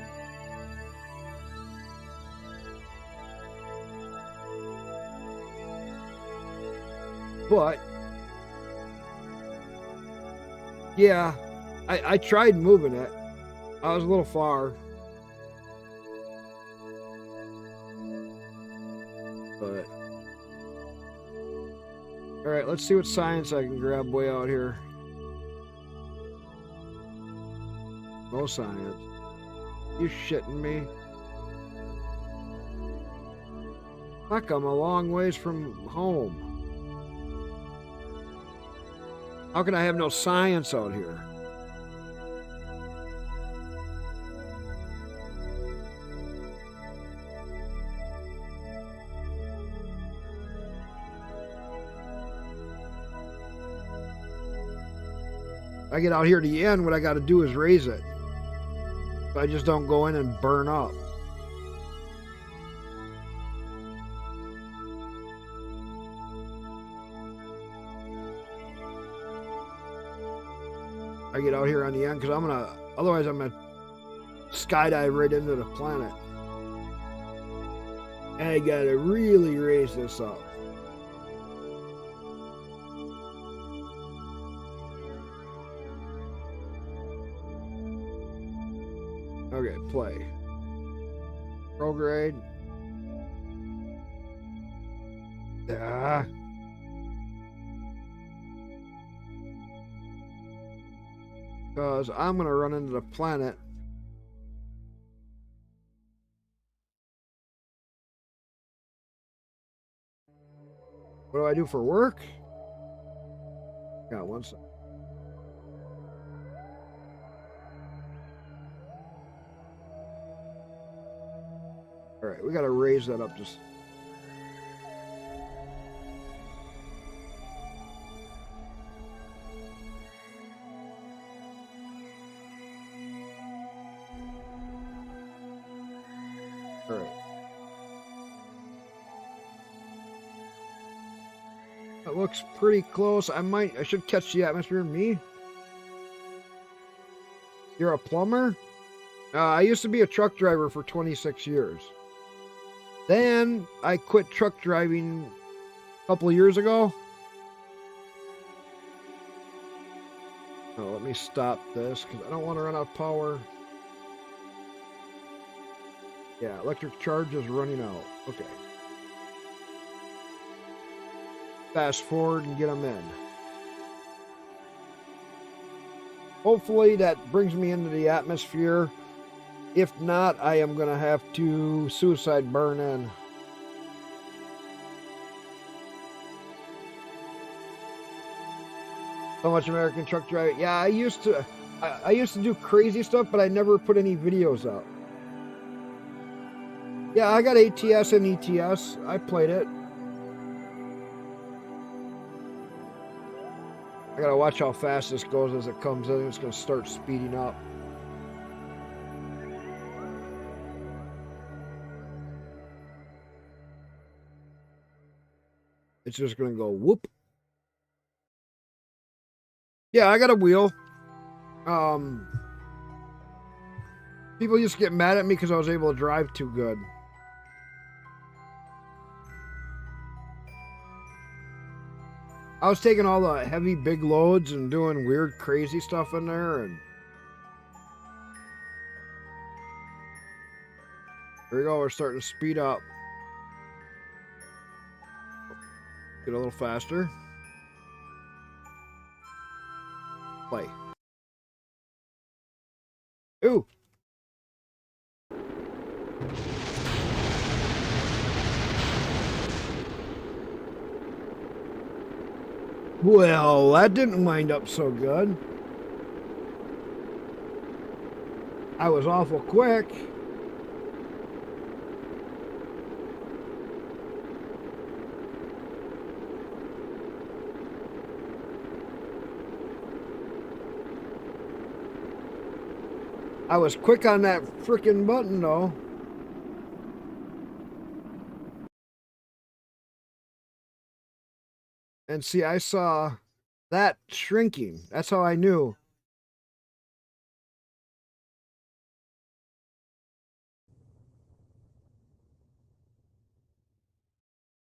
[SPEAKER 1] But yeah, I tried moving it. I was a little far. But alright, let's see what science I can grab way out here. No science. You shitting me? Fuck, I'm a long ways from home. How can I have no science out here? I get out here to the end, what I got to do is raise it. So I just don't go in and burn up. I get out here on the end because otherwise I'm gonna skydive right into the planet. And I gotta really raise this up. Okay, play. Prograde. Ah. Because I'm going to run into the planet. What do I do for work? Got one second. All right, we got to raise that up just. looks pretty close. I should catch the atmosphere. Me? You're a plumber? I used to be a truck driver for 26 years. Then I quit truck driving a couple of years ago. Oh, let me stop this because I don't want to run out of power. Yeah, electric charge is running out. Okay. Fast forward and get them in. Hopefully that brings me into the atmosphere. If not, I am going to have to suicide burn in. So much American truck driving. Yeah, I used to do crazy stuff, but I never put any videos up. Yeah, I got ATS and ETS. I played it. I gotta watch how fast this goes as it comes in. It's gonna start speeding up. It's just gonna go whoop. Yeah, I got a wheel. People used to get mad at me because I was able to drive too good. I was taking all the heavy big loads and doing weird crazy stuff in there, and there we go, we're starting to speed up. Get a little faster. Play. Ooh. Well, that didn't wind up so good. I was awful quick. I was quick on that frickin' button, though. And see, I saw that shrinking. That's how I knew.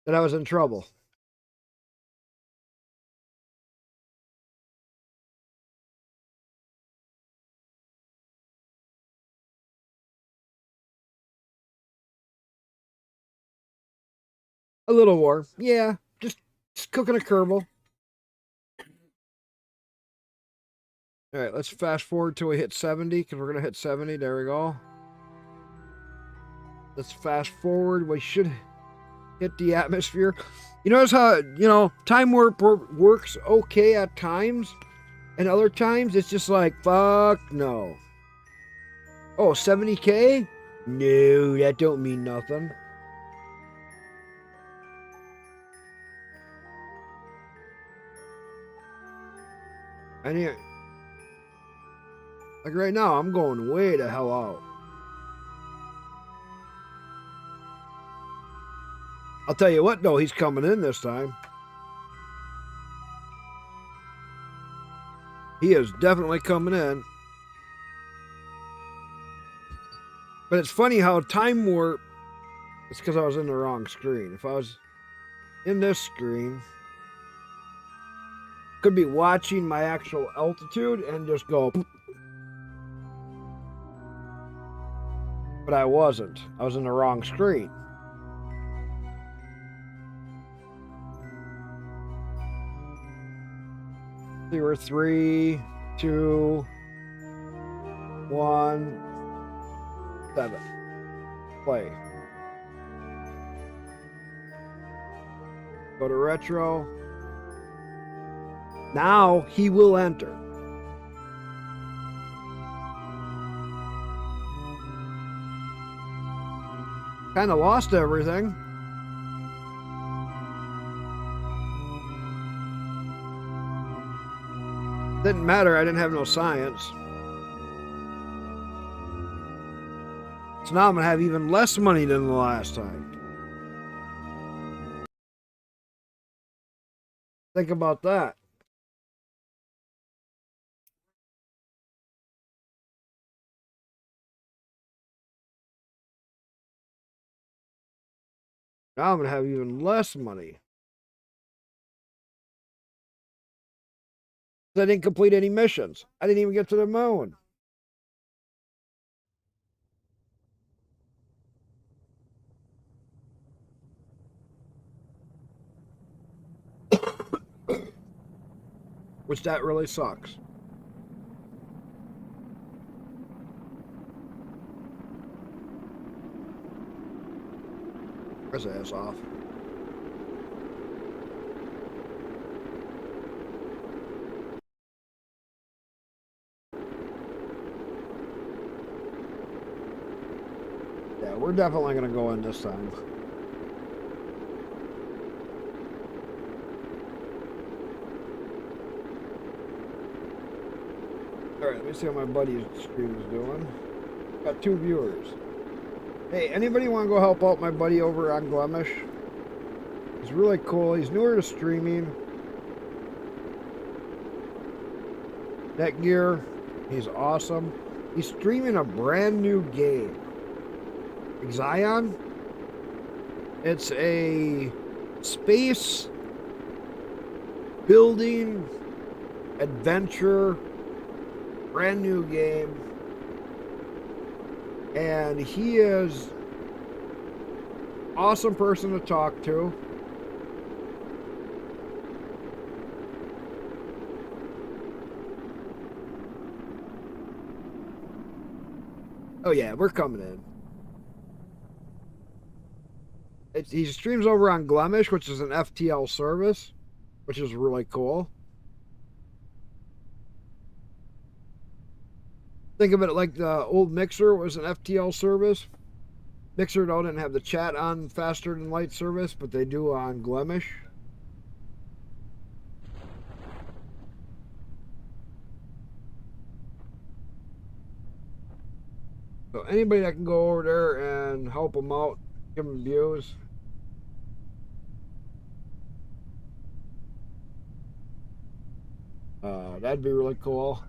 [SPEAKER 1] That I was in trouble. A little war. Yeah, just cooking a Kerbal. All right, let's fast forward till we hit 70 because we're going to hit 70. There we go. Let's fast forward. We should hit the atmosphere. You notice how, time warp works okay at times, and other times it's just like, fuck no. Oh, 70K? No, that don't mean nothing. I need, like right now, I'm going way the hell out. I'll tell you what, though, he's coming in this time. He is definitely coming in. But it's funny how time warp, it's because I was in the wrong screen. If I was in this screen, could be watching my actual altitude and just go. But I wasn't. I was in the wrong screen. We were 3, 2, 1, 7. Play. Go to retro. Now he will enter. Kind of lost everything. Didn't matter, I didn't have no science. So now I'm going to have even less money than the last time. Think about that. Now I'm going to have even less money. I didn't complete any missions. I didn't even get to the moon. Which that really sucks. Press the ass off. Yeah, we're definitely going to go in this time. Alright, let me see how my buddy's stream is doing. Got 2 viewers. Hey, anybody want to go help out my buddy over on Glemish? He's really cool. He's newer to streaming. Netgear, he's awesome. He's streaming a brand new game. Xion. It's a space building adventure, brand new game. And he is awesome person to talk to. Oh yeah, we're coming in. He streams over on Glemish, which is an FTL service, which is really cool. Think of it like the old Mixer was an FTL service. Mixer though didn't have the chat on faster than light service, but they do on Glemish. So anybody that can go over there and help them out, give them views. That'd be really cool.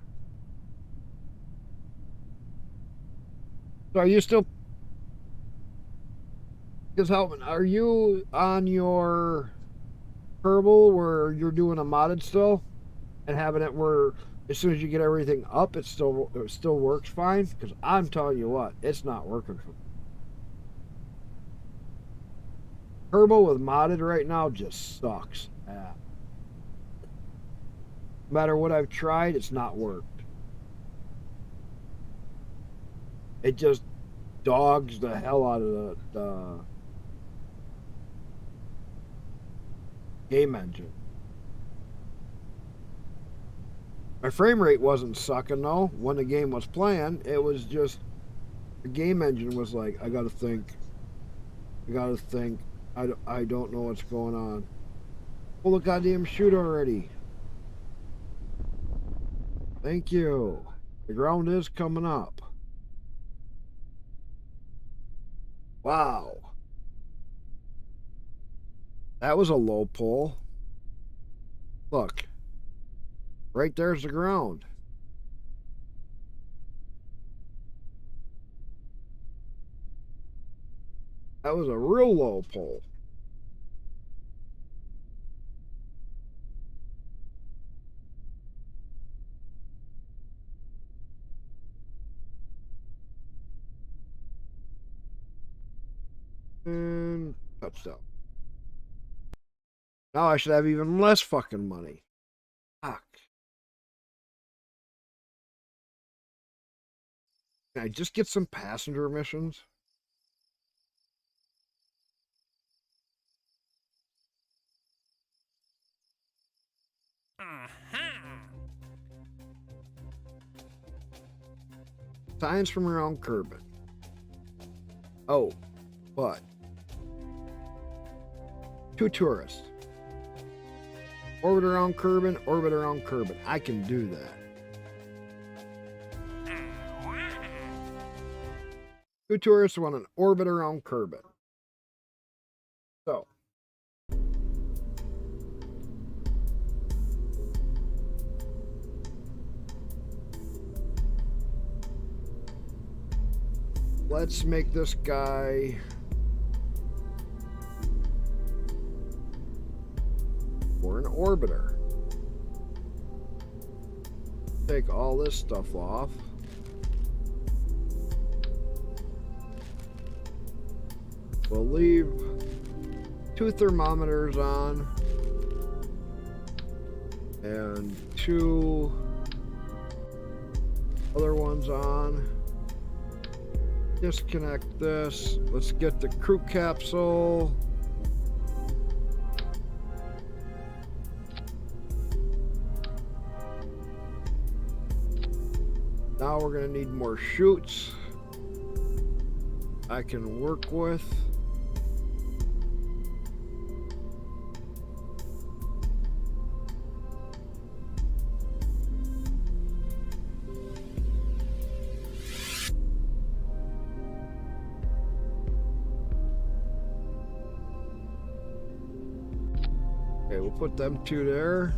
[SPEAKER 1] So are you still... Because Helpman, are you on your Kerbal where you're doing a modded still? And having it where as soon as you get everything up, it still works fine? Because I'm telling you what, it's not working for me. Kerbal with modded right now just sucks. Yeah. No matter what I've tried, it's not worked. It just dogs the hell out of the game engine. My frame rate wasn't sucking though. When the game was playing, it was just the game engine was like, I gotta think. I don't know what's going on. Pull the goddamn shoot already. Thank you. The ground is coming up. Wow. That was a low pull. Look. Right there's the ground. That was a real low pull. And touchdown. Now I should have even less fucking money. Fuck. Can I just get some passenger missions? Signs from around Kerbin. Oh, but 2 tourists. Orbit around Kerbin, orbit around Kerbin. I can do that. 2 tourists want an orbit around Kerbin. So. let's make this guy for an orbiter. Take all this stuff off. We'll leave 2 thermometers on and 2 other ones on. Disconnect this. Let's get the crew capsule. Now we're going to need more chutes I can work with. Okay, we'll put them 2 there.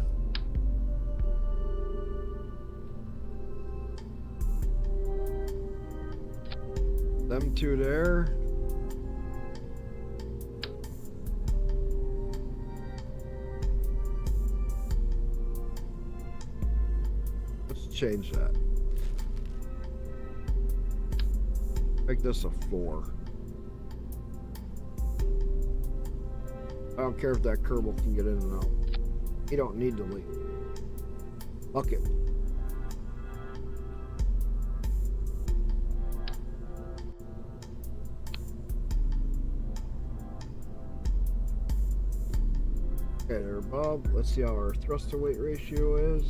[SPEAKER 1] Them 2 there. Let's change that. Make this a 4. I don't care if that Kerbal can get in and out. You don't need to leave. Fuck it. Okay, there, Bob. Let's see how our thrust to weight ratio is.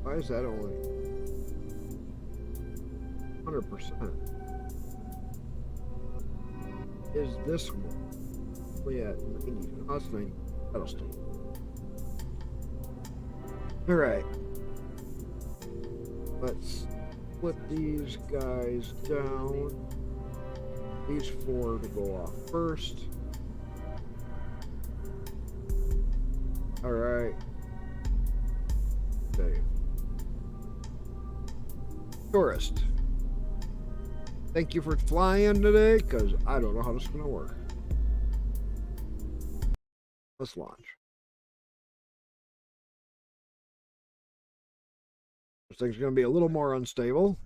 [SPEAKER 1] Why is that only 100%? Is this one? We at 90. Oh, that's 90. That'll stay. Alright. Let's split these guys down. These 4 to go off first. Alright. Okay. Tourist. Thank you for flying today, because I don't know how this is going to work. Let's launch. This thing's going to be a little more unstable.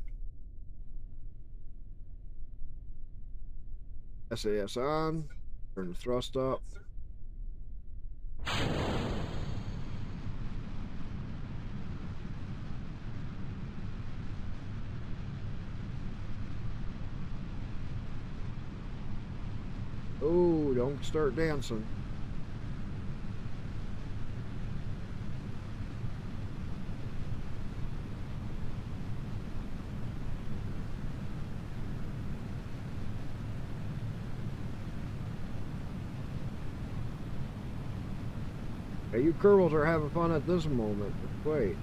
[SPEAKER 1] SAS on. Turn the thrust up. Oh, don't start dancing. Hey, you Kerbals are having fun at this moment. Wait.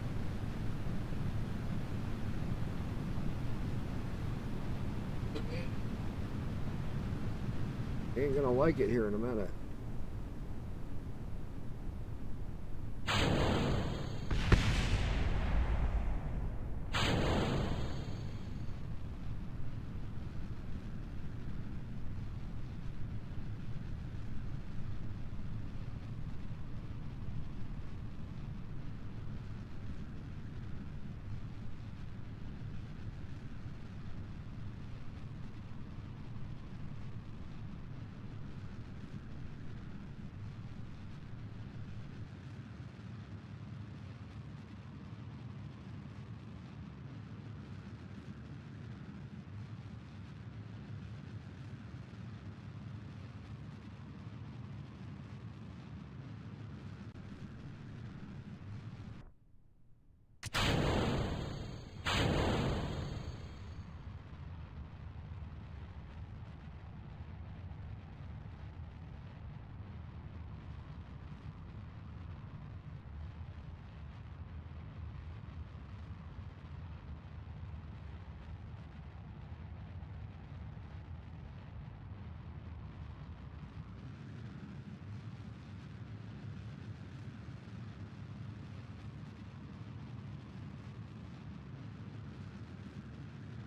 [SPEAKER 1] You ain't gonna like it here in a minute.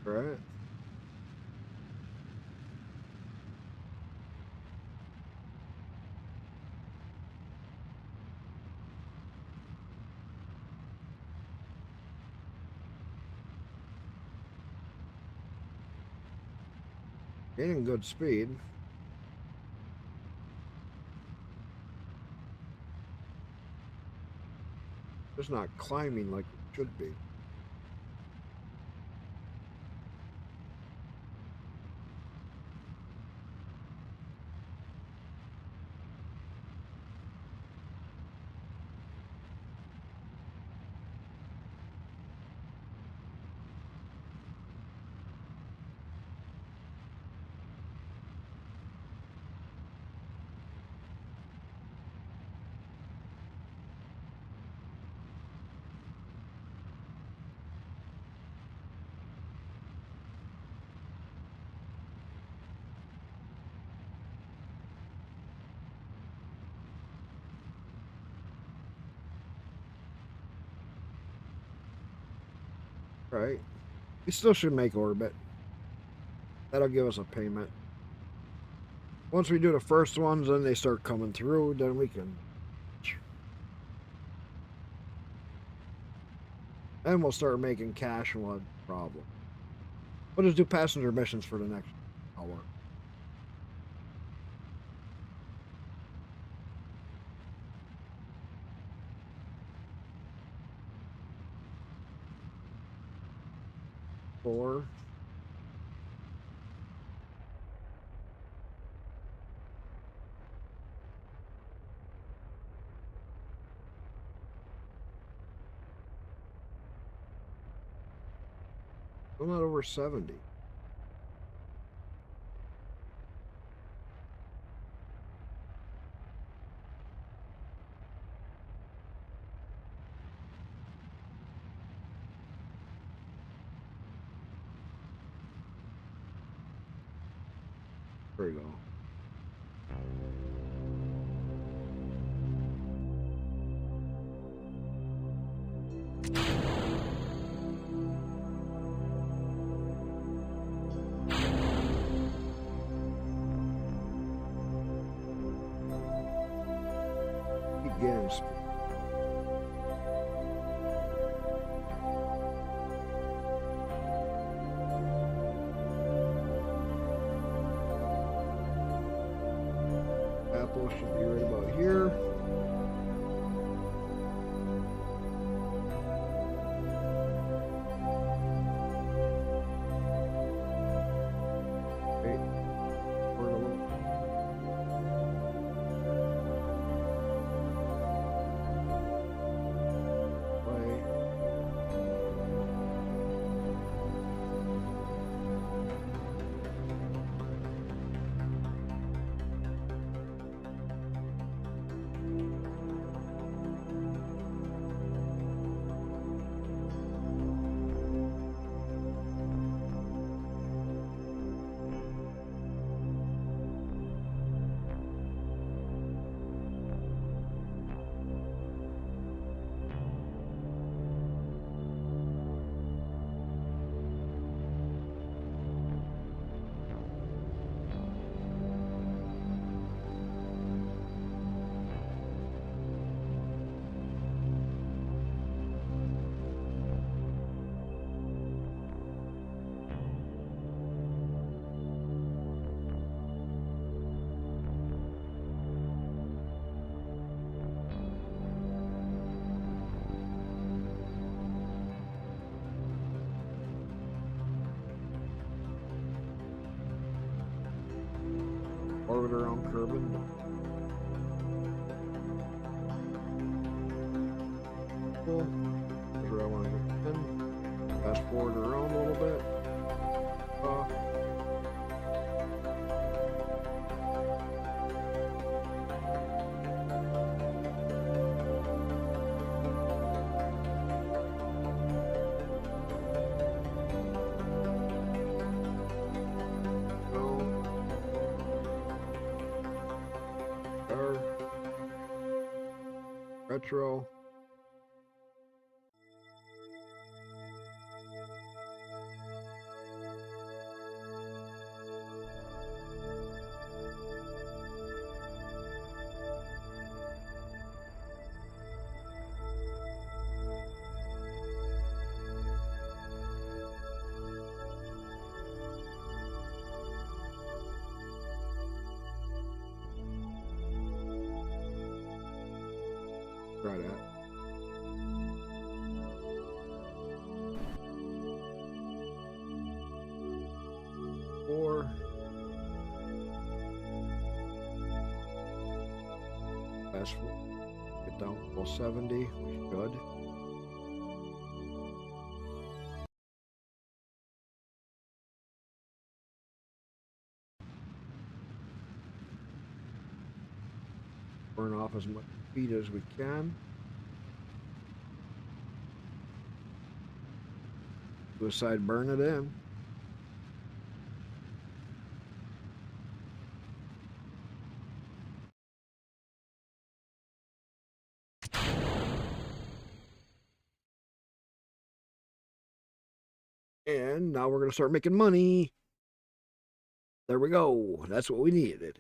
[SPEAKER 1] Right. Gaining good speed. Just not climbing like we should be. Right. We still should make orbit. That'll give us a payment. Once we do the first ones, then they start coming through, then we can. And we'll start making cash and we'll have no problem. We'll just do passenger missions for the next hour. Four. Still not over 70. There we go. Keep getting speed. Apple should be right about here. Okay. We're a little. Play. Orbit around Kerbin. Cool. That's where I want to get in. Fast forward around a little bit. Retro. Try that. Four. Fast forward. Get down to 70. We should. Burn off as much speed as we can. Suicide, burn it in. And now we're going to start making money. There we go. That's what we needed.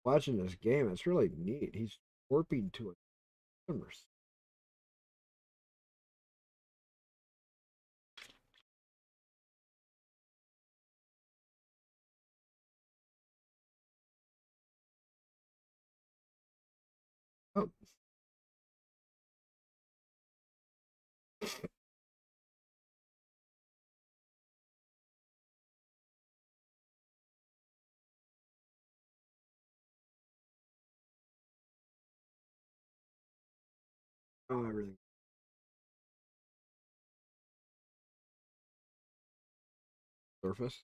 [SPEAKER 1] Watching this game, it's really neat. He's warping to it. Oh. Oh, everything. Surface.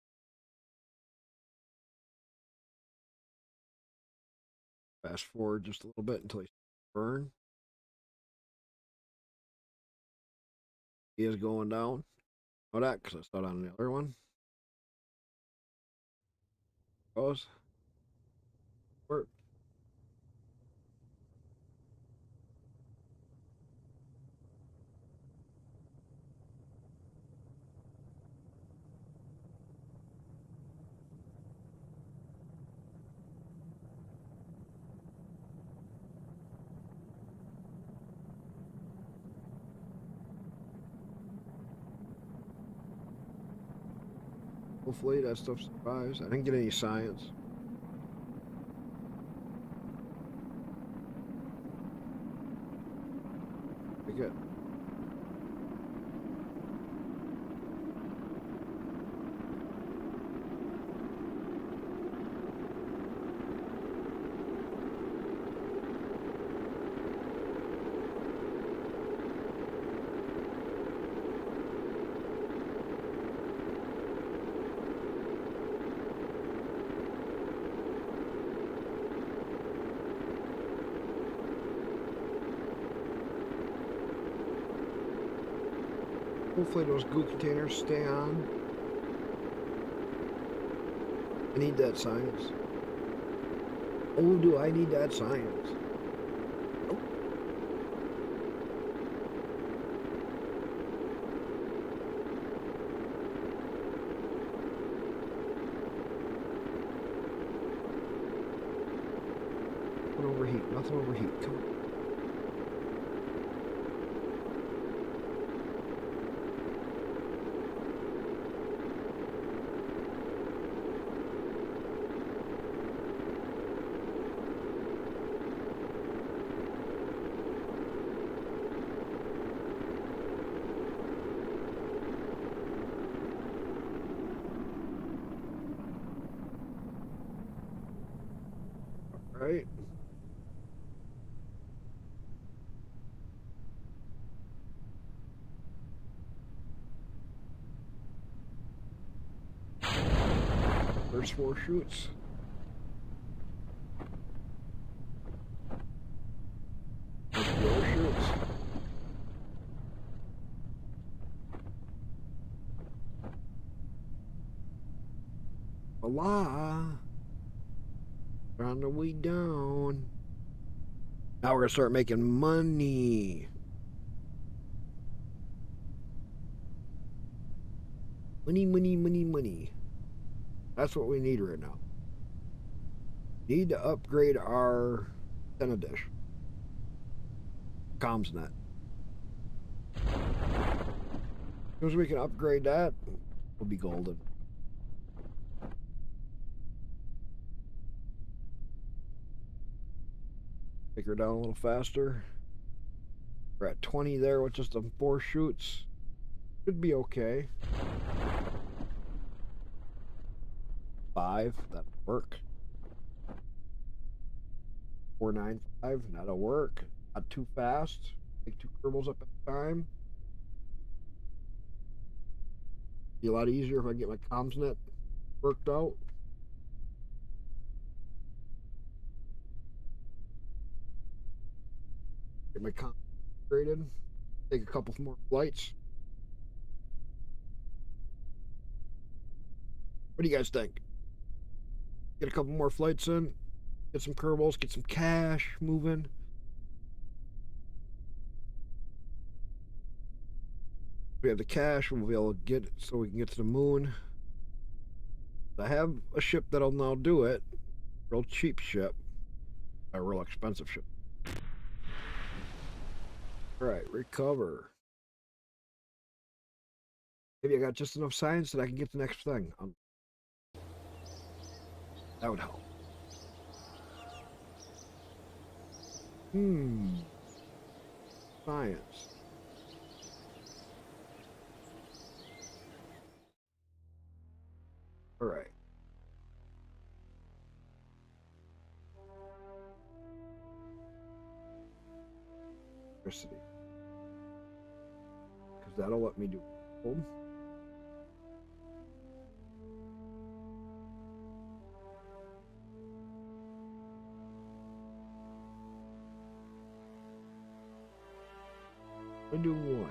[SPEAKER 1] Fast forward just a little bit until he burn. He is going down. Know that because I saw it on the other one. Goes. Work. Hopefully that stuff survives. I didn't get any science. Pretty good. Hopefully those goo containers stay on. I need that science. Oh, do I need that science? Oh. Nothing overheat, nothing overheat. Come on. Right. There's 4 shoots. There's 4 shoots. Voila. On the way down. Now we're gonna start making money. Money, money, money, money. That's what we need right now. Need to upgrade our antenna dish. Comms net. As soon as we can upgrade that, we'll be golden. Take her down a little faster. We're at 20 there with just them 4 shoots. Should be okay. 5, that'll work. 495, that'll work. Not too fast. Take 2 Kerbals up at a time. Be a lot easier if I get my comms net worked out. Get my comms upgraded. Take a couple more flights. What do you guys think? Get a couple more flights in. Get some Kerbals. Get some cash moving. We have the cash, we'll be able to get it so we can get to the moon. I have a ship that'll now do it. Real cheap ship. A real expensive ship. Alright, recover. Maybe I got just enough science that I can get the next thing. That would help. Science. All right. Electricity. Because that'll let me do cold. I do 1.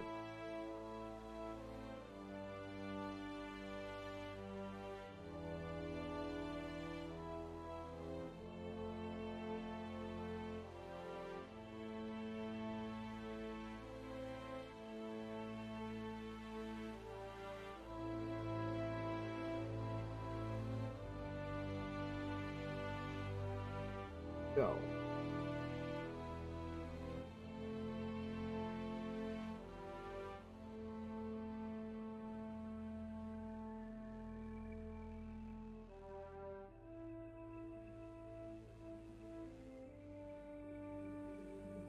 [SPEAKER 1] Go.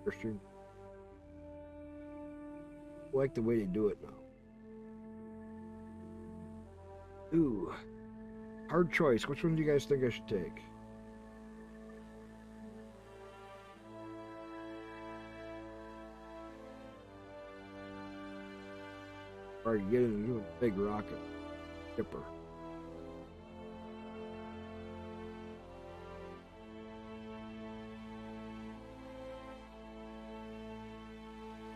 [SPEAKER 1] Christian. I like the way they do it now. Ooh. Hard choice. Which one do you guys think I should take? Or get into a big rocket skipper.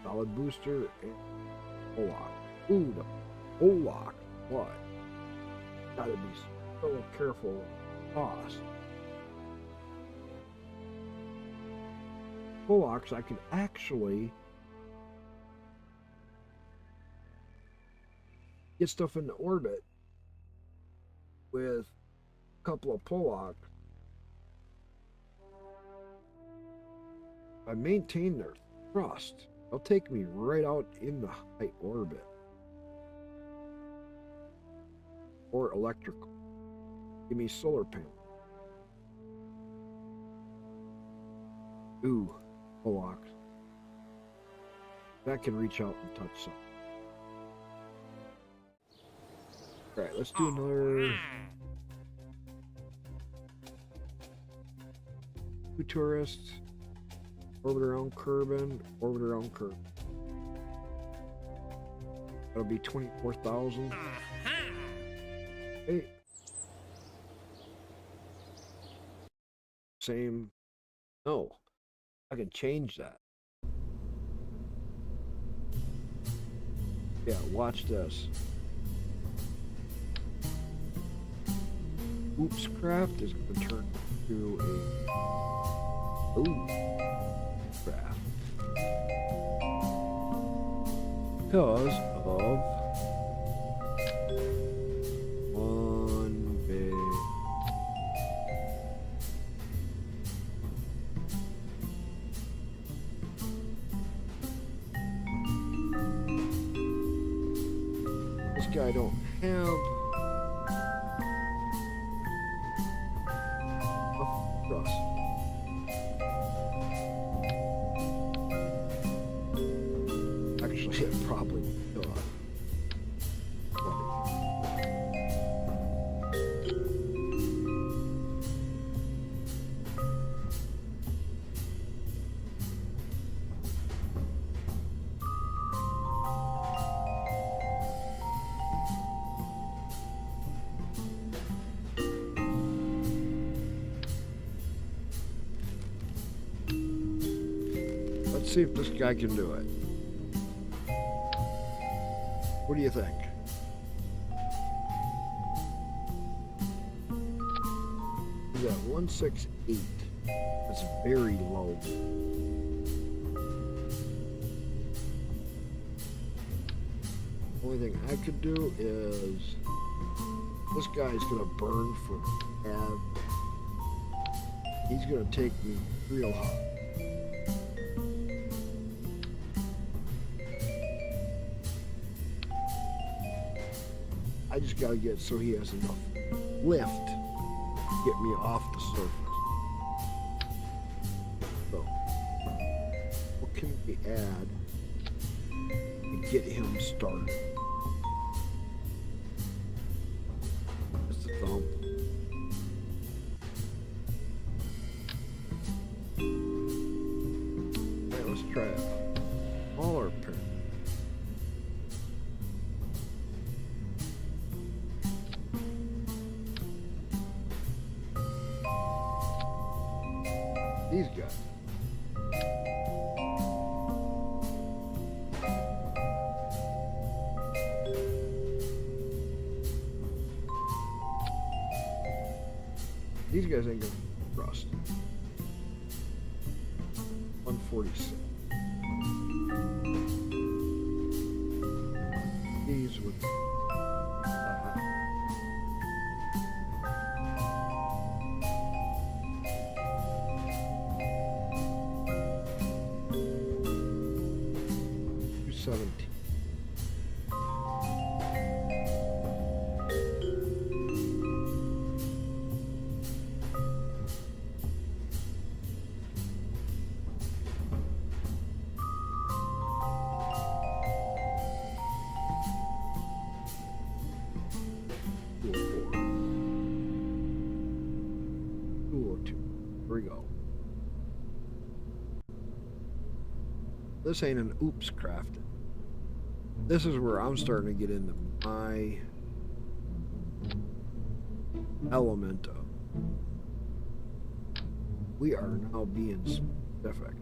[SPEAKER 1] Solid booster and Pollock. Ooh, the Pollock. What? Gotta be so careful with cost. Pollocks, I could actually get stuff into orbit with a couple of Pollocks. I maintain their thrust. They'll take me right out in the high orbit. Or electrical. Give me solar panel. Ooh, Pollocks. That can reach out and touch something. Alright, let's do another 2 tourists. Orbit around Kerbin, orbit around Kerbin. That'll be 24,000. Hey. Same. No. I can change that. Yeah, watch this. Oops craft is going to turn to a craft because of I don't have enough trust. Actually, it probably Let's see if this guy can do it. What do you think? He's at 168. That's very low. Only thing I could do is this guy's gonna burn for ad. He's gonna take me real hard. I just gotta get so he has enough lift to get me off the surface. So, what can we add to get him started? Just a thump. Alright, let's try it. Smaller pair. These guys. These guys ain't gonna rust. 146. These would. This ain't an oops crafted. This is where I'm starting to get into my element of. We are now being specific.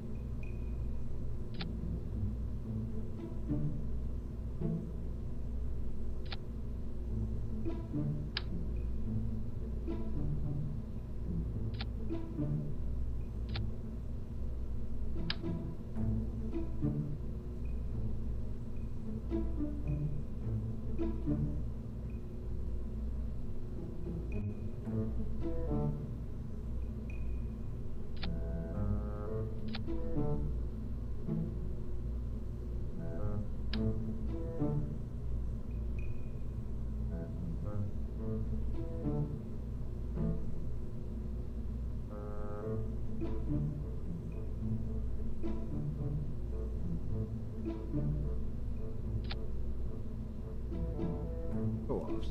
[SPEAKER 1] Go off.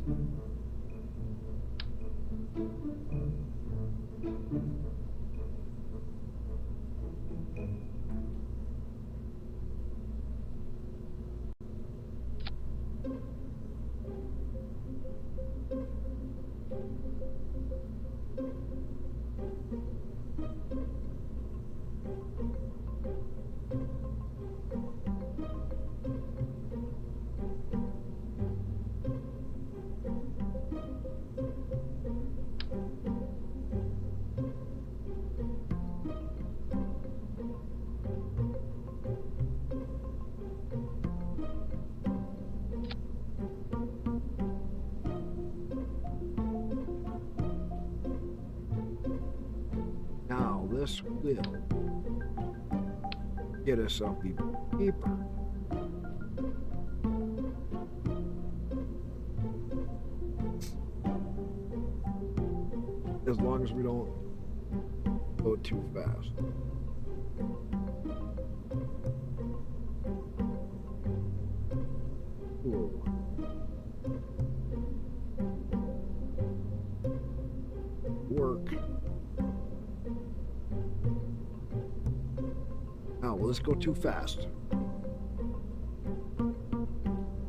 [SPEAKER 1] Now this will get us up even deeper. as long as we don't go too fast. Cool. Work. Now, will this go too fast?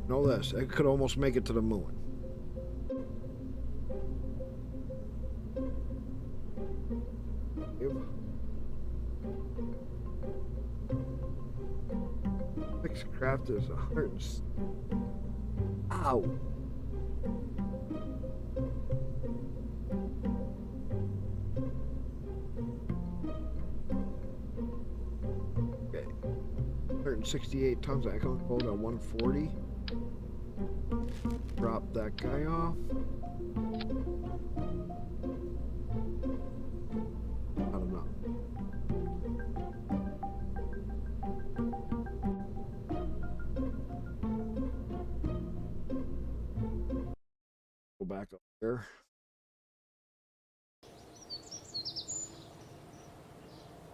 [SPEAKER 1] Know this, it could almost make it to the moon. Fixed craft is 100. Ow! Okay. 168 tons. I can hold at 140. Drop that guy off. Not enough. Go back up there.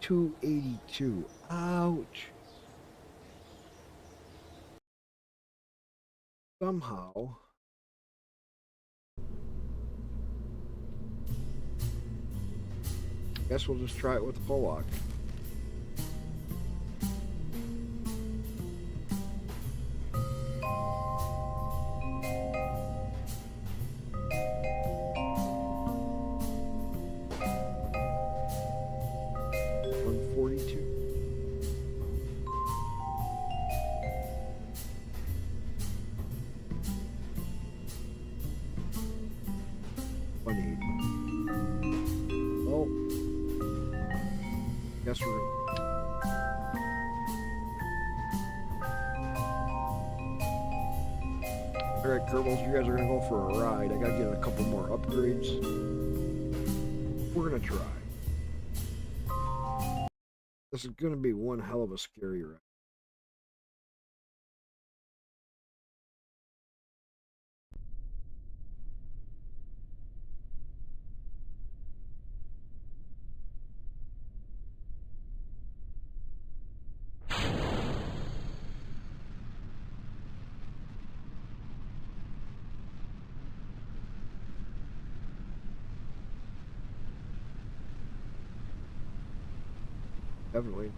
[SPEAKER 1] $282. Ouch. Somehow. Guess we'll just try it with the Pollock. Alright, Kerbals, you guys are gonna go for a ride. I gotta get a couple more upgrades. We're gonna try. This is gonna be one hell of a scary ride. Definitely.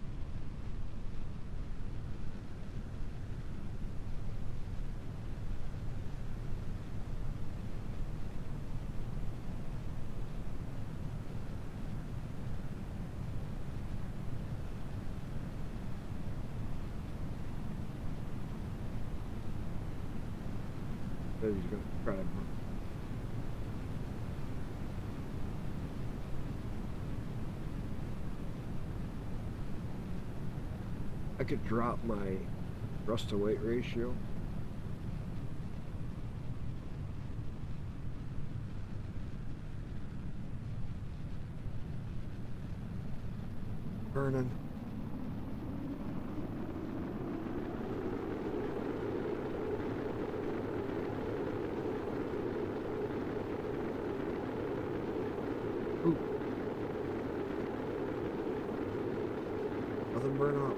[SPEAKER 1] He's gonna try to. I could drop my thrust to weight ratio. Burning. Ooh. Nothing burn up.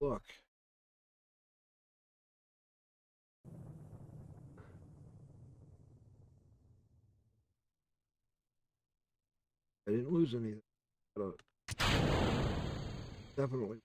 [SPEAKER 1] Look. I didn't lose anything. Definitely.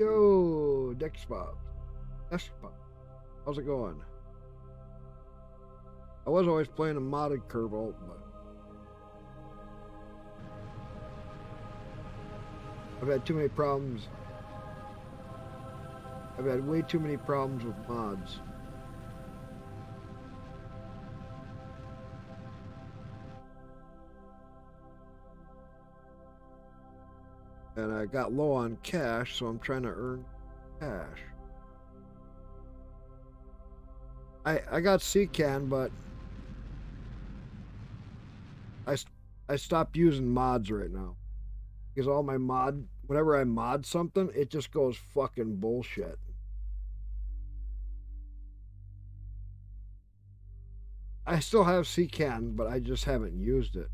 [SPEAKER 1] Yo, Dexpop. How's it going? I was always playing a modded Kerbal, but I've had too many problems. I've had way too many problems with mods. And I got low on cash, so I'm trying to earn cash. I got CCAN, but I stopped using mods right now. Because all my whenever I mod something, it just goes fucking bullshit. I still have CCAN, but I just haven't used it.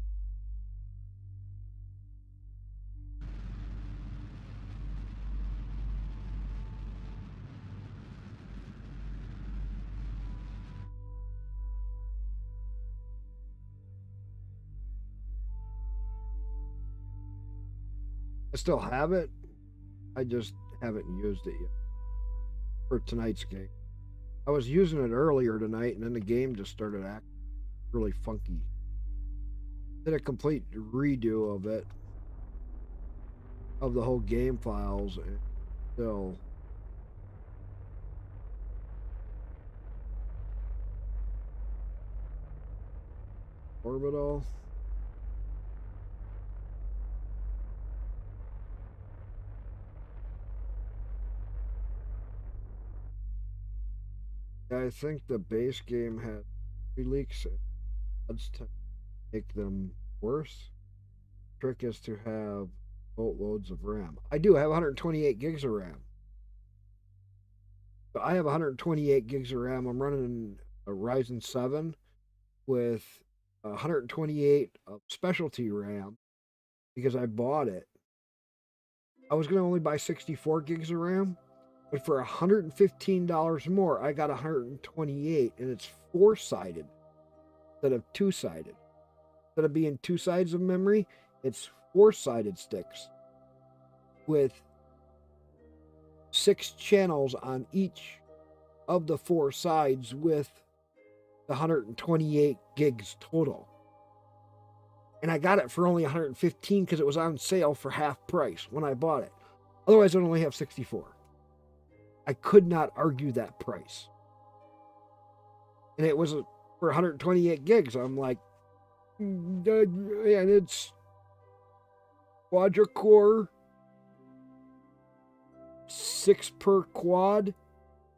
[SPEAKER 1] I still have it. I just haven't used it yet for tonight's game. I was using it earlier tonight, and then the game just started acting really funky. Did a complete redo of it, of the whole game files, and still. Orbital. I think the base game had 3 leaks. Odds to make them worse. Trick is to have boatloads of RAM. I do have 128 gigs of RAM. So I have 128 gigs of RAM. I'm running a Ryzen 7 with 128 of specialty RAM because I bought it. I was going to only buy 64 gigs of RAM, but for $115 more, I got 128, and it's 4-sided instead of 2-sided. Instead of being 2 sides of memory, it's 4-sided sticks with 6 channels on each of the 4 sides with the 128 gigs total. And I got it for only 115 because it was on sale for half price when I bought it. Otherwise, I'd only have 64. I could not argue that price. And it was for 128 gigs. I'm like, and it's quadra-core, 6 per quad.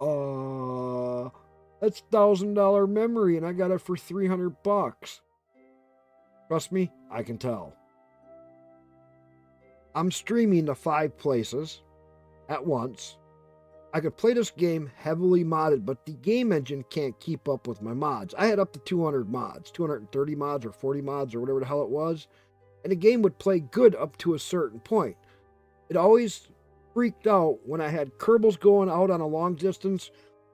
[SPEAKER 1] That's $1,000 memory, and I got it for $300. Trust me, I can tell. I'm streaming to 5 places at once. I could play this game heavily modded, but the game engine can't keep up with my mods. I had up to 200 mods, 230 mods or 40 mods or whatever the hell it was, and the game would play good up to a certain point. It always freaked out when I had Kerbals going out on a long distance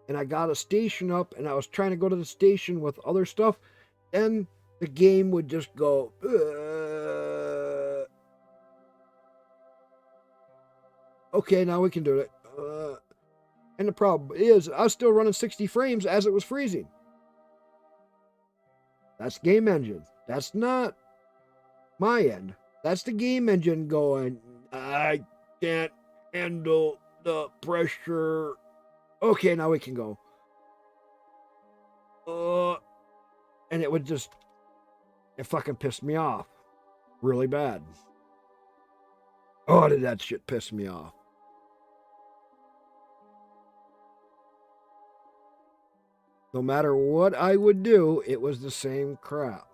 [SPEAKER 1] and I got a station up and I was trying to go to the station with other stuff, and the game would just go, okay, now we can do it. And the problem is, I was still running 60 frames as it was freezing. That's game engine. That's not my end. That's the game engine going, I can't handle the pressure. Okay, now we can go. And it would just, it fucking pissed me off really bad. Oh, did that shit piss me off. No matter what I would do, it was the same crap.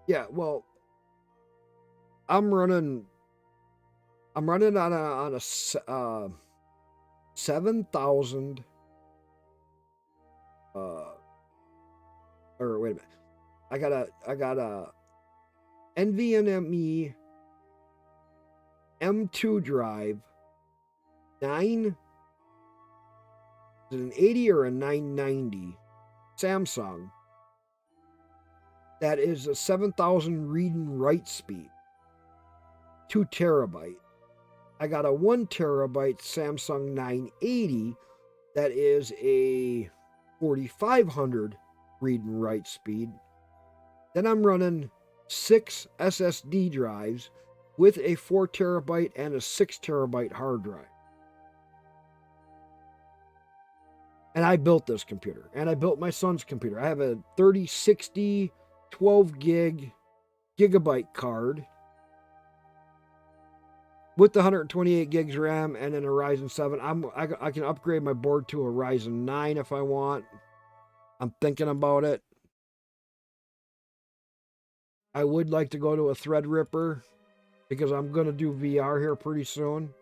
[SPEAKER 1] Yeah, well, I'm running on a 7,000 or wait a minute. I got a NVMe M2 drive, 9, is it an 80 or a 990 Samsung that is a 7,000 read and write speed, 2 terabyte. I got a 1 terabyte Samsung 980 that is a 4,500 read and write speed. Then I'm running 6 SSD drives with a 4 terabyte and a 6 terabyte hard drive. And I built this computer, and I built my son's computer. I have a 3060 12 gigabyte card with the 128 gigs RAM and then a Ryzen 7. I can upgrade my board to a Ryzen 9 if I want. I'm thinking about it. I would like to go to a Threadripper because I'm going to do VR here pretty soon.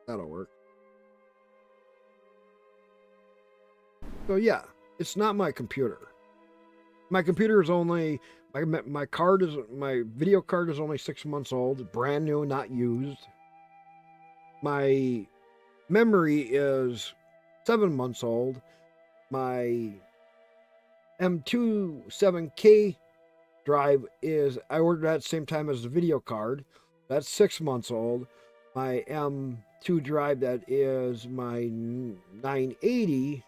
[SPEAKER 1] That'll work. So yeah, it's not my computer. My computer is only my video card is only 6 months old, brand new, not used. My memory is 7 months old. My M2 7K drive I ordered that at the same time as the video card. That's 6 months old. My M2 drive, that is my 980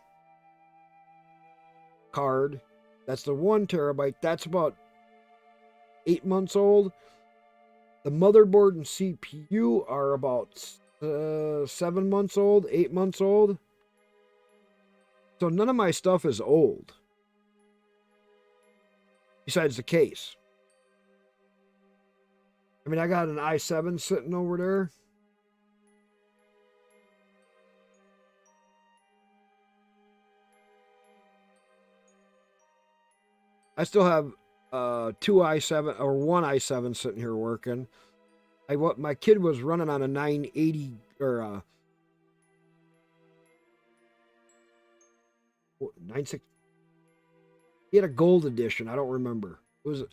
[SPEAKER 1] card, that's the 1 terabyte, that's about 8 months old. The motherboard and CPU are about 7 months old, 8 months old. So none of my stuff is old, besides the case. I mean, I got an i7 sitting over there. I still have 2 i7 or 1 i7 sitting here working. My kid was running on a 980 or 96. He had a gold edition. I don't remember. It was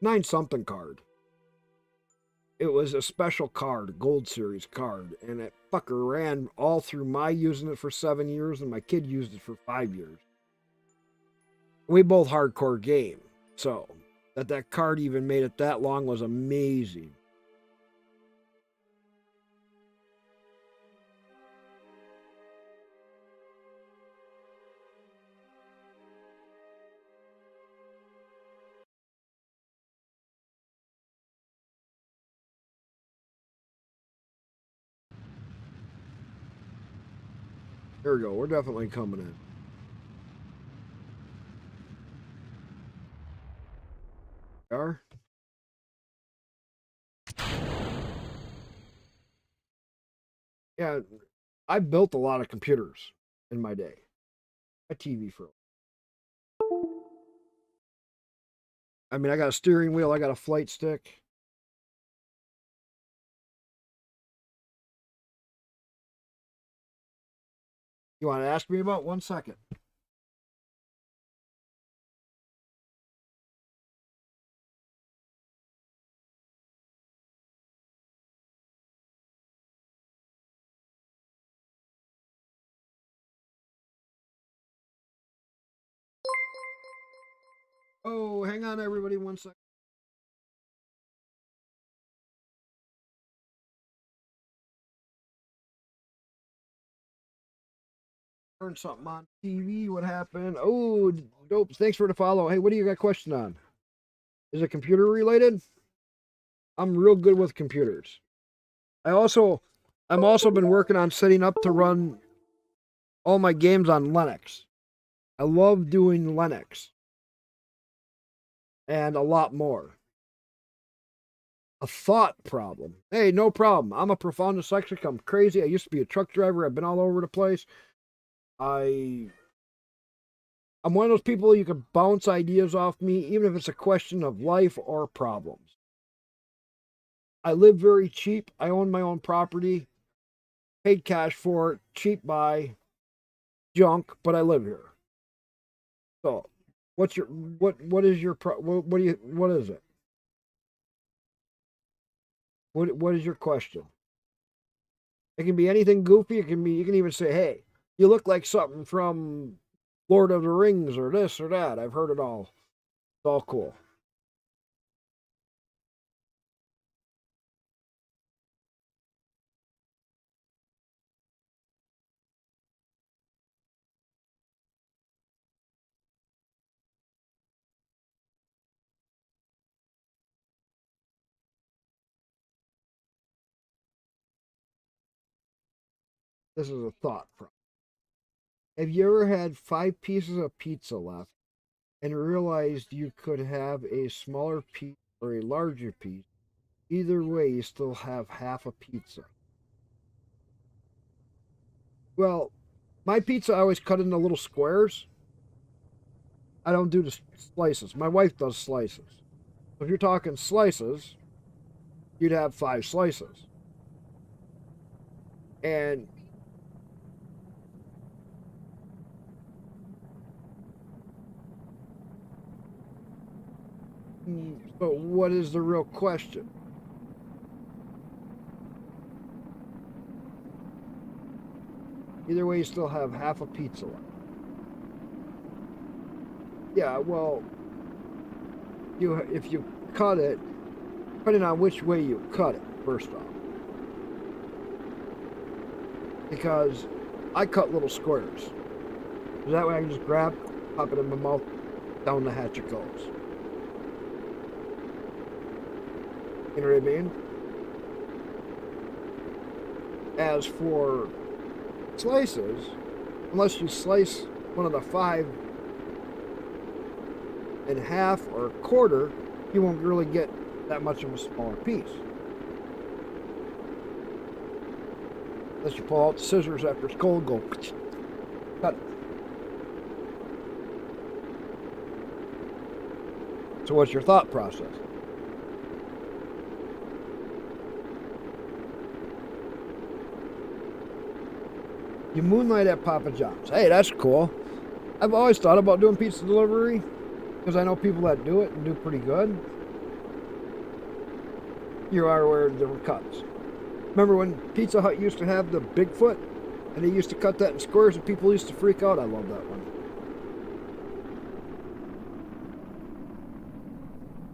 [SPEAKER 1] 9 something card. It was a special card, gold series card, and that fucker ran all through my using it for 7 years, and my kid used it for 5 years. We both hardcore game, so that card even made it that long was amazing. There we go. We're definitely coming in. We are. Yeah, I built a lot of computers in my day. A TV for. I mean, I got a steering wheel. I got a flight stick. You want to ask me about 1 second? Oh, hang on, everybody, 1 second. Turn something on TV. What happened? Oh, dope. Thanks for the follow. Hey, what do you got a question on? Is it computer related? I'm real good with computers. I'm also been working on setting up to run all my games on Linux. I love doing Linux. And a lot more. A thought problem. Hey, no problem. I'm a profound dyslexic. I'm crazy. I used to be a truck driver. I've been all over the place. I'm one of those people you can bounce ideas off me, even if it's a question of life or problems. I live very cheap. I own my own property. Paid cash for it. Cheap buy. Junk, but I live here. So, what is it? What is your question? It can be anything goofy. You can even say, hey, you look like something from Lord of the Rings or this or that. I've heard it all. It's all cool. This is a thought problem. Have you ever had 5 pieces of pizza left and realized you could have a smaller piece or a larger piece? Either way, you still have half a pizza. Well, my pizza I always cut into little squares. I don't do the slices. My wife does slices. So if you're talking slices, you'd have 5 slices. And so what is the real question? Either way, you still have half a pizza left. Yeah, well, if you cut it, depending on which way you cut it, first off. Because I cut little squares. So that way I can just grab, pop it in my mouth, down the hatch it goes. You know what I mean? As for slices, unless you slice one of the 5 in half or a quarter, you won't really get that much of a smaller piece. Unless you pull out the scissors after it's cold, go cut it. So what's your thought process? You moonlight at Papa John's. Hey, that's cool. I've always thought about doing pizza delivery because I know people that do it and do pretty good. You are aware of different cuts. Remember when Pizza Hut used to have the Bigfoot and they used to cut that in squares and people used to freak out? I love that one.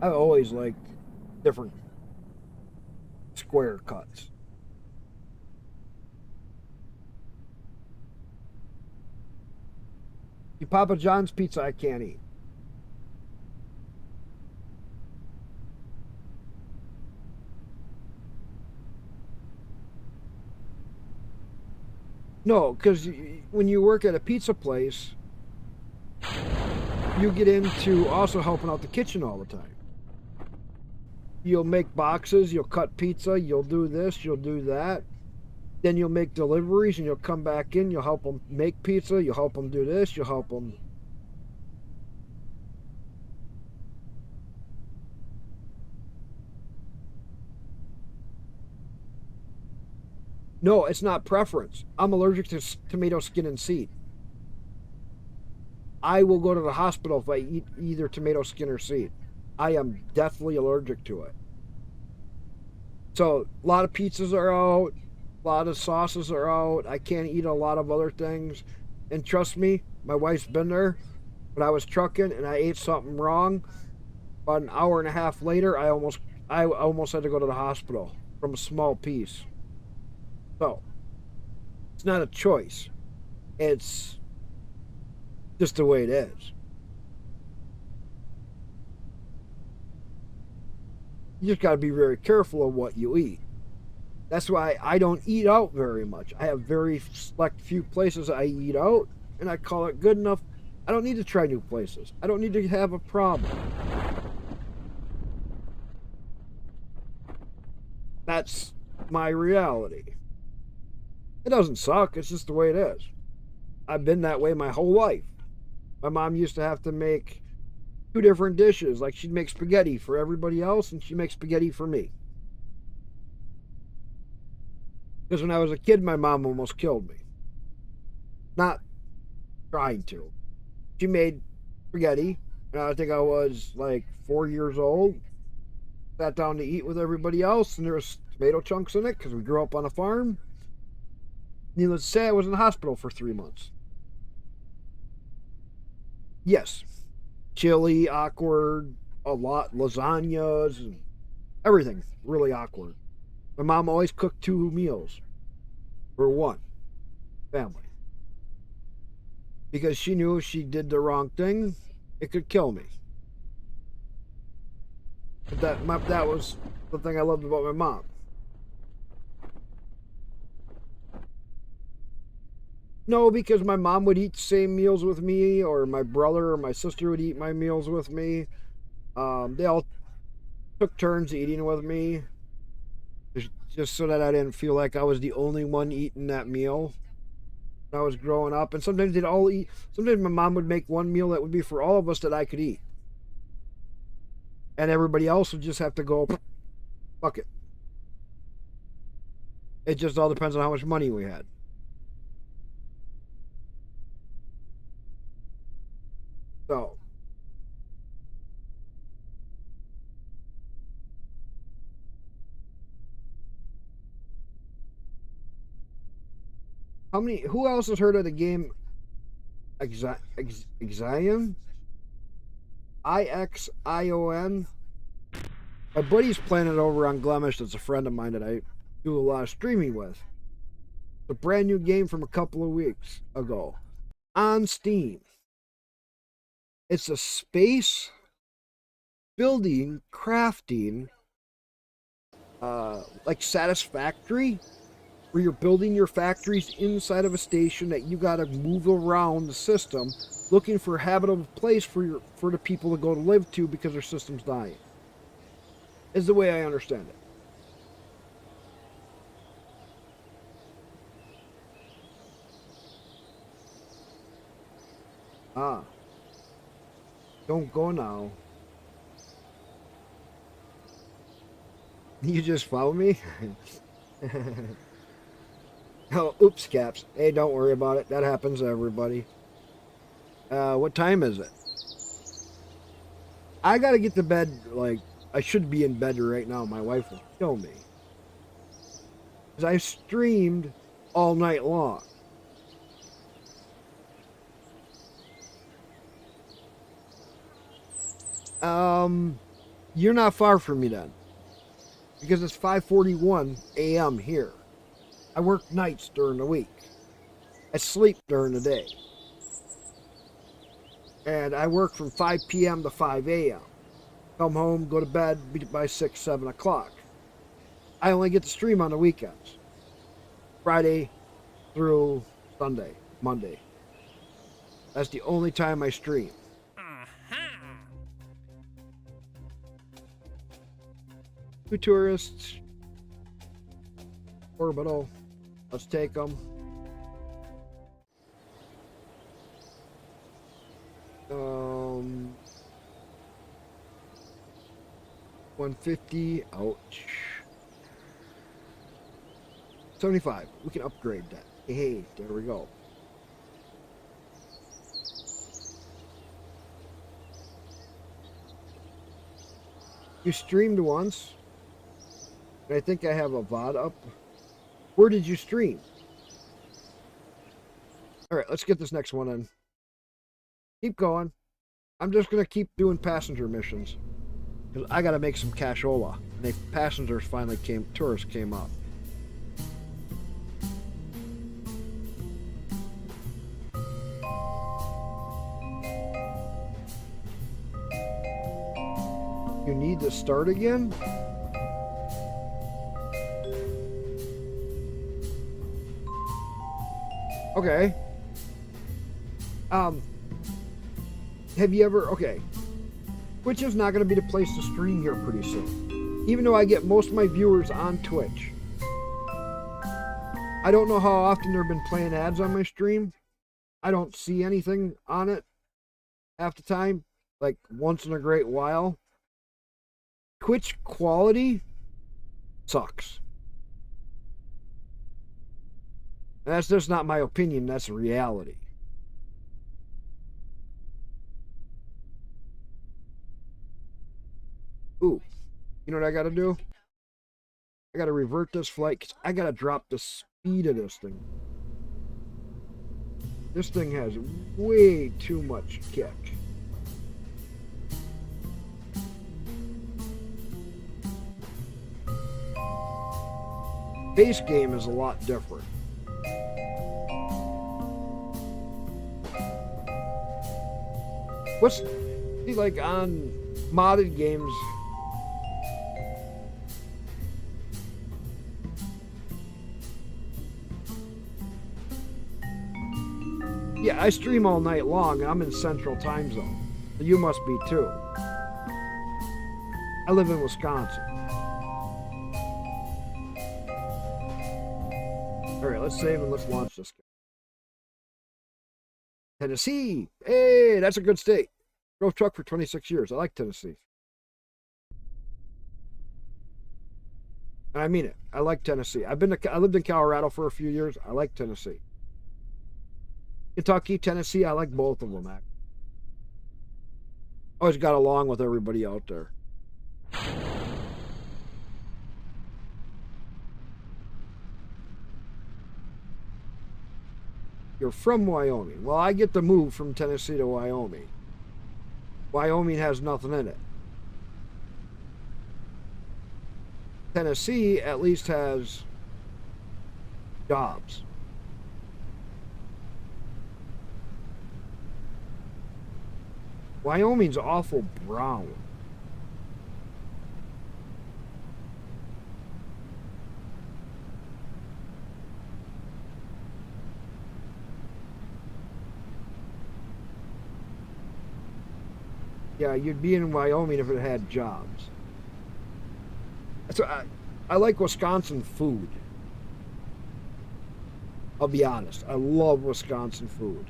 [SPEAKER 1] I've always liked different square cuts. The Papa John's pizza I can't eat. No, because when you work at a pizza place, you get into also helping out the kitchen all the time. You'll make boxes, you'll cut pizza, you'll do this, you'll do that. Then you'll make deliveries and you'll come back in, you'll help them make pizza, you'll help them do this, you'll help them. No, it's not preference. I'm allergic to tomato skin and seed. I will go to the hospital if I eat either tomato skin or seed. I am deathly allergic to it. So a lot of pizzas are out. A lot of sauces are out. I can't eat a lot of other things. And trust me, my wife's been there. When I was trucking and I ate something wrong, about an hour and a half later, I almost had to go to the hospital from a small piece. So, it's not a choice. It's just the way it is. You just got to be very careful of what you eat. That's why I don't eat out very much. I have very select few places I eat out, and I call it good enough. I don't need to try new places. I don't need to have a problem. that's my reality. It doesn't suck, it's just the way it is. I've been that way my whole life. My mom used to have to make 2 different dishes. Like, she'd make spaghetti for everybody else, and she'd make spaghetti for me. Because when I was a kid, my mom almost killed me. Not trying to. She made spaghetti, and I think I was like 4 years old. Sat down to eat with everybody else, and there was tomato chunks in it because we grew up on a farm. Needless to say, I was in the hospital for 3 months. Yes, chili, awkward, a lot, lasagnas, and everything really awkward. My mom always cooked 2 meals for one family because she knew if she did the wrong thing, it could kill me. But that was the thing I loved about my mom. No, because my mom would eat the same meals with me, or my brother or my sister would eat my meals with me. They all took turns eating with me, just so that I didn't feel like I was the only one eating that meal when I was growing up. And sometimes they'd all eat. Sometimes my mom would make one meal that would be for all of us that I could eat, and everybody else would just have to go, fuck it. It just all depends on how much money we had. So, who else has heard of the game Ixion? Ixion? My buddy's playing it over on Glemish. That's a friend of mine that I do a lot of streaming with. It's a brand new game from a couple of weeks ago on Steam. It's a space building, crafting, like Satisfactory, where you're building your factories inside of a station that you got to move around the system, looking for a habitable place for the people to go to live to because their system's dying. Is the way I understand it. Ah. Don't go now. You just follow me? Oh, oops, Caps. Hey, don't worry about it. That happens to everybody. What time is it? I gotta get to bed, like, I should be in bed right now. My wife will kill me. Because I streamed all night long. You're not far from me then. Because it's 5:41 a.m. here. I work nights during the week. I sleep during the day. And I work from 5 p.m. to 5 a.m. Come home, go to bed by 6, 7 o'clock. I only get to stream on the weekends. Friday through Sunday, Monday. That's the only time I stream. Two tourists. Orbital. Let's take them. 150. Ouch. 75. We can upgrade that. Hey, there we go. You streamed once. I think I have a VOD up. Where did you stream? Alright, let's get this next one in. Keep going. I'm just going to keep doing passenger missions. Because I got to make some cashola. And passengers finally came, tourists came up. You need to start again? Okay. Have you ever... Okay. Twitch is not going to be the place to stream here pretty soon. Even though I get most of my viewers on Twitch. I don't know how often they've been playing ads on my stream. I don't see anything on it half the time, like once in a great while. Twitch quality sucks. That's just not my opinion, that's reality. Ooh, you know what I gotta do? I gotta revert this flight, 'cause I gotta drop the speed of this thing. This thing has way too much kick. Base game is a lot different. What's like on modded games? Yeah, I stream all night long and I'm in Central Time Zone. So you must be too. I live in Wisconsin. Alright, let's save and let's launch this. Tennessee! Hey, that's a good state. Drove truck for 26 years. I like Tennessee. And I mean it. I like Tennessee. I lived in Colorado for a few years. I like Tennessee. Kentucky, Tennessee, I like both of them. Always got along with everybody out there. You're from Wyoming. Well, I get the move from Tennessee to Wyoming. Wyoming has nothing in it. Tennessee at least has jobs. Wyoming's awful brown. Yeah, you'd be in Wyoming if it had jobs. That's what I like Wisconsin food. I'll be honest. I love Wisconsin food.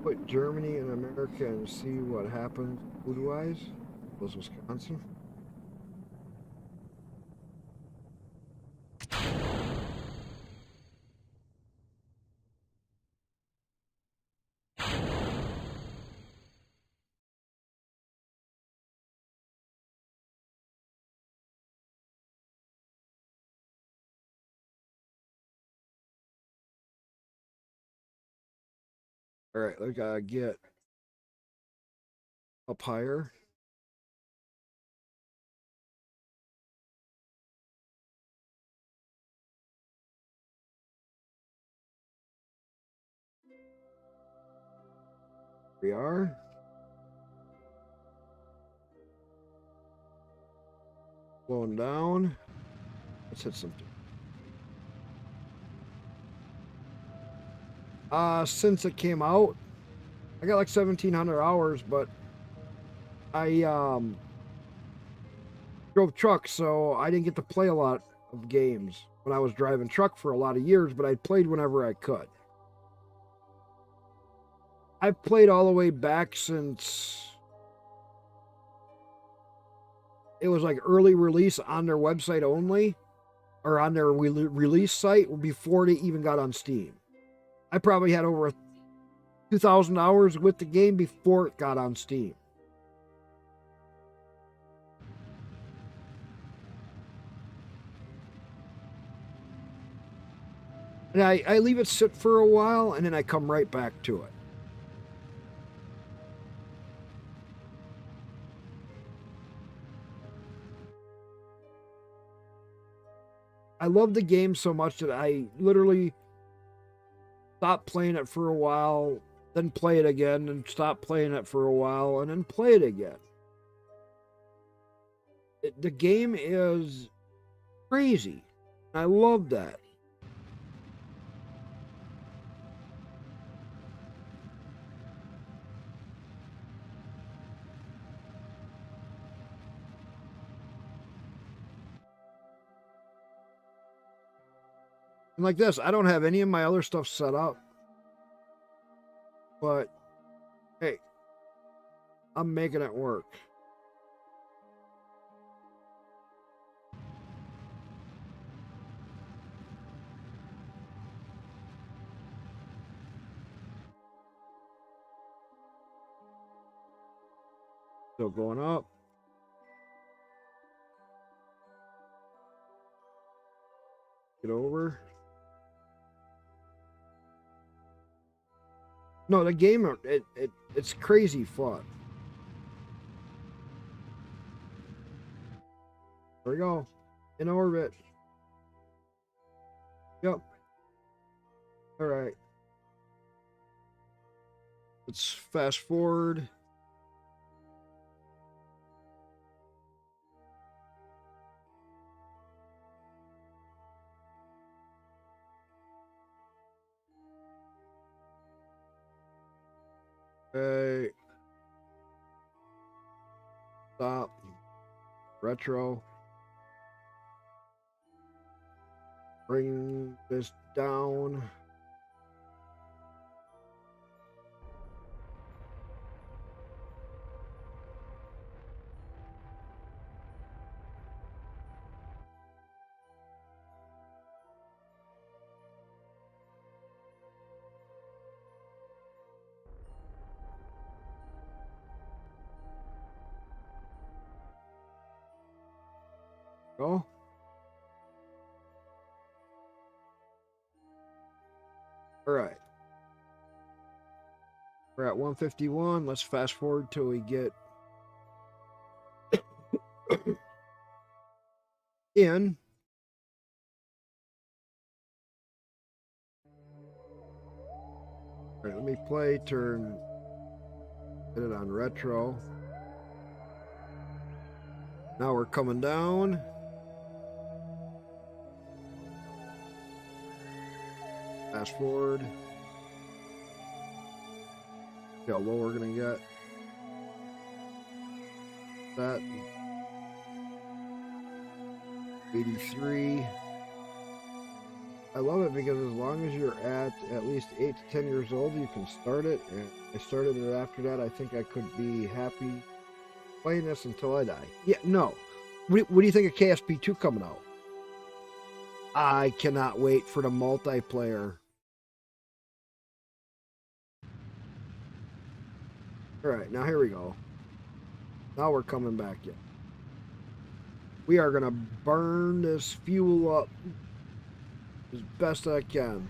[SPEAKER 1] Put Germany and America and see what happens food-wise. Was Wisconsin? All right, we gotta get up higher. We are. Slowing down. Let's hit something. Since it came out, I got like 1,700 hours, but I drove truck, so I didn't get to play a lot of games when I was driving truck for a lot of years, but I played whenever I could. I've played all the way back since it was like early release on their website only, or on their release site before they even got on Steam. I probably had over 2,000 hours with the game before it got on Steam. And I leave it sit for a while, and then I come right back to it. I love the game so much that I literally stopped playing it for a while, then play it again, and stop playing it for a while, and then play it again. The game is crazy. I love that. And like this, I don't have any of my other stuff set up. But, hey, I'm making it work. Still going up. Get over. No, the game, it's crazy fun. There we go. In orbit. Yep. All right. Let's fast forward. Okay. Stop. Retro. Bring this down. Go. All right. We're at 151. Let's fast forward till we get in. All right, let me play, turn, get it on retro. Now we're coming down. Fast forward. See how low we're gonna get. That 83. I love it because as long as you're at least 8 to 10 years old, you can start it. And I started it after that. I think I could be happy playing this until I die. Yeah, no. What do you think of KSP 2 coming out? I cannot wait for the multiplayer. All right, now here we go. Now we're coming back in. We are going to burn this fuel up as best I can.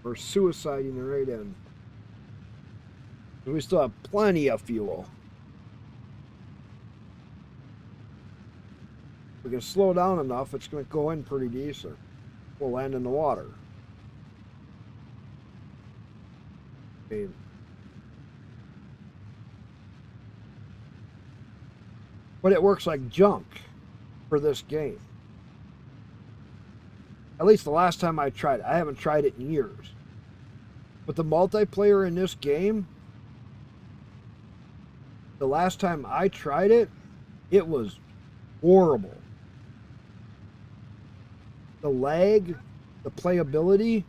[SPEAKER 1] We're suiciding the right in. We still have plenty of fuel. If we can slow down enough, it's going to go in pretty decent. We'll land in the water. Okay. But it works like junk for this game. At least the last time I tried it. I haven't tried it in years. But the multiplayer in this game, the last time I tried it, it was horrible. The lag, the playability.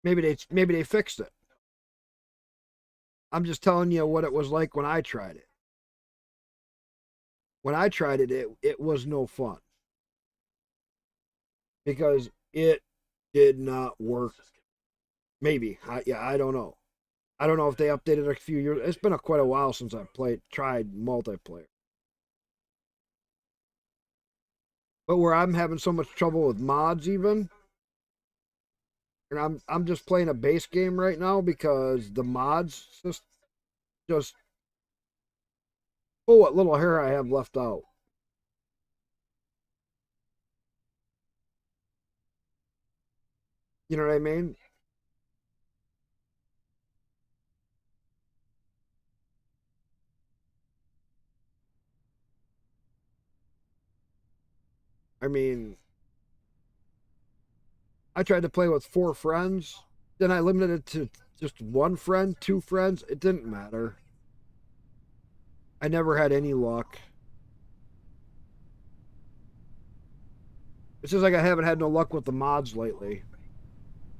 [SPEAKER 1] Maybe they fixed it. I'm just telling you what it was like when I tried it. When I tried it, it was no fun. Because it did not work. Maybe. I don't know. I don't know if they updated a few years. It's been quite a while since I tried multiplayer. But where I'm having so much trouble with mods even, And I'm just playing a base game right now because the mods just pull what little hair I have left out. You know what I mean? I mean, I tried to play with 4 friends. Then I limited it to just 1 friend, 2 friends. It didn't matter. I never had any luck. It's just like I haven't had no luck with the mods lately.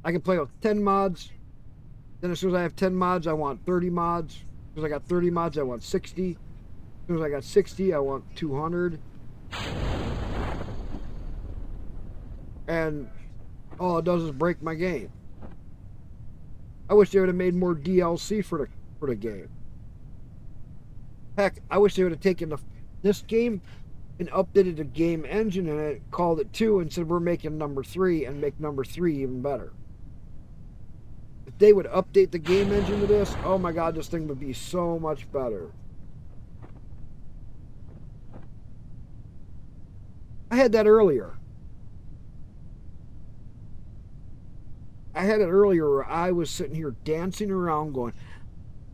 [SPEAKER 1] I can play with 10 mods. Then as soon as I have 10 mods, I want 30 mods. As soon as I got 30 mods, I want 60. As soon as I got 60, I want 200. And all it does is break my game. I wish they would have made more DLC for the game. Heck, I wish they would have taken this game and updated the game engine in it, called it 2, and said we're making number 3 and make number 3 even better. If they would update the game engine to this, oh my god, this thing would be so much better. I had that earlier. I had it earlier where I was sitting here dancing around going,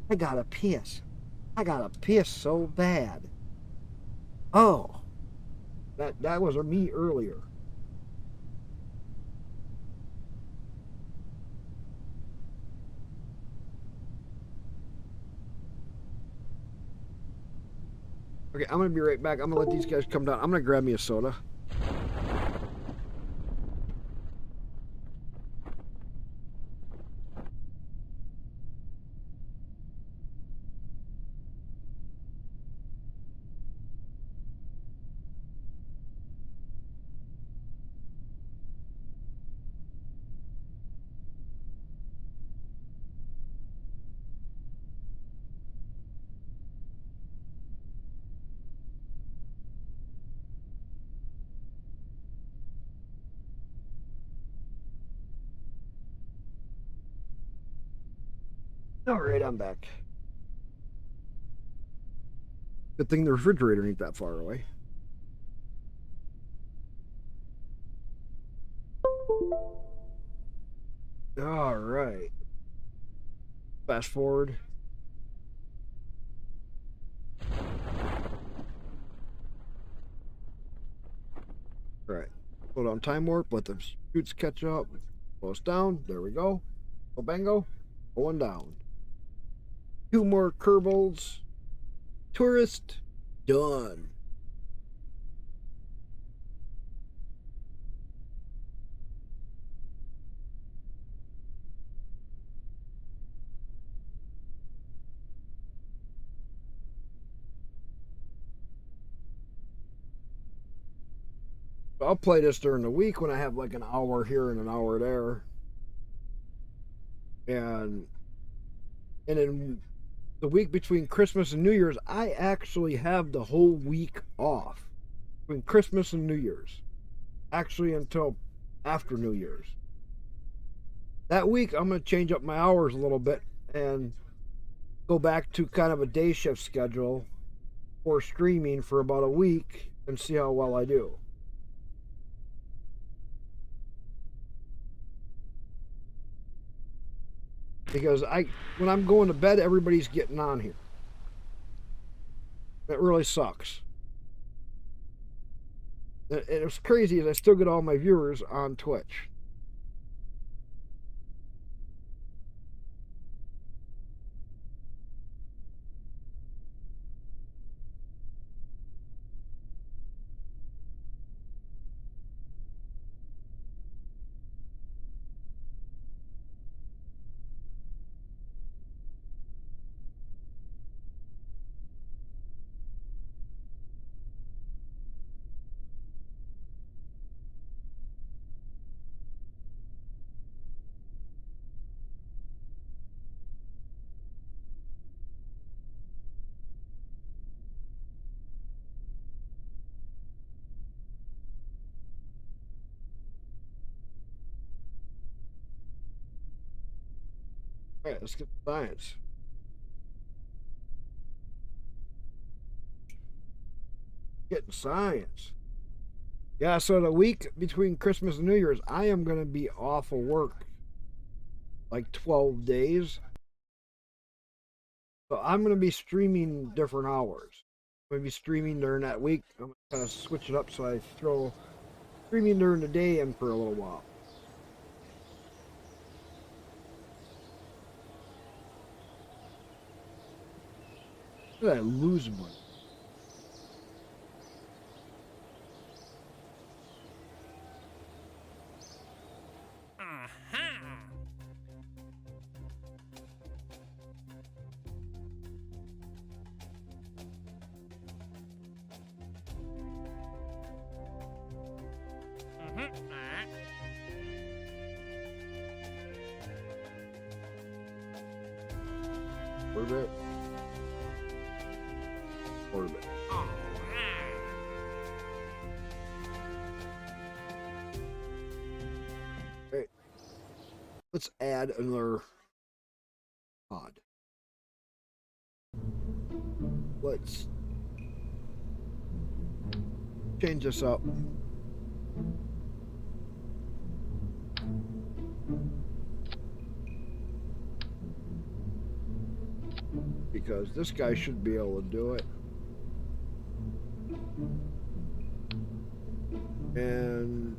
[SPEAKER 1] I gotta piss. I gotta piss so bad. Oh. That was me earlier. Okay, I'm gonna be right back. I'm gonna let these guys come down. I'm gonna grab me a soda. All right, I'm back. Good thing the refrigerator ain't that far away. All right. Fast forward. All right. Hold on, time warp. Let the shoots catch up. Slow us down. There we go. Go bango. Going down. 2 more Kerbals. Tourist. Done. I'll play this during the week when I have like an hour here and an hour there. And in the week between Christmas and New Year's, I actually have the whole week off. Between Christmas and New Year's. Actually until after New Year's. That week I'm going to change up my hours a little bit and go back to kind of a day shift schedule for streaming for about a week and see how well I do. Because when I'm going to bed, everybody's getting on here. It really sucks. And it's crazy is I still get all my viewers on Twitch. Alright, let's get science. Getting science. Yeah, so the week between Christmas and New Year's, I am going to be off of work like 12 days. So I'm going to be streaming different hours. I'm going to be streaming during that week. I'm going to kind of switch it up so I throw streaming during the day in for a little while. Did I lose money? Orbit. Orbit. Okay. Let's add another pod. Let's change this up. Because this guy should be able to do it. And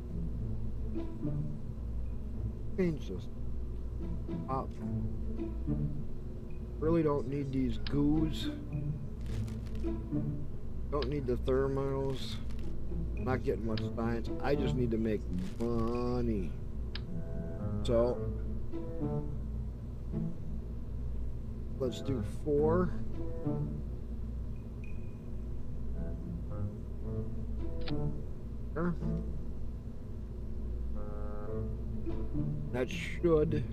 [SPEAKER 1] change this up. Really don't need these goos. Don't need the thermals. Not getting much science. I just need to make money. So let's do 4. That should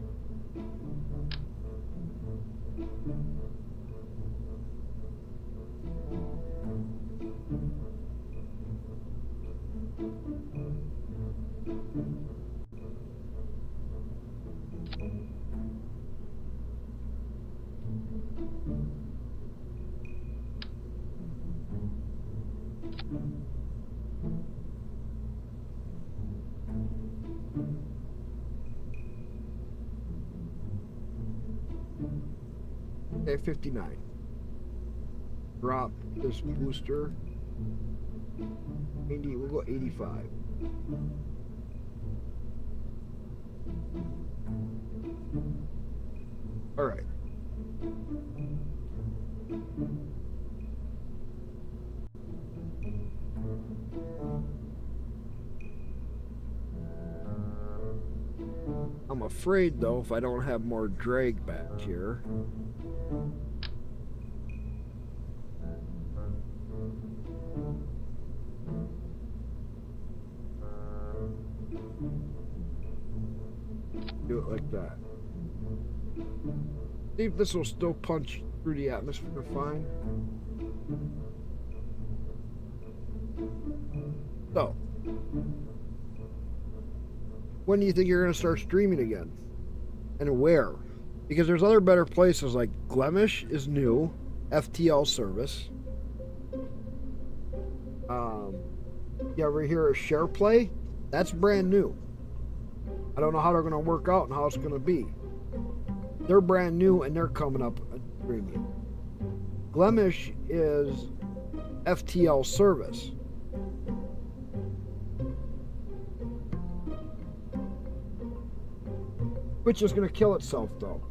[SPEAKER 1] okay, 59. Drop this booster. 80, we'll go 85. All right. I'm afraid though, if I don't have more drag back here. Do it like that. See if this will still punch through the atmosphere fine. So, when do you think you're going to start streaming again? And where? Because there's other better places like Glemish is new, FTL service. You ever hear of SharePlay? That's brand new. I don't know how they're going to work out and how it's going to be. They're brand new and they're coming up streaming. Glemish is FTL service. Twitch is going to kill itself though.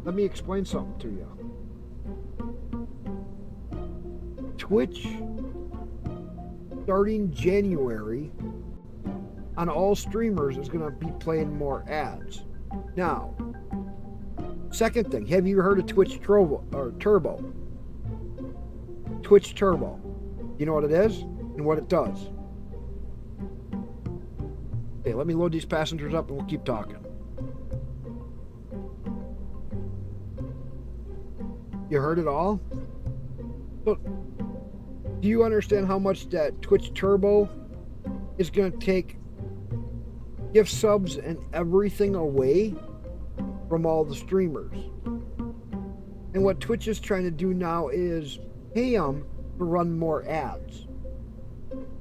[SPEAKER 1] Let me explain something to you. Twitch, starting January, on all streamers is going to be playing more ads. Now, second thing, have you heard of Twitch Turbo? Twitch Turbo. You know what it is and what it does? Okay, let me load these passengers up and we'll keep talking. You heard it all? So, do you understand how much that Twitch Turbo is going to take gift subs and everything away from all the streamers. And what Twitch is trying to do now is pay them to run more ads.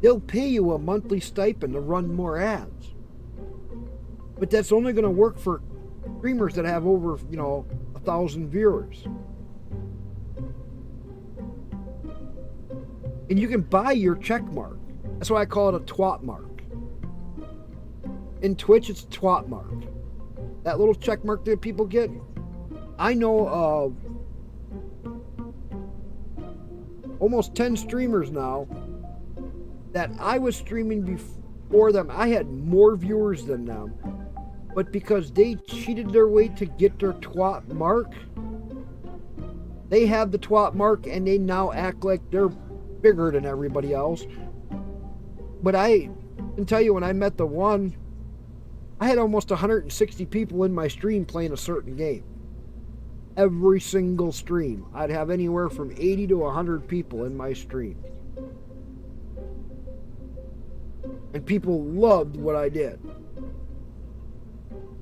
[SPEAKER 1] They'll pay you a monthly stipend to run more ads. But that's only going to work for streamers that have over, 1,000 viewers. And you can buy your check mark. That's why I call it a twat mark. In Twitch, it's twat mark. That little check mark that people get. I know of almost 10 streamers now that I was streaming before them. I had more viewers than them. But because they cheated their way to get their twat mark, they have the twat mark and they now act like they're bigger than everybody else. But I can tell you, when I met the one, I had almost 160 people in my stream playing a certain game. Every single stream. I'd have anywhere from 80 to 100 people in my stream. And people loved what I did.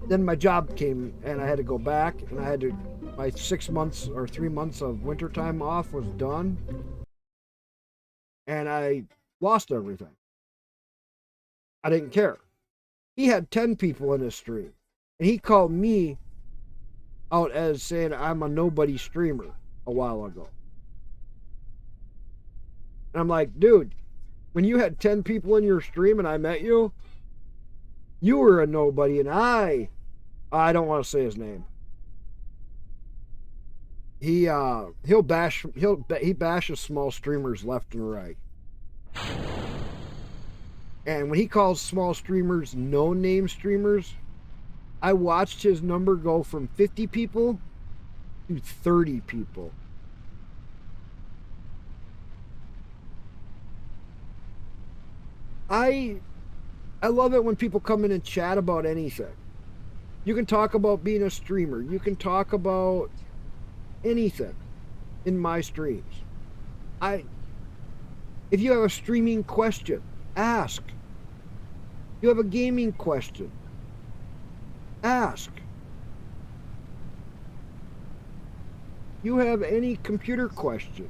[SPEAKER 1] Then my job came and I had to go back, and my 6 months or 3 months of wintertime off was done. And I lost everything. I didn't care. He had 10 people in his stream. And he called me out as saying I'm a nobody streamer a while ago. And I'm like, dude, when you had 10 people in your stream and I met you, you were a nobody, and I don't want to say his name. He bashes small streamers left and right. And when he calls small streamers no-name streamers, I watched his number go from 50 people to 30 people. I love it when people come in and chat about anything. You can talk about being a streamer. You can talk about anything in my streams. If you have a streaming question, ask. If you have a gaming question, ask. You have any computer question,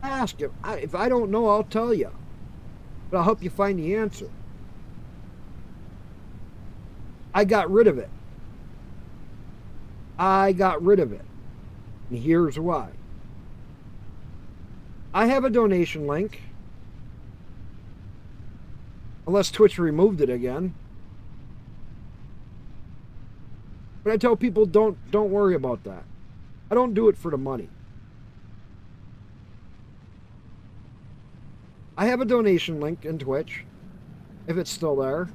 [SPEAKER 1] ask. If I don't know, I'll tell you. But I'll help you find the answer. I got rid of it. And here's why. I have a donation link. Unless Twitch removed it again. But I tell people don't worry about that. I don't do it for the money. I have a donation link in Twitch, if it's still there.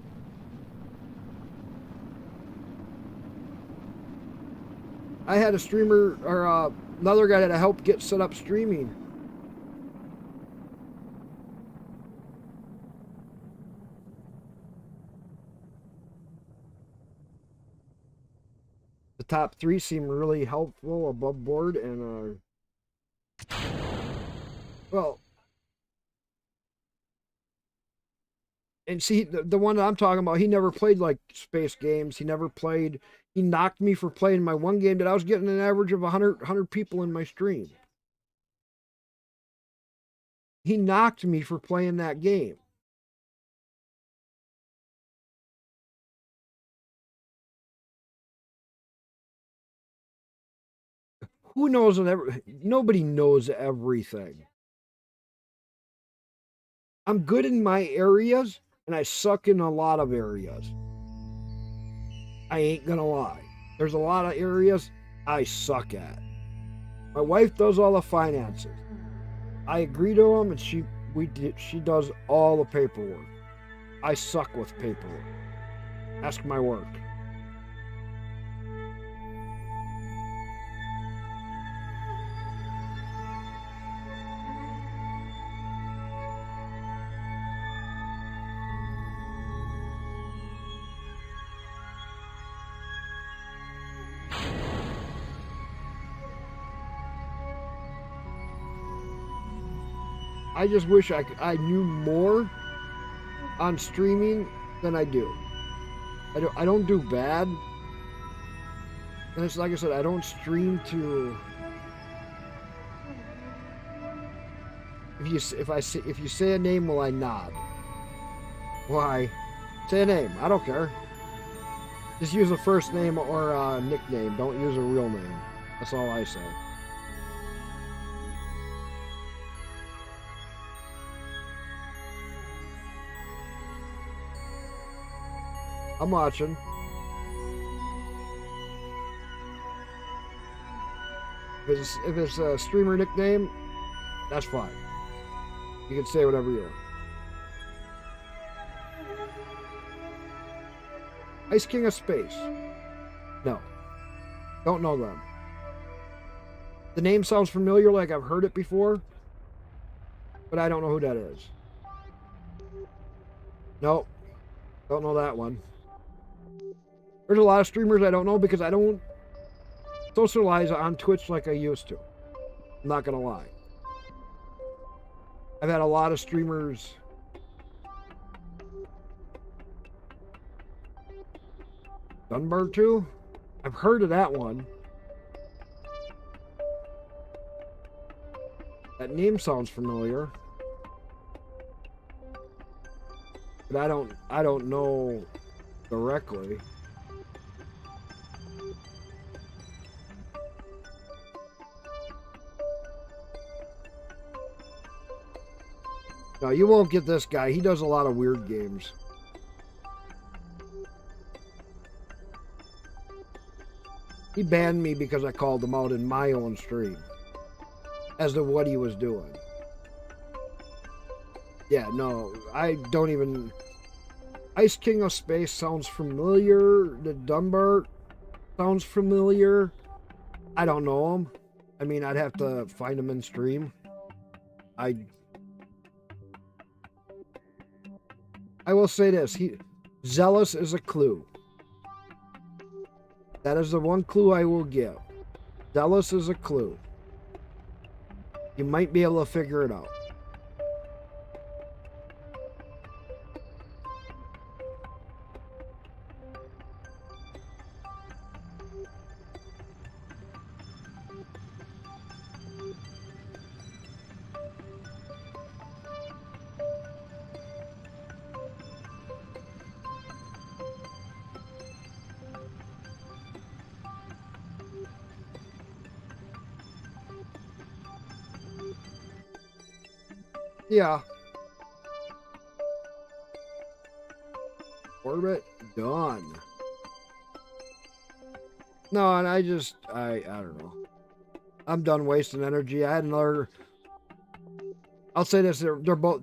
[SPEAKER 1] I had a streamer, or another guy that I helped get set up streaming. The top 3 seem really helpful, above board, and well, and see, the one that I'm talking about, he never played like space games. He knocked me for playing my one game that I was getting an average of 100 people in my stream. He knocked me for playing that game. Who knows? Nobody knows everything. I'm good in my areas, and I suck in a lot of areas. I ain't gonna lie. There's a lot of areas I suck at. My wife does all the finances. I agree to them, and she does all the paperwork. I suck with paperwork. Ask my work. I just wish I knew more on streaming than I do. I don't do bad. And it's like I said, I don't stream to. If you say a name, will I nod? Why? Say a name. I don't care. Just use a first name or a nickname. Don't use a real name. That's all I say. I'm watching. If it's a streamer nickname, that's fine. You can say whatever you want. Ice King of Space. No. Don't know them. The name sounds familiar, like I've heard it before, but I don't know who that is. Nope. Don't know that one. There's a lot of streamers I don't know because I don't socialize on Twitch like I used to. I'm not gonna lie. I've had a lot of streamers. Dunbar 2? I've heard of that one. That name sounds familiar. But I don't know directly. No, you won't get this guy. He does a lot of weird games. He banned me because I called him out in my own stream as to what he was doing. Yeah, no, I don't even... Ice King of Space sounds familiar. The Dunbar sounds familiar. I don't know him. I mean, I'd have to find him in stream. I will say this. Zealous is a clue. That is the one clue I will give. Zealous is a clue. You might be able to figure it out. Yeah. Orbit done. No, and I don't know. I'm done wasting energy. I had another. I'll say this: they're both.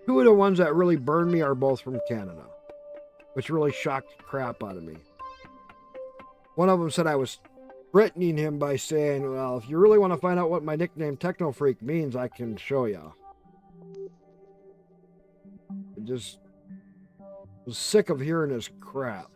[SPEAKER 1] Two of the ones that really burned me are both from Canada, which really shocked the crap out of me. One of them said I was threatening him by saying, "Well, if you really want to find out what my nickname Techno Freak means, I can show you." Just was sick of hearing this crap.